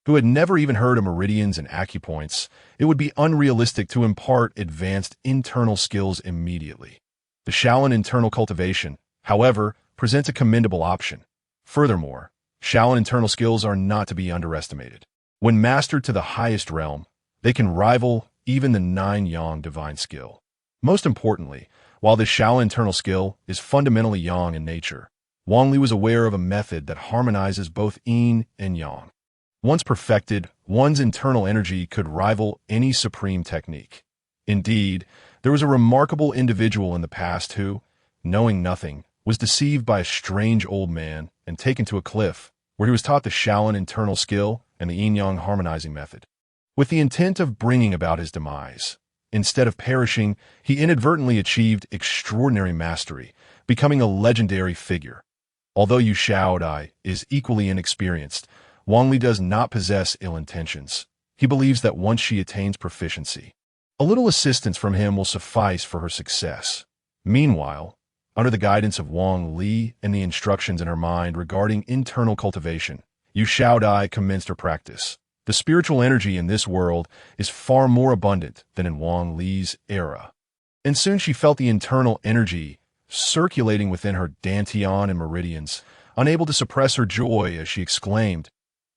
who had never even heard of meridians and acupoints. It would be unrealistic to impart advanced internal skills immediately. The Shaolin internal cultivation, however, presents a commendable option. Furthermore, Shaolin internal skills are not to be underestimated. When mastered to the highest realm, they can rival even the 9-yang divine skill. Most importantly, while this Shaolin internal skill is fundamentally yang in nature, Wang Li was aware of a method that harmonizes both yin and yang. Once perfected, one's internal energy could rival any supreme technique. Indeed, there was a remarkable individual in the past who, knowing nothing, was deceived by a strange old man and taken to a cliff, where he was taught the Shaolin internal skill and the yin-yang harmonizing method, with the intent of bringing about his demise. Instead of perishing, he inadvertently achieved extraordinary mastery, becoming a legendary figure. Although Yu Shaodai is equally inexperienced, Wang Li does not possess ill intentions. He believes that once she attains proficiency, a little assistance from him will suffice for her success. Meanwhile, under the guidance of Wang Li and the instructions in her mind regarding internal cultivation, Yu Shaodai commenced her practice. The spiritual energy in this world is far more abundant than in Wang Li's era, and soon she felt the internal energy circulating within her dantian and meridians, unable to suppress her joy as she exclaimed,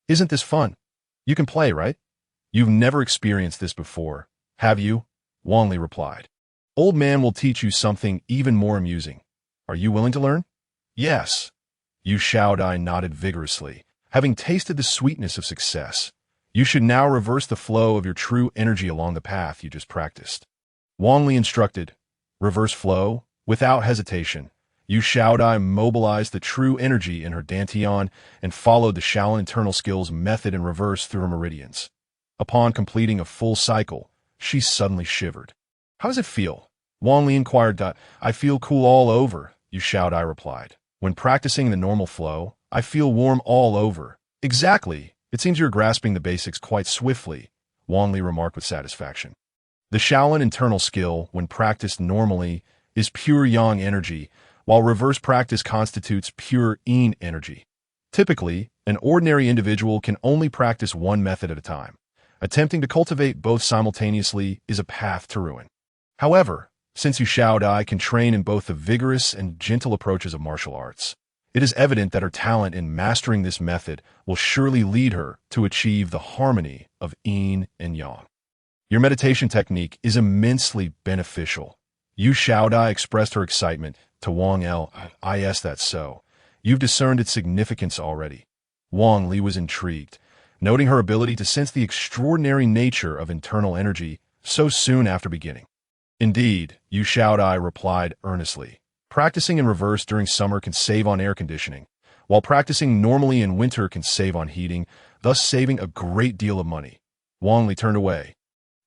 "Isn't this fun? You can play, right? You've never experienced this before, have you?" Wang Li replied. "Old man will teach you something even more amusing. Are you willing to learn?" "Yes." Yu Shaodai nodded vigorously, having tasted the sweetness of success. "You should now reverse the flow of your true energy along the path you just practiced." Wang Li instructed. Reverse flow? Without hesitation, Yu Shaodai mobilized the true energy in her dantian and followed the Shaolin internal skills method in reverse through her meridians. Upon completing a full cycle, she suddenly shivered. "How does it feel?" Wang Li inquired. "I feel cool all over," Yu Shaodai replied. "When practicing the normal flow, I feel warm all over." "Exactly. It seems you're grasping the basics quite swiftly," Wang Li remarked with satisfaction. The Shaolin internal skill, when practiced normally, is pure yang energy, while reverse practice constitutes pure yin energy. Typically, an ordinary individual can only practice one method at a time. Attempting to cultivate both simultaneously is a path to ruin. However, since Yu Shaodai can train in both the vigorous and gentle approaches of martial arts, it is evident that her talent in mastering this method will surely lead her to achieve the harmony of yin and yang. "Your meditation technique is immensely beneficial." Yu Shaodai expressed her excitement to Wang Li. "Yes, that's so. You've discerned its significance already." Wang Li was intrigued, noting her ability to sense the extraordinary nature of internal energy so soon after beginning. "Indeed," Yu Shaodai replied earnestly. "Practicing in reverse during summer can save on air conditioning, while practicing normally in winter can save on heating, thus saving a great deal of money." Wang Li turned away,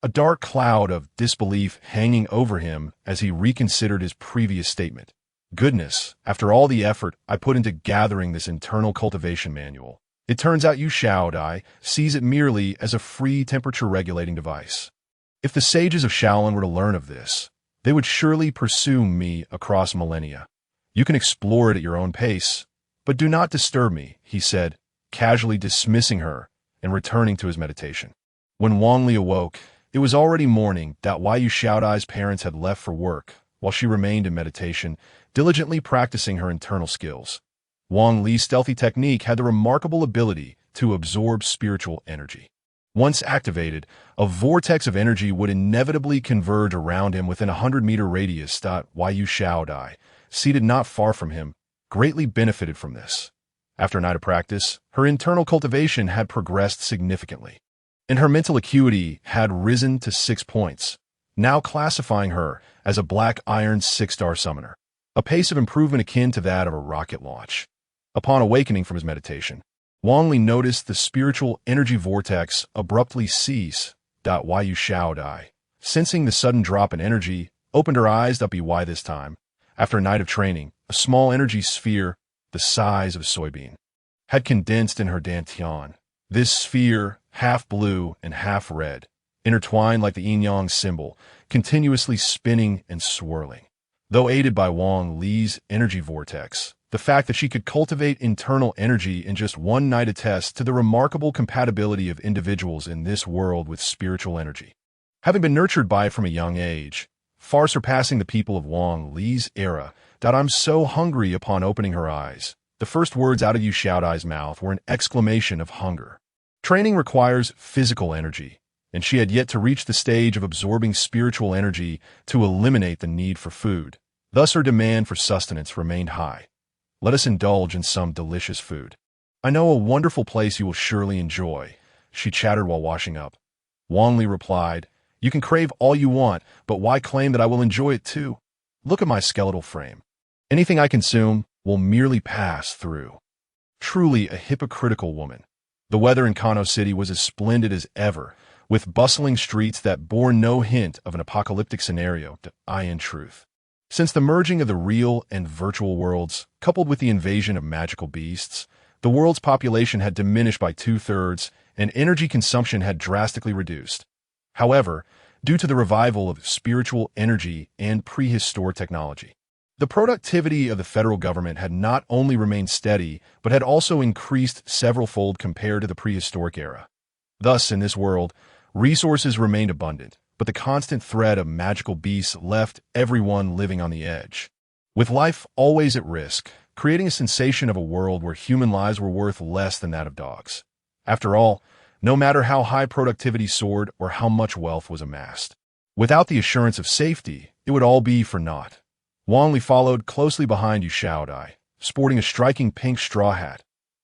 a dark cloud of disbelief hanging over him as he reconsidered his previous statement. Goodness, after all the effort I put into gathering this internal cultivation manual, It turns out Yu Shaodai sees it merely as a free temperature-regulating device. If the sages of Shaolin were to learn of this, they would surely pursue me across millennia. You can explore it at your own pace, but do not disturb me, he said, casually dismissing her and returning to his meditation. When Wang Li awoke, it was already morning. Yu Shaodai's parents had left for work, while she remained in meditation, diligently practicing her internal skills. Wang Li's stealthy technique had the remarkable ability to absorb spiritual energy. Once activated, a vortex of energy would inevitably converge around him within a 100-meter radius. Yu Shaodai, seated not far from him, greatly benefited from this. After a night of practice, her internal cultivation had progressed significantly, and her mental acuity had risen to 6 points, now classifying her as a black iron 6-star summoner, a pace of improvement akin to that of a rocket launch. Upon awakening from his meditation, Wang Li noticed the spiritual energy vortex abruptly cease. Yu Shaodai, sensing the sudden drop in energy, opened her eyes. Why this time, after a night of training, a small energy sphere, the size of a soybean, had condensed in her dantian. This sphere, half blue and half red, intertwined like the yin-yang symbol, continuously spinning and swirling. Though aided by Wang Li's energy vortex, the fact that she could cultivate internal energy in just one night attests to the remarkable compatibility of individuals in this world with spiritual energy. Having been nurtured by it from a young age, far surpassing the people of Wang Li's era, I'm so hungry. Upon opening her eyes, the first words out of Yu Shaodai's mouth were an exclamation of hunger. Training requires physical energy, and she had yet to reach the stage of absorbing spiritual energy to eliminate the need for food. Thus her demand for sustenance remained high. Let us indulge in some delicious food. I know a wonderful place you will surely enjoy, she chattered while washing up. Wang Li replied, you can crave all you want, but why claim that I will enjoy it too? Look at my skeletal frame. Anything I consume will merely pass through. Truly a hypocritical woman. The weather in Kano City was as splendid as ever, with bustling streets that bore no hint of an apocalyptic scenario. In truth, since the merging of the real and virtual worlds, coupled with the invasion of magical beasts, the world's population had diminished by 2/3, and energy consumption had drastically reduced. However, due to the revival of spiritual energy and prehistoric technology, the productivity of the federal government had not only remained steady, but had also increased several-fold compared to the prehistoric era. Thus, in this world, resources remained abundant, but the constant threat of magical beasts left everyone living on the edge. With life always at risk, creating a sensation of a world where human lives were worth less than that of dogs. After all, no matter how high productivity soared or how much wealth was amassed, without the assurance of safety, it would all be for naught. Wang Li followed closely behind Yu Shaodai, sporting a striking pink straw hat.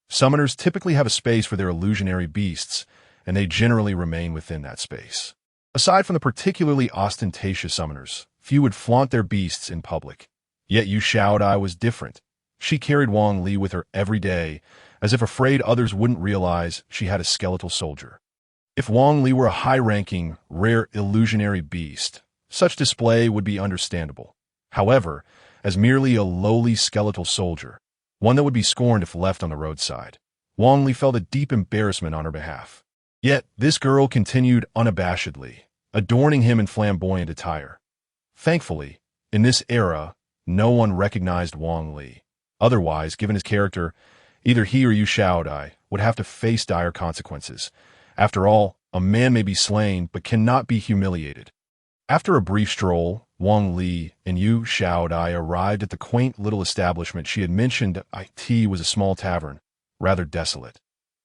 Summoners typically have a space for their illusionary beasts, and they generally remain within that space. Aside from the particularly ostentatious summoners, few would flaunt their beasts in public. Yet Yu Shaodai was different. She carried Wang Li with her every day, as if afraid others wouldn't realize she had a skeletal soldier. If Wang Li were a high-ranking, rare illusionary beast, such display would be understandable. However, as merely a lowly skeletal soldier, one that would be scorned if left on the roadside, Wang Li felt a deep embarrassment on her behalf. Yet, this girl continued unabashedly, adorning him in flamboyant attire. Thankfully, in this era, no one recognized Wang Li. Otherwise, given his character, either he or Yu Shaodai would have to face dire consequences. After all, a man may be slain but cannot be humiliated. After a brief stroll, Wang Li and Yu Shaodai arrived at the quaint little establishment she had mentioned. It was a small tavern, rather desolate.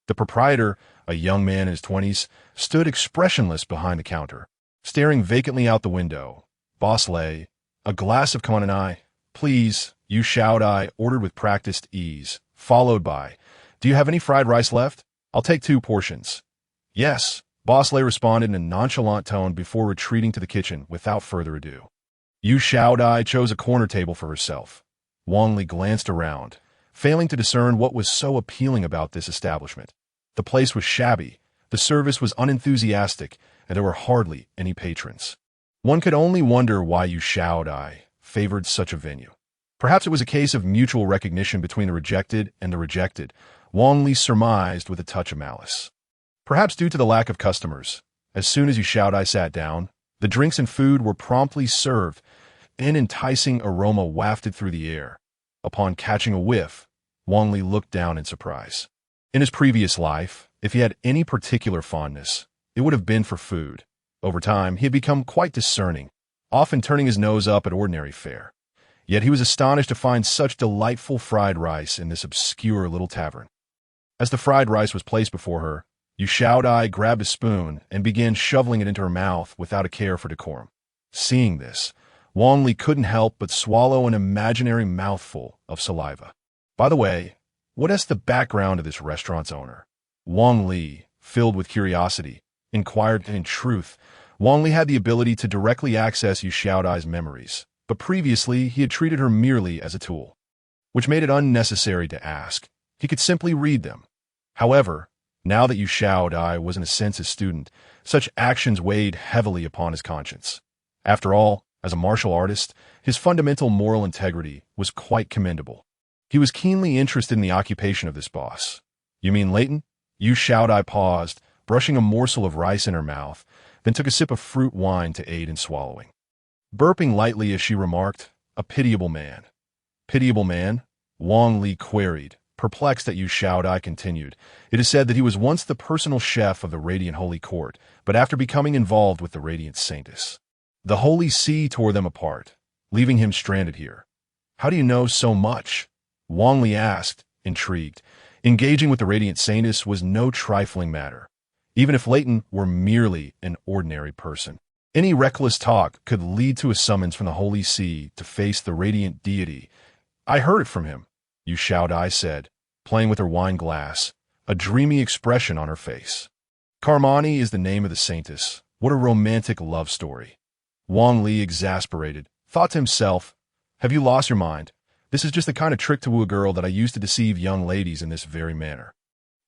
The proprietor, a young man in his 20s, stood expressionless behind the counter, staring vacantly out the window. Boss Lei, a glass of Kamananai, please, Yu Shaodai ordered with practiced ease, followed by, do you have any fried rice left? I'll take 2 portions. Yes, Boss Lei responded in a nonchalant tone before retreating to the kitchen without further ado. Yu Shaodai chose a corner table for herself. Wang Li glanced around, failing to discern what was so appealing about this establishment. The place was shabby, the service was unenthusiastic, and there were hardly any patrons. One could only wonder why Yu Shaodai favored such a venue. Perhaps it was a case of mutual recognition between the rejected and the rejected. Wang Li surmised with a touch of malice. Perhaps due to the lack of customers, as soon as Yu Xiaodai sat down, the drinks and food were promptly served. An enticing aroma wafted through the air. Upon catching a whiff, Wang Li looked down in surprise. In his previous life, if he had any particular fondness, it would have been for food. Over time, he had become quite discerning, often turning his nose up at ordinary fare. Yet he was astonished to find such delightful fried rice in this obscure little tavern. As the fried rice was placed before her, Yu Xiaodai grabbed a spoon and began shoveling it into her mouth without a care for decorum. Seeing this, Wang Li couldn't help but swallow an imaginary mouthful of saliva. By the way, what is the background of this restaurant's owner? Wang Li, filled with curiosity, inquired. In truth, Wang Li had the ability to directly access Yu Xiaodai's memories, but previously he had treated her merely as a tool, which made it unnecessary to ask. He could simply read them. However, now that Yu Xiaodai was in a sense his student, such actions weighed heavily upon his conscience. After all, as a martial artist, his fundamental moral integrity was quite commendable. He was keenly interested in the occupation of this boss. You mean Leighton? Yu Xiaodai paused, brushing a morsel of rice in her mouth, then took a sip of fruit wine to aid in swallowing. Burping lightly as she remarked, "A pitiable man." Pitiable man? Wang Li queried. Perplexed that Yu Xiaodai continued, "It is said that he was once the personal chef of the Radiant Holy Court, but after becoming involved with the Radiant Saintess, the Holy See tore them apart, leaving him stranded here." "How do you know so much?" Wang Li asked, intrigued. Engaging with the Radiant Saintess was no trifling matter, even if Leighton were merely an ordinary person. Any reckless talk could lead to a summons from the Holy See to face the Radiant Deity. "I heard it from him," Yu Xiaodai said, playing with her wine glass, a dreamy expression on her face. "Carmani is the name of the saintess. What a romantic love story." Wang Li, exasperated, thought to himself, "Have you lost your mind? This is just the kind of trick to woo a girl that I used to deceive young ladies in this very manner."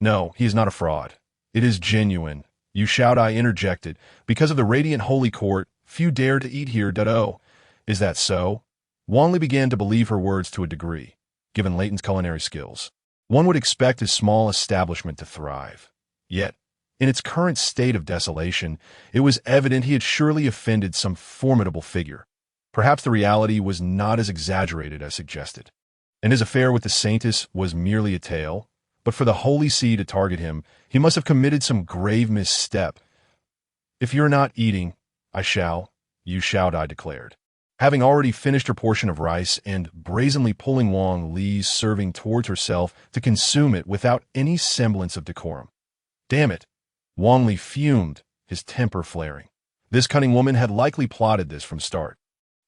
"No, he is not a fraud. It is genuine," Yu Xiaodai interjected. "Because of the Radiant Holy Court, few dare to eat here. Oh, is that so?" Wang Li began to believe her words to a degree. Given Leighton's culinary skills, one would expect his small establishment to thrive. Yet, in its current state of desolation, it was evident he had surely offended some formidable figure. Perhaps the reality was not as exaggerated as suggested, and his affair with the saintess was merely a tale. But for the Holy See to target him, he must have committed some grave misstep. "If you're not eating, I shall," Yu Xiaodai declared, having already finished her portion of rice and brazenly pulling Wang Li's serving towards herself to consume it without any semblance of decorum. "Damn it!" Wang Li fumed, his temper flaring. This cunning woman had likely plotted this from start.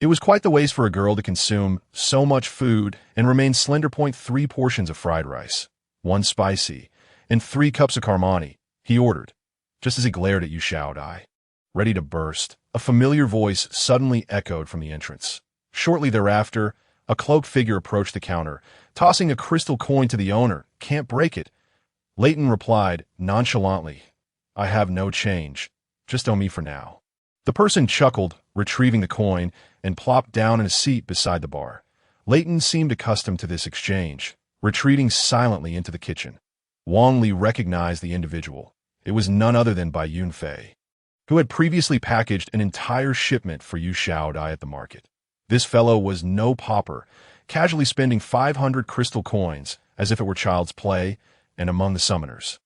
It was quite the waste for a girl to consume so much food and remain slender. 3 portions of fried rice, 1 spicy, and 3 cups of Carmani, he ordered, just as he glared at Yu Xiaodai. Ready to burst, a familiar voice suddenly echoed from the entrance. Shortly thereafter, a cloaked figure approached the counter, tossing a crystal coin to the owner. "Can't break it." Leighton replied nonchalantly, "I have no change. Just owe me for now." The person chuckled, retrieving the coin, and plopped down in a seat beside the bar. Leighton seemed accustomed to this exchange, retreating silently into the kitchen. Wang Li recognized the individual. It was none other than Bai Yunfei, who had previously packaged an entire shipment for Yu Xiaodai at the market. This fellow was no pauper, casually spending 500 crystal coins as if it were child's play, and among the summoners,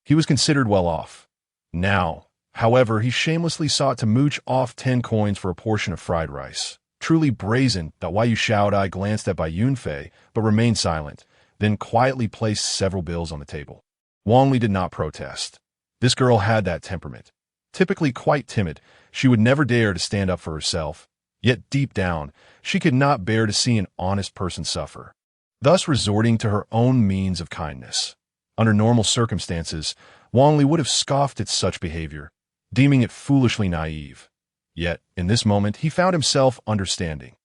he was considered well off. Now, however, he shamelessly sought to mooch off 10 coins for a portion of fried rice. Truly brazen that Yu Xiaodai glanced at Bai Yunfei, but remained silent, then quietly placed several bills on the table. Wang Li did not protest. This girl had that temperament. Typically quite timid, she would never dare to stand up for herself, yet deep down, she could not bear to see an honest person suffer, thus resorting to her own means of kindness. Under normal circumstances, Wang Li would have scoffed at such behavior, deeming it foolishly naive. Yet, in this moment, he found himself understanding.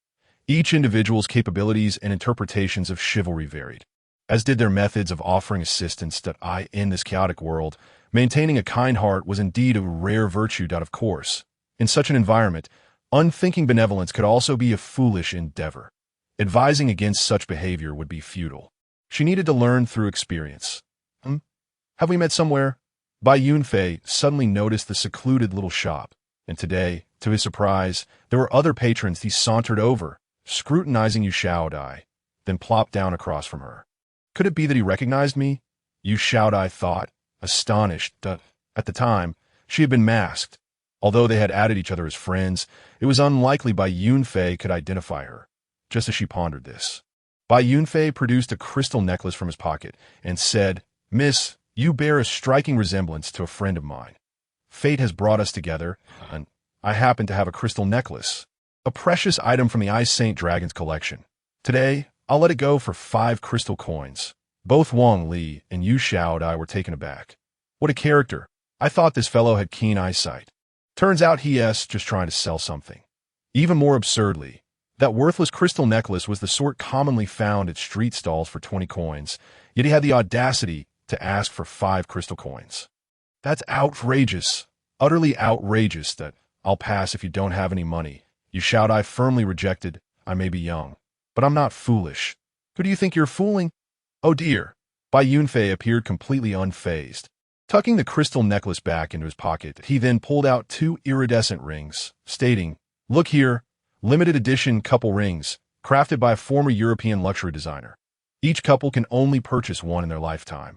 Each individual's capabilities and interpretations of chivalry varied, as did their methods of offering assistance. In this chaotic world, maintaining a kind heart was indeed a rare virtue. Of course, in such an environment, unthinking benevolence could also be a foolish endeavor. Advising against such behavior would be futile. She needed to learn through experience. Have we met somewhere? Bai Yunfei suddenly noticed the secluded little shop, and today, to his surprise, there were other patrons he sauntered over, scrutinizing Yu Xiaodai, then plopped down across from her. Could it be that he recognized me? Yu Xiaodai thought, astonished. At the time, she had been masked. Although they had added each other as friends, it was unlikely Bai Yunfei could identify her. Just as she pondered this, Bai Yunfei produced a crystal necklace from his pocket and said, "Miss, you bear a striking resemblance to a friend of mine. Fate has brought us together, and I happen to have a crystal necklace, a precious item from the Ice Saint Dragon's collection. Today, I'll let it go for 5 crystal coins." Both Wang Li and Yu Xiaodai were taken aback. What a character. I thought this fellow had keen eyesight. Turns out he's just trying to sell something. Even more absurdly, that worthless crystal necklace was the sort commonly found at street stalls for 20 coins, yet he had the audacity to ask for 5 crystal coins. That's outrageous. Utterly outrageous. That I'll pass if you don't have any money. Yu Xiaodai firmly rejected. I may be young, but I'm not foolish. Who do you think you're fooling? Oh dear. Bai Yunfei appeared completely unfazed. Tucking the crystal necklace back into his pocket, he then pulled out 2 iridescent rings, stating, "Look here, limited edition couple rings, crafted by a former European luxury designer. Each couple can only purchase one in their lifetime."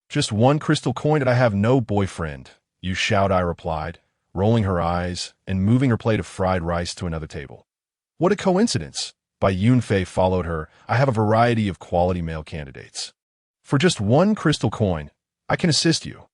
"Just 1 crystal coin and I have no boyfriend," Yu Xiaodai replied, rolling her eyes and moving her plate of fried rice to another table. "What a coincidence." Bai Yunfei followed her. "I have a variety of quality male candidates. For just 1 crystal coin, I can assist you."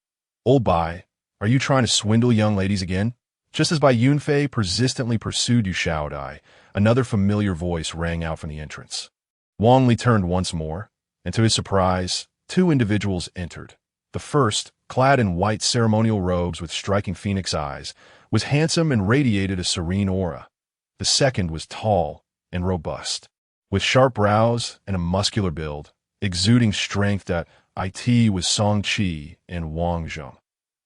"Old Bai, are you trying to swindle young ladies again?" Just as Bai Yunfei persistently pursued Yu Xiaodai, another familiar voice rang out from the entrance. Wang Li turned once more, and to his surprise, 2 individuals entered. The first, clad in white ceremonial robes with striking phoenix eyes, was handsome and radiated a serene aura. The second was tall and robust, with sharp brows and a muscular build, exuding strength that it was Song Qi and Wang Zheng.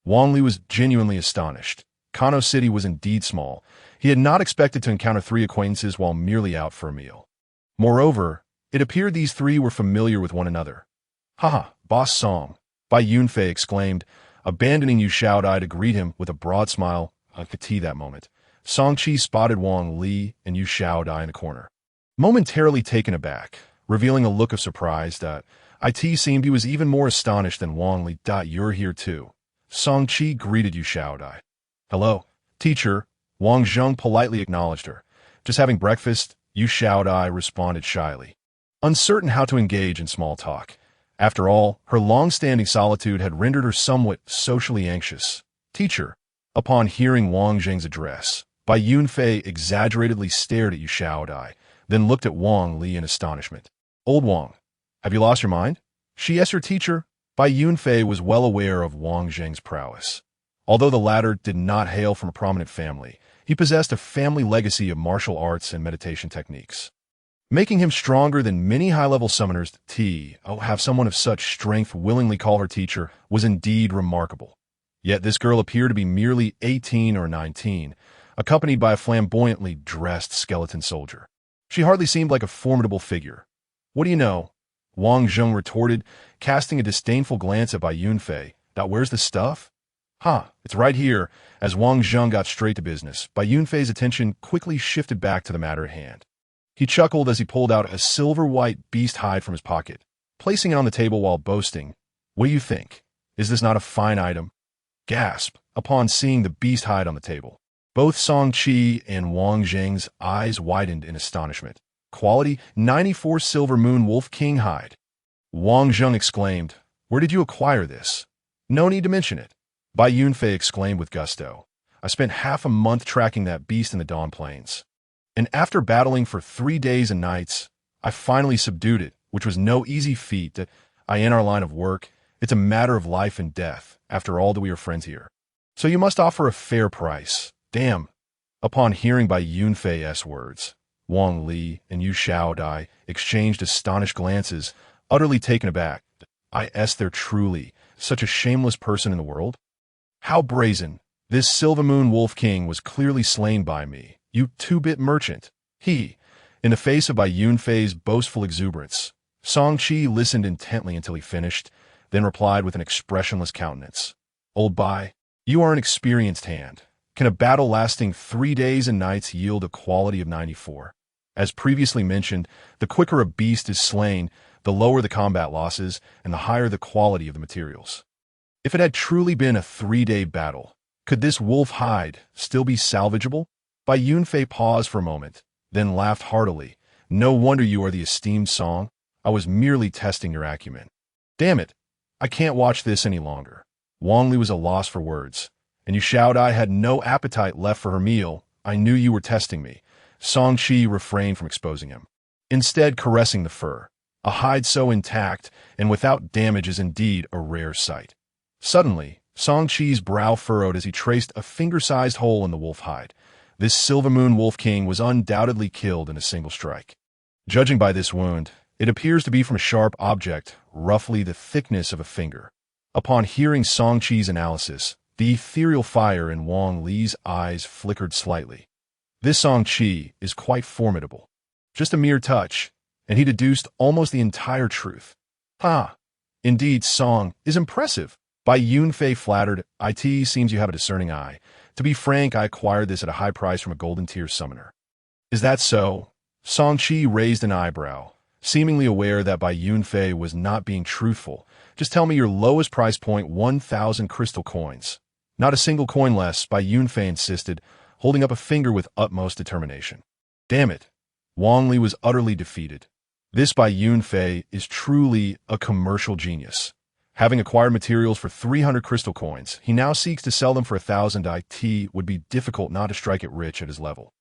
Wang Li was genuinely astonished. Kano City was indeed small. He had not expected to encounter 3 acquaintances while merely out for a meal. Moreover, it appeared these 3 were familiar with one another. "Haha, Boss Song," Bai Yunfei exclaimed, abandoning Yu Xiaodai to greet him with a broad smile. I could see that moment. Song Qi spotted Wang Li and Yu Xiaodai in a corner. Momentarily taken aback, revealing a look of surprise that it seemed he was even more astonished than Wang Li. "You're here too." Song Qi greeted Yu Xiaodai. "Hello, teacher." Wang Zheng politely acknowledged her. "Just having breakfast," Yu Xiaodai responded shyly, uncertain how to engage in small talk. After all, her long-standing solitude had rendered her somewhat socially anxious. "Teacher." Upon hearing Wang Zheng's address, Bai Yunfei exaggeratedly stared at Yu Xiaodai, then looked at Wang Li in astonishment. "Old Wang, have you lost your mind?" "Yes, your teacher." Bai Yunfei was well aware of Wang Zheng's prowess. Although the latter did not hail from a prominent family, he possessed a family legacy of martial arts and meditation techniques, making him stronger than many high-level summoners. Have someone of such strength willingly call her teacher was indeed remarkable. Yet this girl appeared to be merely 18 or 19, accompanied by a flamboyantly dressed skeleton soldier. She hardly seemed like a formidable figure. "What do you know?" Wang Zheng retorted, casting a disdainful glance at Bai Yunfei. "Where's the stuff?" It's right here." As Wang Zheng got straight to business, Bai Yunfei's attention quickly shifted back to the matter at hand. He chuckled as he pulled out a silver-white beast hide from his pocket, placing it on the table while boasting, "What do you think? Is this not a fine item?" Gasp upon seeing the beast hide on the table. Both Song Qi and Wang Zheng's eyes widened in astonishment. "Quality 94 silver moon wolf king hide." Wang Zheng exclaimed, "Where did you acquire this?" "No need to mention it," Bai Yunfei exclaimed with gusto. "I spent half a month tracking that beast in the Dawn Plains. And after battling for 3 days and nights, I finally subdued it, which was no easy feat. In our line of work, it's a matter of life and death, after all that we are friends here. So you must offer a fair price." "Damn." Upon hearing Bai Yunfei's words, Wang Li and Yu Xiaodai exchanged astonished glances, utterly taken aback. Is there truly such a shameless person in the world? How brazen! This Silver Moon Wolf King was clearly slain by me, you 2-bit merchant. In the face of Bai Yunfei's boastful exuberance, Song Qi listened intently until he finished, then replied with an expressionless countenance. Old Bai, you are an experienced hand. Can a battle lasting 3 days and nights yield a quality of 94? As previously mentioned, the quicker a beast is slain, the lower the combat losses, and the higher the quality of the materials. If it had truly been a 3-day battle, could this wolf hide still be salvageable? Bai Yunfei paused for a moment, then laughed heartily. No wonder you are the esteemed Song. I was merely testing your acumen. Damn it, I can't watch this any longer. Wang Li was a loss for words. And you shouted I had no appetite left for her meal. I knew you were testing me. Song Qi refrained from exposing him, instead caressing the fur. A hide so intact and without damage is indeed a rare sight. Suddenly, Song Qi's brow furrowed as he traced a finger-sized hole in the wolf hide. This Silver Moon Wolf King was undoubtedly killed in a single strike. Judging by this wound, it appears to be from a sharp object, roughly the thickness of a finger. Upon hearing Song Qi's analysis, the ethereal fire in Wang Li's eyes flickered slightly. This Song Qi is quite formidable. Just a mere touch, and he deduced almost the entire truth. Indeed, Song is impressive. Bai Yunfei flattered, it seems you have a discerning eye. To be frank, I acquired this at a high price from a golden tier summoner. Is that so? Song Qi raised an eyebrow, seemingly aware that Bai Yunfei was not being truthful. Just tell me your lowest price point, 1,000 crystal coins. Not a single coin less, Bai Yunfei insisted, holding up a finger with utmost determination. Damn it. Wang Li was utterly defeated. This Bai Yunfei is truly a commercial genius. Having acquired materials for 300 crystal coins, he now seeks to sell them for 1,000. It would be difficult not to strike it rich at his level.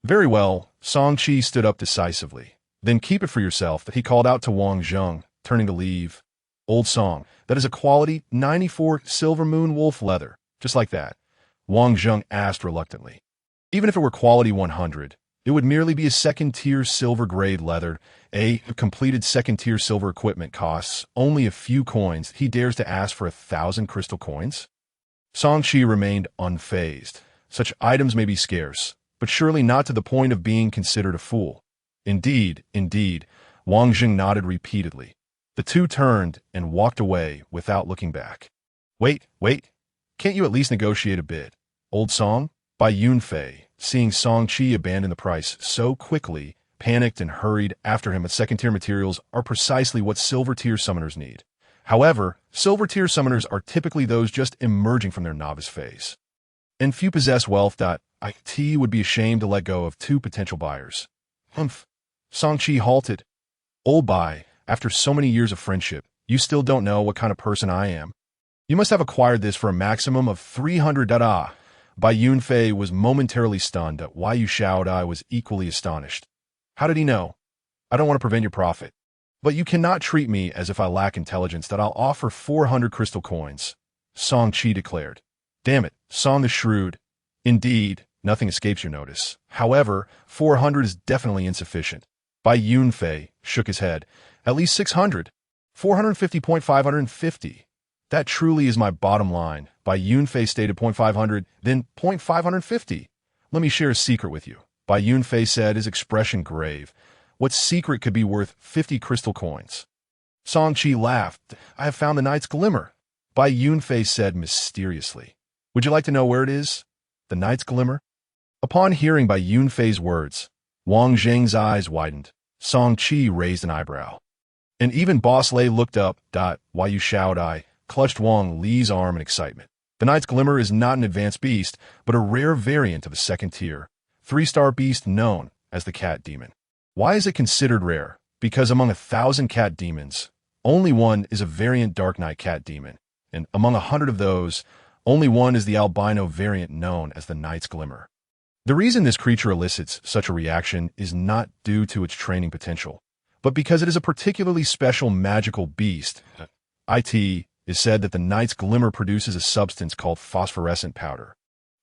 Very well, Song Qi stood up decisively. Then keep it for yourself, that he called out to Wang Zheng, turning to leave. Old Song, that is a quality 94 Silver Moon Wolf leather, just like that. Wang Zheng asked reluctantly. Even if it were quality 100, it would merely be a second-tier silver-grade leather. A completed second-tier silver equipment costs only a few coins. He dares to ask for 1,000 crystal coins? Song Qi remained unfazed. Such items may be scarce, but surely not to the point of being considered a fool. Indeed, Wang Zheng nodded repeatedly. The two turned and walked away without looking back. Wait, can't you at least negotiate a bid? Old Song? Bai Yunfei, seeing Song Qi abandon the price so quickly, panicked and hurried after him. But second-tier materials are precisely what silver-tier summoners need. However, silver-tier summoners are typically those just emerging from their novice phase. And few possess wealth. It would be ashamed to let go of 2 potential buyers. Song Qi halted. Old Bai, after so many years of friendship, you still don't know what kind of person I am. You must have acquired this for a maximum of 300. Bai Yunfei was momentarily stunned. Why Yu Shaodai was equally astonished. How did he know? I don't want to prevent your profit. But you cannot treat me as if I lack intelligence. I'll offer 400 crystal coins. Song Qi declared. Damn it, Song the Shrewd. Indeed, nothing escapes your notice. However, 400 is definitely insufficient. Bai Yunfei shook his head. At least 600. 450.550. That truly is my bottom line. Bai Yunfei stated 0.500, then 0.550. Let me share a secret with you. Bai Yunfei said, his expression grave. What secret could be worth 50 crystal coins? Song Qi laughed. I have found the night's glimmer. Bai Yunfei said mysteriously. Would you like to know where it is? The night's glimmer? Upon hearing Bai Yunfei's words, Wang Zheng's eyes widened. Song Qi raised an eyebrow. And even Boss Lei looked up. Why Yu Shaodai clutched Wang Li's arm in excitement. The night's glimmer is not an advanced beast, but a rare variant of a second-tier, 3-star beast known as the cat demon. Why is it considered rare? Because among 1,000 cat demons, only one is a variant Dark Knight cat demon, and among 100 of those, only one is the albino variant known as the Night's Glimmer. The reason this creature elicits such a reaction is not due to its training potential, but because it is a particularly special magical beast. It is said that the Night's Glimmer produces a substance called phosphorescent powder,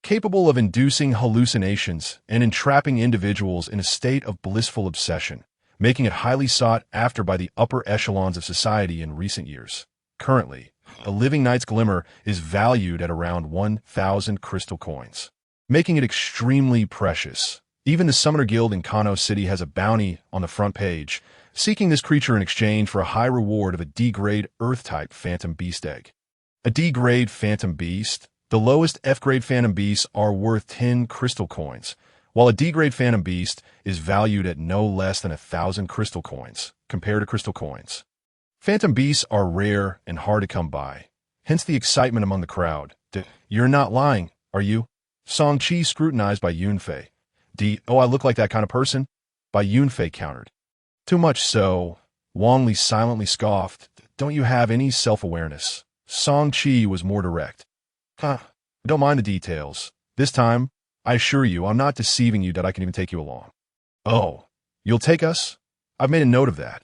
capable of inducing hallucinations and entrapping individuals in a state of blissful obsession, making it highly sought after by the upper echelons of society in recent years. Currently, a living Night's Glimmer is valued at around 1,000 crystal coins, making it extremely precious. Even the Summoner Guild in Kano City has a bounty on the front page. seeking this creature in exchange for a high reward of a D-grade Earth-type phantom beast egg. A D-grade phantom beast? The lowest F-grade phantom beasts are worth 10 crystal coins, while a D-grade phantom beast is valued at no less than 1,000 crystal coins, compared to crystal coins. Phantom beasts are rare and hard to come by, hence the excitement among the crowd. You're not lying, are you? Song-Chi scrutinized by Yunfei. Oh, I look like that kind of person? By Yunfei countered. Too much so. Wang Li silently scoffed. Don't you have any self-awareness? Song-Chi was more direct. Don't mind the details. This time, I assure you, I'm not deceiving you that I can even take you along. Oh, you'll take us? I've made a note of that.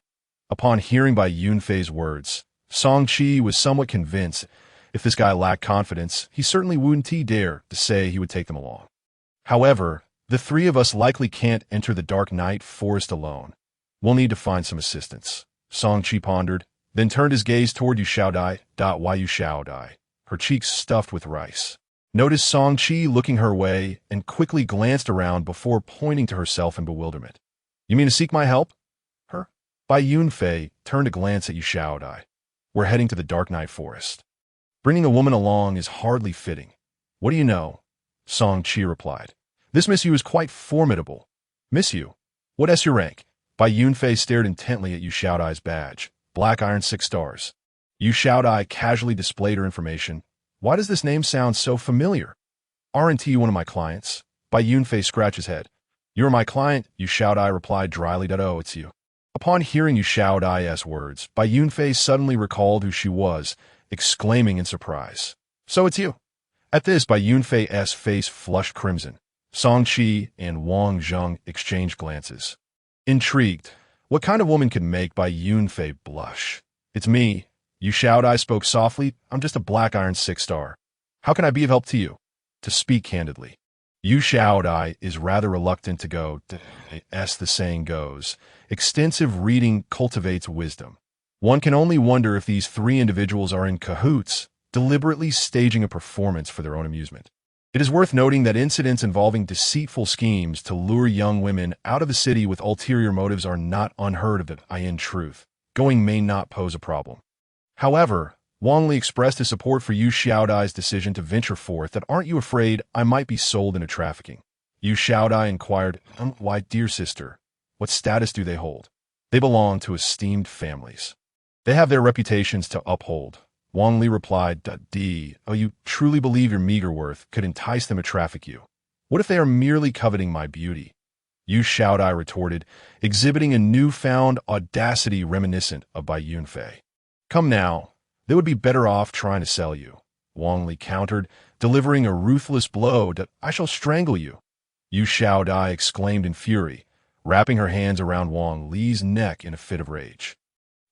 Upon hearing by Yunfei's words, Song-Chi was somewhat convinced if this guy lacked confidence, he certainly wouldn't dare to say he would take them along. However, the three of us likely can't enter the dark night forest alone. We'll need to find some assistance. Song-Chi pondered, then turned his gaze toward Yu Xiaodai. Why Yu Xiaodai? Her cheeks stuffed with rice. Noticed Song-Chi looking her way and quickly glanced around before pointing to herself in bewilderment. You mean to seek my help? Her? Bai Yunfei turned to glance at Yu Xiaodai. We're heading to the dark night forest. Bringing a woman along is hardly fitting. What do you know? Song-Chi replied. This Miss Yu is quite formidable. Miss Yu? What's your rank? Bai Yunfei stared intently at Yu Xiaodai's badge. Black iron 6 stars. Yu Xiaodai casually displayed her information. Why does this name sound so familiar? Aren't you one of my clients? Bai Yunfei scratched his head. You're my client, Yu Xiaodai replied dryly. Oh, it's you. Upon hearing Yu Xiaodai's words, Bai Yunfei suddenly recalled who she was, exclaiming in surprise. So it's you. At this, Bai Yunfei's face flushed crimson. Song-Chi and Wang Zheng exchanged glances. Intrigued, what kind of woman could make Bai Yunfei blush? It's me. Yu Xiaodai spoke softly. I'm just a black iron 6 star. How can I be of help to you? To speak candidly, Yu Xiaodai is rather reluctant to go, as the saying goes. Extensive reading cultivates wisdom. One can only wonder if these three individuals are in cahoots, deliberately staging a performance for their own amusement. It is worth noting that incidents involving deceitful schemes to lure young women out of the city with ulterior motives are not unheard of. In truth, going may not pose a problem. However, Wang Li expressed his support for Yu Xiaodai's decision to venture forth. Aren't you afraid I might be sold into trafficking? Yu Xiaodai inquired. Why, dear sister, what status do they hold? They belong to esteemed families. They have their reputations to uphold. Wang Li replied. Oh, you truly believe your meager worth could entice them to traffic you? What if they are merely coveting my beauty? Yu Xiaodai retorted, exhibiting a newfound audacity reminiscent of Bai Yunfei. Come now, they would be better off trying to sell you. Wang Li countered, delivering a ruthless blow. I shall strangle you. Yu Xiaodai exclaimed in fury, wrapping her hands around Wang Li's neck in a fit of rage.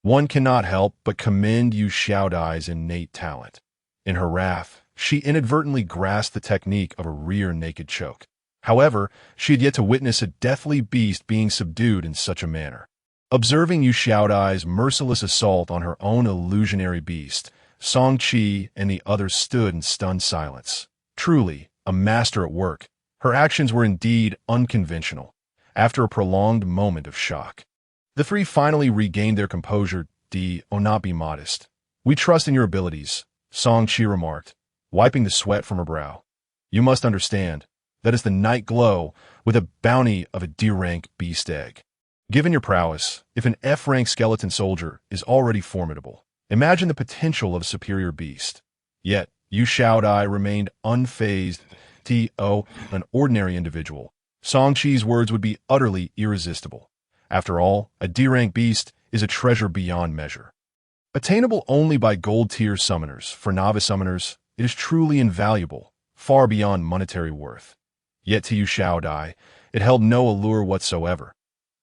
One cannot help but commend Yu Xiaodai's innate talent. In her wrath, she inadvertently grasped the technique of a rear naked choke. However, she had yet to witness a deathly beast being subdued in such a manner. Observing Yu Xiaodai's merciless assault on her own illusionary beast, Song-Chi and the others stood in stunned silence. Truly, a master at work. Her actions were indeed unconventional. After a prolonged moment of shock, the three finally regained their composure. Not be modest. We trust in your abilities, Song-Chi remarked, wiping the sweat from her brow. You must understand, that is the night glow with a bounty of a D-rank beast egg. Given your prowess, if an F-rank skeleton soldier is already formidable, imagine the potential of a superior beast. Yet, Yu Xiaodai remained unfazed. An ordinary individual. Song-Chi's words would be utterly irresistible. After all, a D-rank beast is a treasure beyond measure. Attainable only by gold-tier summoners, for novice summoners, it is truly invaluable, far beyond monetary worth. Yet to Yu Xiaodai, it held no allure whatsoever.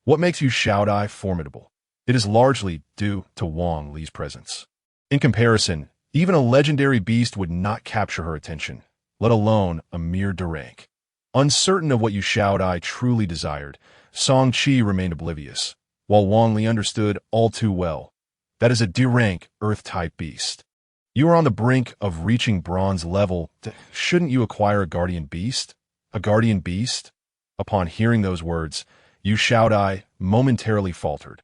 What makes Yu Xiaodai formidable? It is largely due to Wang Li's presence. In comparison, even a legendary beast would not capture her attention, let alone a mere D-rank. Uncertain of what Yu Xiaodai truly desired, Song-Chi remained oblivious, while Wang Li understood all too well. That is a D-rank, Earth-type beast. You are on the brink of reaching bronze level. Shouldn't you acquire a guardian beast? A guardian beast? Upon hearing those words, Yu Xiaodai momentarily faltered.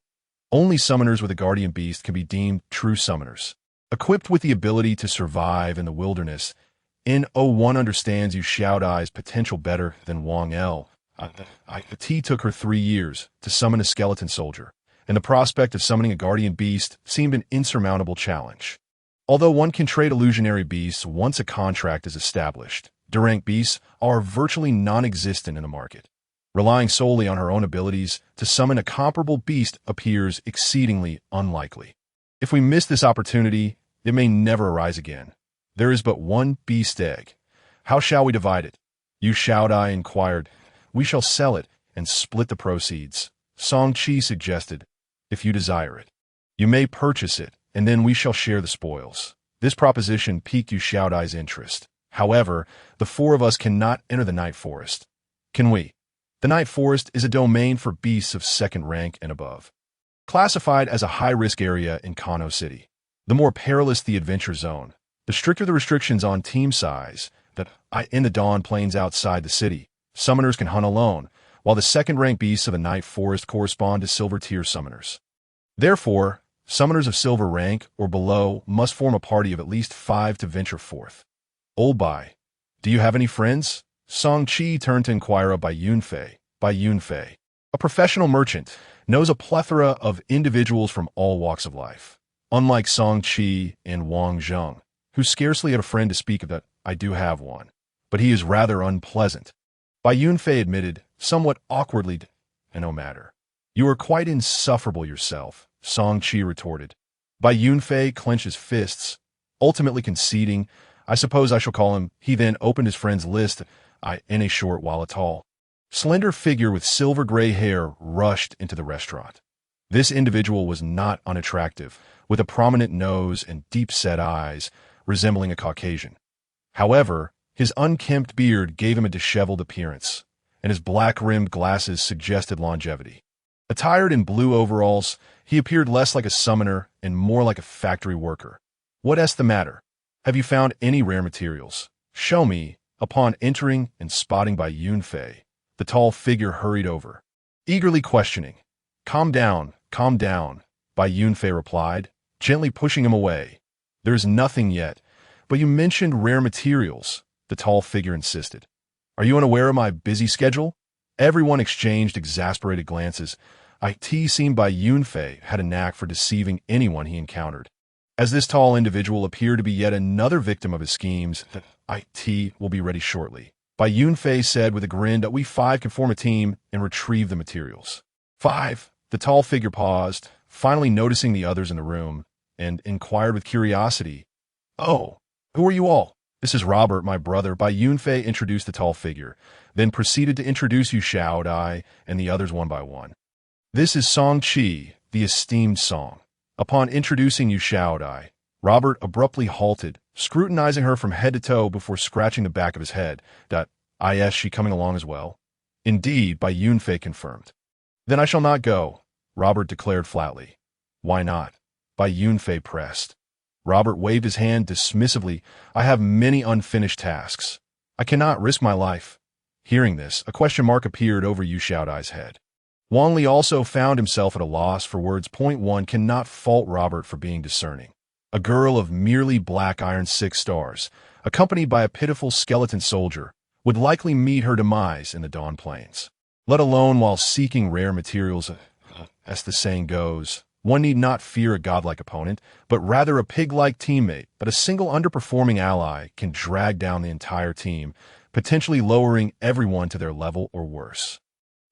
Only summoners with a guardian beast can be deemed true summoners. Equipped with the ability to survive in the wilderness, N01 understands Yu Xiaodai's potential better than Wang Li. It took her 3 years to summon a skeleton soldier, and the prospect of summoning a guardian beast seemed an insurmountable challenge. Although one can trade illusionary beasts once a contract is established, D-rank beasts are virtually non-existent in the market. Relying solely on her own abilities to summon a comparable beast appears exceedingly unlikely. If we miss this opportunity, it may never arise again. There is but one beast egg. How shall we divide it? Yu Xiaodai inquired. We shall sell it and split the proceeds. Song Qi suggested. If you desire it. You may purchase it, and then we shall share the spoils. This proposition piqued Yu Xiaodai's interest. However, the 4 of us cannot enter the Night Forest. Can we? The Night Forest is a domain for beasts of 2nd rank and above. Classified as a high-risk area in Kano City. The more perilous the adventure zone, the stricter the restrictions on team size. In the Dawn Plains outside the city, summoners can hunt alone, while the 2nd-rank beasts of the Night Forest correspond to silver-tier summoners. Therefore, summoners of silver rank or below must form a party of at least 5 to venture forth. Old Bai, do you have any friends? Song Qi turned to inquire of Bai Yunfei. Bai Yunfei, a professional merchant, knows a plethora of individuals from all walks of life. Unlike Song Qi and Wang Zheng, who scarcely had a friend to speak of, I do have one, but he is rather unpleasant. Bai Yunfei admitted, somewhat awkwardly, no matter. You are quite insufferable yourself, Song Qi retorted. Bai Yunfei clenched his fists, ultimately conceding, I suppose I shall call him. He then opened his friend's list, in a short while a tall, slender figure with silver-gray hair rushed into the restaurant. This individual was not unattractive, with a prominent nose and deep-set eyes, resembling a Caucasian. However, his unkempt beard gave him a disheveled appearance, and his black-rimmed glasses suggested longevity. Attired in blue overalls, he appeared less like a summoner and more like a factory worker. What's the matter? Have you found any rare materials? Show me. Upon entering and spotting Bai Yunfei, the tall figure hurried over, eagerly questioning. Calm down, Bai Yunfei replied, gently pushing him away. There's nothing yet, but you mentioned rare materials, the tall figure insisted. Are you unaware of my busy schedule? Everyone exchanged exasperated glances. It seemed Bai Yunfei had a knack for deceiving anyone he encountered. As this tall individual appeared to be yet another victim of his schemes, IT will be ready shortly. Bai Yunfei said with a grin that we 5 can form a team and retrieve the materials. 5. The tall figure paused, finally noticing the others in the room, and inquired with curiosity. Oh, who are you all? This is Robert, my brother. Bai Yunfei introduced the tall figure, then proceeded to introduce Yu Xiaodai and the others one by one. This is Song Qi, the esteemed Song. Upon introducing Yu Xiaodai, Robert abruptly halted, scrutinizing her from head to toe before scratching the back of his head. Is she coming along as well? Indeed, Bai Yunfei confirmed. Then I shall not go, Robert declared flatly. Why not? Bai Yunfei pressed. Robert waved his hand dismissively. I have many unfinished tasks. I cannot risk my life. Hearing this, a question mark appeared over Yu Xiaodai's head. Wang Li also found himself at a loss for words. One cannot fault Robert for being discerning. A girl of merely black iron 6 stars, accompanied by a pitiful skeleton soldier, would likely meet her demise in the Dawn Plains. Let alone while seeking rare materials, as the saying goes, one need not fear a godlike opponent, but rather a pig-like teammate. But a single underperforming ally can drag down the entire team, potentially lowering everyone to their level or worse.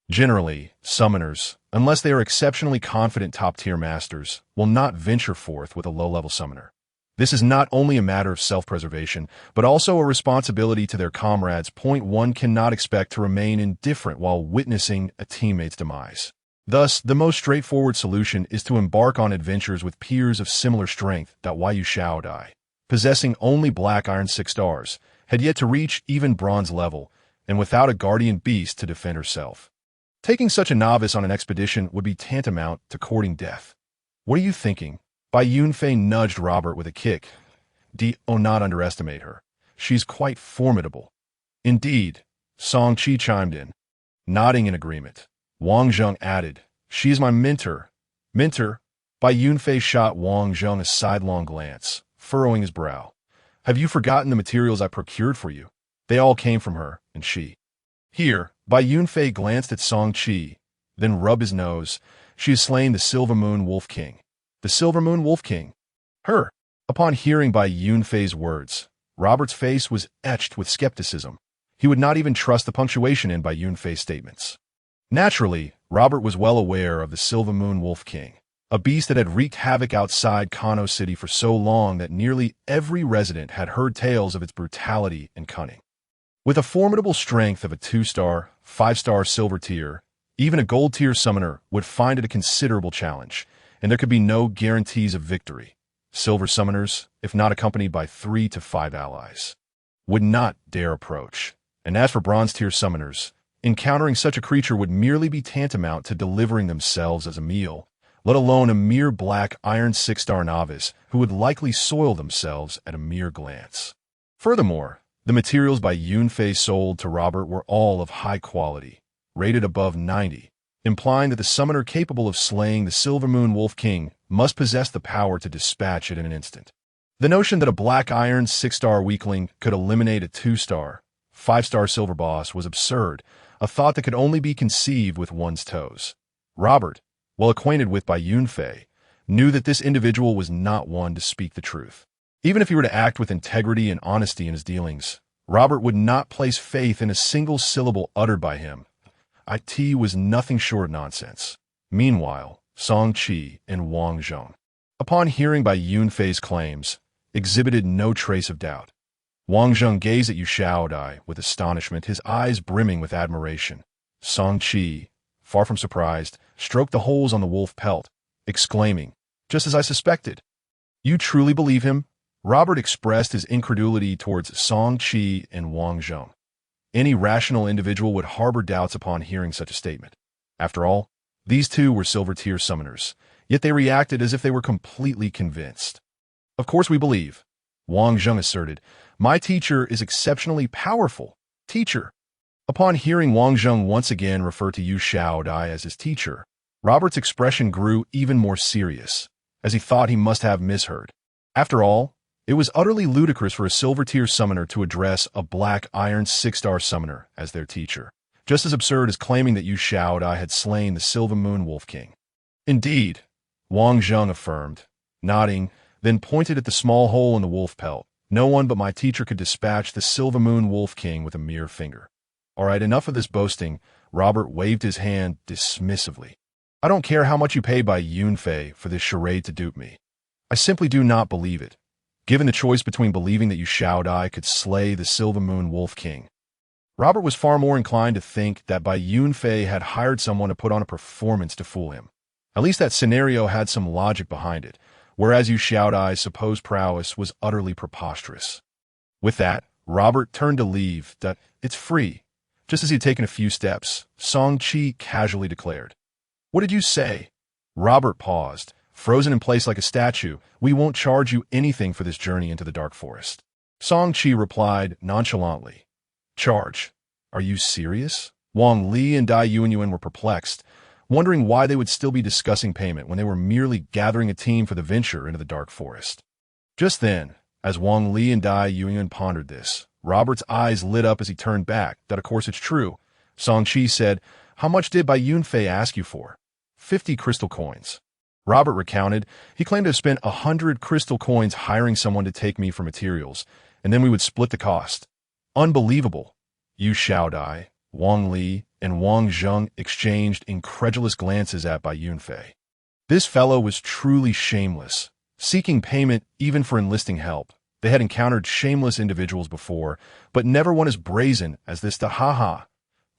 Generally, summoners, unless they are exceptionally confident top-tier masters, will not venture forth with a low-level summoner. This is not only a matter of self-preservation, but also a responsibility to their comrades. One cannot expect to remain indifferent while witnessing a teammate's demise. Thus, the most straightforward solution is to embark on adventures with peers of similar strength. Yu Xiaodai, possessing only black iron 6 stars, had yet to reach even bronze level, and without a guardian beast to defend herself. Taking such a novice on an expedition would be tantamount to courting death. What are you thinking? Bai Yunfei nudged Robert with a kick. Not underestimate her. She's quite formidable. Indeed, Song Qi chimed in, nodding in agreement. Wang Zheng added, she is my mentor. Minter, Bai Yunfei shot Wang Zheng a sidelong glance, furrowing his brow. Have you forgotten the materials I procured for you? They all came from her, and she. Here, Bai Yunfei glanced at Song Qi, then rubbed his nose. She has slain the Silver Moon Wolf King. The Silver Moon Wolf King? Her. Upon hearing Bai Yunfei's words, Robert's face was etched with skepticism. He would not even trust the punctuation in Bai Yunfei's statements. Naturally, Robert was well aware of the Silver Moon Wolf King, a beast that had wreaked havoc outside Kano City for so long that nearly every resident had heard tales of its brutality and cunning. With a formidable strength of a 2-star, 5-star silver tier, even a gold tier summoner would find it a considerable challenge, and there could be no guarantees of victory. Silver summoners, if not accompanied by 3 to 5 allies, would not dare approach. And as for bronze tier summoners, encountering such a creature would merely be tantamount to delivering themselves as a meal, let alone a mere black iron 6-star novice who would likely soil themselves at a mere glance. Furthermore, the materials Bai Yunfei sold to Robert were all of high quality, rated above 90, implying that the summoner capable of slaying the Silver Moon Wolf King must possess the power to dispatch it in an instant. The notion that a black iron 6-star weakling could eliminate a 2-star, 5-star silver boss was absurd, a thought that could only be conceived with one's toes. Robert, well acquainted with Bai Yunfei, knew that this individual was not one to speak the truth. Even if he were to act with integrity and honesty in his dealings, Robert would not place faith in a single syllable uttered by him. It was nothing short of nonsense. Meanwhile, Song Qi and Wang Zheng, upon hearing Bai Yunfei's claims, exhibited no trace of doubt. Wang Zheng gazed at Yu Shaodai with astonishment, his eyes brimming with admiration. Song Qi, far from surprised, stroked the holes on the wolf pelt, exclaiming, "Just as I suspected." "You truly believe him?" Robert expressed his incredulity towards Song Qi and Wang Zheng. Any rational individual would harbor doubts upon hearing such a statement. After all, these two were silver-tier summoners, yet they reacted as if they were completely convinced. "Of course we believe," Wang Zheng asserted. "My teacher is exceptionally powerful." Teacher. Upon hearing Wang Zheng once again refer to Yu Shaodai as his teacher, Robert's expression grew even more serious, as he thought he must have misheard. After all, it was utterly ludicrous for a silver-tier summoner to address a black iron 6-star summoner as their teacher, just as absurd as claiming that Yu Shaodai had slain the Silver Moon Wolf King. "Indeed," Wang Zheng affirmed, nodding, then pointed at the small hole in the wolf pelt. "No one but my teacher could dispatch the Silver Moon Wolf King with a mere finger." "All right, enough of this boasting," Robert waved his hand dismissively. "I don't care how much you pay Bai Yunfei for this charade to dupe me. I simply do not believe it. Given the choice between believing that Yu Shaodai could slay the Silver Moon Wolf King, Robert was far more inclined to think that Bai Yunfei had hired someone to put on a performance to fool him. At least that scenario had some logic behind it, whereas Yu Shaodai's supposed prowess was utterly preposterous. With that, Robert turned to leave. "It's free." Just as he had taken a few steps, Song Qi casually declared, "What did you say?" Robert paused, frozen in place like a statue. "We won't charge you anything for this journey into the dark forest." Song Qi replied nonchalantly, "Charge? Are you serious?" Wang Li and Dai Yuanyuan were perplexed, wondering why they would still be discussing payment when they were merely gathering a team for the venture into the dark forest. Just then, as Wang Li and Dai Yuanyuan pondered this, Robert's eyes lit up as he turned back. "That of course it's true." Song Qi said, "How much did Bai Yunfei ask you for?" 50 crystal coins. Robert recounted. He claimed to have spent 100 crystal coins hiring someone to take me for materials, and then we would split the cost. Unbelievable. Yu Shaodai, Wang Li, and Wang Zheng exchanged incredulous glances at Bai Yunfei. This fellow was truly shameless, seeking payment even for enlisting help. They had encountered shameless individuals before, but never one as brazen as this. Ha.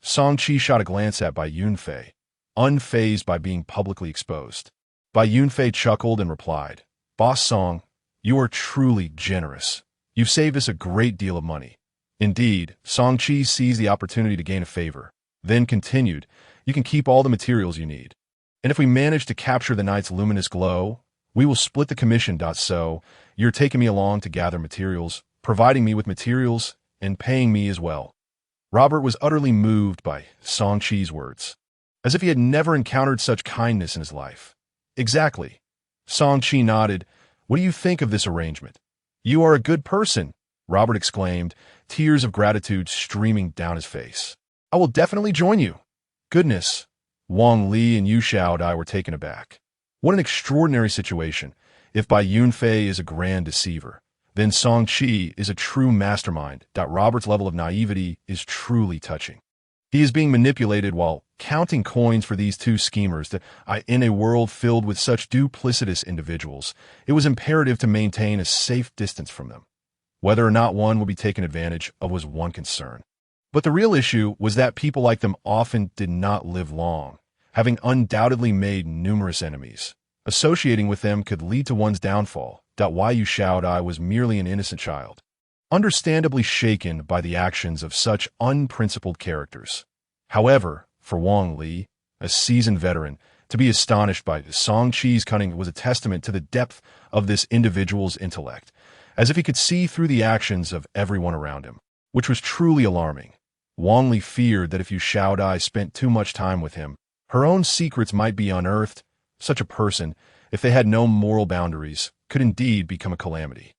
Song Qi shot a glance at Bai Yunfei, unfazed by being publicly exposed. Bai Yunfei chuckled and replied, "Boss Song, you are truly generous. You've saved us a great deal of money." Indeed, Song Qi seized the opportunity to gain a favor, then continued, "You can keep all the materials you need. And if we manage to capture the night's luminous glow, we will split the commission. So, you're taking me along to gather materials, providing me with materials, and paying me as well." Robert was utterly moved by Song Qi's words, as if he had never encountered such kindness in his life. Exactly. Song Chi nodded. What do you think of this arrangement? You are a good person, Robert exclaimed, tears of gratitude streaming down his face. I will definitely join you. Goodness. Wang Li and Yu Xiaodai were taken aback. What an extraordinary situation. If Bai Yunfei is a grand deceiver, then Song Chi is a true mastermind. Robert's level of naivety is truly touching. He is being manipulated while counting coins for these two schemers. In a world filled with such duplicitous individuals, it was imperative to maintain a safe distance from them. Whether or not one would be taken advantage of was one concern. But the real issue was that people like them often did not live long, having undoubtedly made numerous enemies. Associating with them could lead to one's downfall. Yu Xiaodai was merely an innocent child, understandably shaken by the actions of such unprincipled characters. However, for Wang Li, a seasoned veteran, to be astonished by Song Chi's cunning was a testament to the depth of this individual's intellect, as if he could see through the actions of everyone around him, which was truly alarming. Wang Li feared that if Yu Xiaodai spent too much time with him, her own secrets might be unearthed. Such a person, if they had no moral boundaries, could indeed become a calamity.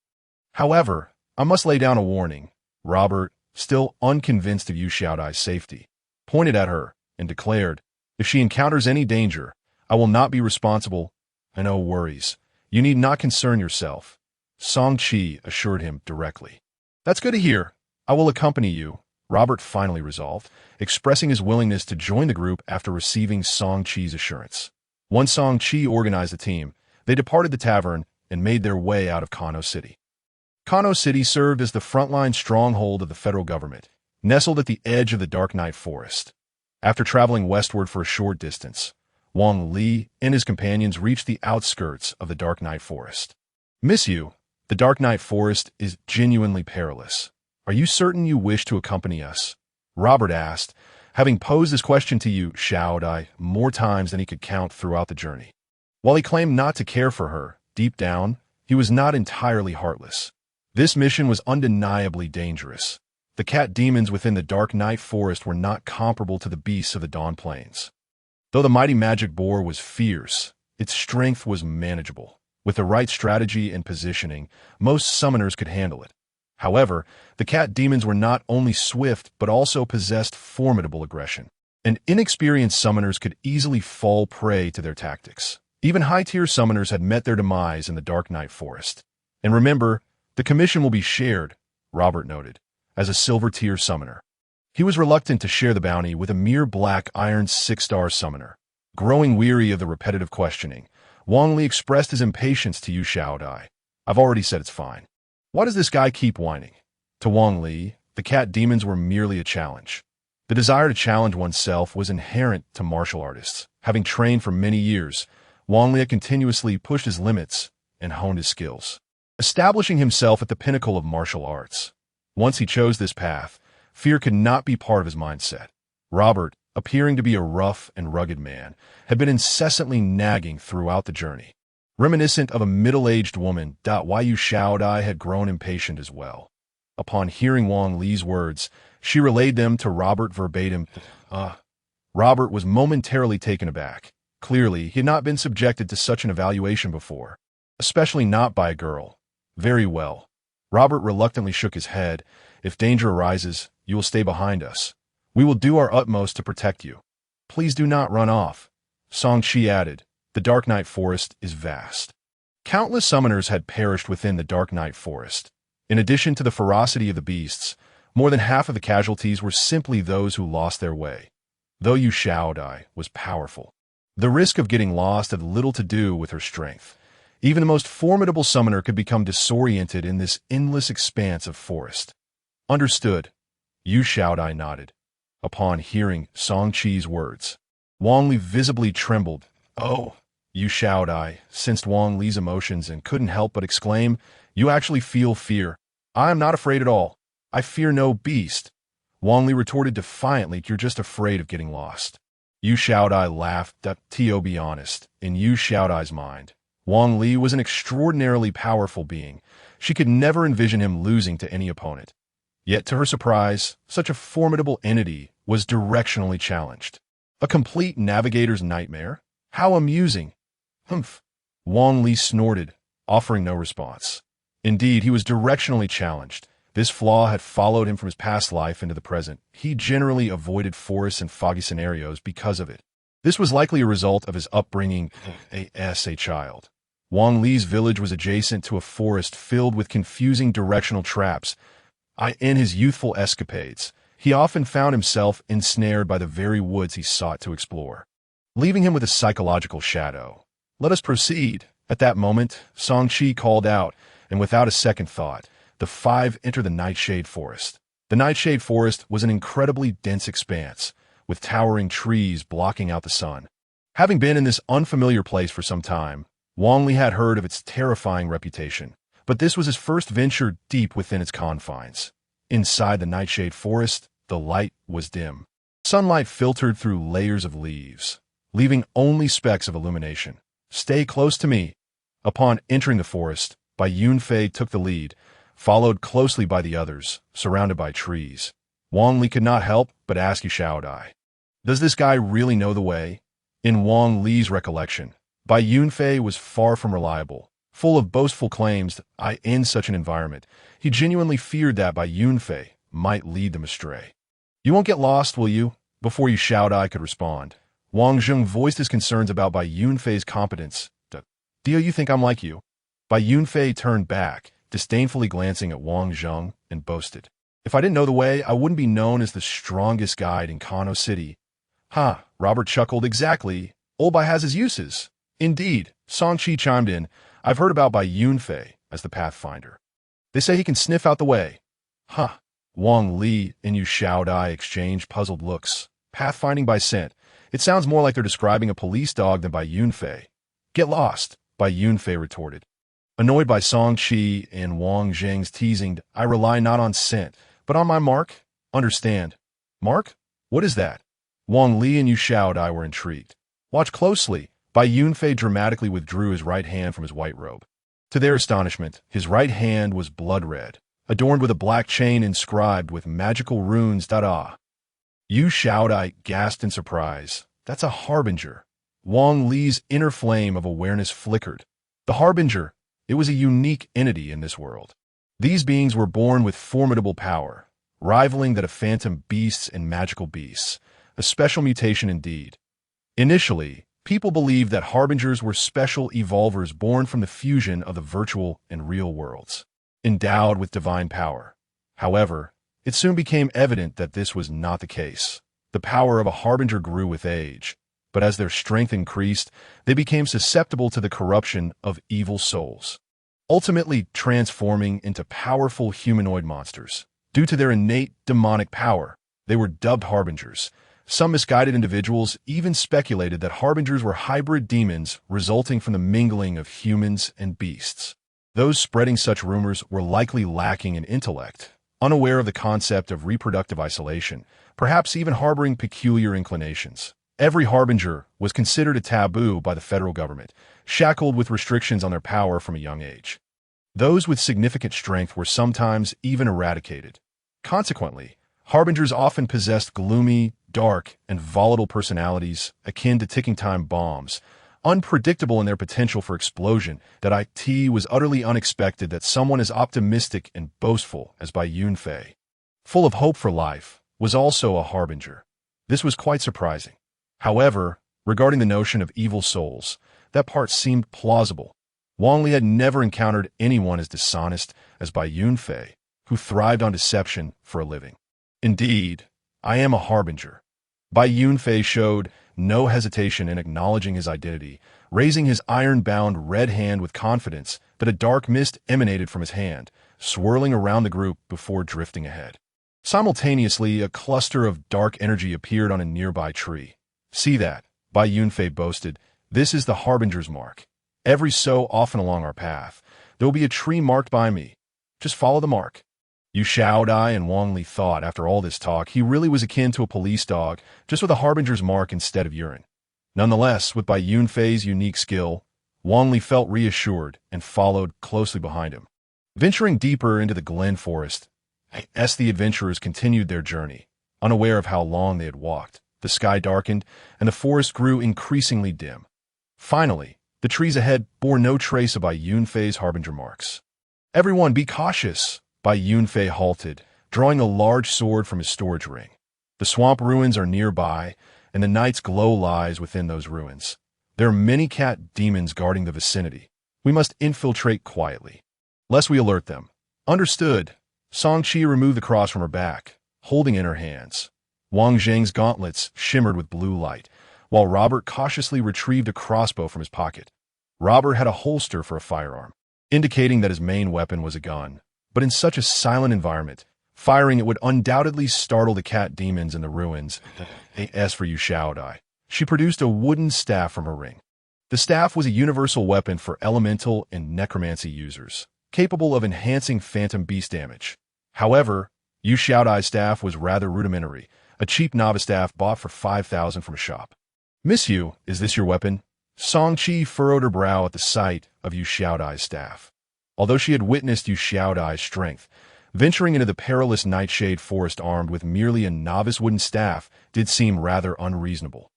However, I must lay down a warning. Robert, still unconvinced of Yu Xiaodai's safety, pointed at her and declared, if she encounters any danger, I will not be responsible, and no worries. You need not concern yourself. Song Chi assured him directly. That's good to hear. I will accompany you, Robert finally resolved, expressing his willingness to join the group after receiving Song Chi's assurance. Once Song Chi organized the team, they departed the tavern and made their way out of Kano City. Kano City served as the frontline stronghold of the federal government, nestled at the edge of the Dark Night Forest. After traveling westward for a short distance, Wang Li and his companions reached the outskirts of the Dark Night Forest. Miss you, the Dark Night Forest is genuinely perilous. Are you certain you wish to accompany us? Robert asked, having posed this question to Yu Xiaodai more times than he could count throughout the journey. While he claimed not to care for her, deep down, he was not entirely heartless. This mission was undeniably dangerous. The cat demons within the Dark Night Forest were not comparable to the beasts of the Dawn Plains. Though the mighty magic boar was fierce, its strength was manageable. With the right strategy and positioning, most summoners could handle it. However, the cat demons were not only swift but also possessed formidable aggression, and inexperienced summoners could easily fall prey to their tactics. Even high-tier summoners had met their demise in the Dark Night Forest. And remember, the commission will be shared, Robert noted, as a silver-tier summoner. He was reluctant to share the bounty with a mere black iron 6-star summoner. Growing weary of the repetitive questioning, Wang Li expressed his impatience to Yu Xiaodai. I've already said it's fine. Why does this guy keep whining? To Wang Li, the cat demons were merely a challenge. The desire to challenge oneself was inherent to martial artists. Having trained for many years, Wang Li continuously pushed his limits and honed his skills, establishing himself at the pinnacle of martial arts. Once he chose this path, fear could not be part of his mindset. Robert, appearing to be a rough and rugged man, had been incessantly nagging throughout the journey. Reminiscent of a middle-aged woman, Yu Xiaodai had grown impatient as well. Upon hearing Wang Li's words, she relayed them to Robert verbatim. Robert was momentarily taken aback. Clearly, he had not been subjected to such an evaluation before, especially not by a girl. Very well. Robert reluctantly shook his head. If danger arises, you will stay behind us. We will do our utmost to protect you. Please do not run off. Song Chi added, the Dark Night Forest is vast. Countless summoners had perished within the Dark Night Forest. In addition to the ferocity of the beasts, more than half of the casualties were simply those who lost their way. Though Yu Xiaodai was powerful, the risk of getting lost had little to do with her strength. Even the most formidable summoner could become disoriented in this endless expanse of forest. Understood. Yu Xiaodai nodded. Upon hearing Song Chi's words, Wang Li visibly trembled. Oh, Yu Xiaodai sensed Wang Li's emotions and couldn't help but exclaim, you actually feel fear. I am not afraid at all. I fear no beast. Wang Li retorted defiantly, you're just afraid of getting lost. Yu Xiaodai laughed. To be honest, in Yu Xiaodai's mind, Wang Li was an extraordinarily powerful being. She could never envision him losing to any opponent. Yet to her surprise, such a formidable entity was directionally challenged. A complete navigator's nightmare? How amusing. Humph. Wang Li snorted, offering no response. Indeed, he was directionally challenged. This flaw had followed him from his past life into the present. He generally avoided forests and foggy scenarios because of it. This was likely a result of his upbringing as a child. Wang Li's village was adjacent to a forest filled with confusing directional traps. In his youthful escapades, he often found himself ensnared by the very woods he sought to explore, leaving him with a psychological shadow. "Let us proceed." At that moment, Song-Chi called out, and without a second thought, the five entered the Nightshade Forest. The Nightshade Forest was an incredibly dense expanse, with towering trees blocking out the sun. Having been in this unfamiliar place for some time, Wang Li had heard of its terrifying reputation, but this was his first venture deep within its confines. Inside the Nightshade Forest, the light was dim. Sunlight filtered through layers of leaves, leaving only specks of illumination. "Stay close to me." Upon entering the forest, Bai Yunfei took the lead, followed closely by the others, surrounded by trees. Wang Li could not help but ask Xiaodai, "Does this guy really know the way?" In Wang Li's recollection, Bai Yunfei was far from reliable, full of boastful claims. In such an environment, he genuinely feared that Bai Yunfei might lead them astray. "You won't get lost, will you?" Before Xiaodai could respond, Wang Zheng voiced his concerns about Bai Yunfei's competence. "Do you think I'm like you?" Bai Yunfei turned back, disdainfully glancing at Wang Zheng, and boasted, "If I didn't know the way, I wouldn't be known as the strongest guide in Kano City." "Ha," Robert chuckled, "exactly. Old Bai has his uses." "Indeed," Song-Chi chimed in, "I've heard about Bai Yunfei as the Pathfinder. They say he can sniff out the way." "Huh." Wang Li and Xiaodai exchanged puzzled looks. "Pathfinding by scent. It sounds more like they're describing a police dog than Bai Yunfei." "Get lost," Bai Yunfei retorted. Annoyed by Song-Chi and Wang Zheng's teasing, "I rely not on scent, but on my mark." "Understand." "Mark? What is that?" Wang Li and Xiaodai were intrigued. "Watch closely." Bai Yunfei dramatically withdrew his right hand from his white robe. To their astonishment, his right hand was blood red, adorned with a black chain inscribed with magical runes. Xiaodai gasped in surprise. "That's a harbinger." Wang Li's inner flame of awareness flickered. The harbinger. It was a unique entity in this world. These beings were born with formidable power, rivaling that of phantom beasts and magical beasts, a special mutation indeed. Initially, people believed that harbingers were special evolvers born from the fusion of the virtual and real worlds, endowed with divine power. However, it soon became evident that this was not the case. The power of a harbinger grew with age, but as their strength increased, they became susceptible to the corruption of evil souls, ultimately transforming into powerful humanoid monsters. Due to their innate demonic power, they were dubbed harbingers. Some misguided individuals even speculated that harbingers were hybrid demons resulting from the mingling of humans and beasts. Those spreading such rumors were likely lacking in intellect, unaware of the concept of reproductive isolation, perhaps even harboring peculiar inclinations. Every harbinger was considered a taboo by the federal government, shackled with restrictions on their power from a young age. Those with significant strength were sometimes even eradicated. Consequently, harbingers often possessed gloomy, dark, and volatile personalities akin to ticking time bombs, unpredictable in their potential for explosion. It was utterly unexpected that someone as optimistic and boastful as Bai Yunfei, full of hope for life, was also a harbinger. This was quite surprising. However, regarding the notion of evil souls, that part seemed plausible. Wang Li had never encountered anyone as dishonest as Bai Yunfei, who thrived on deception for a living. "Indeed, I am a harbinger." Bai Yunfei showed no hesitation in acknowledging his identity, raising his iron-bound red hand with confidence that a dark mist emanated from his hand, swirling around the group before drifting ahead. Simultaneously, a cluster of dark energy appeared on a nearby tree. "See that?" Bai Yunfei boasted. "This is the harbinger's mark. Every so often along our path, there will be a tree marked by me. Just follow the mark." Xiaodai and Wang Li thought, after all this talk, he really was akin to a police dog, just with a harbinger's mark instead of urine. Nonetheless, with Bai Yunfei's unique skill, Wang Li felt reassured and followed closely behind him. Venturing deeper into the Glen Forest, as the adventurers continued their journey, unaware of how long they had walked, the sky darkened and the forest grew increasingly dim. Finally, The trees ahead bore no trace of Bai Yunfei's harbinger marks. "Everyone, be cautious!" Bai Yunfei halted, drawing a large sword from his storage ring. "The swamp ruins are nearby, and the night's glow lies within those ruins. There are many cat demons guarding the vicinity. We must infiltrate quietly, lest we alert them." "Understood." Song Qi removed the cross from her back, holding it in her hands. Wang Zheng's gauntlets shimmered with blue light, while Robert cautiously retrieved a crossbow from his pocket. Robert had a holster for a firearm, indicating that his main weapon was a gun. But in such a silent environment, firing it would undoubtedly startle the cat demons in the ruins. As for Yu Xiaodai, she produced a wooden staff from her ring. The staff was a universal weapon for elemental and necromancy users, capable of enhancing phantom beast damage. However, Yu Xiaodai's staff was rather rudimentary, a cheap novice staff bought for 5,000 from a shop. "Miss Yu, is this your weapon?" Song Qi furrowed her brow at the sight of Yu Xiaodai's staff. Although she had witnessed Yu Xiaodai's strength, venturing into the perilous nightshade forest armed with merely a novice wooden staff did seem rather unreasonable.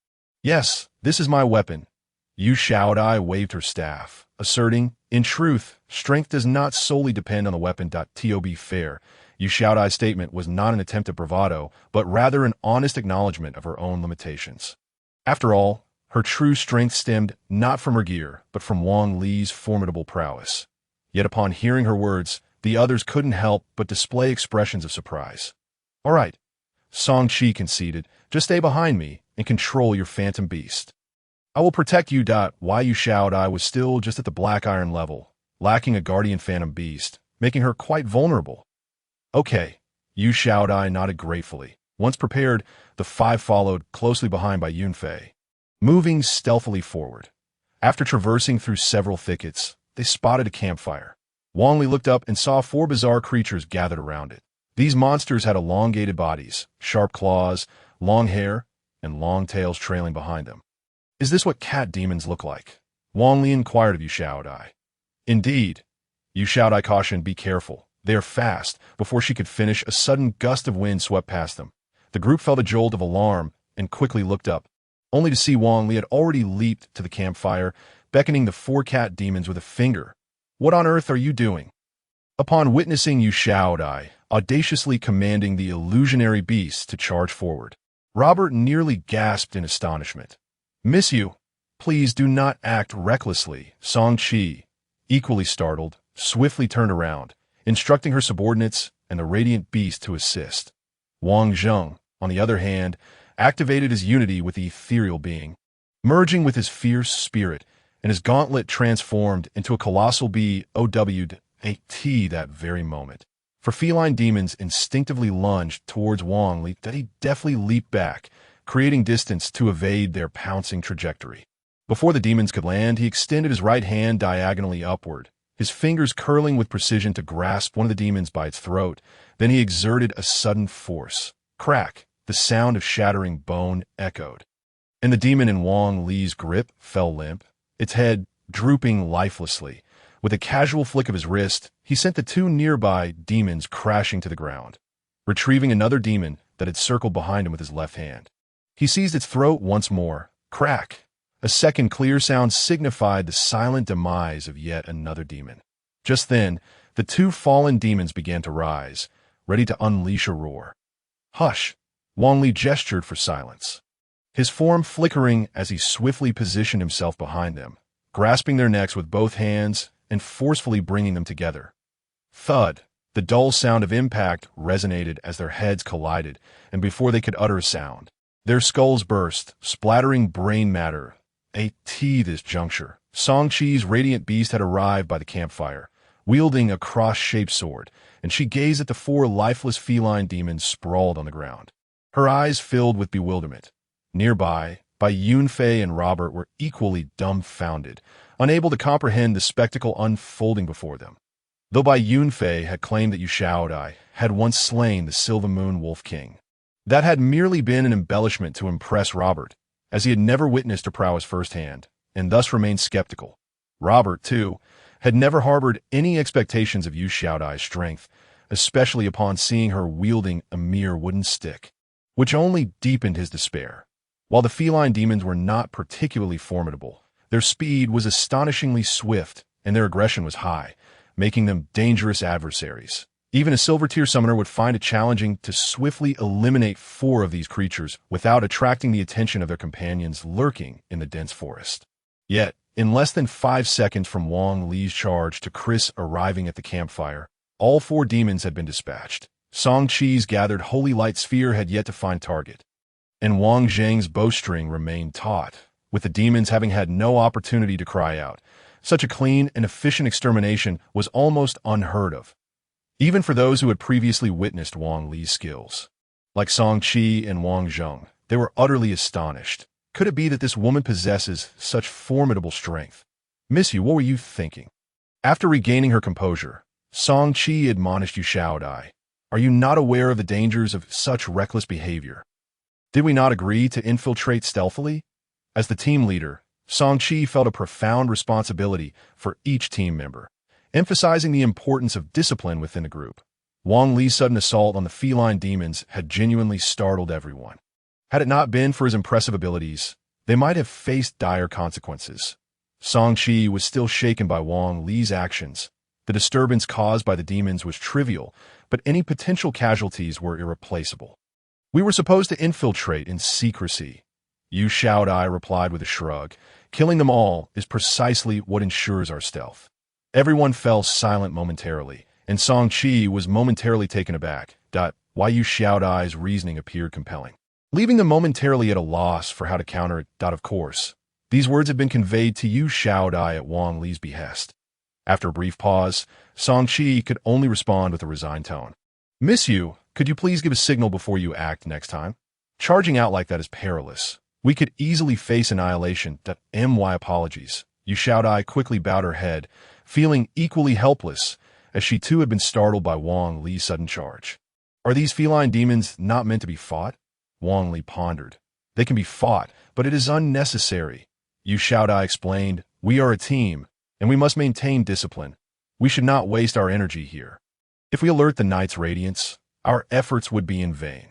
"Yes, this is my weapon." Yu Xiaodai waved her staff, asserting, "In truth, strength does not solely depend on the weapon." To be fair, Yu Xiaodai's statement was not an attempt at bravado, but rather an honest acknowledgement of her own limitations. After all, her true strength stemmed not from her gear, but from Wang Li's formidable prowess. Yet upon hearing her words, the others couldn't help but display expressions of surprise. "All right," Song Qi conceded, "just stay behind me and control your phantom beast. I will protect you." Why Yu Xiaodai was still just at the black iron level, lacking a guardian phantom beast, making her quite vulnerable. "Okay." Yu Xiaodai nodded gratefully. Once prepared, the five followed, closely behind by Yunfei, moving stealthily forward. After traversing through several thickets, they spotted a campfire. Wang Li looked up and saw four bizarre creatures gathered around it. These monsters had elongated bodies, sharp claws, long hair, and long tails trailing behind them. "Is this what cat demons look like?" Wang Li inquired of Yu Xiaodai. "Indeed." Yu Xiaodai cautioned, "Be careful. They are fast." Before she could finish, a sudden gust of wind swept past them. The group felt a jolt of alarm and quickly looked up, only to see Wang Li had already leaped to the campfire, beckoning the four cat demons with a finger. "What on earth are you doing?" Upon witnessing Yu Xiaodai audaciously commanding the illusionary beasts to charge forward, Robert nearly gasped in astonishment. "Miss Yu, please do not act recklessly." Song Qi, equally startled, swiftly turned around, instructing her subordinates and the radiant beast to assist. Wang Zheng, on the other hand, activated his unity with the ethereal being, merging with his fierce spirit, and his gauntlet transformed into a colossal BOW'd that very moment. For feline demons instinctively lunged towards Wang Li, that he deftly leaped back, creating distance to evade their pouncing trajectory. Before the demons could land, he extended his right hand diagonally upward, his fingers curling with precision to grasp one of the demons by its throat. Then he exerted a sudden force. Crack! The sound of shattering bone echoed, and the demon in Wang Li's grip fell limp, its head drooping lifelessly. With a casual flick of his wrist, he sent the two nearby demons crashing to the ground, retrieving another demon that had circled behind him with his left hand. He seized its throat once more. Crack! A second clear sound signified the silent demise of yet another demon. Just then, the two fallen demons began to rise, ready to unleash a roar. "Hush!" Wang Li gestured for silence, his form flickering as he swiftly positioned himself behind them, grasping their necks with both hands and forcefully bringing them together. Thud! The dull sound of impact resonated as their heads collided, and before they could utter a sound, their skulls burst, splattering brain matter. This juncture, Song Qi's radiant beast had arrived by the campfire, wielding a cross-shaped sword, and she gazed at the four lifeless feline demons sprawled on the ground. Her eyes filled with bewilderment. Nearby, Bai Yunfei and Robert were equally dumbfounded, unable to comprehend the spectacle unfolding before them. Though Bai Yunfei had claimed that Yu Xiaodai had once slain the Silver Moon Wolf King, that had merely been an embellishment to impress Robert, as he had never witnessed her prowess firsthand, and thus remained skeptical. Robert, too, had never harbored any expectations of Yu Xiaodai's strength, especially upon seeing her wielding a mere wooden stick, which only deepened his despair. While the feline demons were not particularly formidable, Their speed was astonishingly swift, and their aggression was high, making them dangerous adversaries. Even a silver-tier summoner would find it challenging to swiftly eliminate 4 of these creatures without attracting the attention of their companions lurking in the dense forest. Yet, in less than 5 seconds from Wang Li's charge to Chris arriving at the campfire, all 4 demons had been dispatched. Song Qi's gathered holy light sphere had yet to find target, and Wang Zheng's bowstring remained taut, with the demons having had no opportunity to cry out. Such a clean and efficient extermination was almost unheard of, even for those who had previously witnessed Wang Li's skills. Like Song Qi and Wang Zheng, they were utterly astonished. Could it be that this woman possesses such formidable strength? Miss Yu, what were you thinking? After regaining her composure, Song Qi admonished Yu Shaodai. Are you not aware of the dangers of such reckless behavior? Did we not agree to infiltrate stealthily? As the team leader, Song Qi felt a profound responsibility for each team member, emphasizing the importance of discipline within the group. Wang Li's sudden assault on the feline demons had genuinely startled everyone. Had it not been for his impressive abilities, they might have faced dire consequences. Song Qi was still shaken by Wang Li's actions. The disturbance caused by the demons was trivial, but any potential casualties were irreplaceable. We were supposed to infiltrate in secrecy, Yu Shaodai replied with a shrug. Killing them all is precisely what ensures our stealth. Everyone fell silent momentarily, and Song Qi was momentarily taken aback. Why Yu Shaodai's reasoning appeared compelling, leaving them momentarily at a loss for how to counter it. Of course, these words had been conveyed to Yu Shaodai at Wang Li's behest. After a brief pause, Song Qi could only respond with a resigned tone. Miss Yu, could you please give a signal before you act next time? Charging out like that is perilous. We could easily face annihilation. My apologies. Yu Shaodai quickly bowed her head, feeling equally helpless, as she too had been startled by Wang Li's sudden charge. Are these feline demons not meant to be fought? Wang Li pondered. They can be fought, but it is unnecessary. Yu Shaodai explained, we are a team, and we must maintain discipline. We should not waste our energy here. If we alert the Knight's radiance, our efforts would be in vain.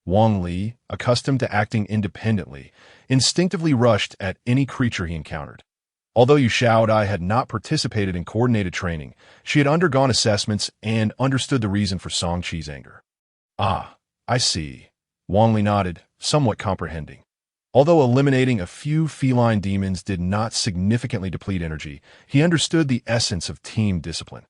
Wang Li, accustomed to acting independently, instinctively rushed at any creature he encountered. Although Yu Shaodai had not participated in coordinated training, she had undergone assessments and understood the reason for Song Qi's anger. Ah, I see. Wang Li nodded, somewhat comprehending. Although eliminating a few feline demons did not significantly deplete energy, he understood the essence of team discipline.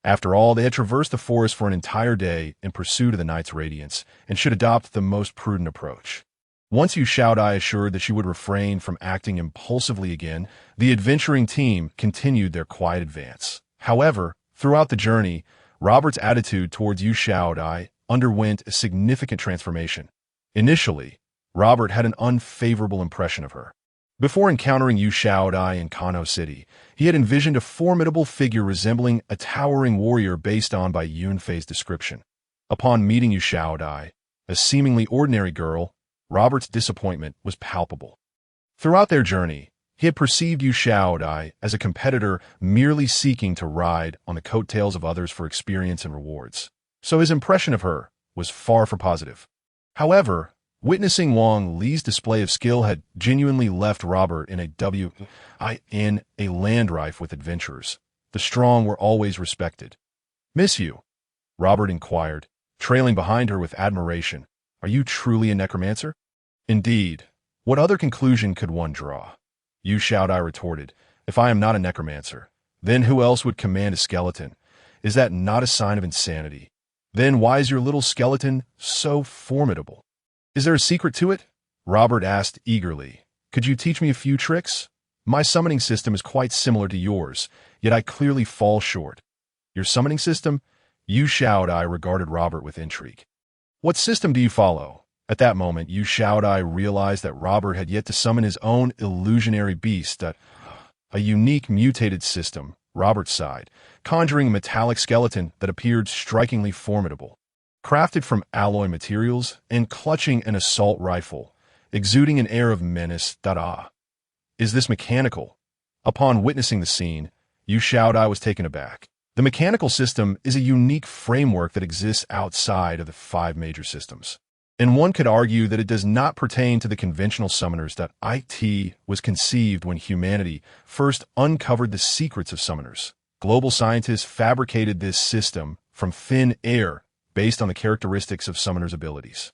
After all, they had traversed the forest for an entire day in pursuit of the Knight's radiance, and should adopt the most prudent approach. Once Yu Shaodai assured that she would refrain from acting impulsively again, the adventuring team continued their quiet advance. However, throughout the journey, Robert's attitude towards Yu Shaodai underwent a significant transformation. Initially, Robert had an unfavorable impression of her. Before encountering Yu Shaodai in Kano City, he had envisioned a formidable figure resembling a towering warrior based on by Yunfei's description. Upon meeting Yu Shaodai, a seemingly ordinary girl, Robert's disappointment was palpable. Throughout their journey, he had perceived Yu Shaodai as a competitor merely seeking to ride on the coattails of others for experience and rewards, so his impression of her was far from positive. However, witnessing Wang Li's display of skill had genuinely left Robert in a land rife with adventurers. The strong were always respected. Miss Yu? Robert inquired, trailing behind her with admiration. Are you truly a necromancer? Indeed. What other conclusion could one draw? Yu Shaodai retorted. If I am not a necromancer, then who else would command a skeleton? Is that not a sign of insanity? Then why is your little skeleton so formidable? Is there a secret to it? Robert asked eagerly. Could you teach me a few tricks? My summoning system is quite similar to yours, yet I clearly fall short. Your summoning system? Yu Shaodai regarded Robert with intrigue. What system do you follow? At that moment, Yu Shaodai realized that Robert had yet to summon his own illusionary beast, a unique mutated system. Robert sighed, conjuring a metallic skeleton that appeared strikingly formidable. Crafted from alloy materials and clutching an assault rifle, exuding an air of menace. Is this mechanical? Upon witnessing the scene, Yu Shaodai was taken aback. The mechanical system is a unique framework that exists outside of the 5 major systems. And one could argue that it does not pertain to the conventional summoners that it was conceived when humanity first uncovered the secrets of summoners. Global scientists fabricated this system from thin air based on the characteristics of summoners' abilities.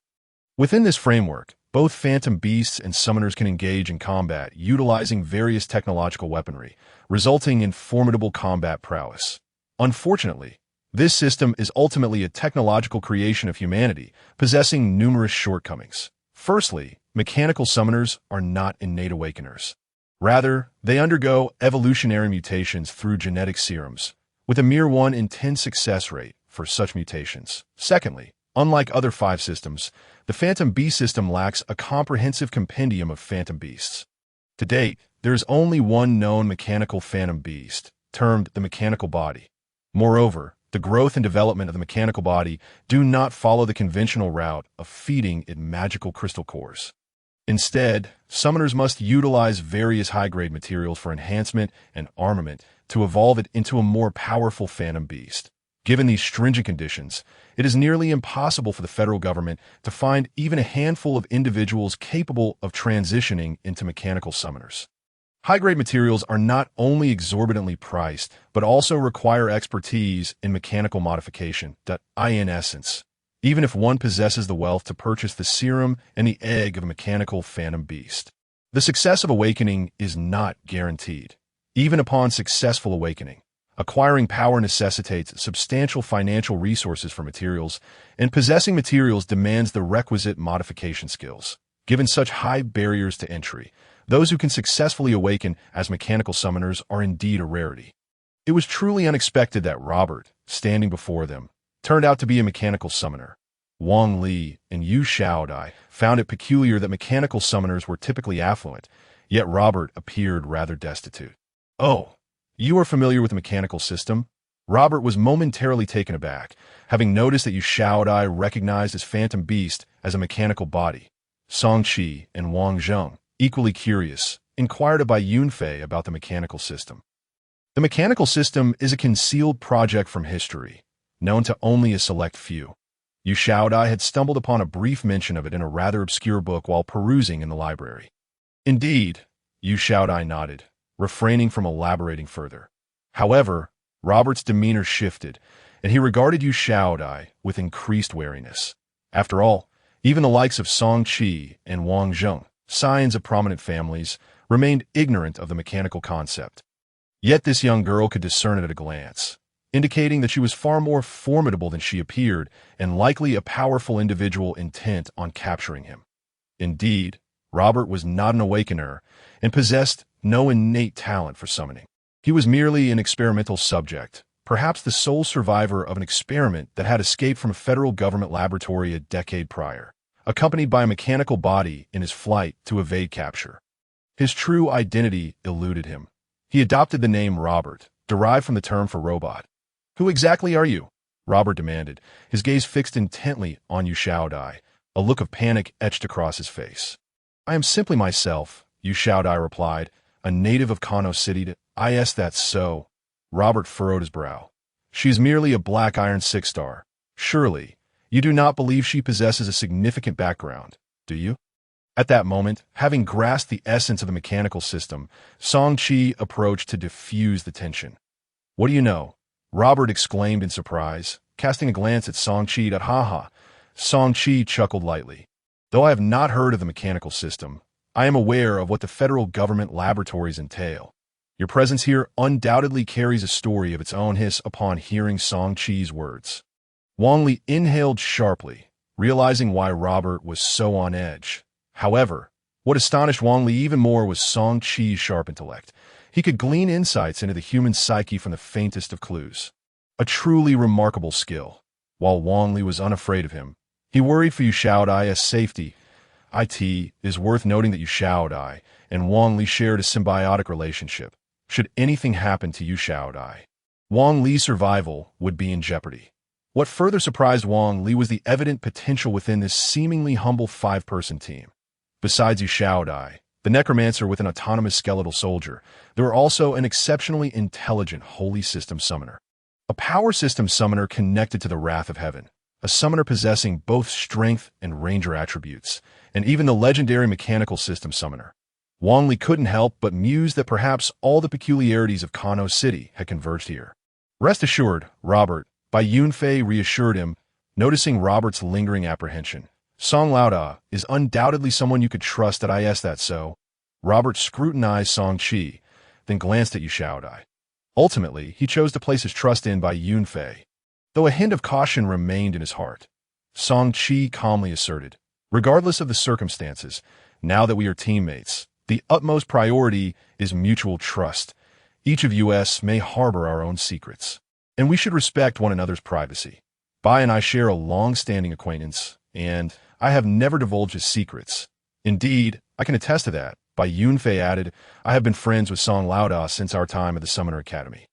Within this framework, both phantom beasts and summoners can engage in combat utilizing various technological weaponry, resulting in formidable combat prowess. Unfortunately, this system is ultimately a technological creation of humanity, possessing numerous shortcomings. Firstly, mechanical summoners are not innate awakeners. Rather, they undergo evolutionary mutations through genetic serums, with a mere 1 in 10 success rate for such mutations. Secondly, unlike other 5 systems, the Phantom Beast system lacks a comprehensive compendium of Phantom Beasts. To date, there is only one known mechanical Phantom Beast, termed the mechanical body. Moreover, the growth and development of the mechanical body do not follow the conventional route of feeding it magical crystal cores. Instead, summoners must utilize various high-grade materials for enhancement and armament to evolve it into a more powerful Phantom Beast. Given these stringent conditions, it is nearly impossible for the federal government to find even a handful of individuals capable of transitioning into mechanical summoners. High-grade materials are not only exorbitantly priced, but also require expertise in mechanical modification, in essence, even if one possesses the wealth to purchase the serum and the egg of a mechanical Phantom Beast. The success of awakening is not guaranteed. Even upon successful awakening, acquiring power necessitates substantial financial resources for materials, and possessing materials demands the requisite modification skills. Given such high barriers to entry, those who can successfully awaken as mechanical summoners are indeed a rarity. It was truly unexpected that Robert, standing before them, turned out to be a mechanical summoner. Wang Li and Yu Shaodai found it peculiar that mechanical summoners were typically affluent, yet Robert appeared rather destitute. "Oh, you are familiar with the mechanical system?" Robert was momentarily taken aback, having noticed that Yu Shaodai recognized his Phantom Beast as a mechanical body. Song Qi and Wang Zheng, equally curious, inquired by Yunfei about the mechanical system. The mechanical system is a concealed project from history, known to only a select few. Yu Shaodai had stumbled upon a brief mention of it in a rather obscure book while perusing in the library. Indeed, Yu Shaodai nodded, refraining from elaborating further. However, Robert's demeanor shifted, and he regarded Yu Shaodai with increased wariness. After all, even the likes of Song Qi and Wang Zheng, scions of prominent families, remained ignorant of the mechanical concept. Yet this young girl could discern it at a glance, indicating that she was far more formidable than she appeared and likely a powerful individual intent on capturing him. Indeed, Robert was not an awakener and possessed no innate talent for summoning. He was merely an experimental subject, perhaps the sole survivor of an experiment that had escaped from a federal government laboratory a decade prior, accompanied by a mechanical body in his flight to evade capture. His true identity eluded him. He adopted the name Robert, derived from the term for robot. "Who exactly are you?" Robert demanded, his gaze fixed intently on Yu Shaodai, a look of panic etched across his face. "I am simply myself," Yu Shaodai replied, "a native of Kano City. Is that so?" Robert furrowed his brow. "She is merely a black iron 6-star. Surely, you do not believe she possesses a significant background, do you?" At that moment, having grasped the essence of the mechanical system, Song Qi approached to diffuse the tension. "What do you know?" Robert exclaimed in surprise, casting a glance at Song Qi. "Ha. Song Qi chuckled lightly. "Though I have not heard of the mechanical system, I am aware of what the federal government laboratories entail. Your presence here undoubtedly carries a story of its own." Hiss upon hearing Song Qi's words. Wang Li inhaled sharply, realizing why Robert was so on edge. However, what astonished Wang Li even more was Song Qi's sharp intellect. He could glean insights into the human psyche from the faintest of clues. A truly remarkable skill. While Wang Li was unafraid of him, he worried for Yu Shaodai's safety. It is worth noting that Yu Shaodai and Wang Li shared a symbiotic relationship. Should anything happen to Yu Shaodai, Wang Li's survival would be in jeopardy. What further surprised Wang Li was the evident potential within this seemingly humble 5-person team. Besides Yu Shaodai, the necromancer with an autonomous skeletal soldier, there were also an exceptionally intelligent holy system summoner. A power system summoner connected to the wrath of heaven, a summoner possessing both strength and ranger attributes, and even the legendary mechanical system summoner. Wang Li couldn't help but muse that perhaps all the peculiarities of Kano City had converged here. Rest assured, Robert, Bai Yunfei reassured him, noticing Robert's lingering apprehension. Song Laoda is undoubtedly someone you could trust at IS that so. Robert scrutinized Song Qi, then glanced at Yu Shaodai. Ultimately, he chose to place his trust in Bai Yunfei, though a hint of caution remained in his heart. Song Qi calmly asserted, regardless of the circumstances, now that we are teammates, the utmost priority is mutual trust. Each of us may harbor our own secrets, and we should respect one another's privacy. Bai and I share a long-standing acquaintance, and I have never divulged his secrets. Indeed, I can attest to that. Bai Yunfei added, I have been friends with Song Laoda since our time at the Summoner Academy.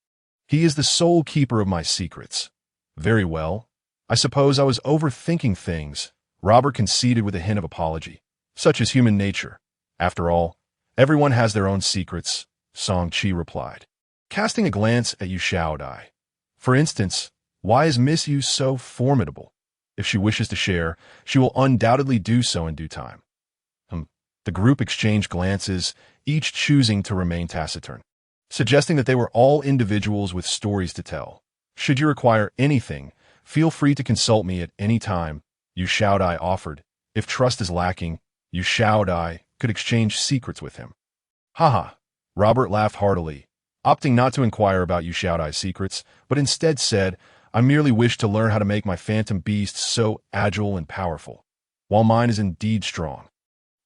He is the sole keeper of my secrets. Very well. I suppose I was overthinking things, Robert conceded with a hint of apology. Such is human nature. After all, everyone has their own secrets, Song Qi replied, casting a glance at Yu Shaodai. For instance, why is Miss Yu so formidable? If she wishes to share, she will undoubtedly do so in due time. The group exchanged glances, each choosing to remain taciturn, suggesting that they were all individuals with stories to tell. Should you require anything, feel free to consult me at any time, Yu Shaodai offered. If trust is lacking, Yu Shaodai could exchange secrets with him. Haha, Robert laughed heartily, opting not to inquire about Yu Shaodai's secrets, but instead said, I merely wish to learn how to make my phantom beasts so agile and powerful, while mine is indeed strong.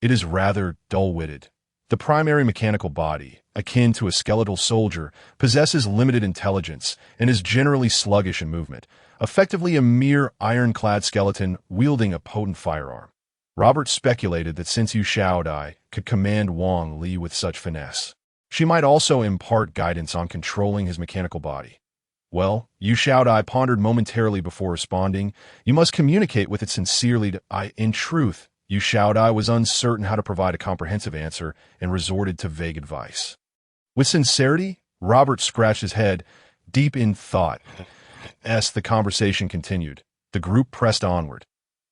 It is rather dull-witted. The primary mechanical body, akin to a skeletal soldier, possesses limited intelligence and is generally sluggish in movement, effectively a mere ironclad skeleton wielding a potent firearm. Robert speculated that since Yu Shaodai could command Wang Li with such finesse, she might also impart guidance on controlling his mechanical body. Well, Yu Shaodai pondered momentarily before responding. You must communicate with it sincerely in truth, Yu Shaodai was uncertain how to provide a comprehensive answer and resorted to vague advice. With sincerity, Robert scratched his head, deep in thought. As the conversation continued, the group pressed onward.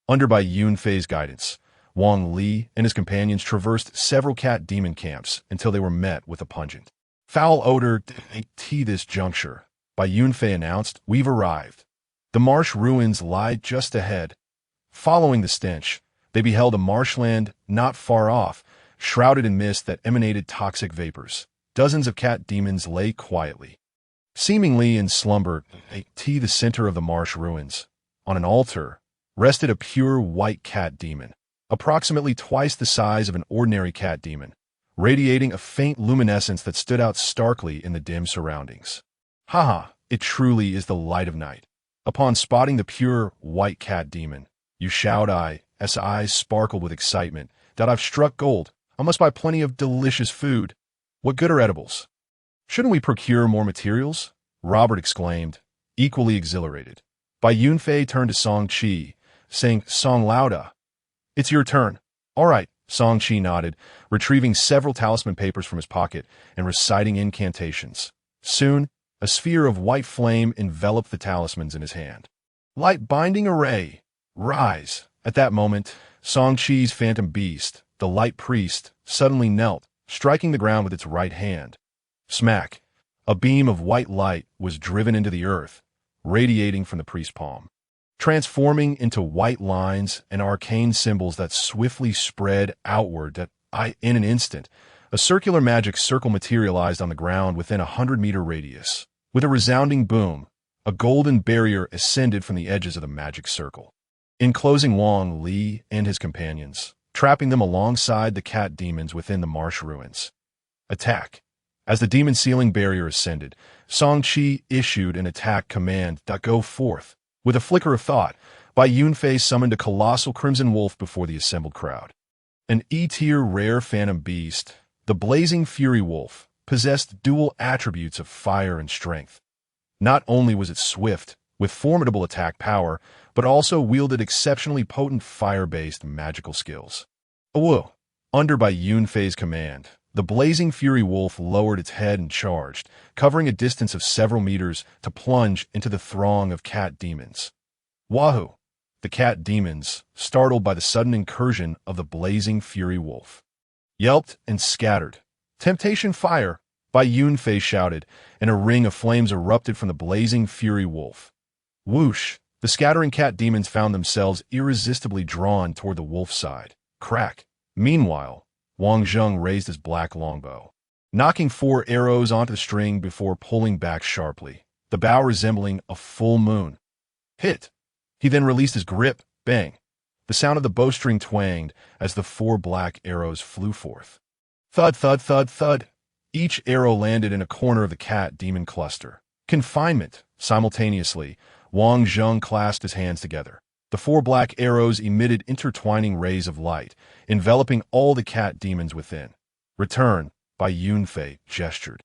Under Bai Yunfei's guidance, Wang Li and his companions traversed several cat demon camps until they were met with a pungent, foul odor. At this juncture, Bai Yunfei announced, we've arrived. The marsh ruins lie just ahead. Following the stench, they beheld a marshland not far off, shrouded in mist that emanated toxic vapors. Dozens of cat demons lay quietly, seemingly in slumber. At the center of the marsh ruins, on an altar, rested a pure white cat demon, approximately twice the size of an ordinary cat demon, radiating a faint luminescence that stood out starkly in the dim surroundings. Haha, it truly is the light of night. Upon spotting the pure white cat demon, Yu Shaodai's eyes sparkled with excitement. I've struck gold. I must buy plenty of delicious food. What good are edibles? Shouldn't we procure more materials? Robert exclaimed, equally exhilarated. Bai Yunfei turned to Song Qi, saying, Song Laoda, it's your turn. All right, Song Qi nodded, retrieving several talisman papers from his pocket and reciting incantations. Soon, a sphere of white flame enveloped the talismans in his hand. Light binding array, rise. At that moment, Song Qi's phantom beast, the light priest, suddenly knelt, striking the ground with its right hand. Smack! A beam of white light was driven into the earth, radiating from the priest's palm, transforming into white lines and arcane symbols that swiftly spread outward. In an instant, a circular magic circle materialized on the ground within a 100-meter radius. With a resounding boom, a golden barrier ascended from the edges of the magic circle, enclosing Wang Li and his companions, trapping them alongside the cat demons within the marsh ruins. Attack! As the demon sealing barrier ascended, Song Qi issued an attack command. Go forth. With a flicker of thought, Bai Yunfei summoned a colossal crimson wolf before the assembled crowd. An E-tier rare phantom beast, the blazing fury wolf, possessed dual attributes of fire and strength. Not only was it swift, with formidable attack power, but also wielded exceptionally potent fire-based magical skills. Under Bai Yunfei's command, the blazing fury wolf lowered its head and charged, covering a distance of several meters to plunge into the throng of cat demons. Wahoo! the cat demons, startled by the sudden incursion of the blazing fury wolf, yelped and scattered. "Temptation fire!" Bai Yunfei shouted, and a ring of flames erupted from the blazing fury wolf. Whoosh! The scattering cat demons found themselves irresistibly drawn toward the wolf's side. Crack! Meanwhile, Wang Zheng raised his black longbow, knocking 4 arrows onto the string before pulling back sharply, the bow resembling a full moon. Hit! He then released his grip. Bang! The sound of the bowstring twanged as the 4 black arrows flew forth. Thud, thud, thud, thud! Each arrow landed in a corner of the cat demon cluster. Confinement! Simultaneously, Wang Zheng clasped his hands together. The 4 black arrows emitted intertwining rays of light, enveloping all the cat demons within. Return! Bai Yunfei gestured,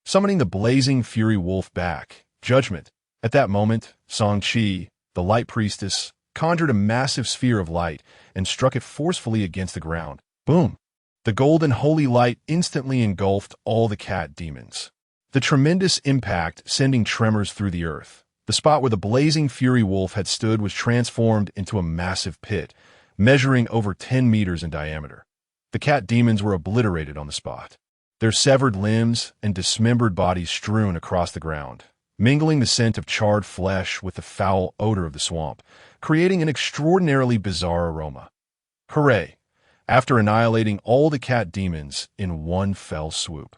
summoning the blazing fury wolf back. Judgment! At that moment, Song Qi, the light priestess, conjured a massive sphere of light and struck it forcefully against the ground. Boom! The golden holy light instantly engulfed all the cat demons. The tremendous impact sending tremors through the earth. The spot where the blazing fury wolf had stood was transformed into a massive pit, measuring over 10 meters in diameter. The cat demons were obliterated on the spot, their severed limbs and dismembered bodies strewn across the ground, mingling the scent of charred flesh with the foul odor of the swamp, creating an extraordinarily bizarre aroma. Hooray! After annihilating all the cat demons in one fell swoop,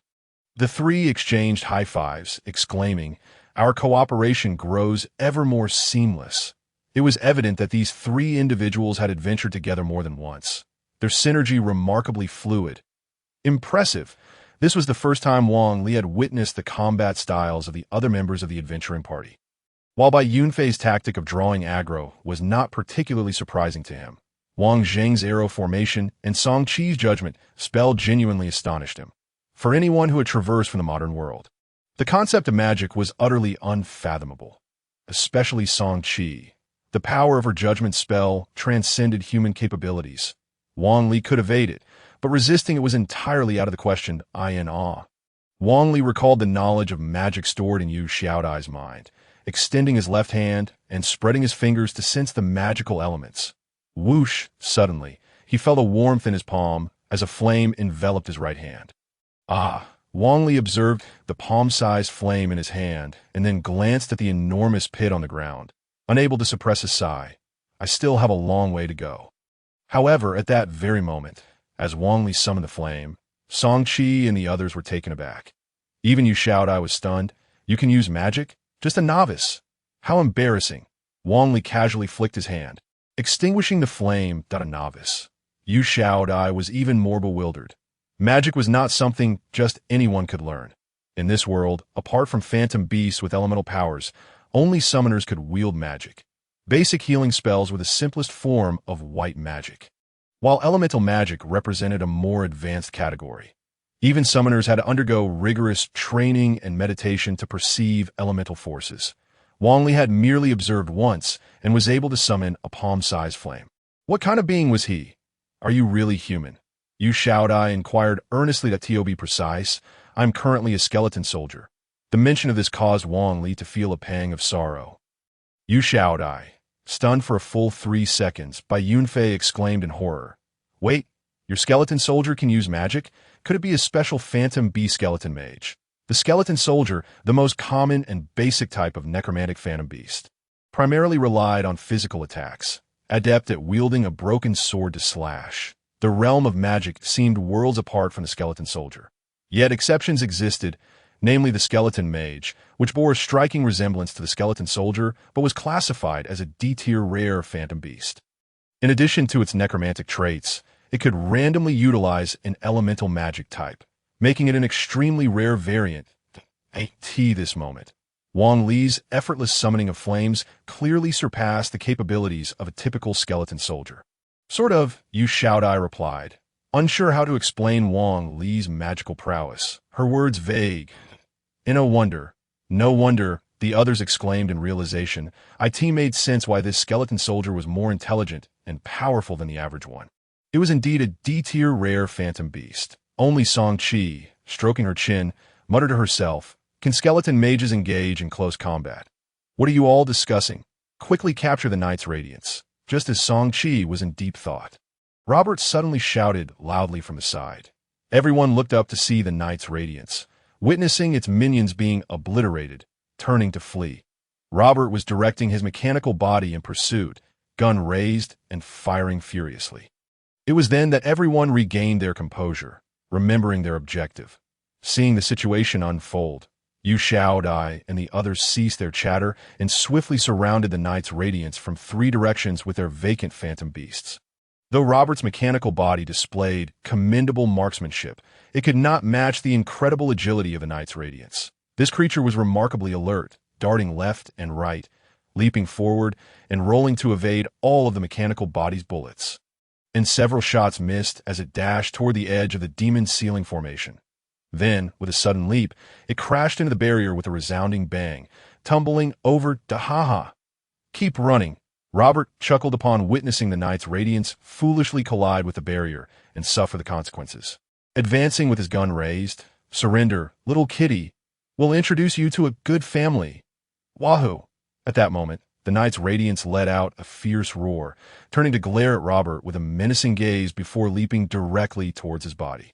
the 3 exchanged high fives, exclaiming, "Our cooperation grows ever more seamless." It was evident that these 3 individuals had adventured together more than once, their synergy remarkably fluid. Impressive! This was the first time Wang Li had witnessed the combat styles of the other members of the adventuring party. While Bai Yunfei's tactic of drawing aggro was not particularly surprising to him, Wang Zheng's arrow formation and Song Qi's judgment spell genuinely astonished him. For anyone who had traversed from the modern world, the concept of magic was utterly unfathomable, especially Song Qi. The power of her judgment spell transcended human capabilities. Wang Li could evade it, but resisting it was entirely out of the question. In awe, Wang Li recalled the knowledge of magic stored in Yu Xiaodai's mind, extending his left hand and spreading his fingers to sense the magical elements. Whoosh! Suddenly, he felt a warmth in his palm as a flame enveloped his right hand. Ah! Wang Li observed the palm-sized flame in his hand and then glanced at the enormous pit on the ground, unable to suppress a sigh. I still have a long way to go. However, at that very moment, as Wang Li summoned the flame, Song Qi and the others were taken aback. Even Yu Xiaodai was stunned. "You can use magic? Just a novice. How embarrassing." Wang Li casually flicked his hand, extinguishing the flame. A novice. Yu Xiaodai was even more bewildered. Magic was not something just anyone could learn. In this world, apart from phantom beasts with elemental powers, only summoners could wield magic. Basic healing spells were the simplest form of white magic, while elemental magic represented a more advanced category. Even summoners had to undergo rigorous training and meditation to perceive elemental forces. Wang Li had merely observed once and was able to summon a palm-sized flame. What kind of being was he? "Are you really human?" Yu Xiaodai inquired earnestly. To be precise, I'm currently a skeleton soldier. The mention of this caused Wang Li to feel a pang of sorrow. Yu Xiaodai, stunned for a full 3 seconds, Bai Yunfei exclaimed in horror. "Wait, your skeleton soldier can use magic? Could it be a special phantom bee skeleton mage?" The skeleton soldier, the most common and basic type of necromantic phantom beast, primarily relied on physical attacks, adept at wielding a broken sword to slash. The realm of magic seemed worlds apart from the skeleton soldier. Yet exceptions existed, namely the skeleton mage, which bore a striking resemblance to the skeleton soldier but was classified as a D-tier rare phantom beast. In addition to its necromantic traits, it could randomly utilize an elemental magic type, making it an extremely rare variant. At this moment, Wang Li's effortless summoning of flames clearly surpassed the capabilities of a typical skeleton soldier. "Sort of," Yu Xiaodai replied, unsure how to explain Wang Li's magical prowess, her words vague. No wonder, the others exclaimed in realization. It made sense why this skeleton soldier was more intelligent and powerful than the average one. It was indeed a D-tier rare phantom beast. Only Song Qi, stroking her chin, muttered to herself, "Can skeleton mages engage in close combat? What are you all discussing? Quickly capture the knight's radiance." just as Song-Chi was in deep thought. Robert suddenly shouted loudly from the side. Everyone looked up to see the knight's radiance, witnessing its minions being obliterated, turning to flee. Robert was directing his mechanical body in pursuit, gun raised and firing furiously. It was then that everyone regained their composure, remembering their objective. Seeing the situation unfold, Yu Xiaodai and the others ceased their chatter and swiftly surrounded the knight's radiance from three directions with their vacant phantom beasts. Though Robert's mechanical body displayed commendable marksmanship, it could not match the incredible agility of the knight's radiance. This creature was remarkably alert, darting left and right, leaping forward, and rolling to evade all of the mechanical body's bullets. And several shots missed as it dashed toward the edge of the demon's ceiling formation. Then, with a sudden leap, it crashed into the barrier with a resounding bang, tumbling over Dahaha. "Keep running." Robert chuckled upon witnessing the knight's radiance foolishly collide with the barrier and suffer the consequences. Advancing with his gun raised, "Surrender, little kitty. We'll introduce you to a good family. Wahoo!" At that moment, the knight's radiance let out a fierce roar, turning to glare at Robert with a menacing gaze before leaping directly towards his body.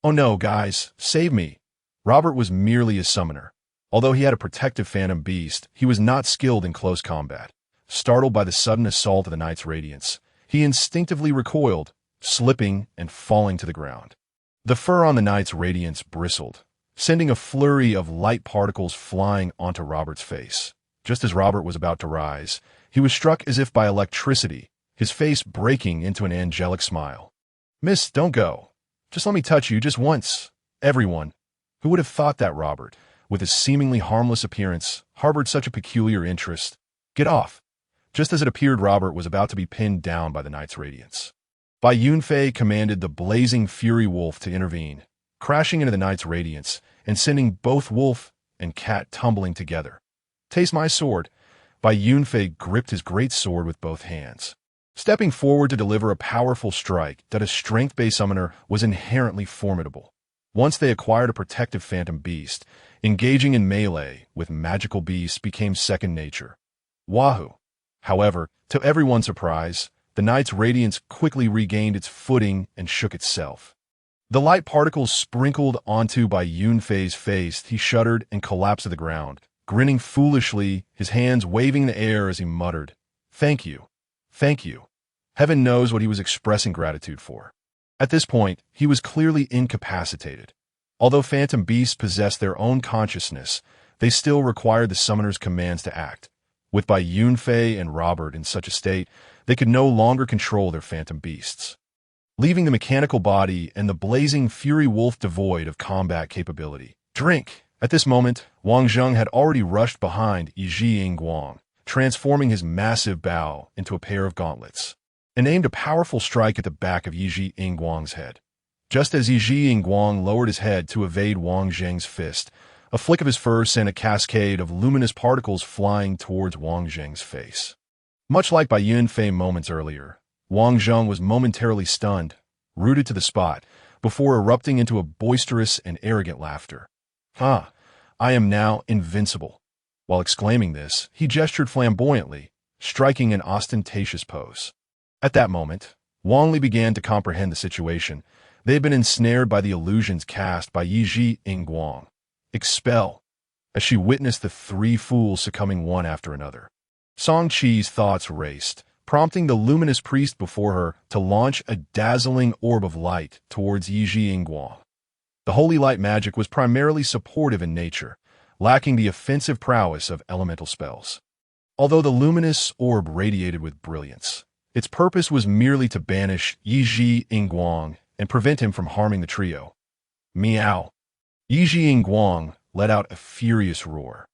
"Oh no, guys, save me." Robert was merely a summoner. Although he had a protective phantom beast, he was not skilled in close combat. Startled by the sudden assault of the knight's radiance, he instinctively recoiled, slipping and falling to the ground. The fur on the knight's radiance bristled, sending a flurry of light particles flying onto Robert's face. Just as Robert was about to rise, he was struck as if by electricity, his face breaking into an angelic smile. "Miss, don't go. Just let me touch you just once." Everyone, who would have thought that Robert, with his seemingly harmless appearance, harbored such a peculiar interest? "Get off." Just as it appeared Robert was about to be pinned down by the knight's radiance. Bai Yunfei commanded the blazing fury wolf to intervene, crashing into the knight's radiance and sending both wolf and cat tumbling together. "Taste my sword." Bai Yunfei gripped his great sword with both hands, stepping forward to deliver a powerful strike that a strength-based summoner was inherently formidable. Once they acquired a protective phantom beast, engaging in melee with magical beasts became second nature. Wahoo! However, to everyone's surprise, the knight's radiance quickly regained its footing and shook itself. The light particles sprinkled onto Bai Yunfei's face. He shuddered and collapsed to the ground, grinning foolishly, his hands waving in the air as he muttered, "Thank you. Thank you." Heaven knows what he was expressing gratitude for. At this point, he was clearly incapacitated. Although phantom beasts possessed their own consciousness, they still required the summoner's commands to act. With Bai Yunfei and Robert in such a state, they could no longer control their phantom beasts. Leaving the mechanical body and the blazing fury wolf devoid of combat capability. "Drink!" At this moment, Wang Zheng had already rushed behind Yi Yingguang, transforming his massive bow into a pair of gauntlets, and aimed a powerful strike at the back of Yi Yingguang's head. Just as Yi Yingguang lowered his head to evade Wang Zheng's fist, a flick of his fur sent a cascade of luminous particles flying towards Wang Zheng's face. Much like Bai Yunfei moments earlier, Wang Zheng was momentarily stunned, rooted to the spot, before erupting into a boisterous and arrogant laughter. "Ah, I am now invincible." While exclaiming this, he gestured flamboyantly, striking an ostentatious pose. At that moment, Wang Li began to comprehend the situation. They had been ensnared by the illusions cast by Yi Yingguang. "Expel," as she witnessed the three fools succumbing one after another. Song-Chi's thoughts raced, prompting the luminous priest before her to launch a dazzling orb of light towards Yi Yingguang. The holy light magic was primarily supportive in nature, lacking the offensive prowess of elemental spells. Although the luminous orb radiated with brilliance, its purpose was merely to banish Yi Yingguang and prevent him from harming the trio. Meow. Yi Yingguang let out a furious roar,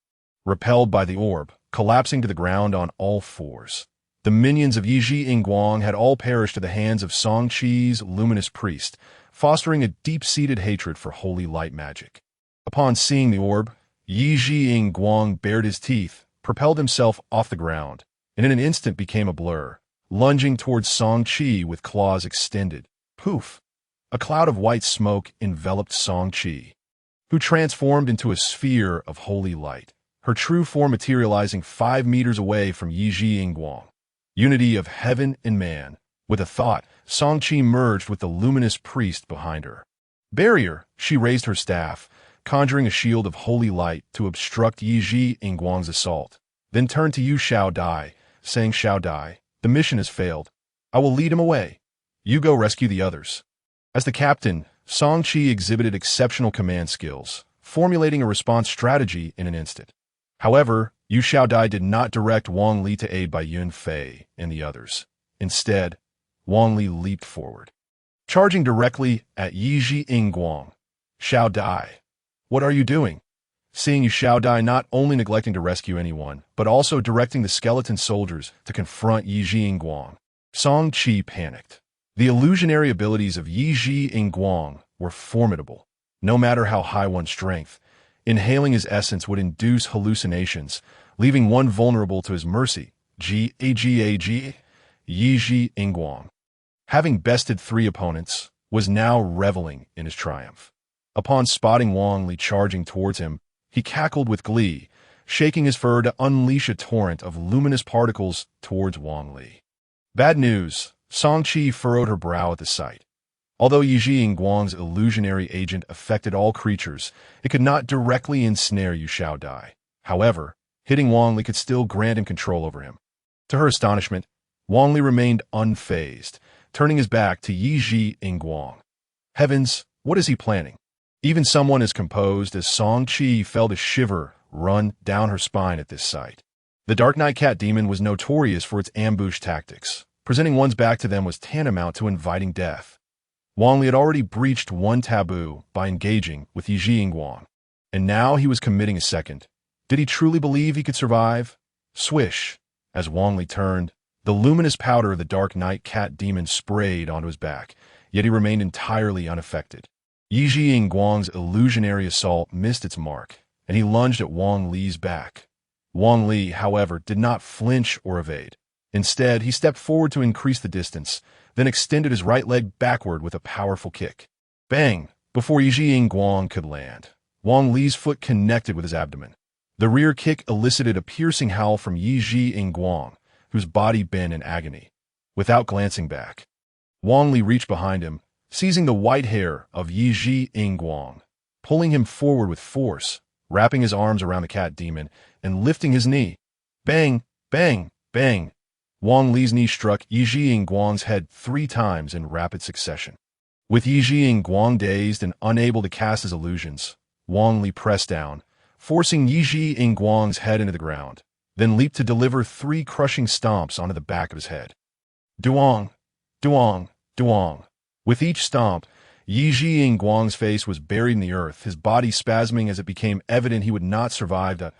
repelled by the orb, collapsing to the ground on all fours. The minions of Yi Yingguang had all perished at the hands of Song-Chi's luminous priest, fostering a deep-seated hatred for holy light magic. Upon seeing the orb, Yi Yingguang bared his teeth, propelled himself off the ground, and in an instant became a blur, lunging towards Song-Chi with claws extended. Poof! A cloud of white smoke enveloped Song-Chi, who transformed into a sphere of holy light, her true form materializing 5 meters away from Yi Yingguang. Unity of heaven and man. With a thought, Shang-Chi merged with the luminous priest behind her. Barrier, she raised her staff, conjuring a shield of holy light to obstruct Yi Ji Ingguang's assault. Then turned to Yu Shao Dai, saying, Shao Dai, the mission has failed. I will lead him away. You go rescue the others. As the captain, Shang-Chi exhibited exceptional command skills, formulating a response strategy in an instant. However, Yu Shao Dai did not direct Wang Li to aid by Yun Fei and the others. Instead, Wang Li leaped forward, charging directly at Yi Ji Ingguang. Shao Dai, what are you doing? Seeing Yu Shao Dai not only neglecting to rescue anyone, but also directing the skeleton soldiers to confront Yi Ji Ingguang, Shang-Chi panicked. The illusionary abilities of Yi Ji Ingguang were formidable. No matter how high one's strength, inhaling his essence would induce hallucinations, leaving one vulnerable to his mercy. Yi Ji Ingguang, having bested 3 opponents, was now reveling in his triumph. Upon spotting Wang Li charging towards him, he cackled with glee, shaking his fur to unleash a torrent of luminous particles towards Wang Li. Bad news. Shang-Chi furrowed her brow at the sight. Although Yi Ji Ingguang's illusionary agent affected all creatures, it could not directly ensnare Yu Shao Dai. However, hitting Wang Li could still grant him control over him. To her astonishment, Wang Li remained unfazed, turning his back to Yi Ji Ingguang. Heavens, what is he planning? Even someone as composed as Shang-Chi felt a shiver run down her spine at this sight. The Dark Knight Cat Demon was notorious for its ambush tactics. Presenting one's back to them was tantamount to inviting death. Wang Li had already breached one taboo by engaging with Yi Ji Ingguang, and now he was committing a second. Did he truly believe he could survive? Swish! As Wang Li turned, the luminous powder of the Dark Knight Cat Demon sprayed onto his back, yet he remained entirely unaffected. Yi Ji Ingguang's illusionary assault missed its mark, and he lunged at Wang Li's back. Wang Li, however, did not flinch or evade. Instead, he stepped forward to increase the distance, then extended his right leg backward with a powerful kick. Bang! Before Yi Ji Ingguang could land, Wang Li's foot connected with his abdomen. The rear kick elicited a piercing howl from Yi Ji Ingguang, whose body bent in agony. Without glancing back, Wang Li reached behind him, seizing the white hair of Yi Ji Ingguang, pulling him forward with force, wrapping his arms around the cat demon, and lifting his knee. Bang! Bang! Bang! Wang Li's knee struck Yi Ji Ingguang's head 3 times in rapid succession. With Yi Ji Ingguang dazed and unable to cast his illusions, Wang Li pressed down, forcing Yi Ji Ingguang's head into the ground, then leaped to deliver 3 crushing stomps onto the back of his head. Duong! Duong! Duong! With each stomp, Yi Ji Ingguang's face was buried in the earth, his body spasming as it became evident he would not survive the...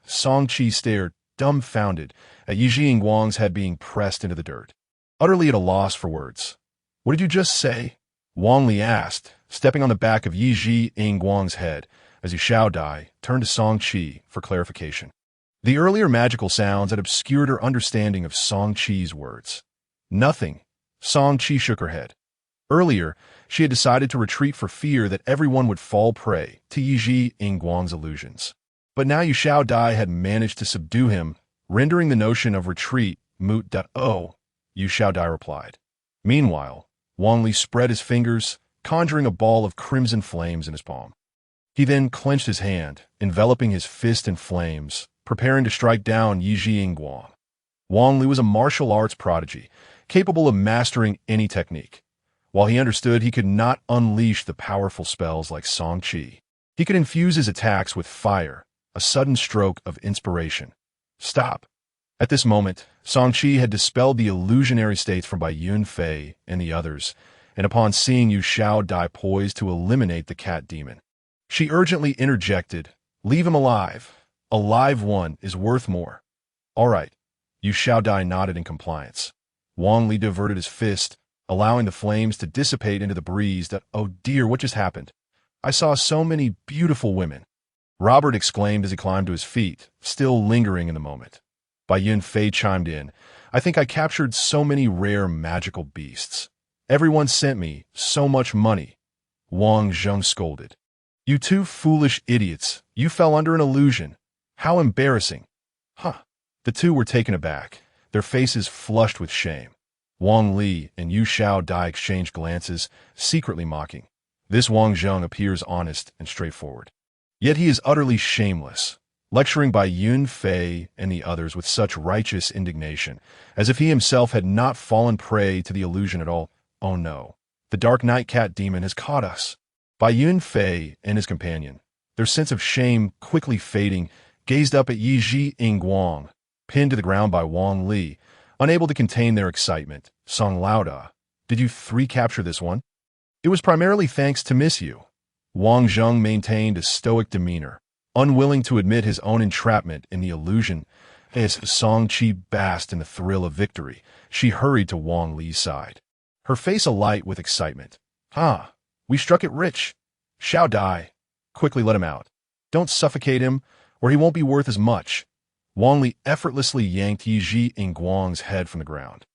Shang-Chi stared, dumbfounded, at Yi Ji Ingguang's head being pressed into the dirt. Utterly at a loss for words. What did you just say? Wang Li asked, stepping on the back of Yi Ji Ingguang's head, as Yu Shao Dai turned to Shang-Chi for clarification. The earlier magical sounds had obscured her understanding of Shang-Chi's words. Nothing. Shang-Chi shook her head. Earlier, she had decided to retreat for fear that everyone would fall prey to Yi Ji Ingguang's illusions. But now Yu Shao Dai had managed to subdue him, rendering the notion of retreat moot. Oh, Yu Shao Dai replied. Meanwhile, Wang Li spread his fingers, conjuring a ball of crimson flames in his palm. He then clenched his hand, enveloping his fist in flames, preparing to strike down Yi Ji Ingguang. Wang Li was a martial arts prodigy, capable of mastering any technique. While he understood he could not unleash the powerful spells like Shang-Chi, he could infuse his attacks with fire, a sudden stroke of inspiration. Stop. At this moment, Shang-Chi had dispelled the illusionary states from by Yun Fei and the others, and upon seeing Yu Shao Dai poised to eliminate the cat demon, she urgently interjected, "Leave him alive. A live one is worth more." All right. Yu Shao Dai nodded in compliance. Wang Li diverted his fist, allowing the flames to dissipate into the breeze. Oh dear, what just happened? I saw so many beautiful women. Robert exclaimed as he climbed to his feet, still lingering in the moment. Bai Yun Fei chimed in, I think I captured so many rare magical beasts. Everyone sent me so much money. Wang Zheng scolded. You 2 foolish idiots, you fell under an illusion. How embarrassing. Huh. The 2 were taken aback, their faces flushed with shame. Wang Li and Yu Xiaodai exchanged glances, secretly mocking. This Wang Zheng appears honest and straightforward. Yet he is utterly shameless, lecturing by Yun Fei and the others with such righteous indignation, as if he himself had not fallen prey to the illusion at all. Oh no, the Dark Knight Cat Demon has caught us. Bai Yun Fei and his companion, their sense of shame quickly fading, gazed up at Yi Ji Ingguang, pinned to the ground by Wang Li, unable to contain their excitement. Song Lauda, did you three capture this one? It was primarily thanks to Miss Yu. Wang Zheng maintained a stoic demeanor, unwilling to admit his own entrapment in the illusion. As Song Qi basked in the thrill of victory, she hurried to Wang Li's side, her face alight with excitement. Ah, we struck it rich. Xiao Dai, quickly let him out. Don't suffocate him, or he won't be worth as much. Wang Li effortlessly yanked Yi Ji Ingguang's head from the ground.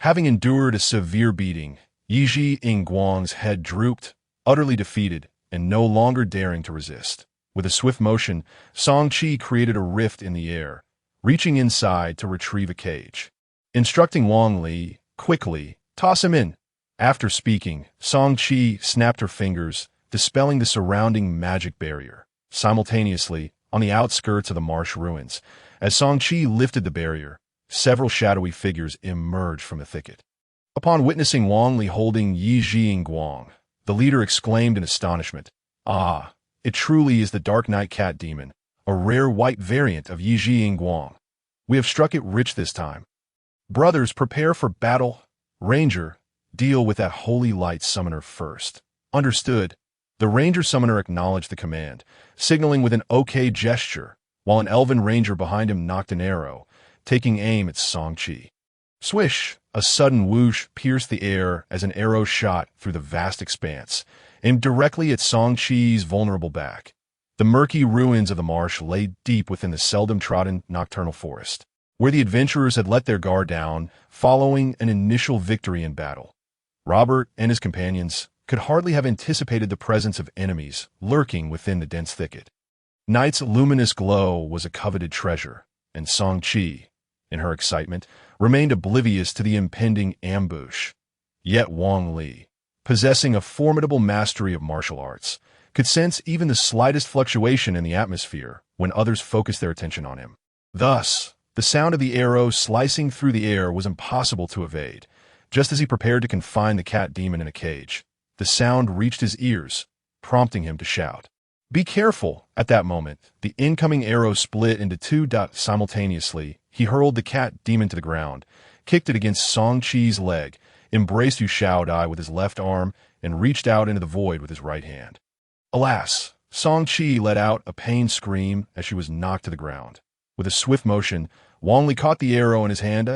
Having endured a severe beating, Yi Ji Ingguang's head drooped, utterly defeated, and no longer daring to resist. With a swift motion, Song Qi created a rift in the air, reaching inside to retrieve a cage. Instructing Wang Li, quickly, toss him in. After speaking, Song Qi snapped her fingers, dispelling the surrounding magic barrier. Simultaneously, on the outskirts of the marsh ruins, as Song Qi lifted the barrier, several shadowy figures emerged from the thicket. Upon witnessing Wang Li holding Yi Ji Ingguang, the leader exclaimed in astonishment, "Ah, it truly is the Dark Knight Cat Demon, a rare white variant of Yi Ji Ingguang. We have struck it rich this time. Brothers, prepare for battle. Ranger, deal with that holy light summoner first." Understood. The ranger summoner acknowledged the command, signaling with an OK gesture, while an elven ranger behind him knocked an arrow, taking aim at Song Qi. Swish! A sudden whoosh pierced the air as an arrow shot through the vast expanse, aimed directly at Song Qi's vulnerable back. The murky ruins of the marsh lay deep within the seldom-trodden nocturnal forest, where the adventurers had let their guard down following an initial victory in battle. Robert and his companions could hardly have anticipated the presence of enemies lurking within the dense thicket. Night's luminous glow was a coveted treasure, and Song Qi, in her excitement, remained oblivious to the impending ambush. Yet Wang Li, possessing a formidable mastery of martial arts, could sense even the slightest fluctuation in the atmosphere when others focused their attention on him. Thus, the sound of the arrow slicing through the air was impossible to evade. Just as he prepared to confine the cat demon in a cage, the sound reached his ears, prompting him to shout. "Be careful!" At that moment, the incoming arrow split into two. Simultaneously, he hurled the cat demon to the ground, kicked it against Song Qi's leg, embraced Yu Xiaodai with his left arm, and reached out into the void with his right hand. Alas! Song Qi let out a pained scream as she was knocked to the ground. With a swift motion, Wang Li caught the arrow in his hand.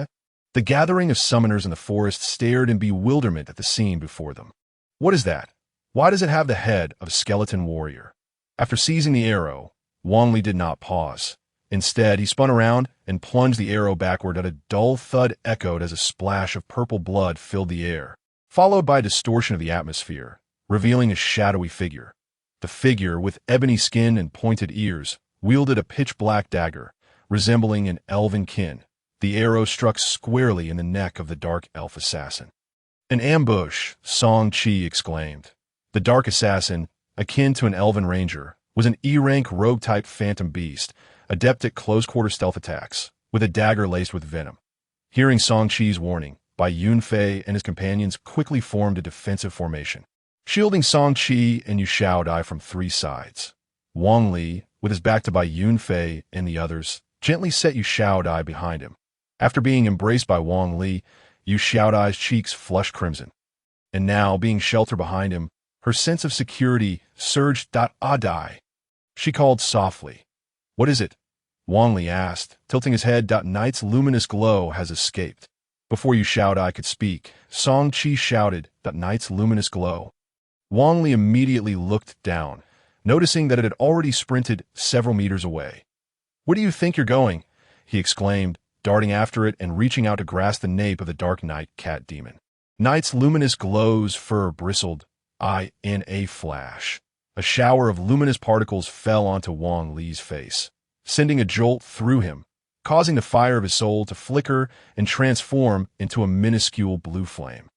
The gathering of summoners in the forest stared in bewilderment at the scene before them. What is that? Why does it have the head of a skeleton warrior? After seizing the arrow, Wang Li did not pause. Instead, he spun around and plunged the arrow backward at a dull thud echoed as a splash of purple blood filled the air, followed by a distortion of the atmosphere, revealing a shadowy figure. The figure, with ebony skin and pointed ears, wielded a pitch-black dagger, resembling an elven kin. The arrow struck squarely in the neck of the dark elf assassin. "An ambush!" Song Qi exclaimed. The dark assassin, akin to an elven ranger, was an E-rank rogue-type phantom beast, adept at close-quarter stealth attacks, with a dagger laced with venom. Hearing Song Qi's warning, Bai Yun Fei and his companions quickly formed a defensive formation, shielding Song Qi and Yu Xiaodai from three sides. Wang Li, with his back to Bai Yun Fei and the others, gently set Yu Xiaodai behind him. After being embraced by Wang Li, Yu Xiaodai's cheeks flushed crimson. And now, being sheltered behind him, her sense of security surged. "Adai," she called softly. "What is it?" Wang Li asked, tilting his head. "Night's luminous glow has escaped." Before Yu Xiaodai could speak, Song Qi shouted, "Night's luminous glow." Wang Li immediately looked down, noticing that it had already sprinted several meters away. "Where do you think you're going?" he exclaimed, darting after it and reaching out to grasp the nape of the Dark Knight Cat Demon. Night's luminous glow's fur bristled. In a flash, a shower of luminous particles fell onto Wang Li's face, sending a jolt through him. causing the fire of his soul to flicker and transform into a minuscule blue flame.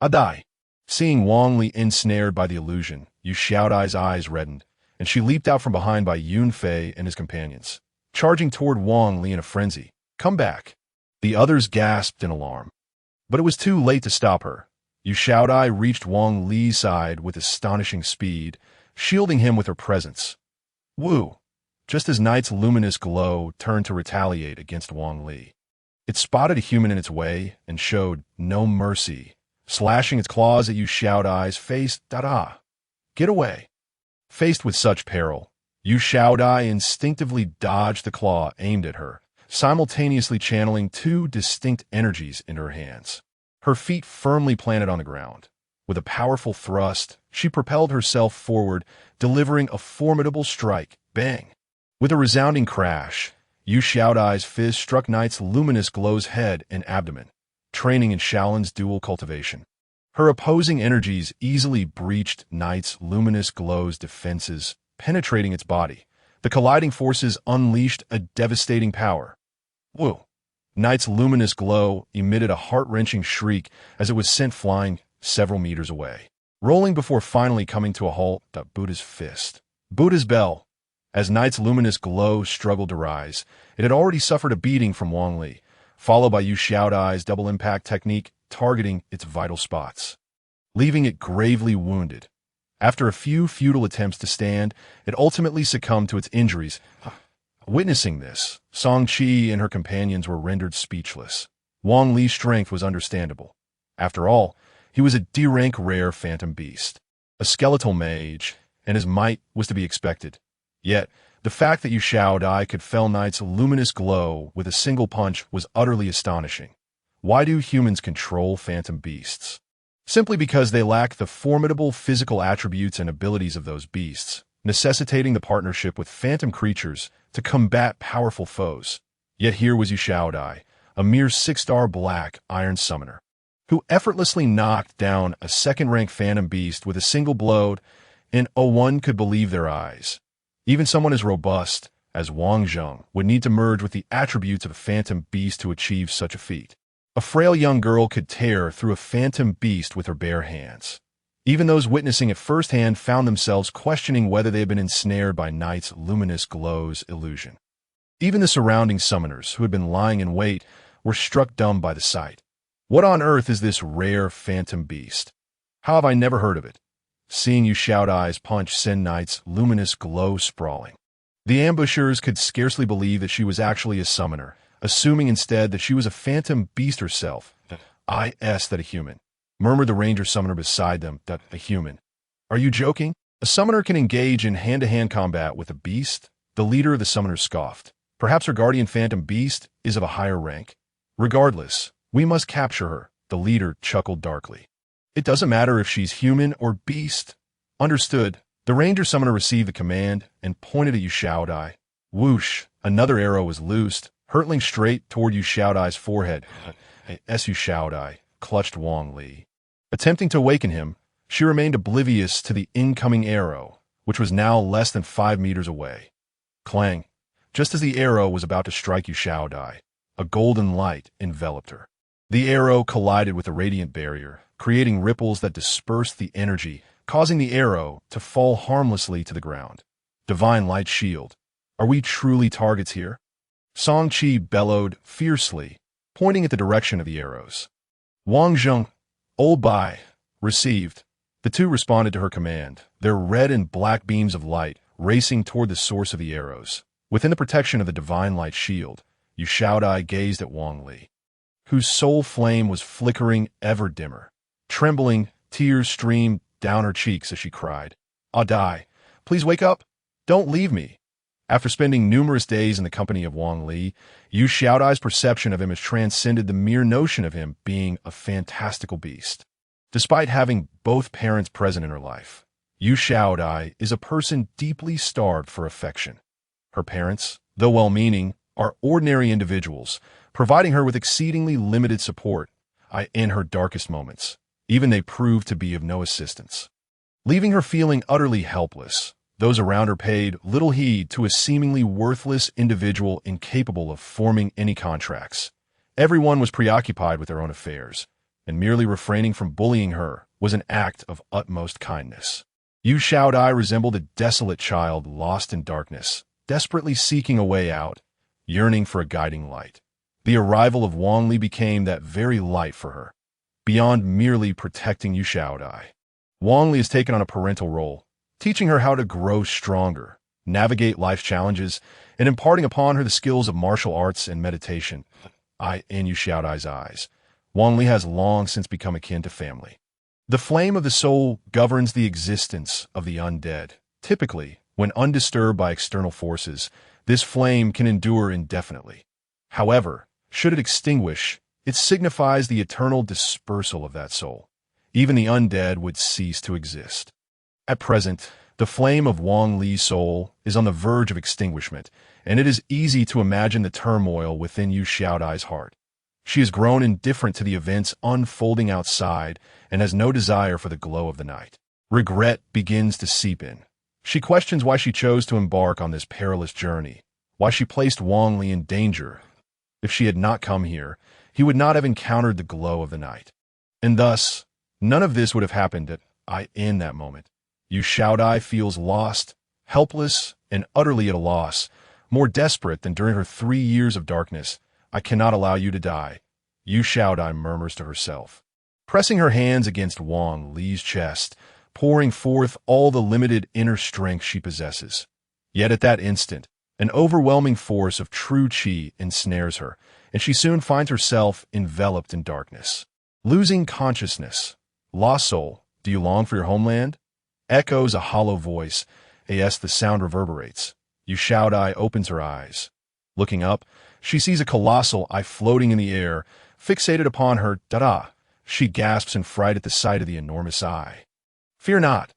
Adai. Seeing Wang Li ensnared by the illusion, Yu Xiaodai's eyes reddened, and she leaped out from behind by Yun Fei and his companions, charging toward Wang Li in a frenzy. Come back! The others gasped in alarm. But it was too late to stop her. Yu Xiaodai reached Wang Li's side with astonishing speed, shielding him with her presence. Woo! Just as Night's luminous glow turned to retaliate against Wang Li, it spotted a human in its way and showed no mercy, slashing its claws at Yu Xiaodai's face. Da-da! Get away! Faced with such peril, Yu Xiaodai instinctively dodged the claw aimed at her, simultaneously channeling two distinct energies in her hands. Her feet firmly planted on the ground. With a powerful thrust, she propelled herself forward, delivering a formidable strike. Bang! With a resounding crash, Yu Xiaodai's fist struck Night's luminous glow's head and abdomen, training in Shaolin's dual cultivation. Her opposing energies easily breached Night's luminous glow's defenses, penetrating its body. The colliding forces unleashed a devastating power. Whoa! Night's luminous glow emitted a heart-wrenching shriek as it was sent flying several meters away, rolling before finally coming to a halt at Buddha's fist. Buddha's bell. As Night's luminous glow struggled to rise, it had already suffered a beating from Wang Li, followed by Yu Xiaodai's double impact technique targeting its vital spots, leaving it gravely wounded. After a few futile attempts to stand, it ultimately succumbed to its injuries. Witnessing this, Song Qi and her companions were rendered speechless. Wang Li's strength was understandable. After all, he was a D-rank rare phantom beast, a skeletal mage, and his might was to be expected. Yet, the fact that Yu Xiaodai could fell Night's luminous glow with a single punch was utterly astonishing. Why do humans control phantom beasts? Simply because they lack the formidable physical attributes and abilities of those beasts, necessitating the partnership with phantom creatures to combat powerful foes. Yet here was Yu Xiaodai, a mere 6-star black iron summoner, who effortlessly knocked down a second-rank phantom beast with a single blow, and one could believe their eyes. Even someone as robust as Wang Zheng would need to merge with the attributes of a phantom beast to achieve such a feat. A frail young girl could tear through a phantom beast with her bare hands. Even those witnessing it firsthand found themselves questioning whether they had been ensnared by Night's luminous glow's illusion. Even the surrounding summoners, who had been lying in wait, were struck dumb by the sight. What on earth is this rare phantom beast? How have I never heard of it? Seeing Yu Xiaodai's punch send Night's luminous glow sprawling, the ambushers could scarcely believe that she was actually a summoner, assuming instead that she was a phantom beast herself. That a human, murmured the ranger summoner beside them. That a human. Are you joking? A summoner can engage in hand-to-hand combat with a beast? The leader of the summoners scoffed. Perhaps her guardian phantom beast is of a higher rank. Regardless, we must capture her, the leader chuckled darkly. It doesn't matter if she's human or beast. Understood. The ranger summoner received the command and pointed at Yu Xiaodai. Whoosh! Another arrow was loosed, hurtling straight toward Yu Xiaodai's forehead. Yu Xiaodai clutched Wang Li. Attempting to awaken him, she remained oblivious to the incoming arrow, which was now less than 5 meters away. Clang! Just as the arrow was about to strike Yu Xiaodai, a golden light enveloped her. The arrow collided with a radiant barrier, creating ripples that dispersed the energy, causing the arrow to fall harmlessly to the ground. Divine light shield. Are we truly targets here? Song Qi bellowed fiercely, pointing at the direction of the arrows. Wang Zheng, old bai, received. The two responded to her command, their red and black beams of light racing toward the source of the arrows. Within the protection of the divine light shield, Yu Xiaodai gazed at Wang Li, whose soul flame was flickering ever dimmer. Trembling, tears streamed down her cheeks as she cried, Adai, please wake up! Don't leave me! After spending numerous days in the company of Wang Li, Yu Xiaodai's perception of him has transcended the mere notion of him being a fantastical beast. Despite having both parents present in her life, Yu Xiaodai is a person deeply starved for affection. Her parents, though well-meaning, are ordinary individuals, providing her with exceedingly limited support in her darkest moments. Even they prove to be of no assistance, leaving her feeling utterly helpless. Those around her paid little heed to a seemingly worthless individual incapable of forming any contracts. Everyone was preoccupied with their own affairs, and merely refraining from bullying her was an act of utmost kindness. Yu Xiaodai resembled a desolate child lost in darkness, desperately seeking a way out, yearning for a guiding light. The arrival of Wang Li became that very light for her, beyond merely protecting Yu Xiaodai. Wang Li has taken on a parental role, teaching her how to grow stronger, navigate life's challenges, and imparting upon her the skills of martial arts and meditation. In Yu Xiaodai's eyes, Wang Li has long since become akin to family. The flame of the soul governs the existence of the undead. Typically, when undisturbed by external forces, this flame can endure indefinitely. However, should it extinguish, it signifies the eternal dispersal of that soul. Even the undead would cease to exist. At present, the flame of Wang Li's soul is on the verge of extinguishment, and it is easy to imagine the turmoil within Yu Xiaodai's heart. She has grown indifferent to the events unfolding outside and has no desire for the glow of the night. Regret begins to seep in. She questions why she chose to embark on this perilous journey, why she placed Wang Li in danger. If she had not come here, he would not have encountered the glow of the night. And thus, none of this would have happened in that moment. Yu Xiaodai feels lost, helpless, and utterly at a loss, more desperate than during her 3 years of darkness. I cannot allow you to die, Yu Xiaodai murmurs to herself. Pressing her hands against Wang Li's chest, pouring forth all the limited inner strength she possesses. Yet at that instant, an overwhelming force of true qi ensnares her, and she soon finds herself enveloped in darkness. Losing consciousness. Lost soul, do you long for your homeland? Echoes a hollow voice. As the sound reverberates, Yu Xiaodai opens her eyes. Looking up, she sees a colossal eye floating in the air, fixated upon her. Da-da! She gasps in fright at the sight of the enormous eye. Fear not.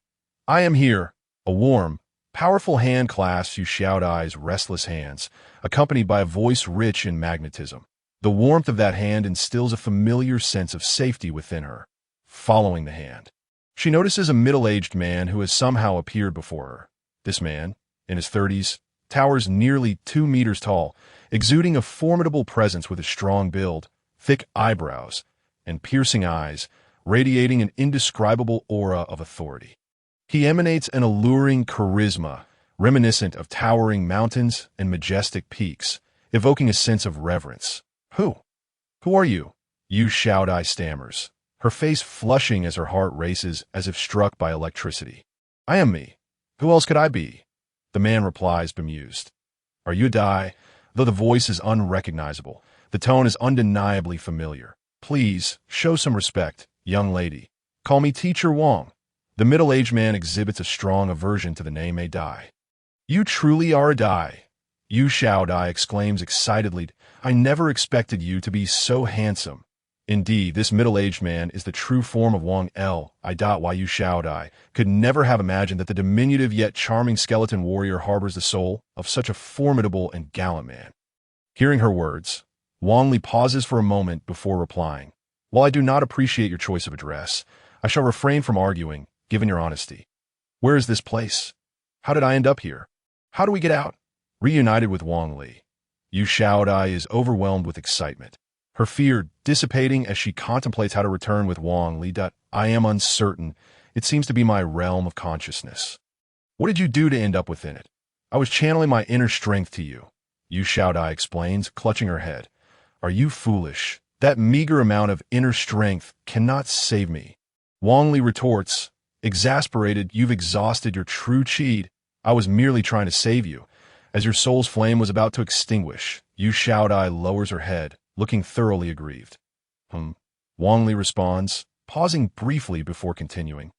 I am here. A warm, powerful hand clasps Yu Xiaodai's restless hands, accompanied by a voice rich in magnetism. The warmth of that hand instills a familiar sense of safety within her. Following the hand, she notices a middle-aged man who has somehow appeared before her. This man, in his 30s, towers nearly 2 meters tall, exuding a formidable presence with a strong build, thick eyebrows, and piercing eyes, radiating an indescribable aura of authority. He emanates an alluring charisma, reminiscent of towering mountains and majestic peaks, evoking a sense of reverence. Who are you? Yu Xiaodai stammers, her face flushing as her heart races as if struck by electricity. I am me. Who else could I be? The man replies, bemused. Are you Dai? Though the voice is unrecognizable, the tone is undeniably familiar. Please, show some respect, young lady. Call me Teacher Wang. The middle-aged man exhibits a strong aversion to the name a Dai. You truly are a Dai. Yu Xiaodai exclaims excitedly. I never expected you to be so handsome. Indeed, this middle-aged man is the true form of Wang Li. Yu Xiaodai could never have imagined that the diminutive yet charming skeleton warrior harbors the soul of such a formidable and gallant man. Hearing her words, Wang Li pauses for a moment before replying. While I do not appreciate your choice of address, I shall refrain from arguing, given your honesty. Where is this place? How did I end up here? How do we get out? Reunited with Wang Li, Yu Xiaodai is overwhelmed with excitement, her fear dissipating as she contemplates how to return with Wang Li. I am uncertain. It seems to be my realm of consciousness. What did you do to end up within it? I was channeling my inner strength to you, Yu Xiaodai explains, clutching her head. Are you foolish? That meager amount of inner strength cannot save me. Wang Li retorts, exasperated. You've exhausted your true qi. I was merely trying to save you. As your soul's flame was about to extinguish, Yu Xiaodai lowers her head, looking thoroughly aggrieved. Wang Li responds, pausing briefly before continuing.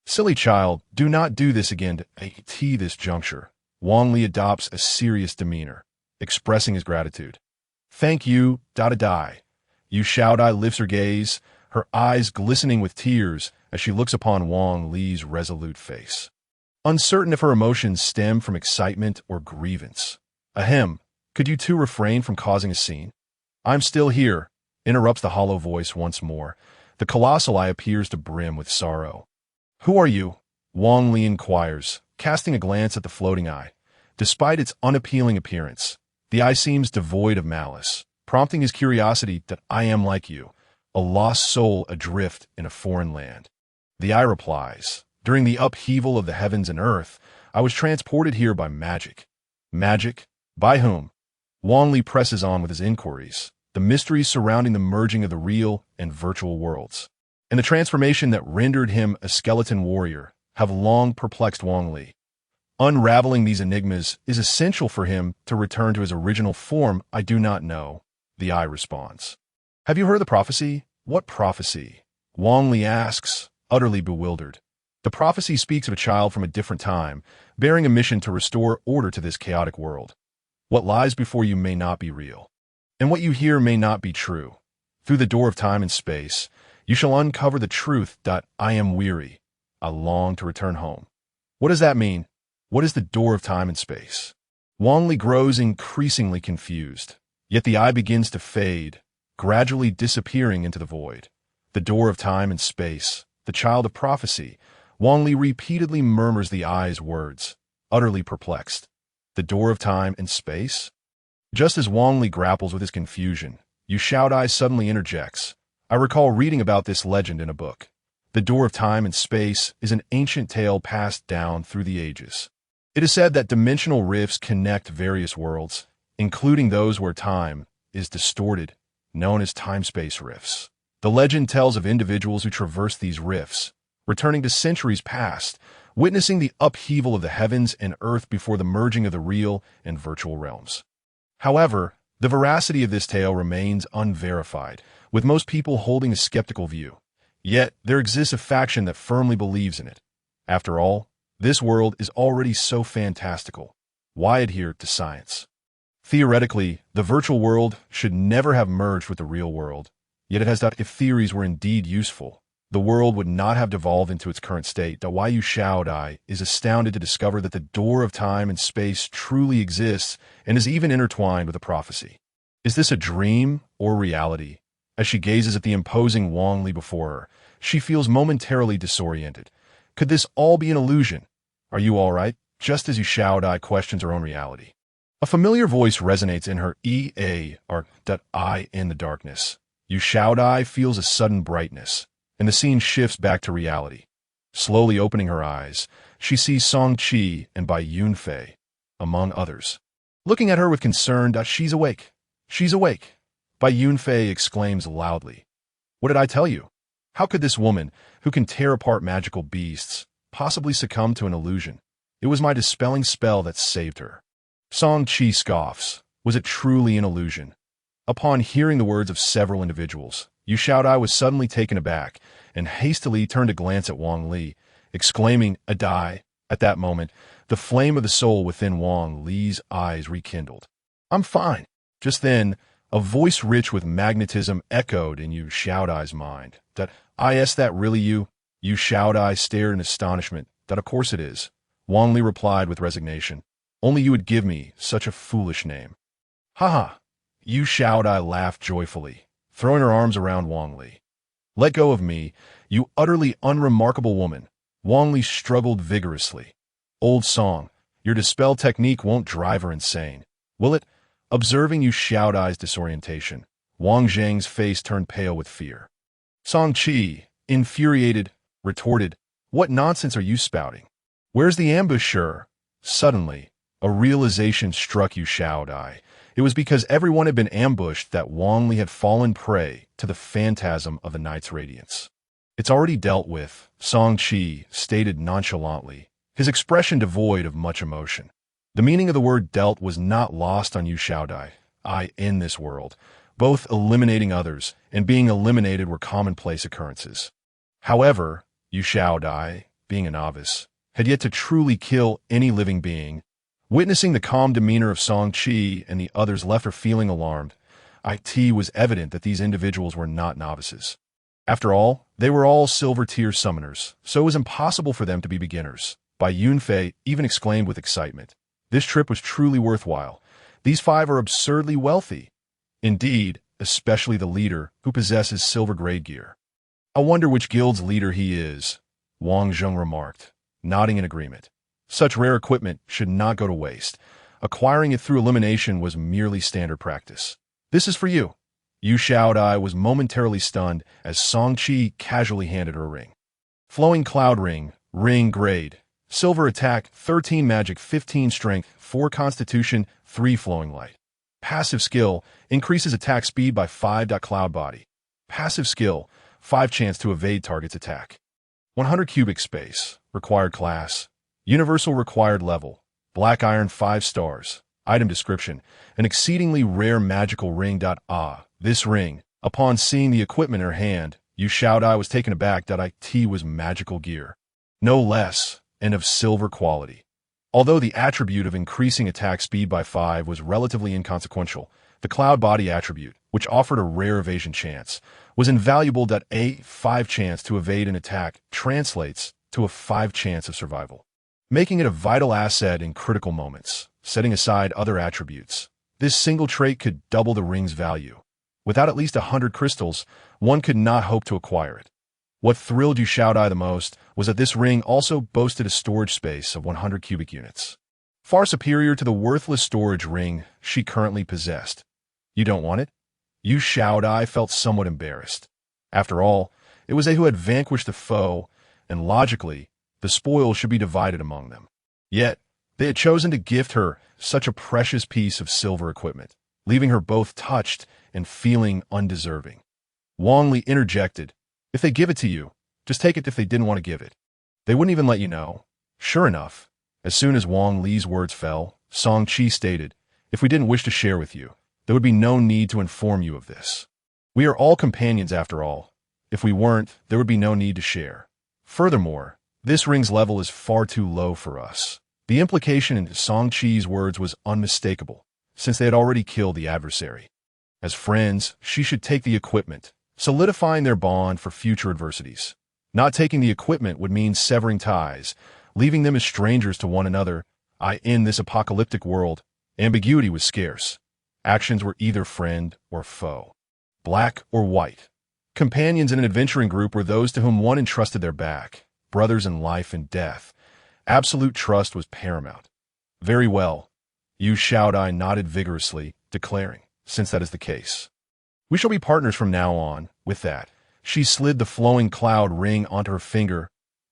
Silly child, do not do this again at this juncture. Wang Li adopts a serious demeanor, expressing his gratitude. Thank you, Dai. Yu Xiaodai lifts her gaze, her eyes glistening with tears as she looks upon Wang Li's resolute face. Uncertain if her emotions stem from excitement or grievance. Ahem, could you two refrain from causing a scene? I'm still here, interrupts the hollow voice once more. The colossal eye appears to brim with sorrow. Who are you? Wang Li inquires, casting a glance at the floating eye. Despite its unappealing appearance, the eye seems devoid of malice, prompting his curiosity that I am like you, a lost soul adrift in a foreign land. The eye replies, during the upheaval of the heavens and earth, I was transported here by magic. Magic? By whom? Wang Li presses on with his inquiries, the mysteries surrounding the merging of the real and virtual worlds, and the transformation that rendered him a skeleton warrior, have long perplexed Wang Li. Unraveling these enigmas is essential for him to return to his original form. I do not know, the eye responds. Have you heard the prophecy? What prophecy? Wang Li asks, utterly bewildered. The prophecy speaks of a child from a different time, bearing a mission to restore order to this chaotic world. What lies before you may not be real, and what you hear may not be true. Through the door of time and space, you shall uncover the truth. I am weary. I long to return home. What does that mean? What is the door of time and space? Wang Li grows increasingly confused, yet the eye begins to fade, gradually disappearing into the void. The door of time and space, the child of prophecy. Wang Li repeatedly murmurs the eye's words, utterly perplexed. The door of time and space? Just as Wang Li grapples with his confusion, Yu Shaodai suddenly interjects. I recall reading about this legend in a book. The door of time and space is an ancient tale passed down through the ages. It is said that dimensional rifts connect various worlds, including those where time is distorted, known as time-space rifts. The legend tells of individuals who traverse these rifts, returning to centuries past, witnessing the upheaval of the heavens and earth before the merging of the real and virtual realms. However, the veracity of this tale remains unverified, with most people holding a skeptical view. Yet, there exists a faction that firmly believes in it. After all, this world is already so fantastical. Why adhere to science? Theoretically, the virtual world should never have merged with the real world. Yet it has that if theories were indeed useful, the world would not have devolved into its current state. Why Yu Shaodai is astounded to discover that the door of time and space truly exists and is even intertwined with a prophecy. Is this a dream or reality? As she gazes at the imposing Wang Li before her, she feels momentarily disoriented. Could this all be an illusion? Are you all right? Just as Yu Shaodai questions her own reality. A familiar voice resonates in her I in the darkness. Yu Shaodai feels a sudden brightness, and the scene shifts back to reality. Slowly opening her eyes, she sees Song Qi and Bai Yunfei, among others. Looking at her with concern, she's awake. She's awake. Bai Yunfei exclaims loudly. What did I tell you? How could this woman, who can tear apart magical beasts, possibly succumb to an illusion? It was my dispelling spell that saved her. Song Qi scoffs. Was it truly an illusion? Upon hearing the words of several individuals, Yu Shaodai was suddenly taken aback and hastily turned to glance at Wang Li, exclaiming, a die. At that moment, the flame of the soul within Wang Li's eyes rekindled. I'm fine. Just then, a voice rich with magnetism echoed in Yu Shaodai's mind. Is that really you? Yu Shaodai stared in astonishment. That of course it is. Wang Li replied with resignation. Only you would give me such a foolish name. Ha! Yu Shaodai laughed joyfully, throwing her arms around Wang Li. Let go of me, you utterly unremarkable woman. Wang Li struggled vigorously. Old song, your dispel technique won't drive her insane, will it? Observing Yu Shaodai's disorientation, Wang Zheng's face turned pale with fear. Song Qi, infuriated, retorted, what nonsense are you spouting? Where's the ambusher? Suddenly, a realization struck Yu Shaodai. It was because everyone had been ambushed that Wang Li had fallen prey to the phantasm of the night's radiance. It's already dealt with, Song Qi stated nonchalantly, his expression devoid of much emotion. The meaning of the word dealt was not lost on Yu Shaodai. In this world, both eliminating others and being eliminated were commonplace occurrences. However, Yu Shaodai, being a novice, had yet to truly kill any living being. Witnessing the calm demeanor of Song Qi and the others left her feeling alarmed. It was evident that these individuals were not novices. After all, they were all silver-tier summoners, so it was impossible for them to be beginners. Bai Yunfei even exclaimed with excitement. This trip was truly worthwhile. These 5 are absurdly wealthy. Indeed, especially the leader, who possesses silver-grade gear. I wonder which guild's leader he is, Wang Zheng remarked, nodding in agreement. Such rare equipment should not go to waste. Acquiring it through elimination was merely standard practice. This is for you. Yu Xiaodai was momentarily stunned as Song Qi casually handed her a ring. Flowing Cloud Ring, Ring Grade. Silver Attack, 13 Magic, 15 Strength, 4 Constitution, 3 Flowing Light. Passive Skill, increases attack speed by 5. Cloud Body. Passive Skill, 5 chance to evade target's attack. 100 Cubic Space, Required Class. Universal Required Level. Black Iron, 5 stars. Item Description, an exceedingly rare magical ring. This ring, upon seeing the equipment in her hand, Yu Xiaodai was taken aback. It was magical gear. No less, and of silver quality. Although the attribute of increasing attack speed by 5 was relatively inconsequential, the Cloud Body attribute, which offered a rare evasion chance, was invaluable. A 5 chance to evade an attack translates to a 5 chance of survival, making it a vital asset in critical moments. Setting aside other attributes, this single trait could double the ring's value. Without at least 100 crystals, one could not hope to acquire it. What thrilled Yu Xiaodai the most was that this ring also boasted a storage space of 100 cubic units, far superior to the worthless storage ring she currently possessed. You don't want it? Yu Xiaodai felt somewhat embarrassed. After all, it was they who had vanquished the foe, and logically, the spoil should be divided among them. Yet, they had chosen to gift her such a precious piece of silver equipment, leaving her both touched and feeling undeserving. Wang Li interjected, "If they give it to you, just take it if they didn't want to give it. They wouldn't even let you know." Sure enough, as soon as Wang Li's words fell, Song Qi stated, "If we didn't wish to share with you, there would be no need to inform you of this. We are all companions after all. If we weren't, there would be no need to share. Furthermore, this ring's level is far too low for us." The implication in Song Qi's words was unmistakable, since they had already killed the adversary. As friends, she should take the equipment, solidifying their bond for future adversities. Not taking the equipment would mean severing ties, leaving them as strangers to one another. In this apocalyptic world, ambiguity was scarce. Actions were either friend or foe, black or white. Companions in an adventuring group were those to whom one entrusted their back, brothers in life and death. Absolute trust was paramount. Very well, Yu Xiaodai nodded vigorously, declaring, "Since that is the case, we shall be partners from now on." With that, she slid the flowing cloud ring onto her finger,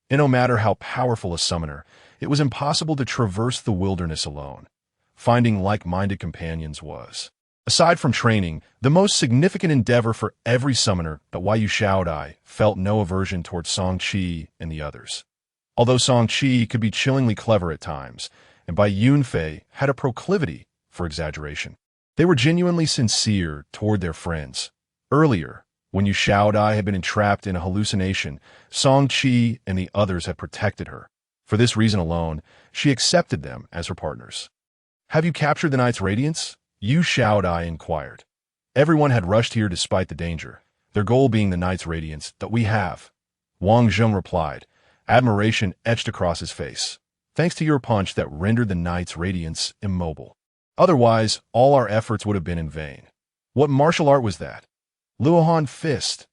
and no matter how powerful a summoner, it was impossible to traverse the wilderness alone. Finding like-minded companions was, aside from training, the most significant endeavor for every summoner. But Yu Xiaodai felt no aversion towards Song Qi and the others. Although Song Qi could be chillingly clever at times, and Bai Yunfei had a proclivity for exaggeration, they were genuinely sincere toward their friends. Earlier, when Yu Xiaodai had been entrapped in a hallucination, Song Qi and the others had protected her. For this reason alone, she accepted them as her partners. "Have you captured the Knight's Radiance?" Yu Xiaodai inquired. Everyone had rushed here despite the danger, their goal being the Knight's Radiance. "That we have," Wang Zheng replied, admiration etched across his face. "Thanks to your punch that rendered the Knight's Radiance immobile. Otherwise, all our efforts would have been in vain." "What martial art was that?" "Luohan Fist,"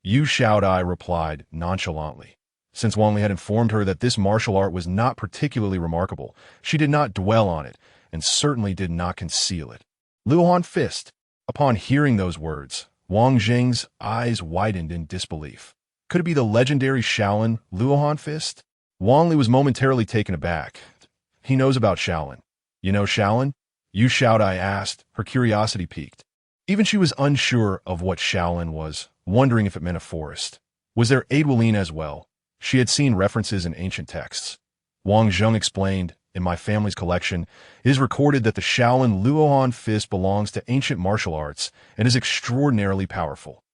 Yu Xiaodai replied nonchalantly. Since Wang Li had informed her that this martial art was not particularly remarkable, she did not dwell on it, and certainly did not conceal it. "Luohan Fist." Upon hearing those words, Wang Zheng's eyes widened in disbelief. Could it be the legendary Shaolin Luohan Fist? Wang Li was momentarily taken aback. "He knows about Shaolin." "You know Shaolin?" Yu Xiaodai asked, her curiosity piqued. Even she was unsure of what Shaolin was, wondering if it meant a forest. Was there Adwalin as well? She had seen references in ancient texts. Wang Zheng explained, "In my family's collection, it is recorded that the Shaolin Luohan Fist belongs to ancient martial arts and is extraordinarily powerful."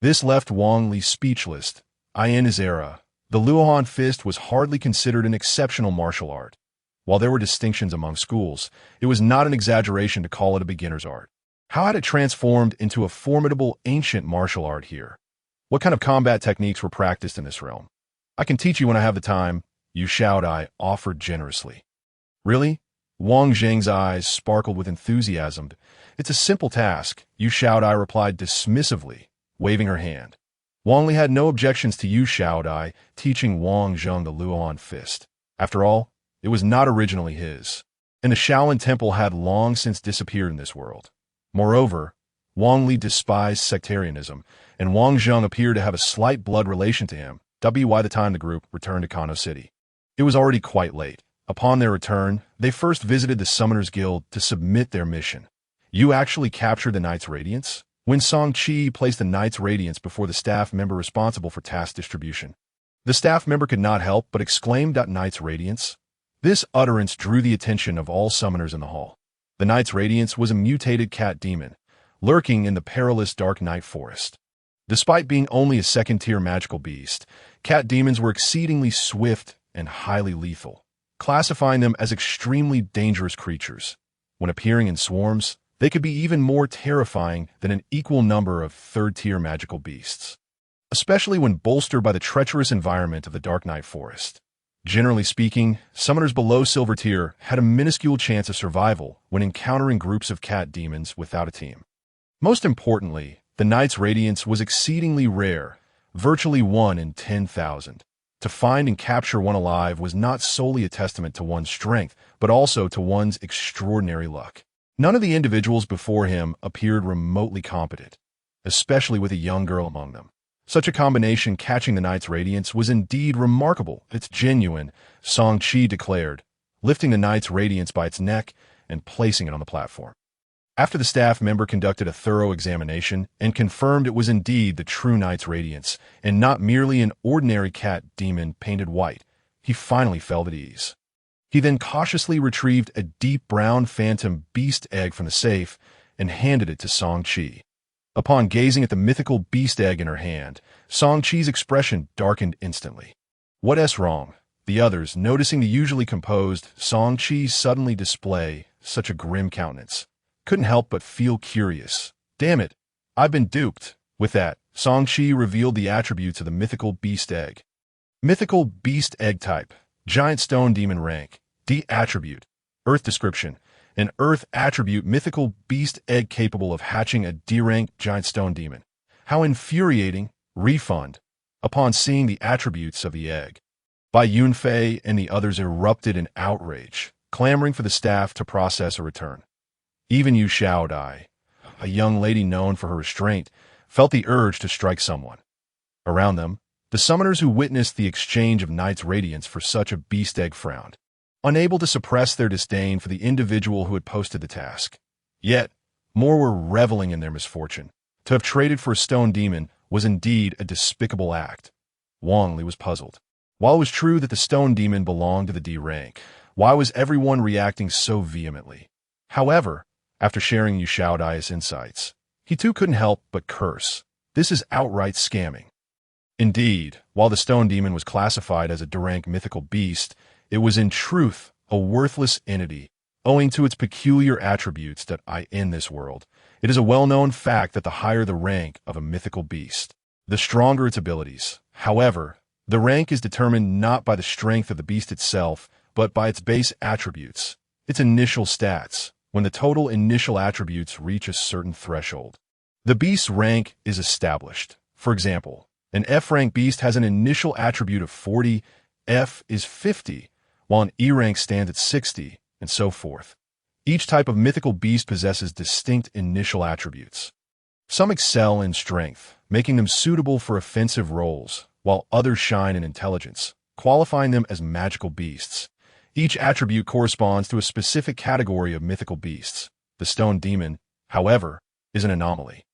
This left Wang Li speechless. In his era, the Luohan Fist was hardly considered an exceptional martial art. While there were distinctions among schools, it was not an exaggeration to call it a beginner's art. How had it transformed into a formidable ancient martial art here? What kind of combat techniques were practiced in this realm? "I can teach you when I have the time," Yu Xiaodai offered generously. "Really?" Wang Zheng's eyes sparkled with enthusiasm. "It's a simple task," Yu Xiaodai replied dismissively, waving her hand. Wang Li had no objections to Yu Xiaodai teaching Wang Zheng the Luohan Fist. After all, it was not originally his, and the Shaolin Temple had long since disappeared in this world. Moreover, Wang Li despised sectarianism, and Wang Zheng appeared to have a slight blood relation to him, by the time the group returned to Kano City. It was already quite late. Upon their return, they first visited the Summoners Guild to submit their mission. You actually captured the Knight's Radiance? When Song Qi placed the Knight's Radiance before the staff member responsible for task distribution. The staff member could not help but exclaim, "Knight's Radiance?" This utterance drew the attention of all summoners in the hall. The Knight's Radiance was a mutated cat demon, lurking in the perilous Dark Night Forest. Despite being only a second-tier magical beast, cat demons were exceedingly swift and highly lethal, classifying them as extremely dangerous creatures. When appearing in swarms, they could be even more terrifying than an equal number of third-tier magical beasts, especially when bolstered by the treacherous environment of the Dark Night Forest. Generally speaking, summoners below Silver Tier had a minuscule chance of survival when encountering groups of cat demons without a team. Most importantly, the Knight's Radiance was exceedingly rare, virtually 1 in 10,000. To find and capture one alive was not solely a testament to one's strength, but also to one's extraordinary luck. None of the individuals before him appeared remotely competent, especially with a young girl among them. Such a combination catching the Knight's Radiance was indeed remarkable. "It's genuine," Song Qi declared, lifting the Knight's Radiance by its neck and placing it on the platform. After the staff member conducted a thorough examination and confirmed it was indeed the true Knight's Radiance and not merely an ordinary cat demon painted white, he finally felt at ease. He then cautiously retrieved a deep brown phantom beast egg from the safe and handed it to Song Qi. Upon gazing at the mythical beast egg in her hand, Song Qi's expression darkened instantly. "What's wrong?" The others, noticing the usually composed Song Qi suddenly display such a grim countenance, couldn't help but feel curious. "Damn it, I've been duped." With that, Song Qi revealed the attributes of the mythical beast egg. Mythical beast egg type, giant stone demon rank, D attribute, earth description, an earth attribute mythical beast egg capable of hatching a D-rank giant stone demon. How infuriating. Refund. Upon seeing the attributes of the egg, Bai Yunfei and the others erupted in outrage, clamoring for the staff to process a return. Even Yu Xiaodai, a young lady known for her restraint, felt the urge to strike someone. Around them, the summoners who witnessed the exchange of Knight's Radiance for such a beast egg frowned, unable to suppress their disdain for the individual who had posted the task. Yet, more were reveling in their misfortune. To have traded for a stone demon was indeed a despicable act. Wang Li was puzzled. While it was true that the stone demon belonged to the D rank, why was everyone reacting so vehemently? However, after sharing Yu Xiaodai's insights, he too couldn't help but curse. This is outright scamming. Indeed, while the stone demon was classified as a D-rank mythical beast, it was in truth a worthless entity, owing to its peculiar attributes that in this world. It is a well-known fact that the higher the rank of a mythical beast, the stronger its abilities. However, the rank is determined not by the strength of the beast itself, but by its base attributes, its initial stats, when the total initial attributes reach a certain threshold. The beast's rank is established. For example, an F-rank beast has an initial attribute of 40, F is 50, while an E-rank stands at 60, and so forth. Each type of mythical beast possesses distinct initial attributes. Some excel in strength, making them suitable for offensive roles, while others shine in intelligence, qualifying them as magical beasts. Each attribute corresponds to a specific category of mythical beasts. The stone demon, however, is an anomaly.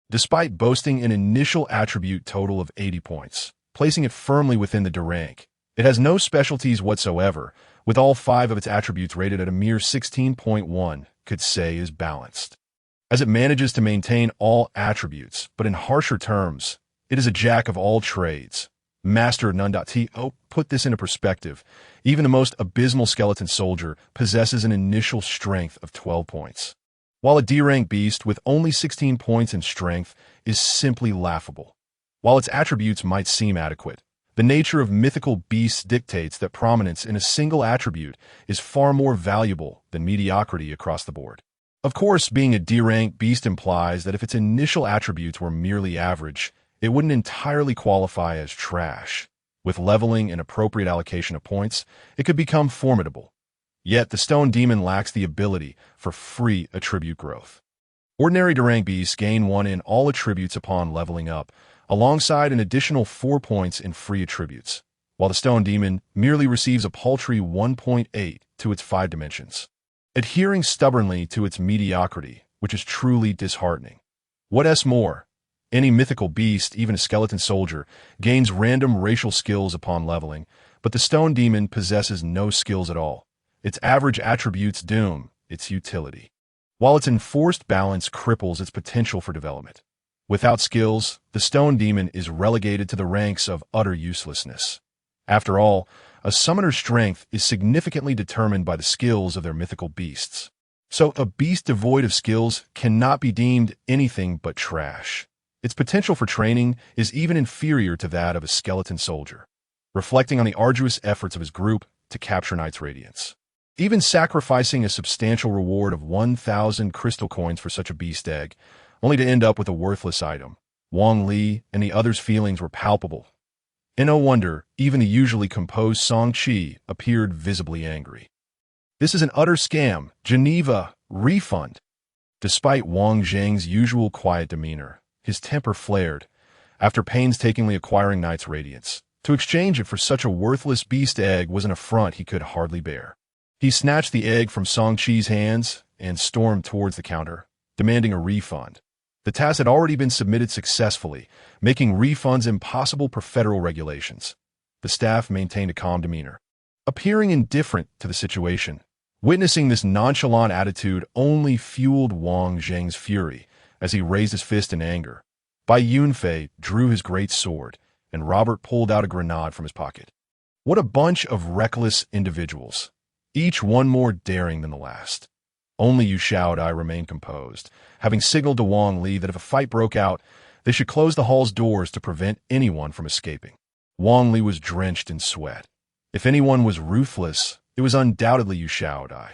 Despite boasting an initial attribute total of 80 points, placing it firmly within the D rank, it has no specialties whatsoever, with all 5 of its attributes rated at a mere 16.1, could say is balanced. As it manages to maintain all attributes, but in harsher terms, it is a jack of all trades, master of none. To put this into perspective, even the most abysmal skeleton soldier possesses an initial strength of 12 points. While a D-rank beast with only 16 points in strength is simply laughable. While its attributes might seem adequate, the nature of mythical beasts dictates that prominence in a single attribute is far more valuable than mediocrity across the board. Of course, being a D-rank beast implies that if its initial attributes were merely average, it wouldn't entirely qualify as trash. With leveling and appropriate allocation of points, it could become formidable. Yet the stone demon lacks the ability for free attribute growth. Ordinary to rank beasts gain 1 in all attributes upon leveling up, alongside an additional 4 points in free attributes, while the stone demon merely receives a paltry 1.8 to its 5 dimensions, adhering stubbornly to its mediocrity, which is truly disheartening. What's more, any mythical beast, even a skeleton soldier, gains random racial skills upon leveling, but the stone demon possesses no skills at all. Its average attributes doom its utility, while its enforced balance cripples its potential for development. Without skills, the stone demon is relegated to the ranks of utter uselessness. After all, a summoner's strength is significantly determined by the skills of their mythical beasts. So a beast devoid of skills cannot be deemed anything but trash. Its potential for training is even inferior to that of a skeleton soldier, reflecting on the arduous efforts of his group to capture Knight's Radiance. Even sacrificing a substantial reward of 1,000 crystal coins for such a beast egg, only to end up with a worthless item. Wang Li and the others' feelings were palpable. And no wonder, even the usually composed Song Qi appeared visibly angry. This is an utter scam. Geneva, refund. Despite Wang Zheng's usual quiet demeanor, his temper flared. After painstakingly acquiring Knight's Radiance, to exchange it for such a worthless beast egg was an affront he could hardly bear. He snatched the egg from Song Qi's hands and stormed towards the counter, demanding a refund. The task had already been submitted successfully, making refunds impossible per federal regulations. The staff maintained a calm demeanor, appearing indifferent to the situation. Witnessing this nonchalant attitude only fueled Wang Zheng's fury as he raised his fist in anger. Bai Yunfei drew his great sword, and Robert pulled out a grenade from his pocket. What a bunch of reckless individuals, each one more daring than the last. Only Yu Shaodai remained composed, having signaled to Wang Li that if a fight broke out, they should close the hall's doors to prevent anyone from escaping. Wang Li was drenched in sweat. If anyone was ruthless, it was undoubtedly Yu Shaodai.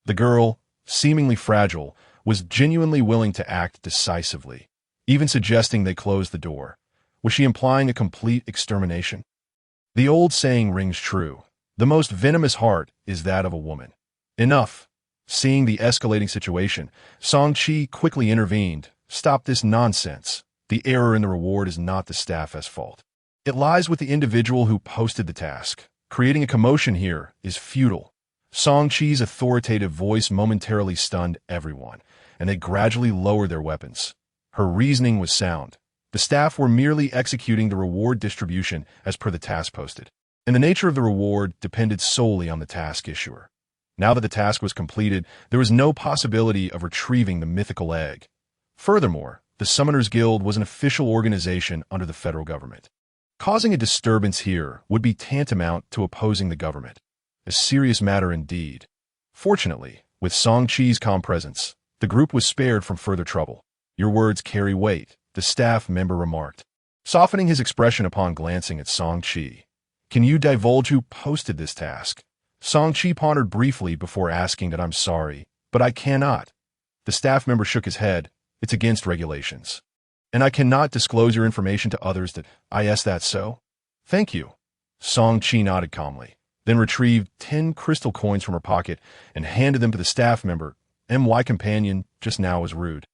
The girl, seemingly fragile, was genuinely willing to act decisively, even suggesting they close the door. Was she implying a complete extermination? The old saying rings true. The most venomous heart is that of a woman. Enough. Seeing the escalating situation, Song Qi quickly intervened. Stop this nonsense. The error in the reward is not the staff's fault. It lies with the individual who posted the task. Creating a commotion here is futile. Song Qi's authoritative voice momentarily stunned everyone, and they gradually lowered their weapons. Her reasoning was sound. The staff were merely executing the reward distribution as per the task posted, and the nature of the reward depended solely on the task issuer. Now that the task was completed, there was no possibility of retrieving the mythical egg. Furthermore, the Summoners Guild was an official organization under the federal government. Causing a disturbance here would be tantamount to opposing the government. A serious matter indeed. Fortunately, with Song Qi's calm presence, the group was spared from further trouble. Your words carry weight, the staff member remarked, softening his expression upon glancing at Song Qi. Can you divulge who posted this task? Song Qi pondered briefly before asking that I'm sorry, but I cannot. The staff member shook his head. It's against regulations. And I cannot disclose your information to others that that so? Thank you. Song Qi nodded calmly, then retrieved 10 crystal coins from her pocket and handed them to the staff member. My companion just now was rude.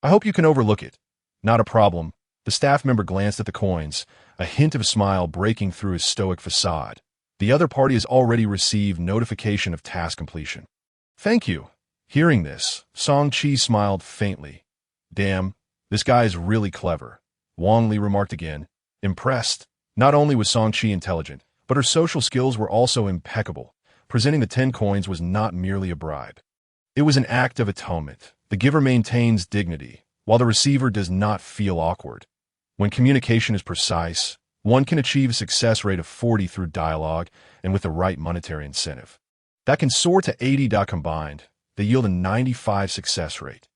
I hope you can overlook it. Not a problem. The staff member glanced at the coins, a hint of a smile breaking through his stoic facade. The other party has already received notification of task completion. Thank you. Hearing this, Song Qi smiled faintly. Damn, this guy is really clever. Wang Li remarked again, impressed. Not only was Song Qi intelligent, but her social skills were also impeccable. Presenting the 10 coins was not merely a bribe. It was an act of atonement. The giver maintains dignity, while the receiver does not feel awkward. When communication is precise, one can achieve a success rate of 40 through dialogue and with the right monetary incentive. That can soar to 80. Combined, they yield a 95 success rate.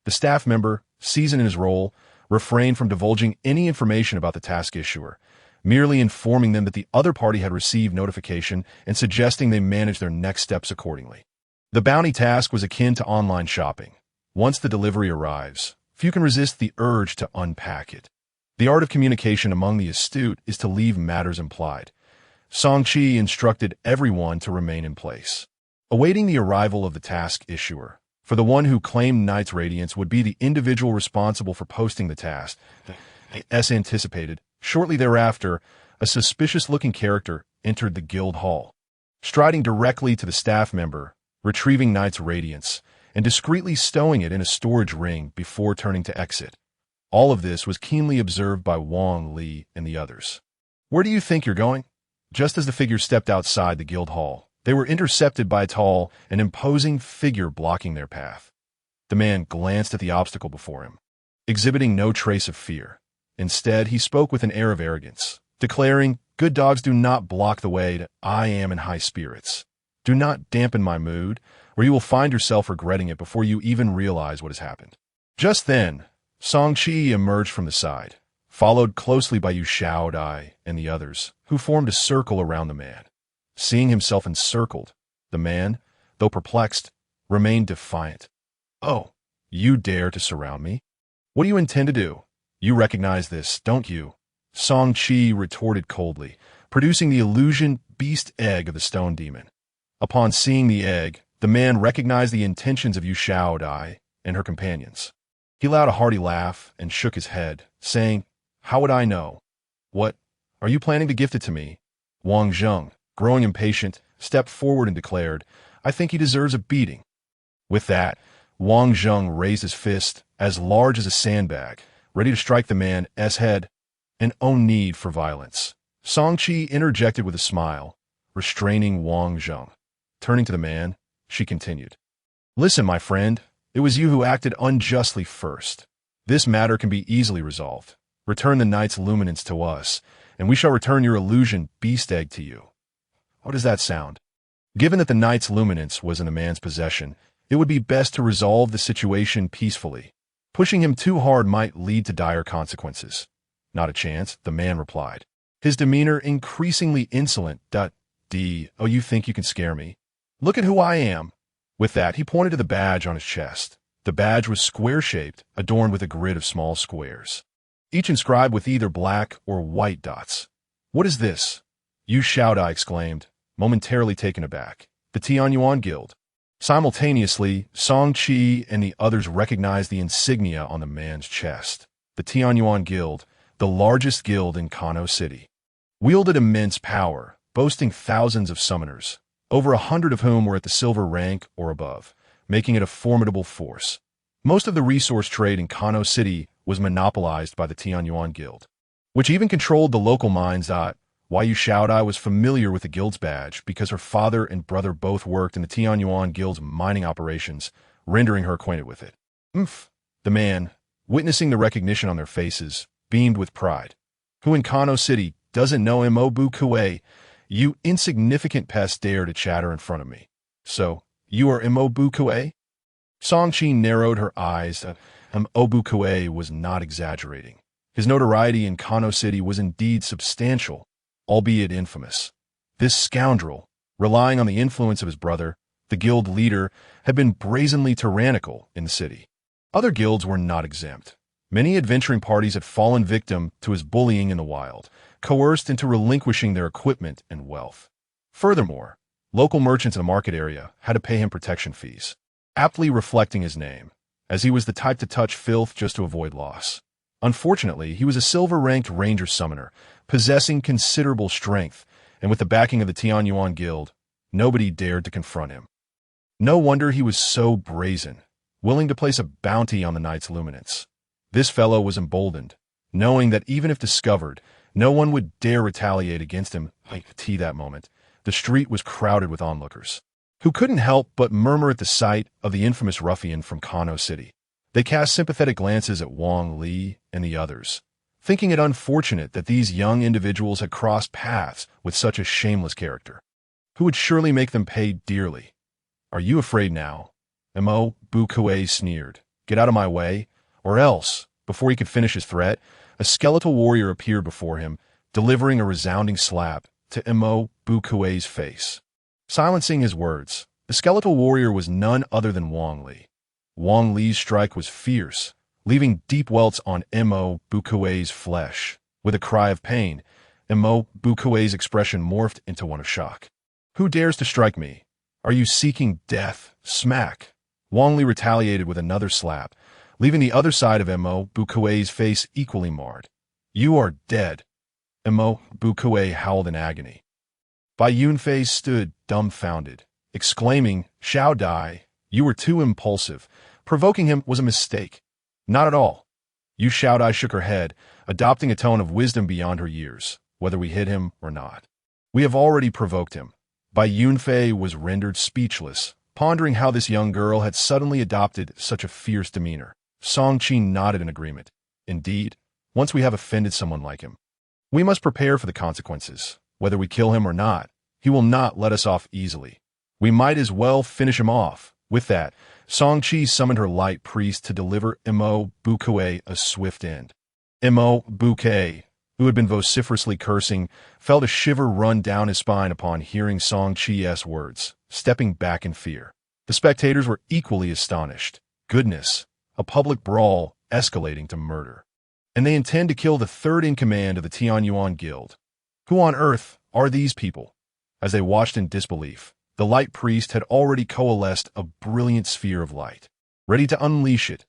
The staff member, seasoned in his role, refrained from divulging any information about the task issuer, merely informing them that the other party had received notification and suggesting they manage their next steps accordingly. The bounty task was akin to online shopping. Once the delivery arrives, few can resist the urge to unpack it. The art of communication among the astute is to leave matters implied, Song Qi instructed everyone to remain in place, awaiting the arrival of the task issuer. For the one who claimed Knight's Radiance would be the individual responsible for posting the task. As anticipated, shortly thereafter, a suspicious-looking character entered the guild hall, striding directly to the staff member, retrieving Knight's Radiance, and discreetly stowing it in a storage ring before turning to exit. All of this was keenly observed by Wang Li and the others. "Where do you think you're going?" Just as the figure stepped outside the guild hall, they were intercepted by a tall and imposing figure blocking their path. The man glanced at the obstacle before him, exhibiting no trace of fear. Instead, he spoke with an air of arrogance, declaring, "Good dogs do not block the way to I am in high spirits. Do not dampen my mood, or you will find yourself regretting it before you even realize what has happened." Just then, Song Qi emerged from the side, followed closely by Yu Shaodai and the others, who formed a circle around the man. Seeing himself encircled, the man, though perplexed, remained defiant. "Oh, you dare to surround me? What do you intend to do? You recognize this, don't you?" Song Qi retorted coldly, producing the illusion beast egg of the stone demon. Upon seeing the egg, the man recognized the intentions of Yu Shaodai and her companions. He allowed a hearty laugh and shook his head, saying, "How would I know? What? Are you planning to gift it to me?" Wang Zheng, growing impatient, stepped forward and declared, "I think he deserves a beating." With that, Wang Zheng raised his fist, as large as a sandbag, ready to strike the man's head, and no need for violence. Song Qi interjected with a smile, restraining Wang Zheng. Turning to the man, she continued, "Listen, my friend, it was you who acted unjustly first. This matter can be easily resolved. Return the Knight's Luminance to us, and we shall return your illusion beast egg to you." How does that sound? Given that the Knight's Luminance was in the man's possession, it would be best to resolve the situation peacefully. Pushing him too hard might lead to dire consequences. "Not a chance," the man replied, his demeanor increasingly insolent. "Oh, you think you can scare me? Look at who I am." With that, he pointed to the badge on his chest. The badge was square-shaped, adorned with a grid of small squares, each inscribed with either black or white dots. "What is this?" Yu Shaodai exclaimed, momentarily taken aback. "The Tianyuan Guild." Simultaneously, Song Qi and the others recognized the insignia on the man's chest. The Tianyuan Guild, the largest guild in Kano City, wielded immense power, boasting thousands of summoners, over 100 of whom were at the silver rank or above, making it a formidable force. Most of the resource trade in Kano City was monopolized by the Tianyuan Guild, which even controlled the local mines. Yu Shaodai was familiar with the guild's badge because her father and brother both worked in the Tianyuan Guild's mining operations, rendering her acquainted with it. The man, witnessing the recognition on their faces, beamed with pride. "Who in Kano City doesn't know Mobu Kue? You insignificant pest dare to chatter in front of me. So, you are Mobu Kue?" Song Qi narrowed her eyes. Mobu Kue was not exaggerating. His notoriety in Kano City was indeed substantial, albeit infamous. This scoundrel, relying on the influence of his brother, the guild leader, had been brazenly tyrannical in the city. Other guilds were not exempt. Many adventuring parties had fallen victim to his bullying in the wild, coerced into relinquishing their equipment and wealth. Furthermore, local merchants in the market area had to pay him protection fees, aptly reflecting his name, as he was the type to touch filth just to avoid loss. Unfortunately, he was a silver-ranked ranger summoner, possessing considerable strength, and with the backing of the Tianyuan Guild, nobody dared to confront him. No wonder he was so brazen, willing to place a bounty on the Knight's Luminance. This fellow was emboldened, knowing that even if discovered, no one would dare retaliate against him. That moment, the street was crowded with onlookers, who couldn't help but murmur at the sight of the infamous ruffian from Kano City. They cast sympathetic glances at Wang Li and the others, thinking it unfortunate that these young individuals had crossed paths with such a shameless character, who would surely make them pay dearly. "Are you afraid now?" Mobu Kue sneered. "Get out of my way, or else," before he could finish his threat, a skeletal warrior appeared before him, delivering a resounding slap to Mobu Kue's face. Silencing his words, the skeletal warrior was none other than Wang Li. Wang Li's strike was fierce, leaving deep welts on Mobu Kue's flesh. With a cry of pain, Mo Bukue's expression morphed into one of shock. Who dares to strike me? Are you seeking death? Smack. Wang Li retaliated with another slap, leaving the other side of Mo Bukue's face equally marred. You are dead. Mo Bukue howled in agony. Bai Yunfei stood dumbfounded, exclaiming, Shao Dai, you were too impulsive. Provoking him was a mistake. Not at all. Yu Xiaodai shook her head, adopting a tone of wisdom beyond her years, whether we hit him or not. We have already provoked him. Bai Yunfei was rendered speechless, pondering how this young girl had suddenly adopted such a fierce demeanor. Song Qi nodded in agreement. Indeed, once we have offended someone like him, we must prepare for the consequences. Whether we kill him or not, he will not let us off easily. We might as well finish him off. With that, Song Qi summoned her light priest to deliver Mo Bukue a swift end. Mo Bukue, who had been vociferously cursing, felt a shiver run down his spine upon hearing Song Qi's words, stepping back in fear. The spectators were equally astonished. Goodness, a public brawl escalating to murder. And they intend to kill the third in command of the Tianyuan Guild. Who on earth are these people? As they watched in disbelief, the light priest had already coalesced a brilliant sphere of light, ready to unleash it.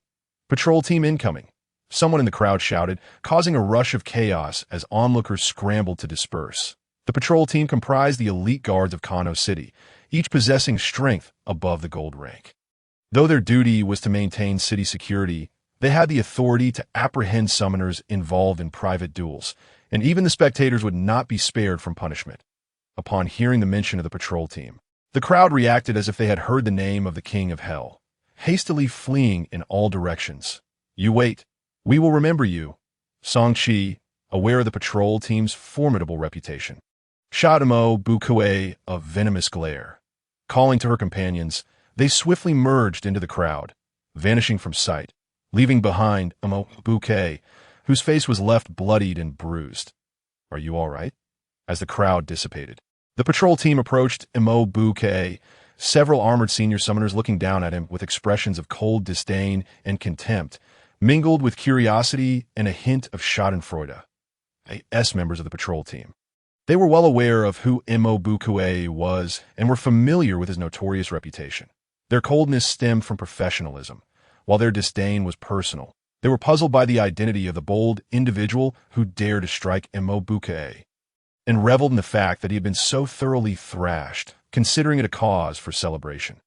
Patrol team incoming. Someone in the crowd shouted, causing a rush of chaos as onlookers scrambled to disperse. The patrol team comprised the elite guards of Kano City, each possessing strength above the gold rank. Though their duty was to maintain city security, they had the authority to apprehend summoners involved in private duels, and even the spectators would not be spared from punishment. Upon hearing the mention of the patrol team, the crowd reacted as if they had heard the name of the King of Hell, hastily fleeing in all directions. You wait. We will remember you. Song Qi, aware of the patrol team's formidable reputation, shot Mo Bukue a venomous glare. Calling to her companions, they swiftly merged into the crowd, vanishing from sight, leaving behind Mo Bukue, whose face was left bloodied and bruised. Are you all right? As the crowd dissipated, the patrol team approached Mo Bukue, several armored senior summoners looking down at him with expressions of cold disdain and contempt, mingled with curiosity and a hint of schadenfreude. AS members of the patrol team. They were well aware of who Mo Bukue was and were familiar with his notorious reputation. Their coldness stemmed from professionalism, while their disdain was personal. They were puzzled by the identity of the bold individual who dared to strike Mo Bukue, and reveled in the fact that he had been so thoroughly thrashed, considering it a cause for celebration.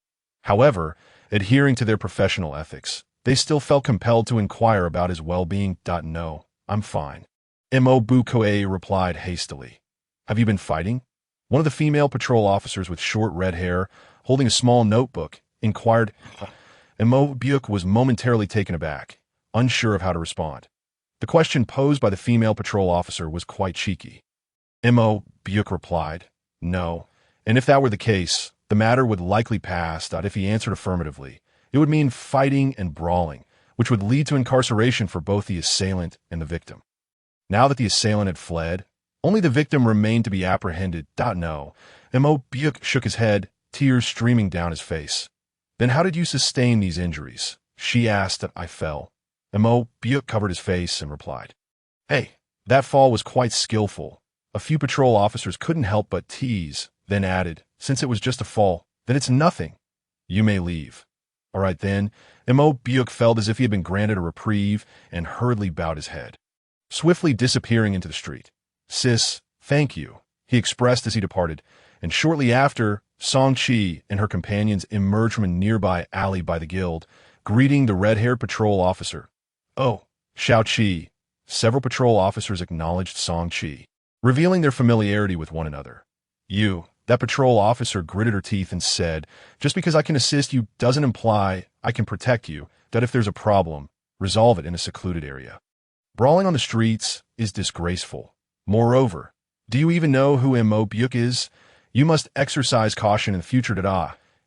However, adhering to their professional ethics, they still felt compelled to inquire about his well-being. No, I'm fine. Mo Bukue replied hastily. Have you been fighting? One of the female patrol officers with short red hair, holding a small notebook, inquired. Mo Bukue was momentarily taken aback, unsure of how to respond. The question posed by the female patrol officer was quite cheeky. Mo Bukue replied, no, and if that were the case, the matter would likely pass. If he answered affirmatively, it would mean fighting and brawling, which would lead to incarceration for both the assailant and the victim. Now that the assailant had fled, only the victim remained to be apprehended. No, Mo Bukue shook his head, tears streaming down his face. Then how did you sustain these injuries? She asked. I fell. Mo Bukue covered his face and replied, hey, that fall was quite skillful. A few patrol officers couldn't help but tease, then added, since it was just a fall, then it's nothing. You may leave. All right then. Mo Bukue felt as if he had been granted a reprieve and hurriedly bowed his head, swiftly disappearing into the street. Sis, thank you, he expressed as he departed, and shortly after, Song Qi and her companions emerged from a nearby alley by the guild, greeting the red-haired patrol officer. Oh, Shao Qi. Several patrol officers acknowledged Song Qi, revealing their familiarity with one another. You, that patrol officer gritted her teeth and said, just because I can assist you doesn't imply I can protect you, that if there's a problem, resolve it in a secluded area. Brawling on the streets is disgraceful. Moreover, do you even know who Mo Bukue is? You must exercise caution in the future.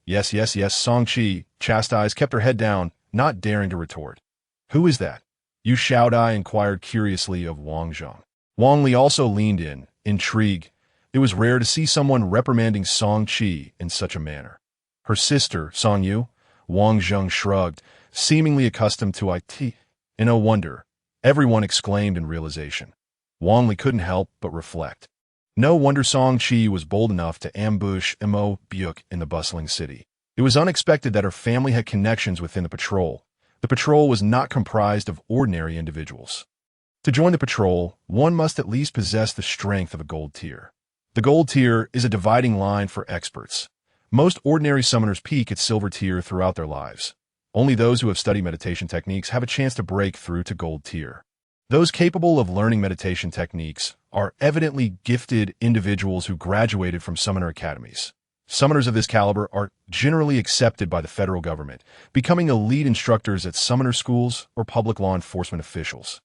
Yes, Song Qi, chastised, kept her head down, not daring to retort. Who is that? Yu Xiaodai inquired curiously of Wang Zheng. Wang Li also leaned in, intrigued. It was rare to see someone reprimanding Song Qi in such a manner. Her sister, Song Yu? Wang Zheng shrugged, seemingly accustomed to it. And no wonder, everyone exclaimed in realization. Wang Li couldn't help but reflect. No wonder Song Chi was bold enough to ambush Mo Byuk in the bustling city. It was unexpected that her family had connections within the patrol. The patrol was not comprised of ordinary individuals. To join the patrol, one must at least possess the strength of a gold tier. The gold tier is a dividing line for experts. Most ordinary summoners peak at silver tier throughout their lives. Only those who have studied meditation techniques have a chance to break through to gold tier. Those capable of learning meditation techniques are evidently gifted individuals who graduated from summoner academies. Summoners of this caliber are generally accepted by the federal government, becoming elite instructors at summoner schools or public law enforcement officials.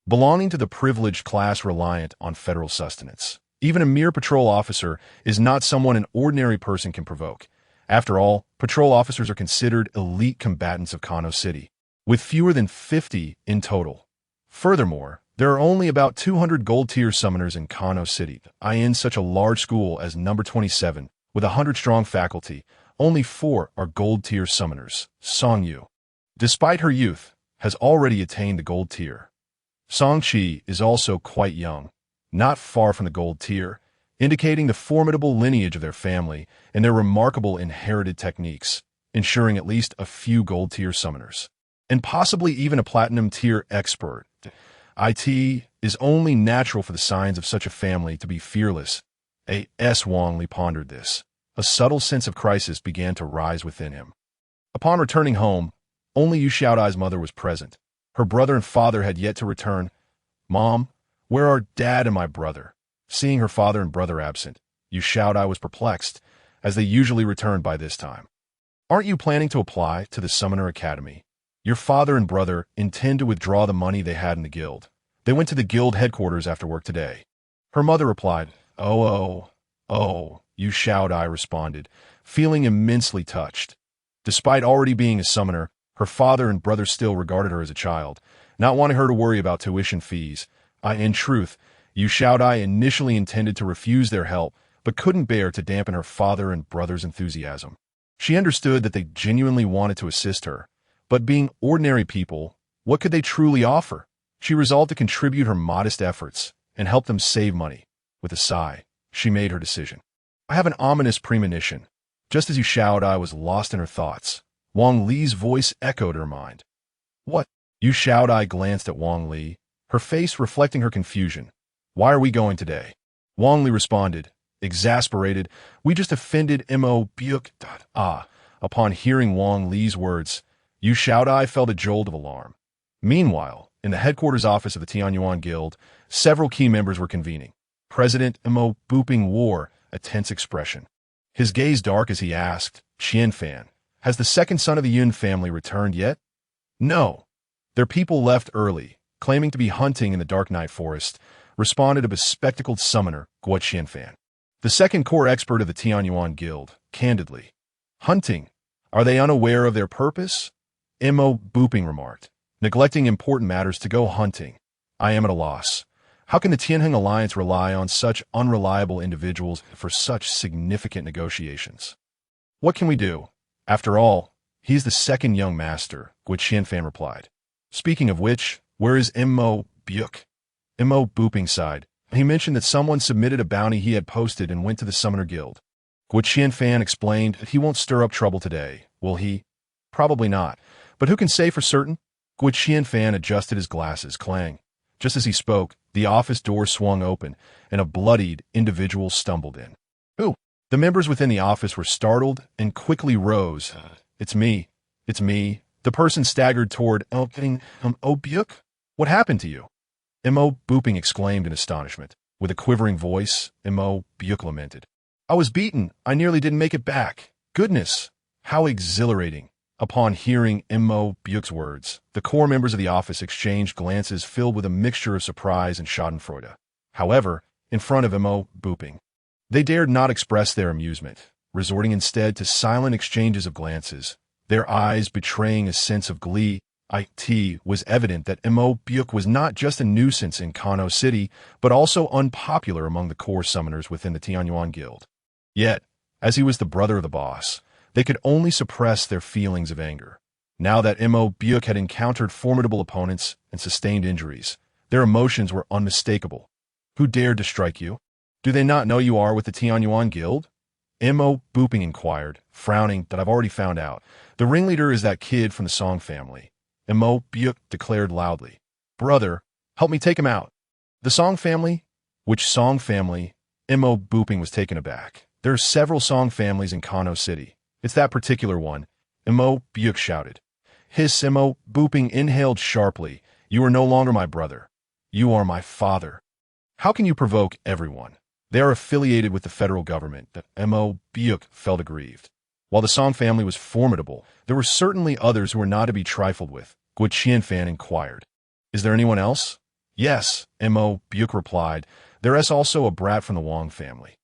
Belonging to the privileged class reliant on federal sustenance, even a mere patrol officer is not someone an ordinary person can provoke. After all, patrol officers are considered elite combatants of Kano City, with fewer than 50 in total. Furthermore, there are only about 200 gold-tier summoners in Kano City. In such a large school as number 27, with 100-strong faculty, only 4 are gold-tier summoners. Song Yu, despite her youth, has already attained the gold tier. Song Chi is also quite young, not far from the gold tier, indicating the formidable lineage of their family and their remarkable inherited techniques, ensuring at least a few gold-tier summoners, and possibly even a platinum-tier expert. It is only natural for the signs of such a family to be fearless. Wang Li pondered this. A subtle sense of crisis began to rise within him. Upon returning home, only Yu Xiaodai's mother was present. Her brother and father had yet to return. "Mom, where are Dad and my brother?" Seeing her father and brother absent, Yu Xiaodai was perplexed, as they usually returned by this time. "Aren't you planning to apply to the Summoner Academy? Your father and brother intend to withdraw the money they had in the guild. They went to the guild headquarters after work today." Her mother replied, Oh, Yu Xiaodai responded, feeling immensely touched. Despite already being a summoner, her father and brother still regarded her as a child, not wanting her to worry about tuition fees. In truth, Yu Xiaodai initially intended to refuse their help, but couldn't bear to dampen her father and brother's enthusiasm. She understood that they genuinely wanted to assist her, but being ordinary people, what could they truly offer? She resolved to contribute her modest efforts and help them save money. With a sigh, she made her decision. "I have an ominous premonition." Just as Yu Xiaodai was lost in her thoughts, Wang Li's voice echoed her mind. "What?" Yu Xiaodai glanced at Wang Li, her face reflecting her confusion. "Why are we going today?" Wang Li responded, exasperated, "We just offended Mo Byuk. Upon hearing Wang Li's words, Yu Xiaodai felt a jolt of alarm. Meanwhile, in the headquarters office of the Tianyuan Guild, several key members were convening. President Mo Booping wore a tense expression. His gaze dark as he asked, "Qianfan, has the second son of the Yun family returned yet?" "No. Their people left early, claiming to be hunting in the dark night forest," responded a bespectacled summoner, Guo Qianfan, the second core expert of the Tianyuan Guild, candidly. "Hunting? Are they unaware of their purpose?" Mo Booping remarked, "Neglecting important matters to go hunting. I am at a loss. How can the Tianheng Alliance rely on such unreliable individuals for such significant negotiations? What can we do? After all, he is the second young master," Guo Qianfan replied. "Speaking of which, where is Mo Byuk?" Mo Booping sighed. He mentioned that someone submitted a bounty he had posted and went to the Summoner Guild. Guo Qianfan explained that he won't stir up trouble today, will he? Probably not. But who can say for certain? Guo Qianfan adjusted his glasses, clang. Just as he spoke, the office door swung open, and a bloodied individual stumbled in. Who? The members within the office were startled and quickly rose. It's me. It's me." The person staggered toward Byuk. "What happened to you?" Mo Booping exclaimed in astonishment. With a quivering voice, Mo Byuk lamented. "I was beaten. I nearly didn't make it back. Goodness, how exhilarating." Upon hearing Mo Byuk's words, the core members of the office exchanged glances filled with a mixture of surprise and schadenfreude. However, in front of Mo Booping, they dared not express their amusement, resorting instead to silent exchanges of glances, their eyes betraying a sense of glee. It was evident that Mo Byuk was not just a nuisance in Kano City, but also unpopular among the core summoners within the Tianyuan Guild. Yet, as he was the brother of the boss, they could only suppress their feelings of anger. Now that Mo Byuk had encountered formidable opponents and sustained injuries, their emotions were unmistakable. Who dared to strike you? Do they not know you are with the Tianyuan Guild? Mo Booping inquired, frowning that I've already found out. The ringleader is that kid from the Song family. Mo Byuk declared loudly. Brother, help me take him out. The Song family? Which Song family? Mo Booping was taken aback. There are several Song families in Kano City. It's that particular one. Mo Byuk shouted. Mo Booping inhaled sharply. You are no longer my brother. You are my father. How can you provoke everyone? They are affiliated with the federal government. Mo Byuk felt aggrieved. While the Song family was formidable, there were certainly others who were not to be trifled with. Guo Qianfan inquired. Is there anyone else? Yes, Mo Byuk replied. There is also a brat from the Wang family.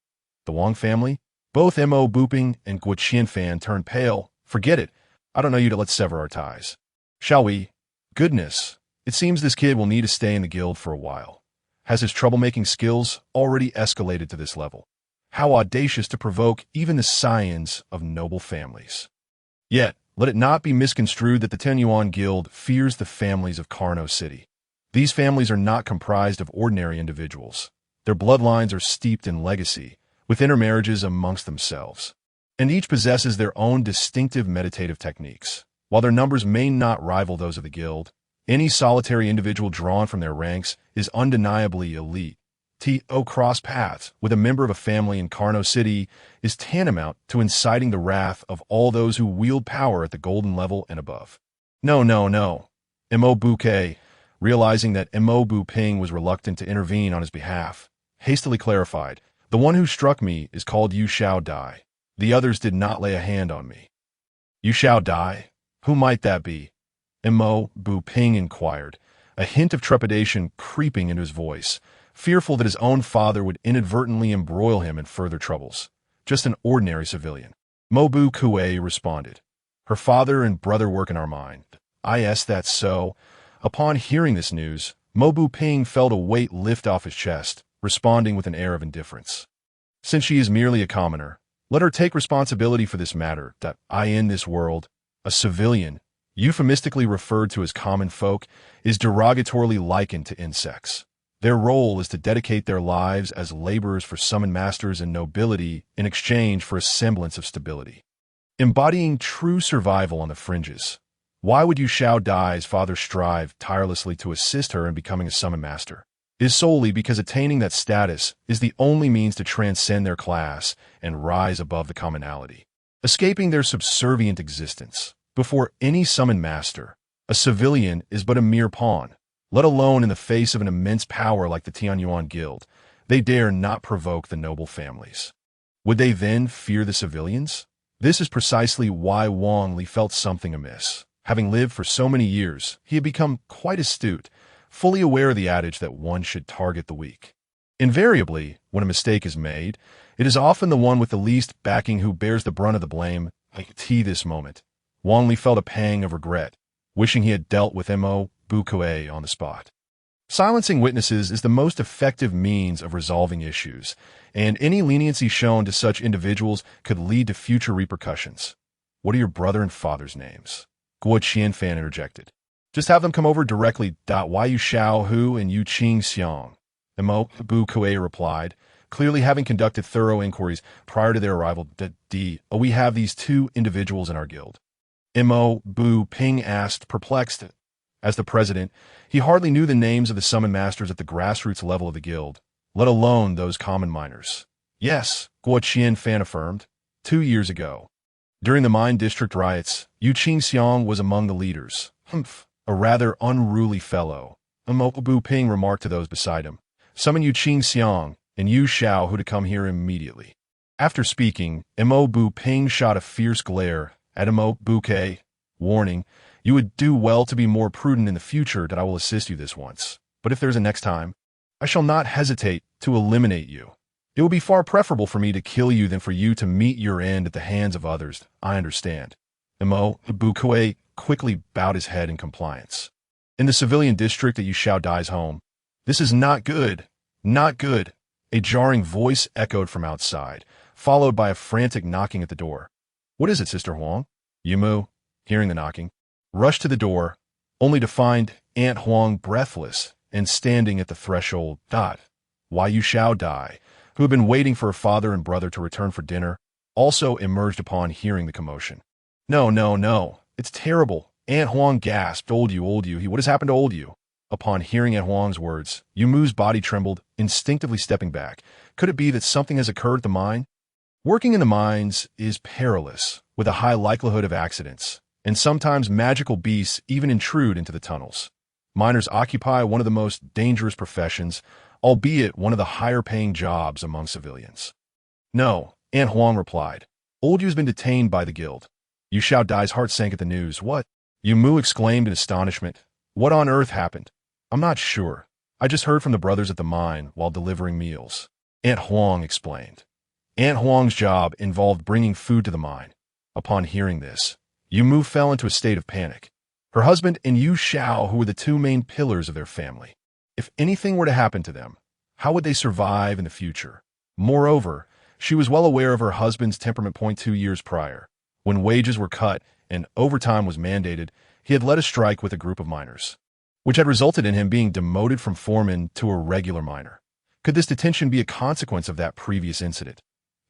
The Wang family? Both Mo Booping and Guo Qianfan turned pale. Forget it. I don't know you to let's sever our ties. Shall we? Goodness. It seems this kid will need to stay in the guild for a while. Has his troublemaking skills already escalated to this level? How audacious to provoke even the scions of noble families. Yet, let it not be misconstrued that the Tianyuan Guild fears the families of Kano City. These families are not comprised of ordinary individuals. Their bloodlines are steeped in legacy, with intermarriages amongst themselves. And each possesses their own distinctive meditative techniques. While their numbers may not rival those of the guild, any solitary individual drawn from their ranks is undeniably elite. To cross paths with a member of a family in Kano City is tantamount to inciting the wrath of all those who wield power at the golden level and above. No. Mo Bouquet, realizing that Mo Booping was reluctant to intervene on his behalf, hastily clarified, the one who struck me is called You Shall Die. The others did not lay a hand on me. You shall die? Who might that be? Mo Booping inquired, a hint of trepidation creeping into his voice, fearful that his own father would inadvertently embroil him in further troubles. Just an ordinary civilian. Mobu Kue responded. Her father and brother work in our mine. Yes, that's so. Upon hearing this news, Mobu Ping felt a weight lift off his chest, responding with an air of indifference. Since she is merely a commoner, let her take responsibility for this matter. In this world, a civilian, euphemistically referred to as common folk, is derogatorily likened to insects. Their role is to dedicate their lives as laborers for summoned masters and nobility in exchange for a semblance of stability. Embodying true survival on the fringes. Why would Yu Shao Dai's father strive tirelessly to assist her in becoming a summoned master? It is solely because attaining that status is the only means to transcend their class and rise above the commonality. Escaping their subservient existence. Before any summoned master, a civilian is but a mere pawn. Let alone in the face of an immense power like the Tianyuan Guild, they dare not provoke the noble families. Would they then fear the civilians? This is precisely why Wang Li felt something amiss. Having lived for so many years, he had become quite astute, fully aware of the adage that one should target the weak. Invariably, when a mistake is made, it is often the one with the least backing who bears the brunt of the blame. This moment, Wang Li felt a pang of regret, wishing he had dealt with Mo Bukue on the spot. Silencing witnesses is the most effective means of resolving issues, and any leniency shown to such individuals could lead to future repercussions. What are your brother and father's names? Guo Qianfan interjected. Just have them come over directly. Why Yu Shao Hu and Yu Qing Xiang? Mo Bukue replied, clearly having conducted thorough inquiries prior to their arrival. We have these two individuals in our guild. Mo Bu Ping asked, perplexed. As the president, he hardly knew the names of the summoned masters at the grassroots level of the guild, let alone those common miners. Yes, Guo Qianfan affirmed. 2 years ago, during the mine district riots, Yu Qing Xiang was among the leaders. A rather unruly fellow. Mo Bu Ping remarked to those beside him. Summon Yu Qing Xiang and Yu Shao Hu to come here immediately. After speaking, Mo Bu Ping shot a fierce glare at Mo Bouquet, warning, you would do well to be more prudent in the future. That I will assist you this once. But if there's a next time, I shall not hesitate to eliminate you. It will be far preferable for me to kill you than for you to meet your end at the hands of others. I understand. Mo Bouquet quickly bowed his head in compliance. In the civilian district at Yu Shao Dai's home, this is not good. Not good. A jarring voice echoed from outside, followed by a frantic knocking at the door. What is it, Sister Huang? Yumu, hearing the knocking, rushed to the door, only to find Aunt Huang breathless and standing at the threshold. Why Yu Xiao Dai, who had been waiting for her father and brother to return for dinner, also emerged upon hearing the commotion. No, no, no. It's terrible. Aunt Huang gasped. Old you. What has happened to old you? Upon hearing Aunt Huang's words, Yu Mu's body trembled, instinctively stepping back. Could it be that something has occurred at the mine? Working in the mines is perilous, with a high likelihood of accidents, and sometimes magical beasts even intrude into the tunnels. Miners occupy one of the most dangerous professions, albeit one of the higher-paying jobs among civilians. No, Aunt Huang replied. Old Yu's been detained by the guild. Yu Xiao Dai's heart sank at the news. What? Yu Mu exclaimed in astonishment. What on earth happened? I'm not sure. I just heard from the brothers at the mine while delivering meals. Aunt Huang explained. Aunt Huang's job involved bringing food to the mine. Upon hearing this, Yu Mu fell into a state of panic. Her husband and Yu Xiao, who were the two main pillars of their family. If anything were to happen to them, how would they survive in the future? Moreover, she was well aware of her husband's temperament. 2 years prior, when wages were cut and overtime was mandated, he had led a strike with a group of miners, which had resulted in him being demoted from foreman to a regular miner. Could this detention be a consequence of that previous incident?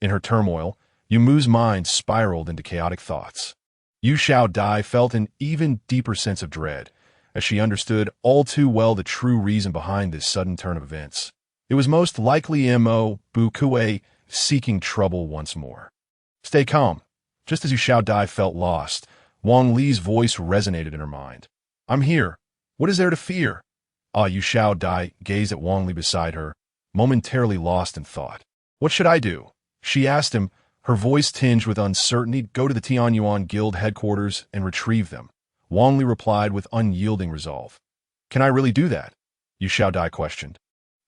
In her turmoil, Yu Mu's mind spiraled into chaotic thoughts. Yu Xiao Dai felt an even deeper sense of dread, as she understood all too well the true reason behind this sudden turn of events. It was most likely Mo Bu Kue seeking trouble once more. Stay calm. Just as Yu Xiao Dai felt lost, Wang Li's voice resonated in her mind. I'm here. What is there to fear? Yu Xiao Dai gazed at Wang Li beside her, momentarily lost in thought. What should I do? She asked him, her voice tinged with uncertainty. Go to the Tianyuan Guild headquarters and retrieve them. Wang Li replied with unyielding resolve. Can I really do that? Yu Xiao Dai questioned.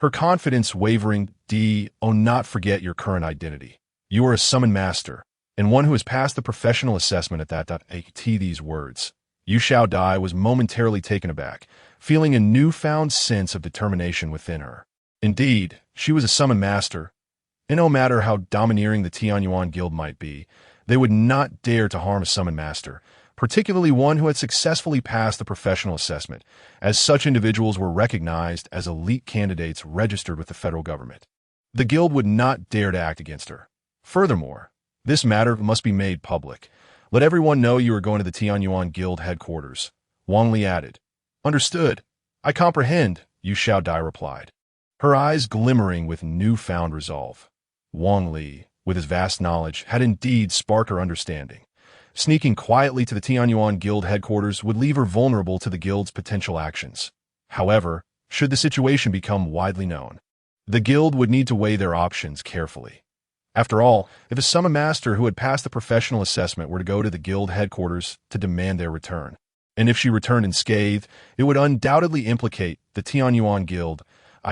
Her confidence wavering. Not forget your current identity. You are a summon master, and one who has passed the professional assessment at that. These words. Yu Xiao Dai was momentarily taken aback, feeling a newfound sense of determination within her. Indeed, she was a summon master, and no matter how domineering the Tianyuan Guild might be, they would not dare to harm a summon master, particularly one who had successfully passed the professional assessment, as such individuals were recognized as elite candidates registered with the federal government. The guild would not dare to act against her. Furthermore, this matter must be made public. Let everyone know you are going to the Tianyuan Guild headquarters. Wang Li added. Understood. I comprehend, Yu Xiao Dai replied, her eyes glimmering with newfound resolve. Wang Li, with his vast knowledge, had indeed sparked her understanding. Sneaking quietly to the Tianyuan Guild headquarters would leave her vulnerable to the guild's potential actions. However, should the situation become widely known, the guild would need to weigh their options carefully. After all, if a summon master who had passed the professional assessment were to go to the guild headquarters to demand their return, and if she returned unscathed, it would undoubtedly implicate the Tianyuan Guild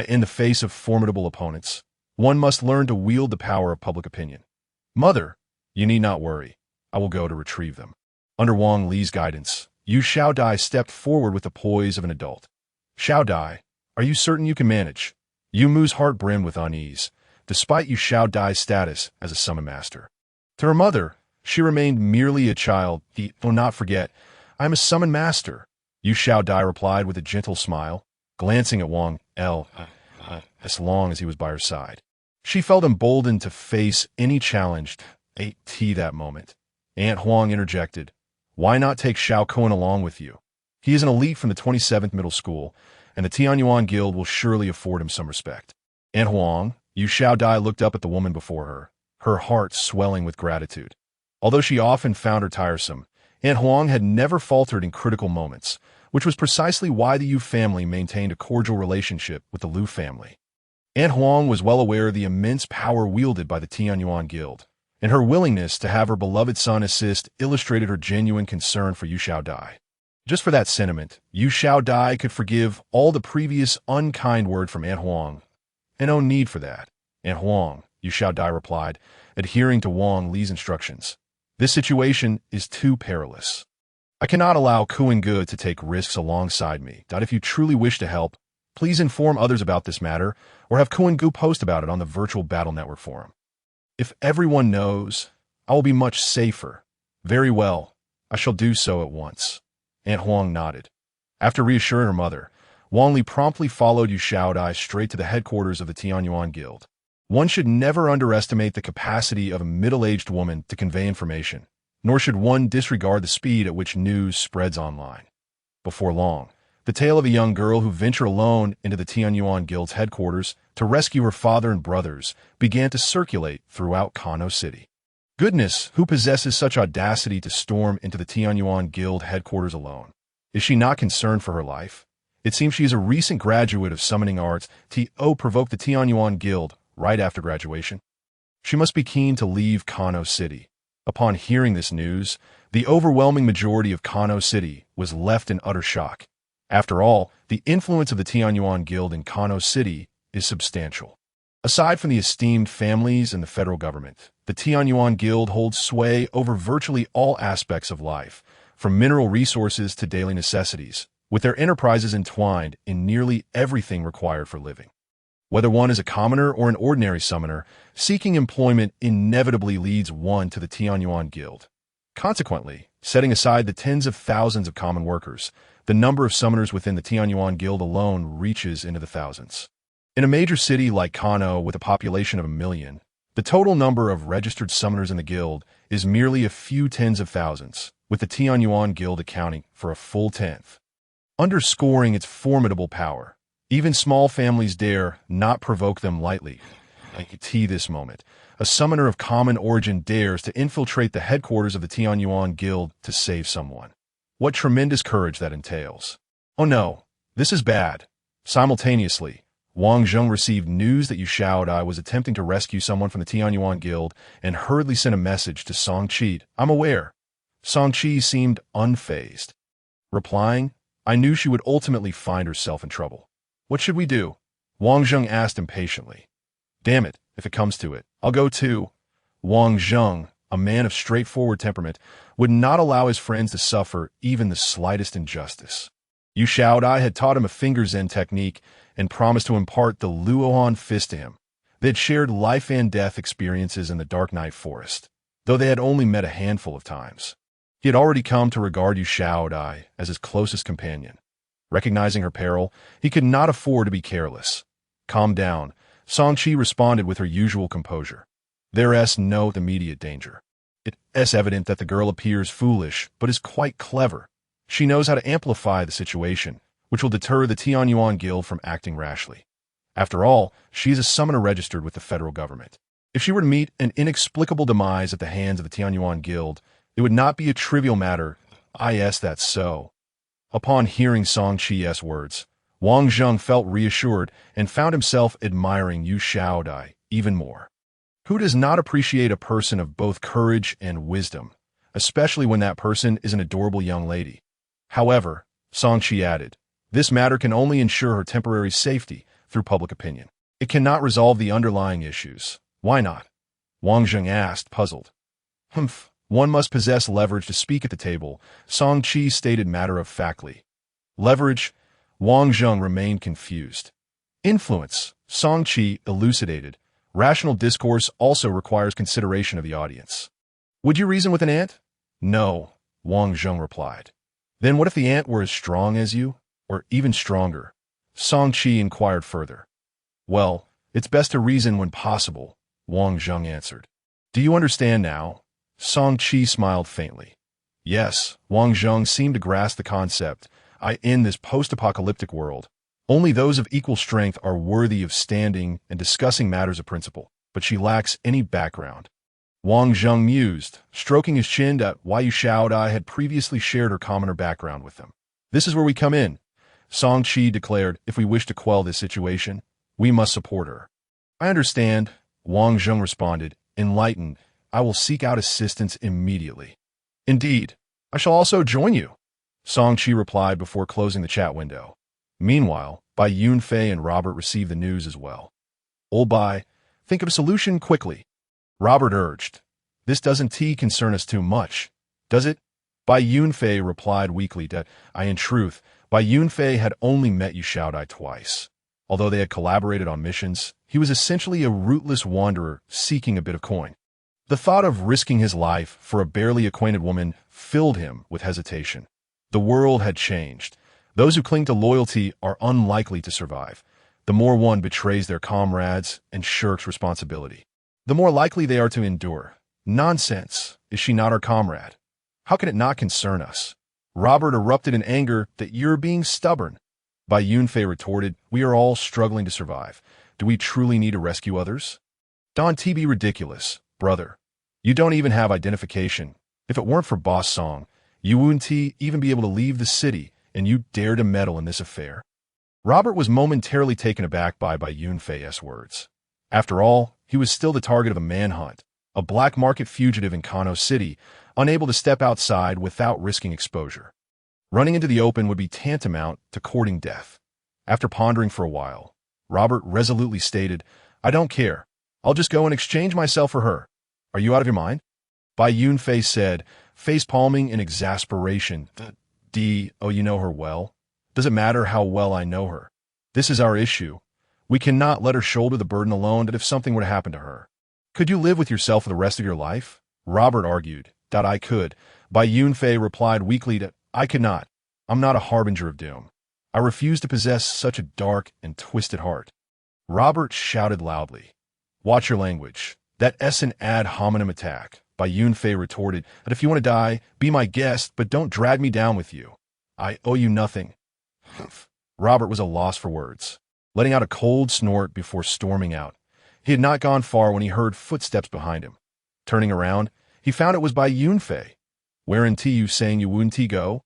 in the face of formidable opponents. One must learn to wield the power of public opinion. Mother, you need not worry. I will go to retrieve them. Under Wang Li's guidance, Yu Xiao Dai stepped forward with the poise of an adult. Xiao Dai, are you certain you can manage? Yu Mu's heart brimmed with unease, despite Yu Xiao Dai's status as a summon master. To her mother, she remained merely a child. Do not forget, I am a summon master, Yu Xiao Dai replied with a gentle smile, glancing at Wang L. as long as he was by her side. She felt emboldened to face any challenge. That moment, Aunt Huang interjected. Why not take Xiao Kun along with you? He is an elite from the 27th Middle School, and the Tianyuan Guild will surely afford him some respect. Aunt Huang, Yu Xiao Dai looked up at the woman before her, her heart swelling with gratitude. Although she often found her tiresome, Aunt Huang had never faltered in critical moments, which was precisely why the Yu family maintained a cordial relationship with the Lu family. Aunt Huang was well aware of the immense power wielded by the Tianyuan Guild, and her willingness to have her beloved son assist illustrated her genuine concern for Yu Xiao Dai. Just for that sentiment, Yu Xiao Dai could forgive all the previous unkind word from Aunt Huang. And no need for that, Aunt Huang, Yu Xiao Dai replied, adhering to Wang Li's instructions. This situation is too perilous. I cannot allow Kuan Ge to take risks alongside me. If you truly wish to help, please inform others about this matter, or have Kuan Ge post about it on the Virtual Battle Network forum. If everyone knows, I will be much safer. Very well, I shall do so at once. Aunt Huang nodded. After reassuring her mother, Wang Li promptly followed Yu Shaodai straight to the headquarters of the Tianyuan Guild. One should never underestimate the capacity of a middle-aged woman to convey information, nor should one disregard the speed at which news spreads online. Before long, the tale of a young girl who ventured alone into the Tianyuan Guild's headquarters to rescue her father and brothers began to circulate throughout Kano City. Goodness, who possesses such audacity to storm into the Tianyuan Guild headquarters alone? Is she not concerned for her life? It seems she is a recent graduate of summoning arts. T.O. provoked the Tianyuan Guild right after graduation. She must be keen to leave Kano City. Upon hearing this news, the overwhelming majority of Kano City was left in utter shock. After all, the influence of the Tianyuan Guild in Kano City is substantial. Aside from the esteemed families and the federal government, the Tianyuan Guild holds sway over virtually all aspects of life, from mineral resources to daily necessities, with their enterprises entwined in nearly everything required for living. Whether one is a commoner or an ordinary summoner, seeking employment inevitably leads one to the Tianyuan Guild. Consequently, setting aside the tens of thousands of common workers, the number of summoners within the Tianyuan Guild alone reaches into the thousands. In a major city like Kano with a population of 1 million, the total number of registered summoners in the guild is merely a few tens of thousands, with the Tianyuan Guild accounting for a full tenth. Underscoring its formidable power, even small families dare not provoke them lightly. Like this moment, a summoner of common origin dares to infiltrate the headquarters of the Tianyuan Guild to save someone. What tremendous courage that entails. Oh no, this is bad. Simultaneously, Wang Zheng received news that Yu Shaodai was attempting to rescue someone from the Tianyuan Guild and hurriedly sent a message to Song Qi. I'm aware. Song Qi seemed unfazed. Replying, I knew she would ultimately find herself in trouble. What should we do? Wang Zheng asked impatiently. Damn it, if it comes to it, I'll go too. Wang Zheng, a man of straightforward temperament, would not allow his friends to suffer even the slightest injustice. Yu Shaodai had taught him a finger zen technique and promised to impart the Luohan fist to him. They had shared life and death experiences in the Dark Night Forest, though they had only met a handful of times. He had already come to regard Yu Shaodai as his closest companion. Recognizing her peril, he could not afford to be careless. Calm down, Song Qi responded with her usual composure. There is no immediate danger. It is evident that the girl appears foolish, but is quite clever. She knows how to amplify the situation, which will deter the Tianyuan Guild from acting rashly. After all, she is a summoner registered with the federal government. If she were to meet an inexplicable demise at the hands of the Tianyuan Guild, it would not be a trivial matter. That's so. Upon hearing Song Qi's words, Wang Zheng felt reassured and found himself admiring Yu Shaodai even more. Who does not appreciate a person of both courage and wisdom, especially when that person is an adorable young lady? However, Song Qi added, this matter can only ensure her temporary safety through public opinion. It cannot resolve the underlying issues. Why not? Wang Zheng asked, puzzled. One must possess leverage to speak at the table, Song Qi stated matter-of-factly. Leverage? Wang Zheng remained confused. Influence, Song Qi elucidated. Rational discourse also requires consideration of the audience. Would you reason with an ant? No, Wang Zheng replied. Then what if the ant were as strong as you, or even stronger? Song Qi inquired further. Well, it's best to reason when possible, Wang Zheng answered. Do you understand now? Song Qi smiled faintly. Yes, Wang Zheng seemed to grasp the concept. In this post-apocalyptic world, only those of equal strength are worthy of standing and discussing matters of principle, but she lacks any background. Wang Zheng mused, stroking his chin at why Yu Shaodai had previously shared her commoner background with them. This is where we come in, Song Qi declared. If we wish to quell this situation, we must support her. I understand, Wang Zheng responded, enlightened. I will seek out assistance immediately. Indeed, I shall also join you, Song Qi replied before closing the chat window. Meanwhile, Bai Yunfei and Robert received the news as well. Old Bai, think of a solution quickly, Robert urged. This doesn't concern us too much, does it? Bai Yunfei replied weakly that, in truth, Bai Yunfei had only met Yu Shaodai twice. Although they had collaborated on missions, he was essentially a rootless wanderer seeking a bit of coin. The thought of risking his life for a barely acquainted woman filled him with hesitation. The world had changed. Those who cling to loyalty are unlikely to survive. The more one betrays their comrades and shirks responsibility, the more likely they are to endure. Nonsense. Is she not our comrade? How can it not concern us? Robert erupted in anger that you're being stubborn. Bai Yunfei retorted, we are all struggling to survive. Do we truly need to rescue others? Don't be ridiculous, brother. You don't even have identification. If it weren't for Boss Song, you wouldn't even be able to leave the city, and you dare to meddle in this affair. Robert was momentarily taken aback by Yunfei's words. After all, he was still the target of a manhunt, a black market fugitive in Kano City, unable to step outside without risking exposure. Running into the open would be tantamount to courting death. After pondering for a while, Robert resolutely stated, I don't care. I'll just go and exchange myself for her. Are you out of your mind? Bai Yunfei said, face-palming in exasperation. Oh, you know her well? Does it matter how well I know her? This is our issue. We cannot let her shoulder the burden alone that if something were to happen to her. Could you live with yourself for the rest of your life? Robert argued. I could. Bai Yunfei replied weakly that I could not. I'm not a harbinger of doom. I refuse to possess such a dark and twisted heart. Robert shouted loudly. Watch your language. That is an ad hominem attack. Bai Yunfei retorted that if you want to die, be my guest, but don't drag me down with you. I owe you nothing. Robert was a loss for words, letting out a cold snort before storming out. He had not gone far when he heard footsteps behind him. Turning around, he found it was Bai Yunfei. Weren't you saying you wouldn't go?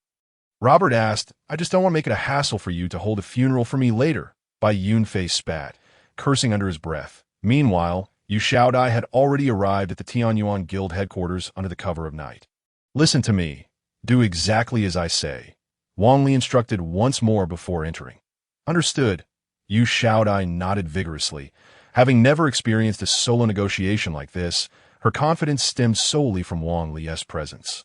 Robert asked, I just don't want to make it a hassle for you to hold a funeral for me later. Bai Yunfei spat, cursing under his breath. Meanwhile, Yu Shaodai had already arrived at the Tianyuan Guild headquarters under the cover of night. Listen to me. Do exactly as I say. Wang Li instructed once more before entering. Understood. Yu Shaodai nodded vigorously. Having never experienced a solo negotiation like this, her confidence stemmed solely from Wang Li's presence.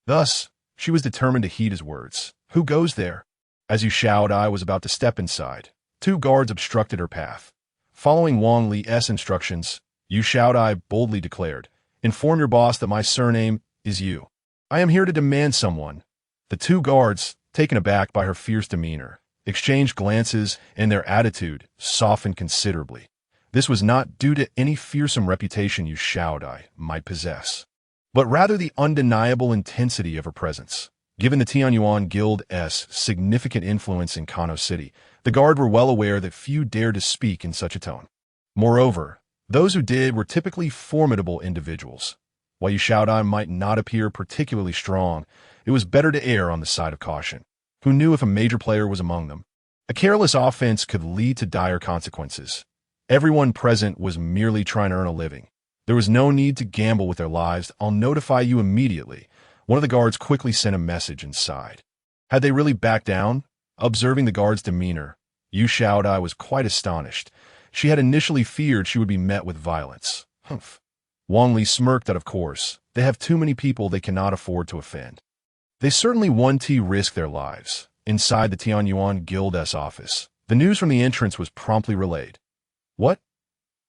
Thus, she was determined to heed his words. Who goes there? As Yu Shaodai was about to step inside, two guards obstructed her path. Following Wang Li's instructions, Yu Shaodai boldly declared, Inform your boss that my surname is Yu. I am here to demand someone. The two guards, taken aback by her fierce demeanor, exchanged glances and their attitude softened considerably. This was not due to any fearsome reputation Yu Shaodai might possess, but rather the undeniable intensity of her presence. Given the Tianyuan Guild's significant influence in Kano City, the guard were well aware that few dared to speak in such a tone. Moreover, those who did were typically formidable individuals. While Yu Shaodai might not appear particularly strong, it was better to err on the side of caution. Who knew if a major player was among them? A careless offense could lead to dire consequences. Everyone present was merely trying to earn a living. There was no need to gamble with their lives. I'll notify you immediately. One of the guards quickly sent a message and sighed. Had they really backed down? Observing the guard's demeanor, Yu Shaodai was quite astonished. She had initially feared she would be met with violence. Humph. Wang Li smirked that of course, they have too many people they cannot afford to offend. They certainly wouldn't risk their lives. Inside the Tianyuan Guild's office, the news from the entrance was promptly relayed. What?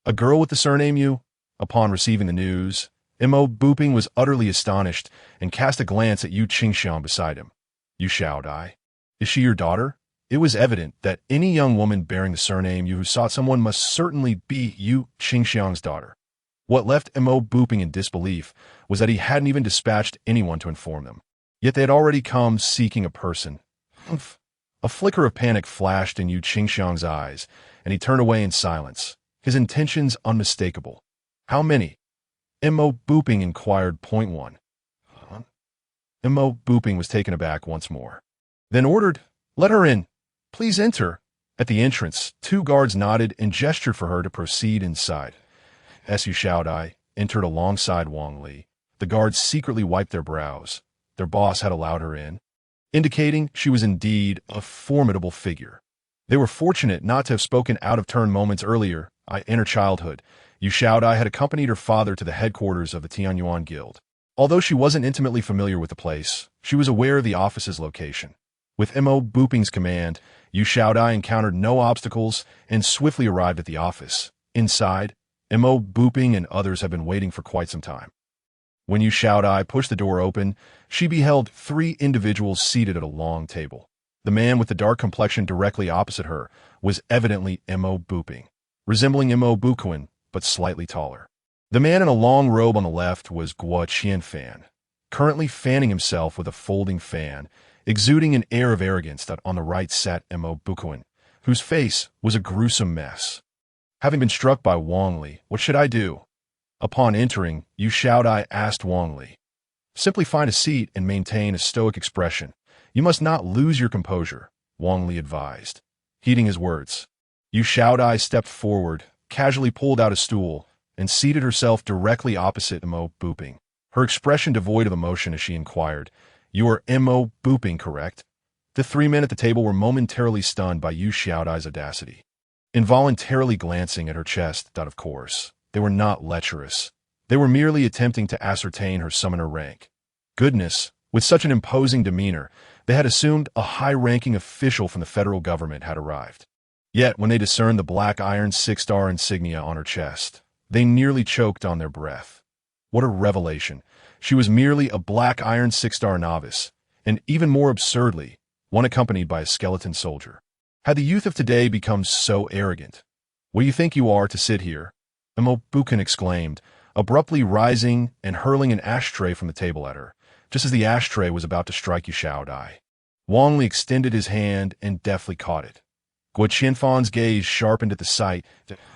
A girl with the surname Yu? Upon receiving the news, Mo Booping was utterly astonished and cast a glance at Yu Qingxiang beside him. Yu Shaodai, is she your daughter? It was evident that any young woman bearing the surname Yu who sought someone must certainly be Yu Qingxiang's daughter. What left Mo Booping in disbelief was that he hadn't even dispatched anyone to inform them. Yet they had already come seeking a person. Humph. A flicker of panic flashed in Yu Qingxiang's eyes, and he turned away in silence, his intentions unmistakable. How many? Mo Booping inquired. Point one. Mo Booping was taken aback once more. Then ordered, let her in. Please enter. At the entrance, two guards nodded and gestured for her to proceed inside. As Yu Shaodai entered alongside Wang Li, the guards secretly wiped their brows. Their boss had allowed her in, indicating she was indeed a formidable figure. They were fortunate not to have spoken out of turn moments earlier. In her childhood, Yu Shaodai had accompanied her father to the headquarters of the Tianyuan Guild. Although she wasn't intimately familiar with the place, she was aware of the office's location. With Mo Booping's command, Yu Shaodai encountered no obstacles and swiftly arrived at the office. Inside, Mo Booping and others had been waiting for quite some time. When Yu Shaodai pushed the door open, she beheld three individuals seated at a long table. The man with the dark complexion directly opposite her was evidently Mo Buping, resembling Mo Bukuan, but slightly taller. The man in a long robe on the left was Guo Qianfan, currently fanning himself with a folding fan, exuding an air of arrogance that on the right sat Mo Bukuan, whose face was a gruesome mess. Having been struck by Wang Li, what should I do? Upon entering, Yu Xiaodai asked Wang Li. Simply find a seat and maintain a stoic expression. You must not lose your composure, Wang Li advised. Heeding his words, Yu Xiaodai stepped forward, casually pulled out a stool, and seated herself directly opposite Mo Buping, her expression devoid of emotion as she inquired, "You are Mo Buping, correct?" The three men at the table were momentarily stunned by Yu Xiaodai's audacity. Involuntarily glancing at her chest, that of course, they were not lecherous. They were merely attempting to ascertain her summoner rank. Goodness, with such an imposing demeanor, they had assumed a high-ranking official from the federal government had arrived. Yet, when they discerned the black iron 6-star insignia on her chest, they nearly choked on their breath. What a revelation. She was merely a black iron 6-star novice, and even more absurdly, one accompanied by a skeleton soldier. Had the youth of today become so arrogant? What do you think you are to sit here? Mo Bukan exclaimed, abruptly rising and hurling an ashtray from the table at her, just as the ashtray was about to strike Yu Xiaodai. Wang Li extended his hand and deftly caught it. Guo Qianfan's gaze sharpened at the sight.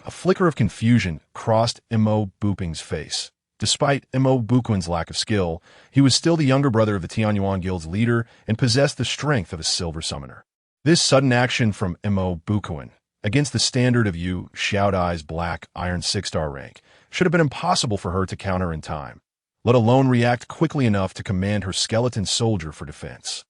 A flicker of confusion crossed Mo Buping's face. Despite Mo Bukuan's lack of skill, he was still the younger brother of the Tianyuan Guild's leader and possessed the strength of a silver summoner. This sudden action from Mo Bukuan, against the standard of Yu Xiaodai's black iron 6-star rank, should have been impossible for her to counter in time, let alone react quickly enough to command her skeleton soldier for defense.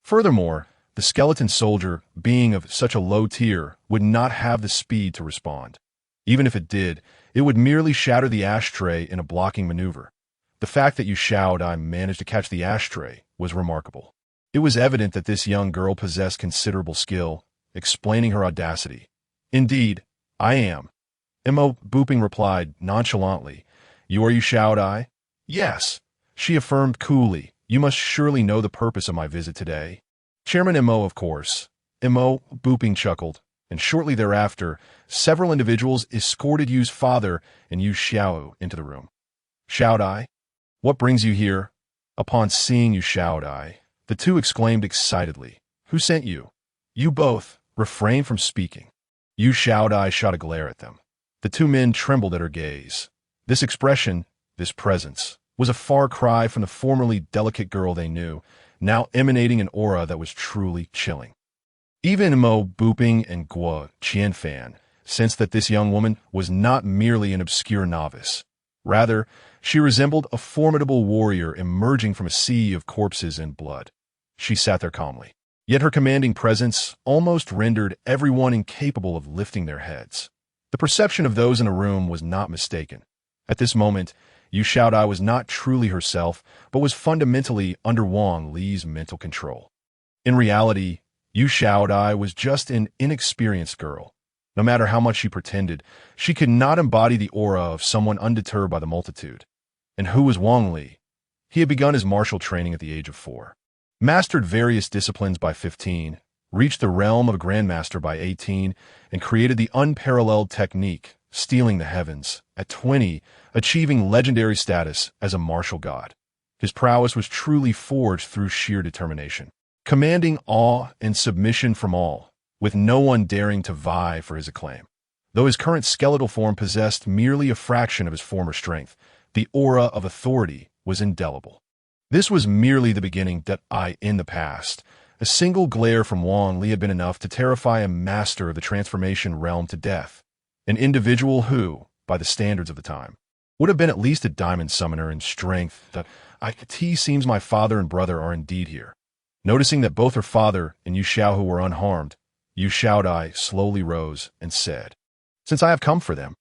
Furthermore, the skeleton soldier, being of such a low tier, would not have the speed to respond. Even if it did, it would merely shatter the ashtray in a blocking maneuver. The fact that Yu Xiaodai managed to catch the ashtray was remarkable. It was evident that this young girl possessed considerable skill, explaining her audacity. "Indeed, I am," Mo Buping replied nonchalantly. "You are Yu Xiaodai?" "Yes," she affirmed coolly. "You must surely know the purpose of my visit today." "Chairman Mo, of course." Mo Buping chuckled, and shortly thereafter, several individuals escorted Yu's father and Yu Xiao into the room. "Xiaodai, what brings you here?" Upon seeing Yu Xiaodai, the two exclaimed excitedly, "Who sent you?" You both refrained from speaking. Yu Xiaodai shot a glare at them. The two men trembled at her gaze. This expression, this presence, was a far cry from the formerly delicate girl they knew, now emanating an aura that was truly chilling. Even Mo Buping and Guo Qianfan sensed that this young woman was not merely an obscure novice. Rather, she resembled a formidable warrior emerging from a sea of corpses and blood. She sat there calmly. Yet her commanding presence almost rendered everyone incapable of lifting their heads. The perception of those in the room was not mistaken. At this moment, Yu Xiaodai was not truly herself, but was fundamentally under Wang Li's mental control. In reality, Yu Xiaodai was just an inexperienced girl. No matter how much she pretended, she could not embody the aura of someone undeterred by the multitude. And who was Wang Li? He had begun his martial training at the age of 4. Mastered various disciplines by 15, reached the realm of a grandmaster by 18, and created the unparalleled technique, stealing the heavens, at 20, achieving legendary status as a martial god. His prowess was truly forged through sheer determination, commanding awe and submission from all, with no one daring to vie for his acclaim. Though his current skeletal form possessed merely a fraction of his former strength, the aura of authority was indelible. This was merely the beginning that in the past, a single glare from Wang Li had been enough to terrify a master of the transformation realm to death, an individual who, by the standards of the time, would have been at least a diamond summoner in strength. That seems my father and brother are indeed here. Noticing that both her father and Yu Xiao were unharmed, Yu Xiaodai slowly rose and said, "Since I have come for them,